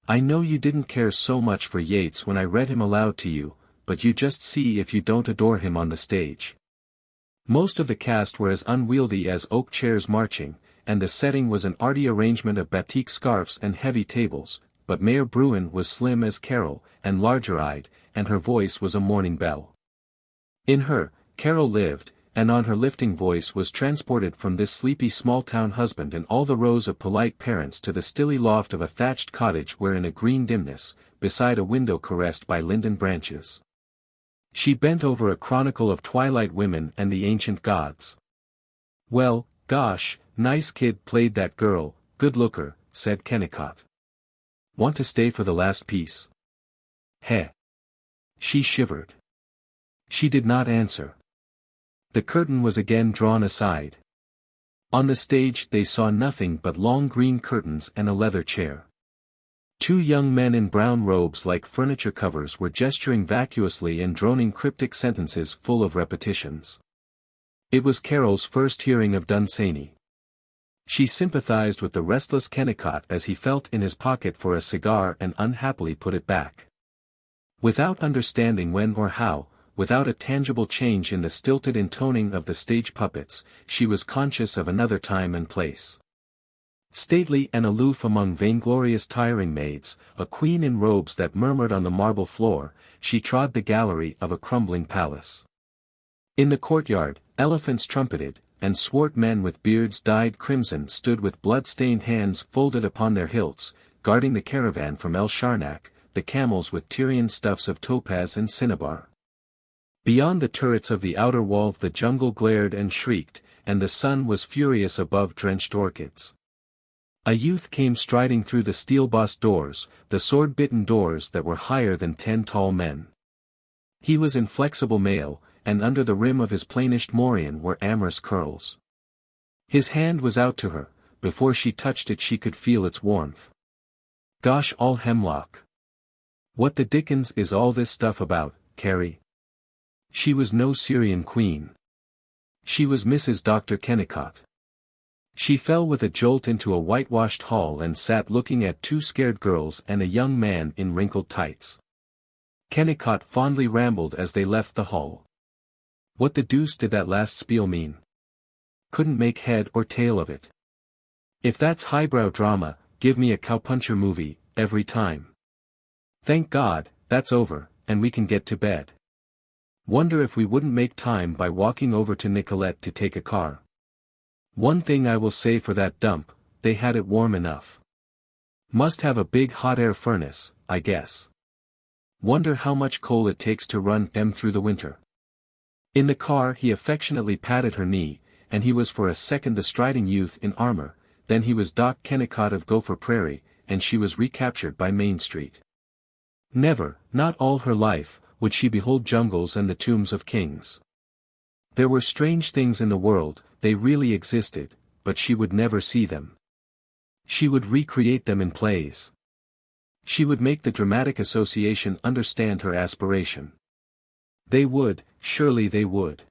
"I know you didn't care so much for Yeats when I read him aloud to you, but you just see if you don't adore him on the stage." Most of the cast were as unwieldy as oak chairs marching, and the setting was an arty arrangement of batik scarfs and heavy tables, but Mayor Bruin was slim as Carol, and larger-eyed, and her voice was a morning bell. In her, Carol lived, and on her lifting voice was transported from this sleepy small-town husband and all the rows of polite parents to the stilly loft of a thatched cottage where in a green dimness, beside a window caressed by linden branches. She bent over a chronicle of twilight women and the ancient gods. "Well, gosh, nice kid played that girl, good looker," said Kennicott. "Want to stay for the last piece?" "Heh." She shivered. She did not answer. The curtain was again drawn aside. On the stage they saw nothing but long green curtains and a leather chair. 2 young men in brown robes like furniture covers were gesturing vacuously and droning cryptic sentences full of repetitions. It was Carol's first hearing of Dunsany. She sympathized with the restless Kennicott as he felt in his pocket for a cigar and unhappily put it back. Without understanding when or how, without a tangible change in the stilted intoning of the stage puppets, she was conscious of another time and place. Stately and aloof among vainglorious tiring maids, a queen in robes that murmured on the marble floor, she trod the gallery of a crumbling palace. In the courtyard, elephants trumpeted, and swart men with beards dyed crimson stood with blood-stained hands folded upon their hilts, guarding the caravan from El Sharnak, the camels with Tyrian stuffs of topaz and cinnabar. Beyond the turrets of the outer wall the jungle glared and shrieked, and the sun was furious above drenched orchids. A youth came striding through the steel-bossed doors, the sword-bitten doors that were higher than 10 tall men. He was inflexible male, and under the rim of his plainished morion were amorous curls. His hand was out to her, before she touched it she could feel its warmth. "Gosh all hemlock. What the dickens is all this stuff about, Carrie?" She was no Syrian queen. She was Mrs. Dr. Kennicott. She fell with a jolt into a whitewashed hall and sat looking at 2 scared girls and a young man in wrinkled tights. Kennicott fondly rambled as they left the hall. What the deuce did that last spiel mean? Couldn't make head or tail of it. If that's highbrow drama, give me a cowpuncher movie, every time. Thank God, that's over, and we can get to bed. Wonder if we wouldn't make time by walking over to Nicolette to take a car. One thing I will say for that dump, they had it warm enough. Must have a big hot air furnace, I guess. Wonder how much coal it takes to run them through the winter. In the car he affectionately patted her knee, and he was for a second the striding youth in armor, then he was Doc Kennicott of Gopher Prairie, and she was recaptured by Main Street. Never, not all her life, would she behold jungles and the tombs of kings. There were strange things in the world, they really existed, but she would never see them. She would recreate them in plays. She would make the dramatic association understand her aspiration. They would, surely they would.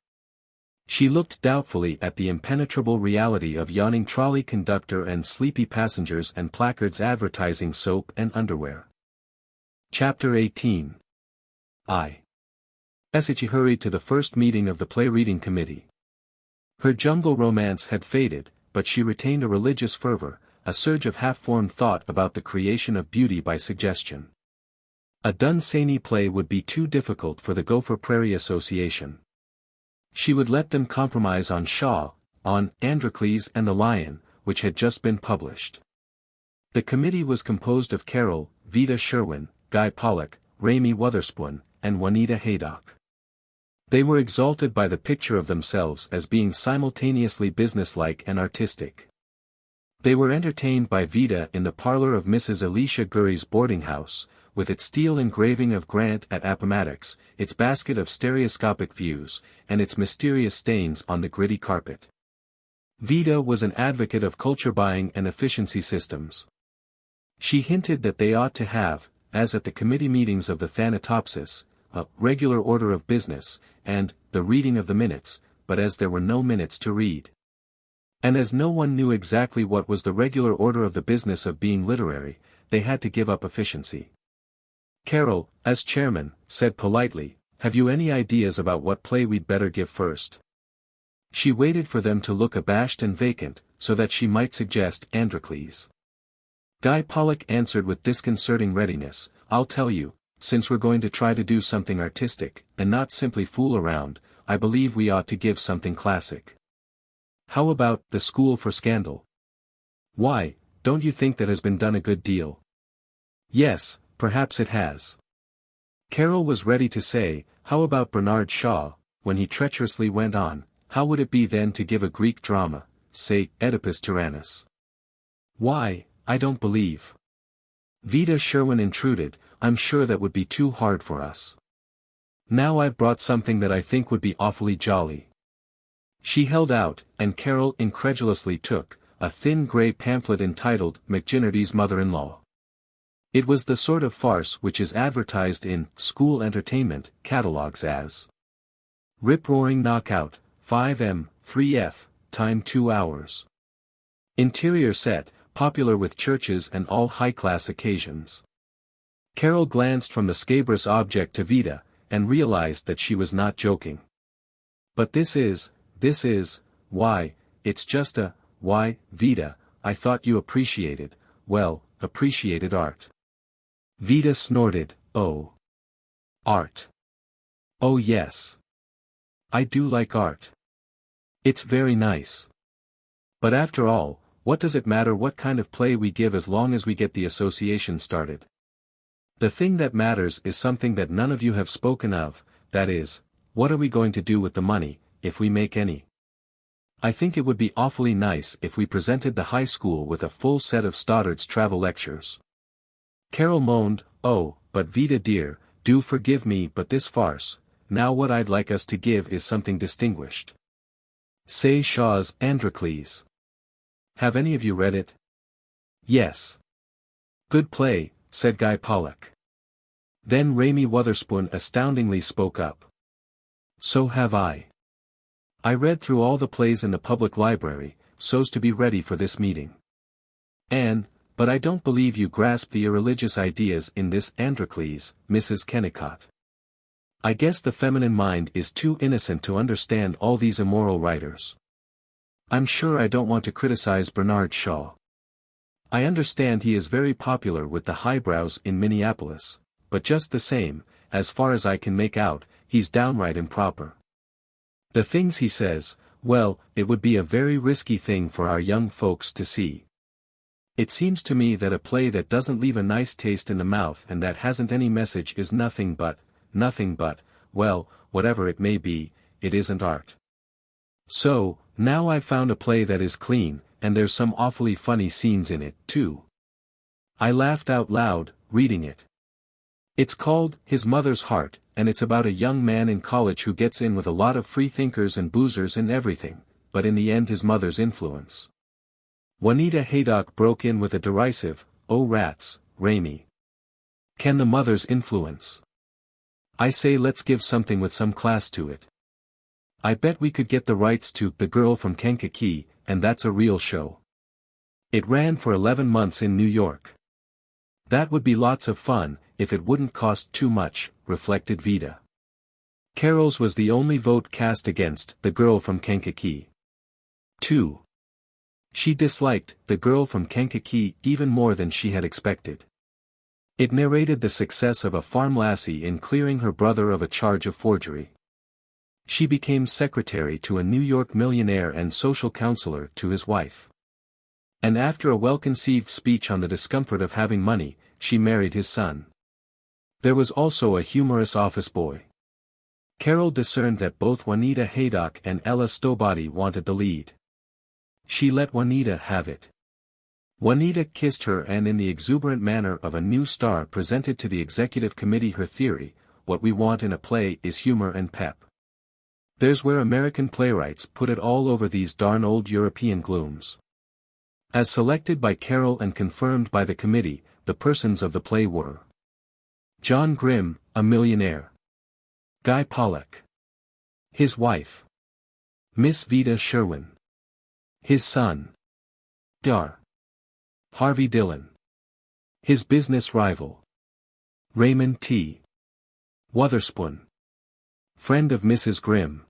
She looked doubtfully at the impenetrable reality of yawning trolley conductor and sleepy passengers and placards advertising soap and underwear. Chapter 18. XXIII hurried to the first meeting of the play-reading committee. Her jungle romance had faded, but she retained a religious fervor, a surge of half-formed thought about the creation of beauty by suggestion. A Dunsany play would be too difficult for the Gopher Prairie Association. She would let them compromise on Shaw, on Androcles and the Lion, which had just been published. The committee was composed of Carol, Vida Sherwin, Guy Pollock, Raymie Wutherspoon, and Juanita Haydock. They were exalted by the picture of themselves as being simultaneously businesslike and artistic. They were entertained by Vida in the parlor of Mrs. Elisha Gurrey's boarding house, with its steel engraving of Grant at Appomattox, its basket of stereoscopic views, and its mysterious stains on the gritty carpet. Vida was an advocate of culture buying and efficiency systems. She hinted that they ought to have, as at the committee meetings of the Thanatopsis, a regular order of business, and the reading of the minutes, but as there were no minutes to read. And as no one knew exactly what was the regular order of the business of being literary, they had to give up efficiency. Carol, as chairman, said politely, "Have you any ideas about what play we'd better give first?" She waited for them to look abashed and vacant, so that she might suggest Androcles. Guy Pollock answered with disconcerting readiness, "I'll tell you, since we're going to try to do something artistic, and not simply fool around, I believe we ought to give something classic. How about The School for Scandal? Why, don't you think that has been done a good deal?" "Yes, perhaps it has." Carol was ready to say, "How about Bernard Shaw?" when he treacherously went on, "How would it be then to give a Greek drama, say, Oedipus Tyrannus?" "Why, I don't believe." Vida Sherwin intruded, "I'm sure that would be too hard for us. Now I've brought something that I think would be awfully jolly." She held out, and Carol incredulously took, a thin grey pamphlet entitled McGinnerty's Mother-in-Law. It was the sort of farce which is advertised in school entertainment catalogues as rip-roaring knockout, 5M, 3F, time 2 hours. Interior set, popular with churches and all high-class occasions. Carol glanced from the scabrous object to Vida, and realized that she was not joking. "But this is, why, it's just why, Vida, I thought you appreciated art." Vida snorted, "Oh. Art. Oh yes. I do like art. It's very nice. But after all, what does it matter what kind of play we give as long as we get the association started? The thing that matters is something that none of you have spoken of, that is, what are we going to do with the money, if we make any? I think it would be awfully nice if we presented the high school with a full set of Stoddard's travel lectures." Carol moaned, "Oh, but Vida dear, do forgive me but this farce, now what I'd like us to give is something distinguished. Say Shaw's Androcles. Have any of you read it?" "Yes." "Good play," said Guy Pollock. Then Raymie Wutherspoon astoundingly spoke up. "So have I. I read through all the plays in the public library, so's to be ready for this meeting. But I don't believe you grasp the irreligious ideas in this Androcles, Mrs. Kennicott. I guess the feminine mind is too innocent to understand all these immoral writers. I'm sure I don't want to criticize Bernard Shaw. I understand he is very popular with the highbrows in Minneapolis, but just the same, as far as I can make out, he's downright improper. The things he says, well, it would be a very risky thing for our young folks to see. It seems to me that a play that doesn't leave a nice taste in the mouth and that hasn't any message is nothing but, well, whatever it may be, it isn't art. So, now I've found a play that is clean, and there's some awfully funny scenes in it, too. I laughed out loud, reading it. It's called His Mother's Heart, and it's about a young man in college who gets in with a lot of freethinkers and boozers and everything, but in the end his mother's influence. Juanita Haydock broke in with a derisive, "Oh rats, Raimi. Can the mother's influence? I say let's give something with some class to it. I bet we could get the rights to The Girl from Kennicott, and that's a real show." It ran for 11 months in New York. That would be lots of fun, if it wouldn't cost too much, reflected Vida. Carol's was the only vote cast against The Girl from Kennicott. 2. She disliked The Girl from Kennicott even more than she had expected. It narrated the success of a farm lassie in clearing her brother of a charge of forgery. She became secretary to a New York millionaire and social counselor to his wife. And after a well-conceived speech on the discomfort of having money, she married his son. There was also a humorous office boy. Carol discerned that both Juanita Haydock and Ella Stowbody wanted the lead. She let Juanita have it. Juanita kissed her and in the exuberant manner of a new star presented to the executive committee her theory, "What we want in a play is humor and pep. There's where American playwrights put it all over these darn old European glooms." As selected by Carol and confirmed by the committee, the persons of the play were John Grimm, a millionaire. Guy Pollock. His wife. Miss Vida Sherwin. His son. Dar. Harvey Dillon. His business rival. Raymond T. Wotherspoon. Friend of Mrs. Grimm.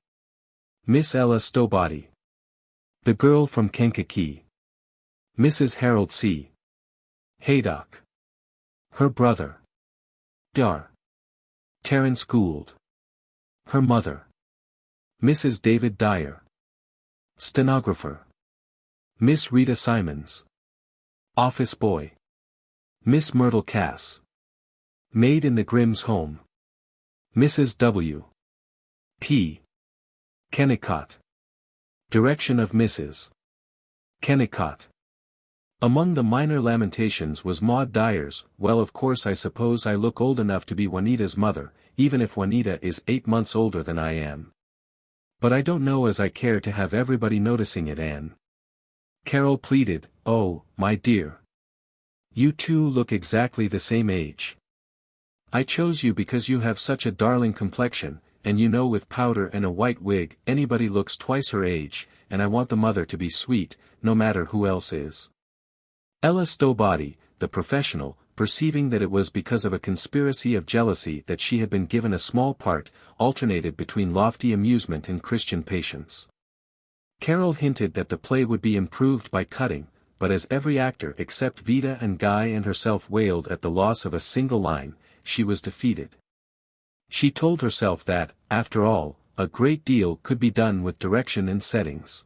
Miss Ella Stowbody. The Girl from Kennicott. Mrs. Harold C. Haydock. Her brother. Dar. Terence Gould. Her mother. Mrs. David Dyer. Stenographer. Miss Rita Simons. Office boy. Miss Myrtle Cass. Maid in the Grimm's home. Mrs. W. P. Kennicott. Direction of Mrs. Kennicott. Among the minor lamentations was Maud Dyer's, "Well, of course I suppose I look old enough to be Juanita's mother, even if Juanita is 8 months older than I am. But I don't know as I care to have everybody noticing it, Anne." Carol pleaded, "Oh, my dear. You two look exactly the same age. I chose you because you have such a darling complexion, and you know with powder and a white wig anybody looks twice her age, and I want the mother to be sweet, no matter who else is." Ella Stowbody, the professional, perceiving that it was because of a conspiracy of jealousy that she had been given a small part, alternated between lofty amusement and Christian patience. Carol hinted that the play would be improved by cutting, but as every actor except Vida and Guy and herself wailed at the loss of a single line, she was defeated. She told herself that, after all, a great deal could be done with direction and settings.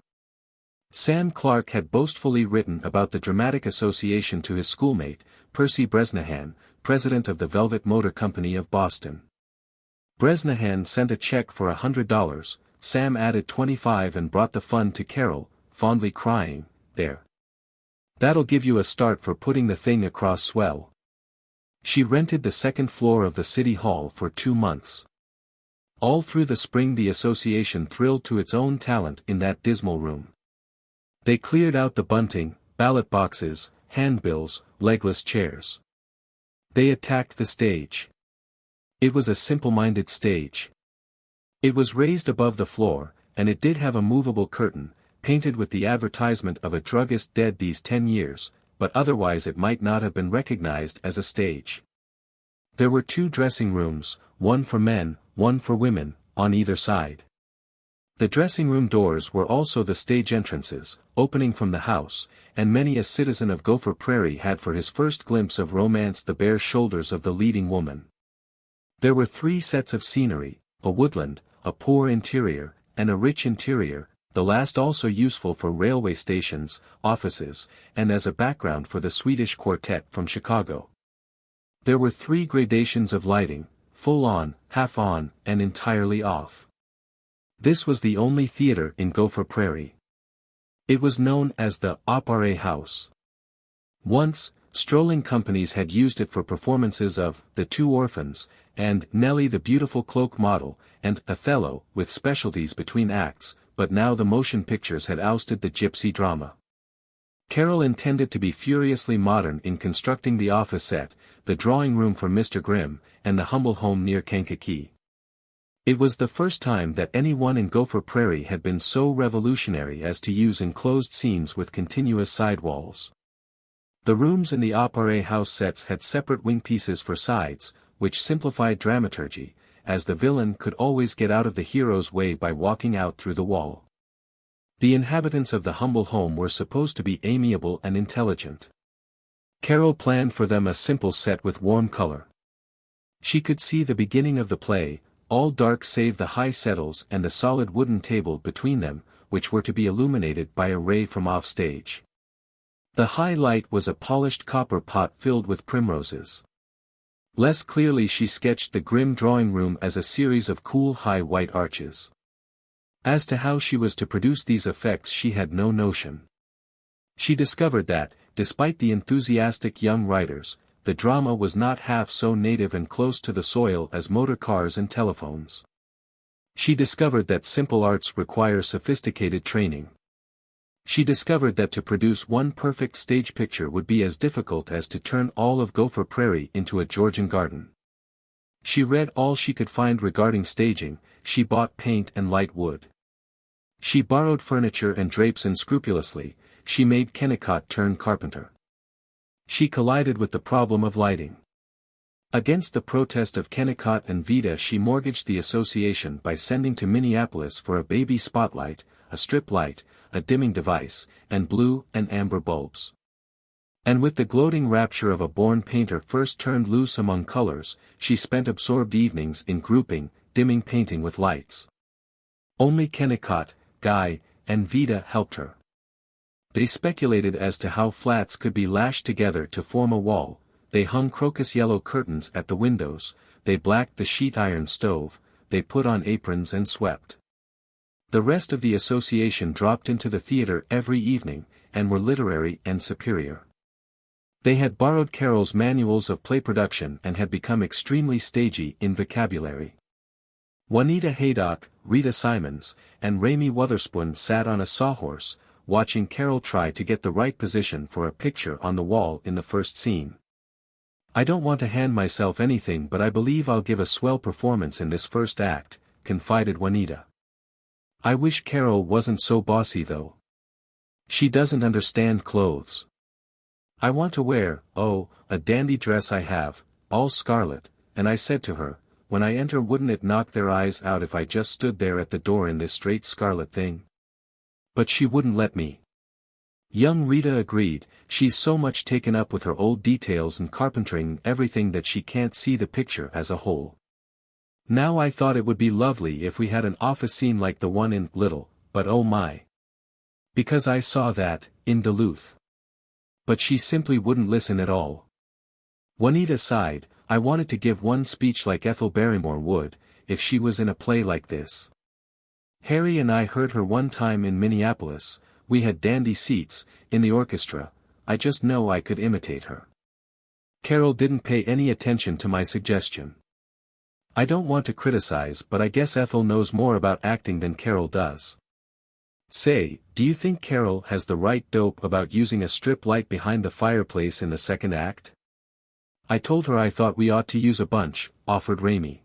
Sam Clark had boastfully written about the Dramatic Association to his schoolmate, Percy Bresnahan, president of the Velvet Motor Company of Boston. Bresnahan sent a check for $100, Sam added 25 and brought the fund to Carol, fondly crying, "There. That'll give you a start for putting the thing across swell." She rented the second floor of the City Hall for 2 months. All through the spring the association thrilled to its own talent in that dismal room. They cleared out the bunting, ballot boxes, handbills, legless chairs. They attacked the stage. It was a simple-minded stage. It was raised above the floor, and it did have a movable curtain, painted with the advertisement of a druggist dead these 10 years, but otherwise it might not have been recognized as a stage. There were 2 dressing rooms, one for men, one for women, on either side. The dressing room doors were also the stage entrances, opening from the house, and many a citizen of Gopher Prairie had for his first glimpse of romance the bare shoulders of the leading woman. There were 3 sets of scenery, a woodland, a poor interior, and a rich interior, the last also useful for railway stations, offices, and as a background for the Swedish quartet from Chicago. There were 3 gradations of lighting, full on, half on, and entirely off. This was the only theater in Gopher Prairie. It was known as the Opera House. Once, strolling companies had used it for performances of The Two Orphans, and Nellie the Beautiful Cloak Model, and Othello, with specialties between acts, but now the motion pictures had ousted the gypsy drama. Carol intended to be furiously modern in constructing the office set, the drawing room for Mr. Grimm, and the humble home near Kankakee. It was the first time that anyone in Gopher Prairie had been so revolutionary as to use enclosed scenes with continuous sidewalls. The rooms in the Opera House sets had separate wing pieces for sides, which simplified dramaturgy, as the villain could always get out of the hero's way by walking out through the wall. The inhabitants of the humble home were supposed to be amiable and intelligent. Carol planned for them a simple set with warm color. She could see the beginning of the play, all dark save the high settles and the solid wooden table between them, which were to be illuminated by a ray from offstage. The high light was a polished copper pot filled with primroses. Less clearly she sketched the grim drawing room as a series of cool high white arches. As to how she was to produce these effects she had no notion. She discovered that, despite the enthusiastic young writers, the drama was not half so native and close to the soil as motor cars and telephones. She discovered that simple arts require sophisticated training. She discovered that to produce one perfect stage picture would be as difficult as to turn all of Gopher Prairie into a Georgian garden. She read all she could find regarding staging, she bought paint and light wood. She borrowed furniture and drapes unscrupulously, she made Kennicott turn carpenter. She collided with the problem of lighting. Against the protest of Kennicott and Vida she mortgaged the association by sending to Minneapolis for a baby spotlight, a strip light, a dimming device, and blue and amber bulbs. And with the gloating rapture of a born painter first turned loose among colors, she spent absorbed evenings in grouping, dimming painting with lights. Only Kennicott, Guy, and Vida helped her. They speculated as to how flats could be lashed together to form a wall, they hung crocus yellow curtains at the windows, they blacked the sheet iron stove, they put on aprons and swept. The rest of the association dropped into the theater every evening, and were literary and superior. They had borrowed Carol's manuals of play production and had become extremely stagey in vocabulary. Juanita Haydock, Rita Simons, and Raymie Wotherspoon sat on a sawhorse, watching Carol try to get the right position for a picture on the wall in the first scene. "I don't want to hand myself anything but I believe I'll give a swell performance in this first act," confided Juanita. "I wish Carol wasn't so bossy though. She doesn't understand clothes. I want to wear, oh, a dandy dress I have, all scarlet," and I said to her, "When I enter wouldn't it knock their eyes out if I just stood there at the door in this straight scarlet thing?" But she wouldn't let me. Young Rita agreed, "She's so much taken up with her old details and carpentering and everything that she can't see the picture as a whole. Now I thought it would be lovely if we had an office scene like the one in Little, but oh my. Because I saw that, in Duluth. But she simply wouldn't listen at all." Juanita sighed, "I wanted to give one speech like Ethel Barrymore would, if she was in a play like this. Harry and I heard her one time in Minneapolis, we had dandy seats, in the orchestra, I just know I could imitate her." Carol didn't pay any attention to my suggestion. "I don't want to criticize but I guess Ethel knows more about acting than Carol does. Say, do you think Carol has the right dope about using a strip light behind the fireplace in the second act?" "I told her I thought we ought to use a bunch," offered Raymie.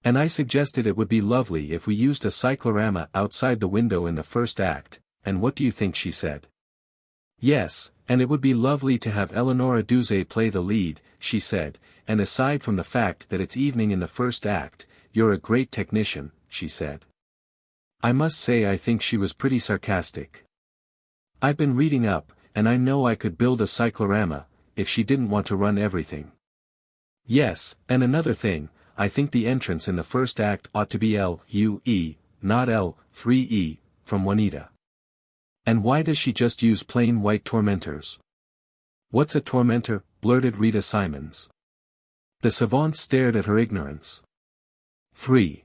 "And I suggested it would be lovely if we used a cyclorama outside the window in the first act, and what do you think she said?" "Yes, and it would be lovely to have Eleonora Duse play the lead," she said, "and aside from the fact that it's evening in the first act, you're a great technician," she said. I must say I think she was pretty sarcastic. I've been reading up, and I know I could build a cyclorama, if she didn't want to run everything. Yes, and another thing, I think the entrance in the first act ought to be L-U-E, not L-3-E, from Juanita. And why does she just use plain white tormentors? What's a tormentor? Blurted Rita Simons. The savant stared at her ignorance. 3.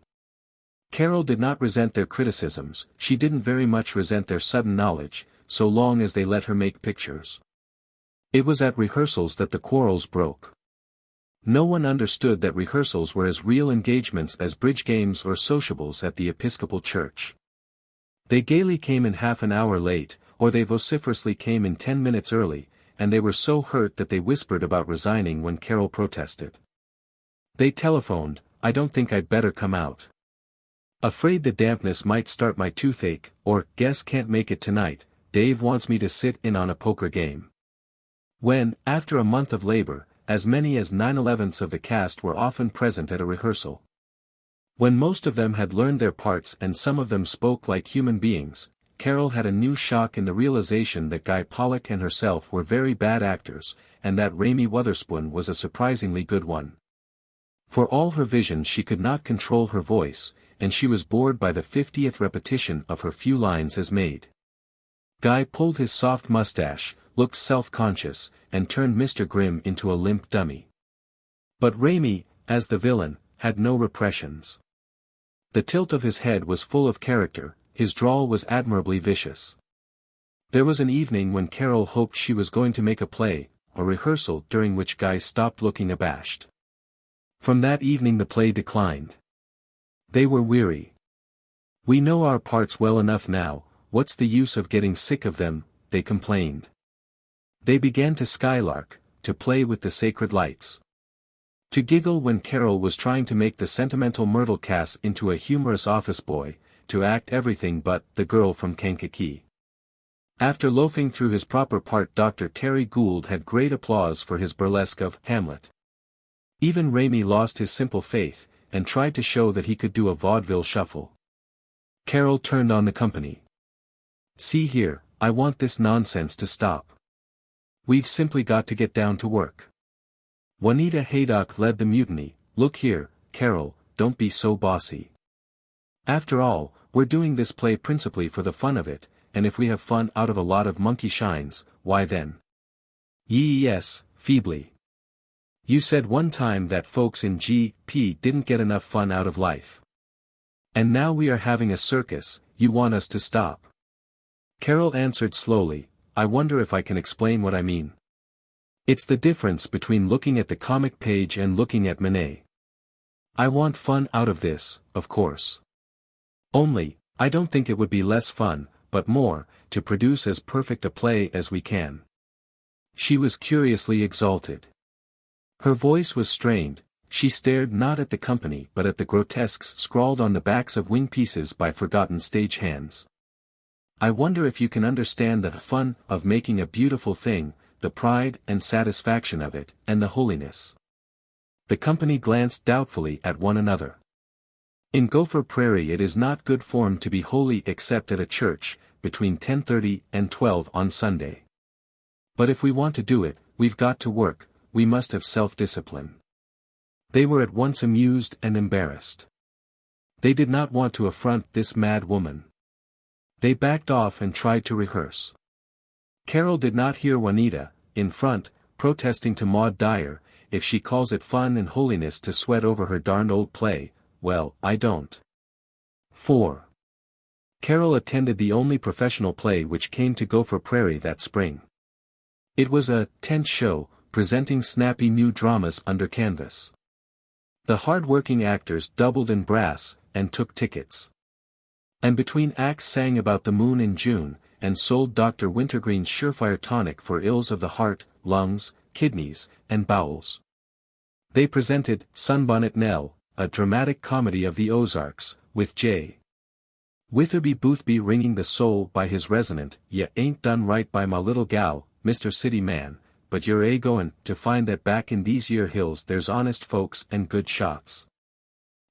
Carol did not resent their criticisms, she didn't very much resent their sudden knowledge, so long as they let her make pictures. It was at rehearsals that the quarrels broke. No one understood that rehearsals were as real engagements as bridge games or sociables at the Episcopal Church. They gaily came in half an hour late, or they vociferously came in 10 minutes early, and they were so hurt that they whispered about resigning when Carol protested. They telephoned, "I don't think I'd better come out. Afraid the dampness might start my toothache," or, "Guess can't make it tonight, Dave wants me to sit in on a poker game." When, after a month of labor, as many as 9/11ths of the cast were often present at a rehearsal. When most of them had learned their parts and some of them spoke like human beings, Carol had a new shock in the realization that Guy Pollock and herself were very bad actors, and that Raymie Wutherspoon was a surprisingly good one. For all her visions she could not control her voice, and she was bored by the 50th repetition of her few lines as maid. Guy pulled his soft mustache, looked self-conscious, and turned Mr. Grimm into a limp dummy. But Raymie, as the villain, had no repressions. The tilt of his head was full of character, his drawl was admirably vicious. There was an evening when Carol hoped she was going to make a play, a rehearsal during which Guy stopped looking abashed. From that evening the play declined. They were weary. "We know our parts well enough now, what's the use of getting sick of them?" they complained. They began to skylark, to play with the sacred lights. To giggle when Carol was trying to make the sentimental Myrtle Cass into a humorous office boy, to act everything but the girl from Kankakee. After loafing through his proper part, Dr. Terry Gould had great applause for his burlesque of Hamlet. Even Raymie lost his simple faith, and tried to show that he could do a vaudeville shuffle. Carol turned on the company. "See here, I want this nonsense to stop. We've simply got to get down to work." Juanita Haydock led the mutiny. "Look here, Carol, don't be so bossy. After all, we're doing this play principally for the fun of it, and if we have fun out of a lot of monkey shines, why then?" "Yes," feebly. "You said one time that folks in G.P. didn't get enough fun out of life. And now we are having a circus, you want us to stop." Carol answered slowly, "I wonder if I can explain what I mean. It's the difference between looking at the comic page and looking at Manet. I want fun out of this, of course. Only, I don't think it would be less fun, but more, to produce as perfect a play as we can." She was curiously exalted. Her voice was strained, she stared not at the company but at the grotesques scrawled on the backs of wing pieces by forgotten stage hands. "I wonder if you can understand the fun of making a beautiful thing, the pride and satisfaction of it, and the holiness." The company glanced doubtfully at one another. "In Gopher Prairie it is not good form to be holy except at a church, between 10:30 and 12 on Sunday. But if we want to do it, we've got to work, we must have self-discipline." They were at once amused and embarrassed. They did not want to affront this mad woman. They backed off and tried to rehearse. Carol did not hear Juanita, in front, protesting to Maud Dyer, "If she calls it fun and holiness to sweat over her darned old play, well, I don't." 4. Carol attended the only professional play which came to Gopher Prairie that spring. It was a tent show, presenting snappy new dramas under canvas. The hard-working actors doubled in brass, and took tickets. And between acts sang about the moon in June, and sold Dr. Wintergreen's surefire tonic for ills of the heart, lungs, kidneys, and bowels. They presented Sunbonnet Nell, a dramatic comedy of the Ozarks, with J. Witherby Boothby ringing the soul by his resonant, "Ya ain't done right by my little gal, Mr. City Man, but you're a-goin' to find that back in these yere hills there's honest folks and good shots."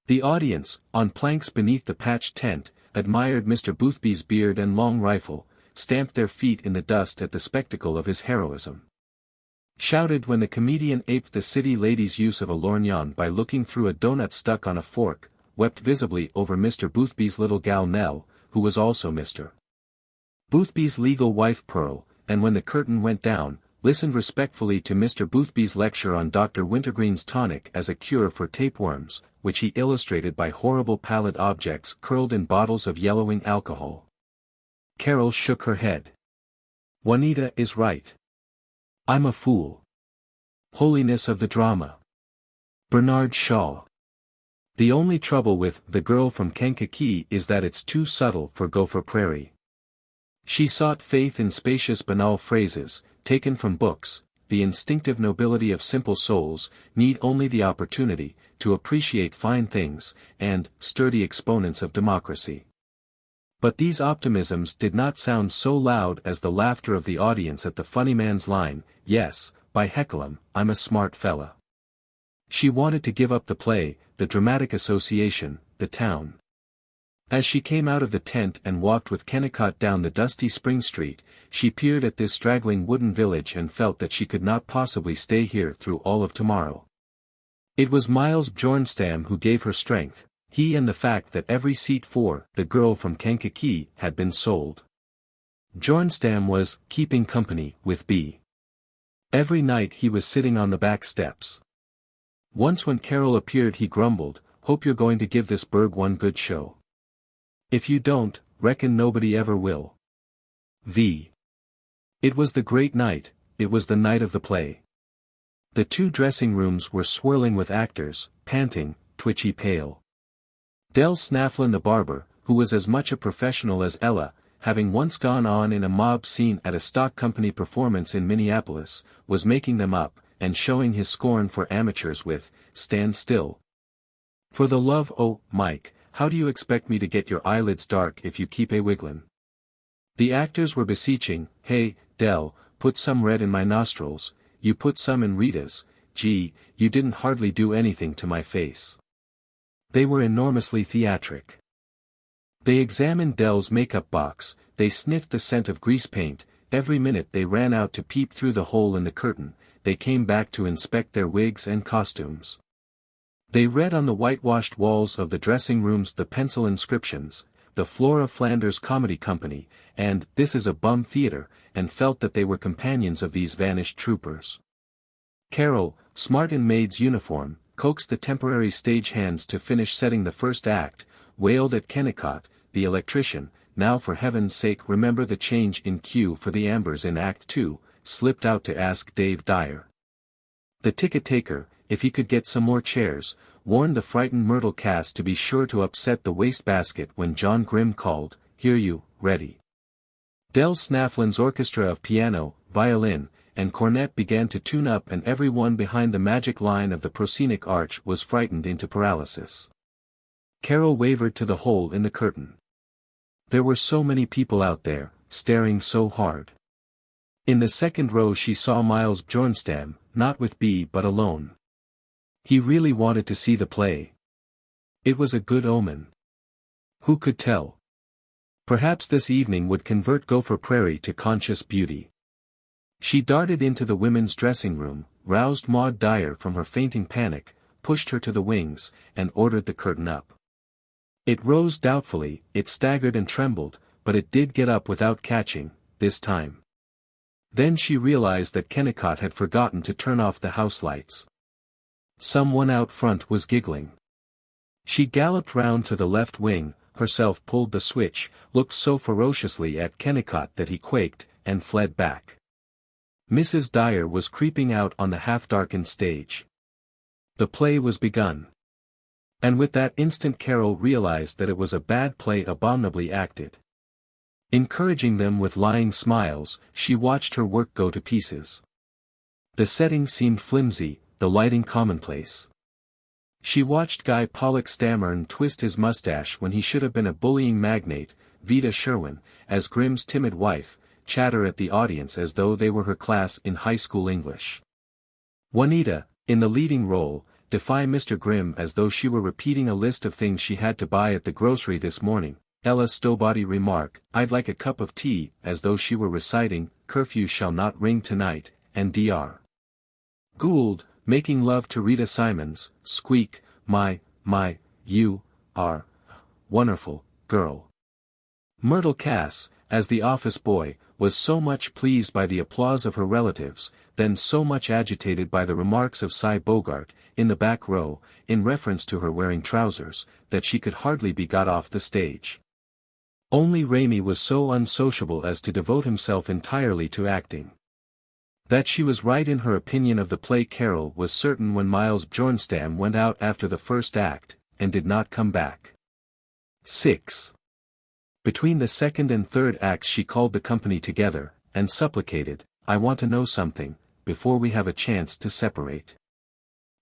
The audience, on planks beneath the patched tent, admired Mr. Boothby's beard and long rifle, stamped their feet in the dust at the spectacle of his heroism. shouted when the comedian aped the city lady's use of a lorgnon by looking through a donut stuck on a fork, wept visibly over Mr. Boothby's little gal Nell, who was also Mr. Boothby's legal wife Pearl, and when the curtain went down, listened respectfully to Mr. Boothby's lecture on Dr. Wintergreen's tonic as a cure for tapeworms, which he illustrated by horrible pallid objects curled in bottles of yellowing alcohol. Carol shook her head. Juanita is right. I'm a fool. Holiness of the drama. Bernard Shaw. The only trouble with The Girl from Kankakee is that it's too subtle for Gopher Prairie. She sought faith in spacious banal phrases, taken from books. The instinctive nobility of simple souls need only the opportunity to appreciate fine things, and sturdy exponents of democracy. But these optimisms did not sound so loud as the laughter of the audience at the funny man's line, "Yes, by heckelum, I'm a smart fella." She wanted to give up the play, the dramatic association, the town. As she came out of the tent and walked with Kennicott down the dusty Spring Street, she peered at this straggling wooden village and felt that she could not possibly stay here through all of tomorrow. It was Miles Bjornstam who gave her strength, he and the fact that every seat for The Girl from Kankakee had been sold. Bjornstam was keeping company with B. Every night he was sitting on the back steps. Once when Carol appeared he grumbled, "Hope you're going to give this burg one good show. If you don't, reckon nobody ever will." V. It was the great night, it was the night of the play. The two dressing rooms were swirling with actors, panting, twitchy pale. Del Snafflin the barber, who was as much a professional as Ella, having once gone on in a mob scene at a stock company performance in Minneapolis, was making them up, and showing his scorn for amateurs with, "Stand still. For the love o' Mike, how do you expect me to get your eyelids dark if you keep a wigglin'?" The actors were beseeching, "Hey, Del, put some red in my nostrils, you put some in Rita's, gee, you didn't hardly do anything to my face." They were enormously theatric. They examined Del's makeup box, they sniffed the scent of grease paint, every minute they ran out to peep through the hole in the curtain, they came back to inspect their wigs and costumes. They read on the whitewashed walls of the dressing rooms the pencil inscriptions, "The Flora Flanders Comedy Company," and "This is a Bum Theater," and felt that they were companions of these vanished troopers. Carol, smart in maid's uniform, coaxed the temporary stage hands to finish setting the first act, wailed at Kennicott, the electrician, "Now for heaven's sake remember the change in cue for the ambers in Act 2, slipped out to ask Dave Dyer. The ticket-taker, if he could get some more chairs, warned the frightened Myrtle cast to be sure to upset the wastebasket when John Grimm called, "Hear you, ready." Del Snafflin's orchestra of piano, violin, and cornet began to tune up and everyone behind the magic line of the proscenic arch was frightened into paralysis. Carol wavered to the hole in the curtain. There were so many people out there, staring so hard. In the second row she saw Miles Bjornstam, not with B but alone. He really wanted to see the play. It was a good omen. Who could tell? Perhaps this evening would convert Gopher Prairie to conscious beauty. She darted into the women's dressing room, roused Maud Dyer from her fainting panic, pushed her to the wings, and ordered the curtain up. It rose doubtfully, it staggered and trembled, but it did get up without catching, this time. Then she realized that Kennicott had forgotten to turn off the house lights. Someone out front was giggling. She galloped round to the left wing, herself pulled the switch, looked so ferociously at Kennicott that he quaked, and fled back. Mrs. Dyer was creeping out on the half-darkened stage. The play was begun. And with that instant Carol realized that it was a bad play abominably acted. Encouraging them with lying smiles, she watched her work go to pieces. The setting seemed flimsy, the lighting commonplace. She watched Guy Pollock stammer and twist his mustache when he should have been a bullying magnate, Vida Sherwin, as Grimm's timid wife, chatter at the audience as though they were her class in high school English. Juanita, in the leading role, defy Mr. Grimm as though she were repeating a list of things she had to buy at the grocery this morning. Ella Stowbody remark, "I'd like a cup of tea," as though she were reciting, "Curfew shall not ring tonight," and Dr. Gould, making love to Rita Simons, squeak, my, you, are, wonderful, girl. Myrtle Cass, as the office boy, was so much pleased by the applause of her relatives, then so much agitated by the remarks of Cy Bogart, in the back row, in reference to her wearing trousers, that she could hardly be got off the stage. Only Raymie was so unsociable as to devote himself entirely to acting. That she was right in her opinion of the play Carol was certain when Miles Bjornstam went out after the first act, and did not come back. 6. Between the second and third acts she called the company together, and supplicated, I want to know something, before we have a chance to separate.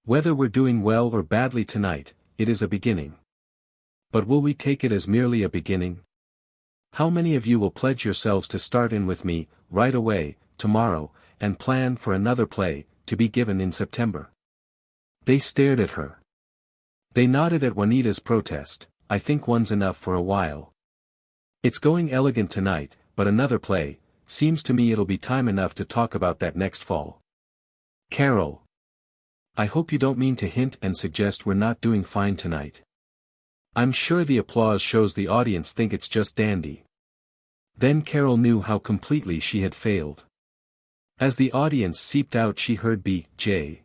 Whether we're doing well or badly tonight, it is a beginning. But will we take it as merely a beginning? How many of you will pledge yourselves to start in with me, right away, tomorrow, and plan for another play, to be given in September? They stared at her. They nodded at Juanita's protest, I think one's enough for a while. It's going elegant tonight, but another play, seems to me it'll be time enough to talk about that next fall. Carol. I hope you don't mean to hint and suggest we're not doing fine tonight. I'm sure the applause shows the audience think it's just dandy. Then Carol knew how completely she had failed. As the audience seeped out she heard B.J.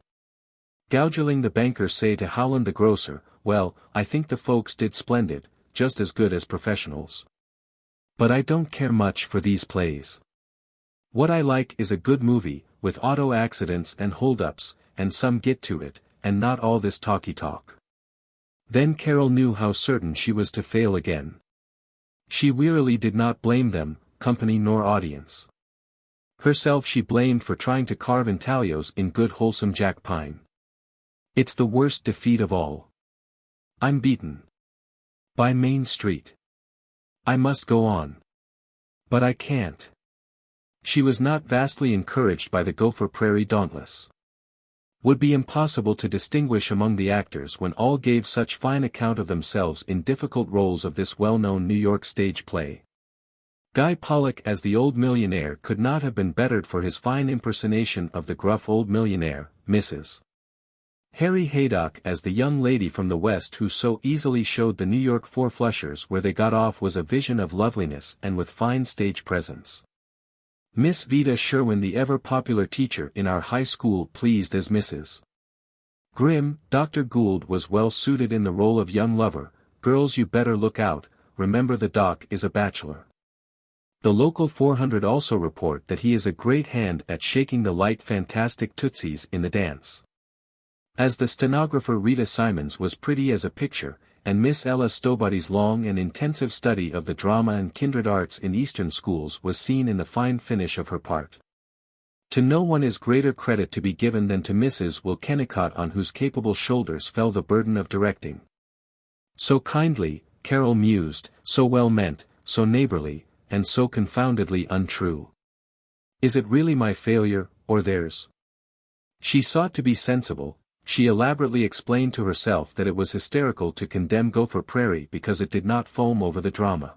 Gougerling the banker say to Howland the grocer, well, I think the folks did splendid, just as good as professionals. But I don't care much for these plays. What I like is a good movie, with auto accidents and hold-ups, and some get to it, and not all this talky talk. Then Carol knew how certain she was to fail again. She wearily did not blame them, company nor audience. Herself she blamed for trying to carve intaglios in good wholesome jack pine. It's the worst defeat of all. I'm beaten. By Main Street. I must go on. But I can't. She was not vastly encouraged by the Gopher Prairie Dauntless. Would be impossible to distinguish among the actors when all gave such fine account of themselves in difficult roles of this well-known New York stage play. Guy Pollock as the old millionaire could not have been bettered for his fine impersonation of the gruff old millionaire, Mrs. Harry Haydock as the young lady from the West who so easily showed the New York four-flushers where they got off was a vision of loveliness and with fine stage presence. Miss Vida Sherwin the ever-popular teacher in our high school pleased as Mrs. Grimm. Dr. Gould was well suited in the role of young lover, girls you better look out, remember the doc is a bachelor. The local 400 also report that he is a great hand at shaking the light fantastic tootsies in the dance. As the stenographer Rita Simons was pretty as a picture, and Miss Ella Stowbody's long and intensive study of the drama and kindred arts in Eastern schools was seen in the fine finish of her part. To no one is greater credit to be given than to Mrs. Will Kennicott on whose capable shoulders fell the burden of directing. So kindly, Carol mused, so well meant, so neighborly, and so confoundedly untrue. Is it really my failure, or theirs? She sought to be sensible. She elaborately explained to herself that it was hysterical to condemn Gopher Prairie because it did not foam over the drama.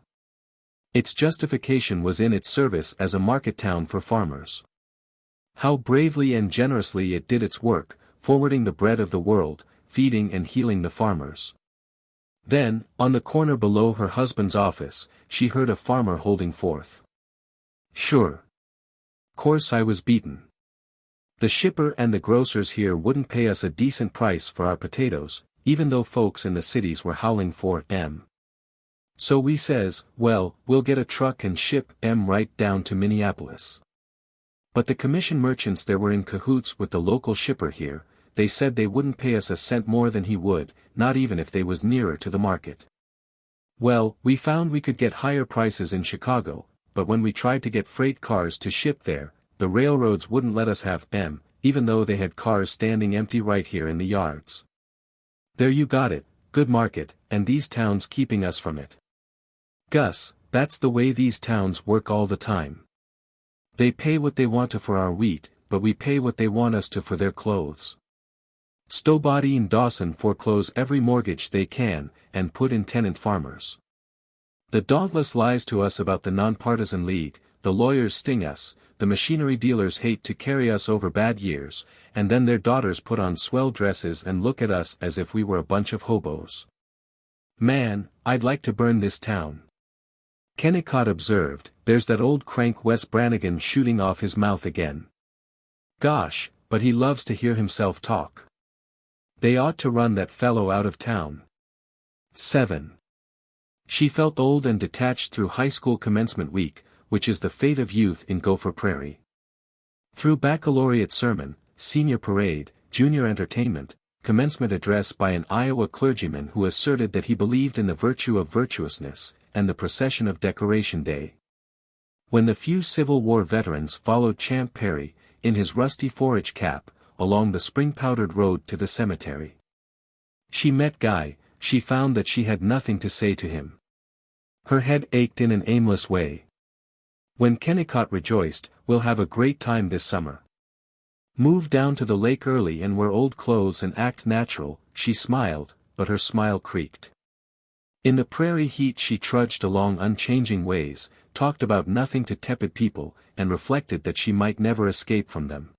Its justification was in its service as a market town for farmers. How bravely and generously it did its work, forwarding the bread of the world, feeding and healing the farmers. Then, on the corner below her husband's office, she heard a farmer holding forth. Sure. Course I was beaten. The shipper and the grocers here wouldn't pay us a decent price for our potatoes, even though folks in the cities were howling for 'em. So we says, well, we'll get a truck and ship 'em right down to Minneapolis. But the commission merchants there were in cahoots with the local shipper here, they said they wouldn't pay us a cent more than he would, not even if they was nearer to the market. Well, we found we could get higher prices in Chicago, but when we tried to get freight cars to ship there, the railroads wouldn't let us have 'em, even though they had cars standing empty right here in the yards. There you got it, good market, and these towns keeping us from it. Gus, that's the way these towns work all the time. They pay what they want to for our wheat, but we pay what they want us to for their clothes. Stowbody and Dawson foreclose every mortgage they can, and put in tenant farmers. The Dauntless lies to us about the nonpartisan league, the lawyers sting us, the machinery dealers hate to carry us over bad years, and then their daughters put on swell dresses and look at us as if we were a bunch of hobos. Man, I'd like to burn this town. Kennicott observed, there's that old crank Wes Brannigan shooting off his mouth again. Gosh, but he loves to hear himself talk. They ought to run that fellow out of town. 7. She felt old and detached through high school commencement week, which is the fate of youth in Gopher Prairie. Through baccalaureate sermon, senior parade, junior entertainment, commencement address by an Iowa clergyman who asserted that he believed in the virtue of virtuousness, and the procession of Decoration Day. When the few Civil War veterans followed Champ Perry, in his rusty forage cap, along the spring-powdered road to the cemetery. She met Guy, she found that she had nothing to say to him. Her head ached in an aimless way. When Kennicott rejoiced, we'll have a great time this summer. Move down to the lake early and wear old clothes and act natural, she smiled, but her smile creaked. In the prairie heat she trudged along unchanging ways, talked about nothing to tepid people, and reflected that she might never escape from them.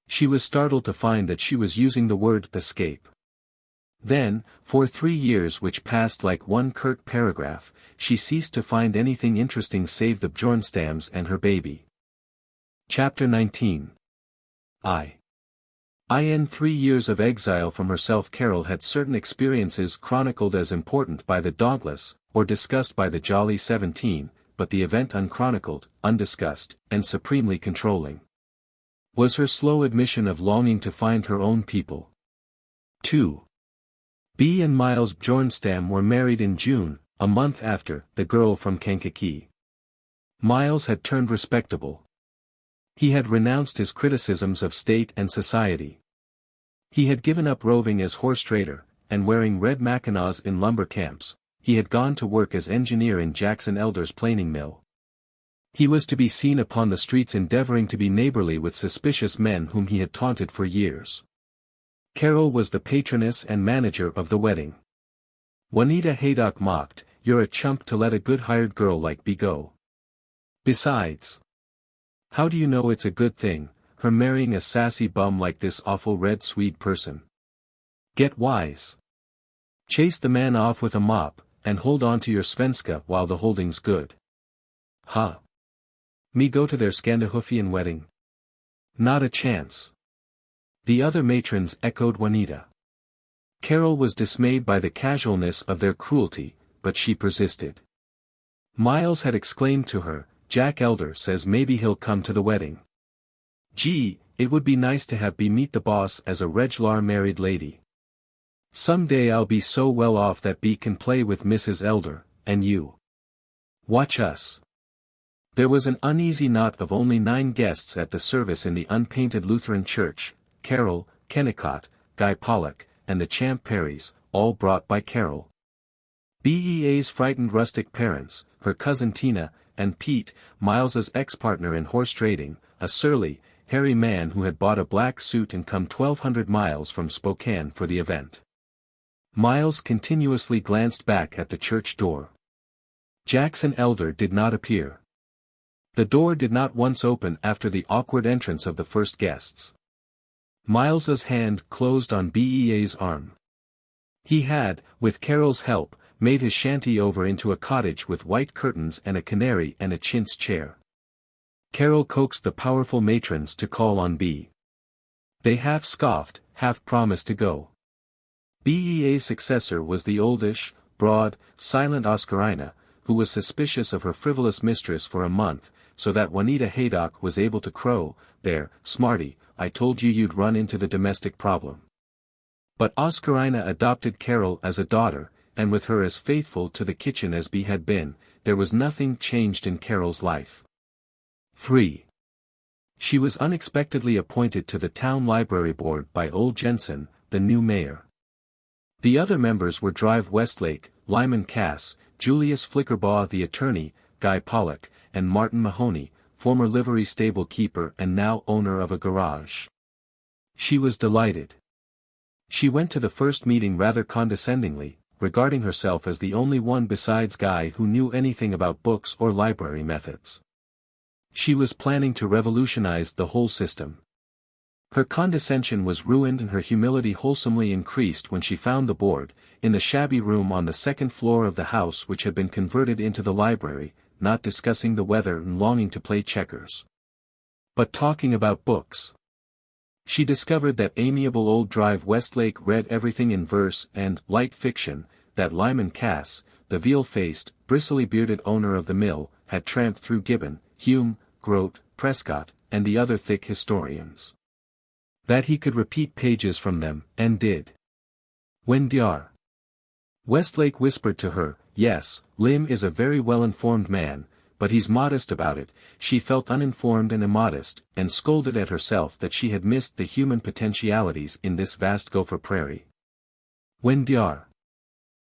She was startled to find that she was using the word escape. Then, for 3 years which passed like one curt paragraph, she ceased to find anything interesting save the Bjornstams and her baby. Chapter 19. In 3 years of exile from herself Carol had certain experiences chronicled as important by the dauntless, or discussed by the jolly 17, but the event unchronicled, undiscussed, and supremely controlling. Was her slow admission of longing to find her own people. 2. B and Miles Bjornstam were married in June, a month after the girl from Kankakee. Miles had turned respectable. He had renounced his criticisms of state and society. He had given up roving as horse trader, and wearing red mackinaws in lumber camps. He had gone to work as engineer in Jackson Elder's planing mill. He was to be seen upon the streets endeavoring to be neighborly with suspicious men whom he had taunted for years. Carol was the patroness and manager of the wedding. Juanita Haydock mocked, "You're a chump to let a good hired girl like B go. Besides, how do you know it's a good thing, her marrying a sassy bum like this awful red Swede person? Get wise. Chase the man off with a mop, and hold on to your svenska while the holding's good." Huh. Me go to their Scandinavian wedding? Not a chance. The other matrons echoed Juanita. Carol was dismayed by the casualness of their cruelty, but she persisted. Miles had exclaimed to her, "Jack Elder says maybe he'll come to the wedding. Gee, it would be nice to have B meet the boss as a regular married lady. Some day I'll be so well off that B can play with Mrs. Elder, and you. Watch us." There was an uneasy knot of only 9 guests at the service in the unpainted Lutheran church: Carol, Kennicott, Guy Pollock, and the Champ Perrys, all brought by Carol. Bea's frightened rustic parents, her cousin Tina, and Pete, Miles's ex-partner in horse trading, a surly, hairy man who had bought a black suit and come 1,200 miles from Spokane for the event. Miles continuously glanced back at the church door. Jackson Elder did not appear. The door did not once open after the awkward entrance of the first guests. Miles's hand closed on Bea's arm. He had, with Carol's help, made his shanty over into a cottage with white curtains and a canary and a chintz chair. Carol coaxed the powerful matrons to call on B. They half scoffed, half promised to go. Bea's successor was the oldish, broad, silent Oscarina, who was suspicious of her frivolous mistress for a month, so that Juanita Haydock was able to crow, "There, smarty, I told you you'd run into the domestic problem." But Oscarina adopted Carol as a daughter, and with her as faithful to the kitchen as B had been, there was nothing changed in Carol's life. 3. She was unexpectedly appointed to the town library board by old Jensen, the new mayor. The other members were Drive Westlake, Lyman Cass, Julius Flickerbaugh the attorney, Guy Pollock, and Martin Mahoney, former livery stable keeper and now owner of a garage. She was delighted. She went to the first meeting rather condescendingly, regarding herself as the only one besides Guy who knew anything about books or library methods. She was planning to revolutionize the whole system. Her condescension was ruined and her humility wholesomely increased when she found the board, in the shabby room on the second floor of the house which had been converted into the library, not discussing the weather and longing to play checkers, but talking about books. She discovered that amiable old Drive Westlake read everything in verse and light fiction, that Lyman Cass, the veal-faced, bristly-bearded owner of the mill, had tramped through Gibbon, Hume, Grote, Prescott, and the other thick historians. That he could repeat pages from them, and did. When Dr. Westlake whispered to her, "Yes, Lim is a very well-informed man, but he's modest about it," she felt uninformed and immodest, and scolded at herself that she had missed the human potentialities in this vast Gopher Prairie. When Dr.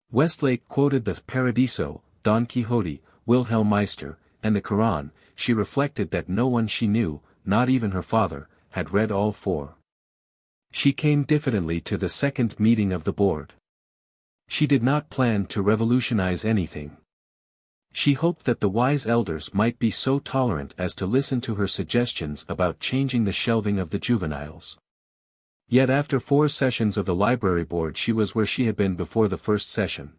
Westlake quoted the Paradiso, Don Quixote, Wilhelm Meister, and the Koran, she reflected that no one she knew, not even her father, had read all four. She came diffidently to the second meeting of the board. She did not plan to revolutionize anything. She hoped that the wise elders might be so tolerant as to listen to her suggestions about changing the shelving of the juveniles. Yet after 4 sessions of the library board she was where she had been before the first session.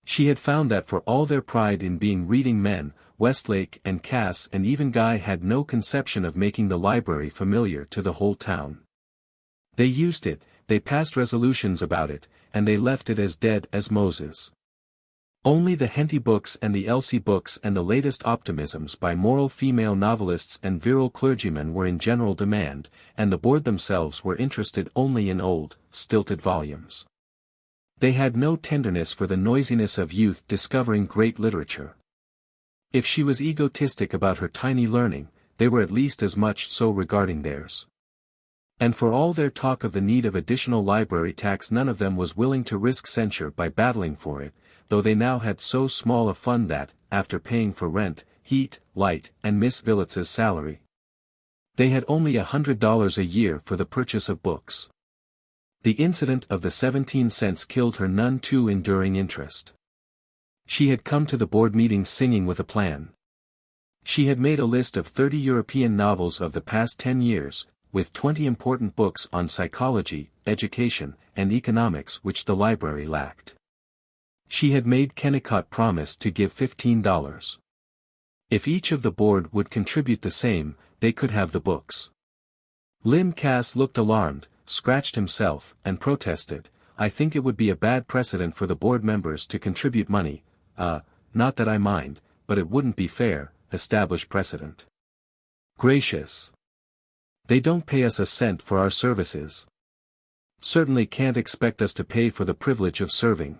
She had found that for all their pride in being reading men, Westlake and Cass and even Guy had no conception of making the library familiar to the whole town. They used it, they passed resolutions about it, and they left it as dead as Moses. Only the Henty books and the Elsie books and the latest optimisms by moral female novelists and virile clergymen were in general demand, and the board themselves were interested only in old, stilted volumes. They had no tenderness for the noisiness of youth discovering great literature. If she was egotistic about her tiny learning, they were at least as much so regarding theirs. And for all their talk of the need of additional library tax, none of them was willing to risk censure by battling for it, though they now had so small a fund that, after paying for rent, heat, light, and Miss Villets's salary, they had only $100 a year for the purchase of books. The incident of the 17 cents killed her none too enduring interest. She had come to the board meeting singing with a plan. She had made a list of 30 European novels of the past 10 years, with 20 important books on psychology, education, and economics which the library lacked. She had made Kennicott promise to give $15. If each of the board would contribute the same, they could have the books. Lim Cass looked alarmed, scratched himself, and protested, "I think it would be a bad precedent for the board members to contribute money, not that I mind, but it wouldn't be fair, establish precedent. Gracious. They don't pay us a cent for our services. Certainly can't expect us to pay for the privilege of serving."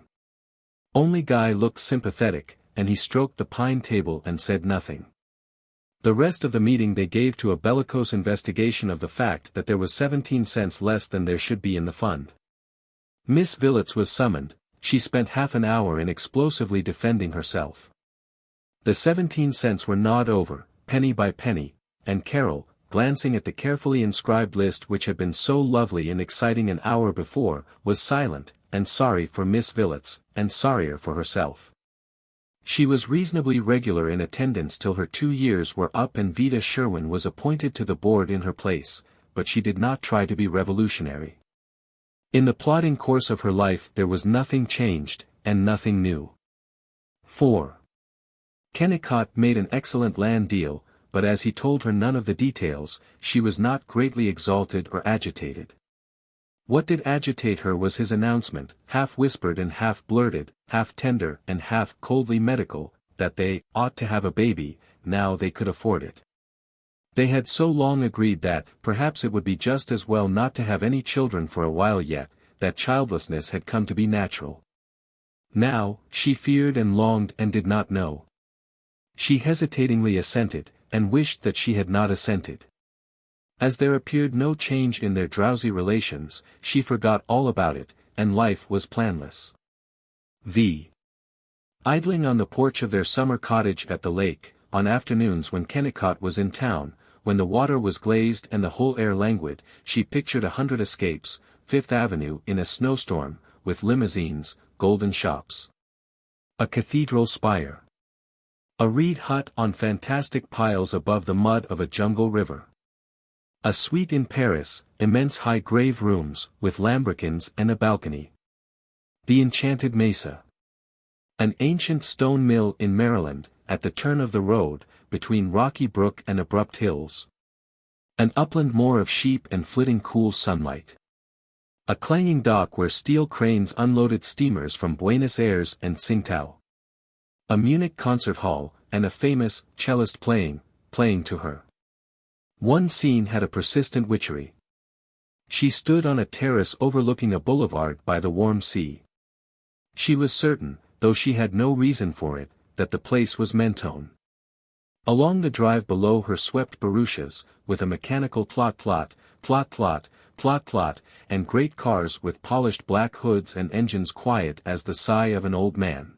Only Guy looked sympathetic, and he stroked the pine table and said nothing. The rest of the meeting they gave to a bellicose investigation of the fact that there was 17 cents less than there should be in the fund. Miss Villets was summoned. She spent half an hour in explosively defending herself. The 17 cents were gnawed over, penny by penny, and Carol, glancing at the carefully inscribed list which had been so lovely and exciting an hour before, was silent, and sorry for Miss Villets, and sorrier for herself. She was reasonably regular in attendance till her 2 years were up and Vida Sherwin was appointed to the board in her place, but she did not try to be revolutionary. In the plodding course of her life there was nothing changed, and nothing new. 4. Kennicott made an excellent land deal, but as he told her none of the details, she was not greatly exalted or agitated. What did agitate her was his announcement, half whispered and half blurted, half tender and half coldly medical, that they ought to have a baby, now they could afford it. They had so long agreed that, perhaps it would be just as well not to have any children for a while yet, that childlessness had come to be natural. Now, she feared and longed and did not know. She hesitatingly assented, and wished that she had not assented. As there appeared no change in their drowsy relations, she forgot all about it, and life was planless. V. Idling on the porch of their summer cottage at the lake, on afternoons when Kennicott was in town, when the water was glazed and the whole air languid, she pictured 100 escapes, Fifth Avenue in a snowstorm, with limousines, golden shops, a cathedral spire, A reed hut on fantastic piles above the mud of a jungle river. A suite in Paris, immense high grave rooms, with lambrequins and a balcony. The enchanted mesa. An ancient stone mill in Maryland, at the turn of the road, between rocky brook and abrupt hills. An upland moor of sheep and flitting cool sunlight. A clanging dock where steel cranes unloaded steamers from Buenos Aires and Tsingtao. A Munich concert hall, and a famous cellist playing to her. One scene had a persistent witchery. She stood on a terrace overlooking a boulevard by the warm sea. She was certain, though she had no reason for it, that the place was Mentone. Along the drive below her swept barouches, with a mechanical tlot-tlot, tlot-tlot, tlot-tlot, and great cars with polished black hoods and engines quiet as the sigh of an old man.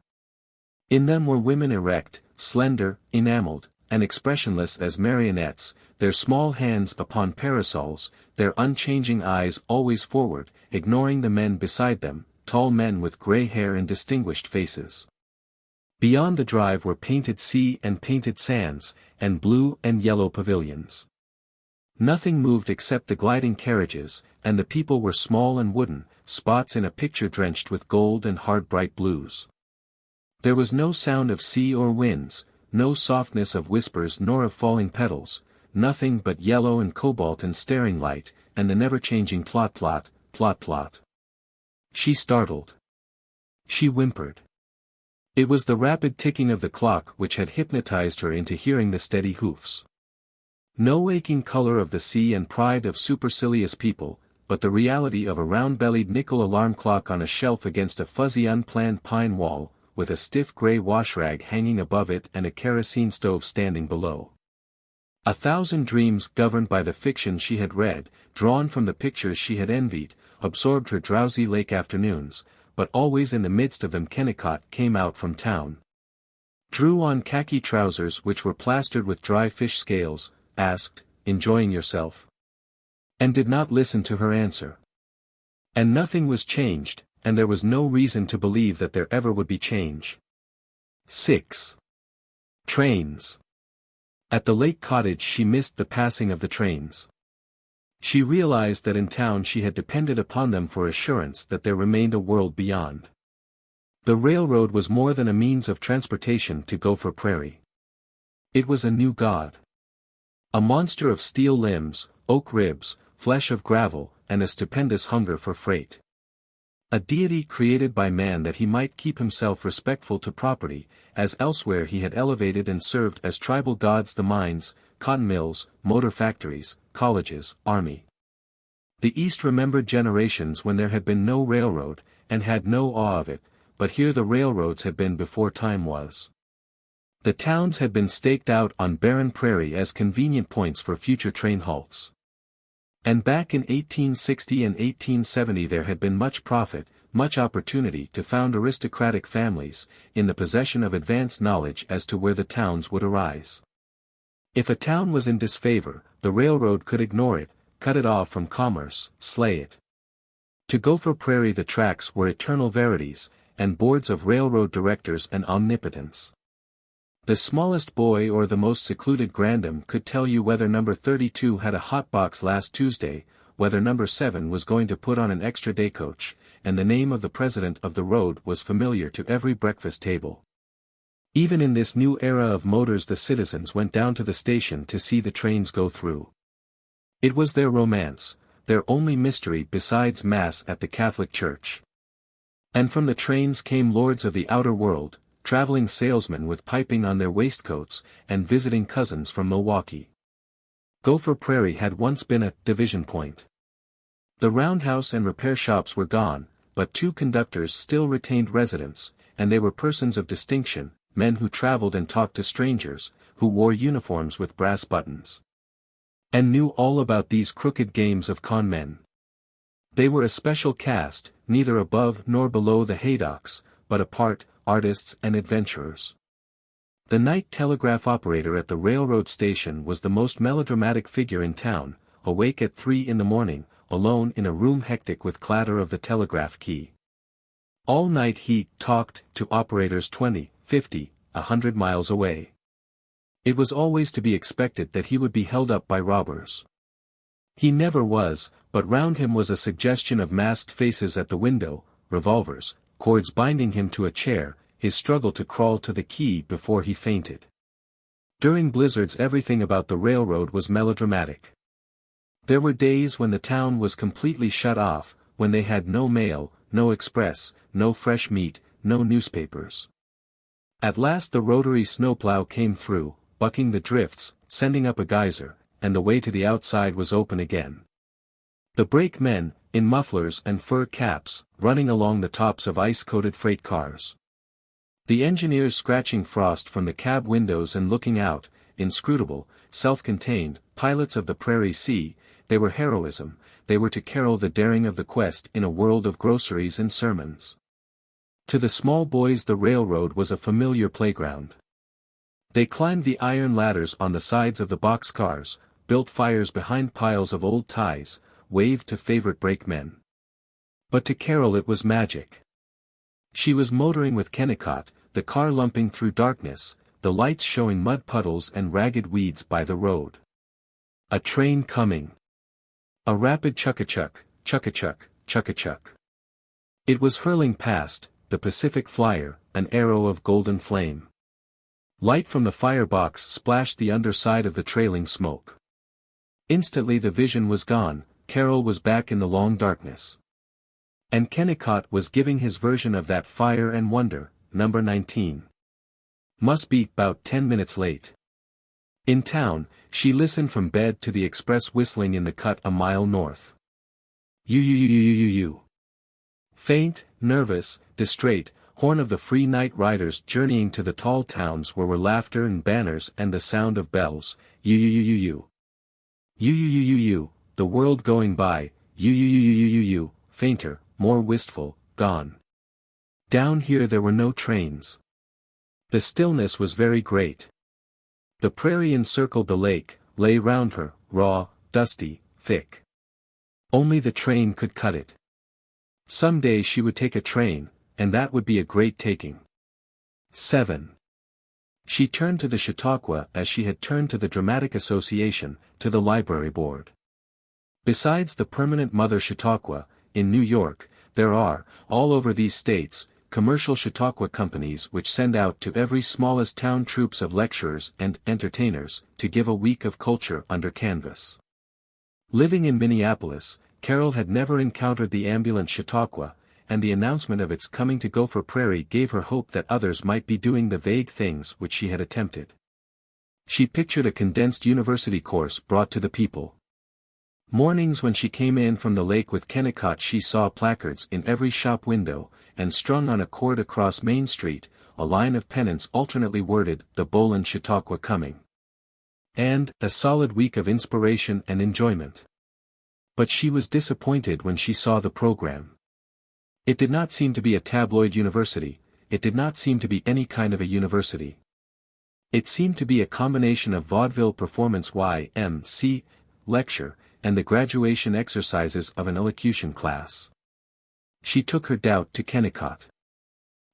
In them were women erect, slender, enameled, and expressionless as marionettes, their small hands upon parasols, their unchanging eyes always forward, ignoring the men beside them, tall men with grey hair and distinguished faces. Beyond the drive were painted sea and painted sands, and blue and yellow pavilions. Nothing moved except the gliding carriages, and the people were small and wooden, spots in a picture drenched with gold and hard bright blues. There was no sound of sea or winds, no softness of whispers nor of falling petals, nothing but yellow and cobalt and staring light, and the never-changing tlot-tlot, tlot-tlot. She startled. She whimpered. It was the rapid ticking of the clock which had hypnotized her into hearing the steady hoofs. No aching color of the sea and pride of supercilious people, but the reality of a round-bellied nickel alarm clock on a shelf against a fuzzy unplanned pine wall, with a stiff grey washrag hanging above it and a kerosene stove standing below. 1,000 dreams governed by the fiction she had read, drawn from the pictures she had envied, absorbed her drowsy lake afternoons, but always in the midst of them Kennicott came out from town. Drew on khaki trousers which were plastered with dry fish scales, asked, "Enjoying yourself?" And did not listen to her answer. And nothing was changed, and there was no reason to believe that there ever would be change. 6. Trains. At the lake cottage she missed the passing of the trains. She realized that in town she had depended upon them for assurance that there remained a world beyond. The railroad was more than a means of transportation to Gopher Prairie. It was a new god. A monster of steel limbs, oak ribs, flesh of gravel, and a stupendous hunger for freight. A deity created by man that he might keep himself respectful to property, as elsewhere he had elevated and served as tribal gods the mines, cotton mills, motor factories, colleges, army. The East remembered generations when there had been no railroad, and had no awe of it, but here the railroads had been before time was. The towns had been staked out on barren prairie as convenient points for future train halts. And back in 1860 and 1870 there had been much profit, much opportunity to found aristocratic families, in the possession of advanced knowledge as to where the towns would arise. If a town was in disfavor, the railroad could ignore it, cut it off from commerce, slay it. To Gopher Prairie the tracks were eternal verities, and boards of railroad directors an omnipotence. The smallest boy or the most secluded grandam could tell you whether number 32 had a hot box last Tuesday, whether number 7 was going to put on an extra day coach, and the name of the president of the road was familiar to every breakfast table. Even in this new era of motors the citizens went down to the station to see the trains go through. It was their romance, their only mystery besides Mass at the Catholic Church. And from the trains came lords of the outer world, traveling salesmen with piping on their waistcoats, and visiting cousins from Milwaukee. Gopher Prairie had once been a division point. The roundhouse and repair shops were gone, but 2 conductors still retained residence, and they were persons of distinction, men who traveled and talked to strangers, who wore uniforms with brass buttons. And knew all about these crooked games of con men. They were a special caste, neither above nor below the haydocks, but apart, artists and adventurers. The night telegraph operator at the railroad station was the most melodramatic figure in town, awake at 3 in the morning, alone in a room hectic with clatter of the telegraph key. All night he talked to operators 20, 50, 100 miles away. It was always to be expected that he would be held up by robbers. He never was, but round him was a suggestion of masked faces at the window, revolvers, cords binding him to a chair, his struggle to crawl to the key before he fainted. During blizzards everything about the railroad was melodramatic. There were days when the town was completely shut off, when they had no mail, no express, no fresh meat, no newspapers. At last the rotary snowplow came through, bucking the drifts, sending up a geyser, and the way to the outside was open again. The brakemen, in mufflers and fur caps, running along the tops of ice-coated freight cars. The engineers scratching frost from the cab windows and looking out, inscrutable, self-contained, pilots of the prairie sea, they were heroism, they were to Carol the daring of the quest in a world of groceries and sermons. To the small boys the railroad was a familiar playground. They climbed the iron ladders on the sides of the boxcars, built fires behind piles of old ties, waved to favorite brakemen. But to Carol it was magic. She was motoring with Kennicott, the car lumping through darkness, the lights showing mud puddles and ragged weeds by the road. A train coming. A rapid chuck-a-chuck, chuck-a-chuck, chuck-a-chuck. It was hurling past, the Pacific Flyer, an arrow of golden flame. Light from the firebox splashed the underside of the trailing smoke. Instantly the vision was gone, Carol was back in the long darkness. And Kennicott was giving his version of that Fire and Wonder, number 19. Must be 'bout 10 minutes late. In town, she listened from bed to the express whistling in the cut a mile north. You. Faint, nervous, distraught, horn of the free night riders journeying to the tall towns where were laughter and banners and the sound of bells. You. The world going by. You. Fainter, more wistful, gone. Down here there were no trains. The stillness was very great. The prairie encircled the lake, lay round her, raw, dusty, thick. Only the train could cut it. Some day she would take a train, and that would be a great taking. 7. She turned to the Chautauqua as she had turned to the Dramatic Association, to the Library Board. Besides the permanent Mother Chautauqua, in New York, there are, all over these states, commercial Chautauqua companies which send out to every smallest town troops of lecturers and entertainers, to give a week of culture under canvas. Living in Minneapolis, Carol had never encountered the ambulant Chautauqua, and the announcement of its coming to Gopher Prairie gave her hope that others might be doing the vague things which she had attempted. She pictured a condensed university course brought to the people. Mornings when she came in from the lake with Kennicott she saw placards in every shop window, and strung on a cord across Main Street, a line of pennants alternately worded, "The Boland Chautauqua coming." And, a solid week of inspiration and enjoyment. But she was disappointed when she saw the program. It did not seem to be a tabloid university, it did not seem to be any kind of a university. It seemed to be a combination of vaudeville performance YMC, lecture, and the graduation exercises of an elocution class. She took her doubt to Kennicott.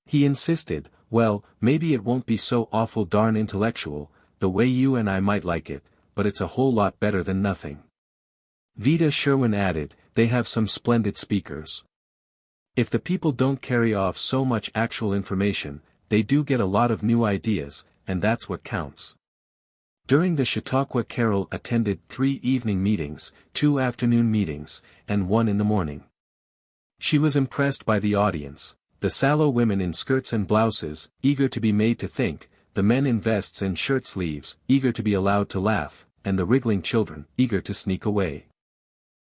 He insisted, "Well, maybe it won't be so awful darn intellectual, the way you and I might like it, but it's a whole lot better than nothing." Vida Sherwin added, "They have some splendid speakers. If the people don't carry off so much actual information, they do get a lot of new ideas, and that's what counts." During the Chautauqua Carol attended 3 evening meetings, 2 afternoon meetings, and 1 in the morning. She was impressed by the audience, the sallow women in skirts and blouses, eager to be made to think, the men in vests and shirt sleeves, eager to be allowed to laugh, and the wriggling children, eager to sneak away.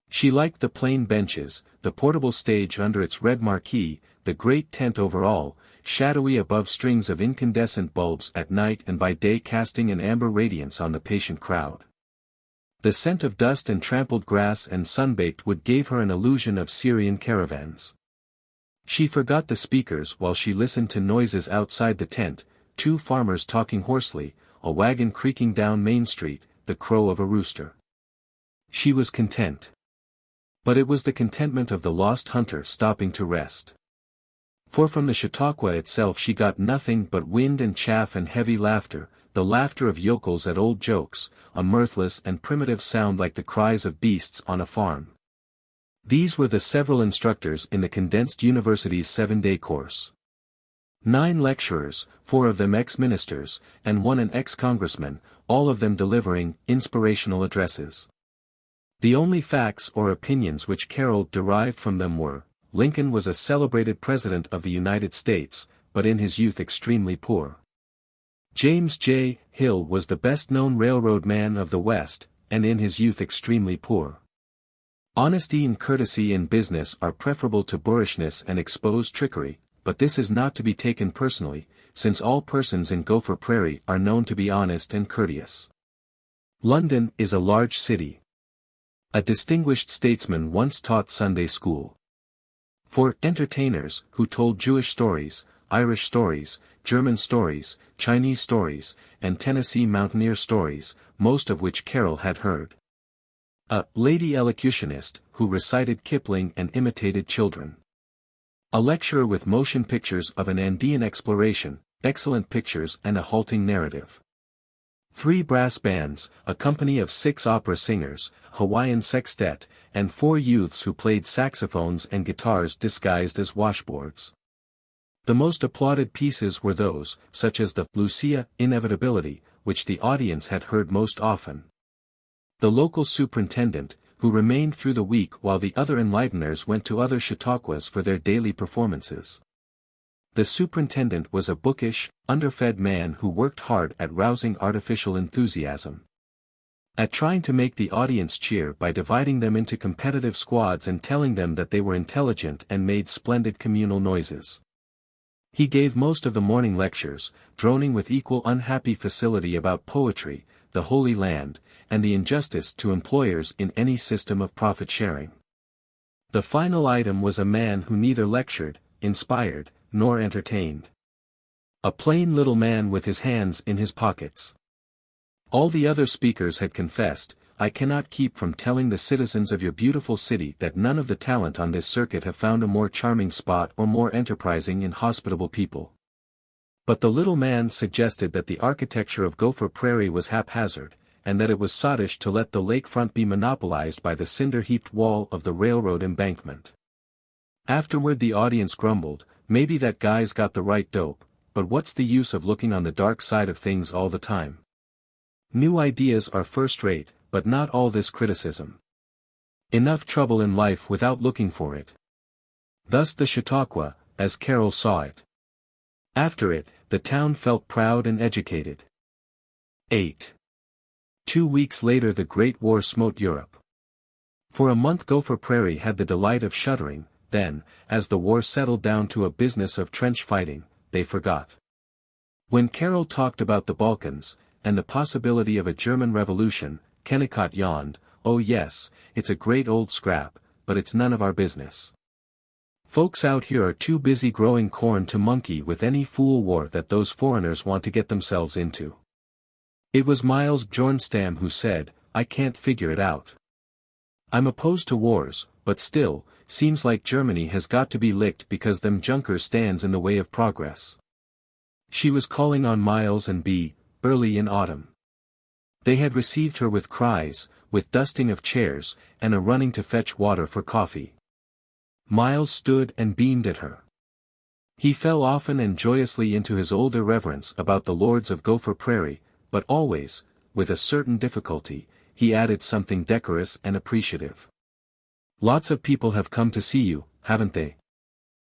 She liked the plain benches, the portable stage under its red marquee, the great tent over all, shadowy above strings of incandescent bulbs at night and by day casting an amber radiance on the patient crowd. The scent of dust and trampled grass and sunbaked wood gave her an illusion of Syrian caravans. She forgot the speakers while she listened to noises outside the tent, 2 farmers talking hoarsely, a wagon creaking down Main Street, the crow of a rooster. She was content. But it was the contentment of the lost hunter stopping to rest. For from the Chautauqua itself she got nothing but wind and chaff and heavy laughter, the laughter of yokels at old jokes, a mirthless and primitive sound like the cries of beasts on a farm. These were the several instructors in the condensed university's 7-day course. 9 lecturers, 4 of them ex-ministers, and 1 an ex-congressman, all of them delivering inspirational addresses. The only facts or opinions which Carol derived from them were, Lincoln was a celebrated president of the United States, but in his youth extremely poor. James J. Hill was the best-known railroad man of the West, and in his youth extremely poor. Honesty and courtesy in business are preferable to boorishness and exposed trickery, but this is not to be taken personally, since all persons in Gopher Prairie are known to be honest and courteous. London is a large city. A distinguished statesman once taught Sunday school. For entertainers who told Jewish stories, Irish stories, German stories, Chinese stories, and Tennessee mountaineer stories, most of which Carol had heard. A lady elocutionist who recited Kipling and imitated children. A lecturer with motion pictures of an Andean exploration, excellent pictures and a halting narrative. 3 brass bands, a company of 6 opera singers, Hawaiian sextet, and 4 youths who played saxophones and guitars disguised as washboards. The most applauded pieces were those, such as the Lucia Inevitability, which the audience had heard most often. The local superintendent, who remained through the week while the other enlighteners went to other Chautauquas for their daily performances. The superintendent was a bookish, underfed man who worked hard at rousing artificial enthusiasm. At trying to make the audience cheer by dividing them into competitive squads and telling them that they were intelligent and made splendid communal noises. He gave most of the morning lectures, droning with equal unhappy facility about poetry, the Holy Land, and the injustice to employers in any system of profit-sharing. The final item was a man who neither lectured, inspired, nor entertained. A plain little man with his hands in his pockets. All the other speakers had confessed, I cannot keep from telling the citizens of your beautiful city that none of the talent on this circuit have found a more charming spot or more enterprising and hospitable people. But the little man suggested that the architecture of Gopher Prairie was haphazard, and that it was sottish to let the lakefront be monopolized by the cinder-heaped wall of the railroad embankment. Afterward the audience grumbled, maybe that guy's got the right dope, but what's the use of looking on the dark side of things all the time? New ideas are first-rate, but not all this criticism. Enough trouble in life without looking for it. Thus the Chautauqua, as Carol saw it. After it, the town felt proud and educated. 8. 2 weeks later the Great War smote Europe. For a month Gopher Prairie had the delight of shuddering, then, as the war settled down to a business of trench fighting, they forgot. When Carol talked about the Balkans, and the possibility of a German revolution, Kennicott yawned, oh yes, it's a great old scrap, but it's none of our business. Folks out here are too busy growing corn to monkey with any fool war that those foreigners want to get themselves into. It was Miles Bjornstam who said, I can't figure it out. I'm opposed to wars, but still, seems like Germany has got to be licked because them junkers stands in the way of progress. She was calling on Miles and B. early in autumn. They had received her with cries, with dusting of chairs, and a running to fetch water for coffee. Miles stood and beamed at her. He fell often and joyously into his old irreverence about the lords of Gopher Prairie, but always, with a certain difficulty, he added something decorous and appreciative. Lots of people have come to see you, haven't they?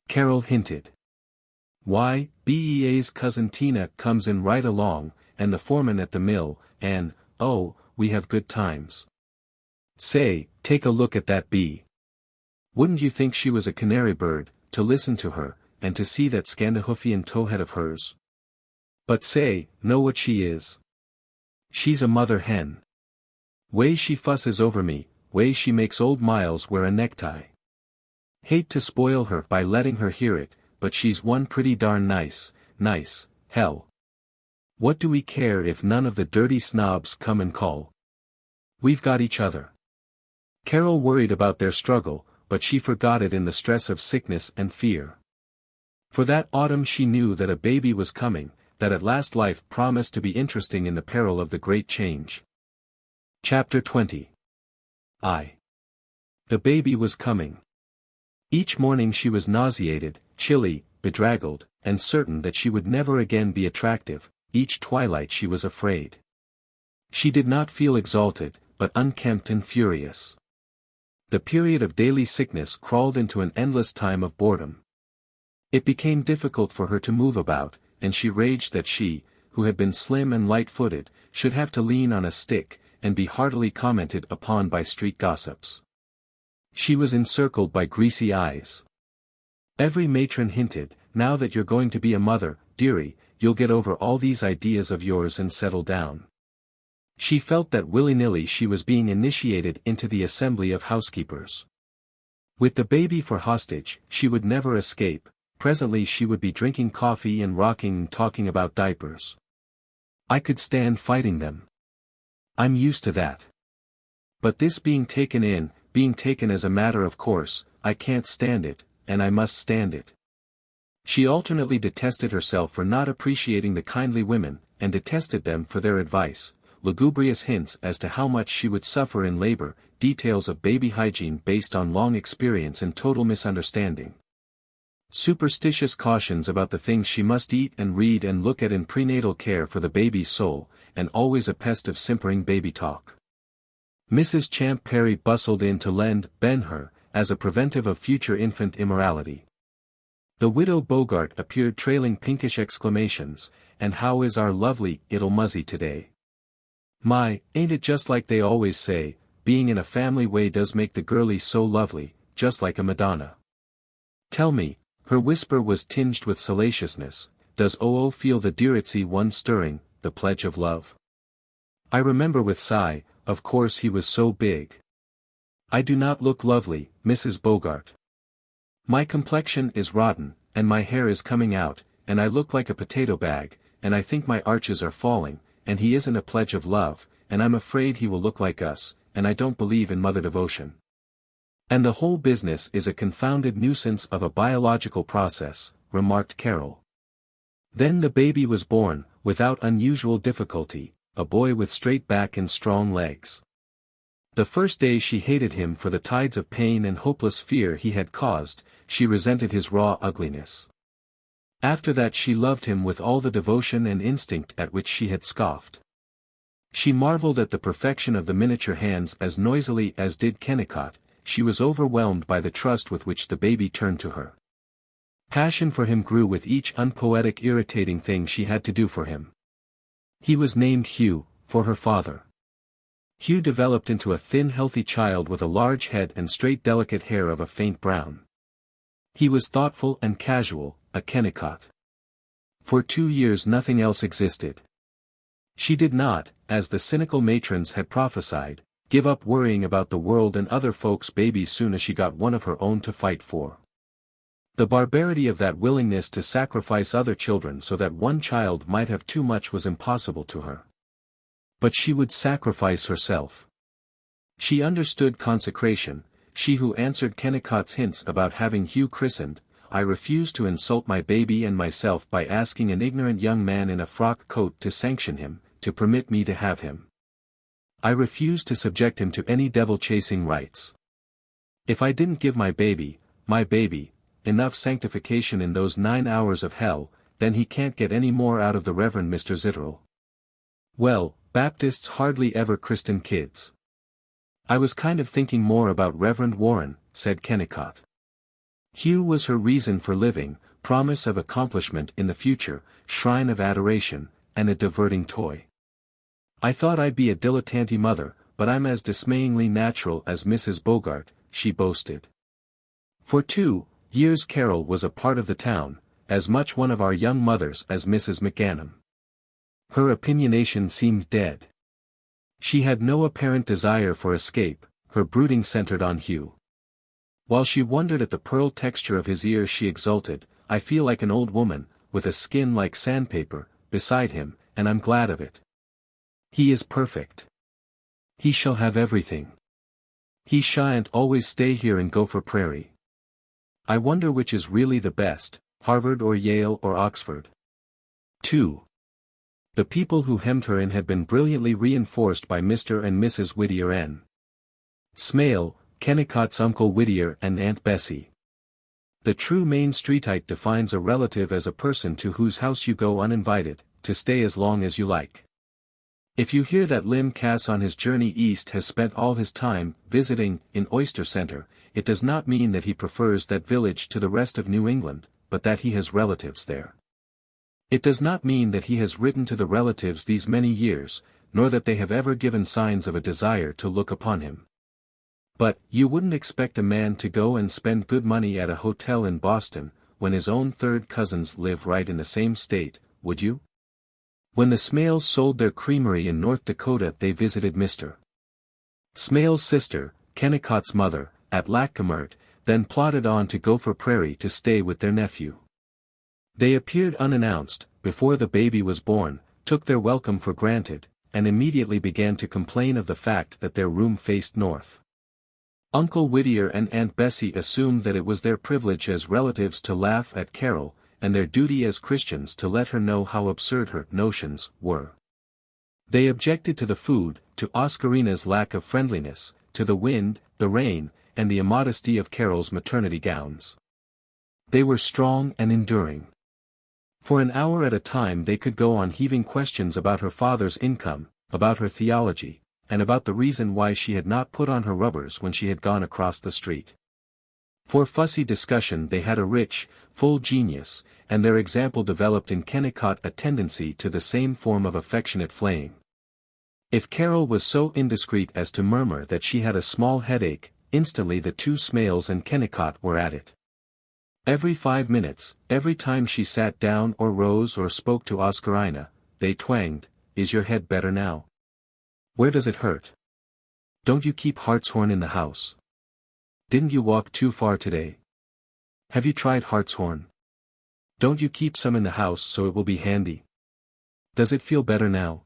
Carol hinted. Why, BEA's cousin Tina comes in right along, and the foreman at the mill, and, oh, we have good times. Say, take a look at that bee. Wouldn't you think she was a canary bird, to listen to her, and to see that Scandahoofian towhead of hers? But say, know what she is? She's a mother hen. Way she fusses over me, way she makes old Miles wear a necktie. Hate to spoil her by letting her hear it, but she's one pretty darn nice, hell. What do we care if none of the dirty snobs come and call? We've got each other. Carol worried about their struggle, but she forgot it in the stress of sickness and fear. For that autumn she knew that a baby was coming, that at last life promised to be interesting in the peril of the great change. Chapter 20. The baby was coming. Each morning she was nauseated, chilly, bedraggled, and certain that she would never again be attractive. Each twilight she was afraid. She did not feel exalted, but unkempt and furious. The period of daily sickness crawled into an endless time of boredom. It became difficult for her to move about, and she raged that she, who had been slim and light-footed, should have to lean on a stick, and be heartily commented upon by street gossips. She was encircled by greasy eyes. Every matron hinted, "Now that you're going to be a mother, dearie, you'll get over all these ideas of yours and settle down." She felt that willy-nilly she was being initiated into the assembly of housekeepers. With the baby for hostage, she would never escape. Presently she would be drinking coffee and rocking and talking about diapers. I could stand fighting them. I'm used to that. But this being taken as a matter of course, I can't stand it, and I must stand it. She alternately detested herself for not appreciating the kindly women, and detested them for their advice, lugubrious hints as to how much she would suffer in labor, details of baby hygiene based on long experience and total misunderstanding. Superstitious cautions about the things she must eat and read and look at in prenatal care for the baby's soul, and always a pest of simpering baby talk. Mrs. Champ Perry bustled in to lend her, as a preventive of future infant immorality. The widow Bogart appeared trailing pinkish exclamations, "And how is our lovely Ittle Muzzy today? My, ain't it just like they always say, being in a family way does make the girlie so lovely, just like a Madonna. Tell me," her whisper was tinged with salaciousness, "does Oo feel the dearitzy one stirring, the pledge of love?" I remember with sigh, "Of course he was so big. I do not look lovely, Mrs. Bogart. My complexion is rotten, and my hair is coming out, and I look like a potato bag, and I think my arches are falling, and he isn't a pledge of love, and I'm afraid he will look like us, and I don't believe in mother devotion. And the whole business is a confounded nuisance of a biological process," remarked Carol. Then the baby was born, without unusual difficulty, a boy with straight back and strong legs. The first day she hated him for the tides of pain and hopeless fear he had caused. She resented his raw ugliness. After that she loved him with all the devotion and instinct at which she had scoffed. She marveled at the perfection of the miniature hands as noisily as did Kennicott. She was overwhelmed by the trust with which the baby turned to her. Passion for him grew with each unpoetic irritating thing she had to do for him. He was named Hugh, for her father. Hugh developed into a thin healthy child with a large head and straight delicate hair of a faint brown. He was thoughtful and casual, a Kennicott. For 2 years nothing else existed. She did not, as the cynical matrons had prophesied, give up worrying about the world and other folks' babies soon as she got one of her own to fight for. The barbarity of that willingness to sacrifice other children so that one child might have too much was impossible to her. But she would sacrifice herself. She understood consecration, she who answered Kennicott's hints about having Hugh christened. "I refuse to insult my baby and myself by asking an ignorant young man in a frock coat to sanction him, to permit me to have him. I refuse to subject him to any devil-chasing rites. If I didn't give my baby, enough sanctification in those 9 hours of hell, then he can't get any more out of the Reverend Mr. Zitterel. Well, Baptists hardly ever christen kids." "I was kind of thinking more about Reverend Warren," said Kennicott. Hugh was her reason for living, promise of accomplishment in the future, shrine of adoration, and a diverting toy. "I thought I'd be a dilettante mother, but I'm as dismayingly natural as Mrs. Bogart," she boasted. For 2 years Carol was a part of the town, as much one of our young mothers as Mrs. McGanum. Her opinionation seemed dead. She had no apparent desire for escape, her brooding centered on Hugh. While she wondered at the pearl texture of his ears she exulted, "I feel like an old woman, with a skin like sandpaper, beside him, and I'm glad of it. He is perfect. He shall have everything. He shan't always stay here in Gopher Prairie. I wonder which is really the best, Harvard or Yale or Oxford. 2. The people who hemmed her in had been brilliantly reinforced by Mr. and Mrs. Whittier N. Smale, Kennicott's Uncle Whittier and Aunt Bessie. The true Main Streetite defines a relative as a person to whose house you go uninvited, to stay as long as you like. If you hear that Lim Cass on his journey east has spent all his time visiting in Oyster Center, it does not mean that he prefers that village to the rest of New England, but that he has relatives there. It does not mean that he has written to the relatives these many years, nor that they have ever given signs of a desire to look upon him. But, you wouldn't expect a man to go and spend good money at a hotel in Boston, when his own third cousins live right in the same state, would you? When the Smales sold their creamery in North Dakota, they visited Mr. Smale's sister, Kennicott's mother, at Lac-Qui-Meurtre, then plodded on to Gopher Prairie to stay with their nephew. They appeared unannounced, before the baby was born, took their welcome for granted, and immediately began to complain of the fact that their room faced north. Uncle Whittier and Aunt Bessie assumed that it was their privilege as relatives to laugh at Carol, and their duty as Christians to let her know how absurd her notions were. They objected to the food, to Oscarina's lack of friendliness, to the wind, the rain, and the immodesty of Carol's maternity gowns. They were strong and enduring. For an hour at a time they could go on heaving questions about her father's income, about her theology, and about the reason why she had not put on her rubbers when she had gone across the street. For fussy discussion they had a rich, full genius, and their example developed in Kennicott a tendency to the same form of affectionate flaying. If Carol was so indiscreet as to murmur that she had a small headache, instantly the two Smales and Kennicott were at it. Every 5 minutes, every time she sat down or rose or spoke to Oscarina, they twanged, "Is your head better now? Where does it hurt? Don't you keep hartshorn in the house? Didn't you walk too far today? Have you tried hartshorn? Don't you keep some in the house so it will be handy? Does it feel better now?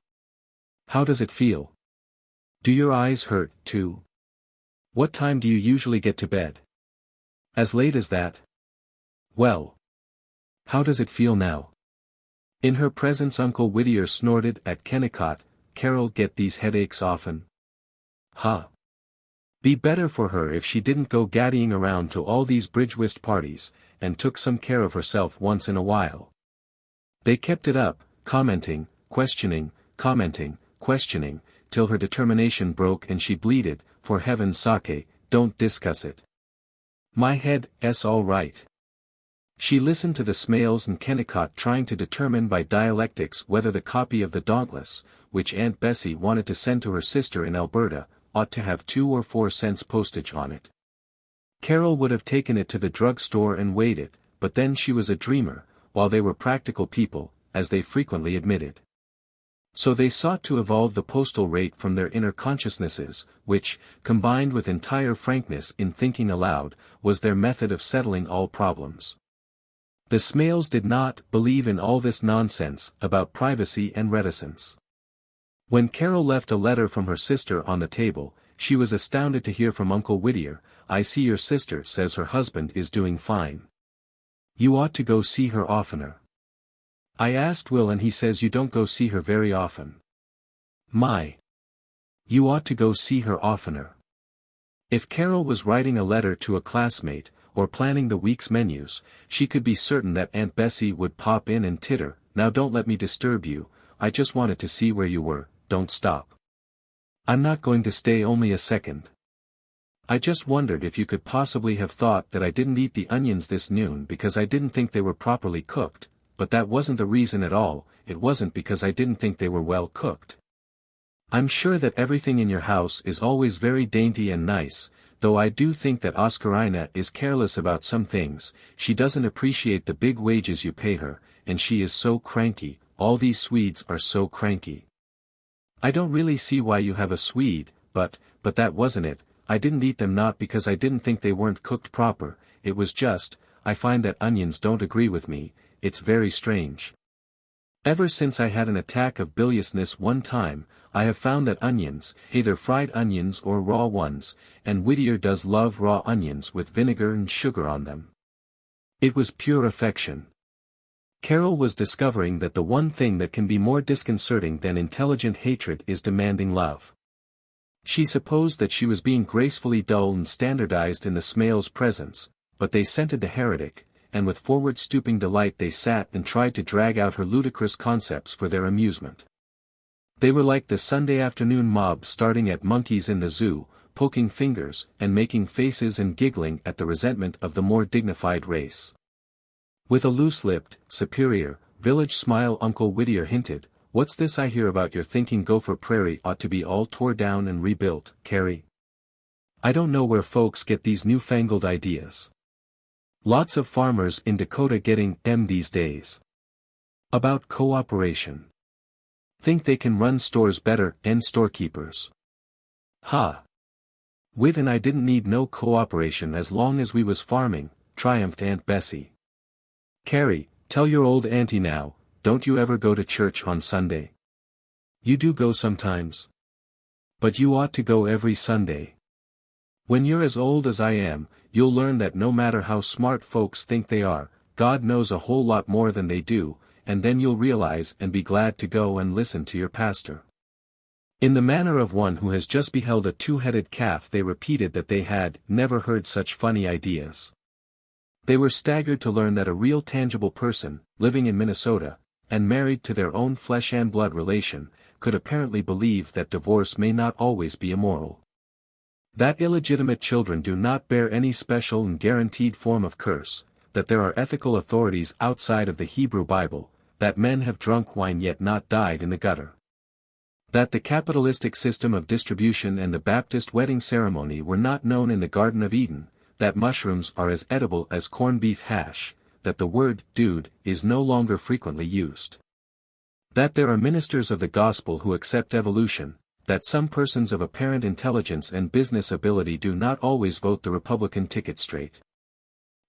How does it feel? Do your eyes hurt, too? What time do you usually get to bed? As late as that? Well. How does it feel now?" In her presence Uncle Whittier snorted at Kennicott, "Carol get these headaches often? Huh. Be better for her if she didn't go gaddying around to all these bridge whist parties, and took some care of herself once in a while." They kept it up, commenting, questioning, till her determination broke and she bleated, "For heaven's sake, don't discuss it. My head's all right." She listened to the Smales and Kennicott trying to determine by dialectics whether the copy of the Dauntless, which Aunt Bessie wanted to send to her sister in Alberta, ought to have 2 or 4 cents postage on it. Carol would have taken it to the drug store and weighed it, but then she was a dreamer, while they were practical people, as they frequently admitted. So they sought to evolve the postal rate from their inner consciousnesses, which, combined with entire frankness in thinking aloud, was their method of settling all problems. The Smales did not believe in all this nonsense about privacy and reticence. When Carol left a letter from her sister on the table, she was astounded to hear from Uncle Whittier, "I see your sister says her husband is doing fine. You ought to go see her oftener. I asked Will and he says you don't go see her very often. My! You ought to go see her oftener." If Carol was writing a letter to a classmate, or planning the week's menus, she could be certain that Aunt Bessie would pop in and titter, "Now don't let me disturb you, I just wanted to see where you were, don't stop. I'm not going to stay only a second. I just wondered if you could possibly have thought that I didn't eat the onions this noon because I didn't think they were properly cooked, but that wasn't the reason at all, it wasn't because I didn't think they were well cooked. I'm sure that everything in your house is always very dainty and nice, though I do think that Oscarina is careless about some things. She doesn't appreciate the big wages you pay her, and she is so cranky, all these Swedes are so cranky. I don't really see why you have a Swede, but that wasn't it, I didn't eat them not because I didn't think they weren't cooked proper, it was just, I find that onions don't agree with me, it's very strange. Ever since I had an attack of biliousness one time, I have found that onions, either fried onions or raw ones, and Whittier does love raw onions with vinegar and sugar on them. It was pure affection. Carol was discovering that the one thing that can be more disconcerting than intelligent hatred is demanding love. She supposed that she was being gracefully dull and standardized in the Smales' presence, but they scented the heretic, and with forward-stooping delight they sat and tried to drag out her ludicrous concepts for their amusement. They were like the Sunday afternoon mob starting at monkeys in the zoo, poking fingers and making faces and giggling at the resentment of the more dignified race. With a loose-lipped, superior, village smile Uncle Whittier hinted, "What's this I hear about your thinking Gopher Prairie ought to be all tore down and rebuilt, Carrie? I don't know where folks get these newfangled ideas. Lots of farmers in Dakota getting them these days. About cooperation. Think they can run stores better than storekeepers. Ha! Whit and I didn't need no cooperation as long as we was farming," triumphed Aunt Bessie. "Carrie, tell your old auntie now, don't you ever go to church on Sunday? You do go sometimes. But you ought to go every Sunday. When you're as old as I am, you'll learn that no matter how smart folks think they are, God knows a whole lot more than they do, and then you'll realize and be glad to go and listen to your pastor." In the manner of one who has just beheld a two-headed calf they repeated that they had never heard such funny ideas. They were staggered to learn that a real tangible person, living in Minnesota, and married to their own flesh and blood relation, could apparently believe that divorce may not always be immoral. That illegitimate children do not bear any special and guaranteed form of curse, that there are ethical authorities outside of the Hebrew Bible, that men have drunk wine yet not died in the gutter. That the capitalistic system of distribution and the Baptist wedding ceremony were not known in the Garden of Eden, that mushrooms are as edible as corned beef hash, that the word dude is no longer frequently used. That there are ministers of the gospel who accept evolution, that some persons of apparent intelligence and business ability do not always vote the Republican ticket straight.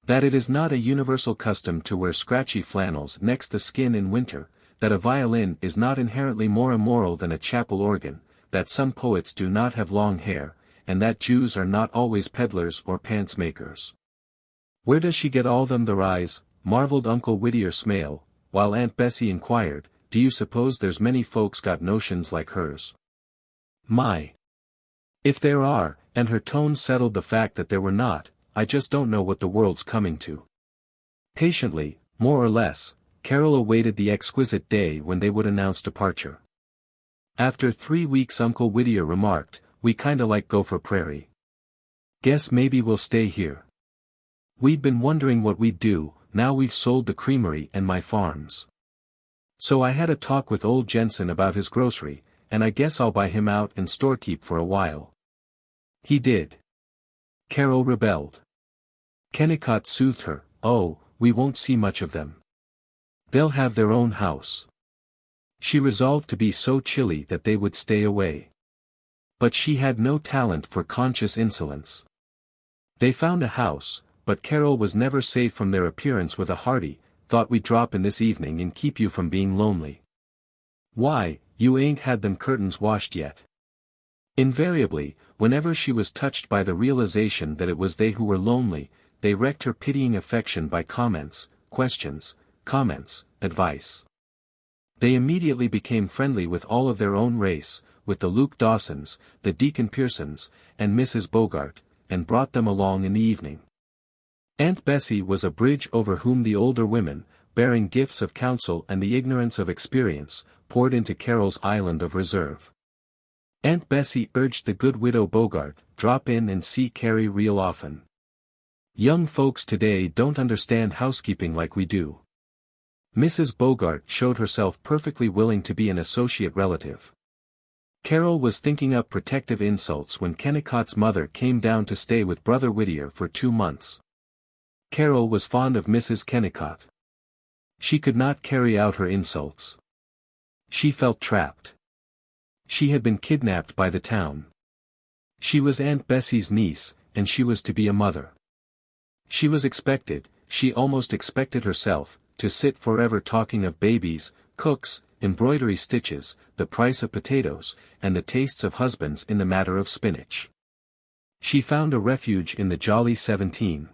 That it is not a universal custom to wear scratchy flannels next the skin in winter, that a violin is not inherently more immoral than a chapel organ, that some poets do not have long hair, and that Jews are not always peddlers or pants makers. "Where does she get all them the rise?" marveled Uncle Whittier Smale, while Aunt Bessie inquired, "Do you suppose there's many folks got notions like hers?" "My! If there are," and her tone settled the fact that there were not, "I just don't know what the world's coming to." Patiently, more or less, Carol awaited the exquisite day when they would announce departure. After 3 weeks Uncle Whittier remarked, "We kinda like Gopher Prairie. Guess maybe we'll stay here. We'd been wondering what we'd do, now we've sold the creamery and my farms. So I had a talk with old Jensen about his grocery, and I guess I'll buy him out and storekeep for a while." "He did." Carol rebelled. Kennicott soothed her, "Oh, we won't see much of them. They'll have their own house." She resolved to be so chilly that they would stay away. But she had no talent for conscious insolence. They found a house, but Carol was never safe from their appearance with a hearty, "Thought we'd drop in this evening and keep you from being lonely. Why, you ain't had them curtains washed yet." Invariably, whenever she was touched by the realization that it was they who were lonely, they wrecked her pitying affection by comments, questions, advice. They immediately became friendly with all of their own race, with the Luke Dawsons, the Deacon Pearsons, and Mrs. Bogart, and brought them along in the evening. Aunt Bessie was a bridge over whom the older women, bearing gifts of counsel and the ignorance of experience, poured into Carol's island of reserve. Aunt Bessie urged the good widow Bogart, "Drop in and see Carrie real often. Young folks today don't understand housekeeping like we do." Mrs. Bogart showed herself perfectly willing to be an associate relative. Carol was thinking up protective insults when Kennicott's mother came down to stay with Brother Whittier for 2 months. Carol was fond of Mrs. Kennicott. She could not carry out her insults. She felt trapped. She had been kidnapped by the town. She was Aunt Bessie's niece, and she was to be a mother. She was expected, she almost expected herself, to sit forever talking of babies, cooks, embroidery stitches, the price of potatoes, and the tastes of husbands in the matter of spinach. She found a refuge in the Jolly 17.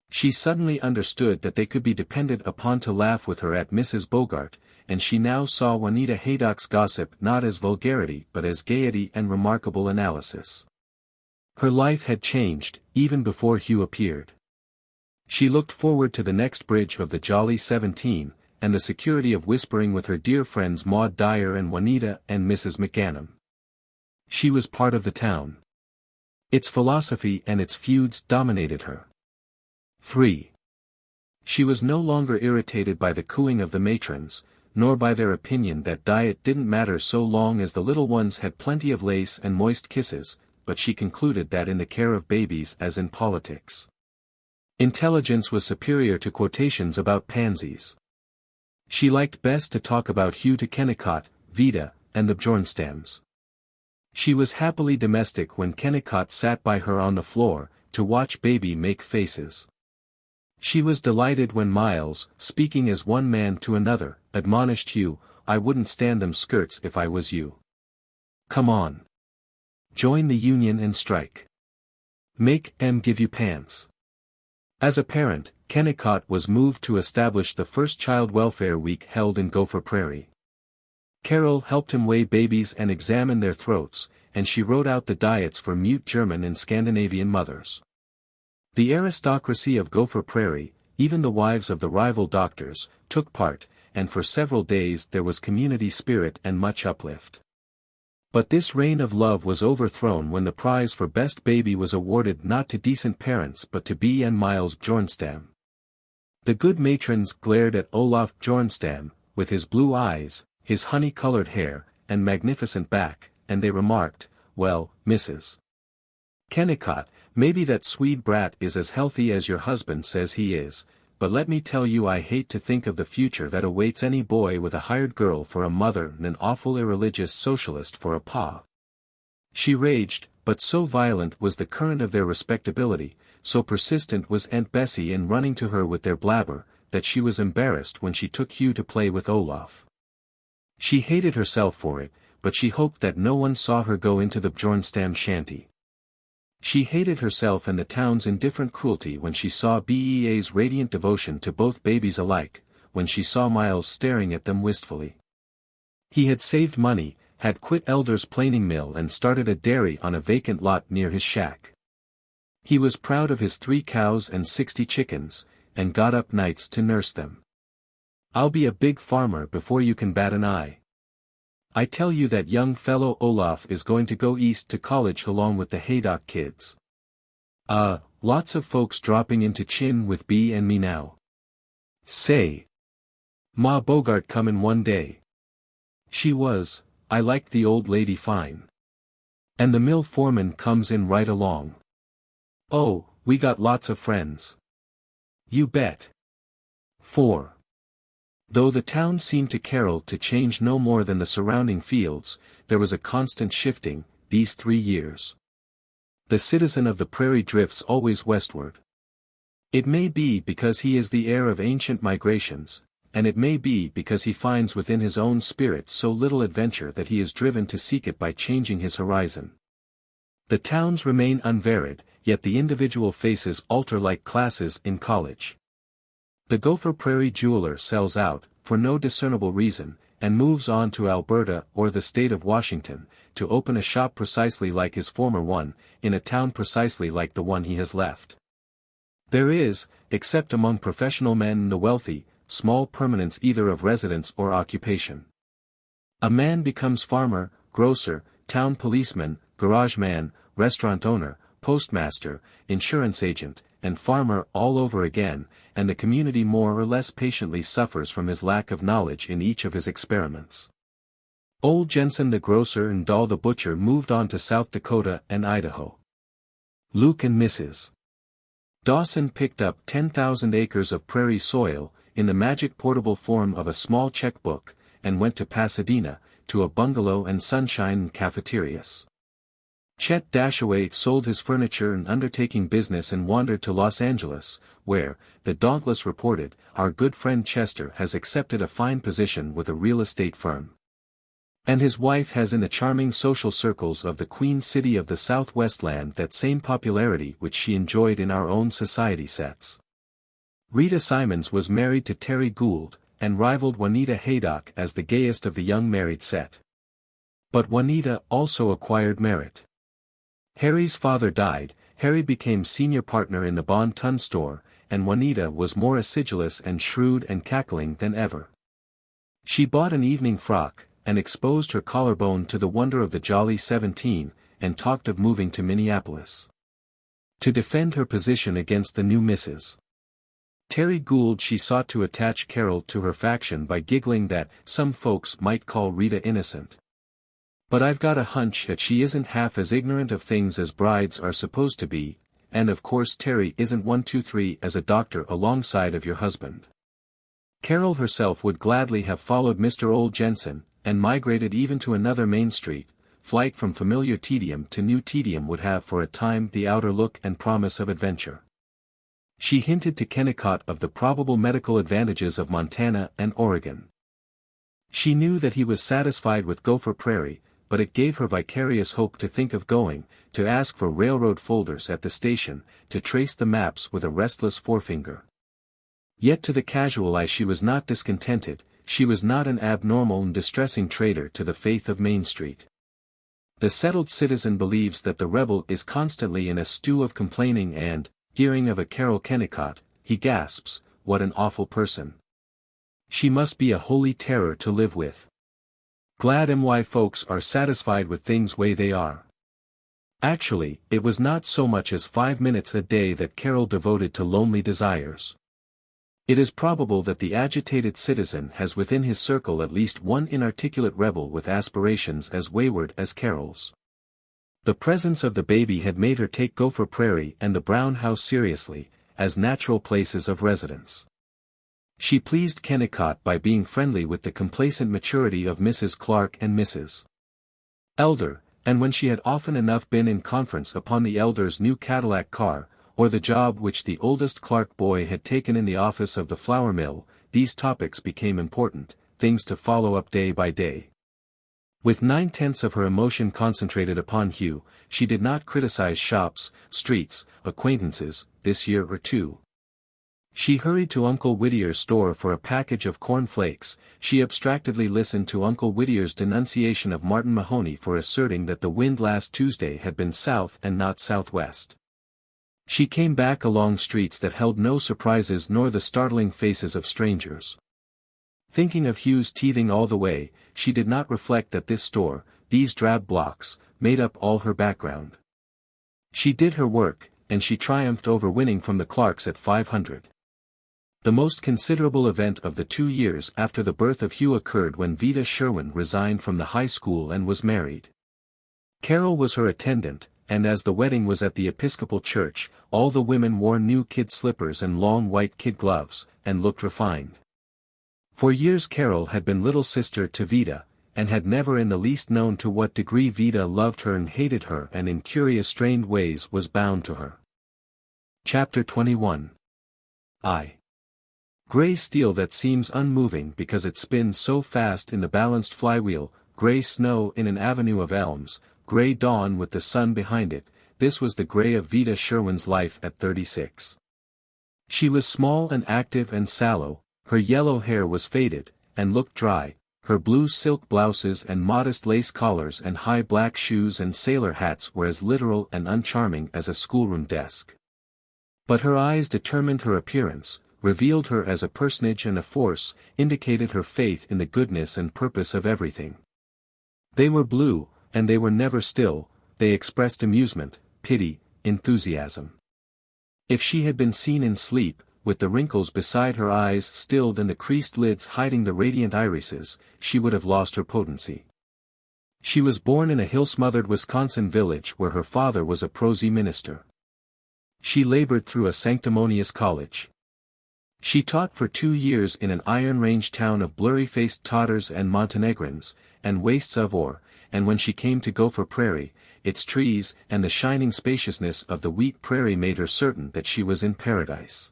She suddenly understood that they could be depended upon to laugh with her at Mrs. Bogart, and she now saw Juanita Haydock's gossip not as vulgarity but as gaiety and remarkable analysis. Her life had changed, even before Hugh appeared. She looked forward to the next bridge of the Jolly 17, and the security of whispering with her dear friends Maud Dyer and Juanita and Mrs. McGanum. She was part of the town. Its philosophy and its feuds dominated her. 3. She was no longer irritated by the cooing of the matrons, nor by their opinion that diet didn't matter so long as the little ones had plenty of lace and moist kisses, but she concluded that in the care of babies as in politics, intelligence was superior to quotations about pansies. She liked best to talk about Hugh to Kennicott, Vida, and the Bjornstams. She was happily domestic when Kennicott sat by her on the floor, to watch baby make faces. She was delighted when Miles, speaking as one man to another, admonished Hugh, "I wouldn't stand them skirts if I was you. Come on. Join the union and strike. Make 'em give you pants." As a parent, Kennicott was moved to establish the first Child Welfare Week held in Gopher Prairie. Carol helped him weigh babies and examine their throats, and she wrote out the diets for mute German and Scandinavian mothers. The aristocracy of Gopher Prairie, even the wives of the rival doctors, took part, and for several days there was community spirit and much uplift. But this reign of love was overthrown when the prize for best baby was awarded not to decent parents but to B. and Miles Bjornstam. The good matrons glared at Olaf Bjornstam, with his blue eyes, his honey-colored hair, and magnificent back, and they remarked, "Well, Mrs. Kennicott, maybe that Swede brat is as healthy as your husband says he is, but let me tell you I hate to think of the future that awaits any boy with a hired girl for a mother and an awful irreligious socialist for a pa." She raged, but so violent was the current of their respectability, so persistent was Aunt Bessie in running to her with their blabber, that she was embarrassed when she took Hugh to play with Olaf. She hated herself for it, but she hoped that no one saw her go into the Bjornstam shanty. She hated herself and the town's indifferent cruelty when she saw Bea's radiant devotion to both babies alike, when she saw Miles staring at them wistfully. He had saved money, had quit Elder's planing mill and started a dairy on a vacant lot near his shack. He was proud of his 3 cows and 60 chickens, and got up nights to nurse them. "I'll be a big farmer before you can bat an eye. I tell you that young fellow Olaf is going to go east to college along with the Haydock kids. Lots of folks dropping into chin with B and me now. Say, Ma Bogart comin' one day. She was, I liked the old lady fine. And the mill foreman comes in right along. Oh, we got lots of friends. You bet." 4. Though the town seemed to Carol to change no more than the surrounding fields, there was a constant shifting, these 3 years. The citizen of the prairie drifts always westward. It may be because he is the heir of ancient migrations, and it may be because he finds within his own spirit so little adventure that he is driven to seek it by changing his horizon. The towns remain unvaried, yet the individual faces alter like classes in college. The Gopher Prairie jeweler sells out, for no discernible reason, and moves on to Alberta or the state of Washington, to open a shop precisely like his former one, in a town precisely like the one he has left. There is, except among professional men and the wealthy, small permanence either of residence or occupation. A man becomes farmer, grocer, town policeman, garage man, restaurant owner, postmaster, insurance agent, and farmer all over again, and the community more or less patiently suffers from his lack of knowledge in each of his experiments. Old Jensen the grocer and Dahl the butcher moved on to South Dakota and Idaho. Luke and Mrs. Dawson picked up 10,000 acres of prairie soil, in the magic portable form of a small checkbook, and went to Pasadena, to a bungalow and sunshine and cafeterias. Chet Dashaway sold his furniture and undertaking business and wandered to Los Angeles, where, the Dauntless reported, our good friend Chester has accepted a fine position with a real estate firm. And his wife has in the charming social circles of the Queen City of the Southwest land that same popularity which she enjoyed in our own society sets. Rita Simons was married to Terry Gould, and rivaled Juanita Haydock as the gayest of the young married set. But Juanita also acquired merit. Harry's father died, Harry became senior partner in the Bon Ton store, and Juanita was more acidulous and shrewd and cackling than ever. She bought an evening frock, and exposed her collarbone to the wonder of the Jolly 17, and talked of moving to Minneapolis to defend her position against the new Mrs. Terry Gould. She sought to attach Carol to her faction by giggling that some folks might call Rita innocent. But I've got a hunch that she isn't half as ignorant of things as brides are supposed to be, and of course Terry isn't 123 as a doctor alongside of your husband. Carol herself would gladly have followed Mr. Ole Jensen, and migrated even to another Main Street. Flight from familiar tedium to new tedium would have for a time the outer look and promise of adventure. She hinted to Kennicott of the probable medical advantages of Montana and Oregon. She knew that he was satisfied with Gopher Prairie, but it gave her vicarious hope to think of going, to ask for railroad folders at the station, to trace the maps with a restless forefinger. Yet to the casual eye she was not discontented, she was not an abnormal and distressing traitor to the faith of Main Street. The settled citizen believes that the rebel is constantly in a stew of complaining and, hearing of a Carol Kennicott, he gasps, what an awful person. She must be a holy terror to live with. Glad my folks are satisfied with things way they are. Actually, it was not so much as 5 minutes a day that Carol devoted to lonely desires. It is probable that the agitated citizen has within his circle at least one inarticulate rebel with aspirations as wayward as Carol's. The presence of the baby had made her take Gopher Prairie and the Brown house seriously, as natural places of residence. She pleased Kennicott by being friendly with the complacent maturity of Mrs. Clark and Mrs. Elder, and when she had often enough been in conference upon the Elder's new Cadillac car, or the job which the oldest Clark boy had taken in the office of the flour mill, these topics became important, things to follow up day by day. With 9/10 of her emotion concentrated upon Hugh, she did not criticize shops, streets, acquaintances, this year or two. She hurried to Uncle Whittier's store for a package of corn flakes. She abstractedly listened to Uncle Whittier's denunciation of Martin Mahoney for asserting that the wind last Tuesday had been south and not southwest. She came back along streets that held no surprises nor the startling faces of strangers. Thinking of Hugh's teething all the way, she did not reflect that this store, these drab blocks, made up all her background. She did her work, and she triumphed over winning from the Clarks at 500. The most considerable event of the 2 years after the birth of Hugh occurred when Vida Sherwin resigned from the high school and was married. Carol was her attendant, and as the wedding was at the Episcopal Church, all the women wore new kid slippers and long white kid gloves, and looked refined. For years Carol had been little sister to Vida, and had never in the least known to what degree Vida loved her and hated her and in curious strained ways was bound to her. Chapter 21. Gray steel that seems unmoving because it spins so fast in the balanced flywheel, gray snow in an avenue of elms, gray dawn with the sun behind it, this was the gray of Vida Sherwin's life at 36. She was small and active and sallow, her yellow hair was faded, and looked dry, her blue silk blouses and modest lace collars and high black shoes and sailor hats were as literal and uncharming as a schoolroom desk. But her eyes determined her appearance, revealed her as a personage and a force, indicated her faith in the goodness and purpose of everything. They were blue, and they were never still, they expressed amusement, pity, enthusiasm. If she had been seen in sleep, with the wrinkles beside her eyes stilled and the creased lids hiding the radiant irises, she would have lost her potency. She was born in a hill-smothered Wisconsin village where her father was a prosy minister. She labored through a sanctimonious college. She taught for 2 years in an iron-range town of blurry-faced Tatars and Montenegrins, and wastes of ore, and when she came to Gopher Prairie, its trees and the shining spaciousness of the wheat prairie made her certain that she was in paradise.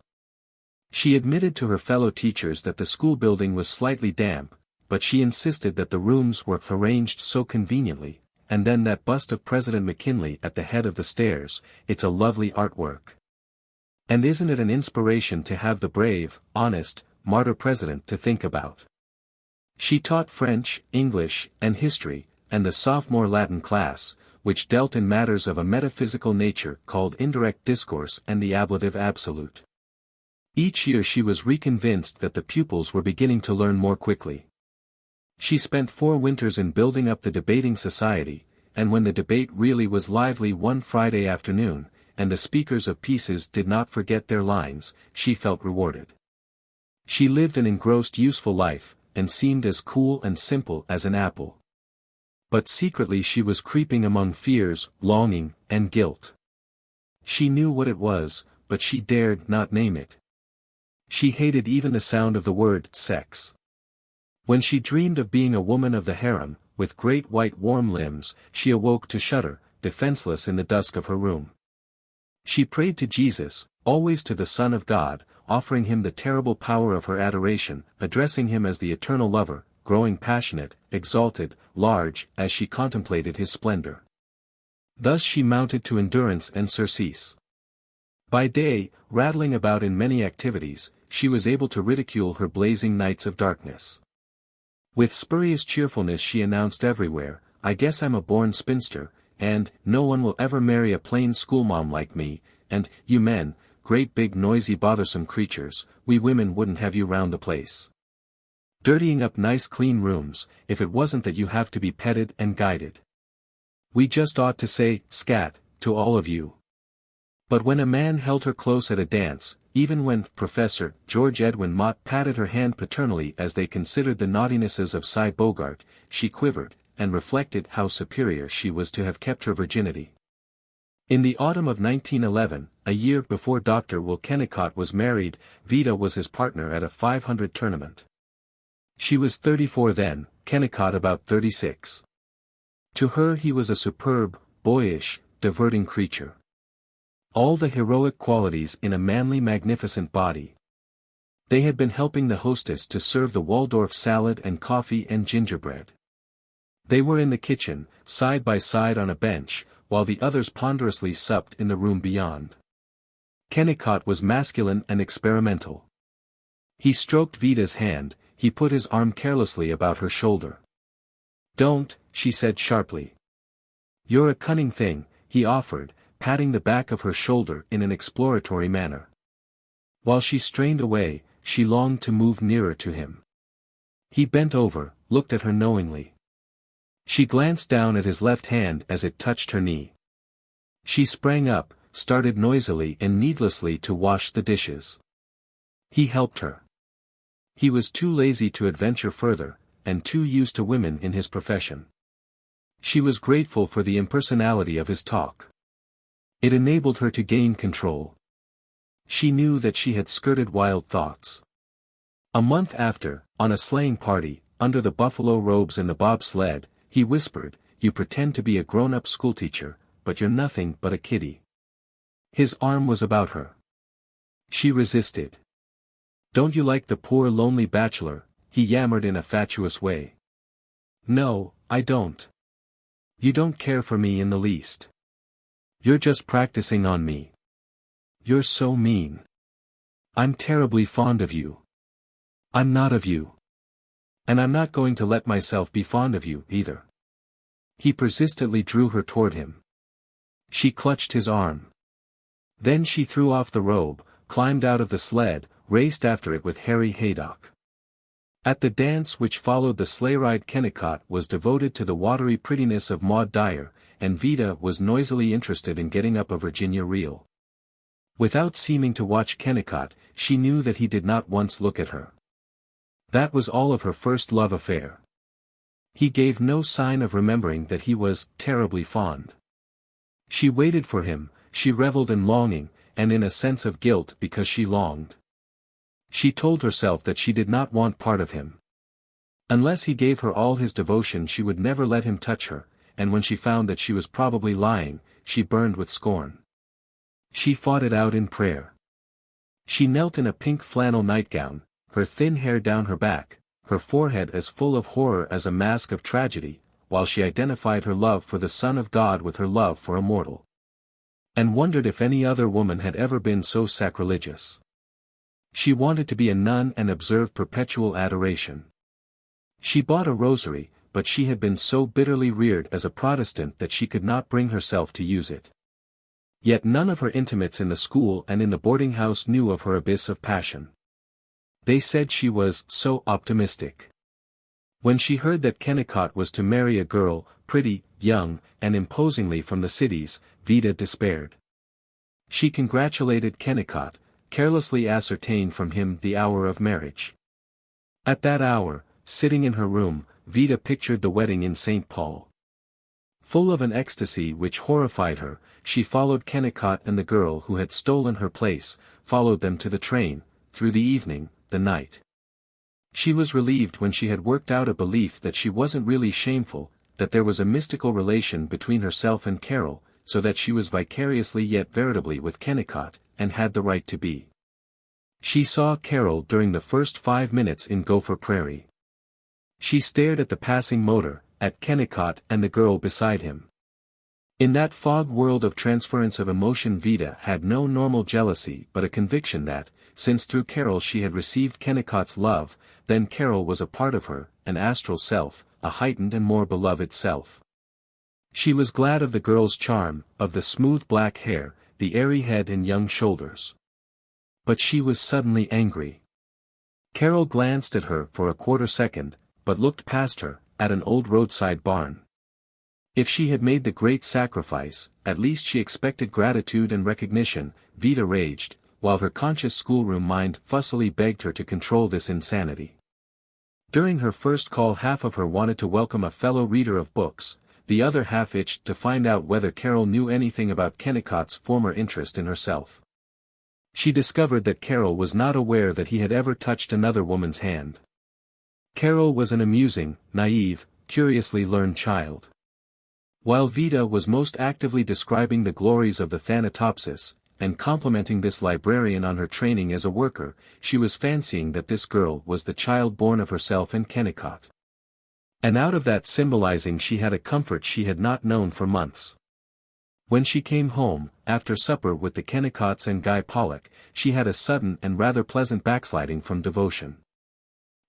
She admitted to her fellow teachers that the school building was slightly damp, but she insisted that the rooms were arranged so conveniently, and then that bust of President McKinley at the head of the stairs, it's a lovely artwork. And isn't it an inspiration to have the brave, honest, martyr president to think about? She taught French, English, and history, and the sophomore Latin class, which dealt in matters of a metaphysical nature called indirect discourse and the ablative absolute. Each year she was reconvinced that the pupils were beginning to learn more quickly. She spent 4 winters in building up the debating society, and when the debate really was lively one Friday afternoon, and the speakers of pieces did not forget their lines, she felt rewarded. She lived an engrossed useful life, and seemed as cool and simple as an apple. But secretly she was creeping among fears, longing, and guilt. She knew what it was, but she dared not name it. She hated even the sound of the word sex. When she dreamed of being a woman of the harem, with great white warm limbs, she awoke to shudder, defenseless in the dusk of her room. She prayed to Jesus, always to the Son of God, offering him the terrible power of her adoration, addressing him as the eternal lover, growing passionate, exalted, large, as she contemplated his splendor. Thus she mounted to endurance and surcease. By day, rattling about in many activities, she was able to ridicule her blazing nights of darkness. With spurious cheerfulness she announced everywhere, "I guess I'm a born spinster," and "No one will ever marry a plain schoolma'am like me," and "You men, great big noisy bothersome creatures, we women wouldn't have you round the place dirtying up nice clean rooms, if it wasn't that you have to be petted and guided. We just ought to say, scat, to all of you." But when a man held her close at a dance, even when Professor George Edwin Mott patted her hand paternally as they considered the naughtinesses of Cy Bogart, she quivered, and reflected how superior she was to have kept her virginity. In the autumn of 1911, a year before Dr. Will Kennicott was married, Vida was his partner at a 500 tournament. She was 34 then, Kennicott about 36. To her he was a superb, boyish, diverting creature. All the heroic qualities in a manly magnificent body. They had been helping the hostess to serve the Waldorf salad and coffee and gingerbread. They were in the kitchen, side by side on a bench, while the others ponderously supped in the room beyond. Kennicott was masculine and experimental. He stroked Vida's hand, he put his arm carelessly about her shoulder. "Don't," she said sharply. "You're a cunning thing," he offered, patting the back of her shoulder in an exploratory manner. While she strained away, she longed to move nearer to him. He bent over, looked at her knowingly. She glanced down at his left hand as it touched her knee. She sprang up, started noisily and needlessly to wash the dishes. He helped her. He was too lazy to adventure further, and too used to women in his profession. She was grateful for the impersonality of his talk. It enabled her to gain control. She knew that she had skirted wild thoughts. A month after, on a sleighing party, under the buffalo robes and the bobsled, he whispered, "You pretend to be a grown-up schoolteacher, but you're nothing but a kiddie." His arm was about her. She resisted. "Don't you like the poor lonely bachelor?" he yammered in a fatuous way. "No, I don't. You don't care for me in the least. You're just practicing on me. You're so mean. I'm terribly fond of you. I'm not of you. And I'm not going to let myself be fond of you, either." He persistently drew her toward him. She clutched his arm. Then she threw off the robe, climbed out of the sled, raced after it with Harry Haydock. At the dance which followed the sleigh ride, Kennicott was devoted to the watery prettiness of Maud Dyer, and Vida was noisily interested in getting up a Virginia reel. Without seeming to watch Kennicott, she knew that he did not once look at her. That was all of her first love affair. He gave no sign of remembering that he was terribly fond. She waited for him, she reveled in longing, and in a sense of guilt because she longed. She told herself that she did not want part of him. Unless he gave her all his devotion she would never let him touch her, and when she found that she was probably lying, she burned with scorn. She fought it out in prayer. She knelt in a pink flannel nightgown, her thin hair down her back, her forehead as full of horror as a mask of tragedy, while she identified her love for the Son of God with her love for a mortal. and wondered if any other woman had ever been so sacrilegious. She wanted to be a nun and observe perpetual adoration. She bought a rosary, but she had been so bitterly reared as a Protestant that she could not bring herself to use it. Yet none of her intimates in the school and in the boarding house knew of her abyss of passion. They said she was so optimistic. When she heard that Kennicott was to marry a girl, pretty, young, and imposingly from the cities, Vida despaired. She congratulated Kennicott, carelessly ascertained from him the hour of marriage. At that hour, sitting in her room, Vida pictured the wedding in St. Paul. Full of an ecstasy which horrified her, she followed Kennicott and the girl who had stolen her place, followed them to the train, through the evening, the night. She was relieved when she had worked out a belief that she wasn't really shameful, that there was a mystical relation between herself and Carol, so that she was vicariously yet veritably with Kennicott, and had the right to be. She saw Carol during the first 5 minutes in Gopher Prairie. She stared at the passing motor, at Kennicott and the girl beside him. In that fog world of transference of emotion, Vida had no normal jealousy but a conviction that, since through Carol she had received Kennicott's love, then Carol was a part of her, an astral self, a heightened and more beloved self. She was glad of the girl's charm, of the smooth black hair, the airy head and young shoulders. But she was suddenly angry. Carol glanced at her for a quarter second, but looked past her, at an old roadside barn. If she had made the great sacrifice, at least she expected gratitude and recognition, Vida raged, while her conscious schoolroom mind fussily begged her to control this insanity. During her first call, half of her wanted to welcome a fellow reader of books, the other half itched to find out whether Carol knew anything about Kennicott's former interest in herself. She discovered that Carol was not aware that he had ever touched another woman's hand. Carol was an amusing, naive, curiously learned child. While Vida was most actively describing the glories of the Thanatopsis, and complimenting this librarian on her training as a worker, she was fancying that this girl was the child born of herself and Kennicott. And out of that symbolizing she had a comfort she had not known for months. When she came home, after supper with the Kennicotts and Guy Pollock, she had a sudden and rather pleasant backsliding from devotion.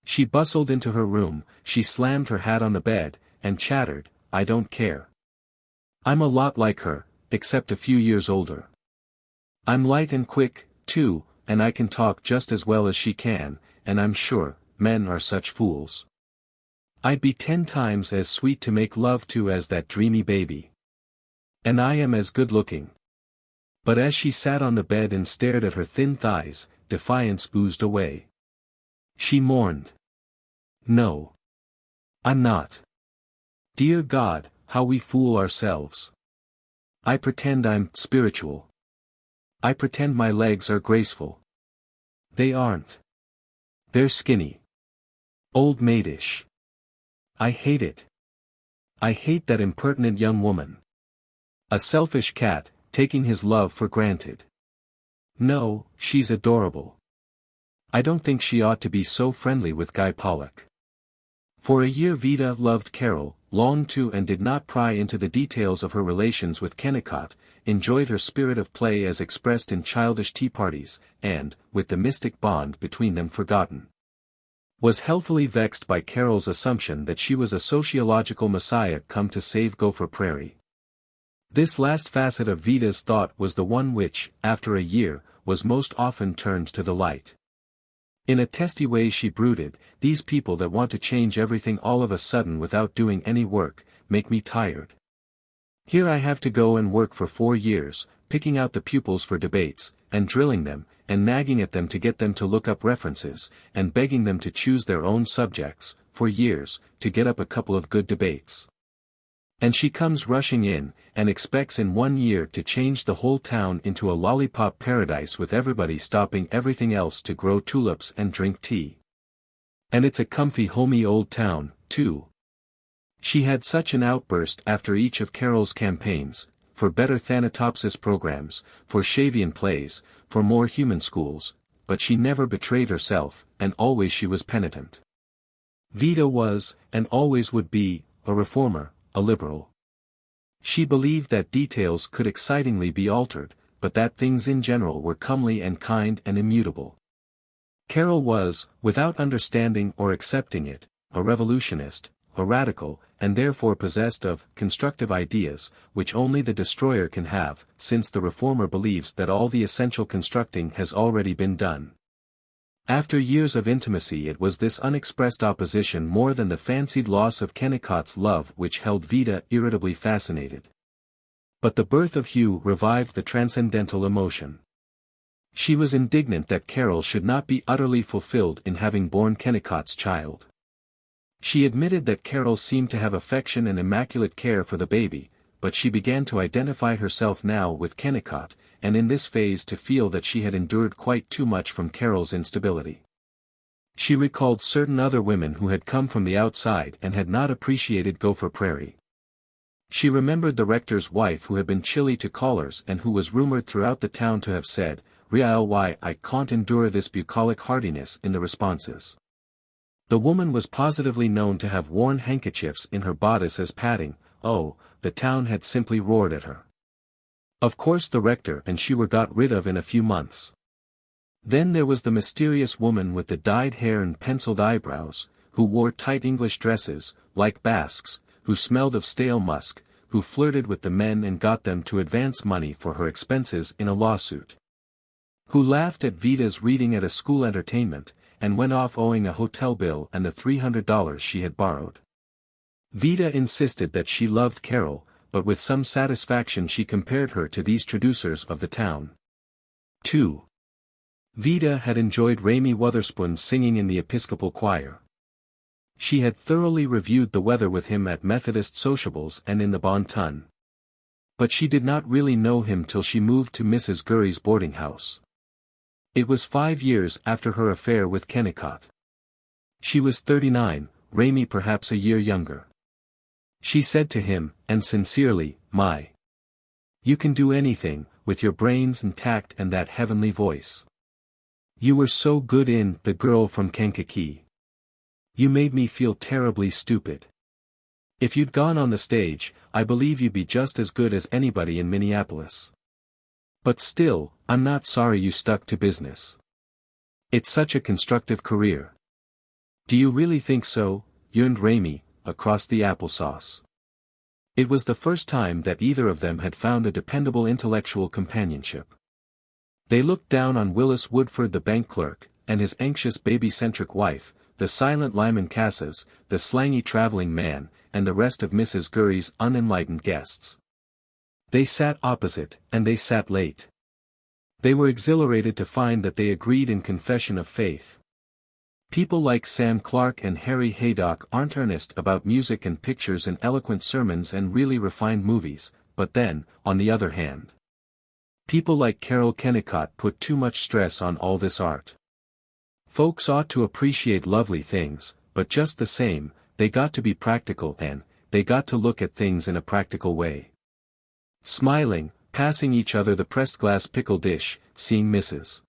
She bustled into her room, she slammed her hat on the bed, and chattered, "I don't care. I'm a lot like her, except a few years older. I'm light and quick, too, and I can talk just as well as she can, and I'm sure, men are such fools. I'd be 10 times as sweet to make love to as that dreamy baby. And I am as good-looking." But as she sat on the bed and stared at her thin thighs, defiance oozed away. She mourned. "No. I'm not. Dear God, how we fool ourselves. I pretend I'm spiritual. I pretend my legs are graceful. They aren't. They're skinny. Old maidish. I hate it. I hate that impertinent young woman. A selfish cat, taking his love for granted. No, she's adorable. I don't think she ought to be so friendly with Guy Pollock." For a year Vida loved Carol, longed to and did not pry into the details of her relations with Kennicott, enjoyed her spirit of play as expressed in childish tea parties, and, with the mystic bond between them forgotten, was healthily vexed by Carol's assumption that she was a sociological messiah come to save Gopher Prairie. This last facet of Vida's thought was the one which, after a year, was most often turned to the light. In a testy way she brooded, "These people that want to change everything all of a sudden without doing any work, make me tired. Here I have to go and work for 4 years, picking out the pupils for debates, and drilling them, and nagging at them to get them to look up references, and begging them to choose their own subjects, for years, to get up a couple of good debates. And she comes rushing in, and expects in 1 year to change the whole town into a lollipop paradise with everybody stopping everything else to grow tulips and drink tea. And it's a comfy homey old town, too." She had such an outburst after each of Carol's campaigns, for better Thanatopsis programs, for Shavian plays, for more human schools, but she never betrayed herself, and always she was penitent. Vida was, and always would be, a reformer, a liberal. She believed that details could excitingly be altered, but that things in general were comely and kind and immutable. Carol was, without understanding or accepting it, a revolutionist, a radical, and therefore possessed of constructive ideas, which only the destroyer can have, since the reformer believes that all the essential constructing has already been done. After years of intimacy, it was this unexpressed opposition more than the fancied loss of Kennicott's love which held Vida irritably fascinated. But the birth of Hugh revived the transcendental emotion. She was indignant that Carol should not be utterly fulfilled in having borne Kennicott's child. She admitted that Carol seemed to have affection and immaculate care for the baby, but she began to identify herself now with Kennicott, and in this phase to feel that she had endured quite too much from Carol's instability. She recalled certain other women who had come from the outside and had not appreciated Gopher Prairie. She remembered the rector's wife who had been chilly to callers and who was rumored throughout the town to have said, "Why, I can't endure this bucolic heartiness," in the responses. The woman was positively known to have worn handkerchiefs in her bodice as padding. Oh, the town had simply roared at her. Of course the rector and she were got rid of in a few months. Then there was the mysterious woman with the dyed hair and penciled eyebrows, who wore tight English dresses, like Basques, who smelled of stale musk, who flirted with the men and got them to advance money for her expenses in a lawsuit. Who laughed at Vida's reading at a school entertainment, and went off owing a hotel bill and the $300 she had borrowed. Vida insisted that she loved Carol, but with some satisfaction she compared her to these traducers of the town. 2. Vida had enjoyed Raymie Wotherspoon's singing in the Episcopal choir. She had thoroughly reviewed the weather with him at Methodist sociables and in the Bon Ton. But she did not really know him till she moved to Mrs. Gurrey's boarding house. It was 5 years after her affair with Kennicott. She was 39, Raymie perhaps a year younger. She said to him, and sincerely, "My, you can do anything, with your brains and tact and that heavenly voice. You were so good in The Girl from Kankakee. You made me feel terribly stupid. If you'd gone on the stage, I believe you'd be just as good as anybody in Minneapolis. But still, I'm not sorry you stuck to business. It's such a constructive career." "Do you really think so?" yearned Raymie, across the applesauce. It was the first time that either of them had found a dependable intellectual companionship. They looked down on Willis Woodford the bank clerk, and his anxious baby-centric wife, the silent Lyman Cassas, the slangy traveling man, and the rest of Mrs. Gurrey's unenlightened guests. They sat opposite, and they sat late. They were exhilarated to find that they agreed in confession of faith. People like Sam Clark and Harry Haydock aren't earnest about music and pictures and eloquent sermons and really refined movies, but then, on the other hand, people like Carol Kennicott put too much stress on all this art. Folks ought to appreciate lovely things, but just the same, they got to be practical and, they got to look at things in a practical way. Smiling, passing each other the pressed glass pickle dish, seeing Mrs.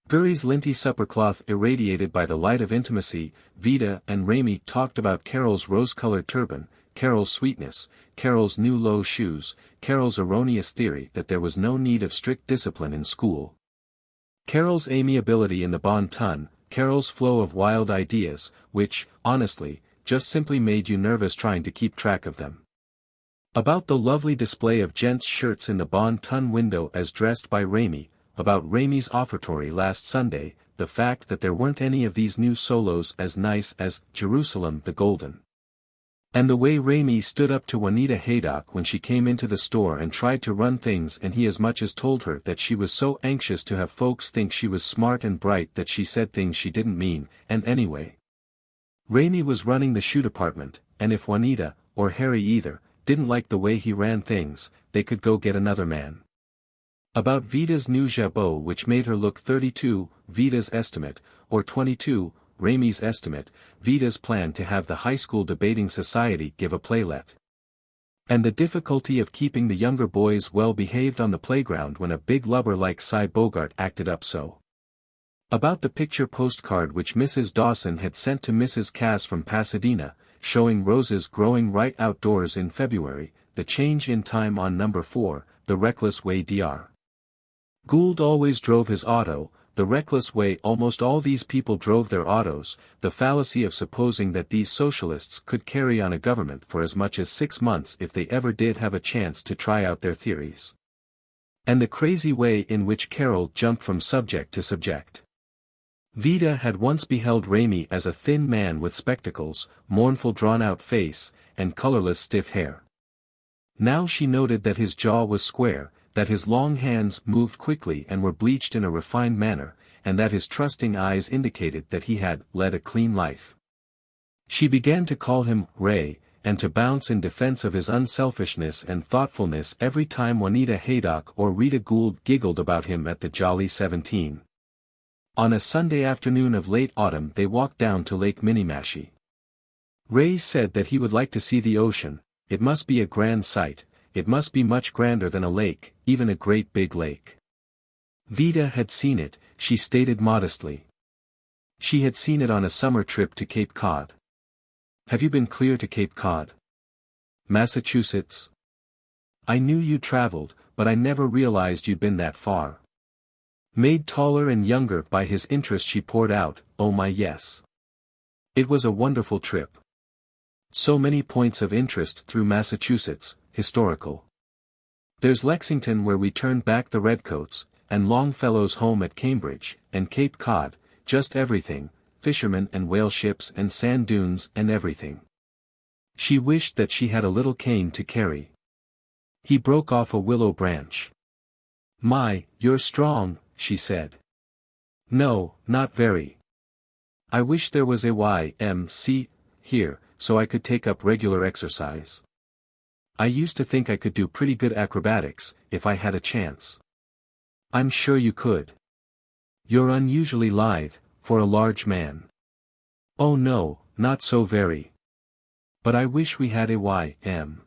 Gurrey's linty supper cloth irradiated by the light of intimacy, Vida and Raymie talked about Carol's rose-colored turban, Carol's sweetness, Carol's new low shoes, Carol's erroneous theory that there was no need of strict discipline in school, Carol's amiability in the Bon Ton, Carol's flow of wild ideas, which, honestly, just simply made you nervous trying to keep track of them. About the lovely display of gents' shirts in the Bon Ton window as dressed by Raymie, about Raymie's offertory last Sunday, the fact that there weren't any of these new solos as nice as Jerusalem the Golden. And the way Raymie stood up to Juanita Haydock when she came into the store and tried to run things, and he as much as told her that she was so anxious to have folks think she was smart and bright that she said things she didn't mean, and anyway. Raymie was running the shoe department, and if Juanita, or Harry either, didn't like the way he ran things, they could go get another man. About Vida's new jabot which made her look 32, Vida's estimate, or 22, Raymie's estimate, Vida's plan to have the high school debating society give a playlet. And the difficulty of keeping the younger boys well behaved on the playground when a big lubber like Cy Bogart acted up so. About the picture postcard which Mrs. Dawson had sent to Mrs. Cass from Pasadena, showing roses growing right outdoors in February, the change in time on number 4, the reckless way Dr. Gould always drove his auto, the reckless way almost all these people drove their autos, the fallacy of supposing that these socialists could carry on a government for as much as 6 months if they ever did have a chance to try out their theories. And the crazy way in which Carol jumped from subject to subject. Vida had once beheld Raymie as a thin man with spectacles, mournful drawn-out face, and colorless stiff hair. Now she noted that his jaw was square, that his long hands moved quickly and were bleached in a refined manner, and that his trusting eyes indicated that he had led a clean life. She began to call him Ray, and to bounce in defense of his unselfishness and thoughtfulness every time Juanita Haydock or Rita Gould giggled about him at the Jolly 17. On a Sunday afternoon of late autumn they walked down to Lake Minniemashie. Ray said that he would like to see the ocean. It must be a grand sight, it must be much grander than a lake, even a great big lake. Vida had seen it, she stated modestly. She had seen it on a summer trip to Cape Cod. Have you been clear to Cape Cod? Massachusetts? I knew you'd traveled, but I never realized you'd been that far. Made taller and younger by his interest she poured out, oh my yes. It was a wonderful trip. So many points of interest through Massachusetts, historical. There's Lexington where we turned back the redcoats, and Longfellow's home at Cambridge, and Cape Cod, just everything, fishermen and whale ships and sand dunes and everything. She wished that she had a little cane to carry. He broke off a willow branch. My, you're strong, she said. No, not very. I wish there was a YMCA here, so I could take up regular exercise. I used to think I could do pretty good acrobatics, if I had a chance. I'm sure you could. You're unusually lithe, for a large man. Oh no, not so very. But I wish we had a YM.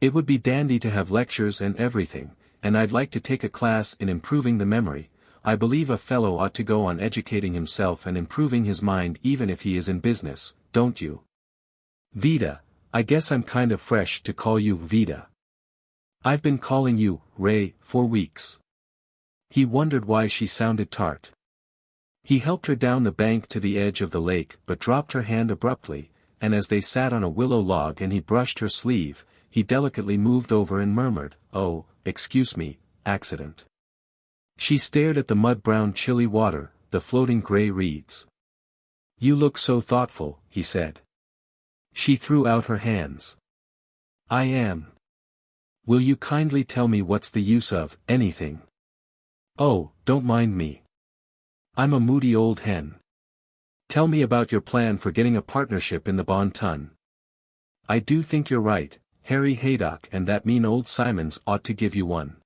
It would be dandy to have lectures and everything, and I'd like to take a class in improving the memory. I believe a fellow ought to go on educating himself and improving his mind even if he is in business, don't you? Vida, I guess I'm kind of fresh to call you Vida. I've been calling you Ray for weeks. He wondered why she sounded tart. He helped her down the bank to the edge of the lake but dropped her hand abruptly, and as they sat on a willow log and he brushed her sleeve, he delicately moved over and murmured, oh, excuse me, accident. She stared at the mud-brown chilly water, the floating gray reeds. You look so thoughtful, he said. She threw out her hands. I am. Will you kindly tell me what's the use of anything? Oh, don't mind me. I'm a moody old hen. Tell me about your plan for getting a partnership in the Bon Ton. I do think you're right, Harry Haydock and that mean old Simons ought to give you one.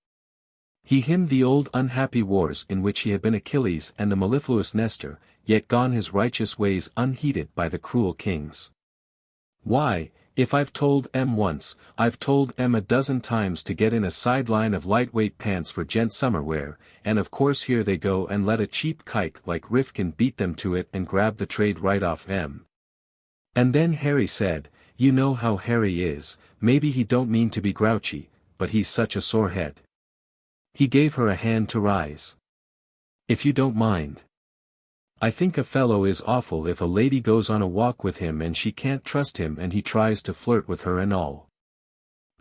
He hymned the old unhappy wars in which he had been Achilles and the mellifluous Nestor, yet gone his righteous ways unheeded by the cruel kings. Why, if I've told M once, I've told M a dozen times to get in a sideline of lightweight pants for gent summer wear, and of course here they go and let a cheap kike like Rifkin beat them to it and grab the trade right off M. And then Harry said, you know how Harry is, maybe he don't mean to be grouchy, but he's such a sore head. He gave her a hand to rise. If you don't mind. I think a fellow is awful if a lady goes on a walk with him and she can't trust him and he tries to flirt with her and all.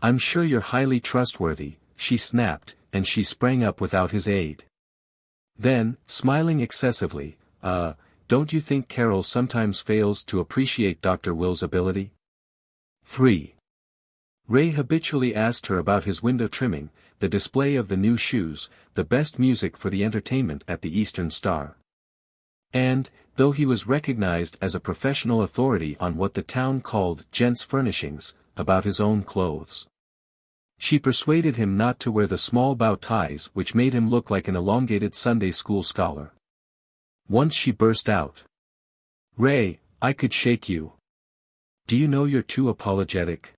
I'm sure you're highly trustworthy, she snapped, and she sprang up without his aid. Then, smiling excessively, don't you think Carol sometimes fails to appreciate Dr. Will's ability? 3. Ray habitually asked her about his window trimming, the display of the new shoes, the best music for the entertainment at the Eastern Star. And, though he was recognized as a professional authority on what the town called gents' furnishings, about his own clothes. She persuaded him not to wear the small bow ties which made him look like an elongated Sunday school scholar. Once she burst out. Ray, I could shake you. Do you know you're too apologetic?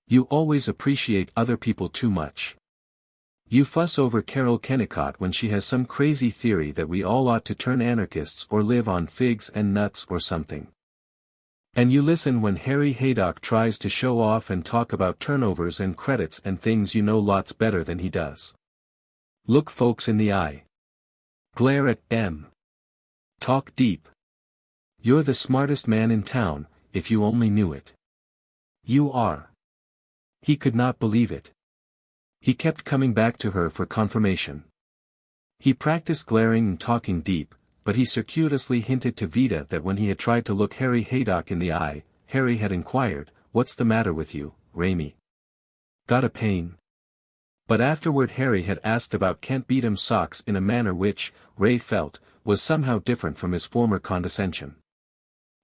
You always appreciate other people too much. You fuss over Carol Kennicott when she has some crazy theory that we all ought to turn anarchists or live on figs and nuts or something. And you listen when Harry Haydock tries to show off and talk about turnovers and credits and things you know lots better than he does. Look folks in the eye. Glare at them. Talk deep. You're the smartest man in town, if you only knew it. You are. He could not believe it. He kept coming back to her for confirmation. He practiced glaring and talking deep, but he circuitously hinted to Vida that when he had tried to look Harry Haydock in the eye, Harry had inquired, "What's the matter with you, Raimy? Got a pain?" But afterward Harry had asked about Kent Beatham's socks in a manner which, Ray felt, was somehow different from his former condescension.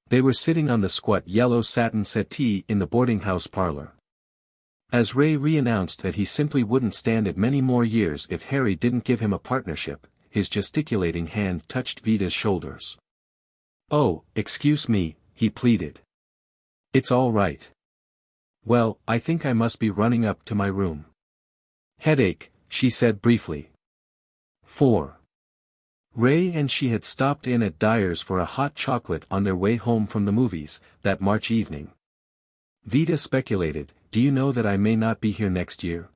They were sitting on the squat yellow satin settee in the boarding-house parlor. As Ray re-announced that he simply wouldn't stand it many more years if Harry didn't give him a partnership, his gesticulating hand touched Vida's shoulders. "Oh, excuse me," he pleaded. "It's all right. Well, I think I must be running up to my room. Headache," she said briefly. 4. Ray and she had stopped in at Dyer's for a hot chocolate on their way home from the movies, that March evening. Vida speculated, "Do you know that I may not be here next year?"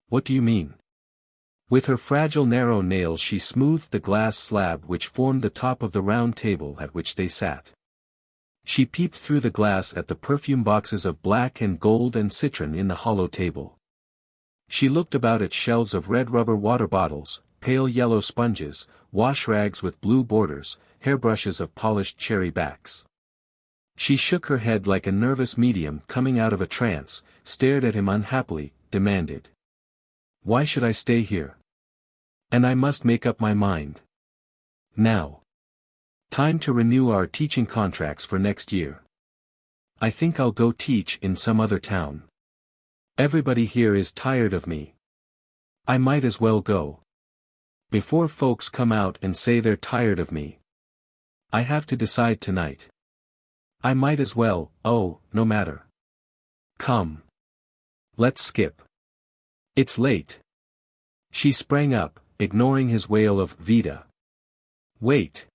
"What do you mean?" With her fragile narrow nails she smoothed the glass slab which formed the top of the round table at which they sat. She peeped through the glass at the perfume boxes of black and gold and citron in the hollow table. She looked about at shelves of red rubber water bottles, pale yellow sponges, wash rags with blue borders, hairbrushes of polished cherry backs. She shook her head like a nervous medium coming out of a trance, stared at him unhappily, demanded, "Why should I stay here? And I must make up my mind. Now. Time to renew our teaching contracts for next year. I think I'll go teach in some other town. Everybody here is tired of me. I might as well go. Before folks come out and say they're tired of me. I have to decide tonight. I might as well, no matter. Come. Let's skip. It's late." She sprang up, ignoring his wail of "Vida. Wait.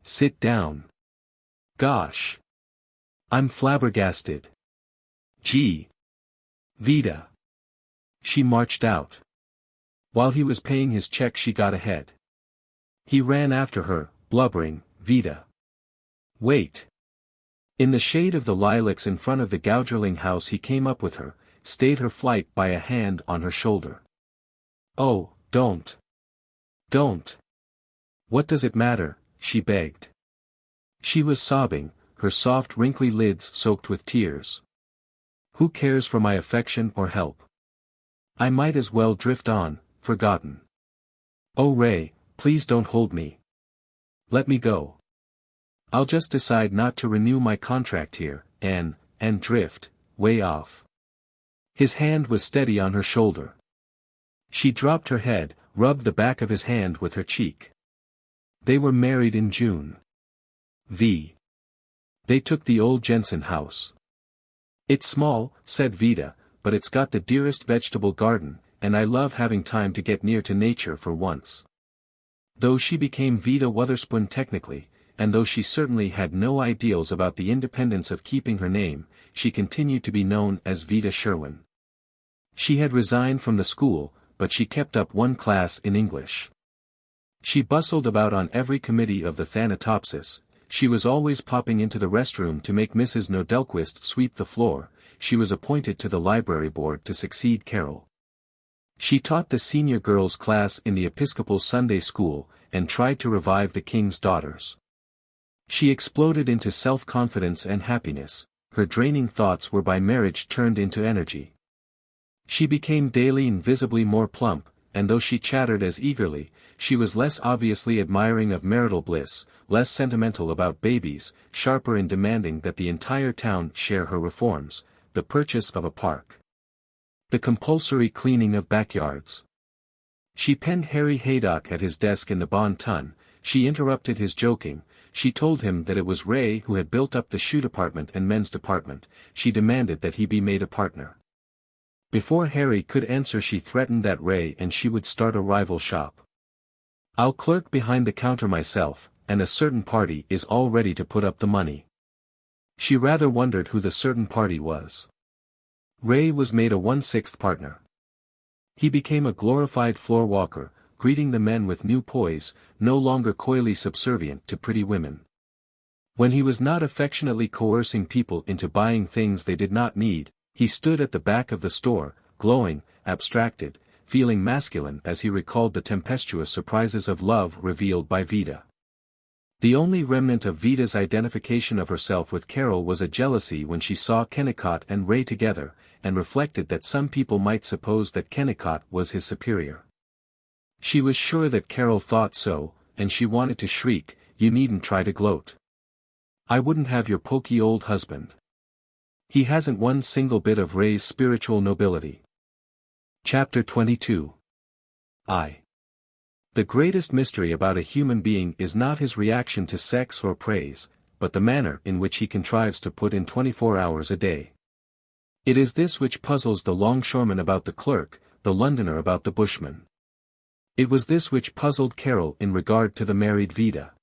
Sit down. Gosh. I'm flabbergasted. Gee. Vida." She marched out. While he was paying his check she got ahead. He ran after her, blubbering, "Vida. Wait." In the shade of the lilacs in front of the Gougerling house he came up with her, stayed her flight by a hand on her shoulder. "Oh, don't. Don't. What does it matter?" she begged. She was sobbing, her soft wrinkly lids soaked with tears. "Who cares for my affection or help? I might as well drift on, forgotten. Oh Ray, please don't hold me. Let me go. I'll just decide not to renew my contract here, and drift, way off." His hand was steady on her shoulder. She dropped her head, rubbed the back of his hand with her cheek. They were married in June. They took the old Jensen house. "It's small," said Vida, "but it's got the dearest vegetable garden, and I love having time to get near to nature for once." Though she became Vida Wotherspoon technically, and though she certainly had no ideals about the independence of keeping her name, she continued to be known as Vida Sherwin. She had resigned from the school, but she kept up one class in English. She bustled about on every committee of the Thanatopsis, she was always popping into the restroom to make Mrs. Nodelquist sweep the floor, she was appointed to the library board to succeed Carol. She taught the senior girls' class in the Episcopal Sunday School, and tried to revive the King's Daughters. She exploded into self-confidence and happiness, her draining thoughts were by marriage turned into energy. She became daily and visibly more plump, and though she chattered as eagerly, she was less obviously admiring of marital bliss, less sentimental about babies, sharper in demanding that the entire town share her reforms, the purchase of a park, the compulsory cleaning of backyards. She penned Harry Haydock at his desk in the Bon Ton, she interrupted his joking, she told him that it was Ray who had built up the shoe department and men's department, she demanded that he be made a partner. Before Harry could answer she threatened that Ray and she would start a rival shop. "I'll clerk behind the counter myself, and a certain party is all ready to put up the money." She rather wondered who the certain party was. Ray was made a 1/6 partner. He became a glorified floor walker, greeting the men with new poise, no longer coyly subservient to pretty women. When he was not affectionately coercing people into buying things they did not need, he stood at the back of the store, glowing, abstracted, feeling masculine as he recalled the tempestuous surprises of love revealed by Vida. The only remnant of Vida's identification of herself with Carol was a jealousy when she saw Kennicott and Ray together, and reflected that some people might suppose that Kennicott was his superior. She was sure that Carol thought so, and she wanted to shriek, "You needn't try to gloat. I wouldn't have your poky old husband. He hasn't one single bit of Ray's spiritual nobility." Chapter 22. The greatest mystery about a human being is not his reaction to sex or praise, but the manner in which he contrives to put in 24 hours a day. It is this which puzzles the longshoreman about the clerk, the Londoner about the bushman. It was this which puzzled Carol in regard to the married Vida.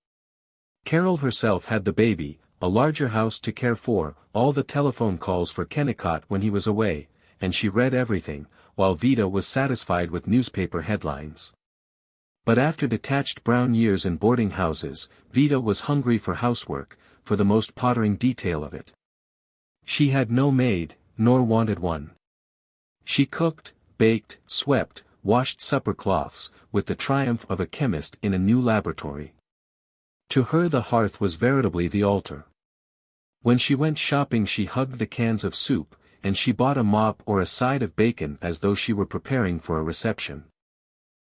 Carol herself had the baby, a larger house to care for, all the telephone calls for Kennicott when he was away, and she read everything, while Vida was satisfied with newspaper headlines. But after detached brown years in boarding houses, Vida was hungry for housework, for the most pottering detail of it. She had no maid, nor wanted one. She cooked, baked, swept, washed supper cloths, with the triumph of a chemist in a new laboratory. To her the hearth was veritably the altar. When she went shopping she hugged the cans of soup, and she bought a mop or a side of bacon as though she were preparing for a reception.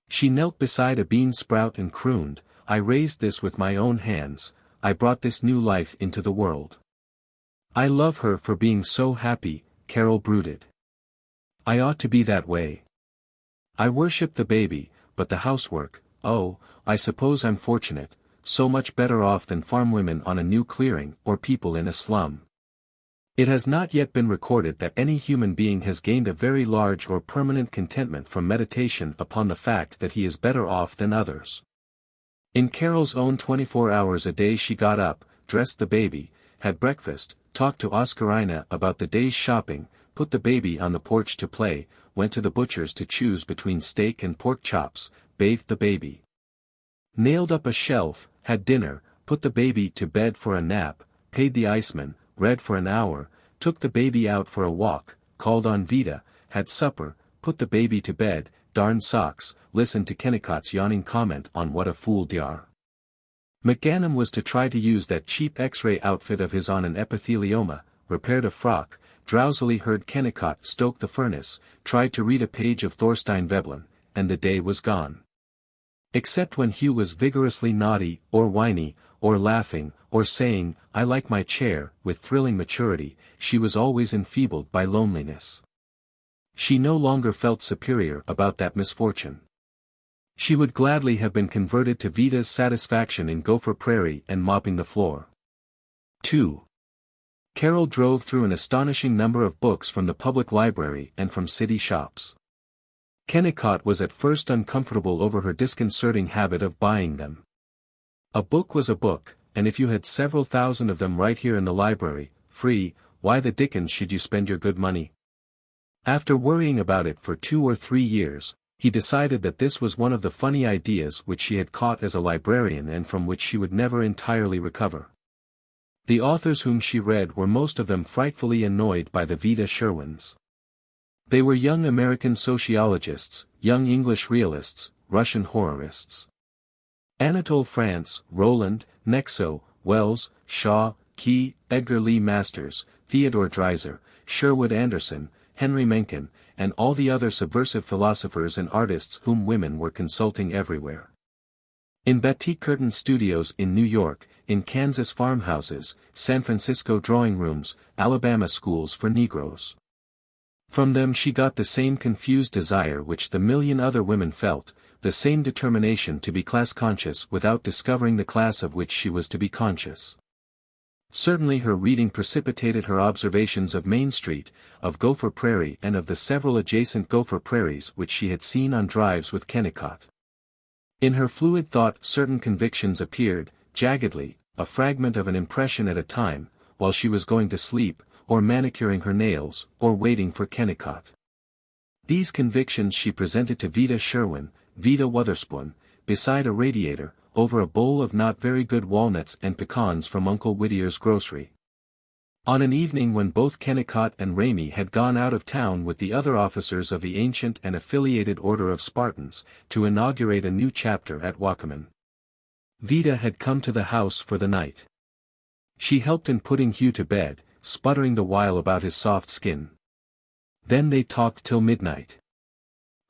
She knelt beside a bean sprout and crooned, "I raised this with my own hands, I brought this new life into the world. I love her for being so happy," Carol brooded. "I ought to be that way. I worship the baby, but the housework, oh, I suppose I'm fortunate, so much better off than farm women on a new clearing or people in a slum." It has not yet been recorded that any human being has gained a very large or permanent contentment from meditation upon the fact that he is better off than others. In Carol's own 24 hours a day she got up, dressed the baby, had breakfast, talked to Oscarina about the day's shopping, put the baby on the porch to play, went to the butcher's to choose between steak and pork chops, bathed the baby, nailed up a shelf, had dinner, put the baby to bed for a nap, paid the iceman, read for an hour, took the baby out for a walk, called on Vida, had supper, put the baby to bed, darned socks, listened to Kennicott's yawning comment on what a fool they are. McGanum was to try to use that cheap X-ray outfit of his on an epithelioma, repaired a frock, drowsily heard Kennicott stoke the furnace, tried to read a page of Thorstein Veblen, and the day was gone. Except when Hugh was vigorously naughty, or whiny, or laughing, or saying, "I like my chair," with thrilling maturity, she was always enfeebled by loneliness. She no longer felt superior about that misfortune. She would gladly have been converted to Vida's satisfaction in Gopher Prairie and mopping the floor. 2. Carol drove through an astonishing number of books from the public library and from city shops. Kennicott was at first uncomfortable over her disconcerting habit of buying them. A book was a book, and if you had several thousand of them right here in the library, free, why the dickens should you spend your good money? After worrying about it for 2 or 3 years, he decided that this was one of the funny ideas which she had caught as a librarian and from which she would never entirely recover. The authors whom she read were most of them frightfully annoyed by the Vida Sherwins. They were young American sociologists, young English realists, Russian horrorists. Anatole France, Roland, Nexo, Wells, Shaw, Key, Edgar Lee Masters, Theodore Dreiser, Sherwood Anderson, Henry Mencken, and all the other subversive philosophers and artists whom women were consulting everywhere. In batik curtain studios in New York, in Kansas farmhouses, San Francisco drawing rooms, Alabama schools for Negroes. From them she got the same confused desire which the million other women felt, the same determination to be class-conscious without discovering the class of which she was to be conscious. Certainly her reading precipitated her observations of Main Street, of Gopher Prairie and of the several adjacent Gopher Prairies which she had seen on drives with Kennicott. In her fluid thought certain convictions appeared, jaggedly, a fragment of an impression at a time, while she was going to sleep, or manicuring her nails, or waiting for Kennicott. These convictions she presented to Vida Sherwin, Vida Wotherspoon, beside a radiator, over a bowl of not very good walnuts and pecans from Uncle Whittier's grocery. On an evening when both Kennicott and Ramey had gone out of town with the other officers of the ancient and affiliated Order of Spartans, to inaugurate a new chapter at Wakamin. Vida had come to the house for the night. She helped in putting Hugh to bed, sputtering the while about his soft skin. Then they talked till midnight.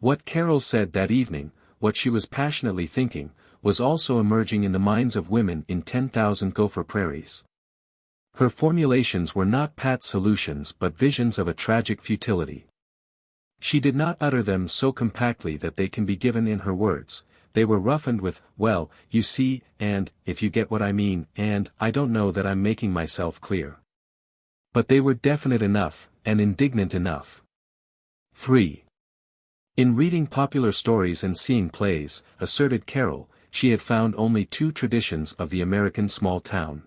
What Carol said that evening, what she was passionately thinking, was also emerging in the minds of women in 10,000 Gopher Prairies. Her formulations were not pat solutions but visions of a tragic futility. She did not utter them so compactly that they can be given in her words. They were roughened with, well, you see, and, if you get what I mean, and, I don't know that I'm making myself clear. But they were definite enough, and indignant enough. 3. In reading popular stories and seeing plays, asserted Carol, she had found only two traditions of the American small town.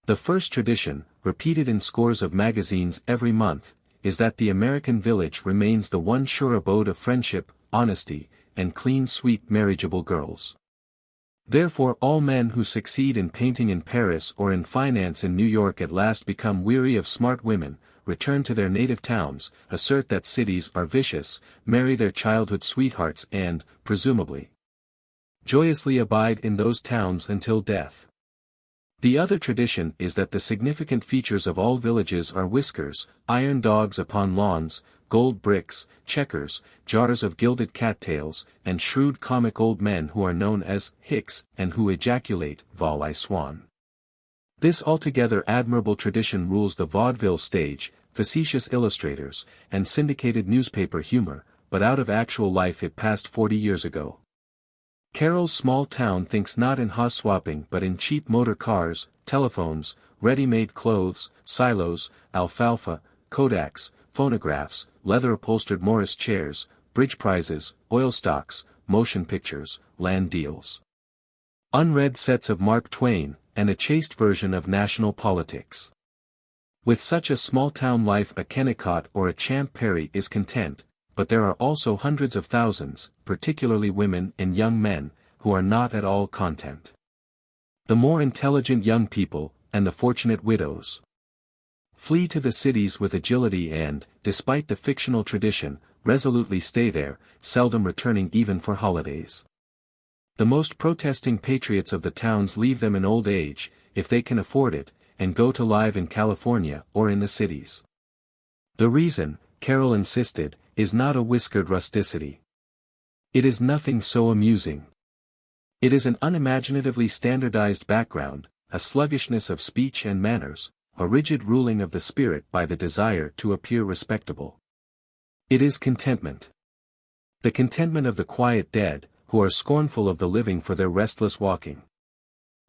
The first tradition, repeated in scores of magazines every month, is that the American village remains the one sure abode of friendship, honesty, and clean sweet marriageable girls. Therefore all men who succeed in painting in Paris or in finance in New York at last become weary of smart women, return to their native towns, assert that cities are vicious, marry their childhood sweethearts and, presumably, joyously abide in those towns until death. The other tradition is that the significant features of all villages are whiskers, iron dogs upon lawns, gold bricks, checkers, jars of gilded cattails, and shrewd comic old men who are known as hicks and who ejaculate, vol I swan. This altogether admirable tradition rules the vaudeville stage, facetious illustrators, and syndicated newspaper humor, but out of actual life it passed 40 years ago. Carol's small town thinks not in hoss-swapping but in cheap motor cars, telephones, ready-made clothes, silos, alfalfa, Kodaks, phonographs, leather-upholstered Morris chairs, bridge prizes, oil stocks, motion pictures, land deals, unread sets of Mark Twain, and a chaste version of national politics. With such a small-town life a Kennicott or a Champ Perry is content, but there are also hundreds of thousands, particularly women and young men, who are not at all content. The more intelligent young people, and the fortunate widows, flee to the cities with agility and, despite the fictional tradition, resolutely stay there, seldom returning even for holidays. The most protesting patriots of the towns leave them in old age, if they can afford it, and go to live in California or in the cities. The reason, Carol insisted, is not a whiskered rusticity. It is nothing so amusing. It is an unimaginatively standardized background, a sluggishness of speech and manners, a rigid ruling of the spirit by the desire to appear respectable. It is contentment. The contentment of the quiet dead, who are scornful of the living for their restless walking.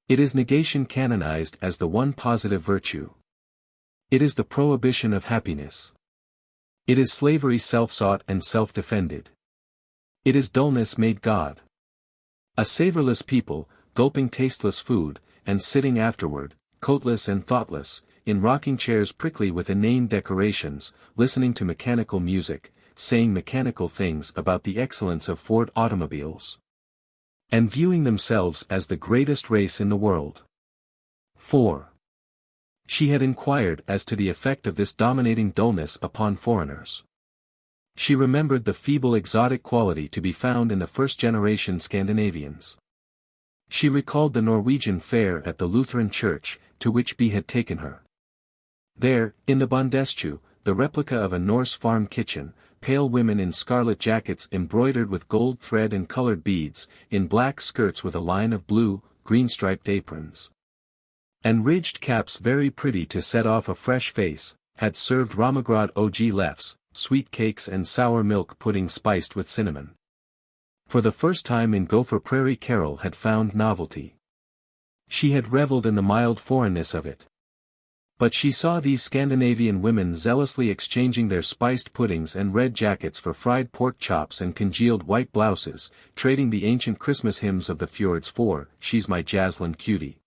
It is negation canonized as the one positive virtue. It is the prohibition of happiness. It is slavery self-sought and self-defended. It is dullness made God. A savorless people, gulping tasteless food, and sitting afterward, coatless and thoughtless, in rocking chairs prickly with inane decorations, listening to mechanical music, saying mechanical things about the excellence of Ford automobiles, and viewing themselves as the greatest race in the world. 4. She had inquired as to the effect of this dominating dullness upon foreigners. She remembered the feeble exotic quality to be found in the first-generation Scandinavians. She recalled the Norwegian fair at the Lutheran church, to which B had taken her. There, in the Bondestue, the replica of a Norse farm kitchen, pale women in scarlet jackets embroidered with gold thread and colored beads, in black skirts with a line of blue, green-striped aprons, and ridged caps very pretty to set off a fresh face, had served Ramagrat og lefs, sweet cakes and sour milk pudding spiced with cinnamon. For the first time in Gopher Prairie Carol had found novelty. She had reveled in the mild foreignness of it. But she saw these Scandinavian women zealously exchanging their spiced puddings and red jackets for fried pork chops and congealed white blouses, trading the ancient Christmas hymns of the fjords for, "She's my Jaslyn cutie."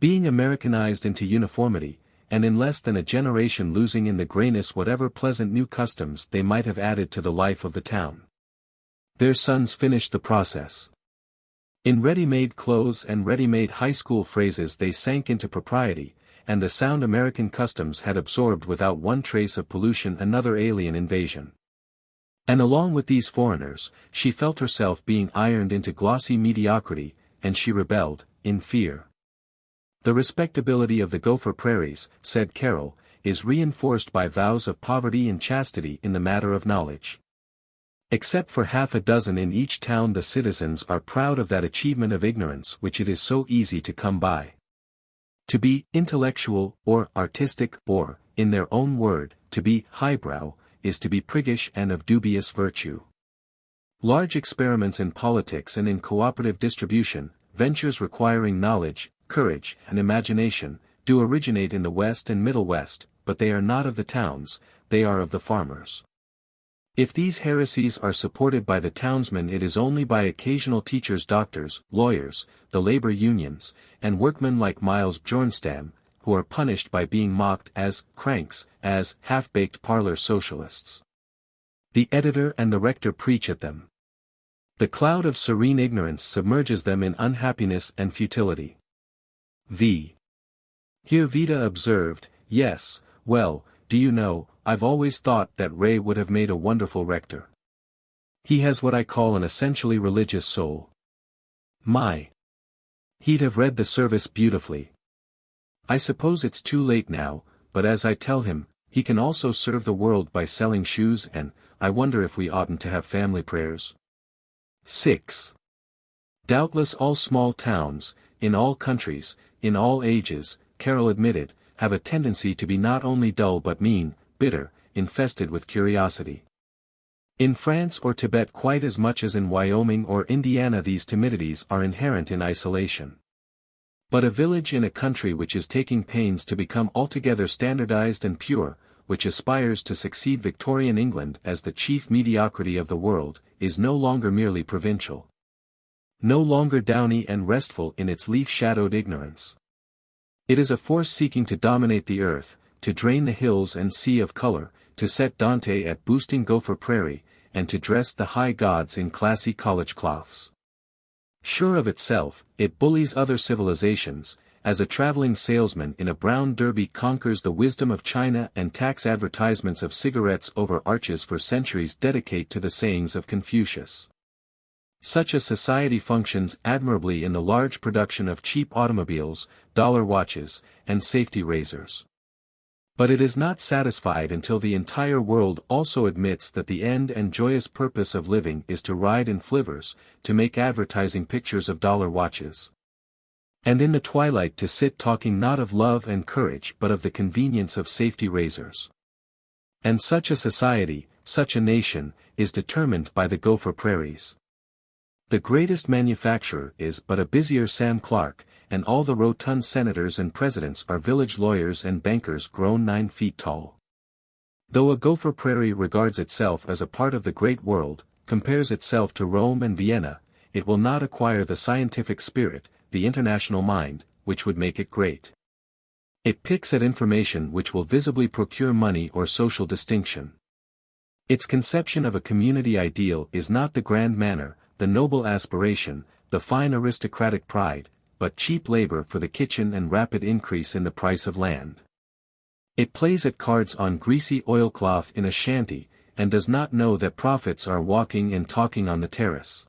Being Americanized into uniformity, and in less than a generation losing in the grayness whatever pleasant new customs they might have added to the life of the town. Their sons finished the process. In ready-made clothes and ready-made high school phrases they sank into propriety, and the sound American customs had absorbed without one trace of pollution another alien invasion. And along with these foreigners, she felt herself being ironed into glossy mediocrity, and she rebelled, in fear. The respectability of the Gopher Prairies, said Carol, is reinforced by vows of poverty and chastity in the matter of knowledge. Except for half a dozen in each town the citizens are proud of that achievement of ignorance which it is so easy to come by. To be intellectual, or artistic, or, in their own word, to be highbrow, is to be priggish and of dubious virtue. Large experiments in politics and in cooperative distribution, ventures requiring knowledge, courage, and imagination, do originate in the West and Middle West, but they are not of the towns, they are of the farmers. If these heresies are supported by the townsmen it is only by occasional teachers, doctors, lawyers, the labor unions, and workmen like Miles Bjornstam, who are punished by being mocked as cranks, as half-baked parlor socialists. The editor and the rector preach at them. The cloud of serene ignorance submerges them in unhappiness and futility. Here Vida observed, yes, well, do you know, I've always thought that Ray would have made a wonderful rector. He has what I call an essentially religious soul. He'd have read the service beautifully. I suppose it's too late now, but as I tell him, he can also serve the world by selling shoes and, I wonder if we oughtn't to have family prayers. 6. Doubtless all small towns, in all countries, in all ages, Carol admitted, have a tendency to be not only dull but mean, bitter, infested with curiosity. In France or Tibet quite as much as in Wyoming or Indiana these timidities are inherent in isolation. But a village in a country which is taking pains to become altogether standardized and pure, which aspires to succeed Victorian England as the chief mediocrity of the world, is no longer merely provincial. No longer downy and restful in its leaf-shadowed ignorance. It is a force seeking to dominate the earth, to drain the hills and sea of color, to set Dante at boosting Gopher Prairie, and to dress the high gods in classy college cloths. Sure of itself, it bullies other civilizations, as a traveling salesman in a brown derby conquers the wisdom of China and tax advertisements of cigarettes over arches for centuries dedicate to the sayings of Confucius. Such a society functions admirably in the large production of cheap automobiles, dollar watches, and safety razors. But it is not satisfied until the entire world also admits that the end and joyous purpose of living is to ride in flivvers, to make advertising pictures of dollar watches. And in the twilight to sit talking not of love and courage but of the convenience of safety razors. And such a society, such a nation, is determined by the Gopher Prairies. The greatest manufacturer is but a busier Sam Clark, and all the rotund senators and presidents are village lawyers and bankers grown 9 feet tall. Though a Gopher Prairie regards itself as a part of the great world, compares itself to Rome and Vienna, it will not acquire the scientific spirit, the international mind, which would make it great. It picks at information which will visibly procure money or social distinction. Its conception of a community ideal is not the grand manner, the noble aspiration, the fine aristocratic pride, but cheap labor for the kitchen and rapid increase in the price of land. It plays at cards on greasy oilcloth in a shanty, and does not know that prophets are walking and talking on the terrace.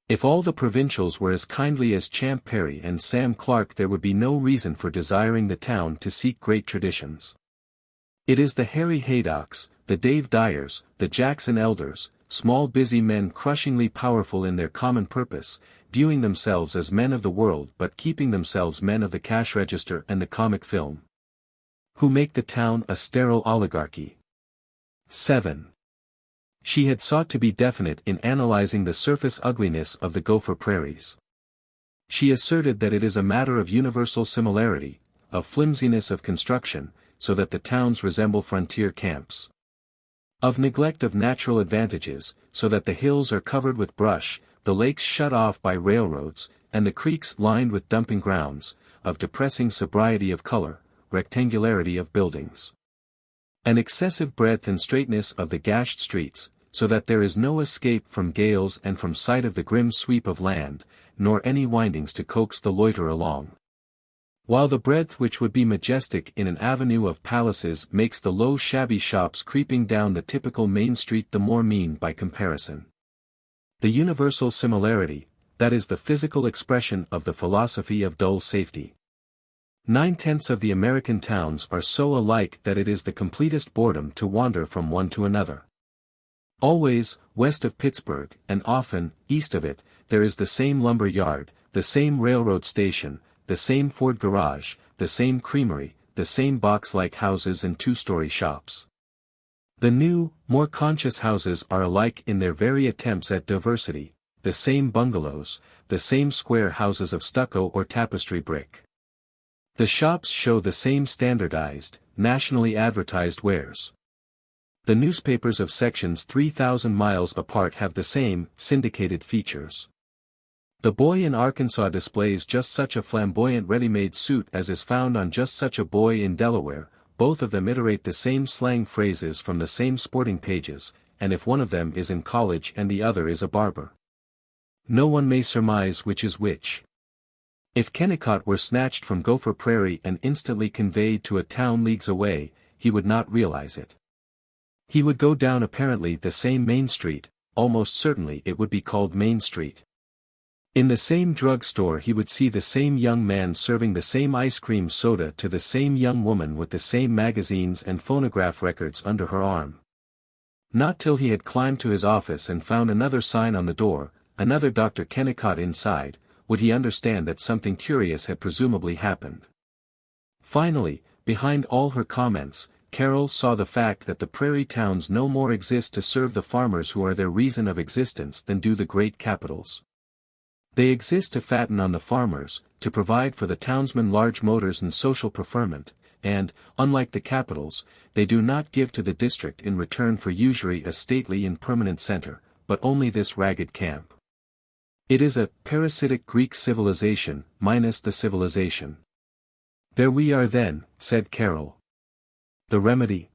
If all the provincials were as kindly as Champ Perry and Sam Clark there would be no reason for desiring the town to seek great traditions. It is the Harry Haydocks, the Dave Dyers, the Jackson Elders, small busy men crushingly powerful in their common purpose, viewing themselves as men of the world but keeping themselves men of the cash register and the comic film, who make the town a sterile oligarchy. 7. She had sought to be definite in analyzing the surface ugliness of the Gopher Prairies. She asserted that it is a matter of universal similarity, of flimsiness of construction, so that the towns resemble frontier camps. Of neglect of natural advantages, so that the hills are covered with brush, the lakes shut off by railroads, and the creeks lined with dumping grounds, of depressing sobriety of color, rectangularity of buildings. An excessive breadth and straightness of the gashed streets, so that there is no escape from gales and from sight of the grim sweep of land, nor any windings to coax the loiterer along. While the breadth which would be majestic in an avenue of palaces makes the low shabby shops creeping down the typical main street the more mean by comparison. The universal similarity, that is the physical expression of the philosophy of dull safety. 9/10 of the American towns are so alike that it is the completest boredom to wander from one to another. Always, west of Pittsburgh, and often, east of it, there is the same lumber yard, the same railroad station, the same Ford garage, the same creamery, the same box-like houses and two-story shops. The new, more conscious houses are alike in their very attempts at diversity, the same bungalows, the same square houses of stucco or tapestry brick. The shops show the same standardized, nationally advertised wares. The newspapers of sections 3,000 miles apart have the same, syndicated features. The boy in Arkansas displays just such a flamboyant ready-made suit as is found on just such a boy in Delaware, both of them iterate the same slang phrases from the same sporting pages, and if one of them is in college and the other is a barber, no one may surmise which is which. If Kennicott were snatched from Gopher Prairie and instantly conveyed to a town leagues away, he would not realize it. He would go down apparently the same Main Street, almost certainly it would be called Main Street. In the same drug store he would see the same young man serving the same ice cream soda to the same young woman with the same magazines and phonograph records under her arm. Not till he had climbed to his office and found another sign on the door, another Dr. Kennicott inside, would he understand that something curious had presumably happened. Finally, behind all her comments, Carol saw the fact that the prairie towns no more exist to serve the farmers who are their reason of existence than do the great capitals. They exist to fatten on the farmers, to provide for the townsmen large motors and social preferment, and, unlike the capitals, they do not give to the district in return for usury a stately and permanent center, but only this ragged camp. It is a parasitic Greek civilization, minus the civilization. There we are then, said Carol. The remedy?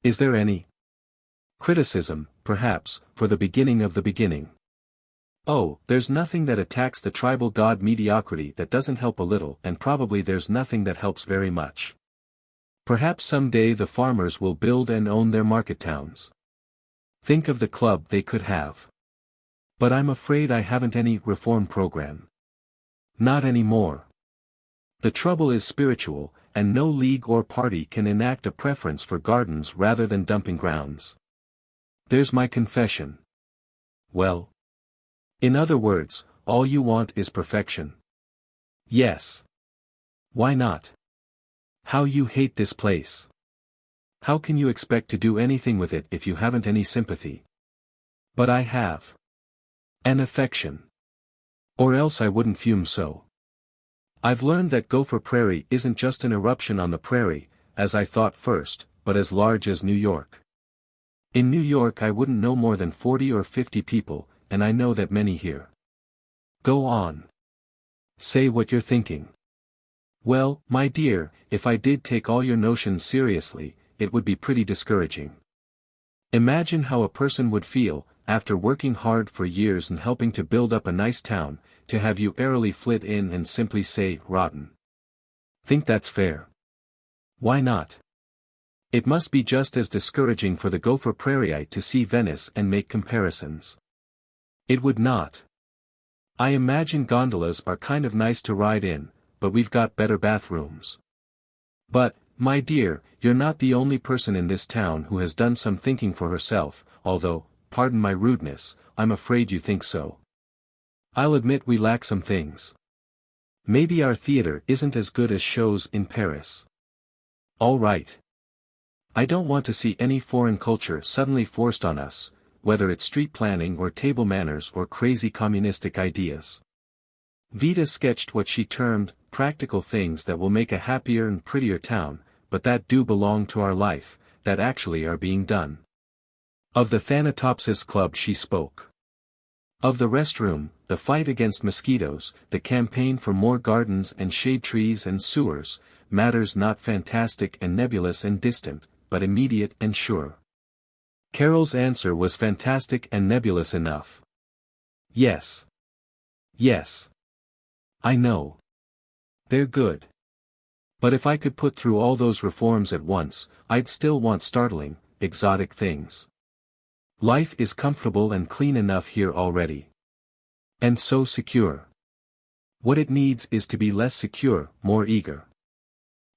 Is there any? Criticism, perhaps, for the beginning of the beginning. Oh, there's nothing that attacks the tribal god mediocrity that doesn't help a little, and probably there's nothing that helps very much. Perhaps someday the farmers will build and own their market towns. Think of the club they could have. But I'm afraid I haven't any reform program. Not any more. The trouble is spiritual, and no league or party can enact a preference for gardens rather than dumping grounds. There's my confession. Well. In other words, all you want is perfection. Yes. Why not? How you hate this place. How can you expect to do anything with it if you haven't any sympathy? But I have. An affection. Or else I wouldn't fume so. I've learned that Gopher Prairie isn't just an eruption on the prairie, as I thought first, but as large as New York. In New York I wouldn't know more than 40 or 50 people, and I know that many here. Go on. Say what you're thinking. Well, my dear, if I did take all your notions seriously, it would be pretty discouraging. Imagine how a person would feel, after working hard for years and helping to build up a nice town, to have you airily flit in and simply say, rotten. Think that's fair? Why not? It must be just as discouraging for the Gopher Prairieite to see Venice and make comparisons. It would not. I imagine gondolas are kind of nice to ride in, but we've got better bathrooms. But, my dear, you're not the only person in this town who has done some thinking for herself, although, pardon my rudeness, I'm afraid you think so. I'll admit we lack some things. Maybe our theater isn't as good as shows in Paris. All right. I don't want to see any foreign culture suddenly forced on us, whether it's street planning or table manners or crazy communistic ideas. Vida sketched what she termed, practical things that will make a happier and prettier town, but that do belong to our life, that actually are being done. Of the Thanatopsis Club she spoke. Of the restroom, the fight against mosquitoes, the campaign for more gardens and shade trees and sewers, matters not fantastic and nebulous and distant, but immediate and sure. Carol's answer was fantastic and nebulous enough. Yes. Yes. I know. They're good. But if I could put through all those reforms at once, I'd still want startling, exotic things. Life is comfortable and clean enough here already. And so secure. What it needs is to be less secure, more eager.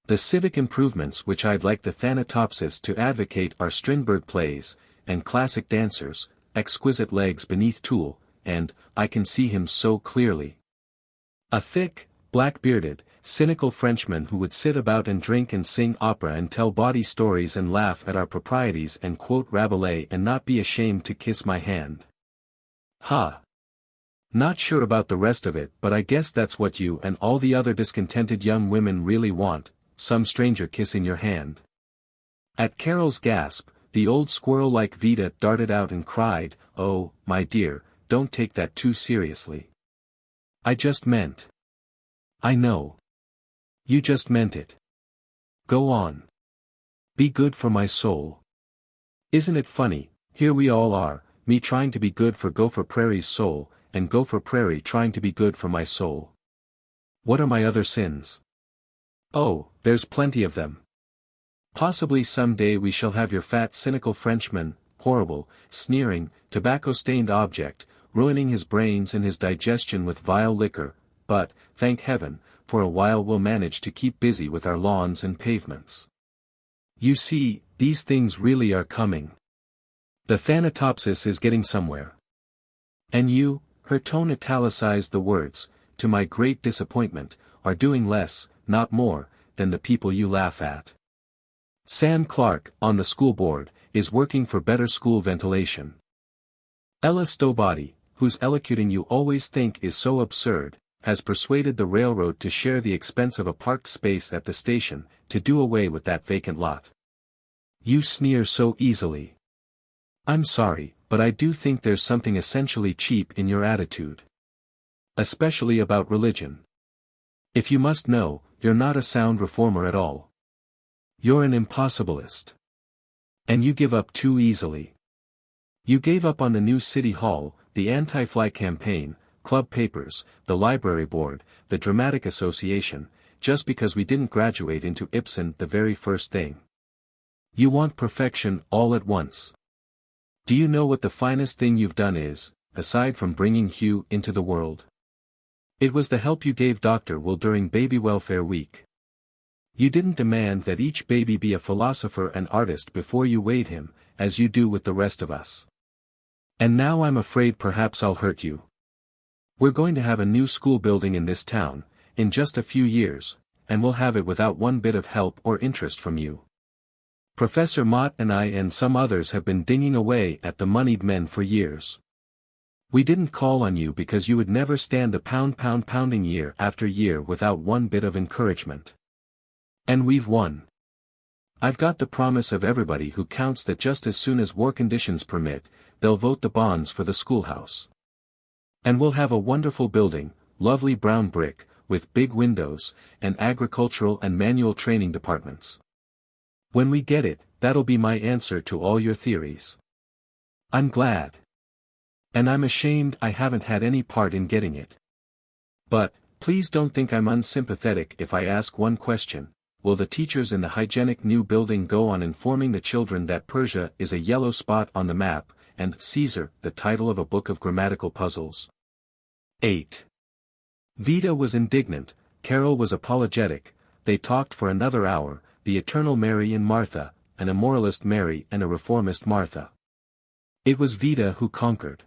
The civic improvements which I'd like the Thanatopsis to advocate are Strindberg plays, and classic dancers, exquisite legs beneath tulle, and, I can see him so clearly. A thick, black-bearded, cynical Frenchman who would sit about and drink and sing opera and tell bawdy stories and laugh at our proprieties and quote Rabelais and not be ashamed to kiss my hand. Ha! Not sure about the rest of it, but I guess that's what you and all the other discontented young women really want, some stranger kissing your hand. At Carol's gasp, the old squirrel-like Vida darted out and cried, "Oh, my dear, don't take that too seriously. I just meant." "I know. You just meant it. Go on. Be good for my soul." Isn't it funny, here we all are, me trying to be good for Gopher Prairie's soul, and Gopher Prairie trying to be good for my soul. What are my other sins? Oh, there's plenty of them. Possibly some day we shall have your fat cynical Frenchman, horrible, sneering, tobacco-stained object, ruining his brains and his digestion with vile liquor, but, thank heaven, for a while we'll manage to keep busy with our lawns and pavements. You see, these things really are coming. The Thanatopsis is getting somewhere. And you, her tone italicized the words, to my great disappointment, are doing less, not more, than the people you laugh at. Sam Clark, on the school board, is working for better school ventilation. Ella Stowbody, whose elocuting you always think is so absurd, has persuaded the railroad to share the expense of a parked space at the station, to do away with that vacant lot. You sneer so easily. I'm sorry, but I do think there's something essentially cheap in your attitude. Especially about religion. If you must know, you're not a sound reformer at all. You're an impossibilist. And you give up too easily. You gave up on the new city hall, the anti-fly campaign, club papers, the library board, the dramatic association, just because we didn't graduate into Ibsen the very first thing. You want perfection all at once. Do you know what the finest thing you've done is, aside from bringing Hugh into the world? It was the help you gave Dr. Will during Baby Welfare Week. You didn't demand that each baby be a philosopher and artist before you weighed him, as you do with the rest of us. And now I'm afraid perhaps I'll hurt you. We're going to have a new school building in this town, in just a few years, and we'll have it without one bit of help or interest from you. Professor Mott and I and some others have been dinging away at the moneyed men for years. We didn't call on you because you would never stand the pounding year after year without one bit of encouragement. And we've won. I've got the promise of everybody who counts that just as soon as war conditions permit, they'll vote the bonds for the schoolhouse. And we'll have a wonderful building, lovely brown brick, with big windows, and agricultural and manual training departments. When we get it, that'll be my answer to all your theories. I'm glad. And I'm ashamed I haven't had any part in getting it. But, please don't think I'm unsympathetic if I ask one question. Will the teachers in the hygienic new building go on informing the children that Persia is a yellow spot on the map, and Caesar the title of a book of grammatical puzzles? 8. Vida was indignant, Carol was apologetic, they talked for another hour, the eternal Mary and Martha, an immoralist Mary and a reformist Martha. It was Vida who conquered.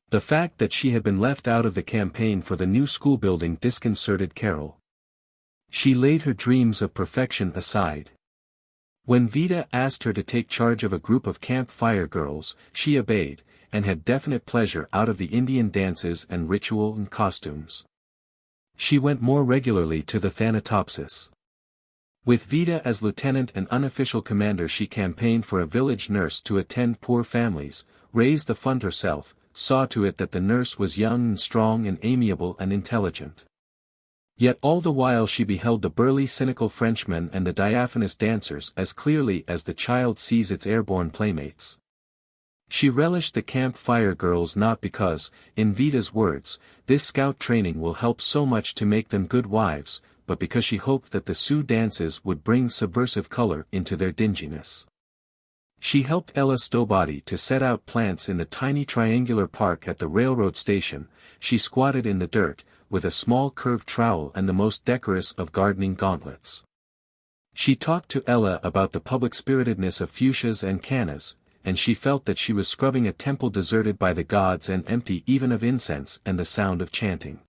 The fact that she had been left out of the campaign for the new school building disconcerted Carol. She laid her dreams of perfection aside. When Vida asked her to take charge of a group of Camp Fire girls, she obeyed, and had definite pleasure out of the Indian dances and ritual and costumes. She went more regularly to the Thanatopsis. With Vida as lieutenant and unofficial commander, she campaigned for a village nurse to attend poor families, raise the fund herself, saw to it that the nurse was young and strong and amiable and intelligent. Yet all the while she beheld the burly cynical Frenchmen and the diaphanous dancers as clearly as the child sees its airborne playmates. She relished the camp fire girls not because, in Vida's words, this scout training will help so much to make them good wives, but because she hoped that the Sioux dances would bring subversive color into their dinginess. She helped Ella Stowbody to set out plants in the tiny triangular park at the railroad station. She squatted in the dirt, with a small curved trowel and the most decorous of gardening gauntlets. She talked to Ella about the public-spiritedness of fuchsias and cannas, and she felt that she was scrubbing a temple deserted by the gods and empty even of incense and the sound of chanting.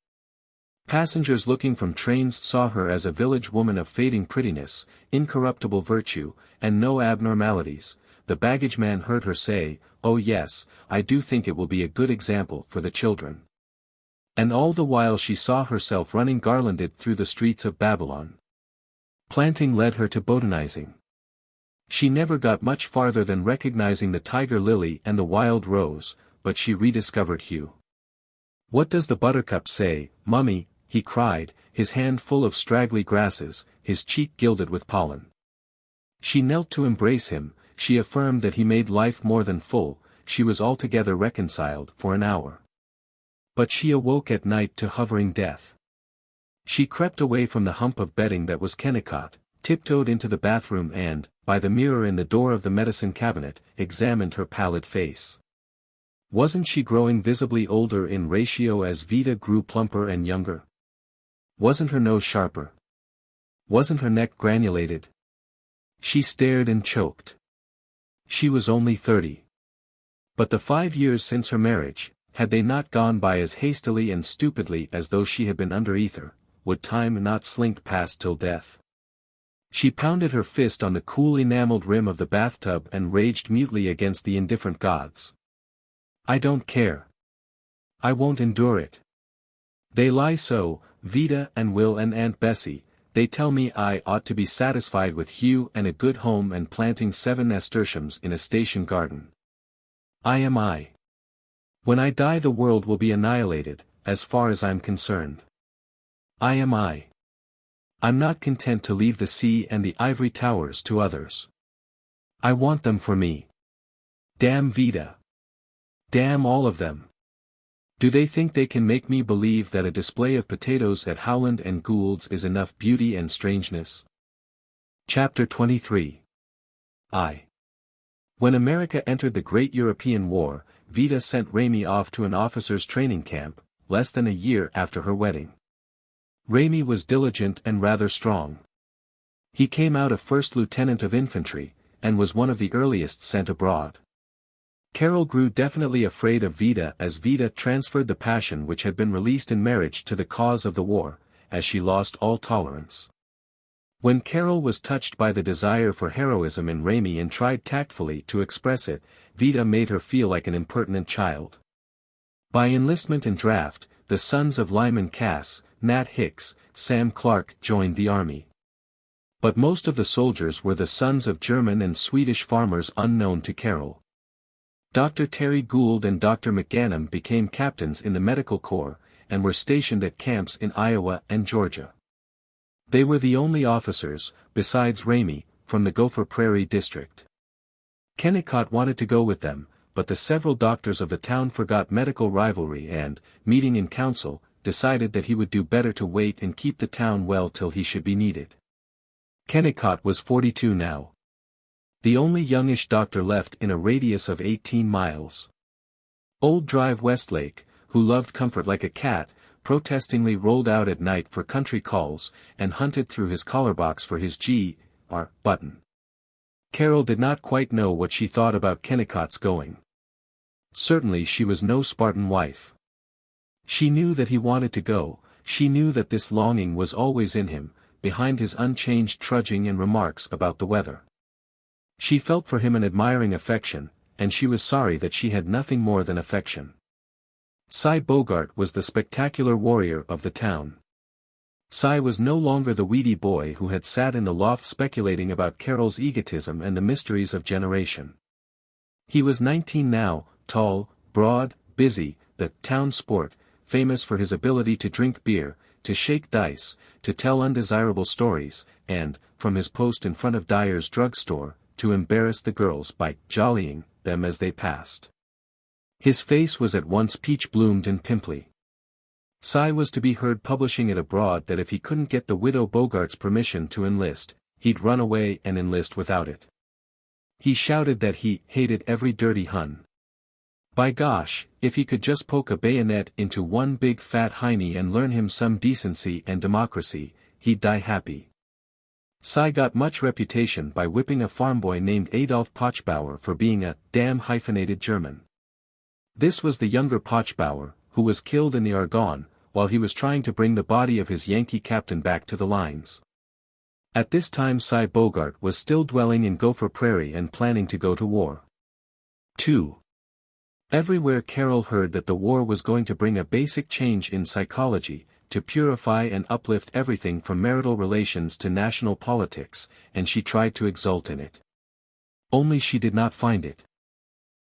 Passengers looking from trains saw her as a village woman of fading prettiness, incorruptible virtue, and no abnormalities. The baggage man heard her say, "Oh yes, I do think it will be a good example for the children." And all the while she saw herself running garlanded through the streets of Babylon. Planting led her to botanizing. She never got much farther than recognizing the tiger lily and the wild rose, but she rediscovered Hugh. "What does the buttercup say, Mummy?" he cried, his hand full of straggly grasses, his cheek gilded with pollen. She knelt to embrace him. She affirmed that he made life more than full. She was altogether reconciled for an hour. But she awoke at night to hovering death. She crept away from the hump of bedding that was Kennicott, tiptoed into the bathroom and, by the mirror in the door of the medicine cabinet, examined her pallid face. Wasn't she growing visibly older in ratio as Vida grew plumper and younger? Wasn't her nose sharper? Wasn't her neck granulated? She stared and choked. She was only 30. But the 5 years since her marriage, had they not gone by as hastily and stupidly as though she had been under ether, would time not slink past till death? She pounded her fist on the cool enameled rim of the bathtub and raged mutely against the indifferent gods. "I don't care. I won't endure it. They lie so, Vida and Will and Aunt Bessie, they tell me I ought to be satisfied with Hugh and a good home and planting 7 nasturtiums in a station garden. I am I. When I die the world will be annihilated, as far as I'm concerned. I am I. I'm not content to leave the sea and the ivory towers to others. I want them for me. Damn Vida. Damn all of them. Do they think they can make me believe that a display of potatoes at Howland and Gould's is enough beauty and strangeness?" Chapter 23. When America entered the Great European War, Vida sent Raymie off to an officers' training camp, less than a year after her wedding. Raymie was diligent and rather strong. He came out a first lieutenant of infantry, and was one of the earliest sent abroad. Carol grew definitely afraid of Vida as Vida transferred the passion which had been released in marriage to the cause of the war, as she lost all tolerance. When Carol was touched by the desire for heroism in Raymie and tried tactfully to express it, Vida made her feel like an impertinent child. By enlistment and draft, the sons of Lyman Cass, Nat Hicks, Sam Clark joined the army. But most of the soldiers were the sons of German and Swedish farmers unknown to Carol. Dr. Terry Gould and Dr. McGanum became captains in the medical corps, and were stationed at camps in Iowa and Georgia. They were the only officers, besides Raymie, from the Gopher Prairie district. Kennicott wanted to go with them, but the several doctors of the town forgot medical rivalry and, meeting in council, decided that he would do better to wait and keep the town well till he should be needed. Kennicott was 42 now. The only youngish doctor left in a radius of 18 miles. Old Drive Westlake, who loved comfort like a cat, protestingly rolled out at night for country calls, and hunted through his collar box for his G.R. button. Carol did not quite know what she thought about Kennicott's going. Certainly she was no Spartan wife. She knew that he wanted to go, she knew that this longing was always in him, behind his unchanged trudging and remarks about the weather. She felt for him an admiring affection, and she was sorry that she had nothing more than affection. Cy Bogart was the spectacular warrior of the town. Cy was no longer the weedy boy who had sat in the loft speculating about Carol's egotism and the mysteries of generation. He was 19 now, tall, broad, busy, the town sport, famous for his ability to drink beer, to shake dice, to tell undesirable stories, and, from his post in front of Dyer's drugstore, to embarrass the girls by jollying them as they passed. His face was at once peach-bloomed and pimply. Cy was to be heard publishing it abroad that if he couldn't get the widow Bogart's permission to enlist, he'd run away and enlist without it. He shouted that he hated every dirty Hun. By gosh, if he could just poke a bayonet into one big fat hiney and learn him some decency and democracy, he'd die happy. Cy got much reputation by whipping a farm boy named Adolf Pochbauer for being a damn hyphenated German. This was the younger Pochbauer, who was killed in the Argonne, while he was trying to bring the body of his Yankee captain back to the lines. At this time Cy Bogart was still dwelling in Gopher Prairie and planning to go to war. 2. Everywhere Carol heard that the war was going to bring a basic change in psychology, to purify and uplift everything from marital relations to national politics, and she tried to exult in it. Only she did not find it.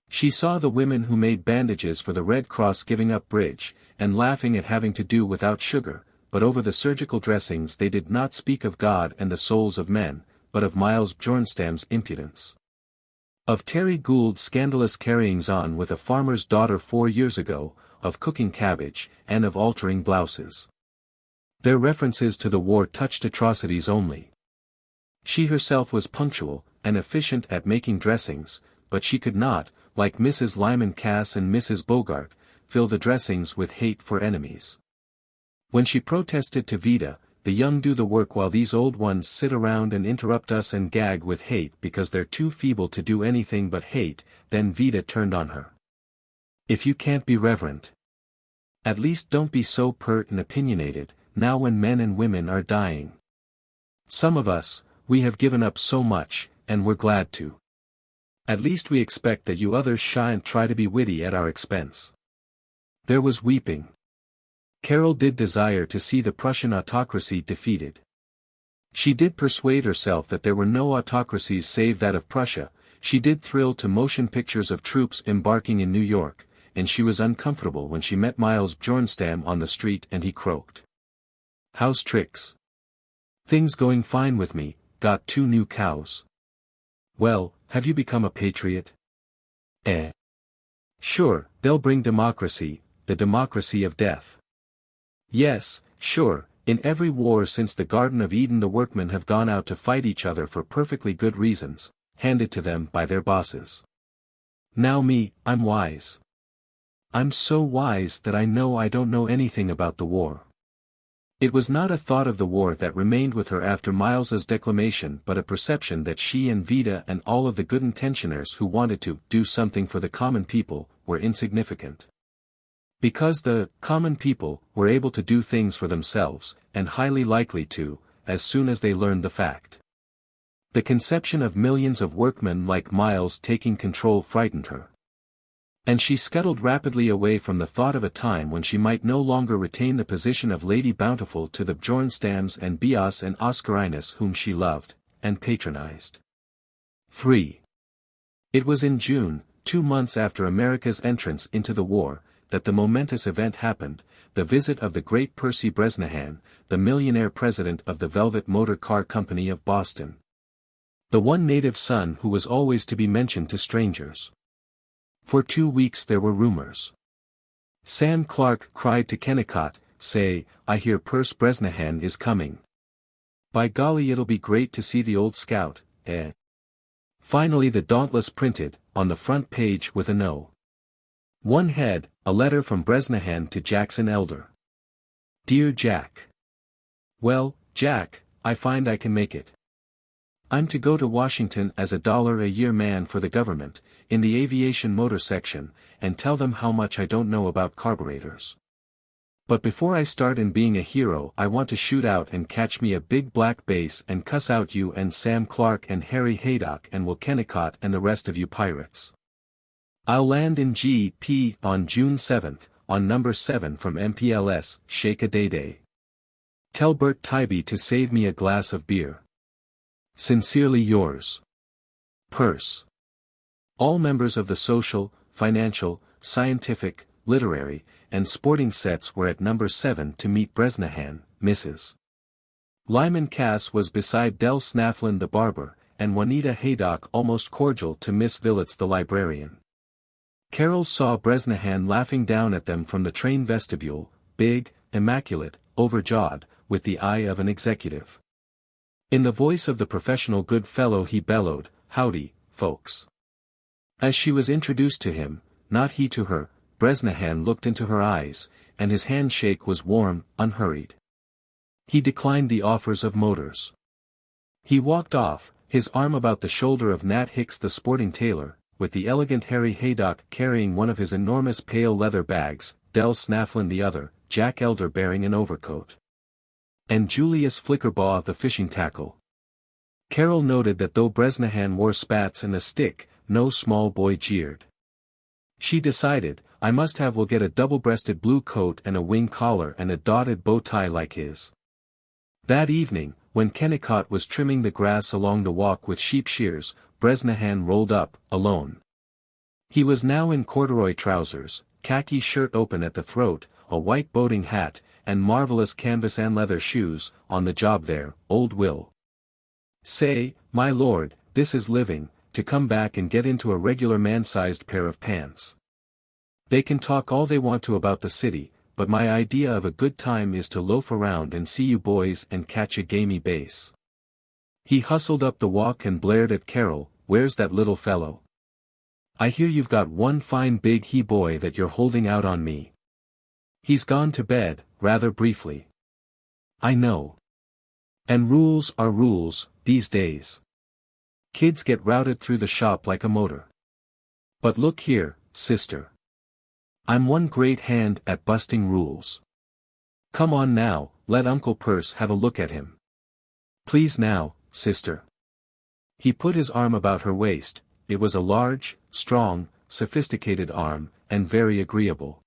She saw the women who made bandages for the Red Cross giving up bridge, and laughing at having to do without sugar, but over the surgical dressings they did not speak of God and the souls of men, but of Miles Bjornstam's impudence. Of Terry Gould's scandalous carryings-on with a farmer's daughter 4 years ago, of cooking cabbage, and of altering blouses. Their references to the war touched atrocities only. She herself was punctual, and efficient at making dressings, but she could not, like Mrs. Lyman Cass and Mrs. Bogart, fill the dressings with hate for enemies. When she protested to Vida, "The young do the work while these old ones sit around and interrupt us and gag with hate because they're too feeble to do anything but hate," then Vida turned on her. "If you can't be reverent, at least don't be so pert and opinionated, now when men and women are dying. Some of us, we have given up so much, and we're glad to. At least we expect that you others shan't try to be witty at our expense." There was weeping. Carol did desire to see the Prussian autocracy defeated. She did persuade herself that there were no autocracies save that of Prussia, she did thrill to motion pictures of troops embarking in New York, and she was uncomfortable when she met Miles Bjornstam on the street and he croaked. "How's tricks?" "Things going fine with me, got 2 new cows." "Well, have you become a patriot?" "Sure, they'll bring democracy, the democracy of death." "Yes, sure, in every war since the Garden of Eden the workmen have gone out to fight each other for perfectly good reasons, handed to them by their bosses. Now me, I'm wise. I'm so wise that I know I don't know anything about the war." It was not a thought of the war that remained with her after Miles's declamation but a perception that she and Vida and all of the good intentioners who wanted to do something for the common people, were insignificant. Because the common people were able to do things for themselves, and highly likely to, as soon as they learned the fact. The conception of millions of workmen like Miles taking control frightened her. And she scuttled rapidly away from the thought of a time when she might no longer retain the position of Lady Bountiful to the Bjornstams and Bias and Oscarinus whom she loved, and patronized. 3. It was in June, 2 months after America's entrance into the war, that the momentous event happened, the visit of the great Percy Bresnahan, the millionaire president of the Velvet Motor Car Company of Boston. The one native son who was always to be mentioned to strangers. For 2 weeks there were rumors. Sam Clark cried to Kennicott, "Say, I hear Percy Bresnahan is coming. By golly it'll be great to see the old scout, eh?" Finally the Dauntless printed, on the front page with a no. One head, a letter from Bresnahan to Jackson Elder. "Dear Jack. Well, Jack, I find I can make it. I'm to go to Washington as a $1 a year man for the government, in the aviation motor section, and tell them how much I don't know about carburetors. But before I start in being a hero I want to shoot out and catch me a big black bass and cuss out you and Sam Clark and Harry Haydock and Will Kennicott and the rest of you pirates. I'll land in G.P. on June 7th, on number 7 from MPLS, Shake-a-Day-Day. Tell Bert Tybee to save me a glass of beer. Sincerely yours. Perce." All members of the social, financial, scientific, literary, and sporting sets were at number 7 to meet Bresnahan, Mrs. Lyman Cass was beside Del Snafflin the barber, and Juanita Haydock almost cordial to Miss Villets the librarian. Carol saw Bresnahan laughing down at them from the train vestibule, big, immaculate, overjawed, with the eye of an executive. In the voice of the professional good fellow he bellowed, "Howdy, folks." As she was introduced to him, not he to her, Bresnahan looked into her eyes, and his handshake was warm, unhurried. He declined the offers of motors. He walked off, his arm about the shoulder of Nat Hicks the sporting tailor, with the elegant Harry Haydock carrying one of his enormous pale leather bags, Del Snafflin the other, Jack Elder bearing an overcoat, and Julius Flickerbaugh the fishing tackle. Carol noted that though Bresnahan wore spats and a stick, no small boy jeered. She decided, will get a double-breasted blue coat and a wing collar and a dotted bow tie like his. That evening, when Kennicott was trimming the grass along the walk with sheep shears, Bresnahan rolled up, alone. He was now in corduroy trousers, khaki shirt open at the throat, a white boating hat, and marvelous canvas and leather shoes. On the job there, old Will say, "My lord, this is living, to come back and get into a regular man-sized pair of pants. They can talk all they want to about the city, but my idea of a good time is to loaf around and see you boys and catch a gamey base." He hustled up the walk and blared at Carol, "Where's that little fellow? I hear you've got one fine big he-boy that you're holding out on me." "He's gone to bed," rather briefly. "I know. And rules are rules, these days. Kids get routed through the shop like a motor. But look here, sister. I'm one great hand at busting rules. Come on now, let Uncle Perce have a look at him. Please now, sister." He put his arm about her waist. It was a large, strong, sophisticated arm, and very agreeable.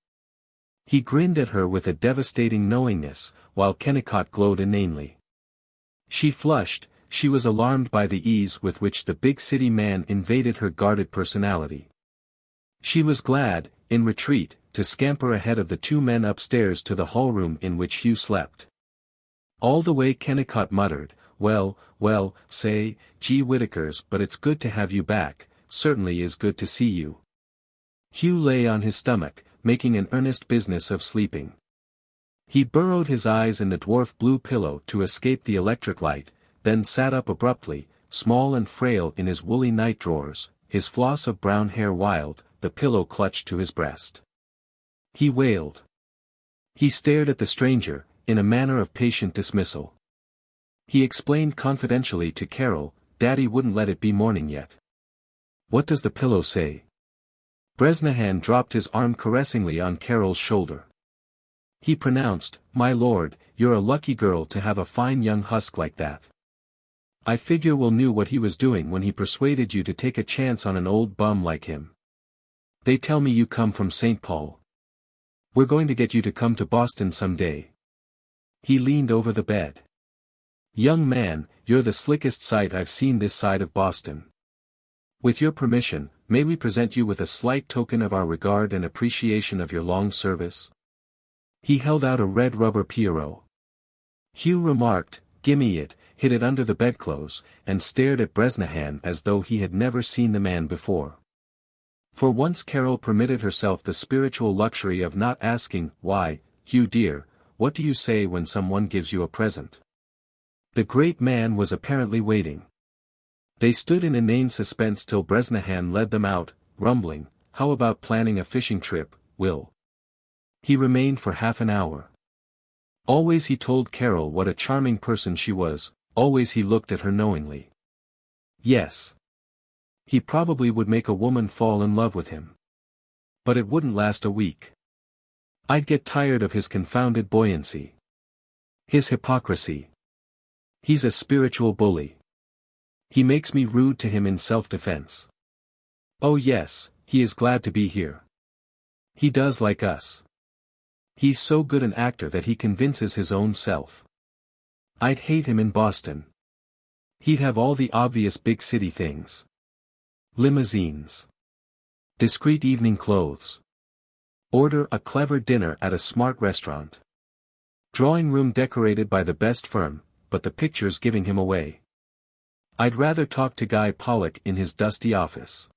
He grinned at her with a devastating knowingness, while Kennicott glowed inanely. She flushed. She was alarmed by the ease with which the big city man invaded her guarded personality. She was glad, in retreat, to scamper ahead of the two men upstairs to the hallroom in which Hugh slept. All the way Kennicott muttered, well, say, "Gee Whittakers, but it's good to have you back, certainly is good to see you." Hugh lay on his stomach, making an earnest business of sleeping. He burrowed his eyes in the dwarf blue pillow to escape the electric light, then sat up abruptly, small and frail in his woolly night drawers, his floss of brown hair wild, the pillow clutched to his breast. He wailed. He stared at the stranger, in a manner of patient dismissal. He explained confidentially to Carol, "Daddy wouldn't let it be morning yet." "What does the pillow say?" Bresnahan dropped his arm caressingly on Carol's shoulder. He pronounced, "My lord, you're a lucky girl to have a fine young husk like that. I figure Will knew what he was doing when he persuaded you to take a chance on an old bum like him. They tell me you come from St. Paul. We're going to get you to come to Boston some day." He leaned over the bed. "Young man, you're the slickest sight I've seen this side of Boston. With your permission, may we present you with a slight token of our regard and appreciation of your long service?" He held out a red rubber Pierrot. Hugh remarked, "Gimme it," hid it under the bedclothes, and stared at Bresnahan as though he had never seen the man before. For once Carol permitted herself the spiritual luxury of not asking, "Why, Hugh dear, what do you say when someone gives you a present?" The great man was apparently waiting. They stood in inane suspense till Bresnahan led them out, rumbling, "How about planning a fishing trip, Will?" He remained for half an hour. Always he told Carol what a charming person she was, always he looked at her knowingly. Yes. He probably would make a woman fall in love with him. But it wouldn't last a week. I'd get tired of his confounded buoyancy. His hypocrisy. He's a spiritual bully. He makes me rude to him in self-defense. Oh yes, he is glad to be here. He does like us. He's so good an actor that he convinces his own self. I'd hate him in Boston. He'd have all the obvious big city things. Limousines. Discreet evening clothes. Order a clever dinner at a smart restaurant. Drawing room decorated by the best firm, but the pictures giving him away. I'd rather talk to Guy Pollock in his dusty office.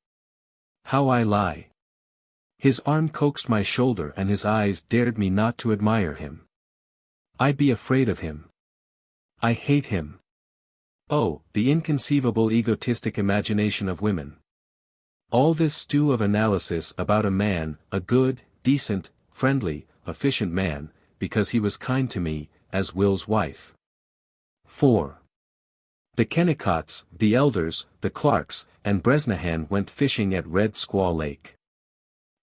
How I lie. His arm coaxed my shoulder and his eyes dared me not to admire him. I'd be afraid of him. I hate him. Oh, the inconceivable egotistic imagination of women. All this stew of analysis about a man, a good, decent, friendly, efficient man, because he was kind to me, as Will's wife. 4. The Kennicotts, the Elders, the Clarks, and Bresnahan went fishing at Red Squaw Lake.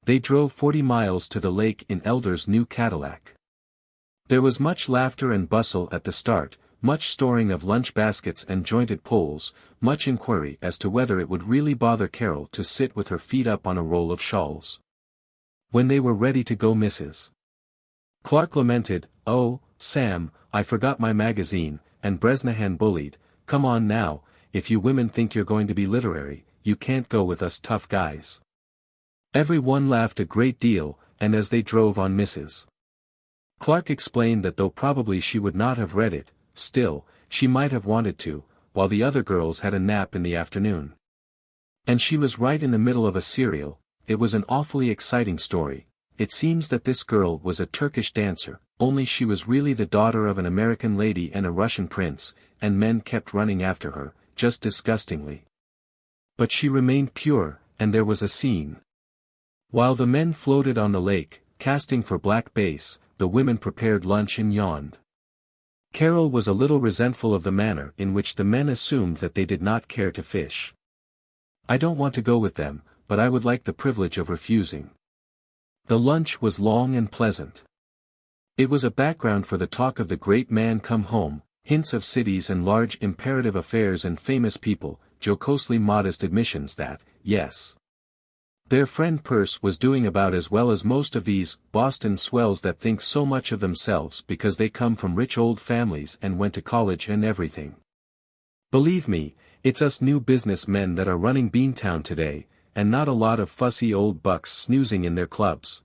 They drove 40 miles to the lake in Elder's new Cadillac. There was much laughter and bustle at the start, much storing of lunch baskets and jointed poles, much inquiry as to whether it would really bother Carol to sit with her feet up on a roll of shawls. When they were ready to go, Mrs. Clark lamented, "Oh, Sam, I forgot my magazine," and Bresnahan bullied, "Come on now, if you women think you're going to be literary, you can't go with us tough guys." Every one laughed a great deal, and as they drove on, Mrs. Clark explained that though probably she would not have read it, still, she might have wanted to, while the other girls had a nap in the afternoon. And she was right in the middle of a serial. It was an awfully exciting story. It seems that this girl was a Turkish dancer, only she was really the daughter of an American lady and a Russian prince, and men kept running after her, just disgustingly. But she remained pure, and there was a scene. While the men floated on the lake, casting for black bass, the women prepared lunch and yawned. Carol was a little resentful of the manner in which the men assumed that they did not care to fish. "I don't want to go with them, but I would like the privilege of refusing." The lunch was long and pleasant. It was a background for the talk of the great man come home, hints of cities and large imperative affairs and famous people, jocosely modest admissions that, yes, their friend Perce was doing about as well as most of these Boston swells that think so much of themselves because they come from rich old families and went to college and everything. Believe me, it's us new business men that are running Beantown today, and not a lot of fussy old bucks snoozing in their clubs.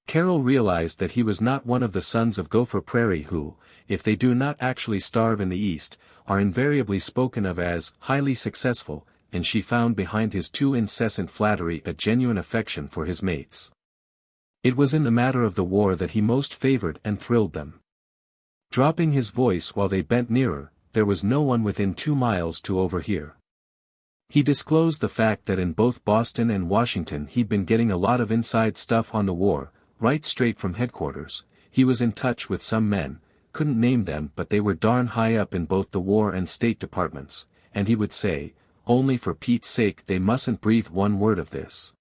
Carol realized that he was not one of the sons of Gopher Prairie who, if they do not actually starve in the East, are invariably spoken of as highly successful, and she found behind his too incessant flattery a genuine affection for his mates. It was in the matter of the war that he most favored and thrilled them. Dropping his voice while they bent nearer, there was no one within 2 miles to overhear. He disclosed the fact that in both Boston and Washington he'd been getting a lot of inside stuff on the war, right straight from headquarters. He was in touch with some men, couldn't name them but they were darn high up in both the War and State Departments, and he would say, only for Pete's sake they mustn't breathe one word of this.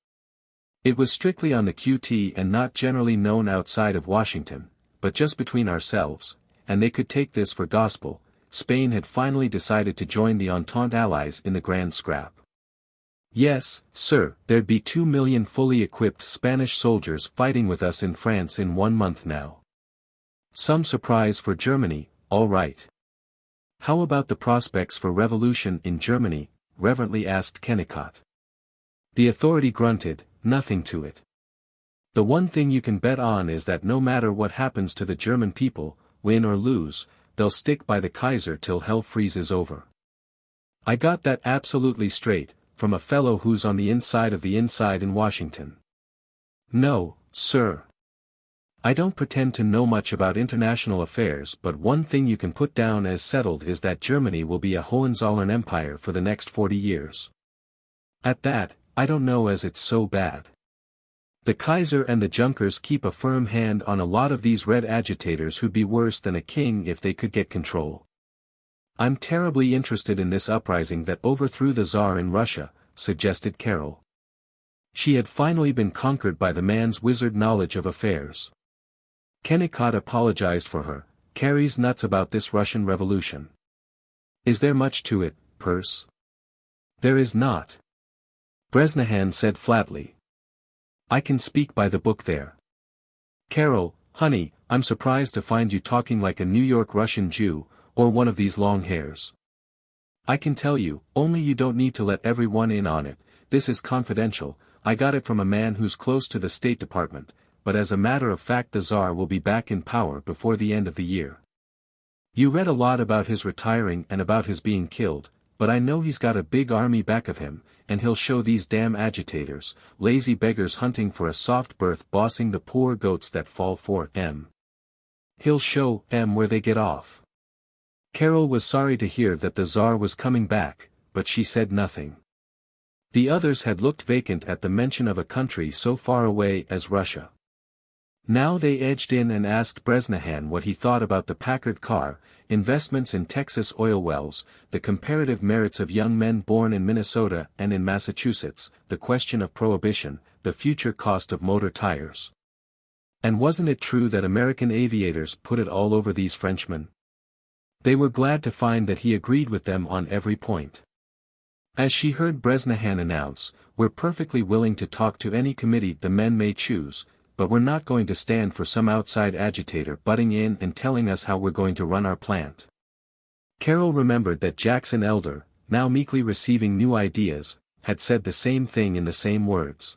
It was strictly on the QT and not generally known outside of Washington, but just between ourselves, and they could take this for gospel. Spain had finally decided to join the Entente Allies in the Grand Scrap. Yes, sir, there'd be 2 million fully equipped Spanish soldiers fighting with us in France in 1 month now. Some surprise for Germany, all right. How about the prospects for revolution in Germany? Reverently asked Kennicott. The authority grunted, nothing to it. The one thing you can bet on is that no matter what happens to the German people, win or lose, they'll stick by the Kaiser till hell freezes over. I got that absolutely straight, from a fellow who's on the inside of the inside in Washington. No, sir. I don't pretend to know much about international affairs, but one thing you can put down as settled is that Germany will be a Hohenzollern empire for the next 40 years. At that, I don't know as it's so bad. The Kaiser and the Junkers keep a firm hand on a lot of these red agitators who'd be worse than a king if they could get control. I'm terribly interested in this uprising that overthrew the Tsar in Russia, suggested Carol. She had finally been conquered by the man's wizard knowledge of affairs. Kennicott apologized for her. Carrie's nuts about this Russian revolution. Is there much to it, Perce? There is not. Bresnahan said flatly. I can speak by the book there. Carol, honey, I'm surprised to find you talking like a New York Russian Jew, or one of these long hairs. I can tell you, only you don't need to let everyone in on it. This is confidential. I got it from a man who's close to the State Department, but as a matter of fact the Tsar will be back in power before the end of the year. You read a lot about his retiring and about his being killed, but I know he's got a big army back of him, and he'll show these damn agitators, lazy beggars hunting for a soft berth bossing the poor goats that fall for He'll show where they get off. Carol was sorry to hear that the Tsar was coming back, but she said nothing. The others had looked vacant at the mention of a country so far away as Russia. Now they edged in and asked Bresnahan what he thought about the Packard car, investments in Texas oil wells, the comparative merits of young men born in Minnesota and in Massachusetts, the question of prohibition, the future cost of motor tires. And wasn't it true that American aviators put it all over these Frenchmen? They were glad to find that he agreed with them on every point. As she heard Bresnahan announce, "We're perfectly willing to talk to any committee the men may choose, but we're not going to stand for some outside agitator butting in and telling us how we're going to run our plant." Carol remembered that Jackson Elder, now meekly receiving new ideas, had said the same thing in the same words.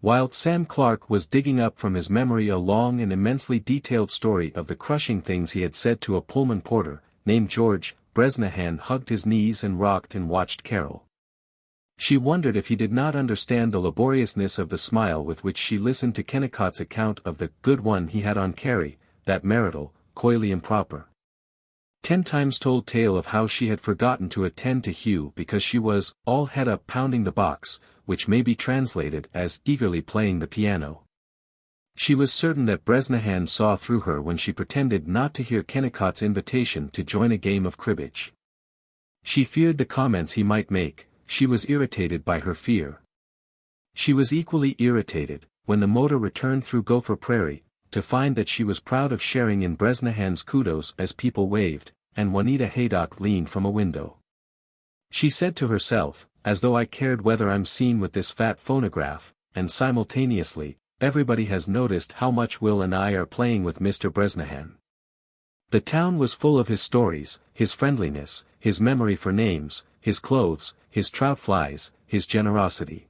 While Sam Clark was digging up from his memory a long and immensely detailed story of the crushing things he had said to a Pullman porter, named George, Bresnahan hugged his knees and rocked and watched Carol. She wondered if he did not understand the laboriousness of the smile with which she listened to Kennicott's account of the good one he had on Carrie, that marital, coyly improper. 10 times told tale of how she had forgotten to attend to Hugh because she was all head up pounding the box, which may be translated as eagerly playing the piano. She was certain that Bresnahan saw through her when she pretended not to hear Kennicott's invitation to join a game of cribbage. She feared the comments he might make, she was irritated by her fear. She was equally irritated, when the motor returned through Gopher Prairie, to find that she was proud of sharing in Bresnahan's kudos as people waved, and Juanita Haydock leaned from a window. She said to herself, "As though I cared whether I'm seen with this fat phonograph," and simultaneously, "Everybody has noticed how much Will and I are playing with Mr. Bresnahan." The town was full of his stories, his friendliness, his memory for names, his clothes, his trout flies, his generosity.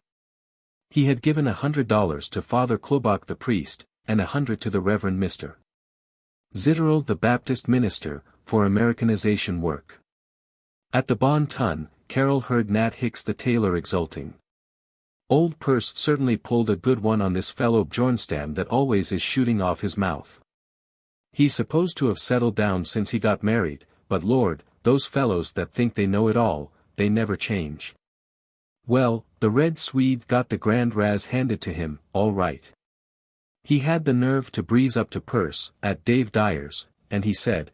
He had given $100 to Father Klobach the priest, and $100 to the Reverend Mr. Zitterl the Baptist minister, for Americanization work. At the Bon Ton, Carol heard Nat Hicks the tailor exulting. "Old Purse certainly pulled a good one on this fellow Bjornstam that always is shooting off his mouth. He's supposed to have settled down since he got married, but Lord, those fellows that think they know it all, they never change." Well, the Red Swede got the grand raz handed to him, all right. He had the nerve to breeze up to Purse, at Dave Dyer's, and he said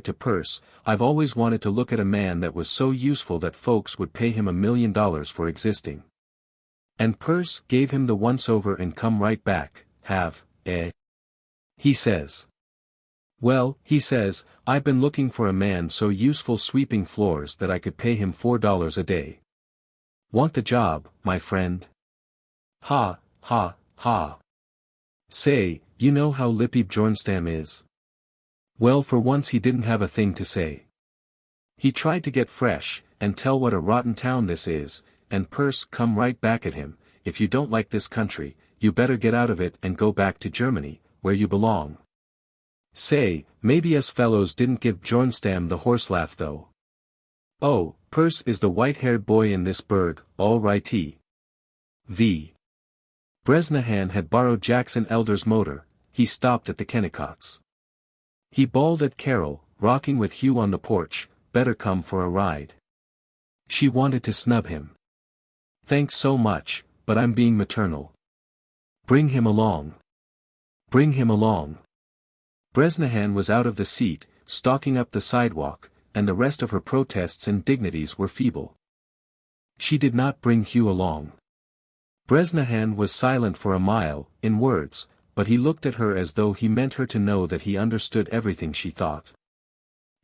to Purse, "I've always wanted to look at a man that was so useful that folks would pay him $1 million for existing." And Purse gave him the once-over and come right back, he says. "Well," he says, "I've been looking for a man so useful sweeping floors that I could pay him $4 a day. Want the job, my friend?" Ha, ha, ha. Say, you know how lippy Bjornstam is? Well, for once he didn't have a thing to say. He tried to get fresh, and tell what a rotten town this is, and Purse come right back at him, "If you don't like this country, you better get out of it and go back to Germany, where you belong." Say, maybe us fellows didn't give Bjornstam the horse laugh though. Oh, Purse is the white-haired boy in this burg, all righty. V. Bresnahan had borrowed Jackson Elder's motor, he stopped at the Kennicotts. He bawled at Carol, rocking with Hugh on the porch, "Better come for a ride." She wanted to snub him. "Thanks so much, but I'm being maternal." "Bring him along. Bring him along." Bresnahan was out of the seat, stalking up the sidewalk, and the rest of her protests and dignities were feeble. She did not bring Hugh along. Bresnahan was silent for a mile, in words, but he looked at her as though he meant her to know that he understood everything she thought.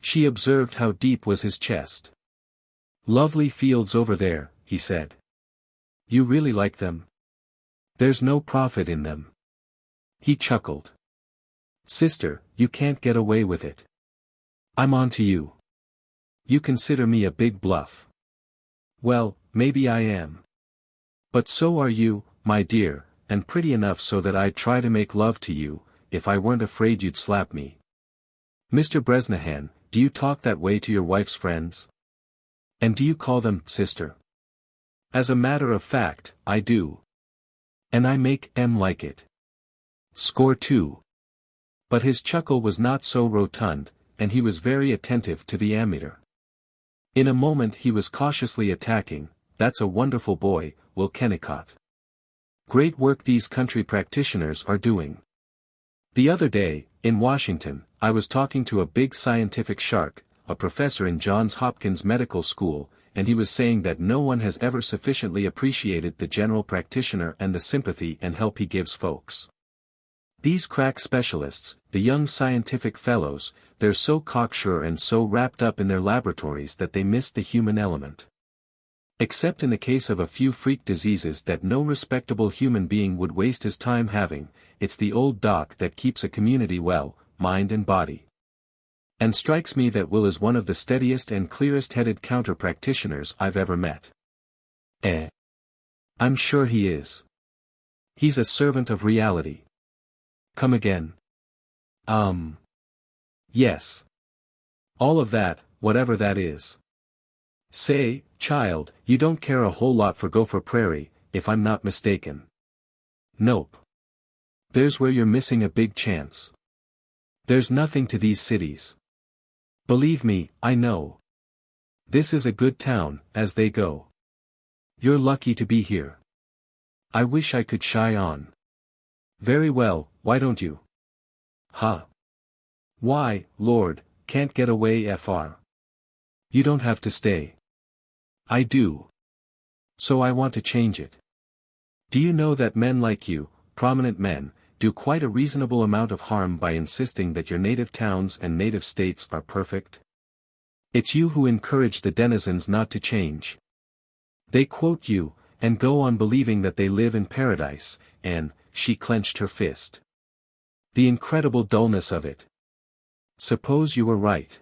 She observed how deep was his chest. "Lovely fields over there," he said. "You really like them? There's no profit in them." He chuckled. "Sister, you can't get away with it. I'm on to you. You consider me a big bluff. Well, maybe I am. But so are you, my dear, and pretty enough so that I'd try to make love to you, if I weren't afraid you'd slap me. Mr. Bresnahan, do you talk that way to your wife's friends? And do you call them sister? As a matter of fact, I do. And I make 'em like it. Score 2. But his chuckle was not so rotund, and he was very attentive to the ammeter. In a moment he was cautiously attacking, "That's a wonderful boy, Will Kennicott. Great work these country practitioners are doing. The other day, in Washington, I was talking to a big scientific shark, a professor in Johns Hopkins Medical School, and he was saying that no one has ever sufficiently appreciated the general practitioner and the sympathy and help he gives folks. These crack specialists, the young scientific fellows, they're so cocksure and so wrapped up in their laboratories that they miss the human element. Except in the case of a few freak diseases that no respectable human being would waste his time having, it's the old doc that keeps a community well, mind and body. And strikes me that Will is one of the steadiest and clearest-headed counter-practitioners I've ever met. I'm sure he is. He's a servant of reality. Come again. Yes. All of that, whatever that is. Say, child, you don't care a whole lot for Gopher Prairie, if I'm not mistaken. Nope. There's where you're missing a big chance. There's nothing to these cities. Believe me, I know. This is a good town, as they go. You're lucky to be here. I wish I could shy on. Very well, why don't you? Huh? Why, Lord, can't get away fr. You don't have to stay. I do. So I want to change it. Do you know that men like you, prominent men, do quite a reasonable amount of harm by insisting that your native towns and native states are perfect? It's you who encourage the denizens not to change. They quote you, and go on believing that they live in paradise, and, she clenched her fist. The incredible dullness of it. Suppose you were right.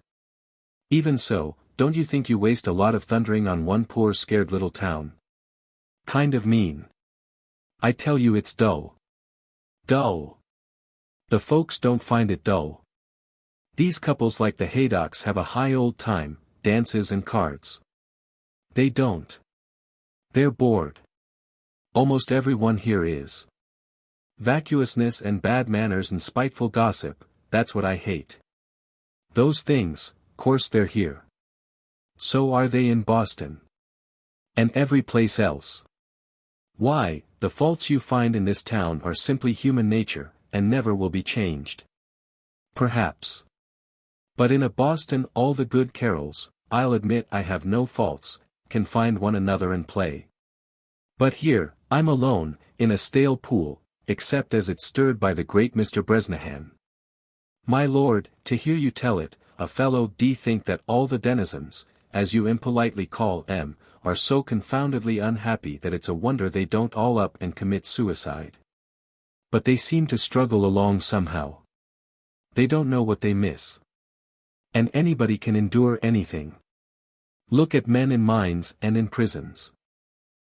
Even so, don't you think you waste a lot of thundering on one poor scared little town? Kind of mean. I tell you it's dull. Dull. The folks don't find it dull. These couples like the Haydocks have a high old time, dances and cards. They don't. They're bored. Almost everyone here is. Vacuousness and bad manners and spiteful gossip, that's what I hate. Those things, course they're here. So are they in Boston. And every place else. Why, the faults you find in this town are simply human nature, and never will be changed. Perhaps. But in a Boston all the good Carols, I'll admit I have no faults, can find one another and play. But here, I'm alone, in a stale pool, except as it's stirred by the great Mr. Bresnahan. My lord, to hear you tell it, a fellow d think that all the denizens, as you impolitely call 'em, are so confoundedly unhappy that it's a wonder they don't all up and commit suicide. But they seem to struggle along somehow. They don't know what they miss. And anybody can endure anything. Look at men in mines and in prisons.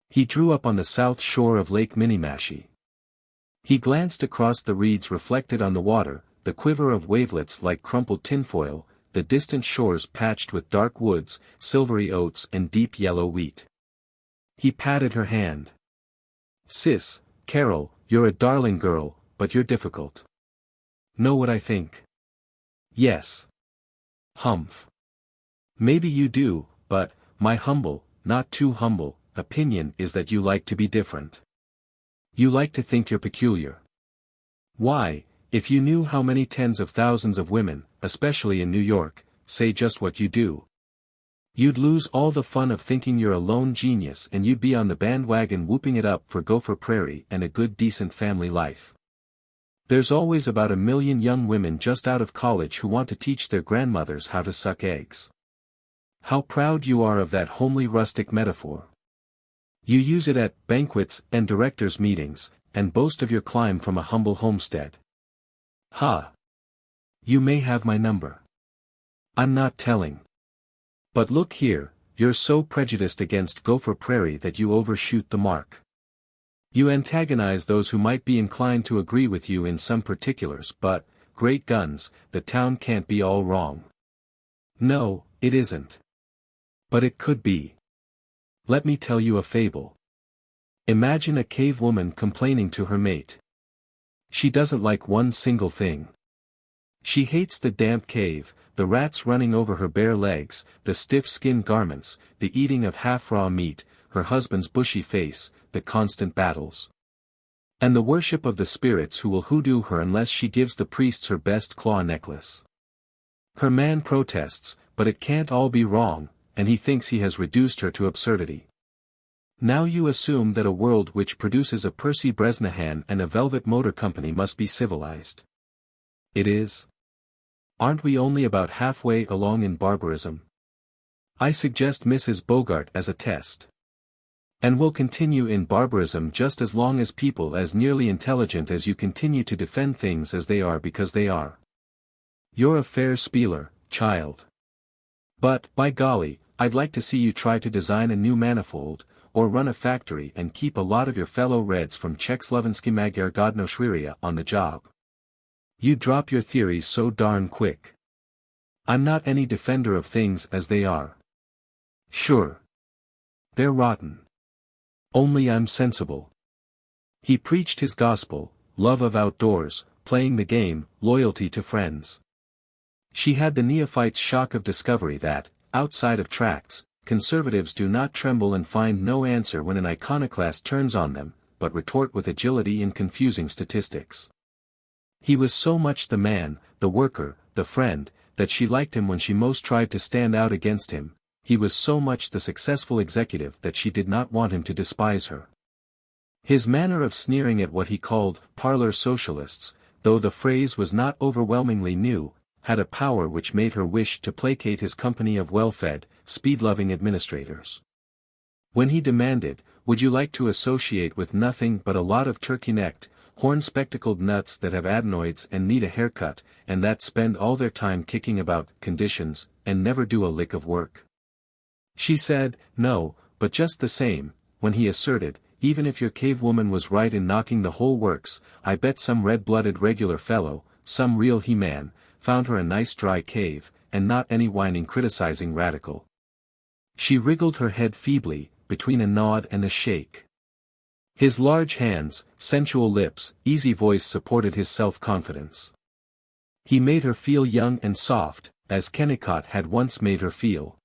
He drew up on the south shore of Lake Minniemashie. He glanced across the reeds reflected on the water, the quiver of wavelets like crumpled tinfoil, the distant shores patched with dark woods, silvery oats and deep yellow wheat. He patted her hand. Sis, Carol, you're a darling girl, but you're difficult. Know what I think? Yes. Humph. Maybe you do, but, my humble, not too humble, opinion is that you like to be different. You like to think you're peculiar. Why, if you knew how many tens of thousands of women, especially in New York, say just what you do. You'd lose all the fun of thinking you're a lone genius and you'd be on the bandwagon whooping it up for Gopher Prairie and a good decent family life. There's always about 1 million young women just out of college who want to teach their grandmothers how to suck eggs. How proud you are of that homely rustic metaphor. You use it at banquets and directors' meetings, and boast of your climb from a humble homestead. Ha! You may have my number. I'm not telling. But look here, you're so prejudiced against Gopher Prairie that you overshoot the mark. You antagonize those who might be inclined to agree with you in some particulars, but, great guns, the town can't be all wrong. No, it isn't. But it could be. Let me tell you a fable. Imagine a cave woman complaining to her mate. She doesn't like one single thing. She hates the damp cave, the rats running over her bare legs, the stiff skin garments, the eating of half-raw meat, her husband's bushy face, the constant battles. And the worship of the spirits who will hoodoo her unless she gives the priests her best claw necklace. Her man protests, but it can't all be wrong, and he thinks he has reduced her to absurdity. Now you assume that a world which produces a Percy Bresnahan and a Velvet Motor Company must be civilized. It is. Aren't we only about halfway along in barbarism? I suggest Mrs. Bogart as a test. And we'll continue in barbarism just as long as people as nearly intelligent as you continue to defend things as they are because they are. You're a fair spieler, child. But, by golly, I'd like to see you try to design a new manifold, or run a factory and keep a lot of your fellow Reds from Czechoslovakia Magyar Godnoshwiria on the job. You drop your theories so darn quick. I'm not any defender of things as they are. Sure. They're rotten. Only I'm sensible. He preached his gospel, love of outdoors, playing the game, loyalty to friends. She had the neophyte's shock of discovery that, outside of tracts, conservatives do not tremble and find no answer when an iconoclast turns on them, but retort with agility in confusing statistics. He was so much the man, the worker, the friend, that she liked him when she most tried to stand out against him. He was so much the successful executive that she did not want him to despise her. His manner of sneering at what he called parlor socialists, though the phrase was not overwhelmingly new, had a power which made her wish to placate his company of well-fed, speed-loving administrators. When he demanded, "Would you like to associate with nothing but a lot of turkey-necked, horn-spectacled nuts that have adenoids and need a haircut, and that spend all their time kicking about conditions, and never do a lick of work?" She said, "No, but just the same," when he asserted, "Even if your cave woman was right in knocking the whole works, I bet some red-blooded regular fellow, some real he-man, found her a nice dry cave, and not any whining criticizing radical." She wriggled her head feebly, between a nod and a shake. His large hands, sensual lips, easy voice supported his self-confidence. He made her feel young and soft, as Kennicott had once made her feel.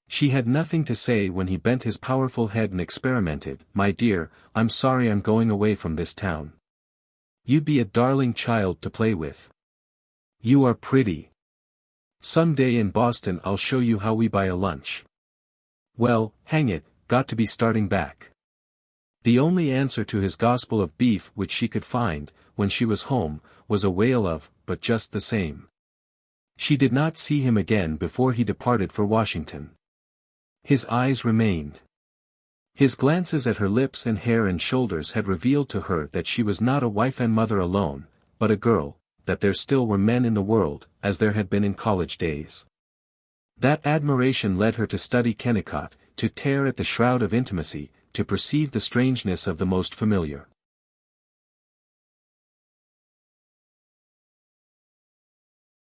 She had nothing to say when he bent his powerful head and experimented. "My dear, I'm sorry I'm going away from this town. You'd be a darling child to play with. You are pretty. Some day in Boston I'll show you how we buy a lunch." Well, hang it, got to be starting back. The only answer to his gospel of beef which she could find, when she was home, was a wail of, "But just the same." She did not see him again before he departed for Washington. His eyes remained. His glances at her lips and hair and shoulders had revealed to her that she was not a wife and mother alone, but a girl, that there still were men in the world, as there had been in college days. That admiration led her to study Kennicott, to tear at the shroud of intimacy, to perceive the strangeness of the most familiar.